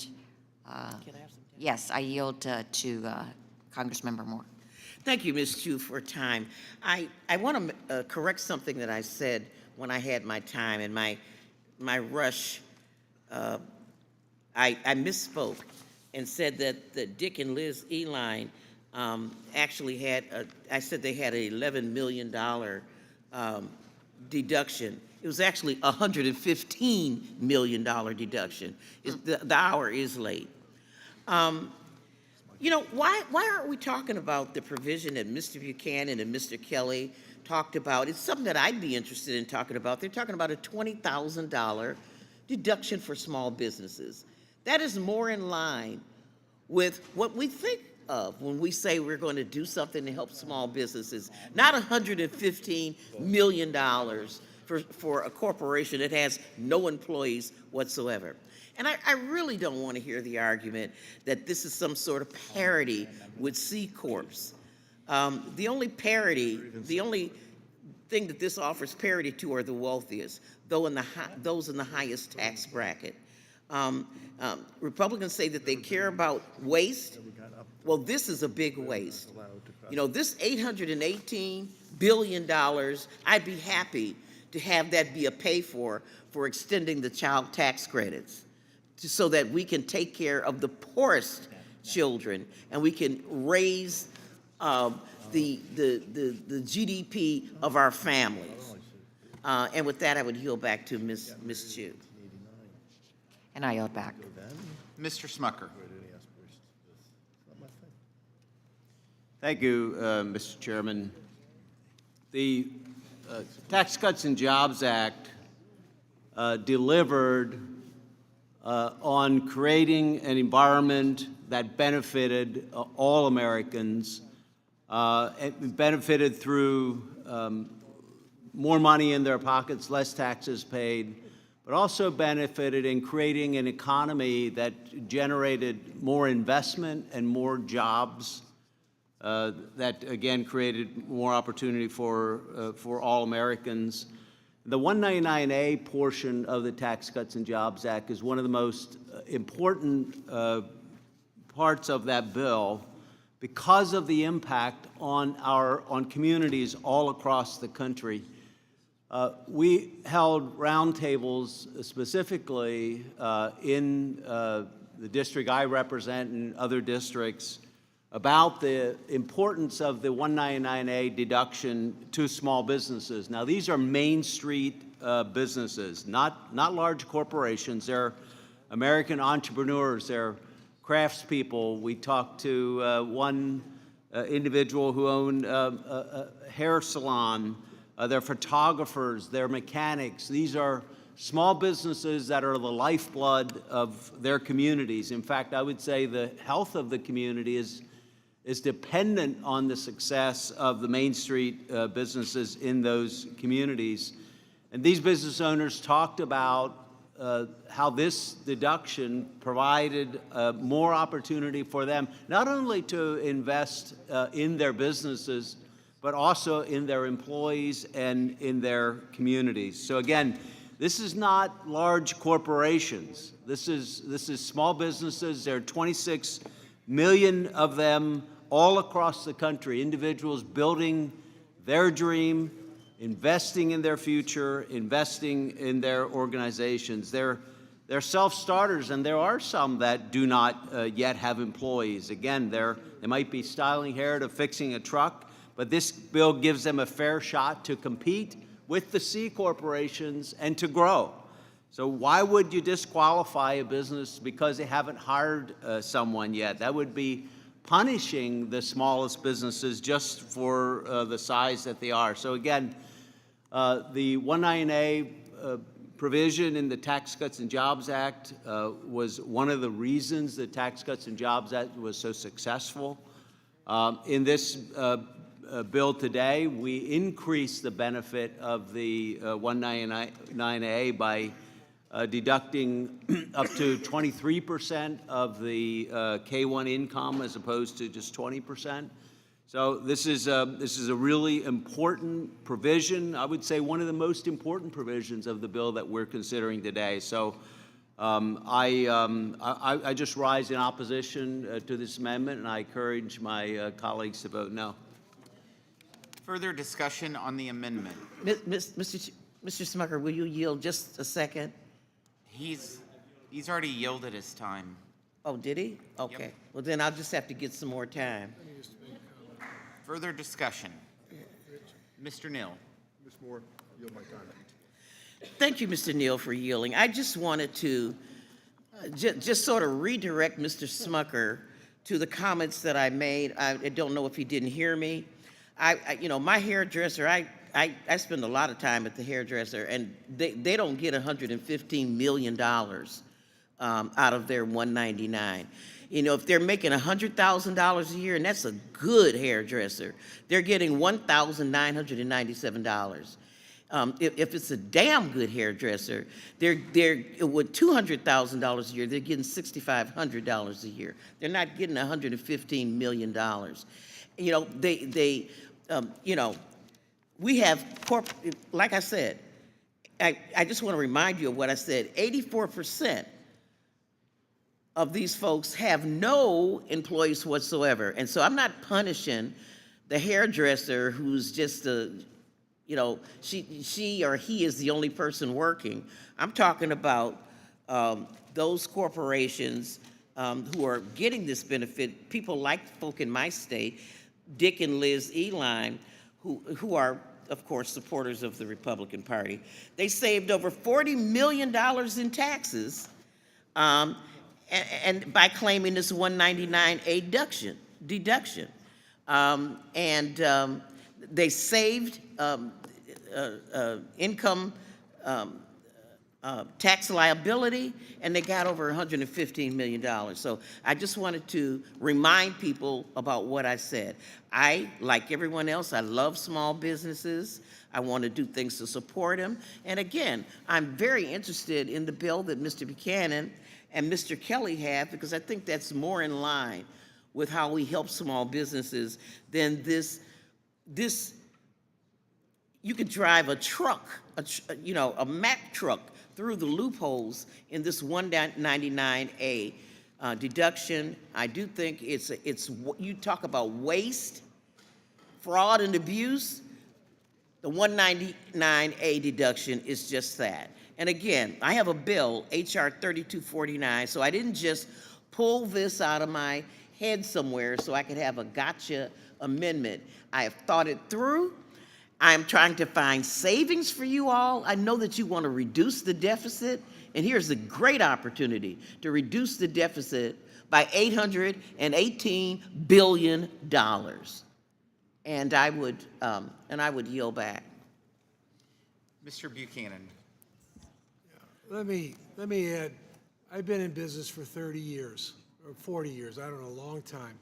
Can I have some time? yes, I yield to Congressmember Moore. Thank you, Ms. Chu, for time. I want to correct something that I said when I had my time. In my rush, I misspoke and said that Dick and Liz Eline actually had, I said they had an $11 million deduction. It was actually a $115 million deduction. The hour is late. You know, why aren't we talking about the provision that Mr. Buchanan and Mr. Kelly talked about? It's something that I'd be interested in talking about. They're talking about a $20,000 deduction for small businesses. That is more in line with what we think of when we say we're going to do something to help small businesses, not $115 million for a corporation that has no employees whatsoever. And I really don't want to hear the argument that this is some sort of parity with C Corps. The only parity, the only thing that this offers parity to are the wealthiest, those in the highest tax bracket. Republicans say that they care about waste. Well, this is a big waste. You know, this $818 billion, I'd be happy to have that be a pay for extending the child tax credits so that we can take care of the poorest children and we can raise the GDP of our families. And with that, I would yield back to Ms. Chu. And I yield back. Mr. Smucker. Thank you, Mr. Chairman. The Tax Cuts and Jobs Act delivered on creating an environment that benefited all Americans. It benefited through more money in their pockets, less taxes paid, but also benefited in creating an economy that generated more investment and more jobs. That again created more opportunity for all Americans. The 199A portion of the Tax Cuts and Jobs Act is one of the most important parts of that bill because of the impact on communities all across the country. We held roundtables specifically in the district I represent and other districts about the importance of the 199A deduction to small businesses. Now, these are Main Street businesses, not large corporations. They're American entrepreneurs. They're craftspeople. We talked to one individual who owned a hair salon. They're photographers. They're mechanics. These are small businesses that are the lifeblood of their communities. In fact, I would say the health of the community is dependent on the success of the Main Street businesses in those communities. And these business owners talked about how this deduction provided more opportunity for them, not only to invest in their businesses, but also in their employees and in their communities. So again, this is not large corporations. This is small businesses. There are 26 million of them all across the country, individuals building their dream, investing in their future, investing in their organizations. They're self-starters, and there are some that do not yet have employees. Again, they might be styling hair to fixing a truck, but this bill gives them a fair shot to compete with the C corporations and to grow. So why would you disqualify a business because they haven't hired someone yet? That would be punishing the smallest businesses just for the size that they are. So again, The 190A provision in the Tax Cuts and Jobs Act was one of the reasons the Tax Cuts and Jobs Act was so successful. In this bill today, we increase the benefit of the 199A by deducting up to 23% of the K-1 income as opposed to just 20%. So this is a really important provision. I would say one of the most important provisions of the bill that we're considering today. So I just rise in opposition to this amendment, and I encourage my colleagues to vote no. Further discussion on the amendment. Mr. Smucker, will you yield just a second? He's already yielded his time. Oh, did he? Okay. Well, then I'll just have to get some more time. Further discussion. Mr. Neal. Ms. Moore, yield my time. Thank you, Mr. Neal, for yielding. I just wanted to just sort of redirect Mr. Smucker to the comments that I made. I don't know if he didn't hear me. You know, my hairdresser, I spend a lot of time at the hairdresser, and they don't get $115 million out of their 199. You know, if they're making $100,000 a year, and that's a good hairdresser, they're getting $1,997. If it's a damn good hairdresser, they're with $200,000 a year, they're getting $6,500 a year. They're not getting $115 million. You know, you know, we have like I said, I just want to remind you of what I said. 84% of these folks have no employees whatsoever. And so I'm not punishing the hairdresser who's just you know, she or he is the only person working. I'm talking about those corporations who are getting this benefit, people like folk in my state, Dick and Liz Eline, who are, of course, supporters of the Republican Party. They saved over $40 million in taxes and by claiming this 199A deduction. They saved income tax liability, and they got over $115 million. So I just wanted to remind people about what I said. I, like everyone else, I love small businesses. I want to do things to support them. And again, I'm very interested in the bill that Mr. Buchanan and Mr. Kelly have, because I think that's more in line with how we help small businesses than this. You could drive a truck, you know, a Mack truck through the loopholes in this 199A deduction. I do think it's you talk about waste, fraud, and abuse. The 199A deduction is just that. And again, I have a bill, HR 3249, so I didn't just pull this out of my head somewhere so I could have a gotcha amendment. I have thought it through. I'm trying to find savings for you all. I know that you want to reduce the deficit, and here's a great opportunity to reduce the deficit by $818 billion. And I would yield back. Mr. Buchanan. Let me add, I've been in business for 30 years, or 40 years, I don't know, a long time.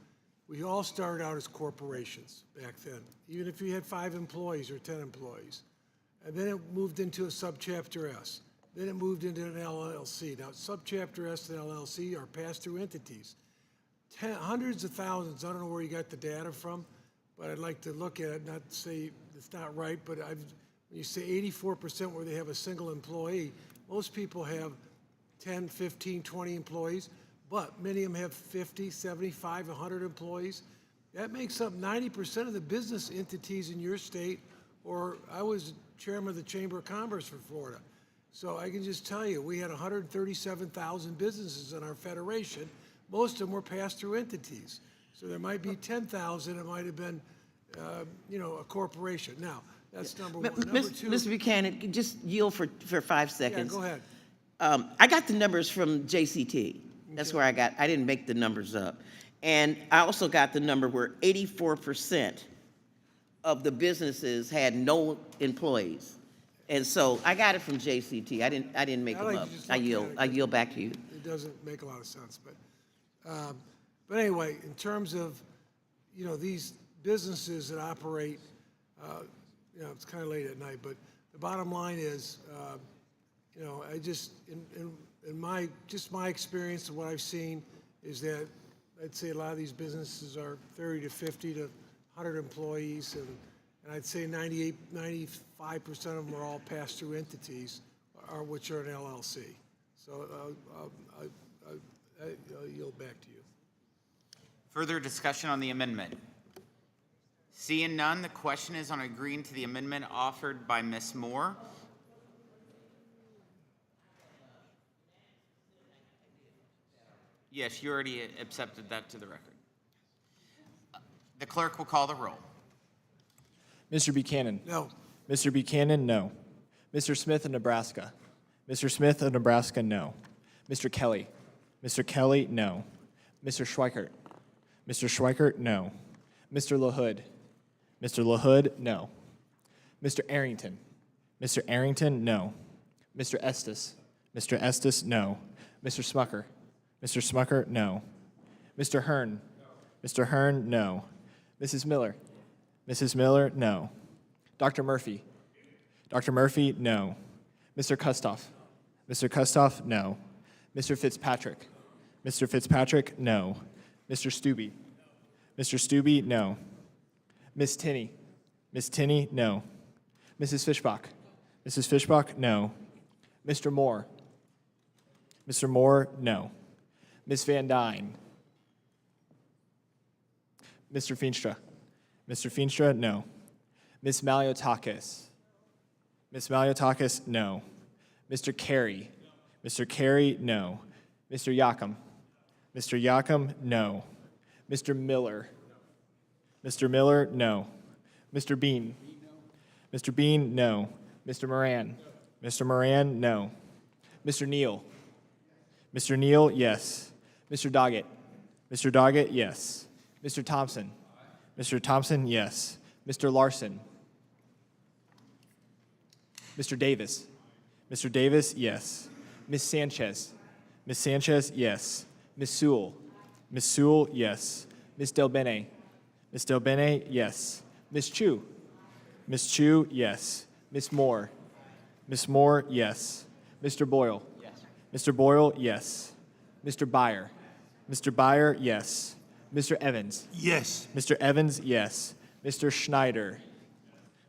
We all started out as corporations back then, even if you had 5 employees or 10 employees. And then it moved into a subchapter S. Then it moved into an LLC. Now, subchapter S and LLC are pass-through entities. Hundreds of thousands, I don't know where you got the data from, but I'd like to look at it, not say it's not right, but when you say 84% where they have a single employee, most people have 10, 15, 20 employees, but many of them have 50, 75, 100 employees. That makes up 90% of the business entities in your state, or I was chairman of the Chamber of Commerce for Florida. So I can just tell you, we had 137,000 businesses in our federation. Most of them were pass-through entities. So there might be 10,000, it might have been, you know, a corporation. Now, that's number one. Number two. Mr. Buchanan, just yield for 5 seconds. Yeah, go ahead. I got the numbers from JCT. That's where I didn't make the numbers up. And I also got the number where 84% of the businesses had no employees. And so I got it from JCT. I didn't make I them like up. you just I look at yield. it I 'cause yield back to you. It doesn't make a lot of sense, but anyway, in terms of, you know, these businesses that operate, you know, it's kind of late at night, but the bottom line is, you know, I just, in my experience and what I've seen is that I'd say a lot of these businesses are 30 to 50 to 100 employees, and I'd say 95% of them are all pass-through entities, which are an LLC. So I'll yield back to you. Further discussion on the amendment? Seeing none, the question is on agreeing to the amendment offered by Ms. Moore. Yes, you already accepted that to the record. The clerk will call the roll. Mr. Buchanan? No. Mr. Buchanan, no. Mr. Smith of Nebraska? Mr. Smith of Nebraska, no. Mr. Kelly? Mr. Kelly, no. Mr. Schweikert? Mr. Schweikert, no. Mr. LaHood? Mr. LaHood, no. Mr. Arrington? Mr. Arrington, no. Mr. Estes? Mr. Estes, no. Mr. Smucker? Mr. Smucker, no. Mr. Hearn? Mr. Hearn, no. Mrs. Miller? Mrs. Miller, no. Dr. Murphy? Dr. Murphy, no. Mr. Kustoff? Mr. Kustoff, no. Mr. Fitzpatrick? Mr. Fitzpatrick, no. Mr. Stubbe? Mr. Stubbe, no. Miss Tinney? Miss Tinney, no. Mrs. Fishbach? Mrs. Fishbach, no. Mr. Moore? Mr. Moore, no. Ms. Van Dyne? Mr. Feenstra? Mr. Feenstra, no. Ms. Maliotakis? Ms. Maliotakis, no. Mr. Carey? Mr. Carey, no. Mr. Yakum? Mr. Yakum, no. Mr. Miller? Mr. Miller, no. Mr. Bean? Mr. Bean, no. Mr. Moran? Mr. Moran, no. Mr. Neal? Mr. Neal, yes. Mr. Doggett? Mr. Doggett, yes. Mr. Thompson? Mr. Thompson, yes. Mr. Larson? Mr. Davis? Mr. Davis, yes. Ms. Sanchez? Ms. Sanchez, yes. Ms. Sewell? Ms. Sewell, yes. Ms. Delbene? Ms. Delbene, yes. Ms. Chu? Ms. Chu, yes. Ms. Moore? Ms. Moore, yes. Mr. Boyle? Yes. Mr. Boyle, yes. Mr. Byer? Mr. Byer, yes. Mr. Evans? Yes. Mr. Evans, yes. Mr. Schneider?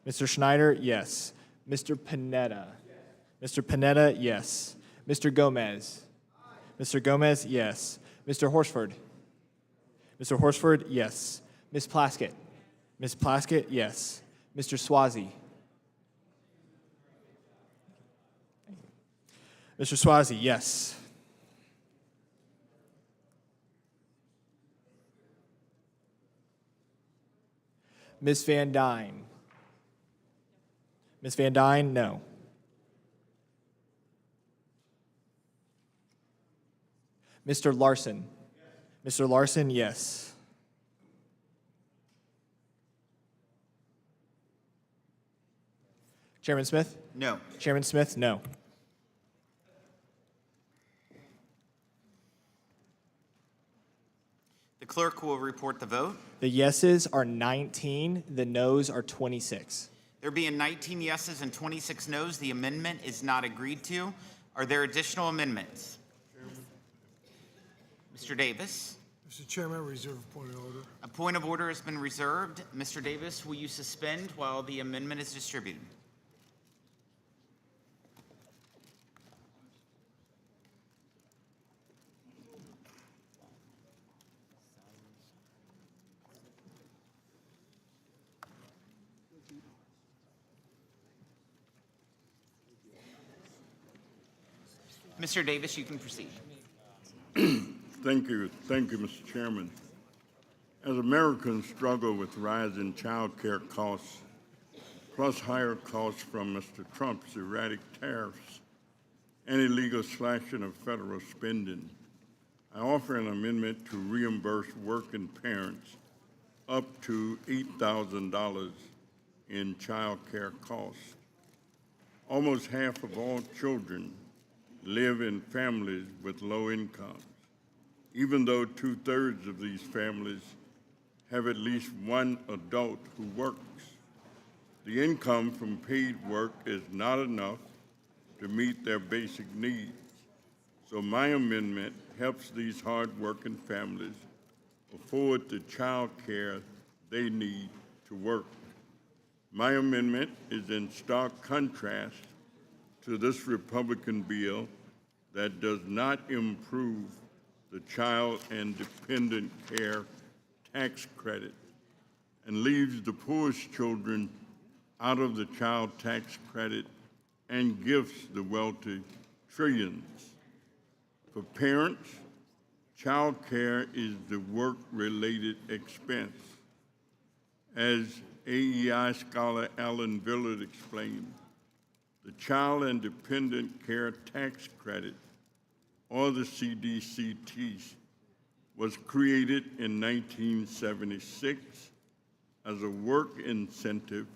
Mr. Schneider, yes. Mr. Panetta? Mr. Panetta, yes. Mr. Gomez? Mr. Gomez, yes. Mr. Horsford? Mr. Horsford, yes. Ms. Plaskett? Ms. Plaskett, yes. Mr. Swazi? Mr. Swazi, yes. Ms. Van Dyne? Ms. Van Dyne, no. Mr. Larson? Mr. Larson, yes. Chairman Smith? No. Chairman Smith, no. The clerk will report the vote. The yeses are 19, the noes are 26. There being 19 yeses and 26 noes, the amendment is not agreed to. Are there additional amendments? Mr. Davis? Mr. Chairman, I reserve a point of order. A point of order has been reserved. Mr. Davis, will you suspend while the amendment is distributed? Mr. Davis, you can proceed. Thank you, Mr. Chairman. As Americans struggle with rising child care costs, plus higher costs from Mr. Trump's erratic tariffs and illegal slashing of federal spending, I offer an amendment to reimburse working parents up to $8,000 in child care costs. Almost half of all children live in families with low incomes, even though 2/3 of these families have at least one adult who works. The income from paid work is not enough to meet their basic needs. So my amendment helps these hard-working families afford the child care they need to work. My amendment is in stark contrast to this Republican bill that does not improve the child and dependent care tax credit and leaves the poorest children out of the child tax credit and gifts the wealthy trillions. For parents, child care is the work-related expense. As AEI scholar Alan Villard explained, the Child and Dependent Care Tax Credit, or the CDCT, was created in 1976 as a work incentive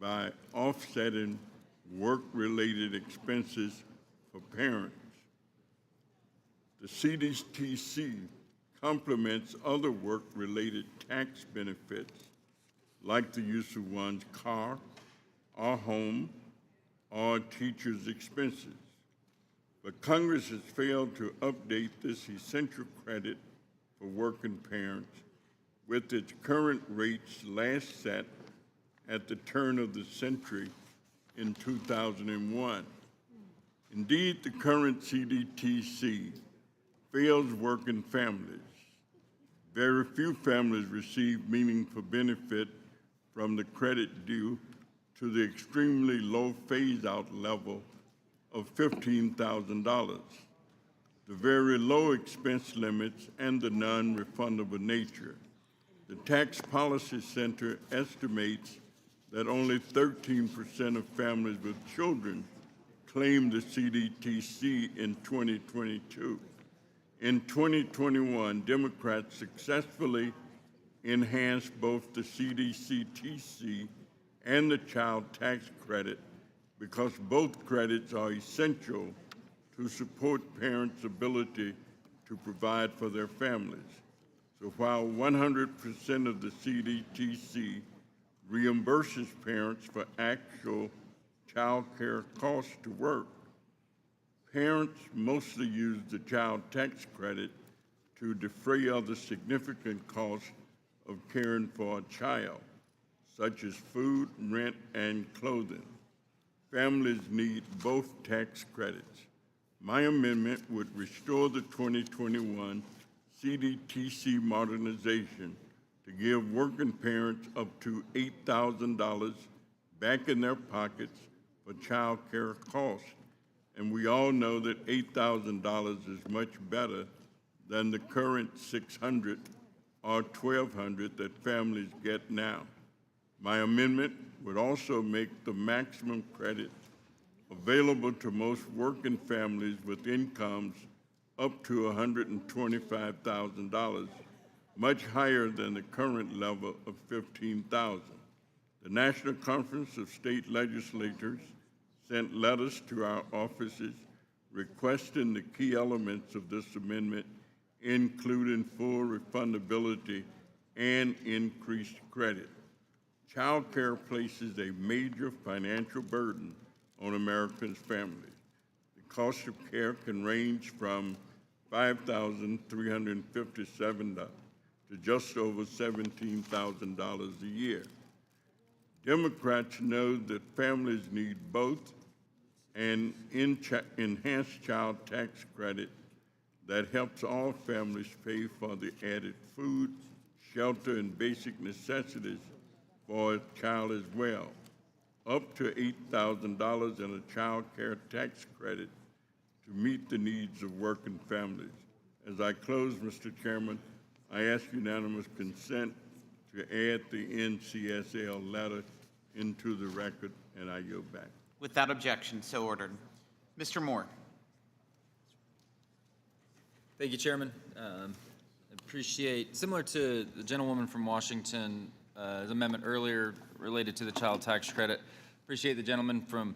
by offsetting work-related expenses for parents. The CDTC complements other work-related tax benefits like the use of one's car or home or teachers' expenses. But Congress has failed to update this essential credit for working parents with its current rates last set at the turn of the century in 2001. Indeed, the current CDTC fails working families. Very few families receive meaningful benefit from the credit due to the extremely low phase-out level of $15,000, the very low expense limits, and the non-refundable nature. The Tax Policy Center estimates that only 13% of families with children claim the CDTC in 2022. In 2021, Democrats successfully enhanced both the CDCTC and the child tax credit because both credits are essential to support parents' ability to provide for their families. So while 100% of the CDTC reimburses parents for actual child care costs to work, parents mostly use the child tax credit to defray other significant costs of caring for a child, such as food, rent, and clothing. Families need both tax credits. My amendment would restore the 2021 CDTC modernization to give working parents up to $8,000 back in their pockets for child care costs. And we all know that $8,000 is much better than the current $600 or $1,200 that families get now. My amendment would also make the maximum credit available to most working families with incomes up to $125,000, much higher than the current level of $15,000. The National Conference of State Legislators sent letters to our offices requesting the key elements of this amendment, including full refundability and increased credit. Child care places a major financial burden on Americans' families. The cost of care can range from $5,357 to just over $17,000 a year. Democrats know that families need both an enhanced child tax credit that helps all families pay for the added food, shelter, and basic necessities for a child as well, up to $8,000 in a child care tax credit to meet the needs of working families. As I close, Mr. Chairman, I ask unanimous consent to add the NCSL letter into the record, and I yield back. Without objection, so ordered. Mr. Moore. Thank you, Chairman. Appreciate, similar to the gentlewoman from Washington's amendment earlier related to the child tax credit, appreciate the gentleman from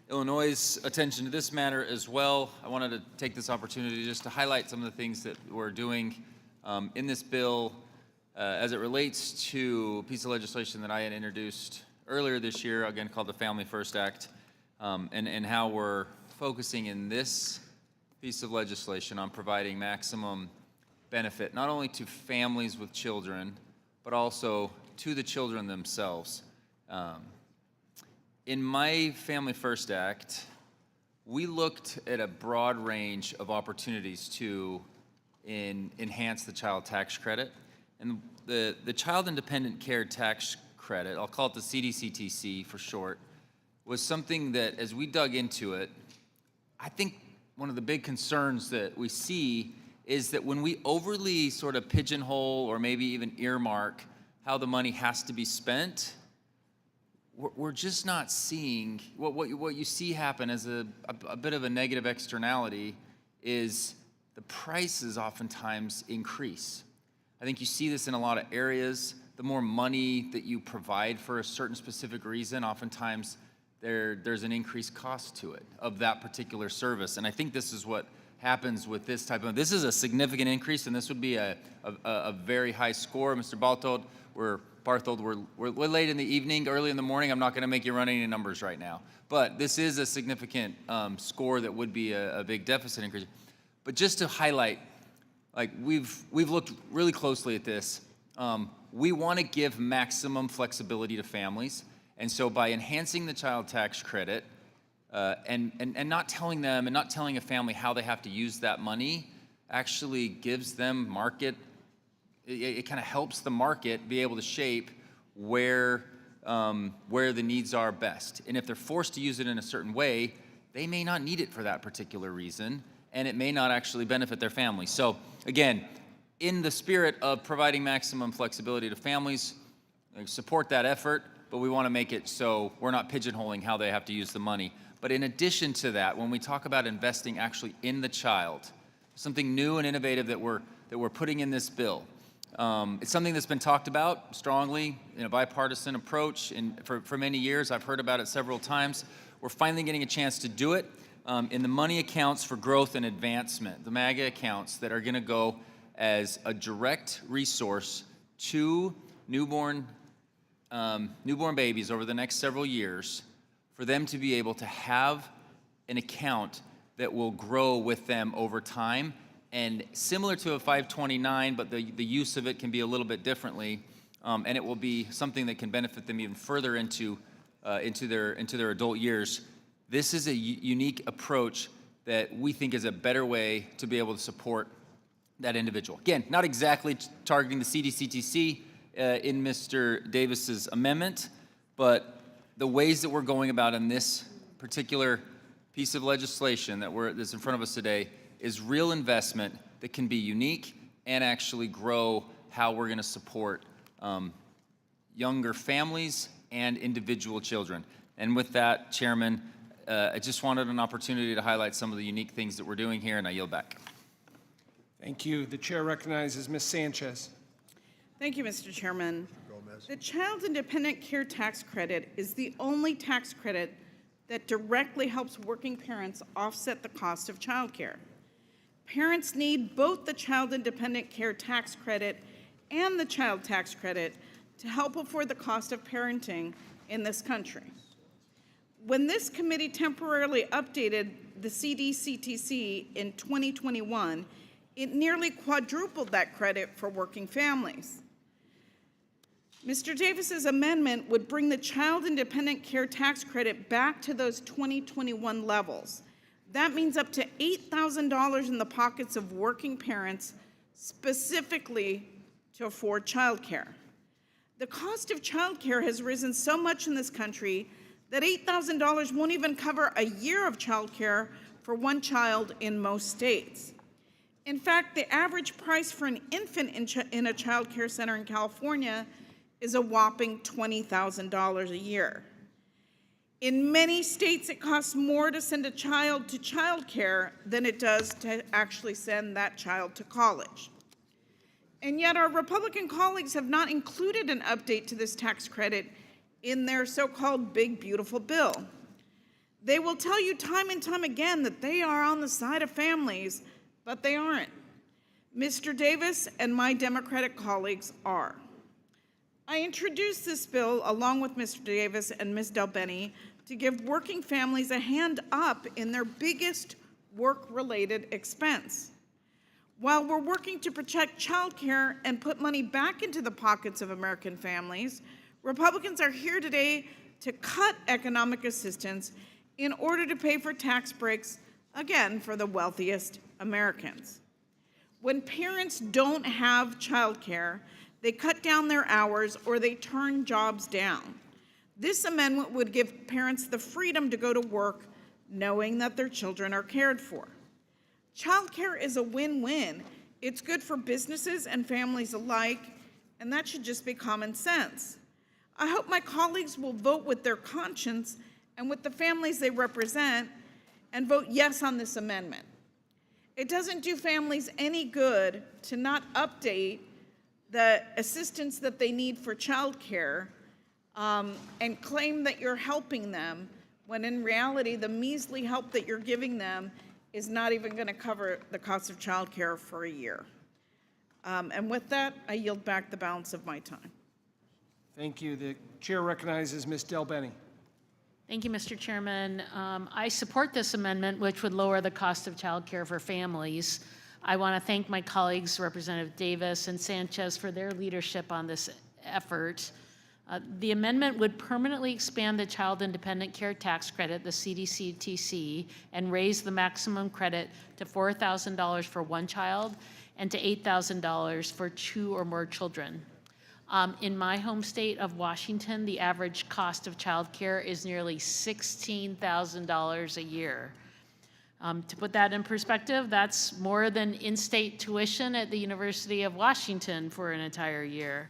Illinois' attention to this matter as well. I wanted to take this opportunity just to highlight some of the things that we're doing in this bill as it relates to a piece of legislation that I had introduced earlier this year, again called the Family First Act, and how we're focusing in this piece of legislation on providing maximum benefit, not only to families with children, but also to the children themselves. In my Family First Act, we looked at a broad range of opportunities to enhance the child tax credit. And the Child Independent Care Tax Credit, I'll call it the CDCTC for short, was something that as we dug into it, I think one of the big concerns that we see is that when we overly sort of pigeonhole or maybe even earmark how the money has to be spent, we're just not seeing what you see happen as a bit of a negative externality is the prices oftentimes increase. I think you see this in a lot of areas. The more money that you provide for a certain specific reason, oftentimes there's an increased cost to it of that particular service. And I think this is what happens with this type of, this is a significant increase, and this would be a very high score. Mr. Barthold, we're late in the evening, early in the morning. I'm not going to make you run any numbers right now. But this is a significant score that would be a big deficit increase. But just to highlight, like we've looked really closely at this. We want to give maximum flexibility to families. And so by enhancing the child tax credit and not telling them and not telling a family how they have to use that money actually gives them it kind of helps the market be able to shape where the needs are best. And if they're forced to use it in a certain way, they may not need it for that particular reason, and it may not actually benefit their family. So again, in the spirit of providing maximum flexibility to families, I support that effort, but we want to make it so we're not pigeonholing how they have to use the money. But in addition to that, when we talk about investing actually in the child, something new and innovative that we're putting in this bill. It's something that's been talked about strongly in a bipartisan approach for many years. I've heard about it several times. We're finally getting a chance to do it in the money accounts for growth and advancement, the MAGA accounts that are going to go as a direct resource to newborn babies over the next several years for them to be able to have an account that will grow with them over time. And similar to a 529, but the use of it can be a little bit differently, and it will be something that can benefit them even further into their adult years. This is a unique approach that we think is a better way to be able to support that individual. Again, not exactly targeting the CDCTC in Mr. Davis's amendment, but the ways that we're going about in this particular piece of legislation that's in front of us today is real investment that can be unique and actually grow how we're going to support younger families and individual children. And with that, Chairman, I just wanted an opportunity to highlight some of the unique things that we're doing here, and I yield back. Thank you. The chair recognizes Ms. Sanchez. Thank you, Mr. Chairman. The Child Independent Care Tax Credit is the only tax credit that directly helps working parents offset the cost of childcare. Parents need both the Child Independent Care Tax Credit and the Child Tax Credit to help afford the cost of parenting in this country. When this committee temporarily updated the CDCTC in 2021, it nearly quadrupled that credit for working families. Mr. Davis's amendment would bring the Child Independent Care Tax Credit back to those 2021 levels. That means up to $8,000 in the pockets of working parents, specifically to afford childcare. The cost of childcare has risen so much in this country that $8,000 won't even cover a year of childcare for one child in most states. In fact, the average price for an infant in a child care center in California is a whopping $20,000 a year. In many states, it costs more to send a child to child care than it does to actually send that child to college. And yet our Republican colleagues have not included an update to this tax credit in their so-called big, beautiful bill. They will tell you time and time again that they are on the side of families, but they aren't. Mr. Davis and my Democratic colleagues are. I introduced this bill along with Mr. Davis and Ms. Delbeni to give working families a hand up in their biggest work-related expense. While we're working to protect childcare and put money back into the pockets of American families, Republicans are here today to cut economic assistance in order to pay for tax breaks, again, for the wealthiest Americans. When parents don't have childcare, they cut down their hours or they turn jobs down. This amendment would give parents the freedom to go to work knowing that their children are cared for. Childcare is a win-win. It's good for businesses and families alike, and that should just be common sense. I hope my colleagues will vote with their conscience and with the families they represent and vote yes on this amendment. It doesn't do families any good to not update the assistance that they need for childcare and claim that you're helping them when in reality the measly help that you're giving them is not even going to cover the cost of childcare for a year. And with that, I yield back the balance of my time. Thank you. The chair recognizes Ms. Delbeni. Thank you, Mr. Chairman. I support this amendment, which would lower the cost of childcare for families. I want to thank my colleagues, Representative Davis and Sanchez, for their leadership on this effort. The amendment would permanently expand the Child Independent Care Tax Credit, the CDCTC, and raise the maximum credit to $4,000 for one child and to $8,000 for 2 or more children. In my home state of Washington, the average cost of childcare is nearly $16,000 a year. To put that in perspective, that's more than in-state tuition at the University of Washington for an entire year.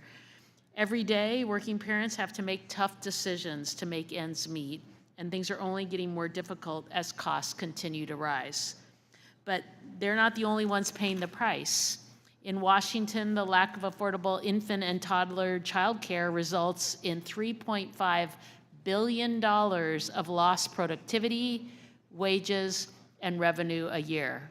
Every day, working parents have to make tough decisions to make ends meet, and things are only getting more difficult as costs continue to rise. But they're not the only ones paying the price. In Washington, the lack of affordable infant and toddler childcare results in $3.5 billion of lost productivity, wages, and revenue a year.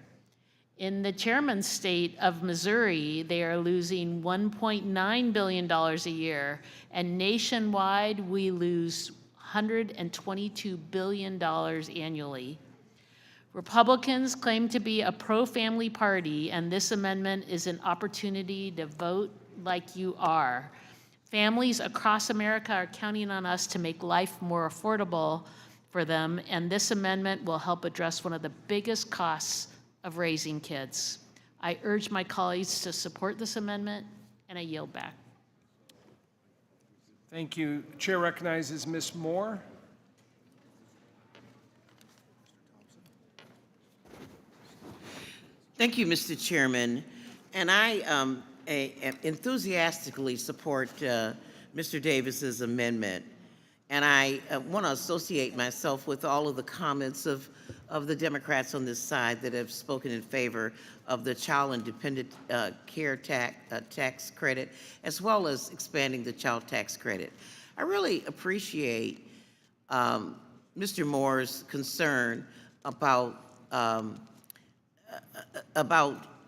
In the chairman's state of Missouri, they are losing $1.9 billion a year, and nationwide, we lose $122 billion annually. Republicans claim to be a pro-family party, and this amendment is an opportunity to vote like you are. Families across America are counting on us to make life more affordable for them, and this amendment will help address one of the biggest costs of raising kids. I urge my colleagues to support this amendment, and I yield back. Thank you. Chair recognizes Ms. Moore. Thank you, Mr. Chairman. And I enthusiastically support Mr. Davis's amendment. And I want to associate myself with all of the comments of the Democrats on this side that have spoken in favor of the Child Independent Care Tax Credit, as well as expanding the Child Tax Credit. I really appreciate Mr. Moore's concern about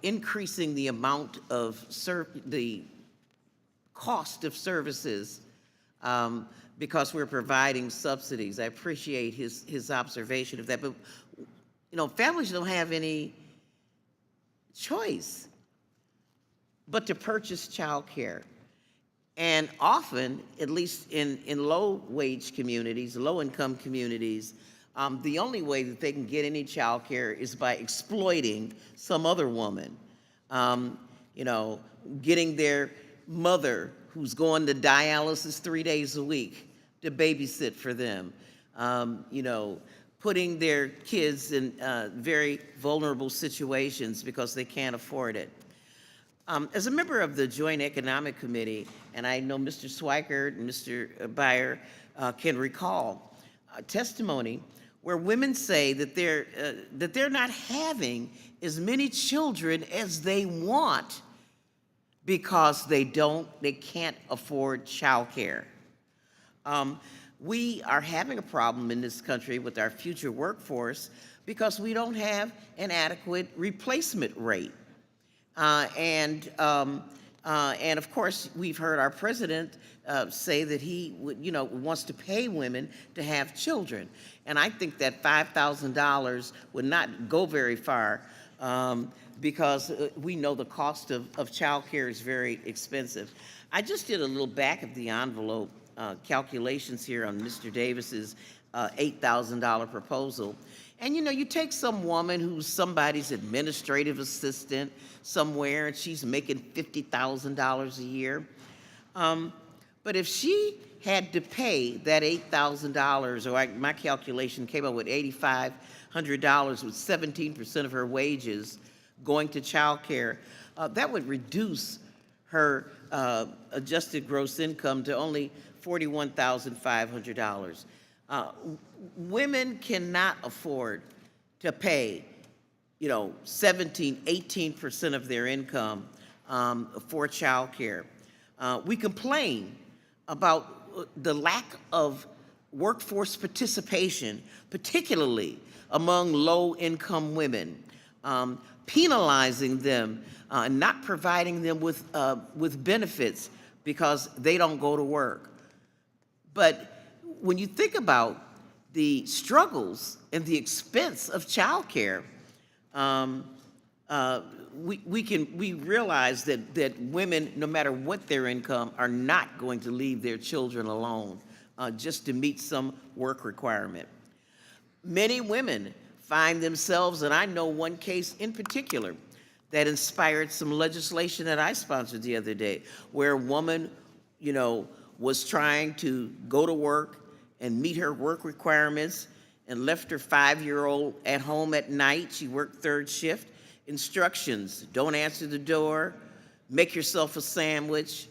increasing the amount of the cost of services because we're providing subsidies. I appreciate his observation of that, but you know, families don't have any choice but to purchase child care. And often, at least in low-wage communities, low-income communities, the only way that they can get any child care is by exploiting some other woman. You know, getting their mother who's going to dialysis 3 days a week to babysit for them. You know, putting their kids in very vulnerable situations because they can't afford it. As a member of the Joint Economic Committee, and I know Mr. Schweikert and Mr. Beyer can recall testimony where women say that they're not having as many children as they want because they can't afford child care. We are having a problem in this country with our future workforce because we don't have an adequate replacement rate. And of course, we've heard our president say that he wants to pay women to have children. And I think that $5,000 would not go very far because we know the cost of child care is very expensive. I just did a little back of the envelope calculations here on Mr. Davis's $8,000 proposal. And you take some woman who's somebody's administrative assistant somewhere and she's making $50,000 a year. But if she had to pay that $8,000, or my calculation came up with $8,500 with 17% of her wages going to child care, that would reduce her adjusted gross income to only $41,500. Women cannot afford to pay, 17, 18% of their income for child care. We complain about the lack of workforce participation, particularly among low-income women, penalizing them, not providing them with benefits because they don't go to work. But when you think about the struggles and the expense of childcare, we realize that women, no matter what their income, are not going to leave their children alone just to meet some work requirement. Many women find themselves, and I know one case in particular that inspired some legislation that I sponsored the other day, where a woman, was trying to go to work and meet her work requirements and left her 5-year-old at home at night. She worked third shift. Instructions: don't answer the door, make yourself a sandwich.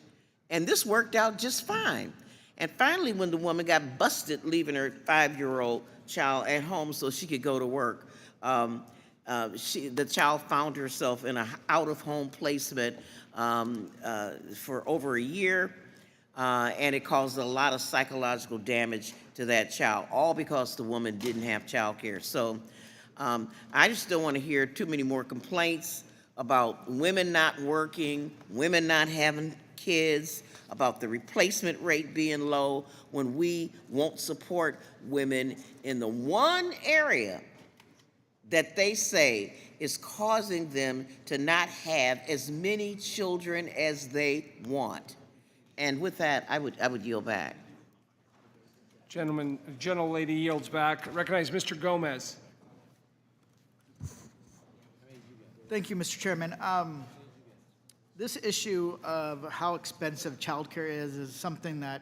And this worked out just fine. And finally, when the woman got busted leaving her 5-year-old child at home so she could go to work, the child found herself in an out-of-home placement for over a year, and it caused a lot of psychological damage to that child, all because the woman didn't have child care. So I just don't want to hear too many more complaints about women not working, women not having kids, about the replacement rate being low, when we won't support women in the one area that they say is causing them to not have as many children as they want. And with that, I would yield back. Gentlelady yields back. Recognize Mr. Gomez. Thank you, Mr. Chairman. This issue of how expensive childcare is something that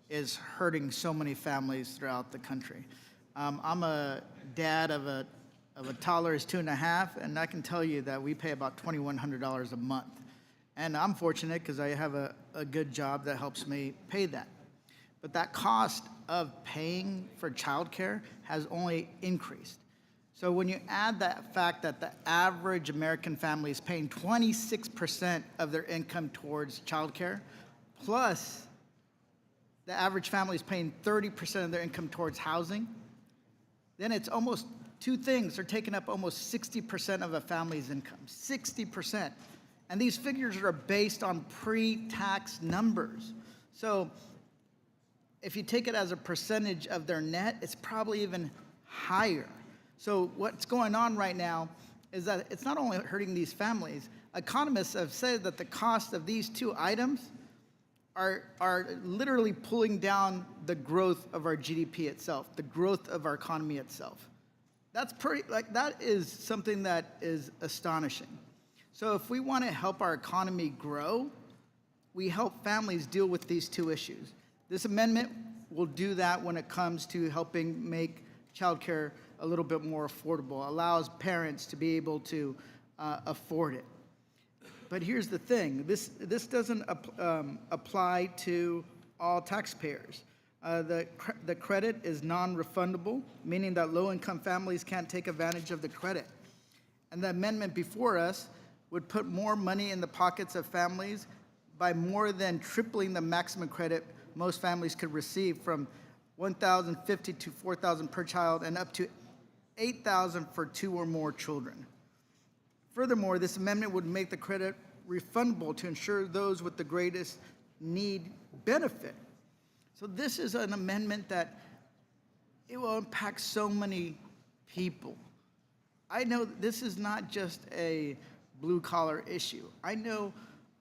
is hurting so many families throughout the country. I'm a dad of a toddler who's 2.5, and I can tell you that we pay about $2,100 a month. And I'm fortunate because I have a good job that helps me pay that. But that cost of paying for childcare has only increased. So when you add that fact that the average American family is paying 26% of their income towards childcare, plus the average family is paying 30% of their income towards housing, then it's almost two things are taking up almost 60% of a family's income, 60%. And these figures are based on pre-tax numbers. So if you take it as a percentage of their net, it's probably even higher. So what's going on right now is that it's not only hurting these families. Economists have said that the cost of these two items are literally pulling down the growth of our GDP itself, the growth of our economy itself. That is something that is astonishing. So if we want to help our economy grow, we help families deal with these two issues. This amendment will do that when it comes to helping make childcare a little bit more affordable, allows parents to be able to afford it. But here's the thing, this doesn't apply to all taxpayers. The credit is non-refundable, meaning that low-income families can't take advantage of the credit. And the amendment before us would put more money in the pockets of families by more than tripling the maximum credit most families could receive from $1,050 to $4,000 per child, and up to $8,000 for 2 or more children. Furthermore, this amendment would make the credit refundable to ensure those with the greatest need benefit. So this is an amendment that it will impact so many people. I know this is not just a blue-collar issue. I know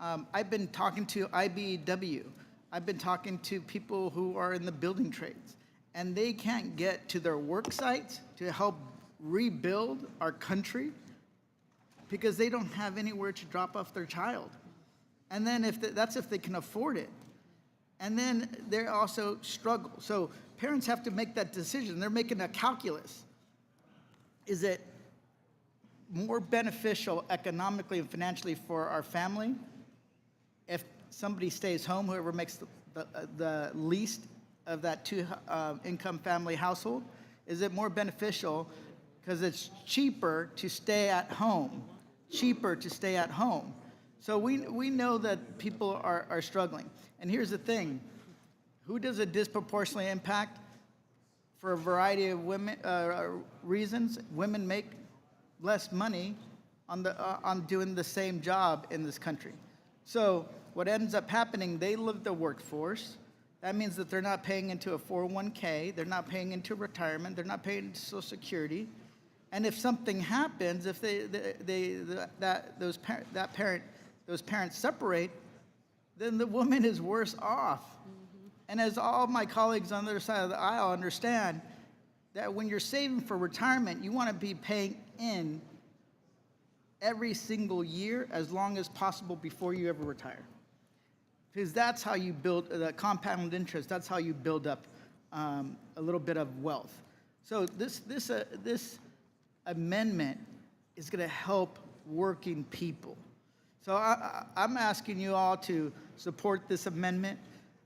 I've been talking to IBEW. I've been talking to people who are in the building trades, and they can't get to their work sites to help rebuild our country because they don't have anywhere to drop off their child. And then that's if they can afford it. And then they also struggle. So parents have to make that decision. They're making a calculus. Is it more beneficial economically and financially for our family if somebody stays home, whoever makes the least of that 2-income family household? Is it more beneficial because it's cheaper to stay at home? Cheaper to stay at home. So we know that people are struggling. And here's the thing. Who does it disproportionately impact? For a variety of reasons, women make less money on doing the same job in this country. So what ends up happening, they leave the workforce. That means that they're not paying into a 401k, they're not paying into retirement, they're not paying into Social Security. And if something happens, if those parents separate, then the woman is worse off. And as all my colleagues on the other side of the aisle understand, that when you're saving for retirement, you want to be paying in every single year as long as possible before you ever retire. Because that's how you build the compound interest. That's how you build up a little bit of wealth. So this amendment is going to help working people. So I'm asking you all to support this amendment.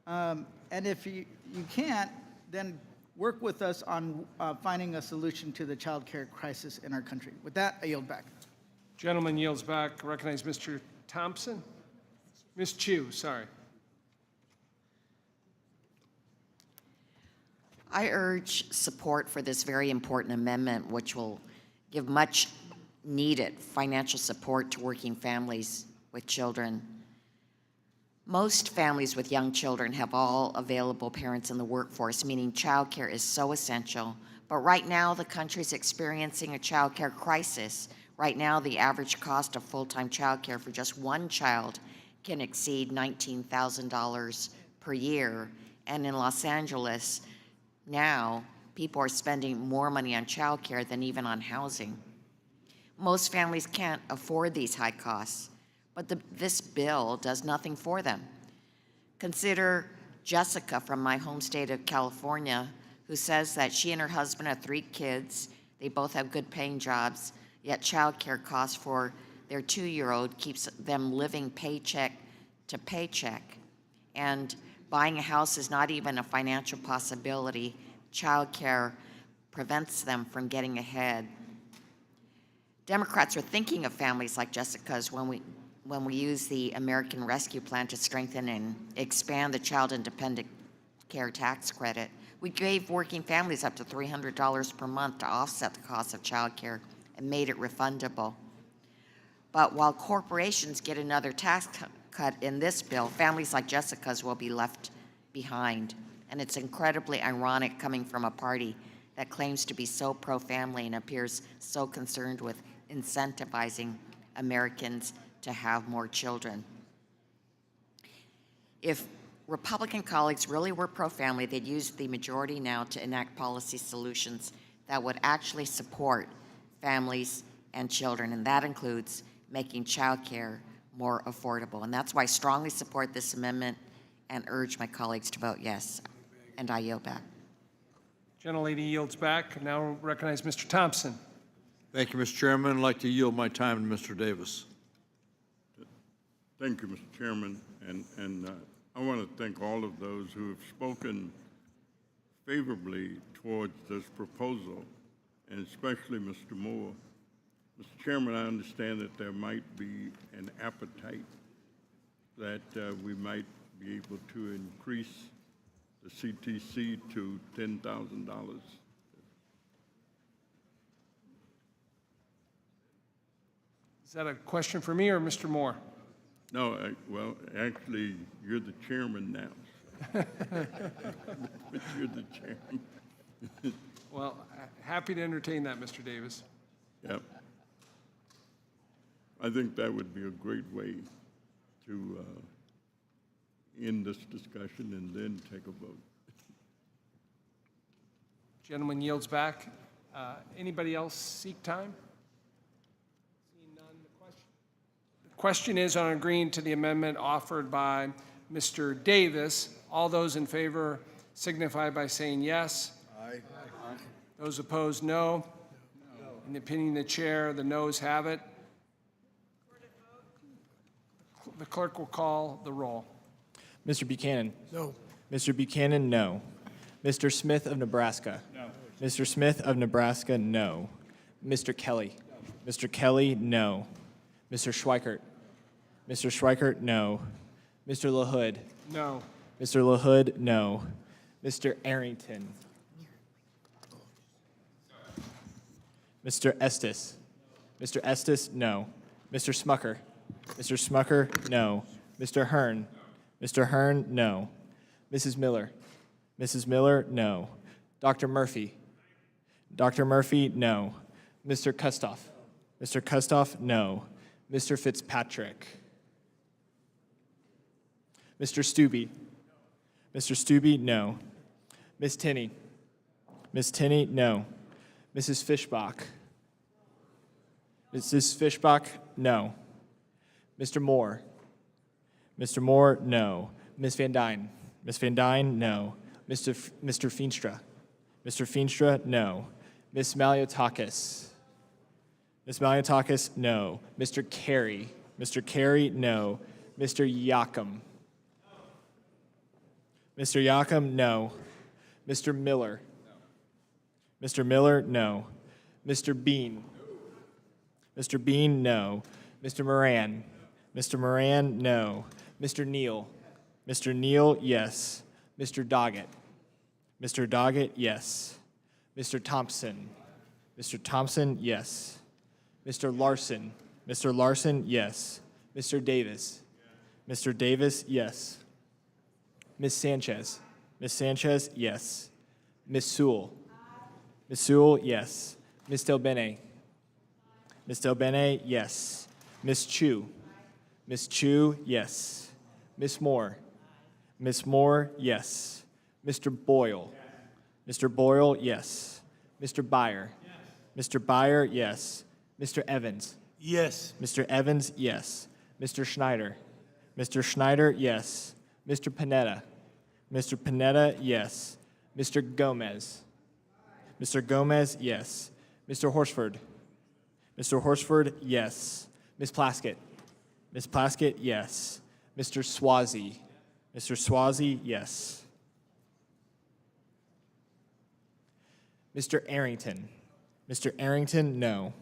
And if you can't, then work with us on finding a solution to the child care crisis in our country. With that, I yield back. Gentleman yields back. Recognize Mr. Thompson. Ms. Chu, sorry. I urge support for this very important amendment, which will give much needed financial support to working families with children. Most families with young children have all available parents in the workforce, meaning childcare is so essential. But right now, the country is experiencing a childcare crisis. Right now, the average cost of full-time childcare for just one child can exceed $19,000 per year. And in Los Angeles, now, people are spending more money on childcare than even on housing. Most families can't afford these high costs, but this bill does nothing for them. Consider Jessica from my home state of California, who says that she and her husband have 3 kids. They both have good paying jobs, yet childcare costs for their 2-year-old keeps them living paycheck to paycheck. And buying a house is not even a financial possibility. Childcare prevents them from getting ahead. Democrats are thinking of families like Jessica's when we use the American Rescue Plan to strengthen and expand the child independent care tax credit. We gave working families up to $300 per month to offset the cost of childcare and made it refundable. But while corporations get another tax cut in this bill, families like Jessica's will be left behind. And it's incredibly ironic coming from a party that claims to be so pro-family and appears so concerned with incentivizing Americans to have more children. If Republican colleagues really were pro-family, they'd use the majority now to enact policy solutions that would actually support families and children, and that includes making childcare more affordable. And that's why I strongly support this amendment and urge my colleagues to vote yes. And I yield back. Gentlelady yields back. Now recognize Mr. Thompson. Thank you, Mr. Chairman. I'd like to yield my time to Mr. Davis. Thank you, Mr. Chairman. And I want to thank all of those who have spoken favorably towards this proposal, and especially Mr. Moore. Mr. Chairman, I understand that there might be an appetite that we might be able to increase the CTC to $10,000. Is that a question for me or Mr. Moore? No, well, actually, you're the chairman now. But you're the chairman. Well, happy to entertain that, Mr. Davis. Yep. I think that would be a great way to end this discussion and then take a vote. Gentleman yields back. Anybody else seek time? Seeing none, the question is on agreeing to the amendment offered by Mr. Davis. All those in favor signify by saying yes. Aye. Those opposed, no. In the opinion of the chair, the noes have it. The clerk will call the roll. Mr. Buchanan? No. Mr. Buchanan, no. Mr. Smith of Nebraska? No. Mr. Smith of Nebraska, no. Mr. Kelly? Mr. Kelly, no. Mr. Schweikert? Mr. Schweikert, no. Mr. LaHood? No. Mr. LaHood, no. Mr. Arrington? Mr. Estes? Mr. Estes, no. Mr. Smucker? Mr. Smucker, no. Mr. Hearn? Mr. Hearn, no. Mrs. Miller? Mrs. Miller, no. Dr. Murphy? Dr. Murphy, no. Mr. Kustoff? Mr. Kustoff, no. Mr. Fitzpatrick? Mr. Stubbe? Mr. Stubbe, no. Ms. Tinney? Ms. Tinney, no. Mrs. Fishbach? Mrs. Fishbach, no. Mr. Moore? Mr. Moore, no. Ms. Van Dyne? Ms. Van Dyne, no. Mr. Feenstra? Mr. Feenstra, no. Ms. Maliotakis? Ms. Maliotakis, no. Mr. Carey? Mr. Carey, no. Mr. Yakum? Mr. Yakum, no. Mr. Miller? Mr. Miller, no. Mr. Bean? Mr. Bean, no. Mr. Moran? Mr. Moran, no. Mr. Neal? Mr. Neal, yes. Mr. Doggett? Mr. Doggett, yes. Mr. Thompson? Mr. Thompson, yes. Mr. Larson? Mr. Larson, yes. Mr. Davis? Mr. Davis, yes. Ms. Sanchez? Ms. Sanchez, yes. Ms. Sewell? Ms. Sewell, yes. Ms. Delbene? Ms. Delbene, yes. Ms. Chu? Ms. Chu, yes. Ms. Moore? Ms. Moore, yes. Mr. Boyle? Mr. Boyle, yes. Mr. Byer? Mr. Byer, yes. Mr. Evans? Yes. Mr. Evans, yes. Mr. Schneider? Mr. Schneider, yes. Mr. Panetta? Mr. Panetta, yes. Mr. Gomez? Mr. Gomez, yes. Mr. Horsford? Mr. Horsford, yes. Ms. Plaskett? Ms. Plaskett, yes. Mr. Swazi? Mr. Swazi, yes. Mr. Arrington? Mr. Arrington, no.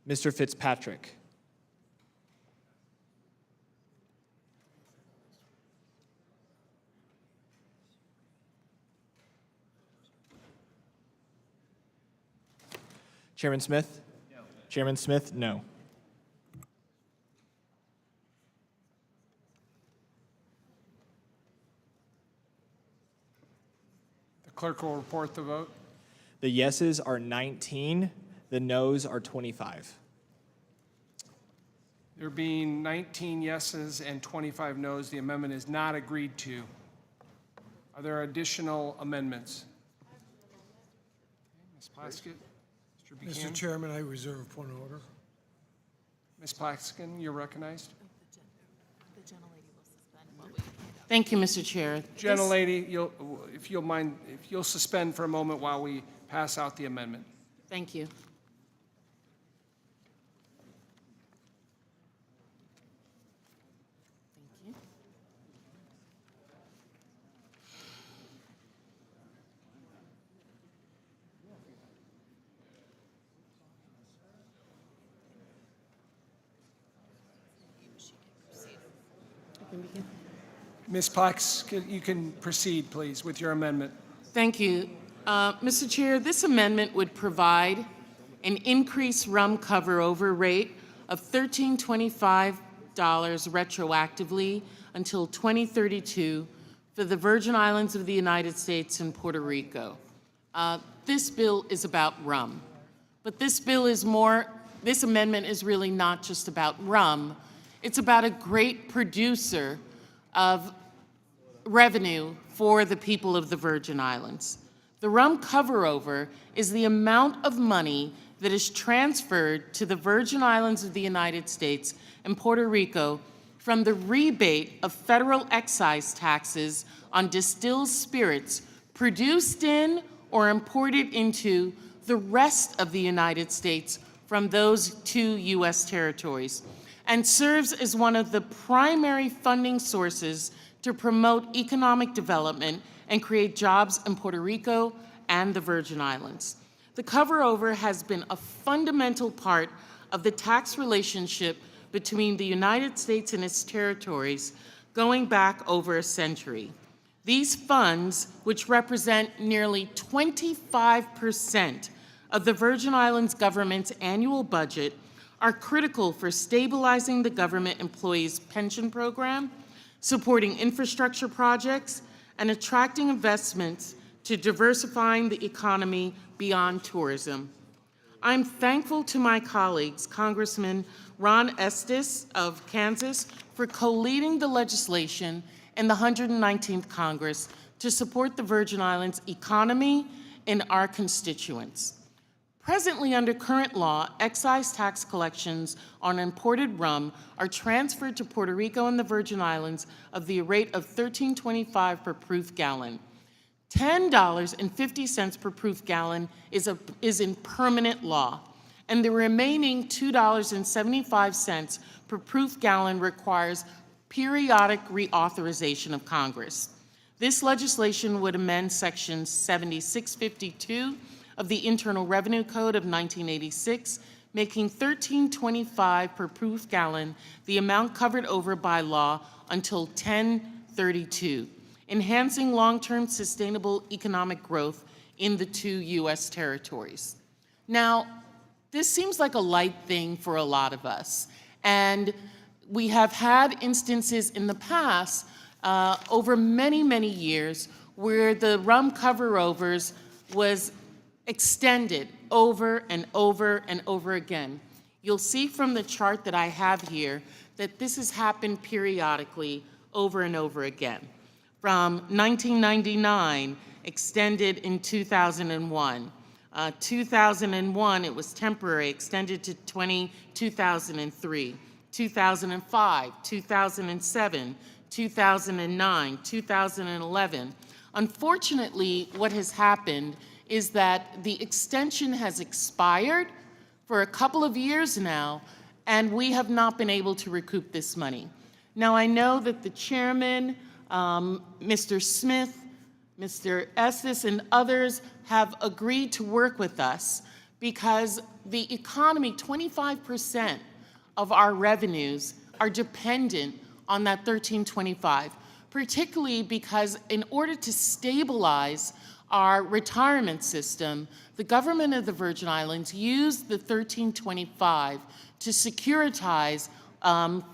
Mr. Fitzpatrick? Chairman Smith? No. Chairman Smith, no. The clerk will report the vote. The yeses are 19, the nos are 25. There being 19 yeses and 25 nos, the amendment is not agreed to. Are there additional amendments? Ms. Plaskett? Mr. Buchanan? Mr. Chairman, I reserve a point of order. Ms. Plaskett, you're recognized. Thank you, Mr. Chair. Gentlelady, if you'll suspend for a moment while we pass out the amendment. Thank you. Thank you. I can begin. Ms. Plex, you can proceed, please, with your amendment. Thank you. Mr. Chair, this amendment would provide an increased rum cover-over rate of $13.25 retroactively until 2032 for the Virgin Islands of the United States and Puerto Rico. This bill is about rum, but this amendment is really not just about rum. It's about a great producer of revenue for the people of the Virgin Islands. The rum cover-over is the amount of money that is transferred to the Virgin Islands of the United States and Puerto Rico from the rebate of federal excise taxes on distilled spirits produced in or imported into the rest of the United States from those 2 U.S. territories, and serves as one of the primary funding sources to promote economic development and create jobs in Puerto Rico and the Virgin Islands. The cover-over has been a fundamental part of the tax relationship between the United States and its territories going back over a century. These funds, which represent nearly 25% of the Virgin Islands government's annual budget, are critical for stabilizing the government employees' pension program, supporting infrastructure projects, and attracting investments to diversifying the economy beyond tourism. I'm thankful to my colleagues, Congressman Ron Estes of Kansas, for co-leading the legislation in the 119th Congress to support the Virgin Islands economy and our constituents. Presently, under current law, excise tax collections on imported rum are transferred to Puerto Rico and the Virgin Islands of the rate of $13.25 per proof gallon. $10.50 per proof gallon is in permanent law, and the remaining $2.75 per proof gallon requires periodic reauthorization of Congress. This legislation would amend Section 7652 of the Internal Revenue Code of 1986, making $13.25 per proof gallon the amount covered over by law until 1032, enhancing long-term sustainable economic growth in the 2 U.S. territories. Now, this seems like a light thing for a lot of us, and we have had instances in the past over many, many years where the rum cover-overs was extended over and over and over again. You'll see from the chart that I have here that this has happened periodically over and over again. From 1999, extended in 2001. 2001, it was temporary, extended to 2003. 2005, 2007, 2009, 2011. Unfortunately, what has happened is that the extension has expired for a couple of years now, and we have not been able to recoup this money. Now, I know that the chairman, Mr. Smith, Mr. Estes, and others have agreed to work with us because the economy, 25% of our revenues are dependent on that 1325, particularly because in order to stabilize our retirement system, the government of the Virgin Islands used the 1325 to securitize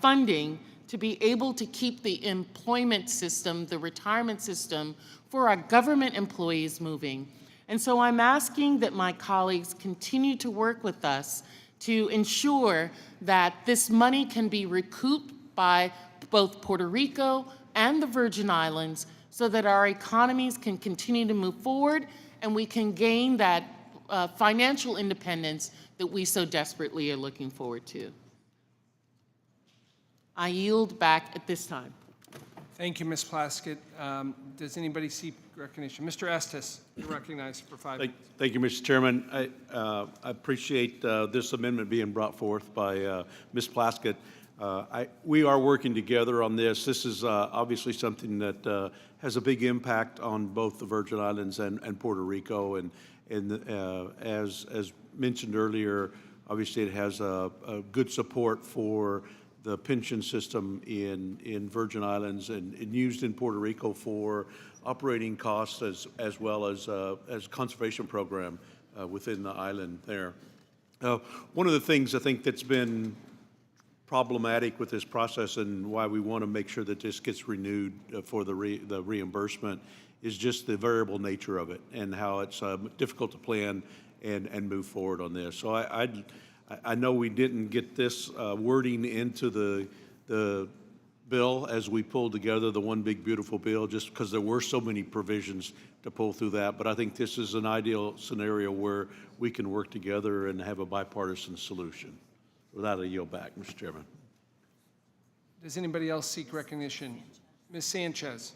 funding to be able to keep the employment system, the retirement system for our government employees moving. And so I'm asking that my colleagues continue to work with us to ensure that this money can be recouped by both Puerto Rico and the Virgin Islands so that our economies can continue to move forward and we can gain that financial independence that we so desperately are looking forward to. I yield back at this time. Thank you, Ms. Plaskett. Does anybody seek recognition? Mr. Estes, you're recognized for 5 minutes. Thank you, Mr. Chairman. I appreciate this amendment being brought forth by Ms. Plaskett. We are working together on this. This is obviously something that has a big impact on both the Virgin Islands and Puerto Rico. And as mentioned earlier, obviously it has a good support for the pension system in Virgin Islands and used in Puerto Rico for operating costs as well as conservation program within the island there. One of the things I think that's been problematic with this process and why we want to make sure that this gets renewed for the reimbursement is just the variable nature of it and how it's difficult to plan and move forward on this. So I know we didn't get this wording into the bill as we pulled together the one big beautiful bill, just because there were so many provisions to pull through that. But I think this is an ideal scenario where we can work together and have a bipartisan solution. With that, I yield back, Mr. Chairman. Does anybody else seek recognition? Ms. Sanchez.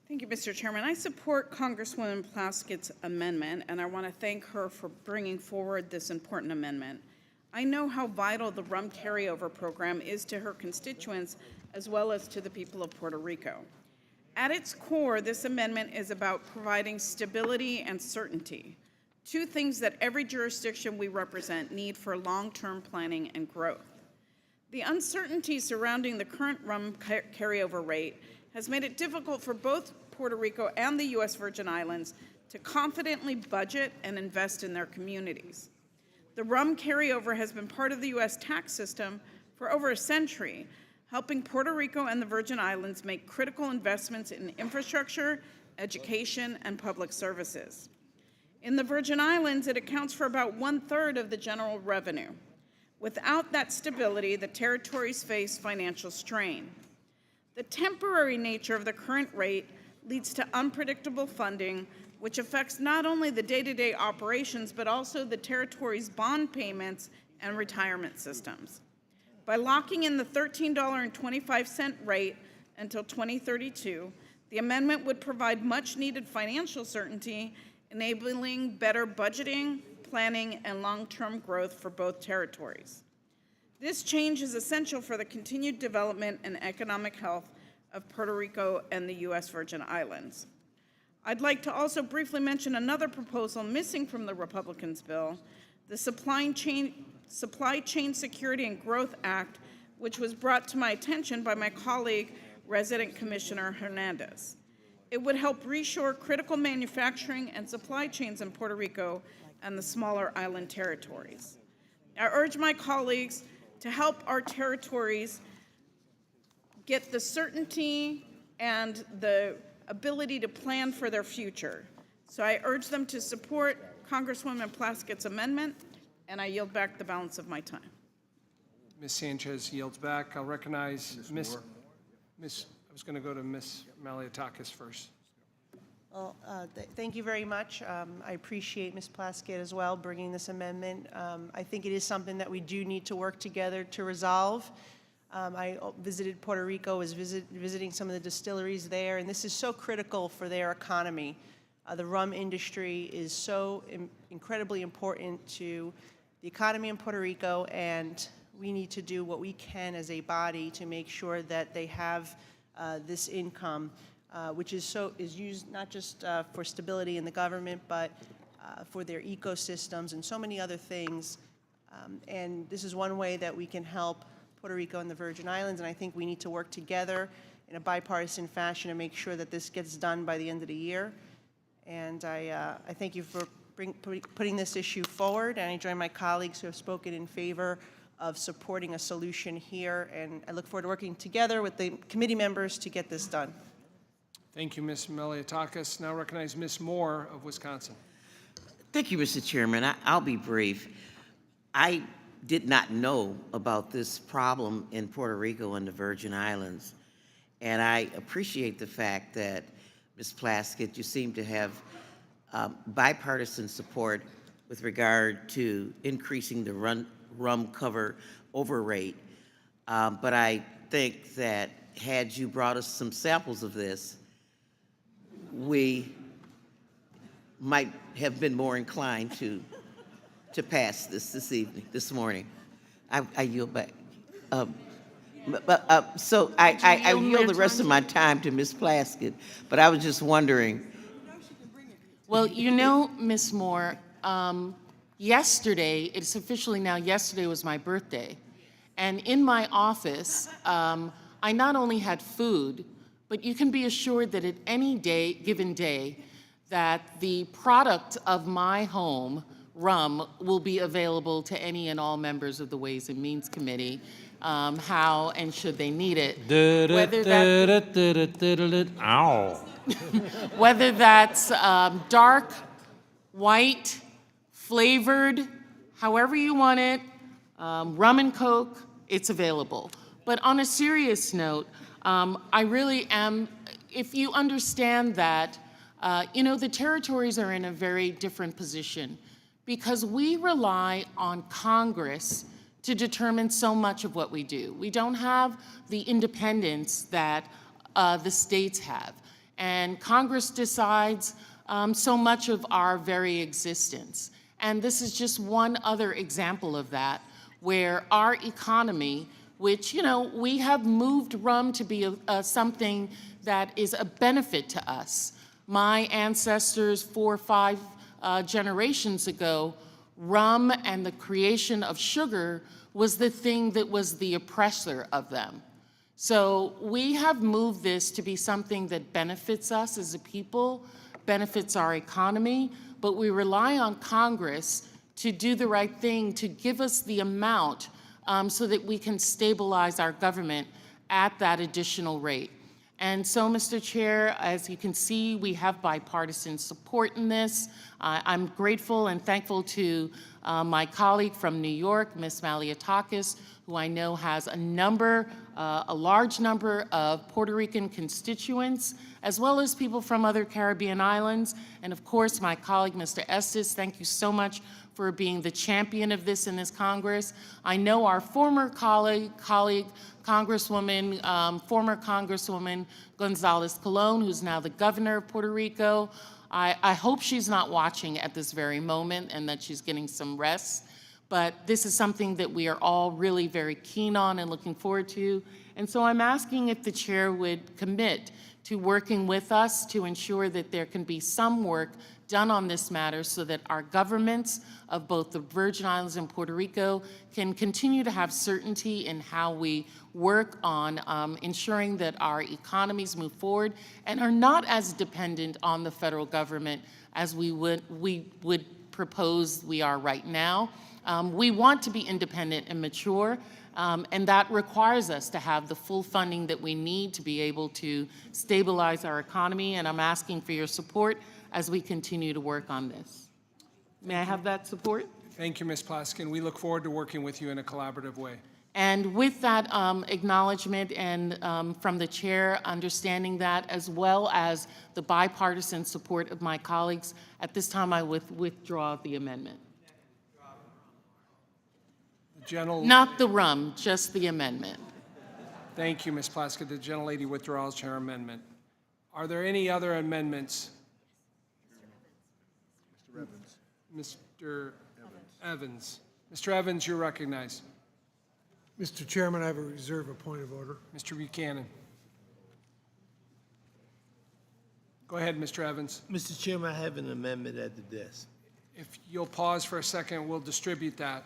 Thank you, Mr. Chairman. I support Congresswoman Plaskett's amendment, and I want to thank her for bringing forward this important amendment. I know how vital the rum carryover program is to her constituents as well as to the people of Puerto Rico. At its core, this amendment is about providing stability and certainty, two things that every jurisdiction we represent need for long-term planning and growth. The uncertainty surrounding the current rum carryover rate has made it difficult for both Puerto Rico and the U.S. Virgin Islands to confidently budget and invest in their communities. The rum carryover has been part of the U.S. tax system for over a century, helping Puerto Rico and the Virgin Islands make critical investments in infrastructure, education, and public services. In the Virgin Islands, it accounts for about 1/3 of the general revenue. Without that stability, the territories face financial strain. The temporary nature of the current rate leads to unpredictable funding, which affects not only the day-to-day operations, but also the territory's bond payments and retirement systems. By locking in the $13.25 rate until 2032, the amendment would provide much-needed financial certainty, enabling better budgeting, planning, and long-term growth for both territories. This change is essential for the continued development and economic health of Puerto Rico and the U.S. Virgin Islands. I'd like to also briefly mention another proposal missing from the Republicans' bill, the Supply Chain Security and Growth Act, which was brought to my attention by my colleague, Resident Commissioner Hernandez. It would help reshore critical manufacturing and supply chains in Puerto Rico and the smaller island territories. I urge my colleagues to help our territories get the certainty and the ability to plan for their future. So I urge them to support Congresswoman Plaskett's amendment, and I yield back the balance of my time. Ms. Sanchez yields back. I'll recognize Ms. I was going to go to Ms. Maliotakis first. Well, thank you very much. I appreciate Ms. Plaskett as well bringing this amendment. I think it is something that we do need to work together to resolve. I visited Puerto Rico, was visiting some of the distilleries there, and this is so critical for their economy. The rum industry is so incredibly important to the economy in Puerto Rico, and we need to do what we can as a body to make sure that they have this income, which is used not just for stability in the government, but for their ecosystems and so many other things. And this is one way that we can help Puerto Rico and the Virgin Islands, and I think we need to work together in a bipartisan fashion to make sure that this gets done by the end of the year. And I thank you for putting this issue forward, and I join my colleagues who have spoken in favor of supporting a solution here, and I look forward to working together with the committee members to get this done. Thank you, Ms. Maliotakis. Now recognize Ms. Moore of Wisconsin. Thank you, Mr. Chairman. I'll be brief. I did not know about this problem in Puerto Rico and the Virgin Islands, and I appreciate the fact that, Ms. Plaskett, you seem to have bipartisan support with regard to increasing the rum cover over rate. But I think that had you brought us some samples of this, we might have been more inclined to pass this morning. I yield back. So I yield the rest of my time to Ms. Plaskett, but I was just wondering. Well, you know, Ms. Moore, Yesterday, it's officially now, yesterday was my birthday. And in my office, I not only had food, but you can be assured that at any day, given day, that the product of my home, rum, will be available to any and all members of the Ways and Means Committee, how and should they need it. Whether that's dark, white, flavored, however you want it, rum and Coke, it's available. But on a serious note, I really am, if you understand that, the territories are in a very different position because we rely on Congress to determine so much of what we do. We don't have the independence that the states have. And Congress decides so much of our very existence. And this is just one other example of that, where our economy, which, we have moved rum to be something that is a benefit to us. My ancestors 4 or 5 generations ago, rum and the creation of sugar was the thing that was the oppressor of them. So we have moved this to be something that benefits us as a people, benefits our economy, but we rely on Congress to do the right thing, to give us the amount so that we can stabilize our government at that additional rate. And so, Mr. Chair, as you can see, we have bipartisan support in this. I'm grateful and thankful to my colleague from New York, Ms. Malliotakis, who I know has a large number of Puerto Rican constituents, as well as people from other Caribbean islands. And of course, my colleague, Mr. Estes, thank you so much for being the champion of this in this Congress. I know our former colleague, Congresswoman, former Congresswoman Gonzalez-Colon, who's now the governor of Puerto Rico. I hope she's not watching at this very moment and that she's getting some rest. But this is something that we are all really very keen on and looking forward to. And so I'm asking if the chair would commit to working with us to ensure that there can be some work done on this matter so that our governments of both the Virgin Islands and Puerto Rico can continue to have certainty in how we work on ensuring that our economies move forward and are not as dependent on the federal government as we would propose we are right now. We want to be independent and mature, and that requires us to have the full funding that we need to be able to stabilize our economy, and I'm asking for your support as we continue to work on this. May I have that support? Thank you, Ms. Plaskin. We look forward to working with you in a collaborative way. And with that acknowledgement and from the chair, understanding that, as well as the bipartisan support of my colleagues, at this time I withdraw the amendment. Not the rum, just the amendment. Thank you, Ms. Plaskett. The gentlelady withdraws her amendment. Are there any other amendments? Mr. Evans. Mr. Evans, you're recognized. Mr. Chairman, I have a reserve, a point of order. Mr. Buchanan. Go ahead, Mr. Evans. Mr. Chairman, I have an amendment at the desk. If you'll pause for a second, we'll distribute that.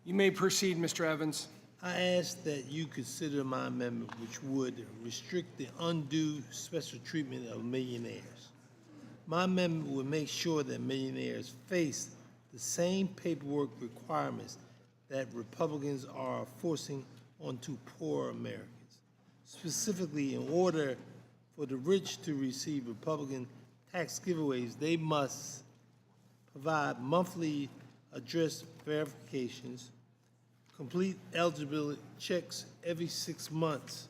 You may proceed, Mr. Evans. I ask that you consider my amendment, which would restrict the undue special treatment of millionaires. My amendment would make sure that millionaires face the same paperwork requirements that Republicans are forcing onto poor Americans. Specifically, in order for the rich to receive Republican tax giveaways, they must provide monthly address verifications, complete eligibility checks every 6 months,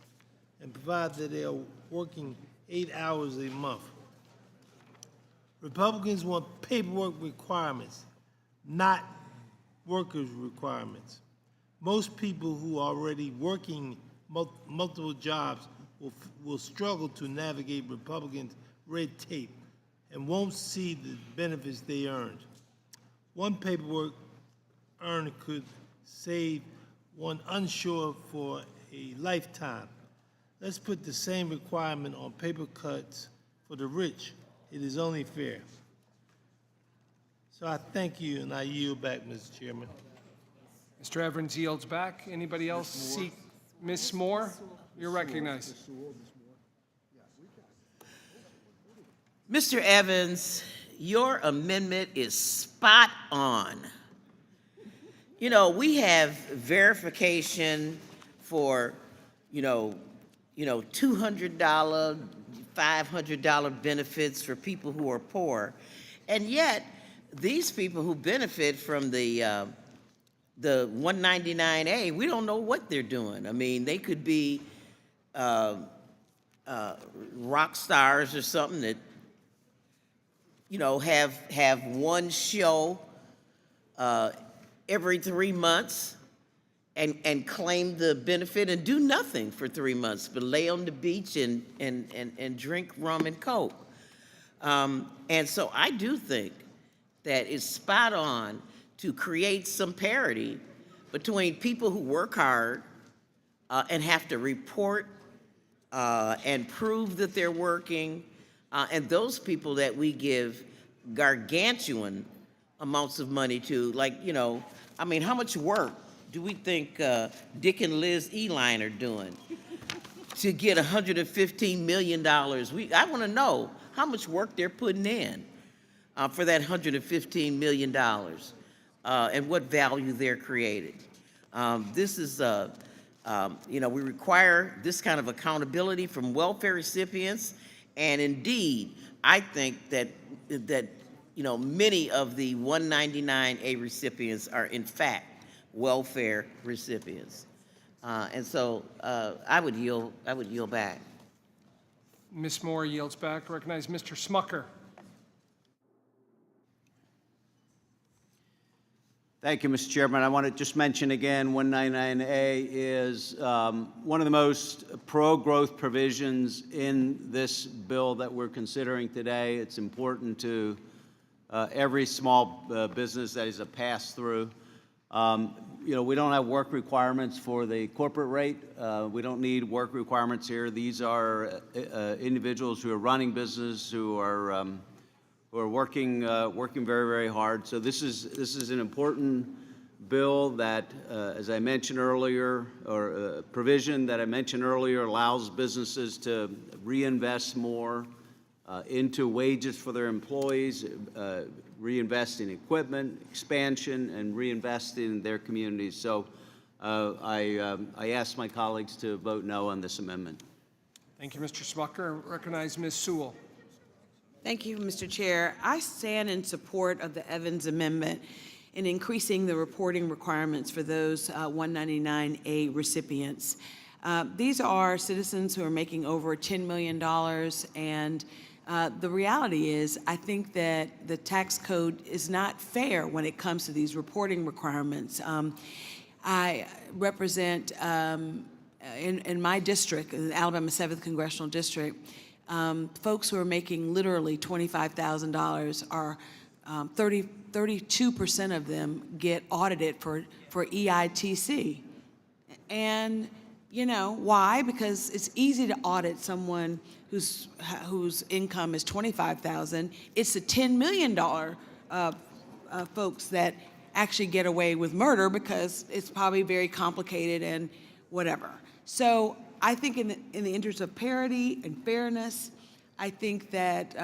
and provide that they are working 8 hours a month. Republicans want paperwork requirements, not workers' requirements. Most people who are already working multiple jobs will struggle to navigate Republicans' red tape and won't see the benefits they earned. One paperwork earner could save one unsure for a lifetime. Let's put the same requirement on paper cuts for the rich. It is only fair. So I thank you, and I yield back, Mr. Chairman. Mr. Evans yields back. Anybody else seek? Ms. Moore, you're recognized. Mr. Evans, your amendment is spot on. You know, we have verification for, $200, $500 benefits for people who are poor. And yet, these people who benefit from the 199A, we don't know what they're doing. I mean, they could be rock stars or something that, have one show every 3 months and claim the benefit and do nothing for 3 months, but lay on the beach and drink rum and Coke. And so I do think that it's spot on to create some parity between people who work hard and have to report and prove that they're working, and those people that we give gargantuan amounts of money to, how much work do we think Dick and Liz Eline are doing to get $115 million? I want to know how much work they're putting in for that $115 million and what value they're creating. This is, we require this kind of accountability from welfare recipients, and indeed, I think that many of the 199A recipients are in fact welfare recipients, and so I would yield back. Ms. Moore yields back. Recognize Mr. Smucker. Thank you, Mr. Chairman. I want to just mention again, 199A is one of the most pro-growth provisions in this bill that we're considering today. It's important to every small business that is a pass-through. We don't have work requirements for the corporate rate. We don't need work requirements here. These are individuals who are running business, who are working very, very hard. So this is an important bill that, as I mentioned earlier, or provision that I mentioned earlier, allows businesses to reinvest more into wages for their employees, reinvest in equipment, expansion, and reinvest in their communities. So I ask my colleagues to vote no on this amendment. Thank you, Mr. Smucker. Recognize Ms. Sewell. Thank you, Mr. Chair. I stand in support of the Evans Amendment in increasing the reporting requirements for those 199A recipients. These are citizens who are making over $10 million, and the reality is, I think that the tax code is not fair when it comes to these reporting requirements. I represent, in my district, the Alabama 7th Congressional District, folks who are making literally $25,000 are 32% of them get audited for EITC. And why? Because it's easy to audit someone whose income is $25,000. It's the $10 million folks that actually get away with murder because it's probably very complicated and whatever. So I think in the interest of parity and fairness, I think that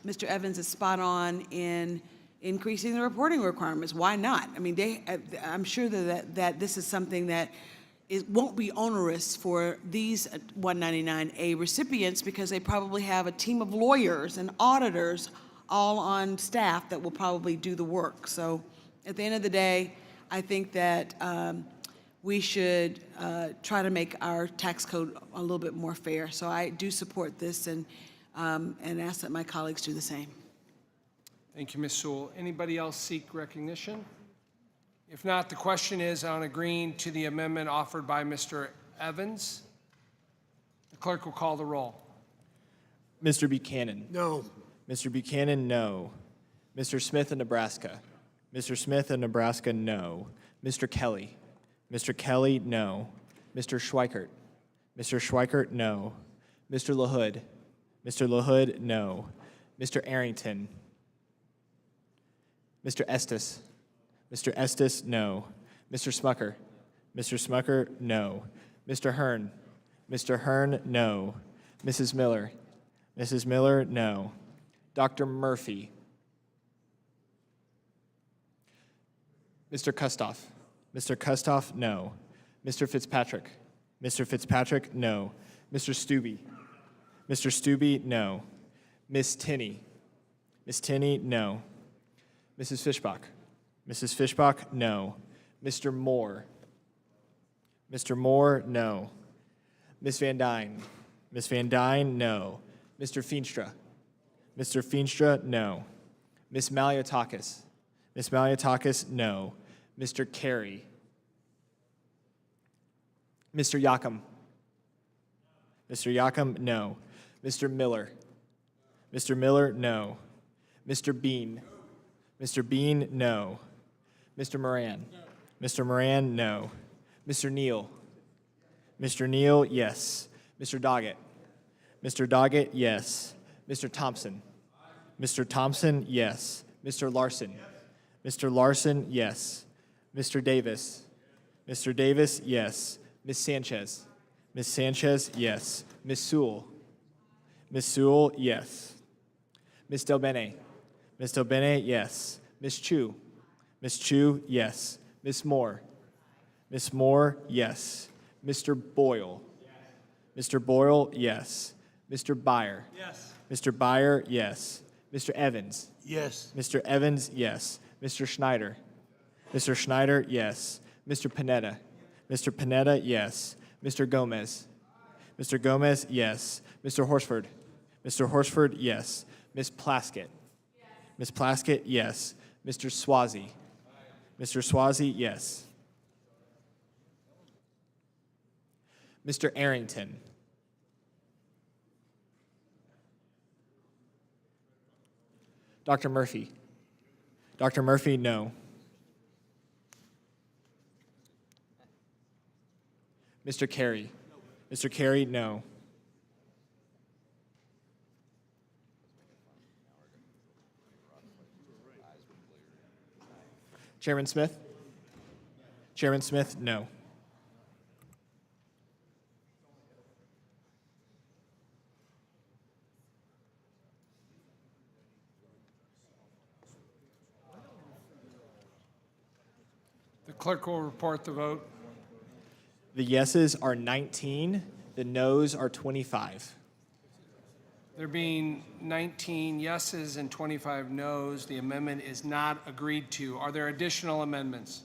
Mr. Evans is spot on in increasing the reporting requirements. Why not? I mean, I'm sure that this is something that won't be onerous for these 199A recipients because they probably have a team of lawyers and auditors all on staff that will probably do the work. So at the end of the day, I think that we should try to make our tax code a little bit more fair. So I do support this and ask that my colleagues do the same. Thank you, Ms. Sewell. Anybody else seek recognition? If not, the question is on agreeing to the amendment offered by Mr. Evans. The clerk will call the roll. Mr. Buchanan. No. Mr. Buchanan, no. Mr. Smith of Nebraska. Mr. Smith of Nebraska, no. Mr. Kelly. Mr. Kelly, no. Mr. Schweikert. Mr. Schweikert, no. Mr. LaHood. Mr. LaHood, no. Mr. Arrington. Mr. Estes. Mr. Estes, no. Mr. Smucker. Mr. Smucker, no. Mr. Hearn. Mr. Hearn, no. Mrs. Miller. Mrs. Miller, no. Dr. Murphy. Mr. Kustoff. Mr. Kustoff, no. Mr. Fitzpatrick. Mr. Fitzpatrick, no. Mr. Stubbe. Mr. Stubbe, no. Miss Tinney. Miss Tinney, no. Mrs. Fishbach. Mrs. Fishbach, no. Mr. Moore. Mr. Moore, no. Miss Van Dyne. Miss Van Dyne, no. Mr. Feenstra. Mr. Feenstra, no. Miss Maliotakis. Miss Maliotakis, no. Mr. Carey. Mr. Yakum. Mr. Yakum, no. Mr. Miller. Mr. Miller, no. Mr. Bean. Mr. Bean, no. Mr. Moran. Mr. Moran, no. Mr. Neal. Mr. Neal, yes. Mr. Doggett. Mr. Doggett, yes. Mr. Thompson. Mr. Thompson, yes. Mr. Larson. Mr. Larson, yes. Mr. Davis. Mr. Davis, yes. Miss Sanchez. Miss Sanchez, yes. Miss Sewell. Miss Sewell, yes. Miss Del Bene. Miss Del Bene, yes. Miss Chu. Miss Chu, yes. Miss Moore. Miss Moore, yes. Mr. Boyle. Mr. Boyle, yes. Mr. Byer. Yes. Mr. Byer, yes. Mr. Evans. Yes. Mr. Evans, yes. Mr. Schneider. Mr. Schneider, yes. Mr. Panetta. Mr. Panetta, yes. Mr. Gomez. Mr. Gomez, yes. Mr. Horsford. Mr. Horsford, yes. Miss Plaskett. Miss Plaskett, yes. Mr. Swazi. Mr. Swazi, yes. Mr. Arrington. Dr. Murphy. Dr. Murphy, no. Mr. Carey. Mr. Carey, no. Chairman Smith? Chairman Smith, no. The clerk will report the vote. The yeses are 19, the noes are 25. There being 19 yeses and 25 noes, the amendment is not agreed to. Are there additional amendments?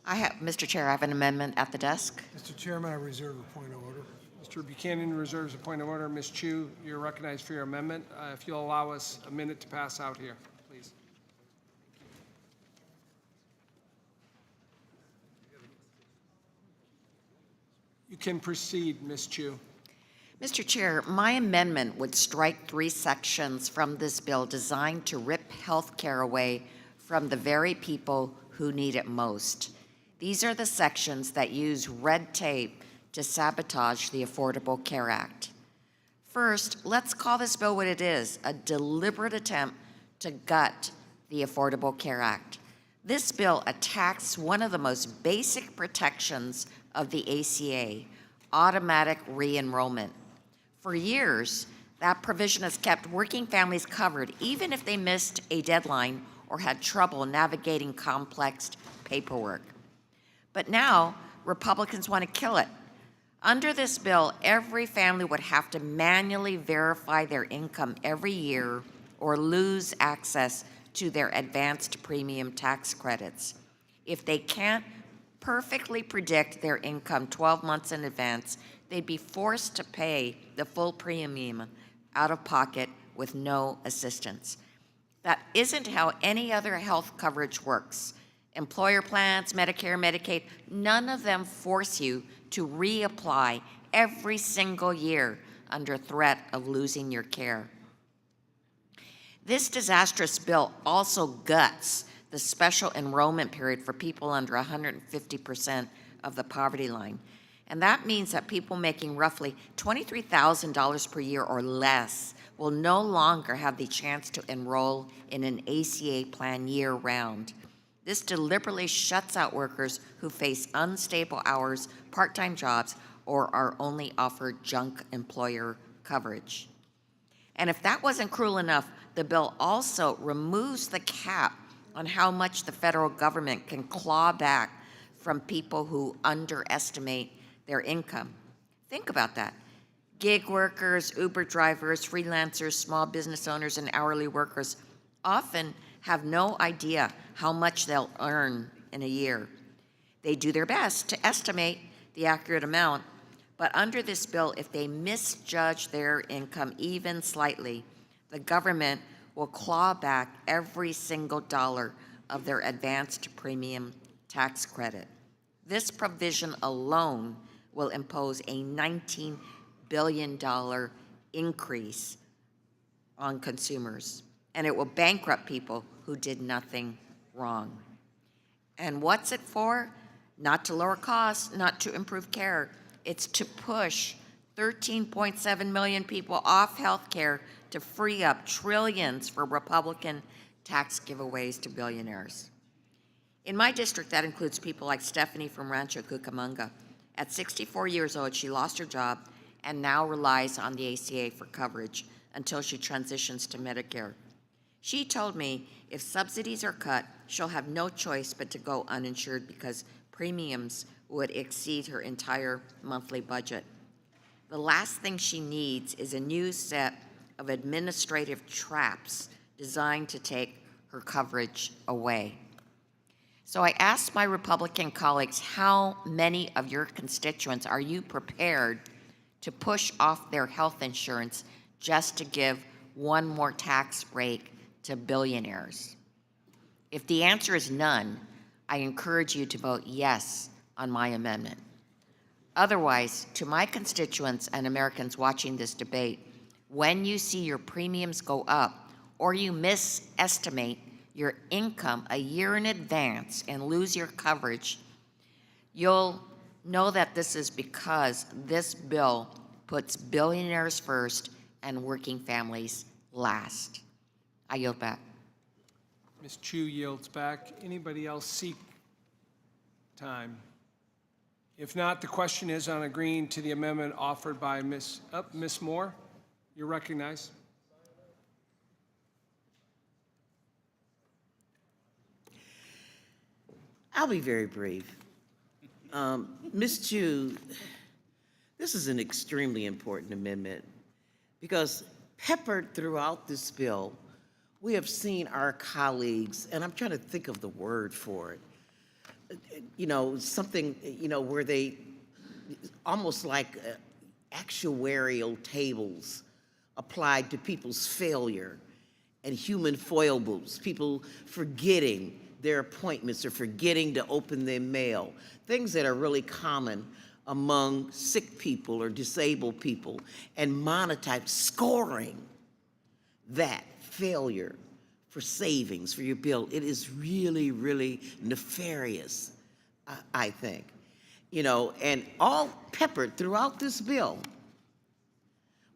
Mr. Chair, I have an amendment at the desk. Mr. Chairman, I reserve a point of order. Mr. Buchanan reserves a point of order. Ms. Chu, you're recognized for your amendment. If you'll allow us a minute to pass out here, please. You can proceed, Ms. Chu. Mr. Chair, my amendment would strike 3 sections from this bill designed to rip health care away from the very people who need it most. These are the sections that use red tape to sabotage the Affordable Care Act. First, let's call this bill what it is, a deliberate attempt to gut the Affordable Care Act. This bill attacks one of the most basic protections of the ACA, automatic re-enrollment. For years, that provision has kept working families covered even if they missed a deadline or had trouble navigating complex paperwork. But now, Republicans want to kill it. Under this bill, every family would have to manually verify their income every year or lose access to their advanced premium tax credits. If they can't perfectly predict their income 12 months in advance, they'd be forced to pay the full premium out of pocket with no assistance. That isn't how any other health coverage works. Employer plans, Medicare, Medicaid, none of them force you to reapply every single year under threat of losing your care. This disastrous bill also guts the special enrollment period for people under 150% of the poverty line. And that means that people making roughly $23,000 per year or less will no longer have the chance to enroll in an ACA plan year-round. This deliberately shuts out workers who face unstable hours, part-time jobs, or are only offered junk employer coverage. And if that wasn't cruel enough, the bill also removes the cap on how much the federal government can claw back from people who underestimate their income. Think about that. Gig workers, Uber drivers, freelancers, small business owners, and hourly workers often have no idea how much they'll earn in a year. They do their best to estimate the accurate amount, but under this bill, if they misjudge their income even slightly, the government will claw back every single dollar of their advanced premium tax credit. This provision alone will impose a $19 billion increase on consumers, and it will bankrupt people who did nothing wrong. And what's it for? Not to lower costs, not to improve care. It's to push 13.7 million people off health care to free up trillions for Republican tax giveaways to billionaires. In my district, that includes people like Stephanie from Rancho Cucamonga. At 64 years old, she lost her job and now relies on the ACA for coverage until she transitions to Medicare. She told me if subsidies are cut, she'll have no choice but to go uninsured because premiums would exceed her entire monthly budget. The last thing she needs is a new set of administrative traps designed to take her coverage away. So I asked my Republican colleagues, how many of your constituents are you prepared to push off their health insurance just to give one more tax break to billionaires? If the answer is none, I encourage you to vote yes on my amendment. Otherwise, to my constituents and Americans watching this debate, when you see your premiums go up or you misestimate your income a year in advance and lose your coverage, you'll know that this is because this bill puts billionaires first and working families last. I yield back. Ms. Chu yields back. Anybody else seek time? If not, the question is on agreeing to the amendment offered by Ms. Moore. You're recognized. I'll be very brief. Ms. Chu, this is an extremely important amendment because peppered throughout this bill, we have seen our colleagues, and I'm trying to think of the word for it, something, where they, almost like actuarial tables applied to people's failure and human foibles, people forgetting their appointments or forgetting to open their mail, things that are really common among sick people or disabled people, and monetize, scoring that failure for savings for your bill. It is really, really nefarious, I think. And all peppered throughout this bill,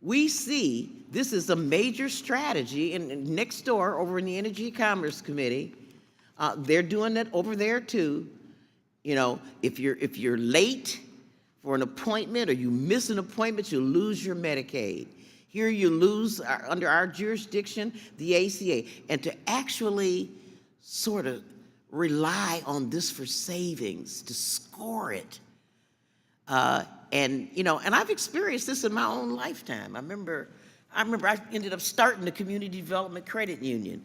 we see this is a major strategy, and next door over in the Energy and Commerce Committee, they're doing that over there too. If you're late for an appointment or you miss an appointment, you lose your Medicaid. Here you lose, under our jurisdiction, the ACA. And to actually sort of rely on this for savings, to score it. And I've experienced this in my own lifetime. I remember I ended up starting the Community Development Credit Union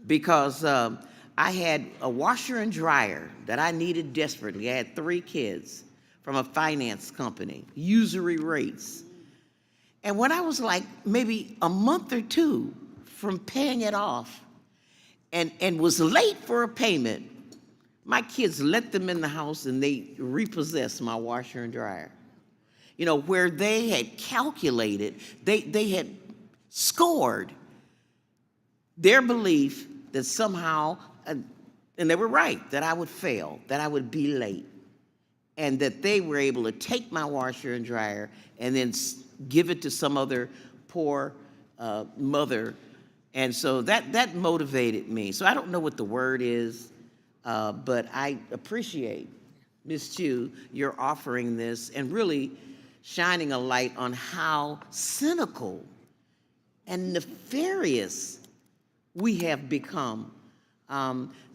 because I had a washer and dryer that I needed desperately. I had 3 kids from a finance company, usury rates. And when I was like maybe a month or 2 from paying it off and was late for a payment, my kids let them in the house and they repossessed my washer and dryer. Where they had calculated, they had scored their belief that somehow and they were right, that I would fail, that I would be late, and that they were able to take my washer and dryer and then give it to some other poor mother. And so that motivated me. So I don't know what the word is, but I appreciate, Ms. Chu, your offering this and really shining a light on how cynical and nefarious we have become,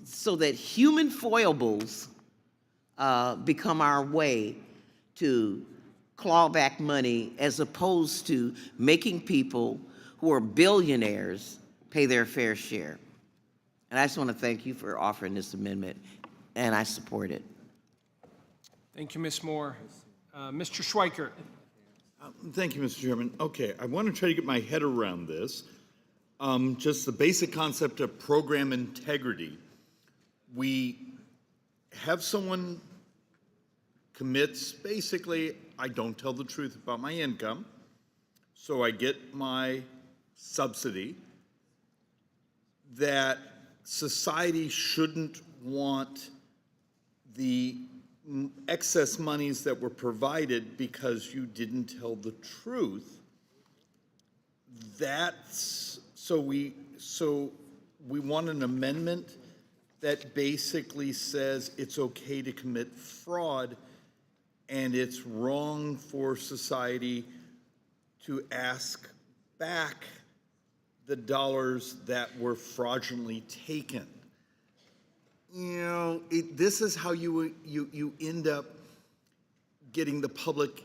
so that human foibles become our way to claw back money, as opposed to making people who are billionaires pay their fair share. And I just want to thank you for offering this amendment, and I support it. Thank you, Ms. Moore. Mr. Schweikert. Thank you, Mr. Chairman. Okay, I want to try to get my head around this. Just the basic concept of program integrity. We have someone commits, basically, I don't tell the truth about my income, so I get my subsidy, that society shouldn't want the excess monies that were provided because you didn't tell the truth. So we want an amendment that basically says it's okay to commit fraud and it's wrong for society to ask back the dollars that were fraudulently taken. You know, this is how you end up getting the public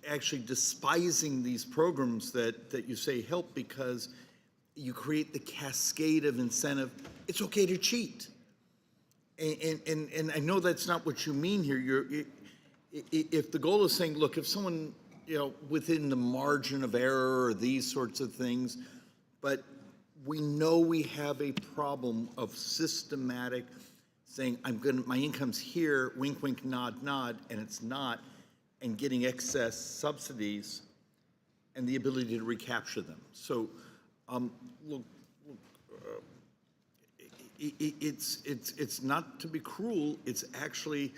actually despising these programs that you say help, because you create the cascade of incentive. It's okay to cheat. And I know that's not what you mean here. If the goal is saying, look, if someone, within the margin of error or these sorts of things, but we know we have a problem of systematic saying, my income's here, wink, wink, nod, nod, and it's not, and getting excess subsidies and the ability to recapture them. So, look, it's not to be cruel. It's actually,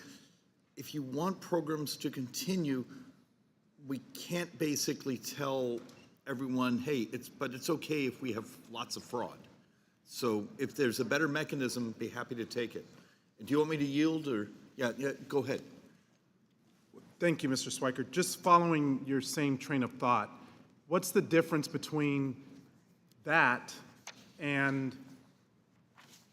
if you want programs to continue, we can't basically tell everyone, hey, but it's okay if we have lots of fraud. So if there's a better mechanism, be happy to take it. Do you want me to yield, or? Yeah, go ahead. Thank you, Mr. Schweikert. Just following your same train of thought, what's the difference between that and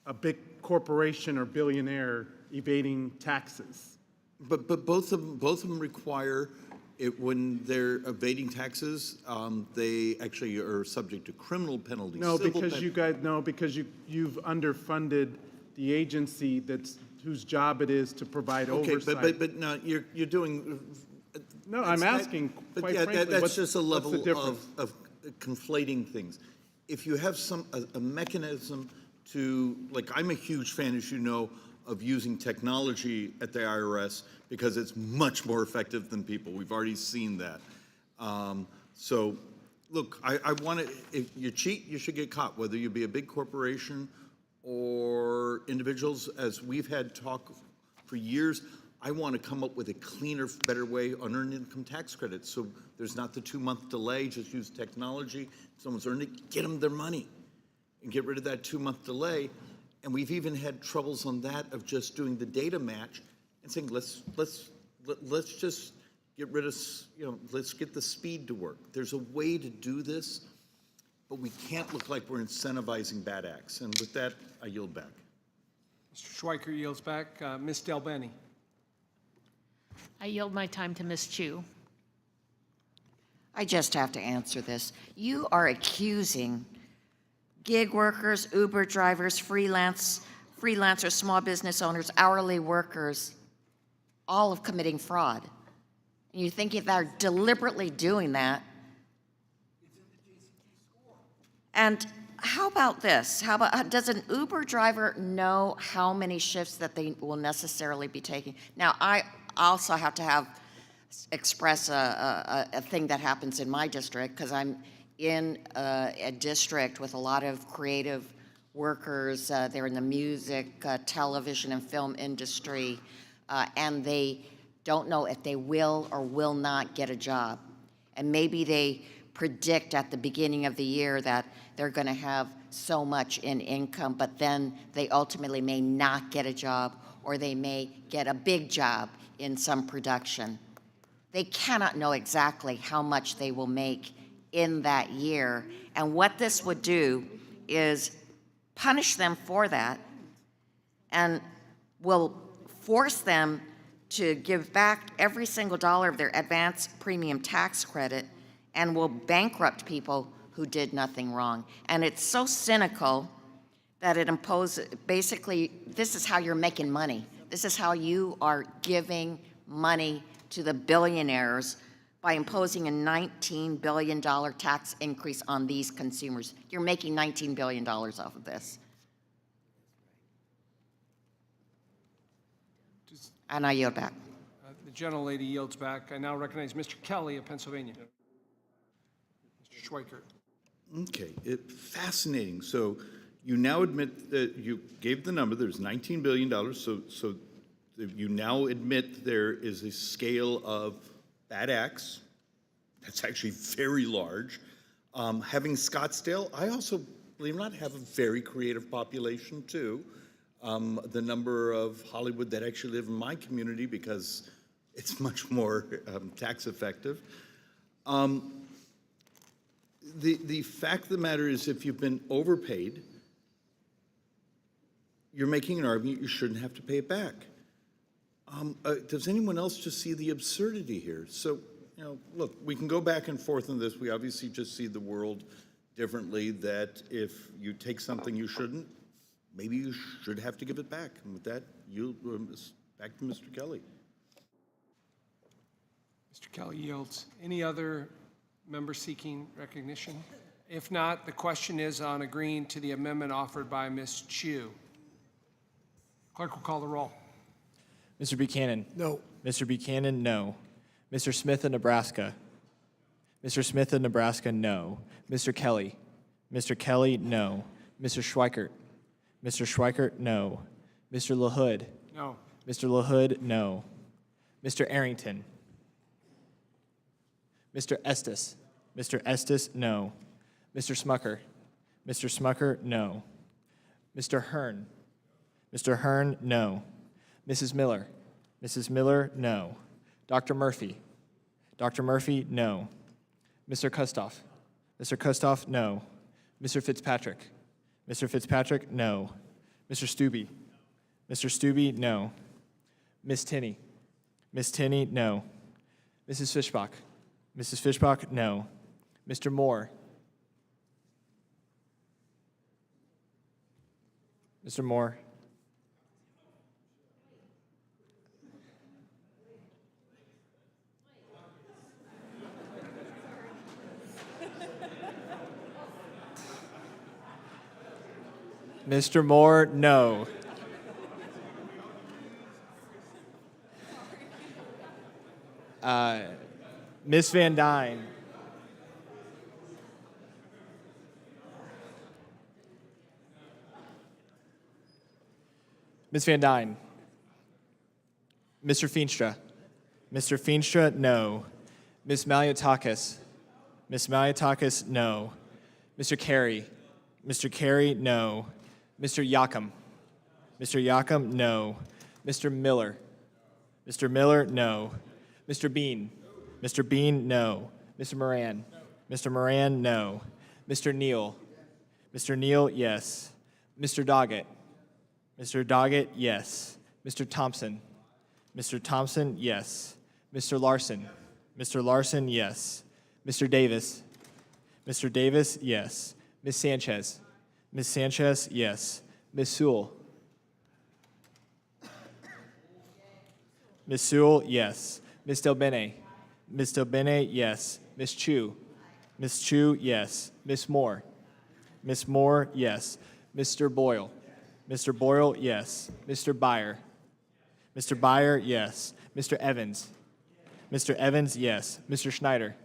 a big corporation or billionaire evading taxes? But both of them require it. When they're evading taxes, they actually are subject to criminal penalties. No, because you've underfunded the agency whose job it is to provide oversight. Okay, but no, you're doing. No, I'm asking. Quite frankly, that's just a level of conflating things. If you have a mechanism to, like, I'm a huge fan, as you know, of using technology at the IRS because it's much more effective than people. We've already seen that. So, look, I want to. If you cheat, you should get caught, whether you be a big corporation or individuals. As we've had talk for years, I want to come up with a cleaner, better way on earned income tax credits. So there's not the 2-month delay. Just use technology. Someone's earned it, get them their money, and get rid of that 2-month delay. And we've even had troubles on that of just doing the data match and saying, let's just get rid of, let's get the speed to work. There's a way to do this, but we can't look like we're incentivizing bad acts. And with that, I yield back. Mr. Schweikert yields back. Ms. Delbeni. I yield my time to Ms. Chu. I just have to answer this. You are accusing gig workers, Uber drivers, freelancers, small business owners, hourly workers, all of committing fraud. And you think if they're deliberately doing that. And how about this? Does an Uber driver know how many shifts that they will necessarily be taking? Now, I also have to express a thing that happens in my district, because I'm in a district with a lot of creative workers, they're in the music, television, and film industry, and they don't know if they will or will not get a job. And maybe they predict at the beginning of the year that they're going to have so much in income, but then they ultimately may not get a job, or they may get a big job in some production. They cannot know exactly how much they will make in that year. And what this would do is punish them for that and will force them to give back every single dollar of their advance premium tax credit, and will bankrupt people who did nothing wrong. And it's so cynical that it imposes, basically, this is how you're making money. This is how you are giving money to the billionaires by imposing a $19 billion tax increase on these consumers. You're making $19 billion off of this. And I yield back. The gentlelady yields back. I now recognize Mr. Kelly of Pennsylvania. Mr. Schweikert. Okay, fascinating. So you now admit that you gave the number, there's $19 billion, so you now admit there is a scale of bad acts. That's actually very large. Having Scottsdale, I also, believe it or not, have a very creative population too. The number of Hollywood that actually live in my community, because it's much more tax effective. The fact of the matter is, if you've been overpaid, you're making an argument you shouldn't have to pay it back. Does anyone else just see the absurdity here? So, you know, look, we can go back and forth on this. We obviously just see the world differently, that if you take something you shouldn't, maybe you should have to give it back. And with that, back to Mr. Kelly. Mr. Kelly yields. Any other member seeking recognition? If not, the question is on agreeing to the amendment offered by Ms. Chu. Clerk will call the roll. Mr. Buchanan? No. Mr. Buchanan, no. Mr. Smith of Nebraska? Mr. Smith of Nebraska, no. Mr. Kelly? Mr. Kelly, no. Mr. Schweikert? Mr. Schweikert, no. Mr. LaHood? No. Mr. LaHood, no. Mr. Arrington? Mr. Estes? Mr. Estes, no. Mr. Smucker? Mr. Smucker, no. Mr. Hearn? Mr. Hearn, no. Mrs. Miller? Mrs. Miller, no. Dr. Murphy? Dr. Murphy, no. Mr. Kustoff? Mr. Kustoff, no. Mr. Fitzpatrick? Mr. Fitzpatrick, no. Mr. Stubbe? Mr. Stubbe, no. Ms. Tinney? Ms. Tinney, no. Mrs. Fishbach? Mrs. Fishbach, no. Mr. Moore? Mr. Moore? Mr. Moore, no. Ms. Van Dyne. Ms. Van Dyne. Mr. Feenstra. Mr. Feenstra, no. Ms. Maliotakis. Ms. Maliotakis, no. Mr. Carey. Mr. Carey, no. Mr. Yakum. Mr. Yakum, no. Mr. Miller. Mr. Miller, no. Mr. Bean. Mr. Bean, no. Mr. Moran. Mr. Moran, no. Mr. Neal. Mr. Neal, yes. Mr. Doggett. Mr. Doggett, yes. Mr. Thompson. Mr. Thompson, yes. Mr. Larson. Mr. Larson, yes. Mr. Davis. Mr. Davis, yes. Ms. Sanchez. Ms. Sanchez, yes. Ms. Sewell. Ms. Sewell, yes. Ms. Delbene. Ms. Delbene, yes. Ms. Chu. Ms. Chu, yes. Ms. Moore. Ms. Moore, yes. Mr. Boyle. Mr. Boyle, yes. Mr. Byer. Mr. Byer, yes. Mr. Evans. Mr. Evans, yes. Mr. Schneider.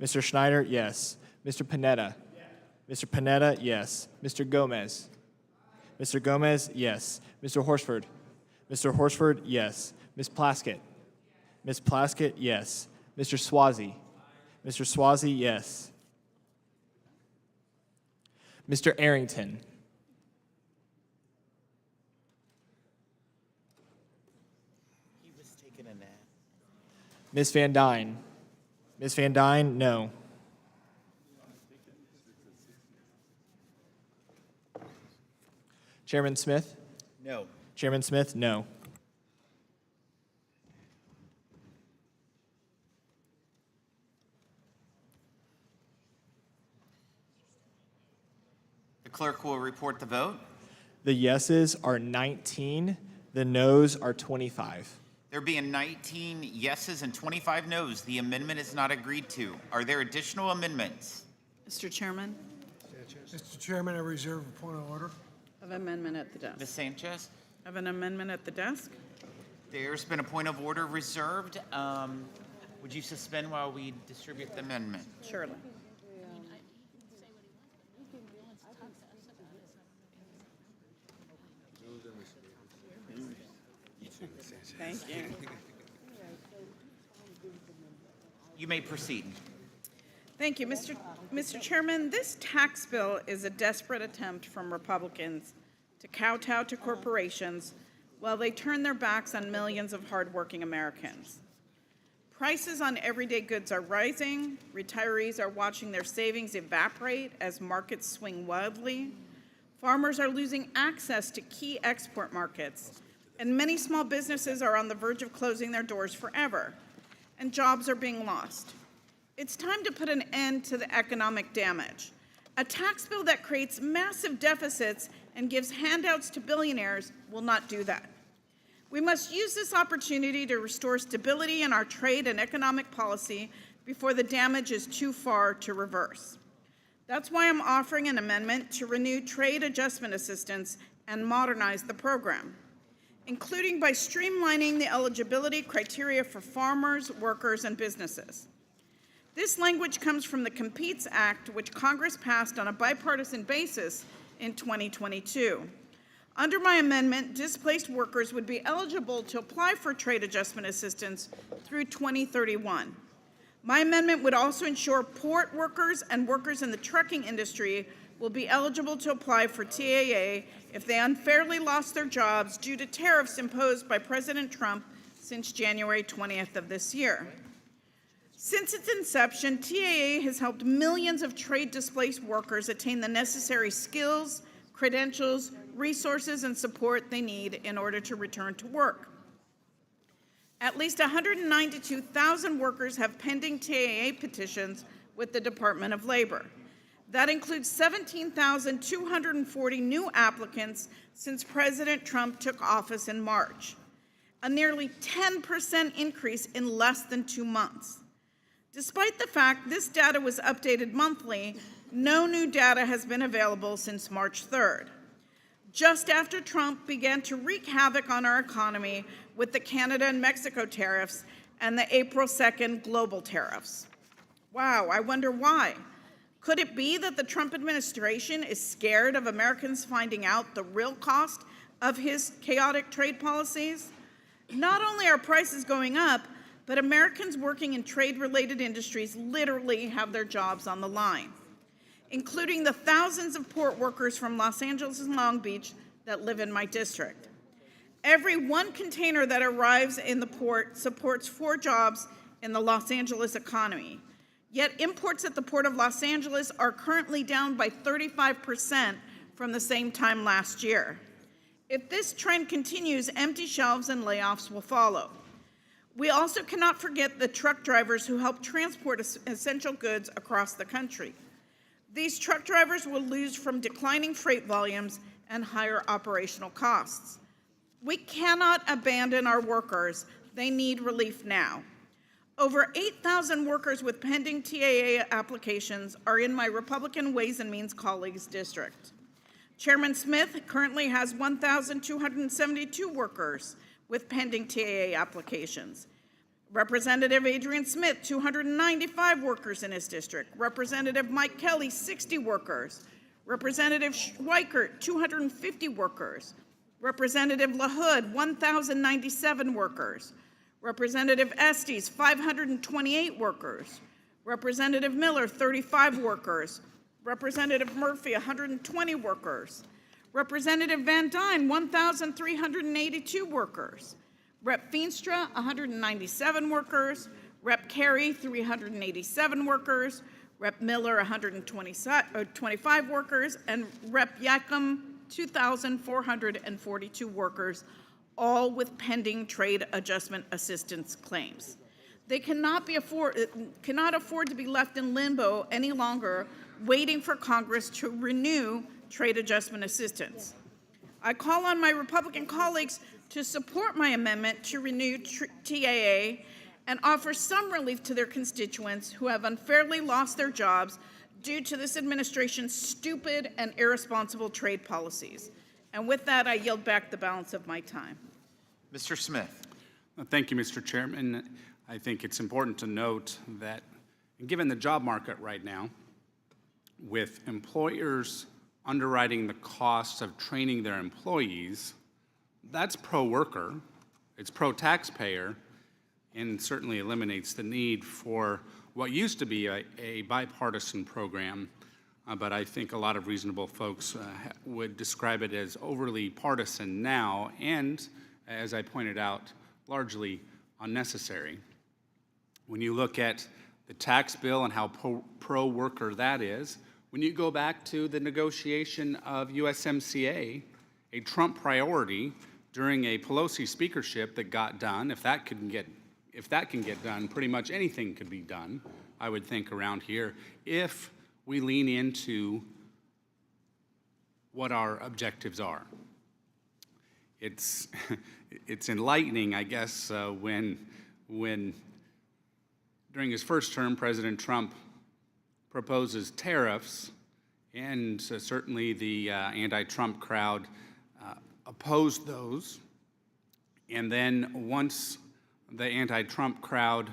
Mr. Schneider, yes. Mr. Panetta. Mr. Panetta, yes. Mr. Gomez. Mr. Gomez, yes. Mr. Horsford? Mr. Horsford, yes. Ms. Plaskett? Ms. Plaskett, yes. Mr. Swazi? Mr. Swazi, yes. Mr. Arrington? He was taking a nap. Ms. Van Dyne? Ms. Van Dyne, no. Chairman Smith? No. Chairman Smith, no. The clerk will report the vote. The yeses are 19, the nos are 25. There being 19 yeses and 25 nos, the amendment is not agreed to. Are there additional amendments? Mr. Chairman, Mr. Chairman, I reserve a point of order. of amendment at the desk. Ms. Sanchez? Of an amendment at the desk? There's been a point of order reserved. Would you suspend while we distribute the amendment? Surely. Thank you. You may proceed. Thank you, Mr. Chairman. This tax bill is a desperate attempt from Republicans to kowtow to corporations while they turn their backs on millions of hardworking Americans. Prices on everyday goods are rising. Retirees are watching their savings evaporate as markets swing wildly. Farmers are losing access to key export markets. And many small businesses are on the verge of closing their doors forever. And jobs are being lost. It's time to put an end to the economic damage. A tax bill that creates massive deficits and gives handouts to billionaires will not do that. We must use this opportunity to restore stability in our trade and economic policy before the damage is too far to reverse. That's why I'm offering an amendment to renew trade adjustment assistance and modernize the program, including by streamlining the eligibility criteria for farmers, workers, and businesses. This language comes from the Competes Act, which Congress passed on a bipartisan basis in 2022. Under my amendment, displaced workers would be eligible to apply for trade adjustment assistance through 2031. My amendment would also ensure port workers and workers in the trucking industry will be eligible to apply for TAA if they unfairly lost their jobs due to tariffs imposed by President Trump since January 20th of this year. Since its inception, TAA has helped millions of trade-displaced workers attain the necessary skills, credentials, resources, and support they need in order to return to work. At least 192,000 workers have pending TAA petitions with the Department of Labor. That includes 17,240 new applicants since President Trump took office in March, a nearly 10% increase in less than 2 months. Despite the fact this data was updated monthly, no new data has been available since March 3rd, just after Trump began to wreak havoc on our economy with the Canada and Mexico tariffs and the April 2nd global tariffs. Wow, I wonder why. Could it be that the Trump administration is scared of Americans finding out the real cost of his chaotic trade policies? Not only are prices going up, but Americans working in trade-related industries literally have their jobs on the line, including the thousands of port workers from Los Angeles and Long Beach that live in my district. Every one container that arrives in the port supports 4 jobs in the Los Angeles economy. Yet imports at the Port of Los Angeles are currently down by 35% from the same time last year. If this trend continues, empty shelves and layoffs will follow. We also cannot forget the truck drivers who help transport essential goods across the country. These truck drivers will lose from declining freight volumes and higher operational costs. We cannot abandon our workers. They need relief now. Over 8,000 workers with pending TAA applications are in my Republican Ways and Means colleagues' district. Chairman Smith currently has 1,272 workers with pending TAA applications. Representative Adrian Smith, 295 workers in his district. Representative Mike Kelly, 60 workers. Representative Schweikert, 250 workers. Representative LaHood, 1,097 workers. Representative Estes, 528 workers. Representative Miller, 35 workers. Representative Murphy, 120 workers. Representative Van Dyne, 1,382 workers. Rep. Feenstra, 197 workers. Rep. Carey, 387 workers. Rep. Miller, 125 workers. And Rep. Yacom, 2,442 workers, all with pending trade adjustment assistance claims. They cannot afford to be left in limbo any longer, waiting for Congress to renew trade adjustment assistance. I call on my Republican colleagues to support my amendment to renew TAA and offer some relief to their constituents who have unfairly lost their jobs due to this administration's stupid and irresponsible trade policies. And with that, I yield back the balance of my time. Mr. Smith. Thank you, Mr. Chairman. I think it's important to note that given the job market right now, with employers underwriting the costs of training their employees, that's pro-worker, it's pro-taxpayer, and certainly eliminates the need for what used to be a bipartisan program, but I think a lot of reasonable folks would describe it as overly partisan now, and, as I pointed out, largely unnecessary. When you look at the tax bill and how pro-worker that is, when you go back to the negotiation of USMCA, a Trump priority during a Pelosi speakership that got done, if that can get done, pretty much anything could be done, I would think, around here, if we lean into what our objectives are. It's enlightening, I guess, when during his first term, President Trump proposes tariffs, and certainly the anti-Trump crowd opposed those. And then once the anti-Trump crowd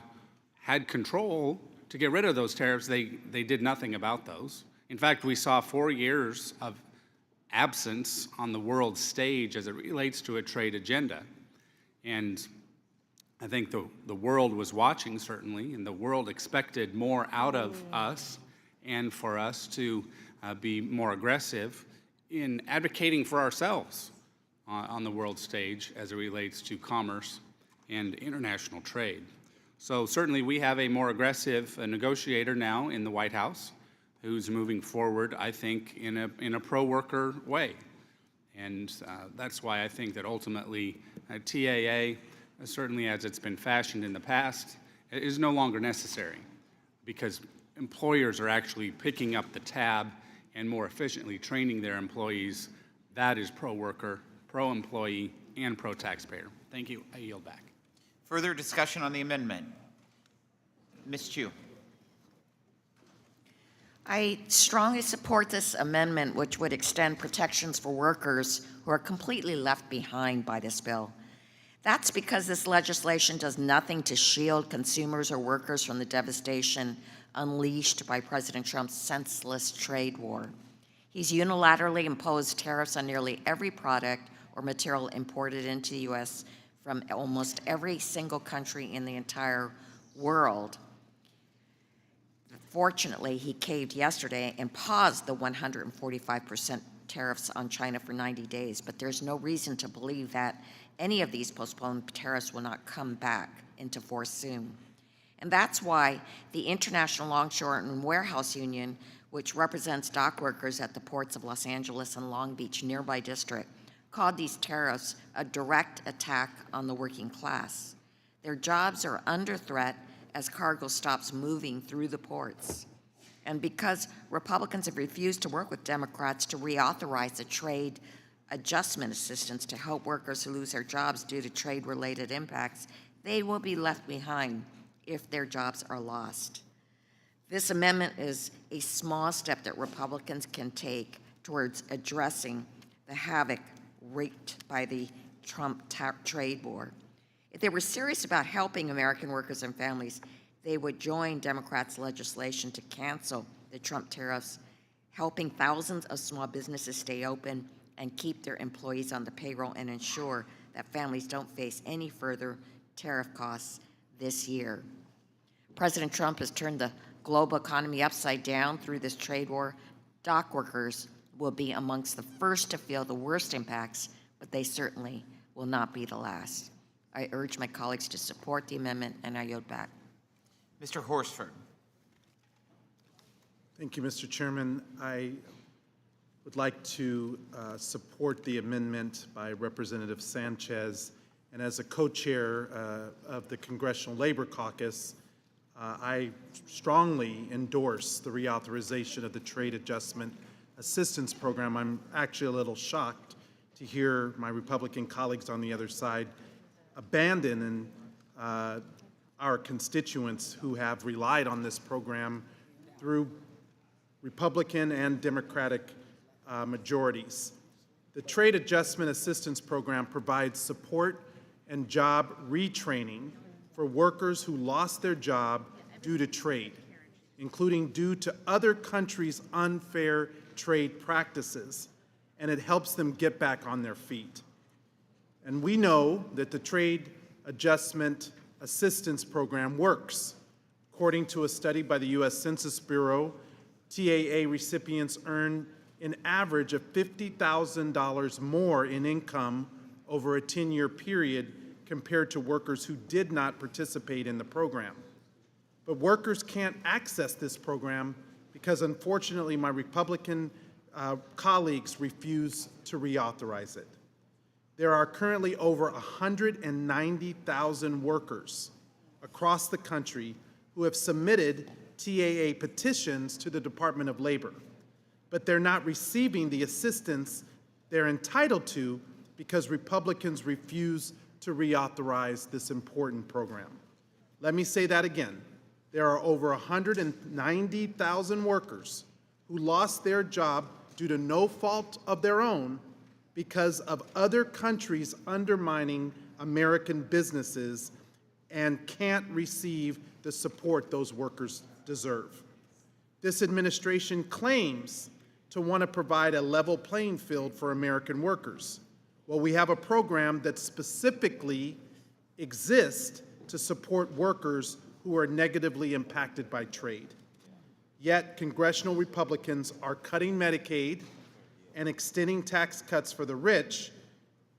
had control to get rid of those tariffs, they did nothing about those. In fact, we saw 4 years of absence on the world stage as it relates to a trade agenda. And I think the world was watching, certainly, and the world expected more out of us and for us to be more aggressive in advocating for ourselves on the world stage as it relates to commerce and international trade. So certainly we have a more aggressive negotiator now in the White House who's moving forward, I think, in a pro-worker way. And that's why I think that ultimately TAA, certainly as it's been fashioned in the past, is no longer necessary because employers are actually picking up the tab and more efficiently training their employees. That is pro-worker, pro-employee, and pro-taxpayer. Thank you. I yield back. Further discussion on the amendment. Ms. Chu. I strongly support this amendment, which would extend protections for workers who are completely left behind by this bill. That's because this legislation does nothing to shield consumers or workers from the devastation unleashed by President Trump's senseless trade war. He's unilaterally imposed tariffs on nearly every product or material imported into the U.S. from almost every single country in the entire world. Fortunately, he caved yesterday and paused the 145% tariffs on China for 90 days, but there's no reason to believe that any of these postponed tariffs will not come back into force soon. And that's why the International Longshore and Warehouse Union, which represents dock workers at the ports of Los Angeles and Long Beach nearby district, called these tariffs a direct attack on the working class. Their jobs are under threat as cargo stops moving through the ports. And because Republicans have refused to work with Democrats to reauthorize the trade adjustment assistance to help workers who lose their jobs due to trade-related impacts, they will be left behind if their jobs are lost. This amendment is a small step that Republicans can take towards addressing the havoc wreaked by the Trump trade war. If they were serious about helping American workers and families, they would join Democrats' legislation to cancel the Trump tariffs helping thousands of small businesses stay open and keep their employees on the payroll and ensure that families don't face any further tariff costs this year. President Trump has turned the global economy upside down through this trade war. Dock workers will be amongst the first to feel the worst impacts, but they certainly will not be the last. I urge my colleagues to support the amendment, and I yield back. Mr. Horsford. Thank you, Mr. Chairman. I would like to support the amendment by Representative Sanchez. And as a co-chair of the Congressional Labor Caucus, I strongly endorse the reauthorization of the Trade Adjustment Assistance Program. I'm actually a little shocked to hear my Republican colleagues on the other side abandon our constituents who have relied on this program through Republican and Democratic majorities. The Trade Adjustment Assistance Program provides support and job retraining for workers who lost their job due to trade, including due to other countries' unfair trade practices, and it helps them get back on their feet. And we know that the Trade Adjustment Assistance Program works. According to a study by the U.S. Census Bureau, TAA recipients earn an average of $50,000 more in income over a 10-year period compared to workers who did not participate in the program. But workers can't access this program because, unfortunately, my Republican colleagues refuse to reauthorize it. There are currently over 190,000 workers across the country who have submitted TAA petitions to the Department of Labor, but they're not receiving the assistance they're entitled to because Republicans refuse to reauthorize this important program. Let me say that again. There are over 190,000 workers who lost their job due to no fault of their own because of other countries undermining American businesses and can't receive the support those workers deserve. This administration claims to want to provide a level playing field for American workers. Well, we have a program that specifically exists to support workers who are negatively impacted by trade. Yet, congressional Republicans are cutting Medicaid and extending tax cuts for the rich.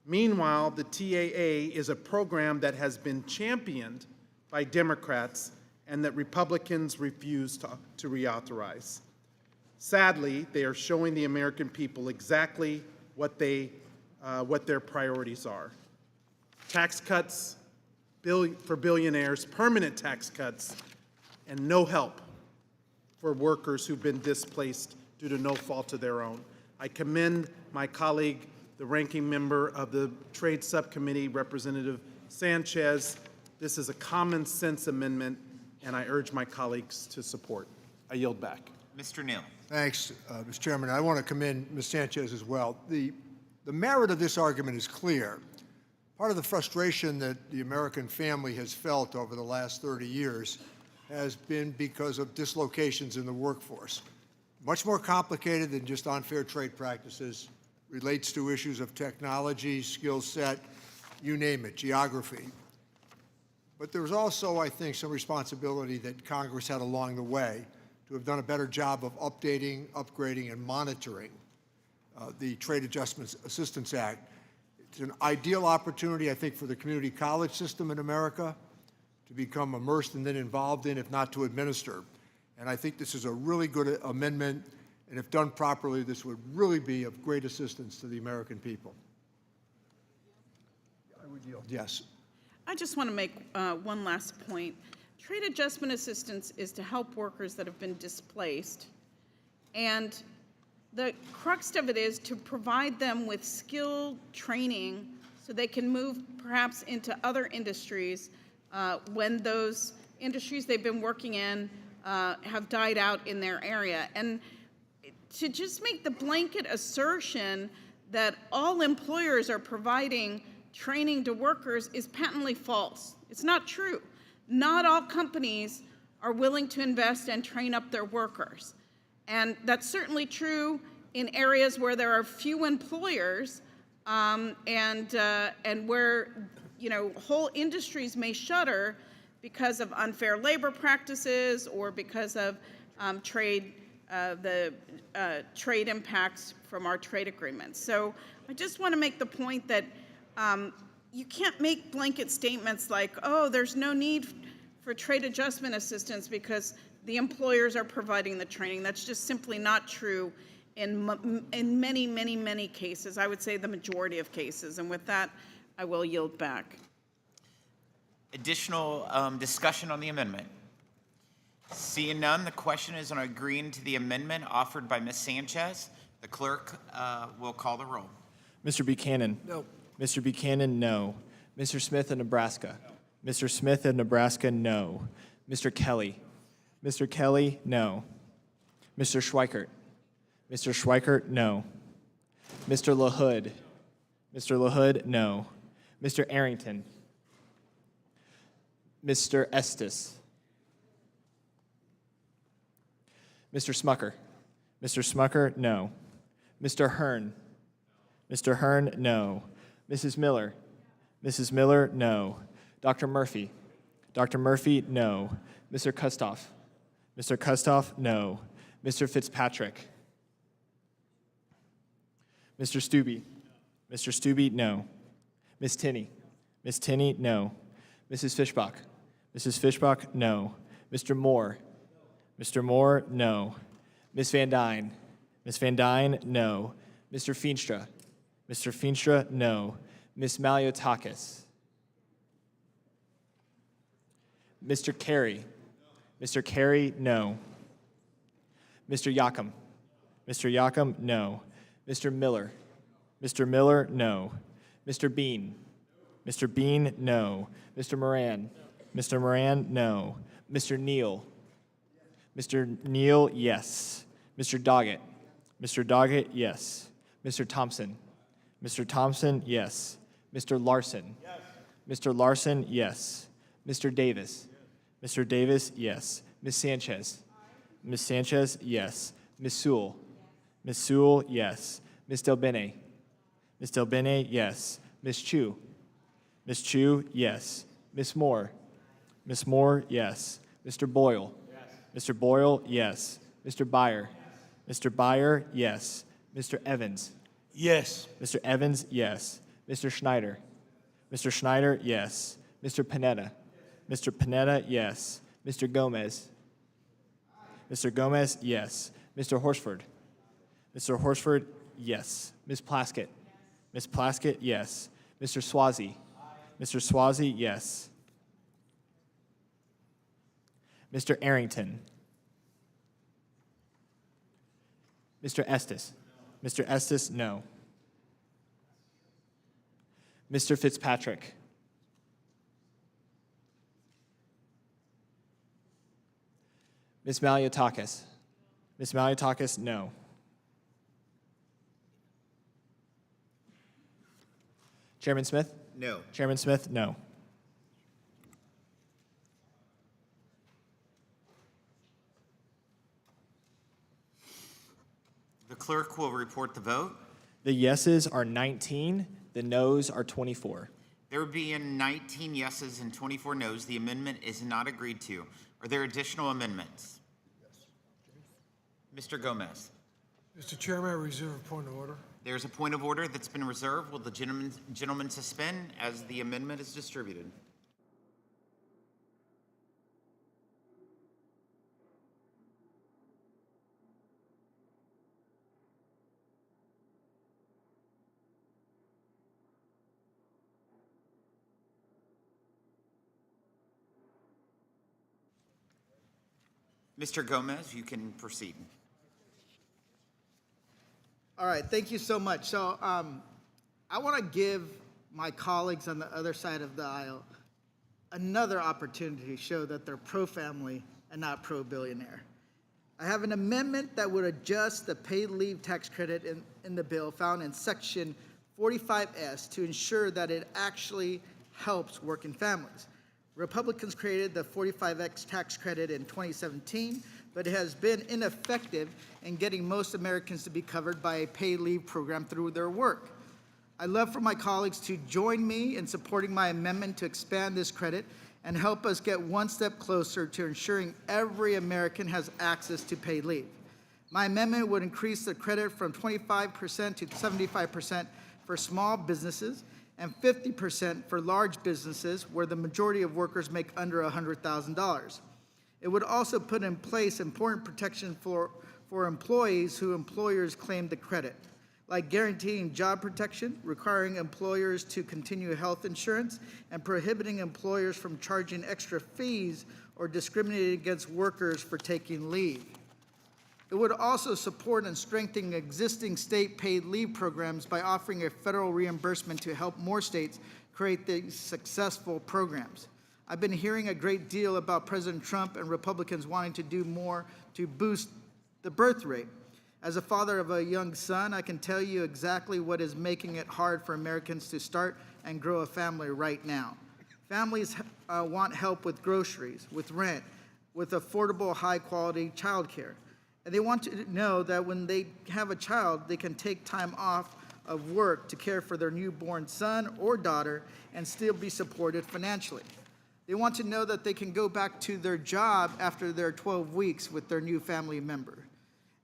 Meanwhile, the TAA is a program that has been championed by Democrats and that Republicans refuse to reauthorize. Sadly, they are showing the American people exactly what their priorities are. Tax cuts for billionaires, permanent tax cuts, and no help for workers who've been displaced due to no fault of their own. I commend my colleague, the ranking member of the Trade Subcommittee, Representative Sanchez. This is a common sense amendment, and I urge my colleagues to support. I yield back. Mr. Neal. Thanks, Mr. Chairman. I want to commend Ms. Sanchez as well. The merit of this argument is clear. Part of the frustration that the American family has felt over the last 30 years has been because of dislocations in the workforce. Much more complicated than just unfair trade practices, relates to issues of technology, skill set, you name it, geography. But there's also, I think, some responsibility that Congress had along the way to have done a better job of updating, upgrading, and monitoring the Trade Adjustment Assistance Act. It's an ideal opportunity, I think, for the community college system in America to become immersed and then involved in, if not to administer. And I think this is a really good amendment, and if done properly, this would really be of great assistance to the American people. I would yield. Yes. I just want to make one last point. Trade adjustment assistance is to help workers that have been displaced, and the crux of it is to provide them with skill training so they can move perhaps into other industries when those industries they've been working in have died out in their area. And to just make the blanket assertion that all employers are providing training to workers is patently false. It's not true. Not all companies are willing to invest and train up their workers. And that's certainly true in areas where there are few employers and where, you know, whole industries may shutter because of unfair labor practices or because of trade impacts from our trade agreements. So I just want to make the point that you can't make blanket statements like, oh, there's no need for trade adjustment assistance because the employers are providing the training. That's just simply not true in many, many, many cases. I would say the majority of cases. And with that, I will yield back. Additional discussion on the amendment? Seeing none, the question is on agreeing to the amendment offered by Ms. Sanchez. The clerk will call the roll. Mr. Buchanan? No. Mr. Buchanan, no. Mr. Smith of Nebraska? Mr. Smith of Nebraska, no. Mr. Kelly? Mr. Kelly, no. Mr. Schweikert? Mr. Schweikert, no. Mr. LaHood? Mr. LaHood, no. Mr. Arrington? Mr. Estes? Mr. Smucker? Mr. Smucker, no. Mr. Hearn? Mr. Hearn, no. Mrs. Miller? Mrs. Miller, no. Dr. Murphy? Dr. Murphy, no. Mr. Kustoff? Mr. Kustoff, no. Mr. Fitzpatrick? Mr. Stubbe? Mr. Stubbe, no. Ms. Tinney? Ms. Tinney, no. Mrs. Fishbach? Mrs. Fishbach, no. Mr. Moore? Mr. Moore, no. Ms. Van Dyne? Ms. Van Dyne, no. Mr. Feenstra? Mr. Feenstra, no. Ms. Maliotakis? Mr. Carey? Mr. Carey, no. Mr. Yakum? Mr. Yakum, no. Mr. Miller? Mr. Miller, no. Mr. Bean? Mr. Bean, no. Mr. Moran? Mr. Moran, no. Mr. Neal? Mr. Neal, yes. Mr. Doggett? Mr. Doggett, yes. Mr. Thompson? Mr. Thompson, yes. Mr. Larson? Yes. Mr. Larson, yes. Mr. Davis? Mr. Davis, yes. Ms. Sanchez? Ms. Sanchez, yes. Ms. Sewell? Ms. Sewell, yes. Ms. Delbene? Ms. Delbene, yes. Ms. Chu? Ms. Chu, yes. Ms. Moore? Ms. Moore, yes. Mr. Boyle? Yes. Mr. Boyle, yes. Mr. Byer? Yes. Mr. Byer, yes. Mr. Evans? Yes. Mr. Evans, yes. Mr. Schneider? Mr. Schneider, yes. Mr. Panetta? Mr. Panetta, yes. Mr. Gomez? Mr. Gomez, yes. Mr. Horsford? Mr. Horsford, yes. Ms. Plaskett? Ms. Plaskett, yes. Mr. Swazi? Mr. Swazi, yes. Mr. Arrington? Mr. Estes? Mr. Estes, no. Mr. Fitzpatrick? Ms. Maliotakis? Ms. Maliotakis, no. Chairman Smith? No. Chairman Smith, no. The clerk will report the vote. The yeses are 19, the noes are 24. There being 19 yeses and 24 noes, the amendment is not agreed to. Are there additional amendments? Mr. Gomez. Mr. Chairman, I reserve a point of order. There's a point of order that's been reserved. Will the gentleman suspend as the amendment is distributed? Mr. Gomez, you can proceed. All right, thank you so much. So I want to give my colleagues on the other side of the aisle another opportunity to show that they're pro-family and not pro-billionaire. I have an amendment that would adjust the paid leave tax credit in the bill found in Section 45S to ensure that it actually helps working families. Republicans created the 45X tax credit in 2017 but it has been ineffective in getting most Americans to be covered by a paid leave program through their work. I'd love for my colleagues to join me in supporting my amendment to expand this credit and help us get one step closer to ensuring every American has access to paid leave. My amendment would increase the credit from 25% to 75% for small businesses and 50% for large businesses where the majority of workers make under $100,000. It would also put in place important protection for employees who employers claim the credit, like guaranteeing job protection, requiring employers to continue health insurance, and prohibiting employers from charging extra fees or discriminating against workers for taking leave. It would also support and strengthen existing state paid leave programs by offering a federal reimbursement to help more states create these successful programs. I've been hearing a great deal about President Trump and Republicans wanting to do more to boost the birth rate. As a father of a young son, I can tell you exactly what is making it hard for Americans to start and grow a family right now. Families want help with groceries, with rent, with affordable, high-quality childcare. And they want to know that when they have a child, they can take time off of work to care for their newborn son or daughter and still be supported financially. They want to know that they can go back to their job after their 12 weeks with their new family member.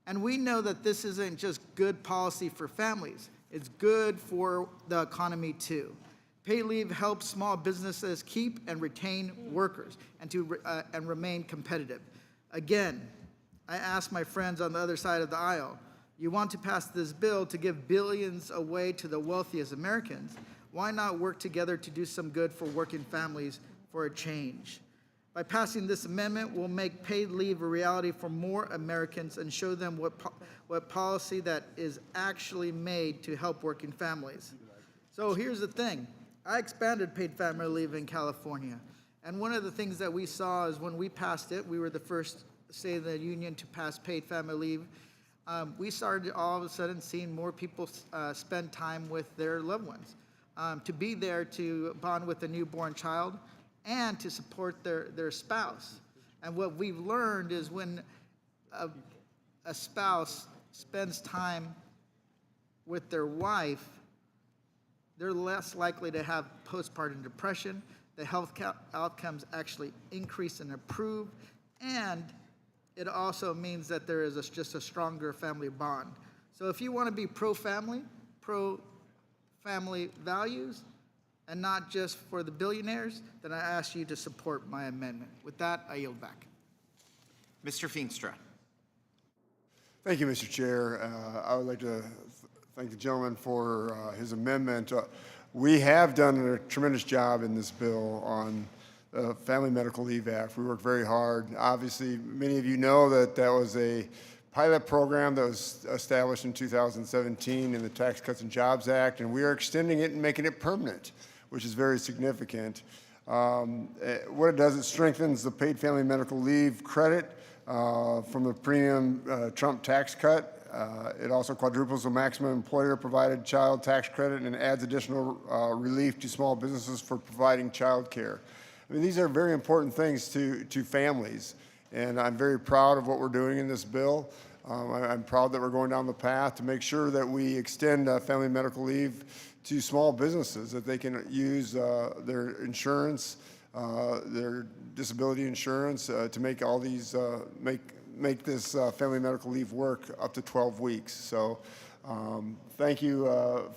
And we know that this isn't just good policy for families, it's good for the economy too. Paid leave helps small businesses keep and retain workers and remain competitive. Again, I ask my friends on the other side of the aisle, you want to pass this bill to give billions away to the wealthiest Americans, why not work together to do some good for working families for a change? By passing this amendment, we'll make paid leave a reality for more Americans and show them what policy that is actually made to help working families. So here's the thing. I expanded paid family leave in California. And one of the things that we saw is when we passed it, we were the first state of the union to pass paid family leave. We started all of a sudden seeing more people spend time with their loved ones, to be there to bond with a newborn child, and to support their spouse. And what we've learned is when a spouse spends time with their wife, they're less likely to have postpartum depression, the health outcomes actually increase and improve, and it also means that there is just a stronger family bond. So if you want to be pro-family values, and not just for the billionaires, then I ask you to support my amendment. With that, I yield back. Mr. Feenstra. Thank you, Mr. Chair. I would like to thank the gentleman for his amendment. We have done a tremendous job in this bill on the Family Medical Leave Act. We worked very hard. Obviously, many of you know that that was a pilot program that was established in 2017 in the Tax Cuts and Jobs Act, and we are extending it and making it permanent, which is very significant. What it does, it strengthens the paid family medical leave credit from the premium Trump tax cut. It also quadruples the maximum employer-provided child tax credit and adds additional relief to small businesses for providing child care. I mean, these are very important things to families, and I'm very proud of what we're doing in this bill. I'm proud that we're going down the path to make sure that we extend family medical leave to small businesses, that they can use their insurance, their disability insurance, to make all these, make this family medical leave work up to 12 weeks. So thank you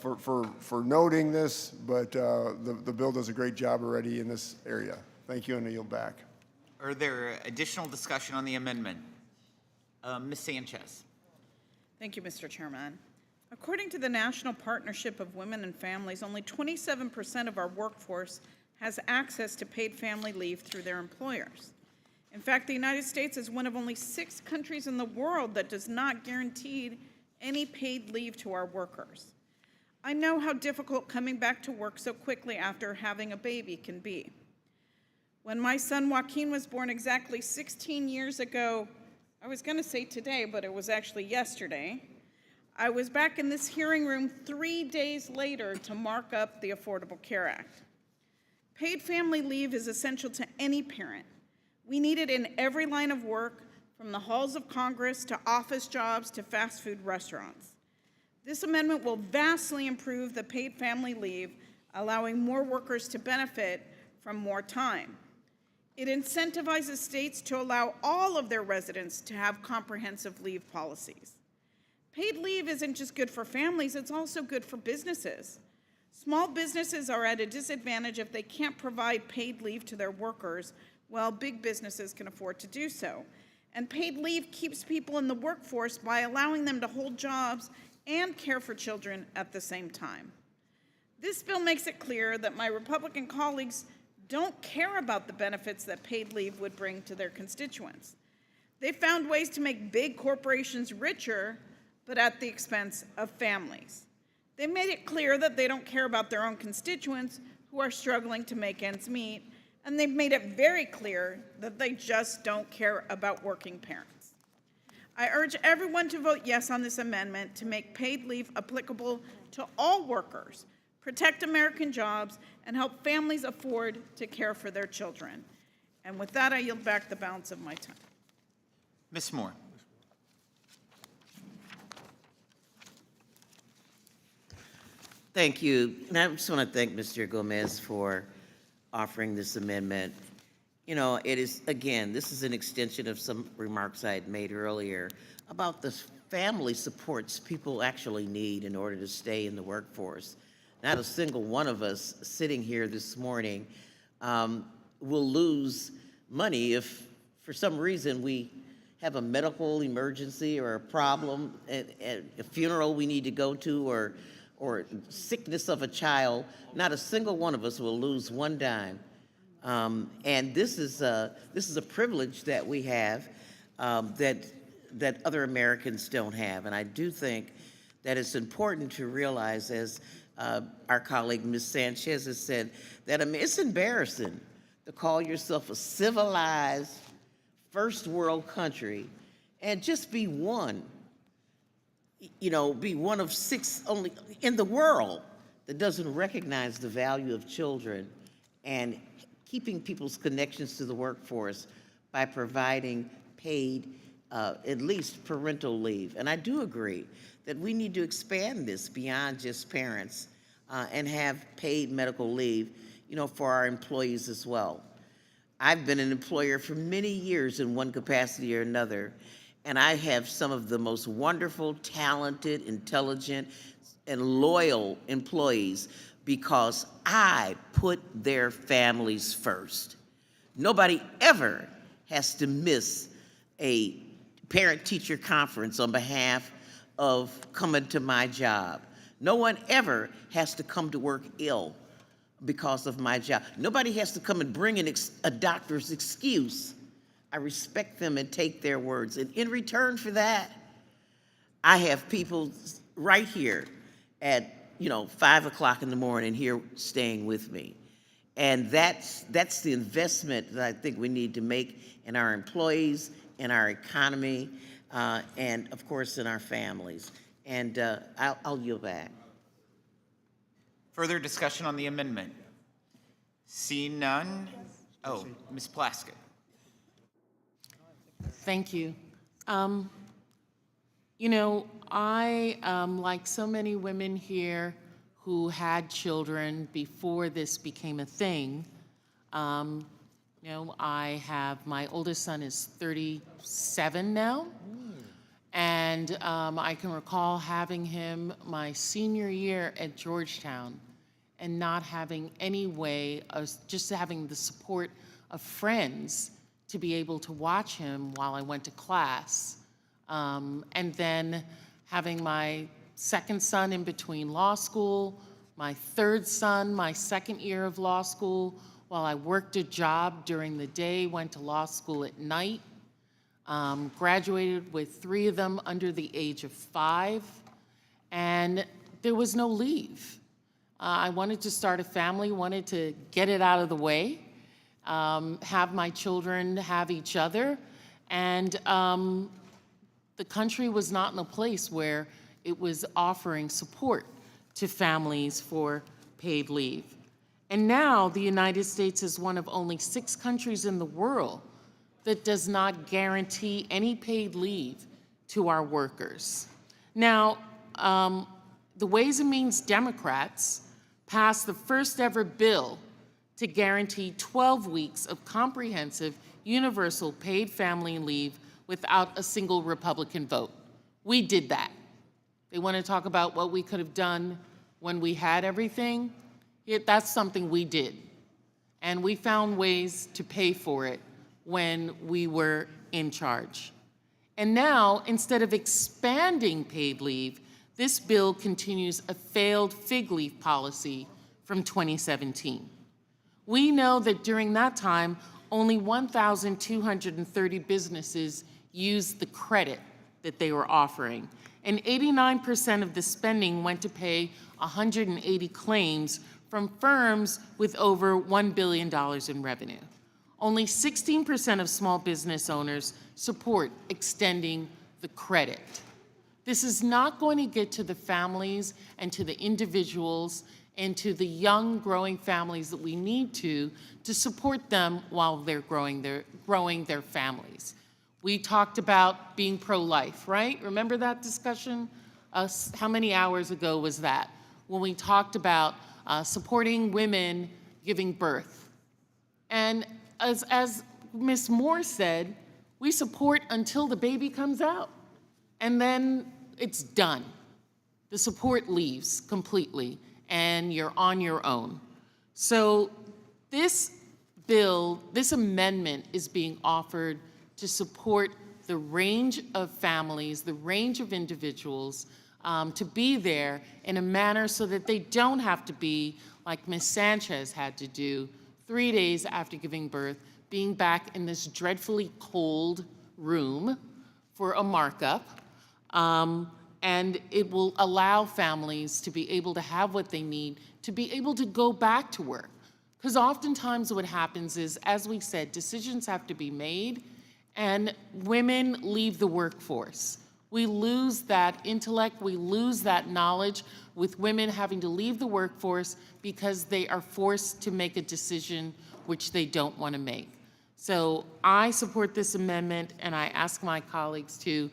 for noting this, but the bill does a great job already in this area. Thank you, and I yield back. Are there additional discussion on the amendment? Ms. Sanchez. Thank you, Mr. Chairman. According to the National Partnership of Women and Families, only 27% of our workforce has access to paid family leave through their employers. In fact, the United States is one of only 6 countries in the world that does not guarantee any paid leave to our workers. I know how difficult coming back to work so quickly after having a baby can be. When my son Joaquin was born exactly 16 years ago, I was going to say today, but it was actually yesterday, I was back in this hearing room 3 days later to mark up the Affordable Care Act. Paid family leave is essential to any parent. We need it in every line of work, from the halls of Congress to office jobs to fast food restaurants. This amendment will vastly improve the paid family leave, allowing more workers to benefit from more time. It incentivizes states to allow all of their residents to have comprehensive leave policies. Paid leave isn't just good for families, it's also good for businesses. Small businesses are at a disadvantage if they can't provide paid leave to their workers, while big businesses can afford to do so. And paid leave keeps people in the workforce by allowing them to hold jobs and care for children at the same time. This bill makes it clear that my Republican colleagues don't care about the benefits that paid leave would bring to their constituents. They found ways to make big corporations richer, but at the expense of families. They made it clear that they don't care about their own constituents who are struggling to make ends meet, and they've made it very clear that they just don't care about working parents. I urge everyone to vote yes on this amendment to make paid leave applicable to all workers, protect American jobs, and help families afford to care for their children. And with that, I yield back the balance of my time. Ms. Moore. Thank you. And I just want to thank Mr. Gomez for offering this amendment. You know, it is, again, this is an extension of some remarks I had made earlier about the family supports people actually need in order to stay in the workforce. Not a single one of us sitting here this morning will lose money if for some reason we have a medical emergency or a problem at a funeral we need to go to, or sickness of a child. Not a single one of us will lose one dime. And this is a privilege that we have that other Americans don't have. And I do think that it's important to realize, as our colleague Ms. Sanchez has said, that it's embarrassing to call yourself a civilized first world country and just be one, be one of 6 only in the world that doesn't recognize the value of children and keeping people's connections to the workforce by providing paid, at least parental leave. And I do agree that we need to expand this beyond just parents and have paid medical leave, for our employees as well. I've been an employer for many years in one capacity or another, and I have some of the most wonderful, talented, intelligent, and loyal employees because I put their families first. Nobody ever has to miss a parent-teacher conference on behalf of coming to my job. No one ever has to come to work ill because of my job. Nobody has to come and bring in a doctor's excuse. I respect them and take their words. And in return for that, I have people right here at 5 o'clock in the morning here staying with me. And that's the investment that I think we need to make in our employees, in our economy, and of course in our families. And I'll yield back. Further discussion on the amendment? Seeing none? Oh, Ms. Plaskett. Thank you. I, like so many women here who had children before this became a thing, I have, my oldest son is 37 now, and I can recall having him my senior year at Georgetown and not having any way of just having the support of friends to be able to watch him while I went to class. And then having my second son in between law school, my third son, my second year of law school, while I worked a job during the day, went to law school at night, graduated with 3 of them under the age of 5, and there was no leave. I wanted to start a family, wanted to get it out of the way, have my children have each other, and the country was not in a place where it was offering support to families for paid leave. And now the United States is one of only 6 countries in the world that does not guarantee any paid leave to our workers. Now, the Ways and Means Democrats passed the first ever bill to guarantee 12 weeks of comprehensive, universal paid family leave without a single Republican vote. We did that. They want to talk about what we could have done when we had everything. That's something we did. And we found ways to pay for it when we were in charge. And now, instead of expanding paid leave, this bill continues a failed fig leaf policy from 2017. We know that during that time, only 1,230 businesses used the credit that they were offering, and 89% of the spending went to pay 180 claims from firms with over $1 billion in revenue. Only 16% of small business owners support extending the credit. This is not going to get to the families and to the individuals and to the young growing families that we need to support them while they're growing their families. We talked about being pro-life, right? Remember that discussion? How many hours ago was that? When we talked about supporting women giving birth. And as Ms. Moore said, we support until the baby comes out. And then it's done. The support leaves completely, and you're on your own. So this bill, this amendment is being offered to support the range of families, the range of individuals, to be there in a manner so that they don't have to be like Ms. Sanchez had to do 3 days after giving birth, being back in this dreadfully cold room for a markup. And it will allow families to be able to have what they need to be able to go back to work. Because oftentimes what happens is, as we said, decisions have to be made, and women leave the workforce. We lose that intellect, we lose that knowledge with women having to leave the workforce because they are forced to make a decision which they don't want to make. So I support this amendment, and I ask my colleagues to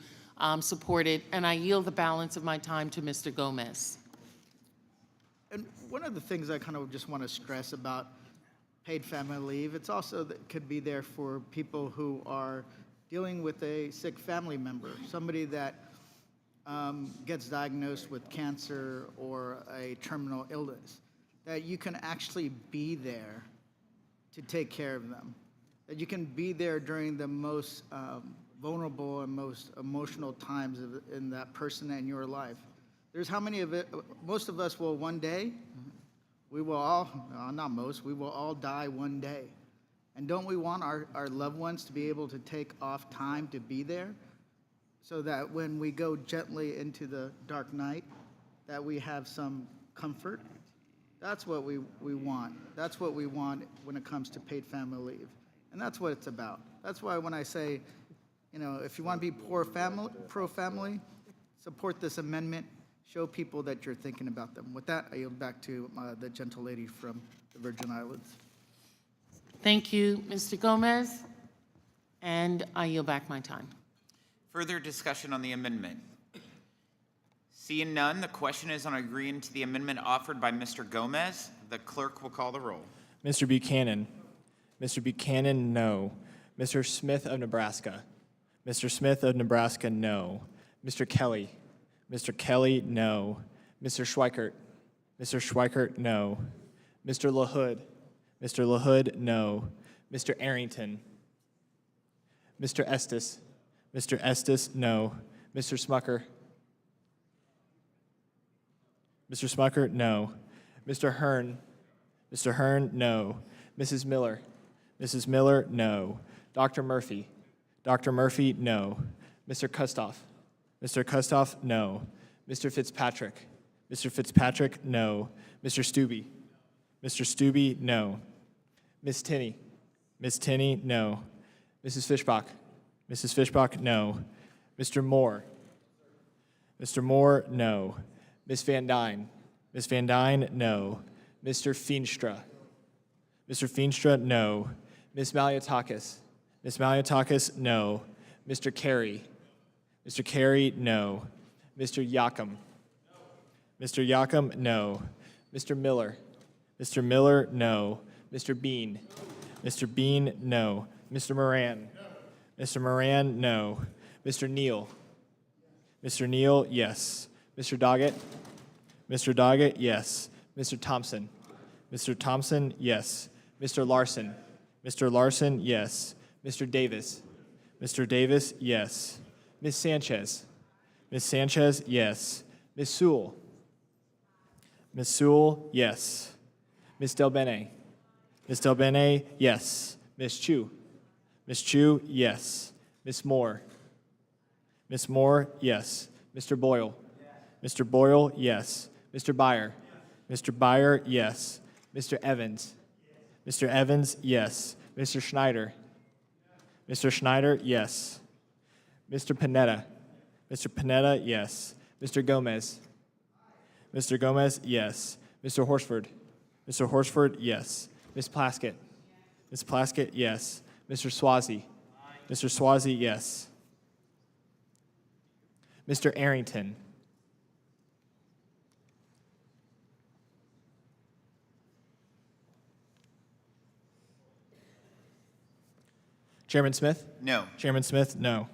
support it, and I yield the balance of my time to Mr. Gomez. And one of the things I kind of just want to stress about paid family leave, it's also that could be there for people who are dealing with a sick family member, somebody that gets diagnosed with cancer or a terminal illness, that you can actually be there to take care of them, that you can be there during the most vulnerable and most emotional times in that person and your life. There's how many of it, most of us will one day, we will all, not most, we will all die one day. And don't we want our loved ones to be able to take off time to be there so that when we go gently into the dark night, that we have some comfort? That's what we want. That's what we want when it comes to paid family leave. And that's what it's about. That's why when I say, you know, if you want to be pro-family, support this amendment. Show people that you're thinking about them. With that, I yield back to the gentle lady from the Virgin Islands. Thank you, Mr. Gomez, and I yield back my time. Further discussion on the amendment? Seeing none, the question is on agreeing to the amendment offered by Mr. Gomez. The clerk will call the roll. Mr. Buchanan. Mr. Buchanan, no. Mr. Smith of Nebraska. Mr. Smith of Nebraska, no. Mr. Kelly. Mr. Kelly, no. Mr. Schweikert. Mr. Schweikert, no. Mr. LaHood. Mr. LaHood, no. Mr. Arrington. Mr. Estes. Mr. Estes, no. Mr. Smucker. Mr. Smucker, no. Mr. Hearn. Mr. Hearn, no. Mrs. Miller. Mrs. Miller, no. Dr. Murphy. Dr. Murphy, no. Mr. Kustoff. Mr. Kustoff, no. Mr. Fitzpatrick. Mr. Fitzpatrick, no. Mr. Stubbe. Mr. Stubbe, no. Ms. Tinney. Ms. Tinney, no. Mrs. Fishbach. Mrs. Fishbach, no. Mr. Moore. Mr. Moore, no. Ms. Van Dyne. Ms. Van Dyne, no. Mr. Feenstra. Mr. Feenstra, no. Ms. Malliotakis. Ms. Malliotakis, no. Mr. Carey? Mr. Carey, no. Mr. Yakum? Mr. Yakum, no. Mr. Miller? Mr. Miller, no. Mr. Bean? Mr. Bean, no. Mr. Moran? Mr. Moran, no. Mr. Neal? Mr. Neal, yes. Mr. Doggett? Mr. Doggett, yes. Mr. Thompson? Mr. Thompson, yes. Mr. Larson? Mr. Larson, yes. Mr. Davis? Mr. Davis, yes. Ms. Sanchez? Ms. Sanchez, yes. Ms. Sewell? Ms. Sewell, yes. Ms. Delbene? Ms. Delbene, yes. Ms. Chu? Ms. Chu, yes. Ms. Moore? Ms. Moore, yes. Mr. Boyle? Mr. Boyle, yes. Mr. Byer? Mr. Byer, yes. Mr. Evans? Mr. Evans, yes. Mr. Schneider? Mr. Schneider, yes. Mr. Panetta? Mr. Panetta, yes. Mr. Gomez? Mr. Gomez, yes. Mr. Horsford? Mr. Horsford, yes. Ms. Plaskett? Ms. Plaskett, yes. Mr. Swazi? Mr. Swazi, yes. Mr. Arrington? Chairman Smith? No. Chairman Smith, no.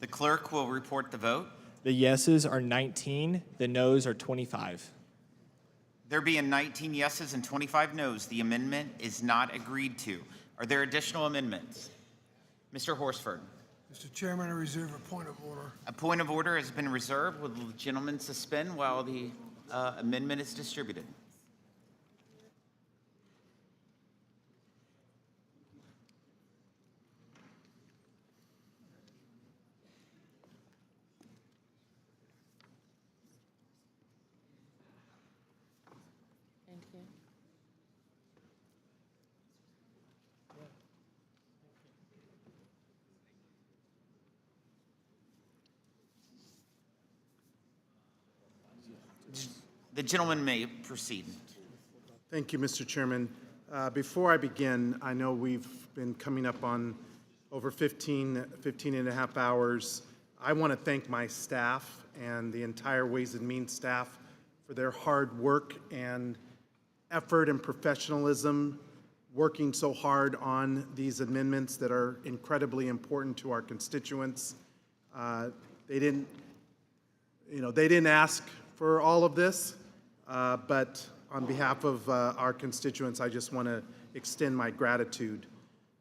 The clerk will report the vote. The yeses are 19, the nos are 25. There being 19 yeses and 25 nos, the amendment is not agreed to. Are there additional amendments? Mr. Horsford. Mr. Chairman, I reserve a point of order. A point of order has been reserved. Will the gentleman suspend while the amendment is distributed? Thank you. The gentleman may proceed. Thank you, Mr. Chairman. Before I begin, I know we've been coming up on over 15 and a half hours. I want to thank my staff and the entire Ways and Means staff for their hard work and effort and professionalism working so hard on these amendments that are incredibly important to our constituents. They didn't ask for all of this, but on behalf of our constituents, I just want to extend my gratitude.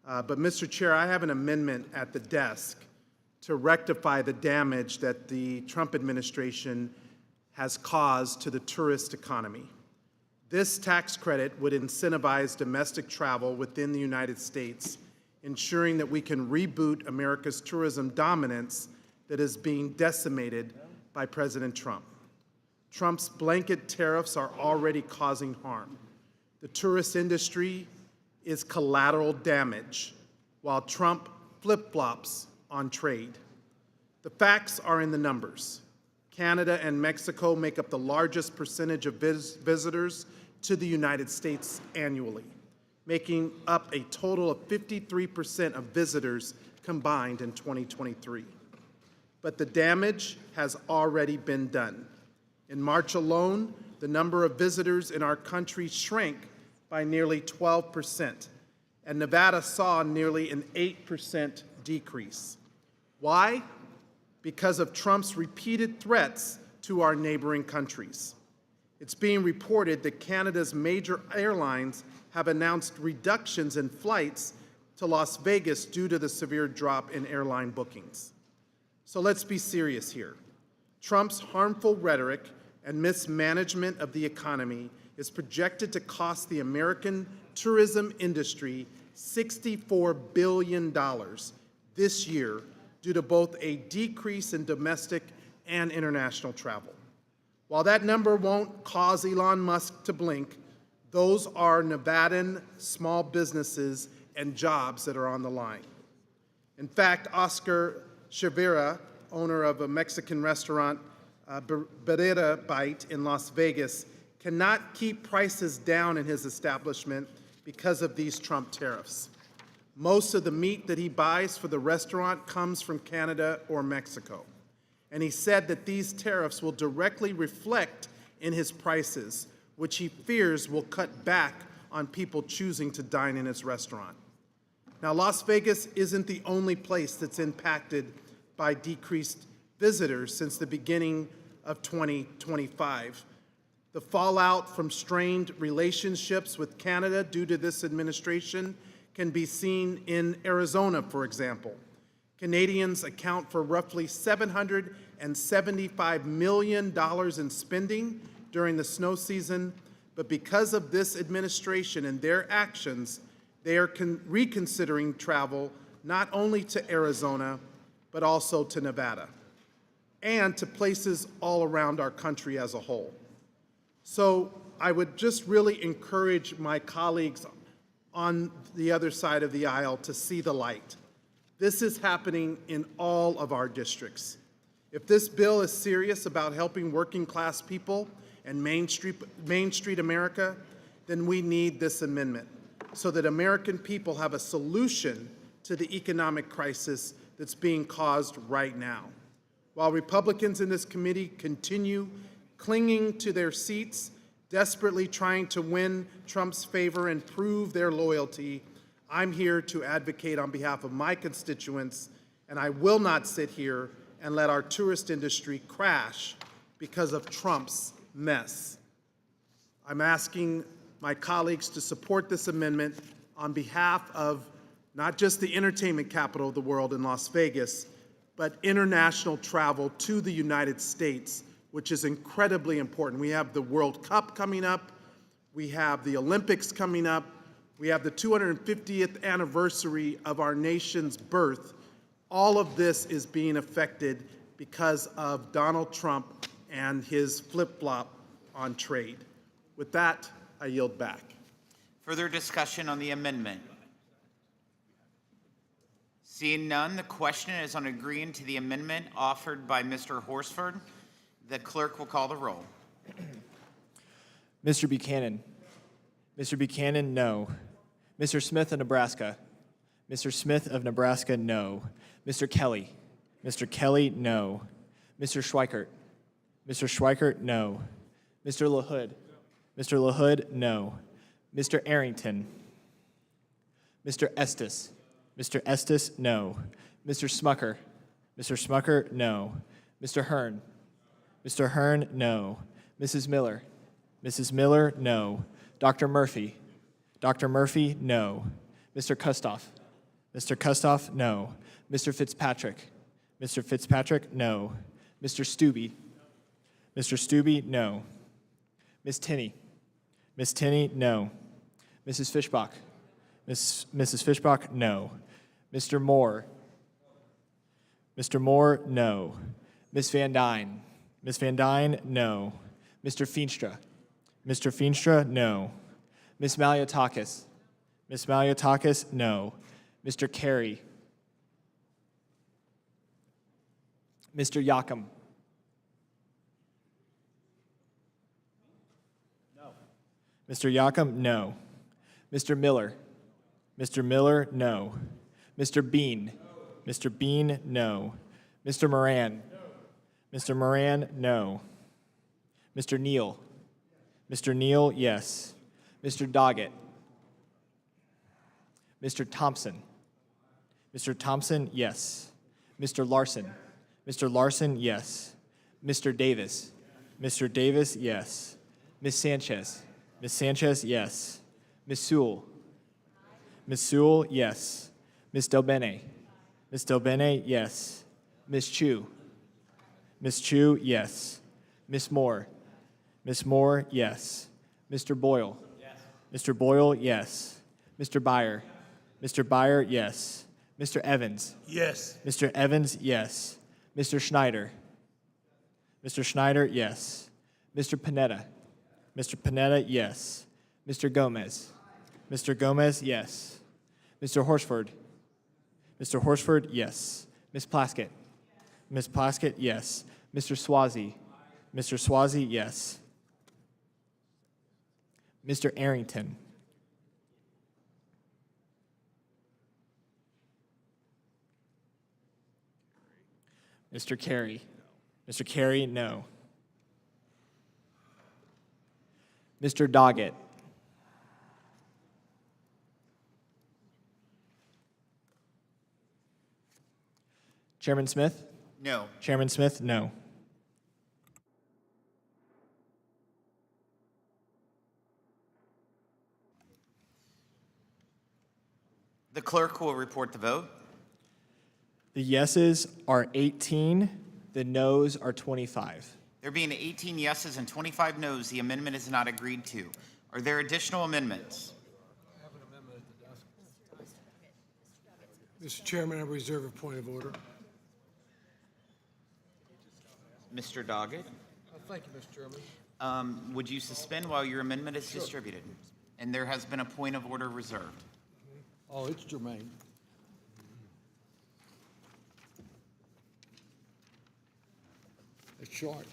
But Mr. Chair, I have an amendment at the desk to rectify the damage that the Trump administration has caused to the tourist economy. This tax credit would incentivize domestic travel within the United States, ensuring that we can reboot America's tourism dominance that is being decimated by President Trump. Trump's blanket tariffs are already causing harm. The tourist industry is collateral damage, while Trump flip-flops on trade. The facts are in the numbers. Canada and Mexico make up the largest percentage of visitors to the United States annually, making up a total of 53% of visitors combined in 2023. But the damage has already been done. In March alone, the number of visitors in our country shrank by nearly 12%, and Nevada saw nearly an 8% decrease. Why? Because of Trump's repeated threats to our neighboring countries. It's being reported that Canada's major airlines have announced reductions in flights to Las Vegas due to the severe drop in airline bookings. So let's be serious here. Trump's harmful rhetoric and mismanagement of the economy is projected to cost the American tourism industry $64 billion this year due to both a decrease in domestic and international travel. While that number won't cause Elon Musk to blink, those are Nevadan small businesses and jobs that are on the line. In fact, Oscar Chavira, owner of a Mexican restaurant, Beretta Bite in Las Vegas, cannot keep prices down in his establishment because of these Trump tariffs. Most of the meat that he buys for the restaurant comes from Canada or Mexico. And he said that these tariffs will directly reflect in his prices, which he fears will cut back on people choosing to dine in his restaurant. Now, Las Vegas isn't the only place that's impacted by decreased visitors since the beginning of 2025. The fallout from strained relationships with Canada due to this administration can be seen in Arizona, for example. Canadians account for roughly $775 million in spending during the snow season, but because of this administration and their actions, they are reconsidering travel not only to Arizona, but also to Nevada, and to places all around our country as a whole. So I would just really encourage my colleagues on the other side of the aisle to see the light. This is happening in all of our districts. If this bill is serious about helping working class people and Main Street America, then we need this amendment so that American people have a solution to the economic crisis that's being caused right now. While Republicans in this committee continue clinging to their seats, desperately trying to win Trump's favor and prove their loyalty, I'm here to advocate on behalf of my constituents, and I will not sit here and let our tourist industry crash because of Trump's mess. I'm asking my colleagues to support this amendment on behalf of not just the entertainment capital of the world in Las Vegas, but international travel to the United States, which is incredibly important. We have the World Cup coming up, we have the Olympics coming up, we have the 250th anniversary of our nation's birth. All of this is being affected because of Donald Trump and his flip-flop on trade. With that, I yield back. Further discussion on the amendment? Seeing none, the question is on agreeing to the amendment offered by Mr. Horsford. The clerk will call the roll. Mr. Buchanan. Mr. Buchanan, no. Mr. Smith of Nebraska. Mr. Smith of Nebraska, no. Mr. Kelly. Mr. Kelly, no. Mr. Schweikert. Mr. Schweikert, no. Mr. LaHood. Mr. LaHood, no. Mr. Arrington. Mr. Estes. Mr. Estes, no. Mr. Smucker. Mr. Smucker, no. Mr. Hearn. Mr. Hearn, no. Mrs. Miller. Mrs. Miller, no. Dr. Murphy. Dr. Murphy, no. Mr. Kustoff. Mr. Kustoff, no. Mr. Fitzpatrick. Mr. Fitzpatrick, no. Mr. Stubbe. Mr. Stubbe, no. Ms. Tinney. Ms. Tinney, no. Mrs. Fishbach. Mrs. Fishbach, no. Mr. Moore. Mr. Moore, no. Ms. Van Dyne. Ms. Van Dyne, no. Mr. Feenstra. Mr. Feenstra, no. Ms. Maliotakis. Ms. Maliotakis, no. Mr. Carey. Mr. Yakum. No. Mr. Yakum, no. Mr. Miller. Mr. Miller, no. Mr. Bean. Mr. Bean, no. Mr. Moran. Mr. Moran, no. Mr. Neal. Mr. Neal, yes. Mr. Doggett. Mr. Thompson. Mr. Thompson, yes. Mr. Larson. Mr. Larson, yes. Mr. Davis. Mr. Davis, yes. Ms. Sanchez. Ms. Sanchez, yes. Ms. Sewell. Ms. Sewell, yes. Ms. Delbene. Ms. Delbene, yes. Ms. Chu. Ms. Chu, yes. Ms. Moore. Ms. Moore, yes. Mr. Boyle. Yes. Mr. Boyle, yes. Mr. Byer. Mr. Byer, yes. Mr. Evans. Yes. Mr. Evans, yes. Mr. Schneider. Mr. Schneider, yes. Mr. Panetta. Mr. Panetta, yes. Mr. Gomez. Mr. Gomez, yes. Mr. Horsford. Mr. Horsford, yes. Ms. Plaskett. Ms. Plaskett, yes. Mr. Swazi. Mr. Swazi, yes. Mr. Arrington. Mr. Carey. Mr. Carey, no. Mr. Doggett. Chairman Smith? No. Chairman Smith, no. The clerk will report the vote. The yeses are 18, the noes are 25. There being 18 yeses and 25 noes, the amendment is not agreed to. Are there additional amendments? Mr. Chairman, I reserve a point of order. Mr. Doggett, Thank you, Mr. Chairman. would you suspend while your amendment is distributed? And there has been a point of order reserved. Oh, it's germane. It's short.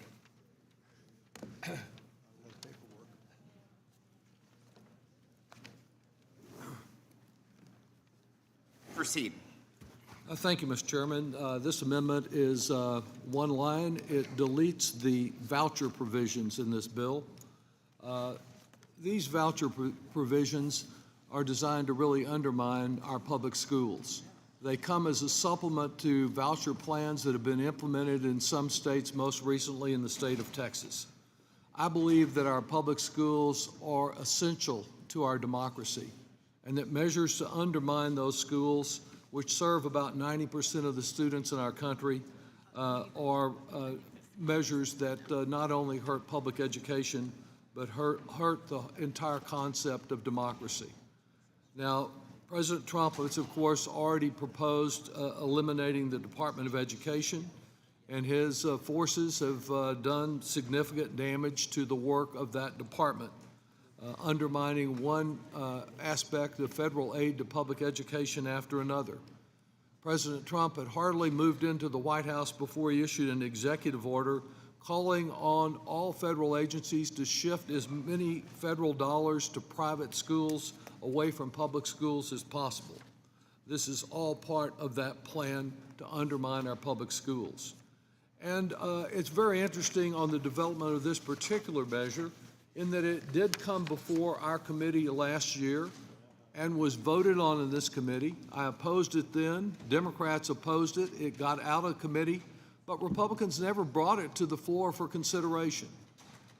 Proceed. Thank you, Mr. Chairman. This amendment is one line. It deletes the voucher provisions in this bill. These voucher provisions are designed to really undermine our public schools. They come as a supplement to voucher plans that have been implemented in some states, most recently in the state of Texas. I believe that our public schools are essential to our democracy, and that measures to undermine those schools, which serve about 90% of the students in our country, are measures that not only hurt public education, but hurt the entire concept of democracy. Now, President Trump has, of course, already proposed eliminating the Department of Education, and his forces have done significant damage to the work of that department, undermining one aspect of federal aid to public education after another. President Trump had hardly moved into the White House before he issued an executive order calling on all federal agencies to shift as many federal dollars to private schools away from public schools as possible. This is all part of that plan to undermine our public schools. And it's very interesting on the development of this particular measure in that it did come before our committee last year and was voted on in this committee. I opposed it then. Democrats opposed it. It got out of committee, but Republicans never brought it to the floor for consideration.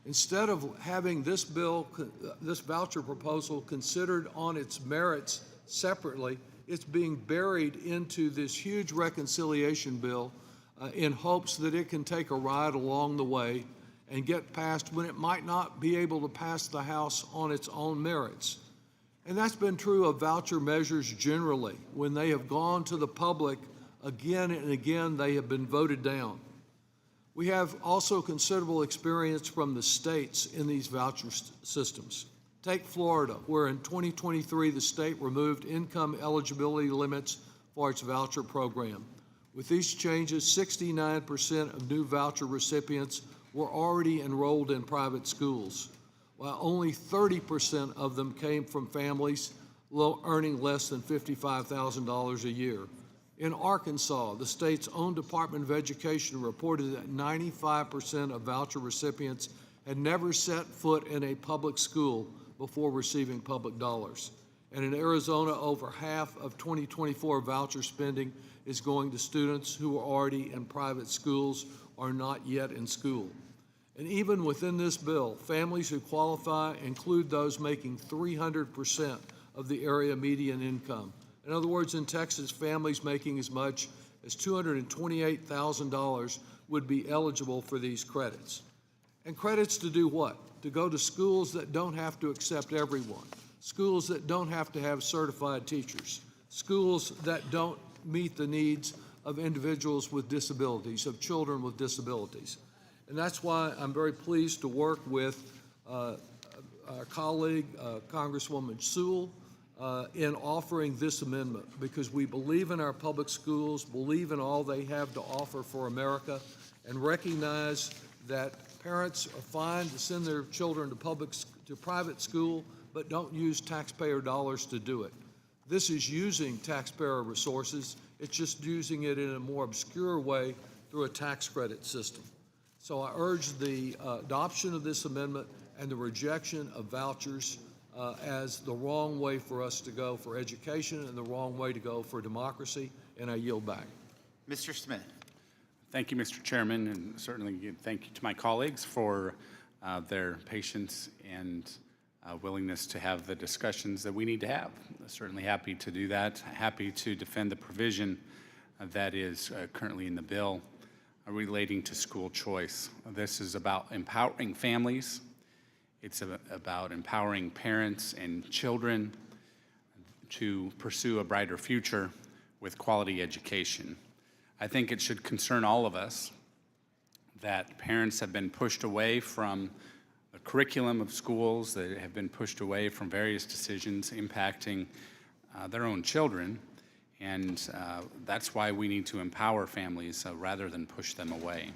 Instead of having this bill, this voucher proposal considered on its merits separately, it's being buried into this huge reconciliation bill in hopes that it can take a ride along the way and get passed when it might not be able to pass the House on its own merits. And that's been true of voucher measures generally. When they have gone to the public again and again, they have been voted down. We have also considerable experience from the states in these voucher systems. Take Florida, where in 2023, the state removed income eligibility limits for its voucher program. With these changes, 69% of new voucher recipients were already enrolled in private schools, while only 30% of them came from families earning less than $55,000 a year. In Arkansas, the state's own Department of Education reported that 95% of voucher recipients had never set foot in a public school before receiving public dollars. And in Arizona, over half of 2024 voucher spending is going to students who are already in private schools or not yet in school. And even within this bill, families who qualify include those making 300% of the area median income. In other words, in Texas, families making as much as $228,000 would be eligible for these credits. And credits to do what? To go to schools that don't have to accept everyone, schools that don't have to have certified teachers, schools that don't meet the needs of individuals with disabilities, of children with disabilities. And that's why I'm very pleased to work with our colleague, Congresswoman Sewell, in offering this amendment, because we believe in our public schools, believe in all they have to offer for America, and recognize that parents are fine to send their children to to private school, but don't use taxpayer dollars to do it. This is using taxpayer resources. It's just using it in a more obscure way through a tax credit system. So I urge the adoption of this amendment and the rejection of vouchers as the wrong way for us to go for education and the wrong way to go for democracy, and I yield back. Mr. Smith. Thank you, Mr. Chairman, and certainly thank you to my colleagues for their patience and willingness to have the discussions that we need to have. Certainly happy to do that. Happy to defend the provision that is currently in the bill relating to school choice. This is about empowering families. It's about empowering parents and children to pursue a brighter future with quality education. I think it should concern all of us that parents have been pushed away from the curriculum of schools, that have been pushed away from various decisions impacting their own children, and that's why we need to empower families rather than push them away.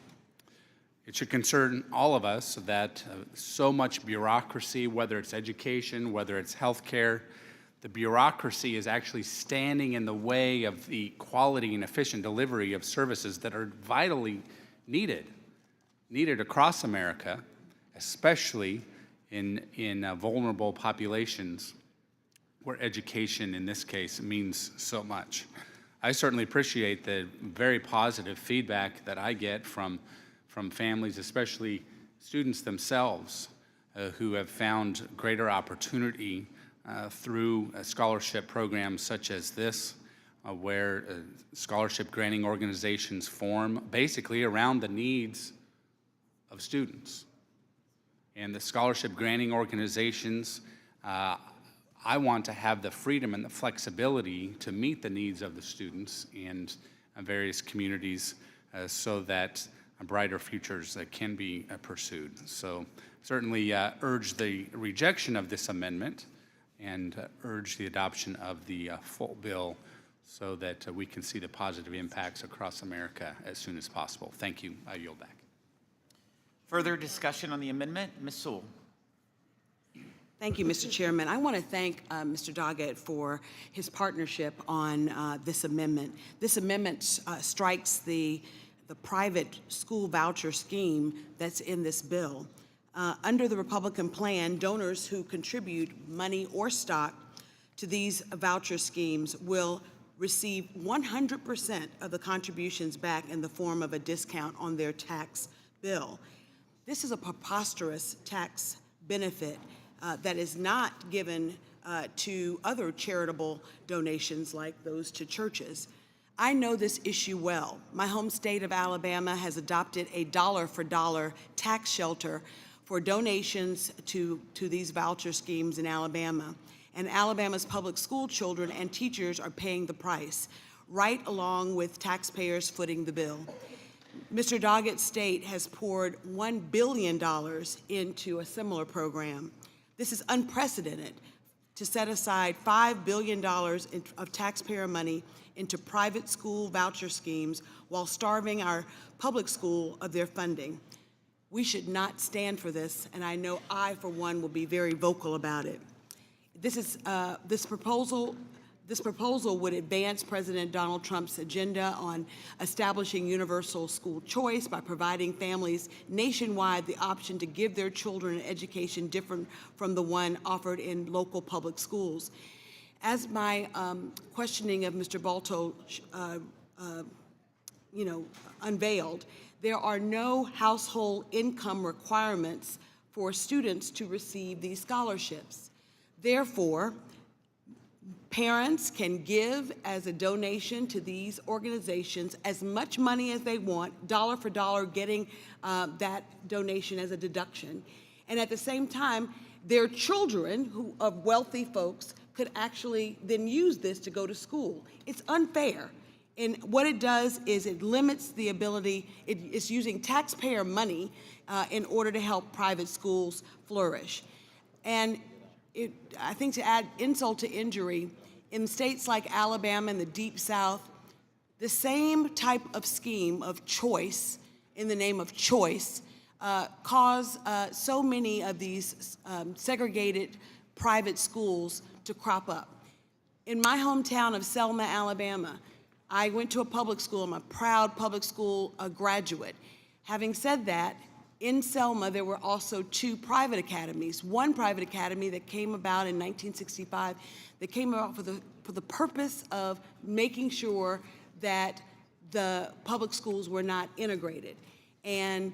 It should concern all of us that so much bureaucracy, whether it's education, whether it's healthcare, the bureaucracy is actually standing in the way of the quality and efficient delivery of services that are vitally needed across America, especially in vulnerable populations where education, in this case, means so much. I certainly appreciate the very positive feedback that I get from families, especially students themselves, who have found greater opportunity through scholarship programs such as this, where scholarship granting organizations form basically around the needs of students. And the scholarship granting organizations, I want to have the freedom and the flexibility to meet the needs of the students and various communities so that brighter futures can be pursued. So certainly urge the rejection of this amendment and urge the adoption of the full bill so that we can see the positive impacts across America as soon as possible. Thank you. I yield back. Further discussion on the amendment? Ms. Sewell. Thank you, Mr. Chairman. I want to thank Mr. Doggett for his partnership on this amendment. This amendment strikes the private school voucher scheme that's in this bill. Under the Republican plan, donors who contribute money or stock to these voucher schemes will receive 100% of the contributions back in the form of a discount on their tax bill. This is a preposterous tax benefit that is not given to other charitable donations like those to churches. I know this issue well. My home state of Alabama has adopted a dollar-for-dollar tax shelter for donations to these voucher schemes in Alabama. And Alabama's public school children and teachers are paying the price, right along with taxpayers footing the bill. Mr. Doggett's state has poured $1 billion into a similar program. This is unprecedented to set aside $5 billion of taxpayer money into private school voucher schemes while starving our public school of their funding. We should not stand for this, and I know I, for one, will be very vocal about it. This proposal would advance President Donald Trump's agenda on establishing universal school choice by providing families nationwide the option to give their children an education different from the one offered in local public schools. As my questioning of Mr. Balto, unveiled, there are no household income requirements for students to receive these scholarships. Therefore, parents can give as a donation to these organizations as much money as they want, dollar for dollar, getting that donation as a deduction. And at the same time, their children of wealthy folks could actually then use this to go to school. It's unfair. And what it does is it limits the ability, it's using taxpayer money in order to help private schools flourish. And I think to add insult to injury, in states like Alabama and the Deep South, the same type of scheme of choice, in the name of choice, cause so many of these segregated private schools to crop up. In my hometown of Selma, Alabama, I went to a public school. I'm a proud public school graduate. Having said that, in Selma, there were also 2 private academies. One private academy that came about in 1965 that came about for the purpose of making sure that the public schools were not integrated. And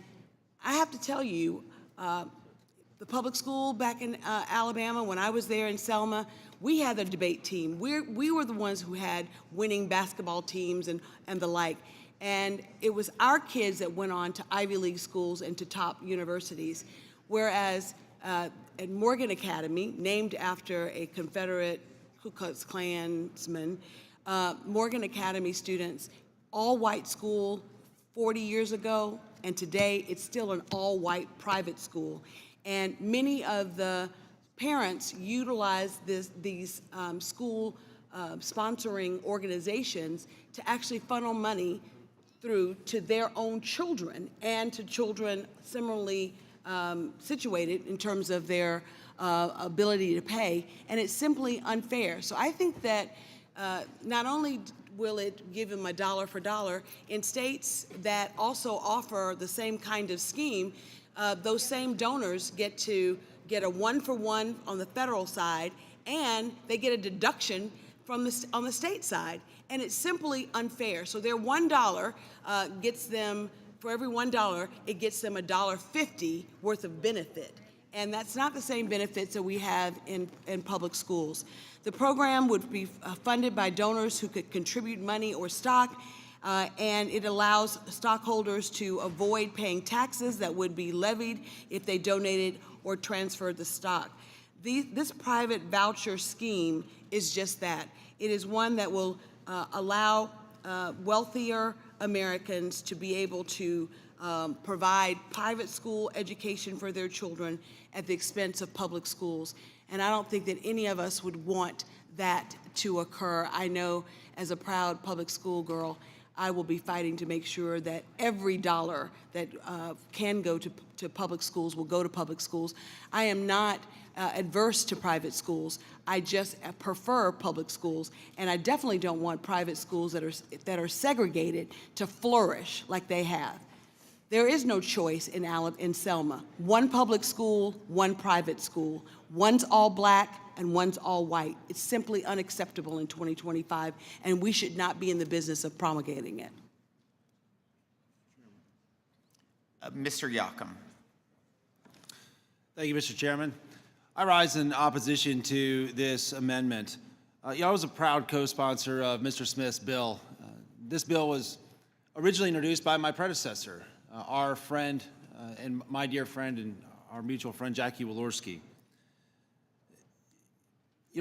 I have to tell you, the public school back in Alabama, when I was there in Selma, we had the debate team. We were the ones who had winning basketball teams and the like. And it was our kids that went on to Ivy League schools and to top universities. Whereas at Morgan Academy, named after a Confederate Ku Klux Klansman, Morgan Academy students, all-white school 40 years ago, and today it's still an all-white private school. And many of the parents utilize these school sponsoring organizations to actually funnel money through to their own children and to children similarly situated in terms of their ability to pay, and it's simply unfair. So I think that not only will it give them a dollar for dollar, in states that also offer the same kind of scheme, those same donors get to get a 1-for-1 on the federal side, and they get a deduction from on the state side. And it's simply unfair. So their $1 gets them, for every $1, it gets them $1.50 worth of benefit. And that's not the same benefits that we have in public schools. The program would be funded by donors who could contribute money or stock, and it allows stockholders to avoid paying taxes that would be levied if they donated or transferred the stock. This private voucher scheme is just that. It is one that will allow wealthier Americans to be able to provide private school education for their children at the expense of public schools. And I don't think that any of us would want that to occur. I know as a proud public school girl, I will be fighting to make sure that every dollar that can go to public schools will go to public schools. I am not adverse to private schools. I just prefer public schools, and I definitely don't want private schools that are segregated to flourish like they have. There is no choice in Selma. One public school, one private school. One's all black and one's all white. It's simply unacceptable in 2025, and we should not be in the business of promulgating it. Mr. Yocum. Thank you, Mr. Chairman. I rise in opposition to this amendment. I was a proud co-sponsor of Mr. Smith's bill. This bill was originally introduced by my predecessor, our friend and my dear friend and our mutual friend, Jackie Walorski.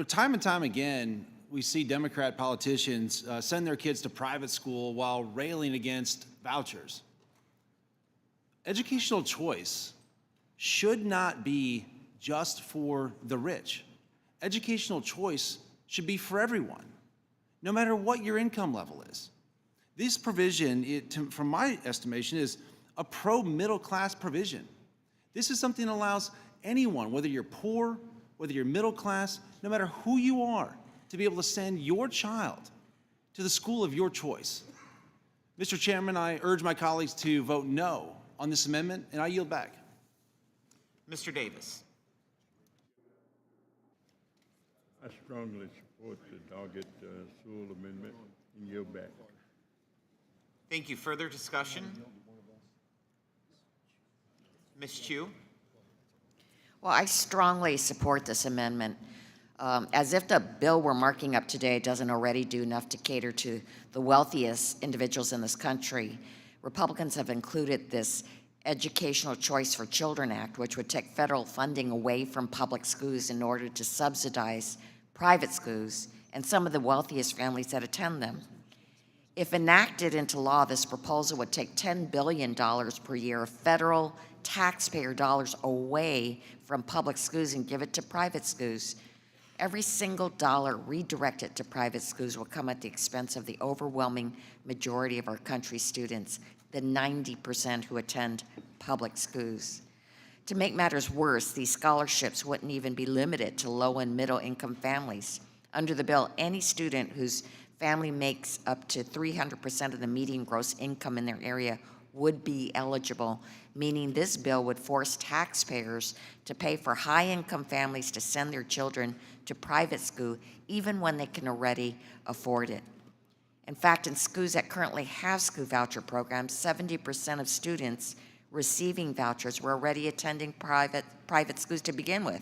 Time and time again, we see Democrat politicians send their kids to private school while railing against vouchers. Educational choice should not be just for the rich. Educational choice should be for everyone, no matter what your income level is. This provision, from my estimation, is a pro-middle class provision. This is something that allows anyone, whether you're poor, whether you're middle class, no matter who you are, to be able to send your child to the school of your choice. Mr. Chairman, I urge my colleagues to vote no on this amendment, and I yield back. Mr. Davis. I strongly support the Doggett Sewell amendment and yield back. Thank you. Further discussion? Ms. Chu? Well, I strongly support this amendment. As if the bill we're marking up today doesn't already do enough to cater to the wealthiest individuals in this country, Republicans have included this Educational Choice for Children Act, which would take federal funding away from public schools in order to subsidize private schools and some of the wealthiest families that attend them. If enacted into law, this proposal would take $10 billion per year of federal taxpayer dollars away from public schools and give it to private schools. Every single dollar redirected to private schools will come at the expense of the overwhelming majority of our country's students, the 90% who attend public schools. To make matters worse, these scholarships wouldn't even be limited to low and middle income families. Under the bill, any student whose family makes up to 300% of the median gross income in their area would be eligible, meaning this bill would force taxpayers to pay for high-income families to send their children to private school, even when they can already afford it. In fact, in schools that currently have school voucher programs, 70% of students receiving vouchers were already attending private schools to begin with.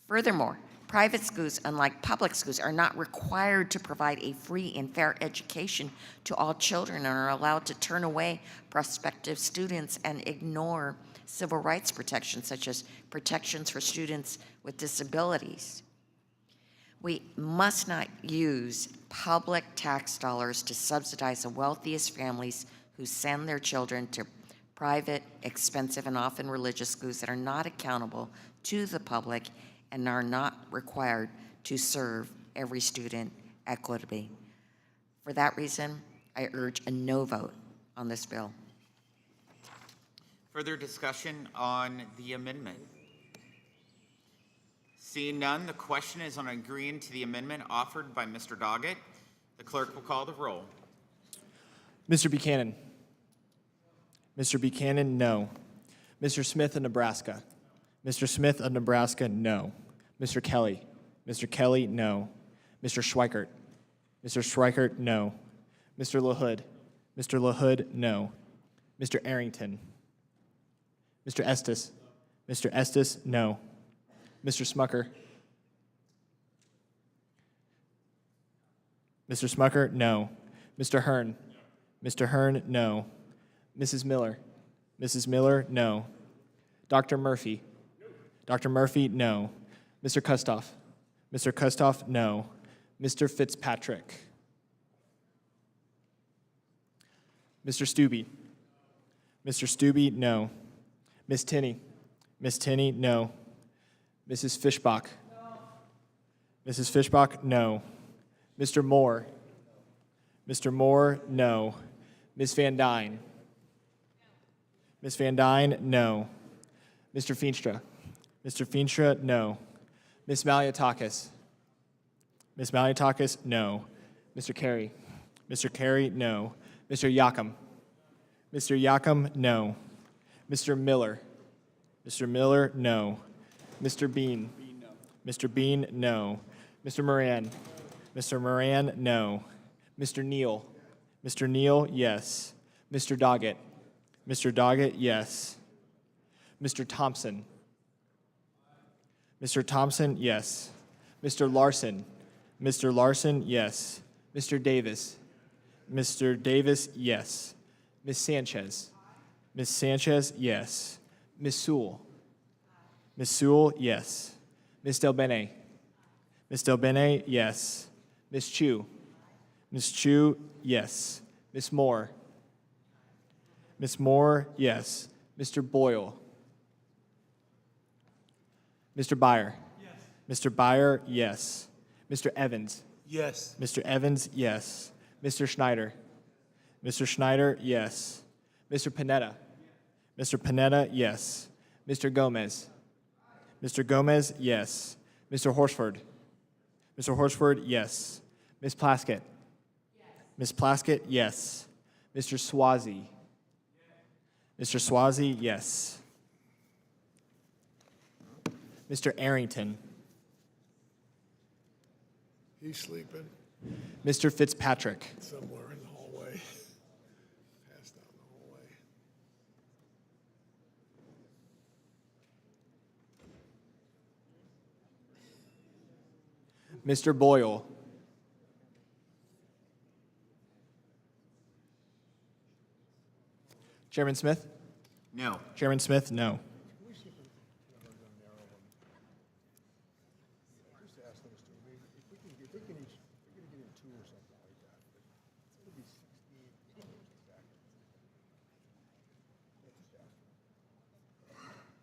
Furthermore, private schools, unlike public schools, are not required to provide a free and fair education to all children and are allowed to turn away prospective students and ignore civil rights protections, such as protections for students with disabilities. We must not use public tax dollars to subsidize the wealthiest families who send their children to private, expensive, and often religious schools that are not accountable to the public and are not required to serve every student equitably. For that reason, I urge a no vote on this bill. Further discussion on the amendment? Seeing none, the question is on agreeing to the amendment offered by Mr. Doggett. The clerk will call the roll. Mr. Buchanan. Mr. Buchanan, no. Mr. Smith of Nebraska. Mr. Smith of Nebraska, no. Mr. Kelly. Mr. Kelly, no. Mr. Schweikert. Mr. Schweikert, no. Mr. LaHood. Mr. LaHood, no. Mr. Arrington. Mr. Estes. Mr. Estes, no. Mr. Smucker. Mr. Smucker, no. Mr. Hearn. Mr. Hearn, no. Mrs. Miller. Mrs. Miller, no. Dr. Murphy. Dr. Murphy, no. Mr. Kustoff. Mr. Kustoff, no. Mr. Fitzpatrick. Mr. Stubbe. Mr. Stubbe, no. Ms. Tinney. Ms. Tinney, no. Mrs. Fishbach. Mrs. Fishbach, no. Mr. Moore. Mr. Moore, no. Ms. Van Dyne. Ms. Van Dyne, no. Mr. Feenstra. Mr. Feenstra, no. Ms. Maliatakis. Ms. Maliatakis, no. Mr. Carey. Mr. Carey, no. Mr. Yakum. Mr. Yakum, no. Mr. Miller. Mr. Miller, no. Mr. Bean. Mr. Bean, no. Mr. Moran. Mr. Moran, no. Mr. Neal. Mr. Neal, yes. Mr. Doggett. Mr. Doggett, yes. Mr. Thompson. Mr. Thompson, yes. Mr. Larson. Mr. Larson, yes. Mr. Davis. Mr. Davis, yes. Ms. Sanchez. Ms. Sanchez, yes. Ms. Sewell. Ms. Sewell, yes. Ms. Del Bene. Ms. Del Bene, yes. Ms. Chu. Ms. Chu, yes. Ms. Moore. Ms. Moore, yes. Mr. Boyle. Mr. Byer. Yes. Mr. Byer, yes. Mr. Evans. Yes. Mr. Evans, yes. Mr. Schneider. Mr. Schneider, yes. Mr. Panetta. Mr. Panetta, yes. Mr. Gomez. Mr. Gomez, yes. Mr. Horsford. Mr. Horsford, yes. Ms. Plaskett. Ms. Plaskett, yes. Mr. Swazi. Mr. Swazi, yes. Mr. Arrington. He's sleeping Mr. Fitzpatrick. somewhere in the hallway. Passed out in the hallway. Mr. Boyle. Chairman Smith? No. Chairman Smith, no.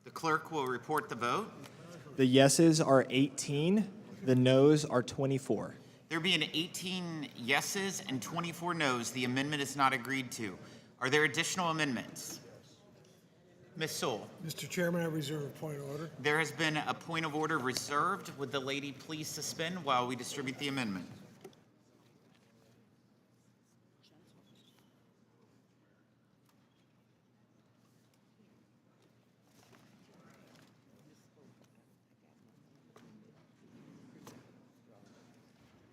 The clerk will report the vote. The yeses are 18, the noes are 24. There being 18 yeses and 24 noes, the amendment is not agreed to. Are there additional amendments? Ms. Sewell. Mr. Chairman, I reserve a point of order. There has been a point of order reserved. Would the lady please suspend while we distribute the amendment?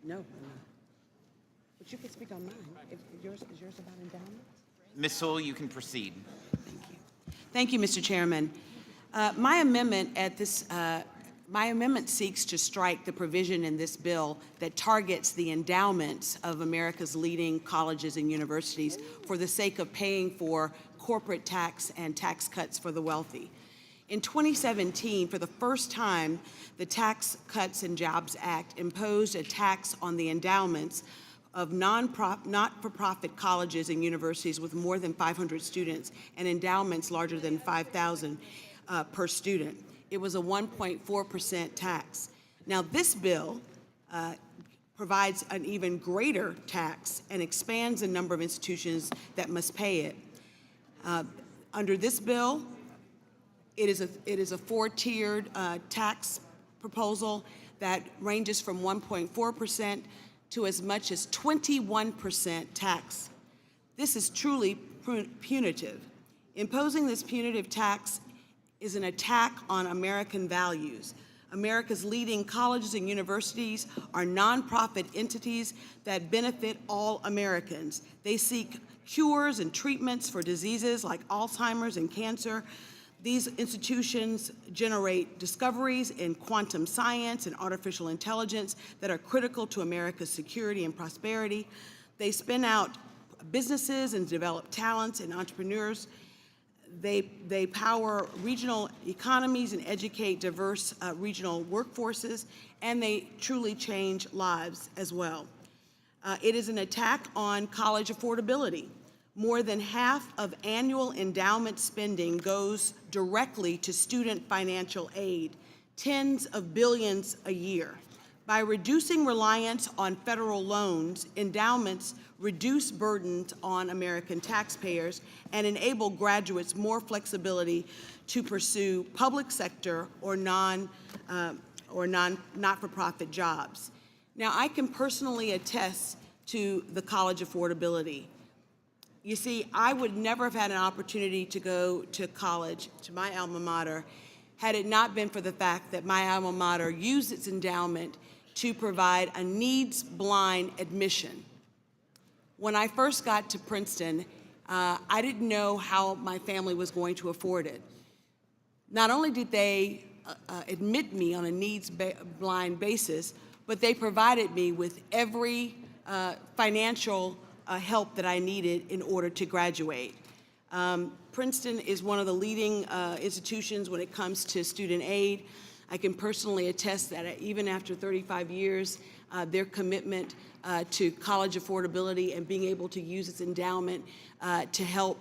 No. But you can speak on mine. Is yours about endowment? Ms. Sewell, you can proceed. Thank you, Mr. Chairman. My amendment seeks to strike the provision in this bill that targets the endowments of America's leading colleges and universities for the sake of paying for corporate tax and tax cuts for the wealthy. In 2017, for the first time, the Tax Cuts and Jobs Act imposed a tax on the endowments of not-for-profit colleges and universities with more than 500 students and endowments larger than 5,000 per student. It was a 1.4% tax. Now, this bill provides an even greater tax and expands the number of institutions that must pay it. Under this bill, it is a four-tiered tax proposal that ranges from 1.4% to as much as 21% tax. This is truly punitive. Imposing this punitive tax is an attack on American values. America's leading colleges and universities are nonprofit entities that benefit all Americans. They seek cures and treatments for diseases like Alzheimer's and cancer. These institutions generate discoveries in quantum science and artificial intelligence that are critical to America's security and prosperity. They spin out businesses and develop talents and entrepreneurs. They power regional economies and educate diverse regional workforces, and they truly change lives as well. It is an attack on college affordability. More than half of annual endowment spending goes directly to student financial aid, tens of billions a year. By reducing reliance on federal loans, endowments reduce burdens on American taxpayers and enable graduates more flexibility to pursue public sector or not-for-profit jobs. Now, I can personally attest to the college affordability. You see, I would never have had an opportunity to go to college, to my alma mater, had it not been for the fact that my alma mater used its endowment to provide a needs-blind admission. When I first got to Princeton, I didn't know how my family was going to afford it. Not only did they admit me on a needs-blind basis, but they provided me with every financial help that I needed in order to graduate. Princeton is one of the leading institutions when it comes to student aid. I can personally attest that even after 35 years, their commitment to college affordability and being able to use its endowment to help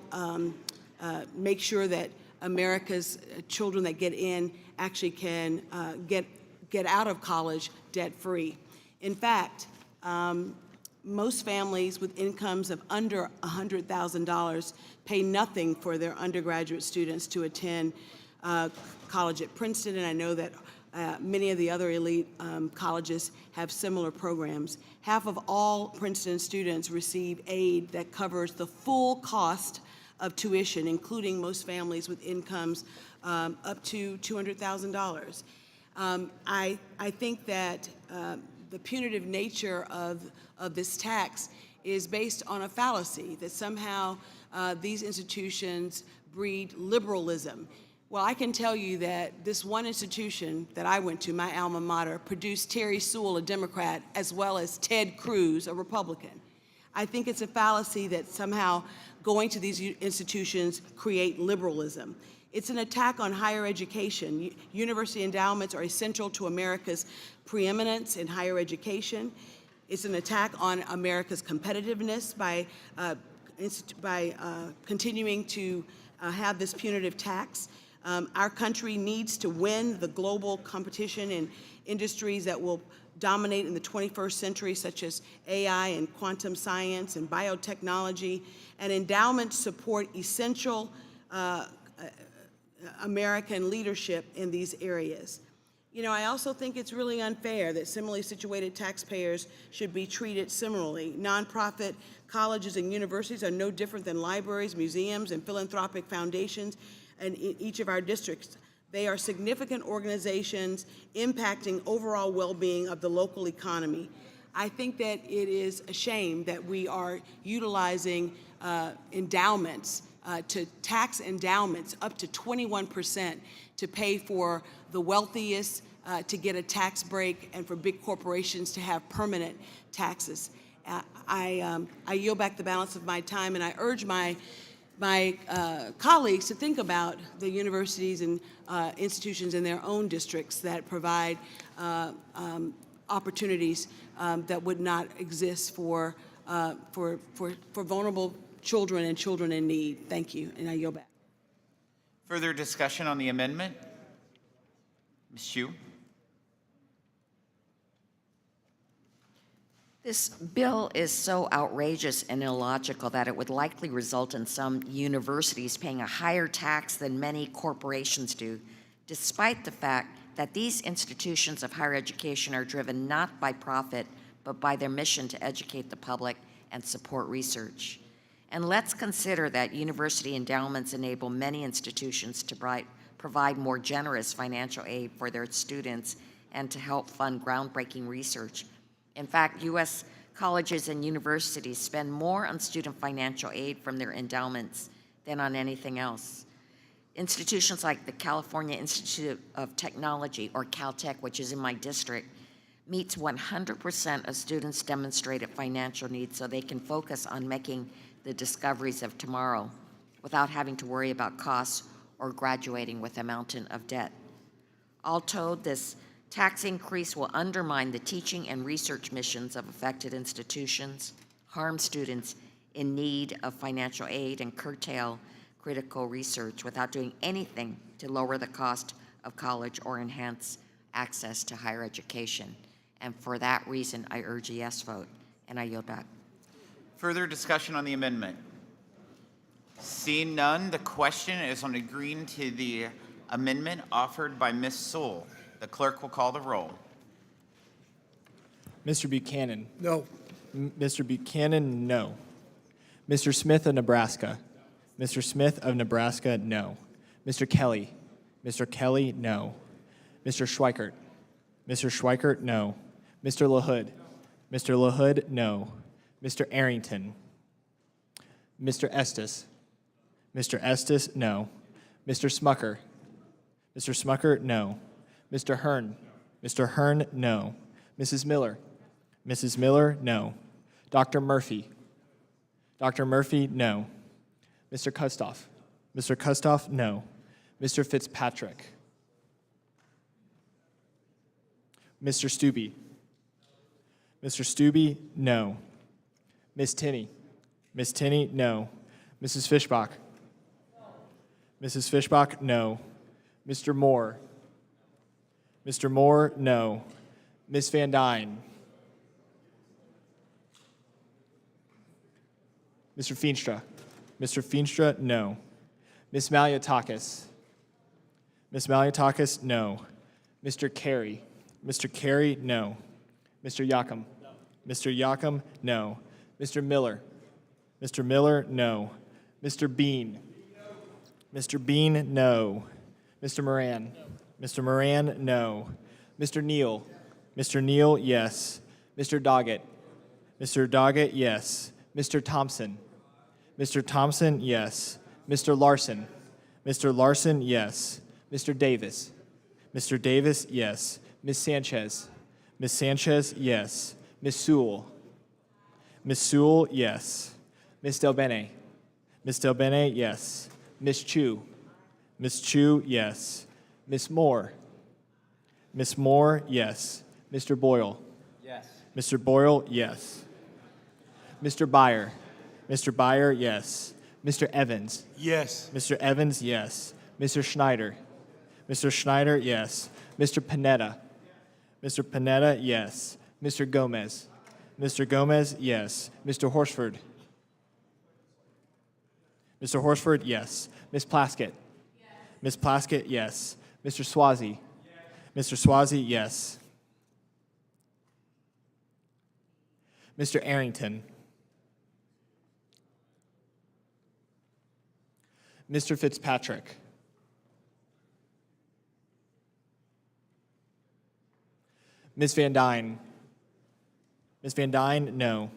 make sure that America's children that get in actually can get out of college debt-free. In fact, most families with incomes of under $100,000 pay nothing for their undergraduate students to attend college at Princeton, and I know that many of the other elite colleges have similar programs. Half of all Princeton students receive aid that covers the full cost of tuition, including most families with incomes up to $200,000. I think that the punitive nature of this tax is based on a fallacy that somehow these institutions breed liberalism. Well, I can tell you that this one institution that I went to, my alma mater, produced Terry Sewell, a Democrat, as well as Ted Cruz, a Republican. I think it's a fallacy that somehow going to these institutions create liberalism. It's an attack on higher education. University endowments are essential to America's preeminence in higher education. It's an attack on America's competitiveness by continuing to have this punitive tax. Our country needs to win the global competition in industries that will dominate in the 21st century, such as AI and quantum science and biotechnology. And endowments support essential American leadership in these areas. You know, I also think it's really unfair that similarly situated taxpayers should be treated similarly. Nonprofit colleges and universities are no different than libraries, museums, and philanthropic foundations in each of our districts. They are significant organizations impacting overall well-being of the local economy. I think that it is a shame that we are utilizing endowments to tax endowments up to 21% to pay for the wealthiest to get a tax break and for big corporations to have permanent taxes. I yield back the balance of my time, and I urge my colleagues to think about the universities and institutions in their own districts that provide opportunities that would not exist for vulnerable children and children in need. Thank you, and I yield back. Further discussion on the amendment? Ms. Hsu? This bill is so outrageous and illogical that it would likely result in some universities paying a higher tax than many corporations do, despite the fact that these institutions of higher education are driven not by profit, but by their mission to educate the public and support research. And let's consider that university endowments enable many institutions to provide more generous financial aid for their students and to help fund groundbreaking research. In fact, U.S. colleges and universities spend more on student financial aid from their endowments than on anything else. Institutions like the California Institute of Technology, or Caltech, which is in my district, meets 100% of students' demonstrated financial needs so they can focus on making the discoveries of tomorrow without having to worry about costs or graduating with a mountain of debt. All told, this tax increase will undermine the teaching and research missions of affected institutions, harm students in need of financial aid, and curtail critical research without doing anything to lower the cost of college or enhance access to higher education. And for that reason, I urge a yes vote, and I yield back. Further discussion on the amendment? Seeing none, the question is on agreeing to the amendment offered by Ms. Sewell. The clerk will call the roll. Mr. Buchanan? No. Mr. Buchanan, no. Mr. Smith of Nebraska? Mr. Smith of Nebraska, no. Mr. Kelly? Mr. Kelly, no. Mr. Schweikert? Mr. Schweikert, no. Mr. LaHood? Mr. LaHood, no. Mr. Arrington? Mr. Estes? Mr. Estes, no. Mr. Smucker? Mr. Smucker, no. Mr. Hearn? Mr. Hearn, no. Mrs. Miller? Mrs. Miller, no. Dr. Murphy? Dr. Murphy, no. Mr. Kustoff? Mr. Kustoff, no. Mr. Fitzpatrick? Mr. Stubbe? Mr. Stubbe, no. Ms. Tinney? Ms. Tinney, no. Mrs. Fishbach? Mrs. Fishbach, no. Mr. Moore? Mr. Moore, no. Ms. Van Dyne? Mr. Feenstra? Mr. Feenstra, no. Ms. Maliotakis? Ms. Maliotakis, no. Mr. Carey? Mr. Carey, no. Mr. Yakum? Mr. Yakum, no. Mr. Miller? Mr. Miller, no. Mr. Bean? Mr. Bean, no. Mr. Moran? Mr. Moran, no. Mr. Neal? Mr. Neal, yes. Mr. Doggett? Mr. Doggett, yes. Mr. Thompson? Mr. Thompson, yes. Mr. Larson? Mr. Larson, yes. Mr. Davis? Mr. Davis, yes. Ms. Sanchez? Ms. Sanchez, yes. Ms. Sewell? Ms. Sewell, yes. Ms. Del Bene? Ms. Del Bene, yes. Ms. Chu? Ms. Chu, yes. Ms. Moore? Ms. Moore, yes. Mr. Boyle? Yes. Mr. Boyle, yes. Mr. Byer? Mr. Byer, yes. Mr. Evans? Yes. Mr. Evans, yes. Mr. Schneider? Mr. Schneider, yes. Mr. Panetta? Mr. Panetta, yes. Mr. Gomez? Mr. Gomez, yes. Mr. Horsford? Mr. Horsford, yes. Ms. Plaskett? Ms. Plaskett, yes. Mr. Swazi? Mr. Swazi, yes. Mr. Arrington? Mr. Fitzpatrick? Ms. Van Dyne? Ms. Van Dyne, no.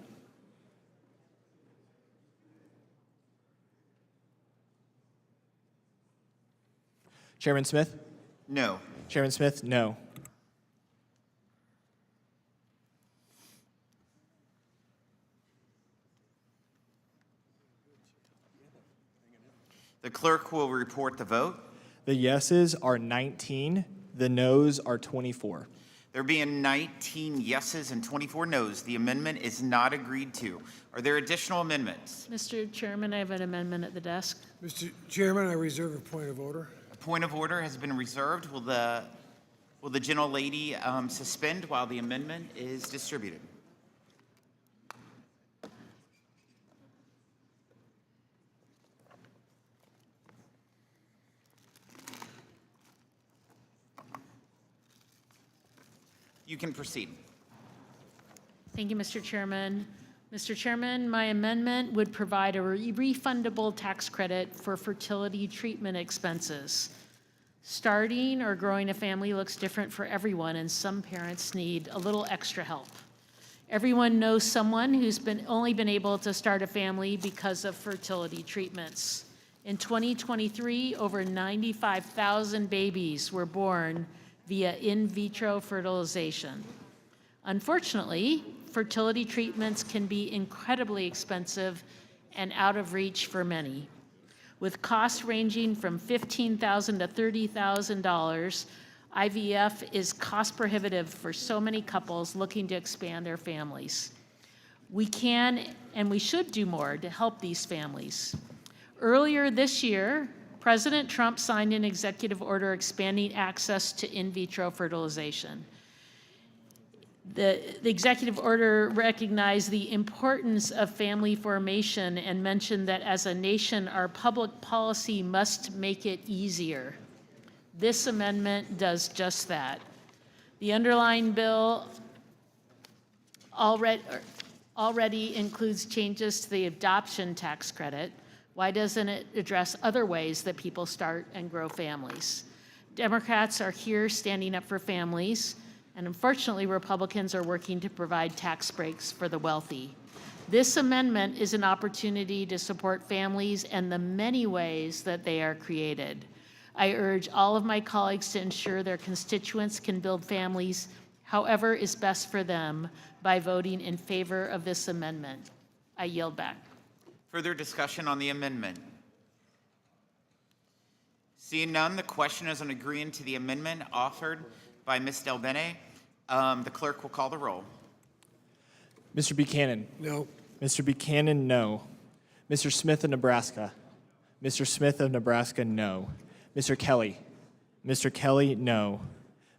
Chairman Smith? No. Chairman Smith, no. The clerk will report the vote. The yeses are 19, the nos are 24. There being 19 yeses and 24 nos, the amendment is not agreed to. Are there additional amendments? Mr. Chairman, I have an amendment at the desk. Mr. Chairman, I reserve a point of order. A point of order has been reserved. Will the gentlelady suspend while the amendment is distributed? You can proceed. Thank you, Mr. Chairman. Mr. Chairman, my amendment would provide a refundable tax credit for fertility treatment expenses. Starting or growing a family looks different for everyone, and some parents need a little extra help. Everyone knows someone who's only been able to start a family because of fertility treatments. In 2023, over 95,000 babies were born via in vitro fertilization. Unfortunately, fertility treatments can be incredibly expensive and out of reach for many. With costs ranging from $15,000 to $30,000, IVF is cost prohibitive for so many couples looking to expand their families. We can and we should do more to help these families. Earlier this year, President Trump signed an executive order expanding access to in vitro fertilization. The executive order recognized the importance of family formation and mentioned that as a nation, our public policy must make it easier. This amendment does just that. The underlying bill already includes changes to the adoption tax credit. Why doesn't it address other ways that people start and grow families? Democrats are here standing up for families, and unfortunately, Republicans are working to provide tax breaks for the wealthy. This amendment is an opportunity to support families and the many ways that they are created. I urge all of my colleagues to ensure their constituents can build families however is best for them by voting in favor of this amendment. I yield back. Further discussion on the amendment? Seeing none, the question is on agreeing to the amendment offered by Ms. Del Bene. The clerk will call the roll. Mr. Buchanan? No. Mr. Buchanan, no. Mr. Smith of Nebraska? Mr. Smith of Nebraska, no. Mr. Kelly? Mr. Kelly, no.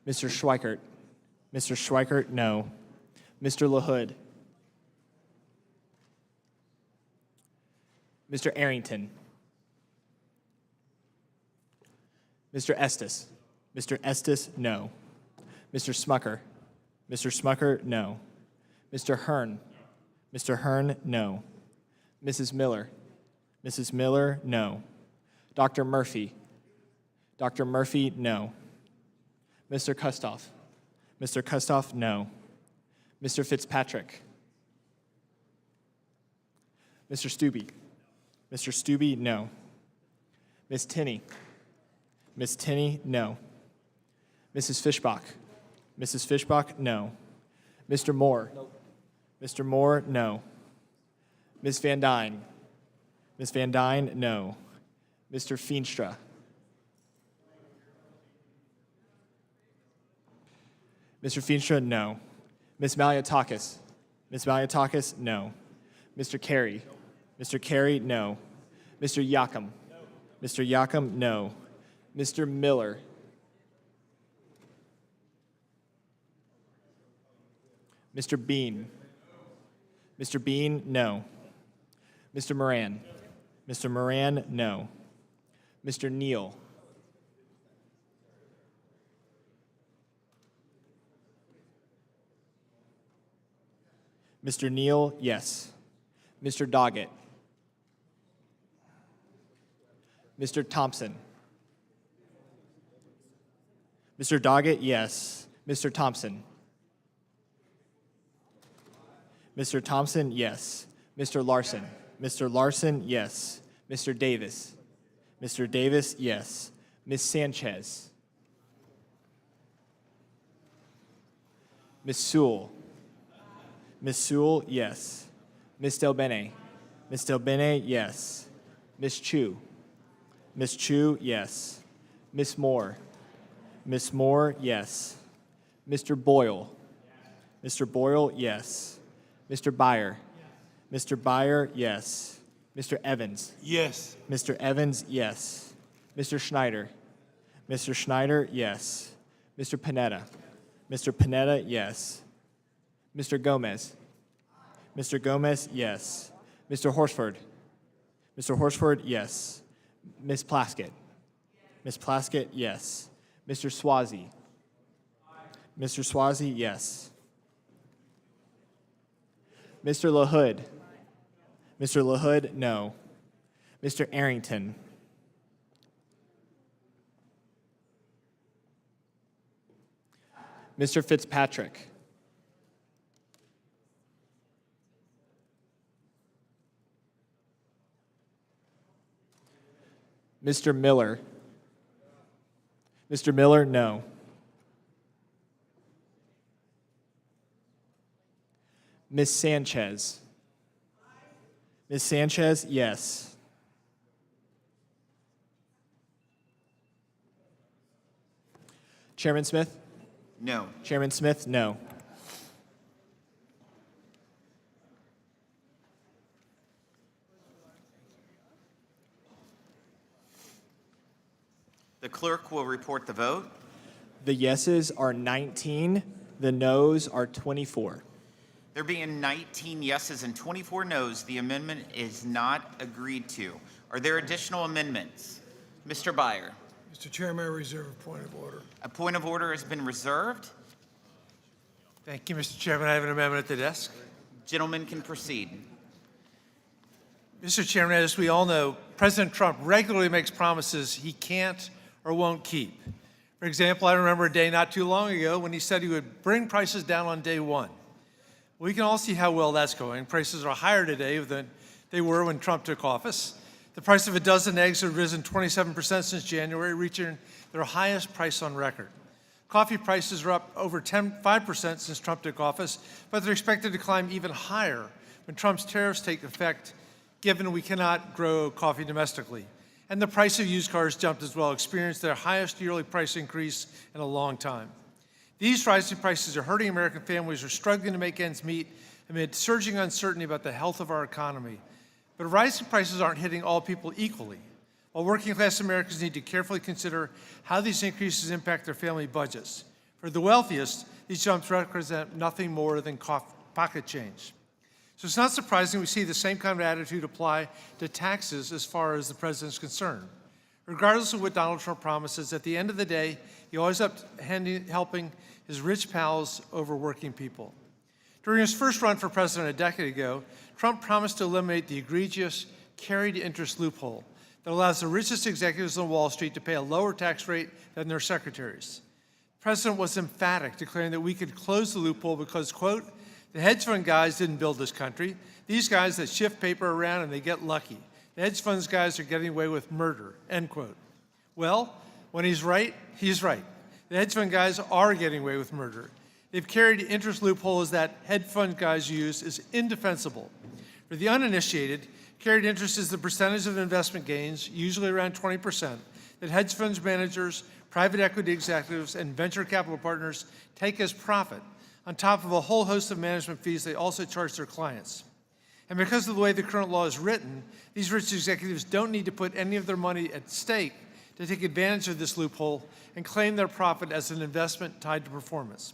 Mr. Schweikert? Mr. Schweikert, no. Mr. LaHood? Mr. Arrington? Mr. Estes? Mr. Estes, no. Mr. Smucker? Mr. Smucker, no. Mr. Hearn? Mr. Hearn, no. Mrs. Miller? Mrs. Miller, no. Dr. Murphy? Dr. Murphy, no. Mr. Kustoff? Mr. Kustoff, no. Mr. Fitzpatrick? Mr. Stubbe? Mr. Stubbe, no. Ms. Tinney? Ms. Tinney, no. Mrs. Fishbach? Mrs. Fishbach, no. Mr. Moore? Mr. Moore, no. Ms. Van Dyne? Ms. Van Dyne, no. Mr. Feenstra? Mr. Feenstra, no. Ms. Malliotakis? Ms. Malliotakis, no. Mr. Carey? Mr. Carey, no. Mr. Yakum? Mr. Yakum, no. Mr. Miller? Mr. Bean? Mr. Bean, no. Mr. Moran? Mr. Moran, no. Mr. Neal? Mr. Neal, yes. Mr. Doggett. Mr. Thompson. Mr. Doggett, yes. Mr. Thompson. Mr. Thompson, yes. Mr. Larson. Mr. Larson, yes. Mr. Davis. Mr. Davis, yes. Ms. Sanchez. Ms. Sewell. Ms. Sewell, yes. Ms. Del Bene. Ms. Del Bene, yes. Ms. Chu. Ms. Chu, yes. Ms. Moore. Ms. Moore, yes. Mr. Boyle. Mr. Boyle, yes. Mr. Byer. Mr. Byer, yes. Mr. Evans. Yes. Mr. Evans, yes. Mr. Schneider. Mr. Schneider, yes. Mr. Panetta. Mr. Panetta, yes. Mr. Gomez. Mr. Gomez, yes. Mr. Horsford. Mr. Horsford, yes. Ms. Plaskett. Ms. Plaskett, yes. Mr. Swazi. Mr. Swazi, yes. Mr. LaHood. Mr. LaHood, no. Mr. Arrington. Mr. Fitzpatrick. Mr. Miller. Mr. Miller, no. Ms. Sanchez. Ms. Sanchez, yes. Chairman Smith? No. Chairman Smith, no. The clerk will report the vote. The yeses are 19, the noes are 24. There being 19 yeses and 24 noes, the amendment is not agreed to. Are there additional amendments? Mr. Byer. Mr. Chairman, I reserve a point of order. A point of order has been reserved. Thank you, Mr. Chairman. I have an amendment at the desk. Gentlemen can proceed. Mr. Chairman, as we all know, President Trump regularly makes promises he can't or won't keep. For example, I remember a day not too long ago when he said he would bring prices down on day one. We can all see how well that's going. Prices are higher today than they were when Trump took office. The price of a dozen eggs has risen 27% since January, reaching their highest price on record. Coffee prices are up over 5% since Trump took office, but they're expected to climb even higher when Trump's tariffs take effect, given we cannot grow coffee domestically. And the price of used cars jumped as well, experienced their highest yearly price increase in a long time. These rising prices are hurting American families who are struggling to make ends meet amid surging uncertainty about the health of our economy. But rising prices aren't hitting all people equally. While working-class Americans need to carefully consider how these increases impact their family budgets. For the wealthiest, these jumps represent nothing more than pocket change. So it's not surprising we see the same kind of attitude apply to taxes as far as the president's concerned. Regardless of what Donald Trump promises, at the end of the day, he always up helping his rich pals over working people. During his first run for president a decade ago, Trump promised to eliminate the egregious carried interest loophole that allows the richest executives on Wall Street to pay a lower tax rate than their secretaries. The president was emphatic, declaring that we could close the loophole because, quote, the hedge fund guys didn't build this country. These guys that shift paper around and they get lucky. The hedge funds guys are getting away with murder, end quote. Well, when he's right, he's right. The hedge fund guys are getting away with murder. They've carried interest loopholes that hedge fund guys use is indefensible. For the uninitiated, carried interest is the percentage of investment gains, usually around 20%, that hedge funds managers, private equity executives, and venture capital partners take as profit, on top of a whole host of management fees they also charge their clients. And because of the way the current law is written, these rich executives don't need to put any of their money at stake to take advantage of this loophole and claim their profit as an investment tied to performance.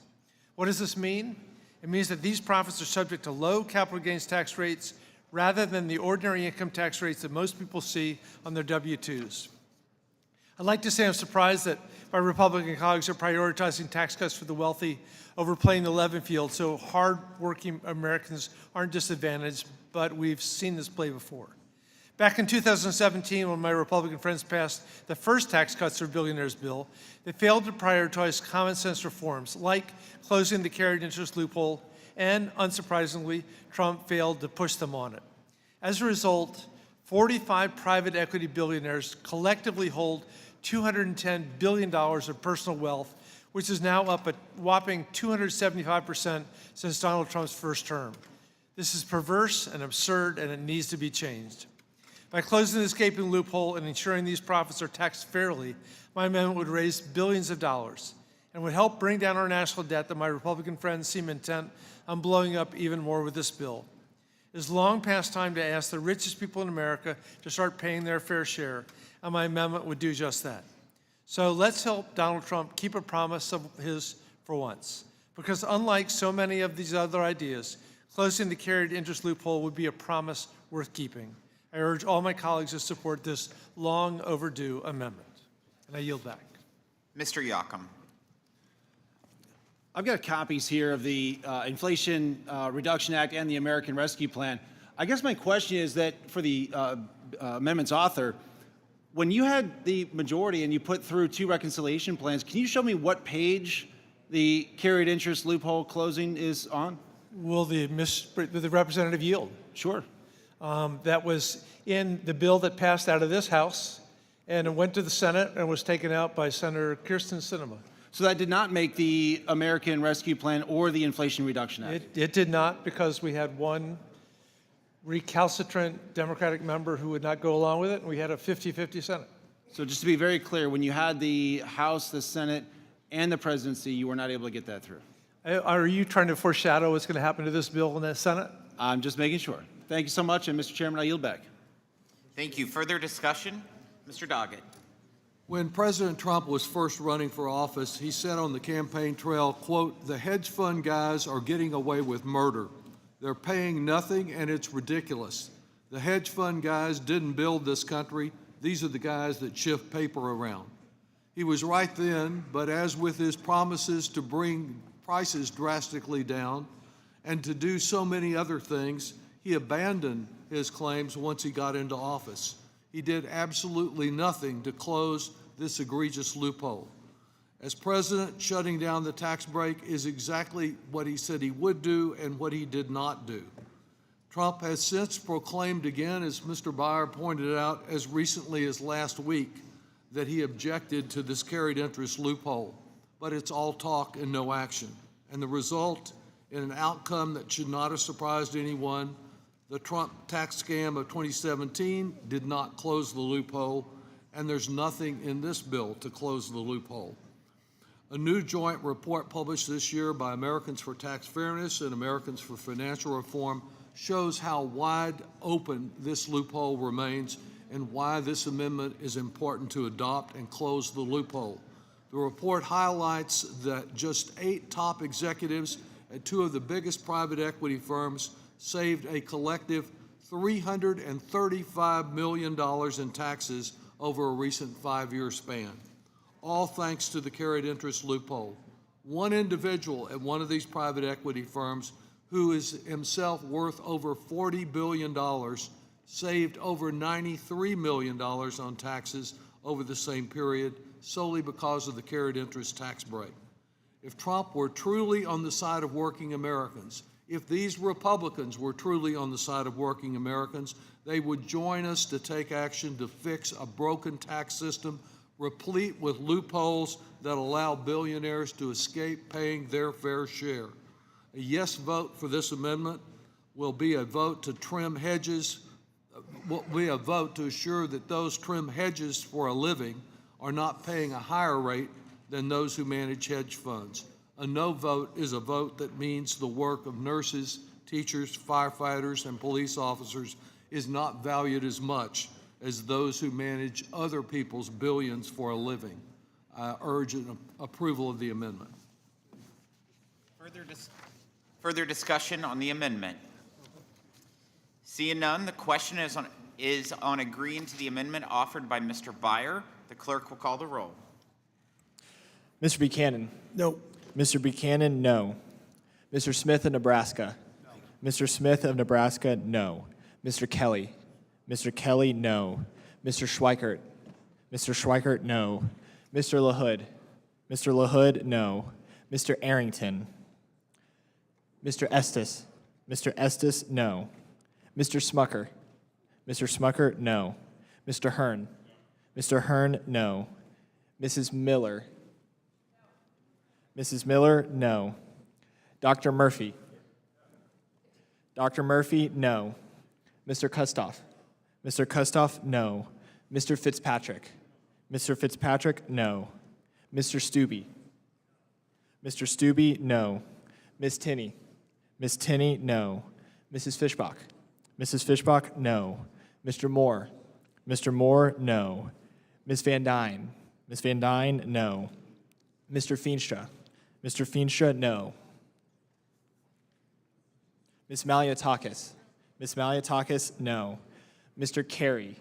What does this mean? It means that these profits are subject to low capital gains tax rates rather than the ordinary income tax rates that most people see on their W-2s. I'd like to say I'm surprised that my Republican colleagues are prioritizing tax cuts for the wealthy over playing the level field so hard-working Americans aren't disadvantaged, but we've seen this play before. Back in 2017, when my Republican friends passed the first tax cuts for billionaires bill, they failed to prioritize common sense reforms like closing the carried interest loophole, and unsurprisingly, Trump failed to push them on it. As a result, 45 private equity billionaires collectively hold $210 billion of personal wealth, which is now up a whopping 275% since Donald Trump's first term. This is perverse and absurd, and it needs to be changed. By closing this gaping loophole and ensuring these profits are taxed fairly, my amendment would raise billions of dollars and would help bring down our national debt that my Republican friends seem intent on blowing up even more with this bill. It is long past time to ask the richest people in America to start paying their fair share, and my amendment would do just that. So let's help Donald Trump keep a promise of his for once, because unlike so many of these other ideas, closing the carried interest loophole would be a promise worth keeping. I urge all my colleagues to support this long overdue amendment. And I yield back. Mr. Yocum. I've got copies here of the Inflation Reduction Act and the American Rescue Plan. I guess my question is that for the amendment's author, when you had the majority and you put through 2 reconciliation plans, can you show me what page the carried interest loophole closing is on? Will the representative yield? Sure. That was in the bill that passed out of this House, and it went to the Senate and was taken out by Senator Kirsten Sinema. So that did not make the American Rescue Plan or the Inflation Reduction Act? It did not, because we had one recalcitrant Democratic member who would not go along with it, and we had a 50-50 Senate. So just to be very clear, when you had the House, the Senate, and the presidency, you were not able to get that through? Are you trying to foreshadow what's going to happen to this bill in the Senate? I'm just making sure. Thank you so much, and Mr. Chairman, I yield back. Thank you. Further discussion? Mr. Doggett. When President Trump was first running for office, he said on the campaign trail, quote, "The hedge fund guys are getting away with murder. They're paying nothing and it's ridiculous. The hedge fund guys didn't build this country. These are the guys that shift paper around." He was right then, but as with his promises to bring prices drastically down and to do so many other things, he abandoned his claims once he got into office. He did absolutely nothing to close this egregious loophole. As president, shutting down the tax break is exactly what he said he would do and what he did not do. Trump has since proclaimed again, as Mr. Byer pointed out as recently as last week, that he objected to this carried interest loophole. But it's all talk and no action. And the result, in an outcome that should not have surprised anyone, the Trump tax scam of 2017 did not close the loophole, and there's nothing in this bill to close the loophole. A new joint report published this year by Americans for Tax Fairness and Americans for Financial Reform shows how wide open this loophole remains and why this amendment is important to adopt and close the loophole. The report highlights that just 8 top executives at 2 of the biggest private equity firms saved a collective $335 million in taxes over a recent 5-year span, all thanks to the carried interest loophole. One individual at one of these private equity firms, who is himself worth over $40 billion, saved over $93 million on taxes over the same period, solely because of the carried interest tax break. If Trump were truly on the side of working Americans, if these Republicans were truly on the side of working Americans, they would join us to take action to fix a broken tax system replete with loopholes that allow billionaires to escape paying their fair share. A yes vote for this amendment will be a vote to trim hedges, will be a vote to assure that those trim hedges for a living are not paying a higher rate than those who manage hedge funds. A no vote is a vote that means the work of nurses, teachers, firefighters, and police officers is not valued as much as those who manage other people's billions for a living. I urge an approval of the amendment. Further discussion on the amendment? Seeing none, the question is on agreeing to the amendment offered by Mr. Byer. The clerk will call the roll. Mr. Buchanan. No. Mr. Buchanan, no. Mr. Smith of Nebraska. No. Mr. Smith of Nebraska, no. Mr. Kelly. Mr. Kelly, no. Mr. Schweikert. Mr. Schweikert, no. Mr. LaHood. Mr. LaHood, no. Mr. Arrington. Mr. Estes. Mr. Estes, no. Mr. Smucker. Mr. Smucker, no. Mr. Hearn. Mr. Hearn, no. Mrs. Miller. Mrs. Miller, no. Dr. Murphy. Dr. Murphy, no. Mr. Kustoff. Mr. Kustoff, no. Mr. Fitzpatrick. Mr. Fitzpatrick, no. Mr. Stubbe. Mr. Stubbe, no. Miss Tinney. Miss Tinney, no. Mrs. Fishbach. Mrs. Fishbach, no. Mr. Moore. Mr. Moore, no. Ms. Van Dyne. Ms. Van Dyne, no. Mr. Feenstra. Mr. Feenstra, no. Ms. Maliatakis. Ms. Maliatakis, no. Mr. Carey.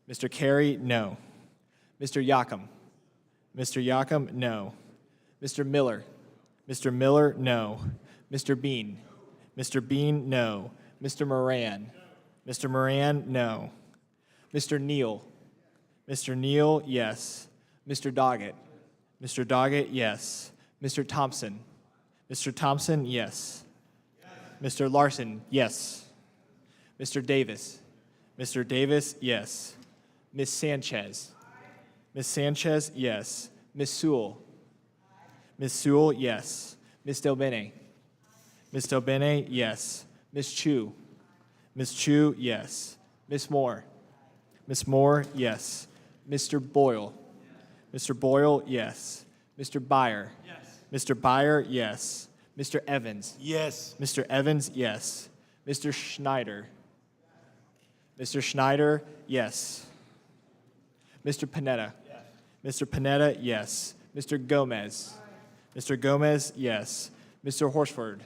Mr. Carey, no. Mr. Yakum. Mr. Yakum, no. Mr. Miller. Mr. Miller, no. Mr. Bean. Mr. Bean, no. Mr. Moran. Mr. Moran, no. Mr. Neal. Mr. Neal, yes. Mr. Doggett. Mr. Doggett, yes. Mr. Thompson. Mr. Thompson, yes. Mr. Larson, yes. Mr. Davis. Mr. Davis, yes. Ms. Sanchez. Ms. Sanchez, yes. Ms. Sewell. Ms. Sewell, yes. Ms. Delbene. Ms. Delbene, yes. Ms. Chu. Ms. Chu, yes. Ms. Moore. Ms. Moore, yes. Mr. Boyle. Mr. Boyle, yes. Mr. Byer. Yes. Mr. Byer, yes. Mr. Evans. Yes. Mr. Evans, yes. Mr. Schneider. Mr. Schneider, yes. Mr. Panetta. Yes. Mr. Panetta, yes. Mr. Gomez. Mr. Gomez, yes. Mr. Horsford.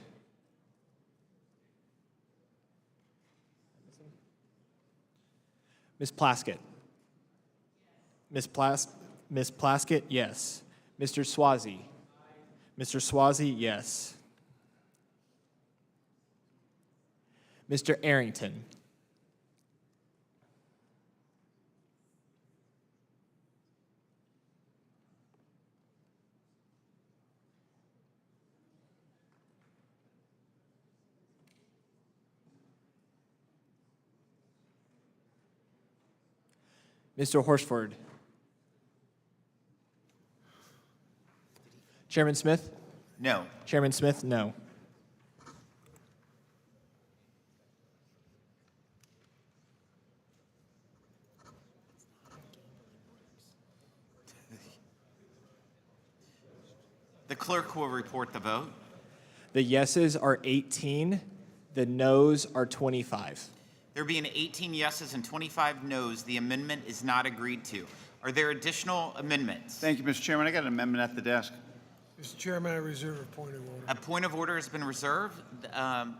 Ms. Plaskett. Ms. Plaskett, yes. Mr. Swazi. Mr. Swazi, yes. Mr. Arrington. Mr. Horsford. Chairman Smith? No. Chairman Smith, no. The clerk will report the vote. The yeses are 18, the noes are 25. There being 18 yeses and 25 noes, the amendment is not agreed to. Are there additional amendments? Thank you, Mr. Chairman. I got an amendment at the desk. Mr. Chairman, I reserve a point of order. A point of order has been reserved. Mr.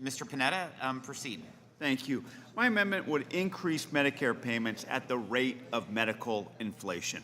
Panetta, proceed. Thank you. My amendment would increase Medicare payments at the rate of medical inflation.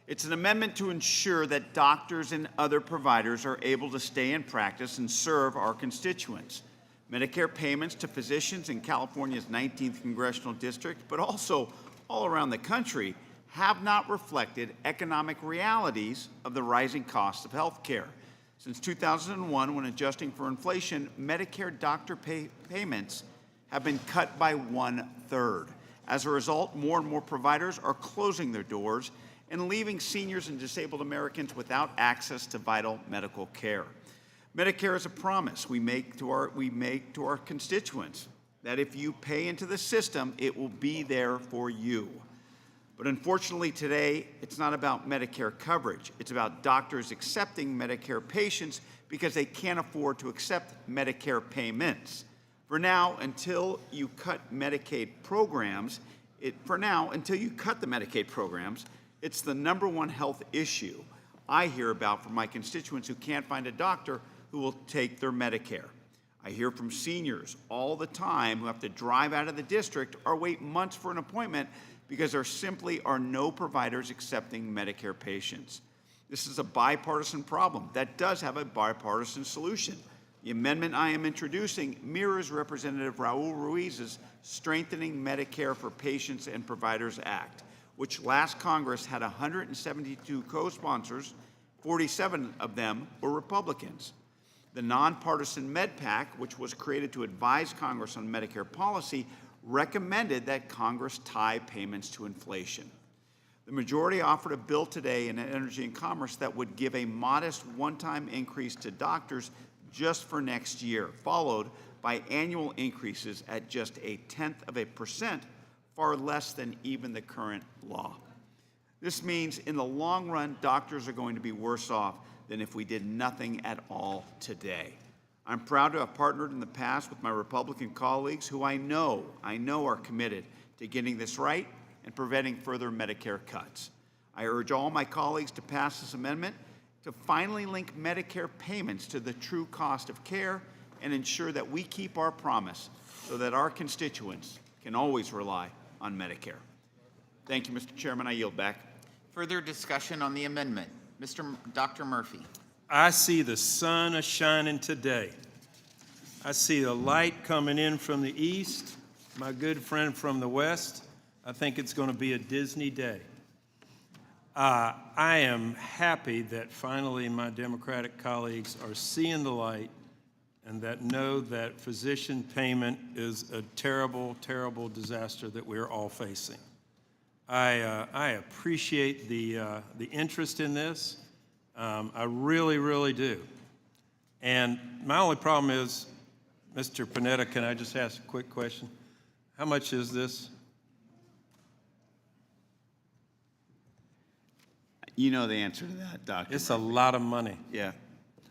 It's an amendment to ensure that doctors and other providers are able to stay in practice and serve our constituents. Medicare payments to physicians in California's 19th congressional district, but also all around the country, have not reflected economic realities of the rising costs of health care. Since 2001, when adjusting for inflation, Medicare doctor payments have been cut by 1/3. As a result, more and more providers are closing their doors and leaving seniors and disabled Americans without access to vital medical care. Medicare is a promise we make to our constituents that if you pay into the system, it will be there for you. But unfortunately today, it's not about Medicare coverage. It's about doctors accepting Medicare patients because they can't afford to accept Medicare payments. For now, until you cut Medicaid programs, until you cut the Medicaid programs, it's the #1 health issue I hear about from my constituents who can't find a doctor who will take their Medicare. I hear from seniors all the time who have to drive out of the district or wait months for an appointment because there simply are no providers accepting Medicare patients. This is a bipartisan problem that does have a bipartisan solution. The amendment I am introducing mirrors Representative Raul Ruiz's Strengthening Medicare for Patients and Providers Act, which last Congress had 172 co-sponsors, 47 of them were Republicans. The nonpartisan MedPAC, which was created to advise Congress on Medicare policy, recommended that Congress tie payments to inflation. The majority offered a bill today in Energy and Commerce that would give a modest one-time increase to doctors just for next year, followed by annual increases at just 0.1%, far less than even the current law. This means in the long run, doctors are going to be worse off than if we did nothing at all today. I'm proud to have partnered in the past with my Republican colleagues who I know are committed to getting this right and preventing further Medicare cuts. I urge all my colleagues to pass this amendment to finally link Medicare payments to the true cost of care and ensure that we keep our promise so that our constituents can always rely on Medicare. Thank you, Mr. Chairman. I yield back. Further discussion on the amendment. Dr. Murphy. I see the sun a-shining today. I see the light coming in from the east, my good friend from the west. I think it's going to be a Disney day. I am happy that finally my Democratic colleagues are seeing the light and that know that physician payment is a terrible, terrible disaster that we're all facing. I appreciate the interest in this. I really, really do. And my only problem is, Mr. Panetta, can I just ask a quick question? How much is this? You know the answer to that, Doctor. It's a lot of money. Yeah.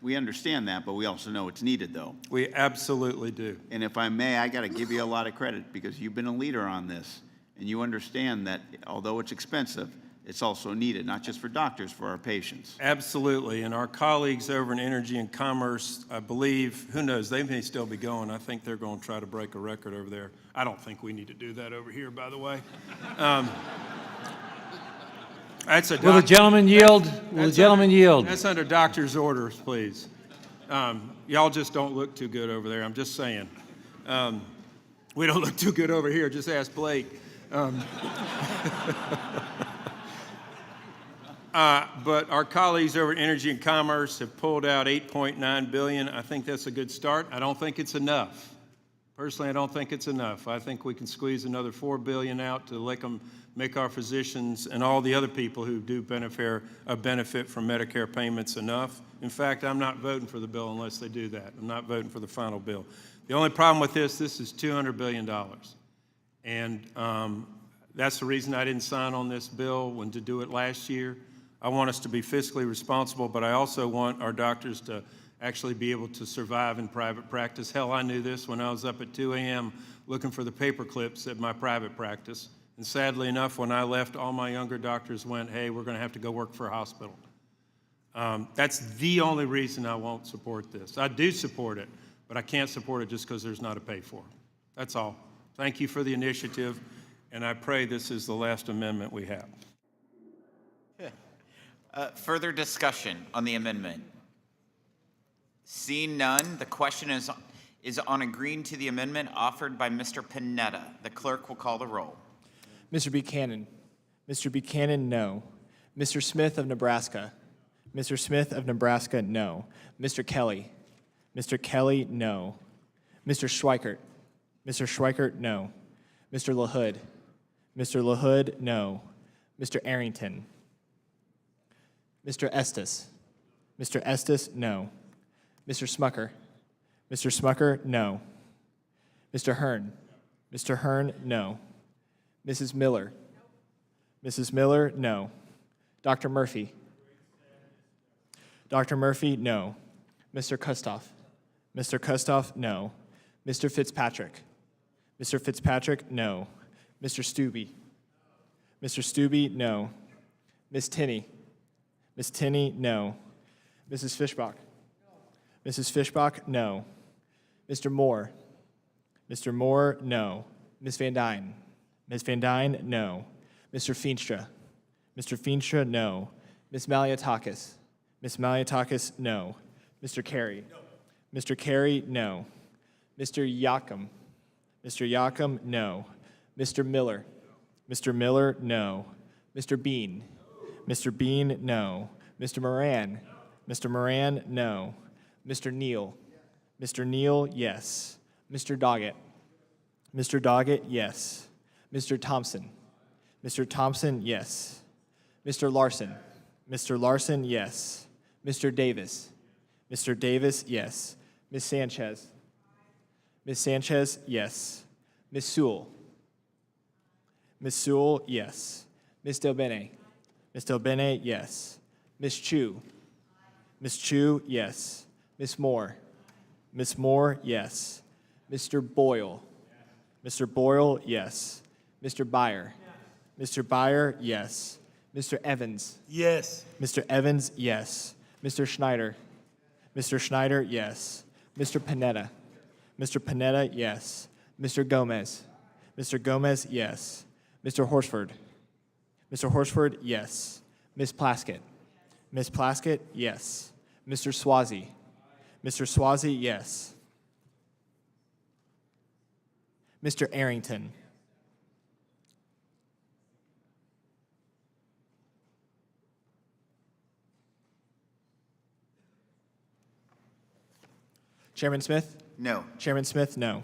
We understand that, but we also know it's needed, though. We absolutely do. And if I may, I got to give you a lot of credit because you've been a leader on this, and you understand that although it's expensive, it's also needed, not just for doctors, for our patients. Absolutely. And our colleagues over in Energy and Commerce, I believe, who knows, they may still be going. I think they're going to try to break a record over there. I don't think we need to do that over here, by the way. Will the gentleman yield? Will the gentleman yield? That's under doctor's orders, please. Y'all just don't look too good over there. I'm just saying. We don't look too good over here. Just ask Blake. But our colleagues over at Energy and Commerce have pulled out $8.9 billion. I think that's a good start. I don't think it's enough. Personally, I don't think it's enough. I think we can squeeze another $4 billion out to make our physicians and all the other people who do benefit from Medicare payments enough. In fact, I'm not voting for the bill unless they do that. I'm not voting for the final bill. The only problem with this is $200 billion. And that's the reason I didn't sign on this bill to do it last year. I want us to be fiscally responsible, but I also want our doctors to actually be able to survive in private practice. Hell, I knew this when I was up at 2 a.m. looking for the paper clips at my private practice. And sadly enough, when I left, all my younger doctors went, hey, we're going to have to go work for a hospital. That's the only reason I won't support this. I do support it, but I can't support it just because there's not a pay for it. That's all. Thank you for the initiative, and I pray this is the last amendment we have. Further discussion on the amendment. Seeing none, the question is on agreeing to the amendment offered by Mr. Panetta. The clerk will call the roll. Mr. Buchanan. Mr. Buchanan, no. Mr. Smith of Nebraska. Mr. Smith of Nebraska, no. Mr. Kelly. Mr. Kelly, no. Mr. Schweikert. Mr. Schweikert, no. Mr. LaHood. Mr. LaHood, no. Mr. Arrington. Mr. Estes. Mr. Estes, no. Mr. Smucker. Mr. Smucker, no. Mr. Hearn. Mr. Hearn, no. Mrs. Miller. Mrs. Miller, no. Dr. Murphy. Dr. Murphy, no. Mr. Kustoff. Mr. Kustoff, no. Mr. Fitzpatrick. Mr. Fitzpatrick, no. Mr. Stubbe. Mr. Stubbe, no. Miss Tinney. Miss Tinney, no. Mrs. Fishbach. Mrs. Fishbach, no. Mr. Moore. Mr. Moore, no. Ms. Van Dyne. Ms. Van Dyne, no. Mr. Feenstra. Mr. Feenstra, no. Ms. Maliatakis. Ms. Maliatakis, no. Mr. Carey. No. Mr. Carey, no. Mr. Yakum. Mr. Yakum, no. Mr. Miller. Mr. Miller, no. Mr. Bean. Mr. Bean, no. Mr. Moran. Mr. Moran, no. Mr. Neal. Mr. Neal, yes. Mr. Doggett. Mr. Doggett, yes. Mr. Thompson. Mr. Thompson, yes. Mr. Larson. Mr. Larson, yes. Mr. Davis. Mr. Davis, yes. Ms. Sanchez. Ms. Sanchez, yes. Ms. Sewell. Ms. Sewell, yes. Ms. Delbene. Ms. Delbene, yes. Ms. Chu. Ms. Chu, yes. Ms. Moore. Ms. Moore, yes. Mr. Boyle. Mr. Boyle, yes. Mr. Byer. Mr. Byer, yes. Mr. Evans. Yes. Mr. Evans, yes. Mr. Schneider. Mr. Schneider, yes. Mr. Panetta. Mr. Panetta, yes. Mr. Gomez. Mr. Gomez, yes. Mr. Horsford. Mr. Horsford, yes. Ms. Plaskett. Ms. Plaskett, yes. Mr. Swazi. Mr. Swazi, yes. Mr. Arrington. Chairman Smith? No. Chairman Smith, no.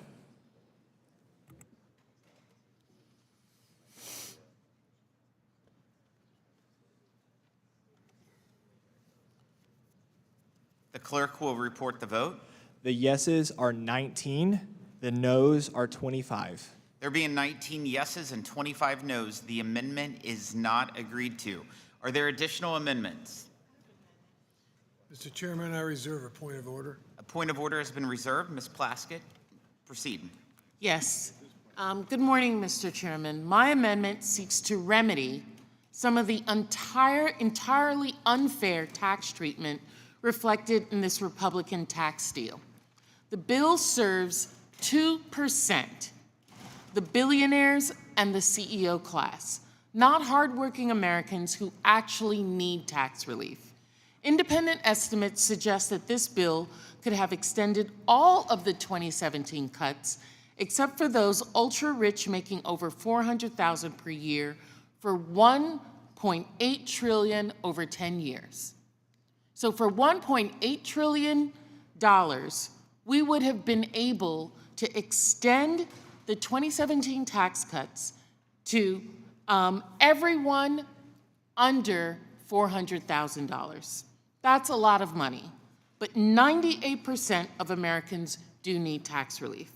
The clerk will report the vote. The yeses are 19, the noes are 25. There being 19 yeses and 25 noes, the amendment is not agreed to. Are there additional amendments? Mr. Chairman, I reserve a point of order. A point of order has been reserved. Ms. Plaskett, proceed. Yes. Good morning, Mr. Chairman. My amendment seeks to remedy some of the entirely unfair tax treatment reflected in this Republican tax deal. The bill serves 2%, the billionaires and the CEO class, not hardworking Americans who actually need tax relief. Independent estimates suggest that this bill could have extended all of the 2017 cuts, except for those ultra-rich making over $400,000 per year, for $1.8 trillion over 10 years. So for $1.8 trillion, we would have been able to extend the 2017 tax cuts to everyone under $400,000. That's a lot of money, but 98% of Americans do need tax relief.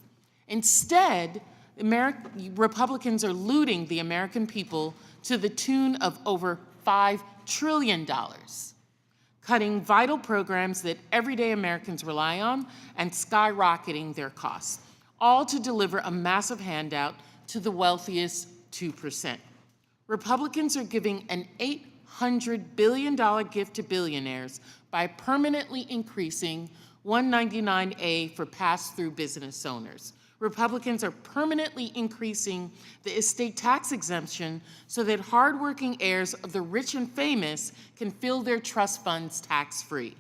Instead, Republicans are looting the American people to the tune of over $5 trillion, cutting vital programs that everyday Americans rely on and skyrocketing their costs, all to deliver a massive handout to the wealthiest 2%. Republicans are giving an $800 billion gift to billionaires by permanently increasing 199A for pass-through business owners. Republicans are permanently increasing the estate tax exemption so that hardworking heirs of the rich and famous can fill their trust funds tax-free.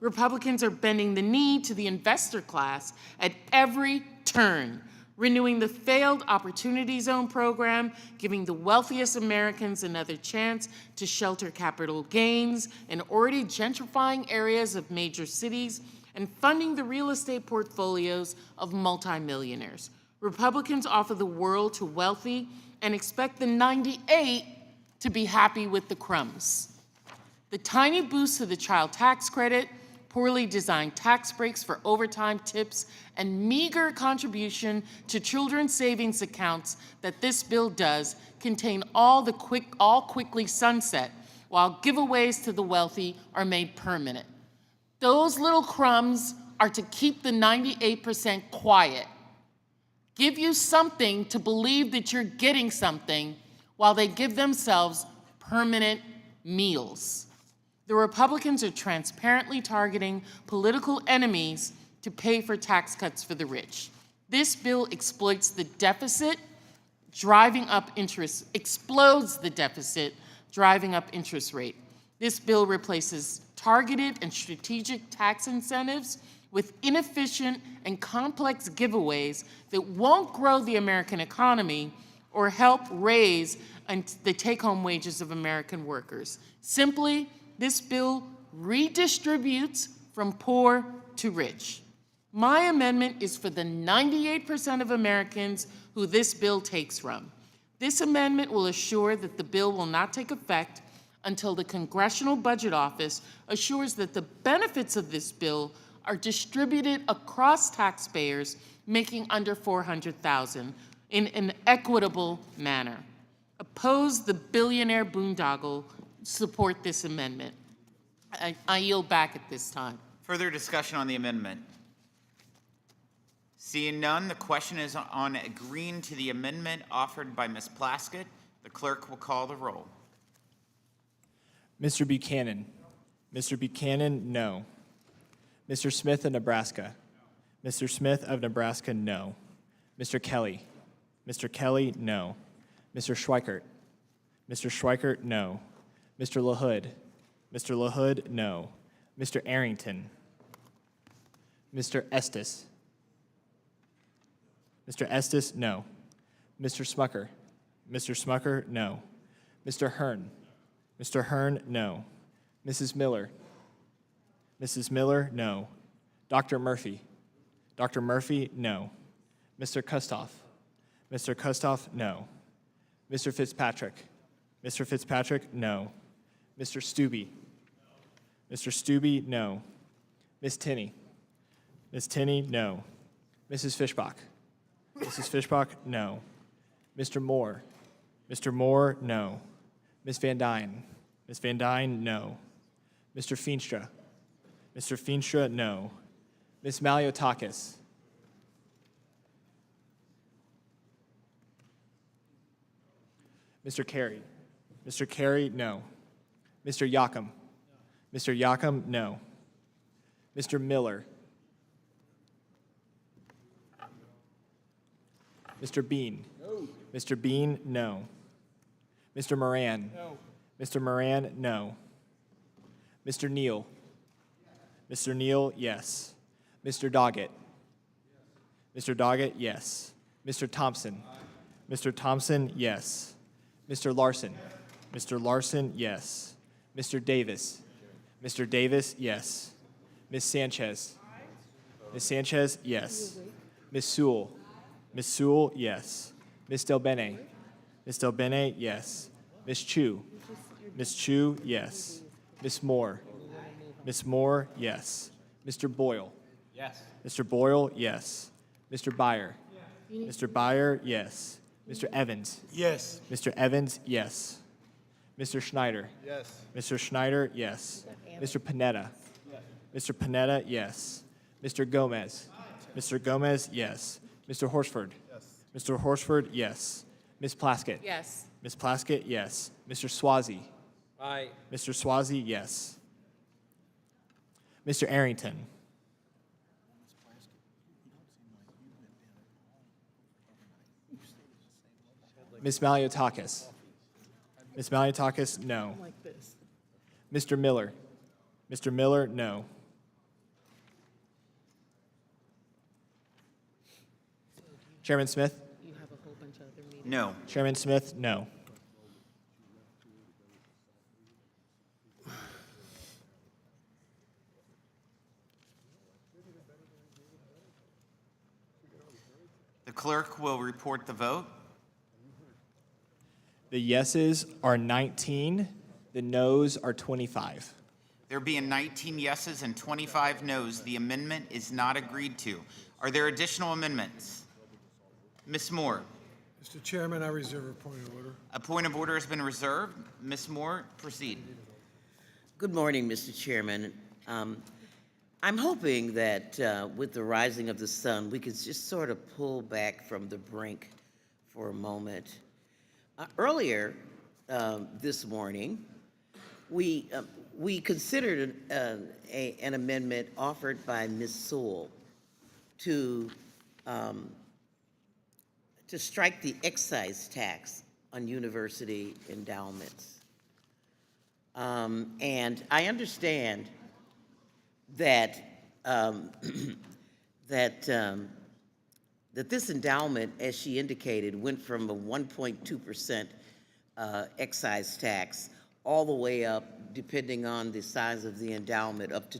Republicans are bending the knee to the investor class at every turn, renewing the failed Opportunity Zone program, giving the wealthiest Americans another chance to shelter capital gains in already gentrifying areas of major cities, and funding the real estate portfolios of multimillionaires. Republicans offer the world to wealthy and expect the 98 to be happy with the crumbs. The tiny boost to the child tax credit, poorly designed tax breaks for overtime tips, and meager contribution to children's savings accounts that this bill does contain all quickly sunset, while giveaways to the wealthy are made permanent. Those little crumbs are to keep the 98% quiet, give you something to believe that you're getting something, while they give themselves permanent meals. The Republicans are transparently targeting political enemies to pay for tax cuts for the rich. This bill exploits the deficit, driving up interest, explodes the deficit, driving up interest rate. This bill replaces targeted and strategic tax incentives with inefficient and complex giveaways that won't grow the American economy or help raise the take-home wages of American workers. Simply, this bill redistributes from poor to rich. My amendment is for the 98% of Americans who this bill takes from. This amendment will assure that the bill will not take effect until the Congressional Budget Office assures that the benefits of this bill are distributed across taxpayers making under $400,000 in an equitable manner. Oppose the billionaire boondoggle, support this amendment. I yield back at this time. Further discussion on the amendment? Seeing none, the question is on agreeing to the amendment offered by Ms. Plaskett. The clerk will call the roll. Mr. Buchanan. Mr. Buchanan, no. Mr. Smith of Nebraska. Mr. Smith of Nebraska, no. Mr. Kelly. Mr. Kelly, no. Mr. Schweikert. Mr. Schweikert, no. Mr. LaHood. Mr. LaHood, no. Mr. Arrington. Mr. Estes. Mr. Estes, no. Mr. Smucker. Mr. Smucker, no. Mr. Hearn. Mr. Hearn, no. Mrs. Miller. Mrs. Miller, no. Dr. Murphy. Dr. Murphy, no. Mr. Kustoff. Mr. Kustoff, no. Mr. Fitzpatrick. Mr. Fitzpatrick, no. Mr. Stubbe. Mr. Stubbe, no. Ms. Tinney. Ms. Tinney, no. Mrs. Fishbach. Mrs. Fishbach, no. Mr. Moore. Mr. Moore, no. Ms. Van Dyne. Ms. Van Dyne, no. Mr. Feenstra. Mr. Feenstra, no. Ms. Maliotakis. Mr. Carey. Mr. Carey, no. Mr. Yocum. Mr. Yocum, no. Mr. Miller. Mr. Bean. No. Mr. Bean, no. Mr. Moran. No. Mr. Moran, no. Mr. Neal. Mr. Neal, yes. Mr. Doggett. Mr. Doggett, yes. Mr. Thompson. Mr. Thompson, yes. Mr. Larson. Mr. Larson, yes. Mr. Davis. Mr. Davis, yes. Ms. Sanchez. Ms. Sanchez, yes. Ms. Sewell. Ms. Sewell, yes. Ms. Del Bene. Ms. Del Bene, yes. Ms. Chu. Ms. Chu, yes. Ms. Moore. Ms. Moore, yes. Mr. Boyle. Yes. Mr. Boyle, yes. Mr. Byer. Mr. Byer, yes. Mr. Evans. Yes. Mr. Evans, yes. Mr. Schneider. Yes. Mr. Schneider, yes. Mr. Panetta. Mr. Panetta, yes. Mr. Gomez. Mr. Gomez, yes. Mr. Horsford. Mr. Horsford, yes. Ms. Plaskett. Yes. Ms. Plaskett, yes. Mr. Swazi. Aye. Mr. Swazi, yes. Mr. Arrington. Ms. Maliotakis. Ms. Maliotakis, no. Mr. Miller. Mr. Miller, no. Chairman Smith? No. Chairman Smith, no. The clerk will report the vote. The yeses are 19, the noes are 25. There being 19 yeses and 25 noes, the amendment is not agreed to. Are there additional amendments? Ms. Moore. Mr. Chairman, I reserve a point of order. A point of order has been reserved. Ms. Moore, proceed. Good morning, Mr. Chairman. I'm hoping that with the rising of the sun, we could just sort of pull back from the brink for a moment. Earlier this morning, we considered an amendment offered by Ms. Sewell to strike the excise tax on university endowments. And I understand that that this endowment, as she indicated, went from a 1.2% excise tax all the way up, depending on the size of the endowment, up to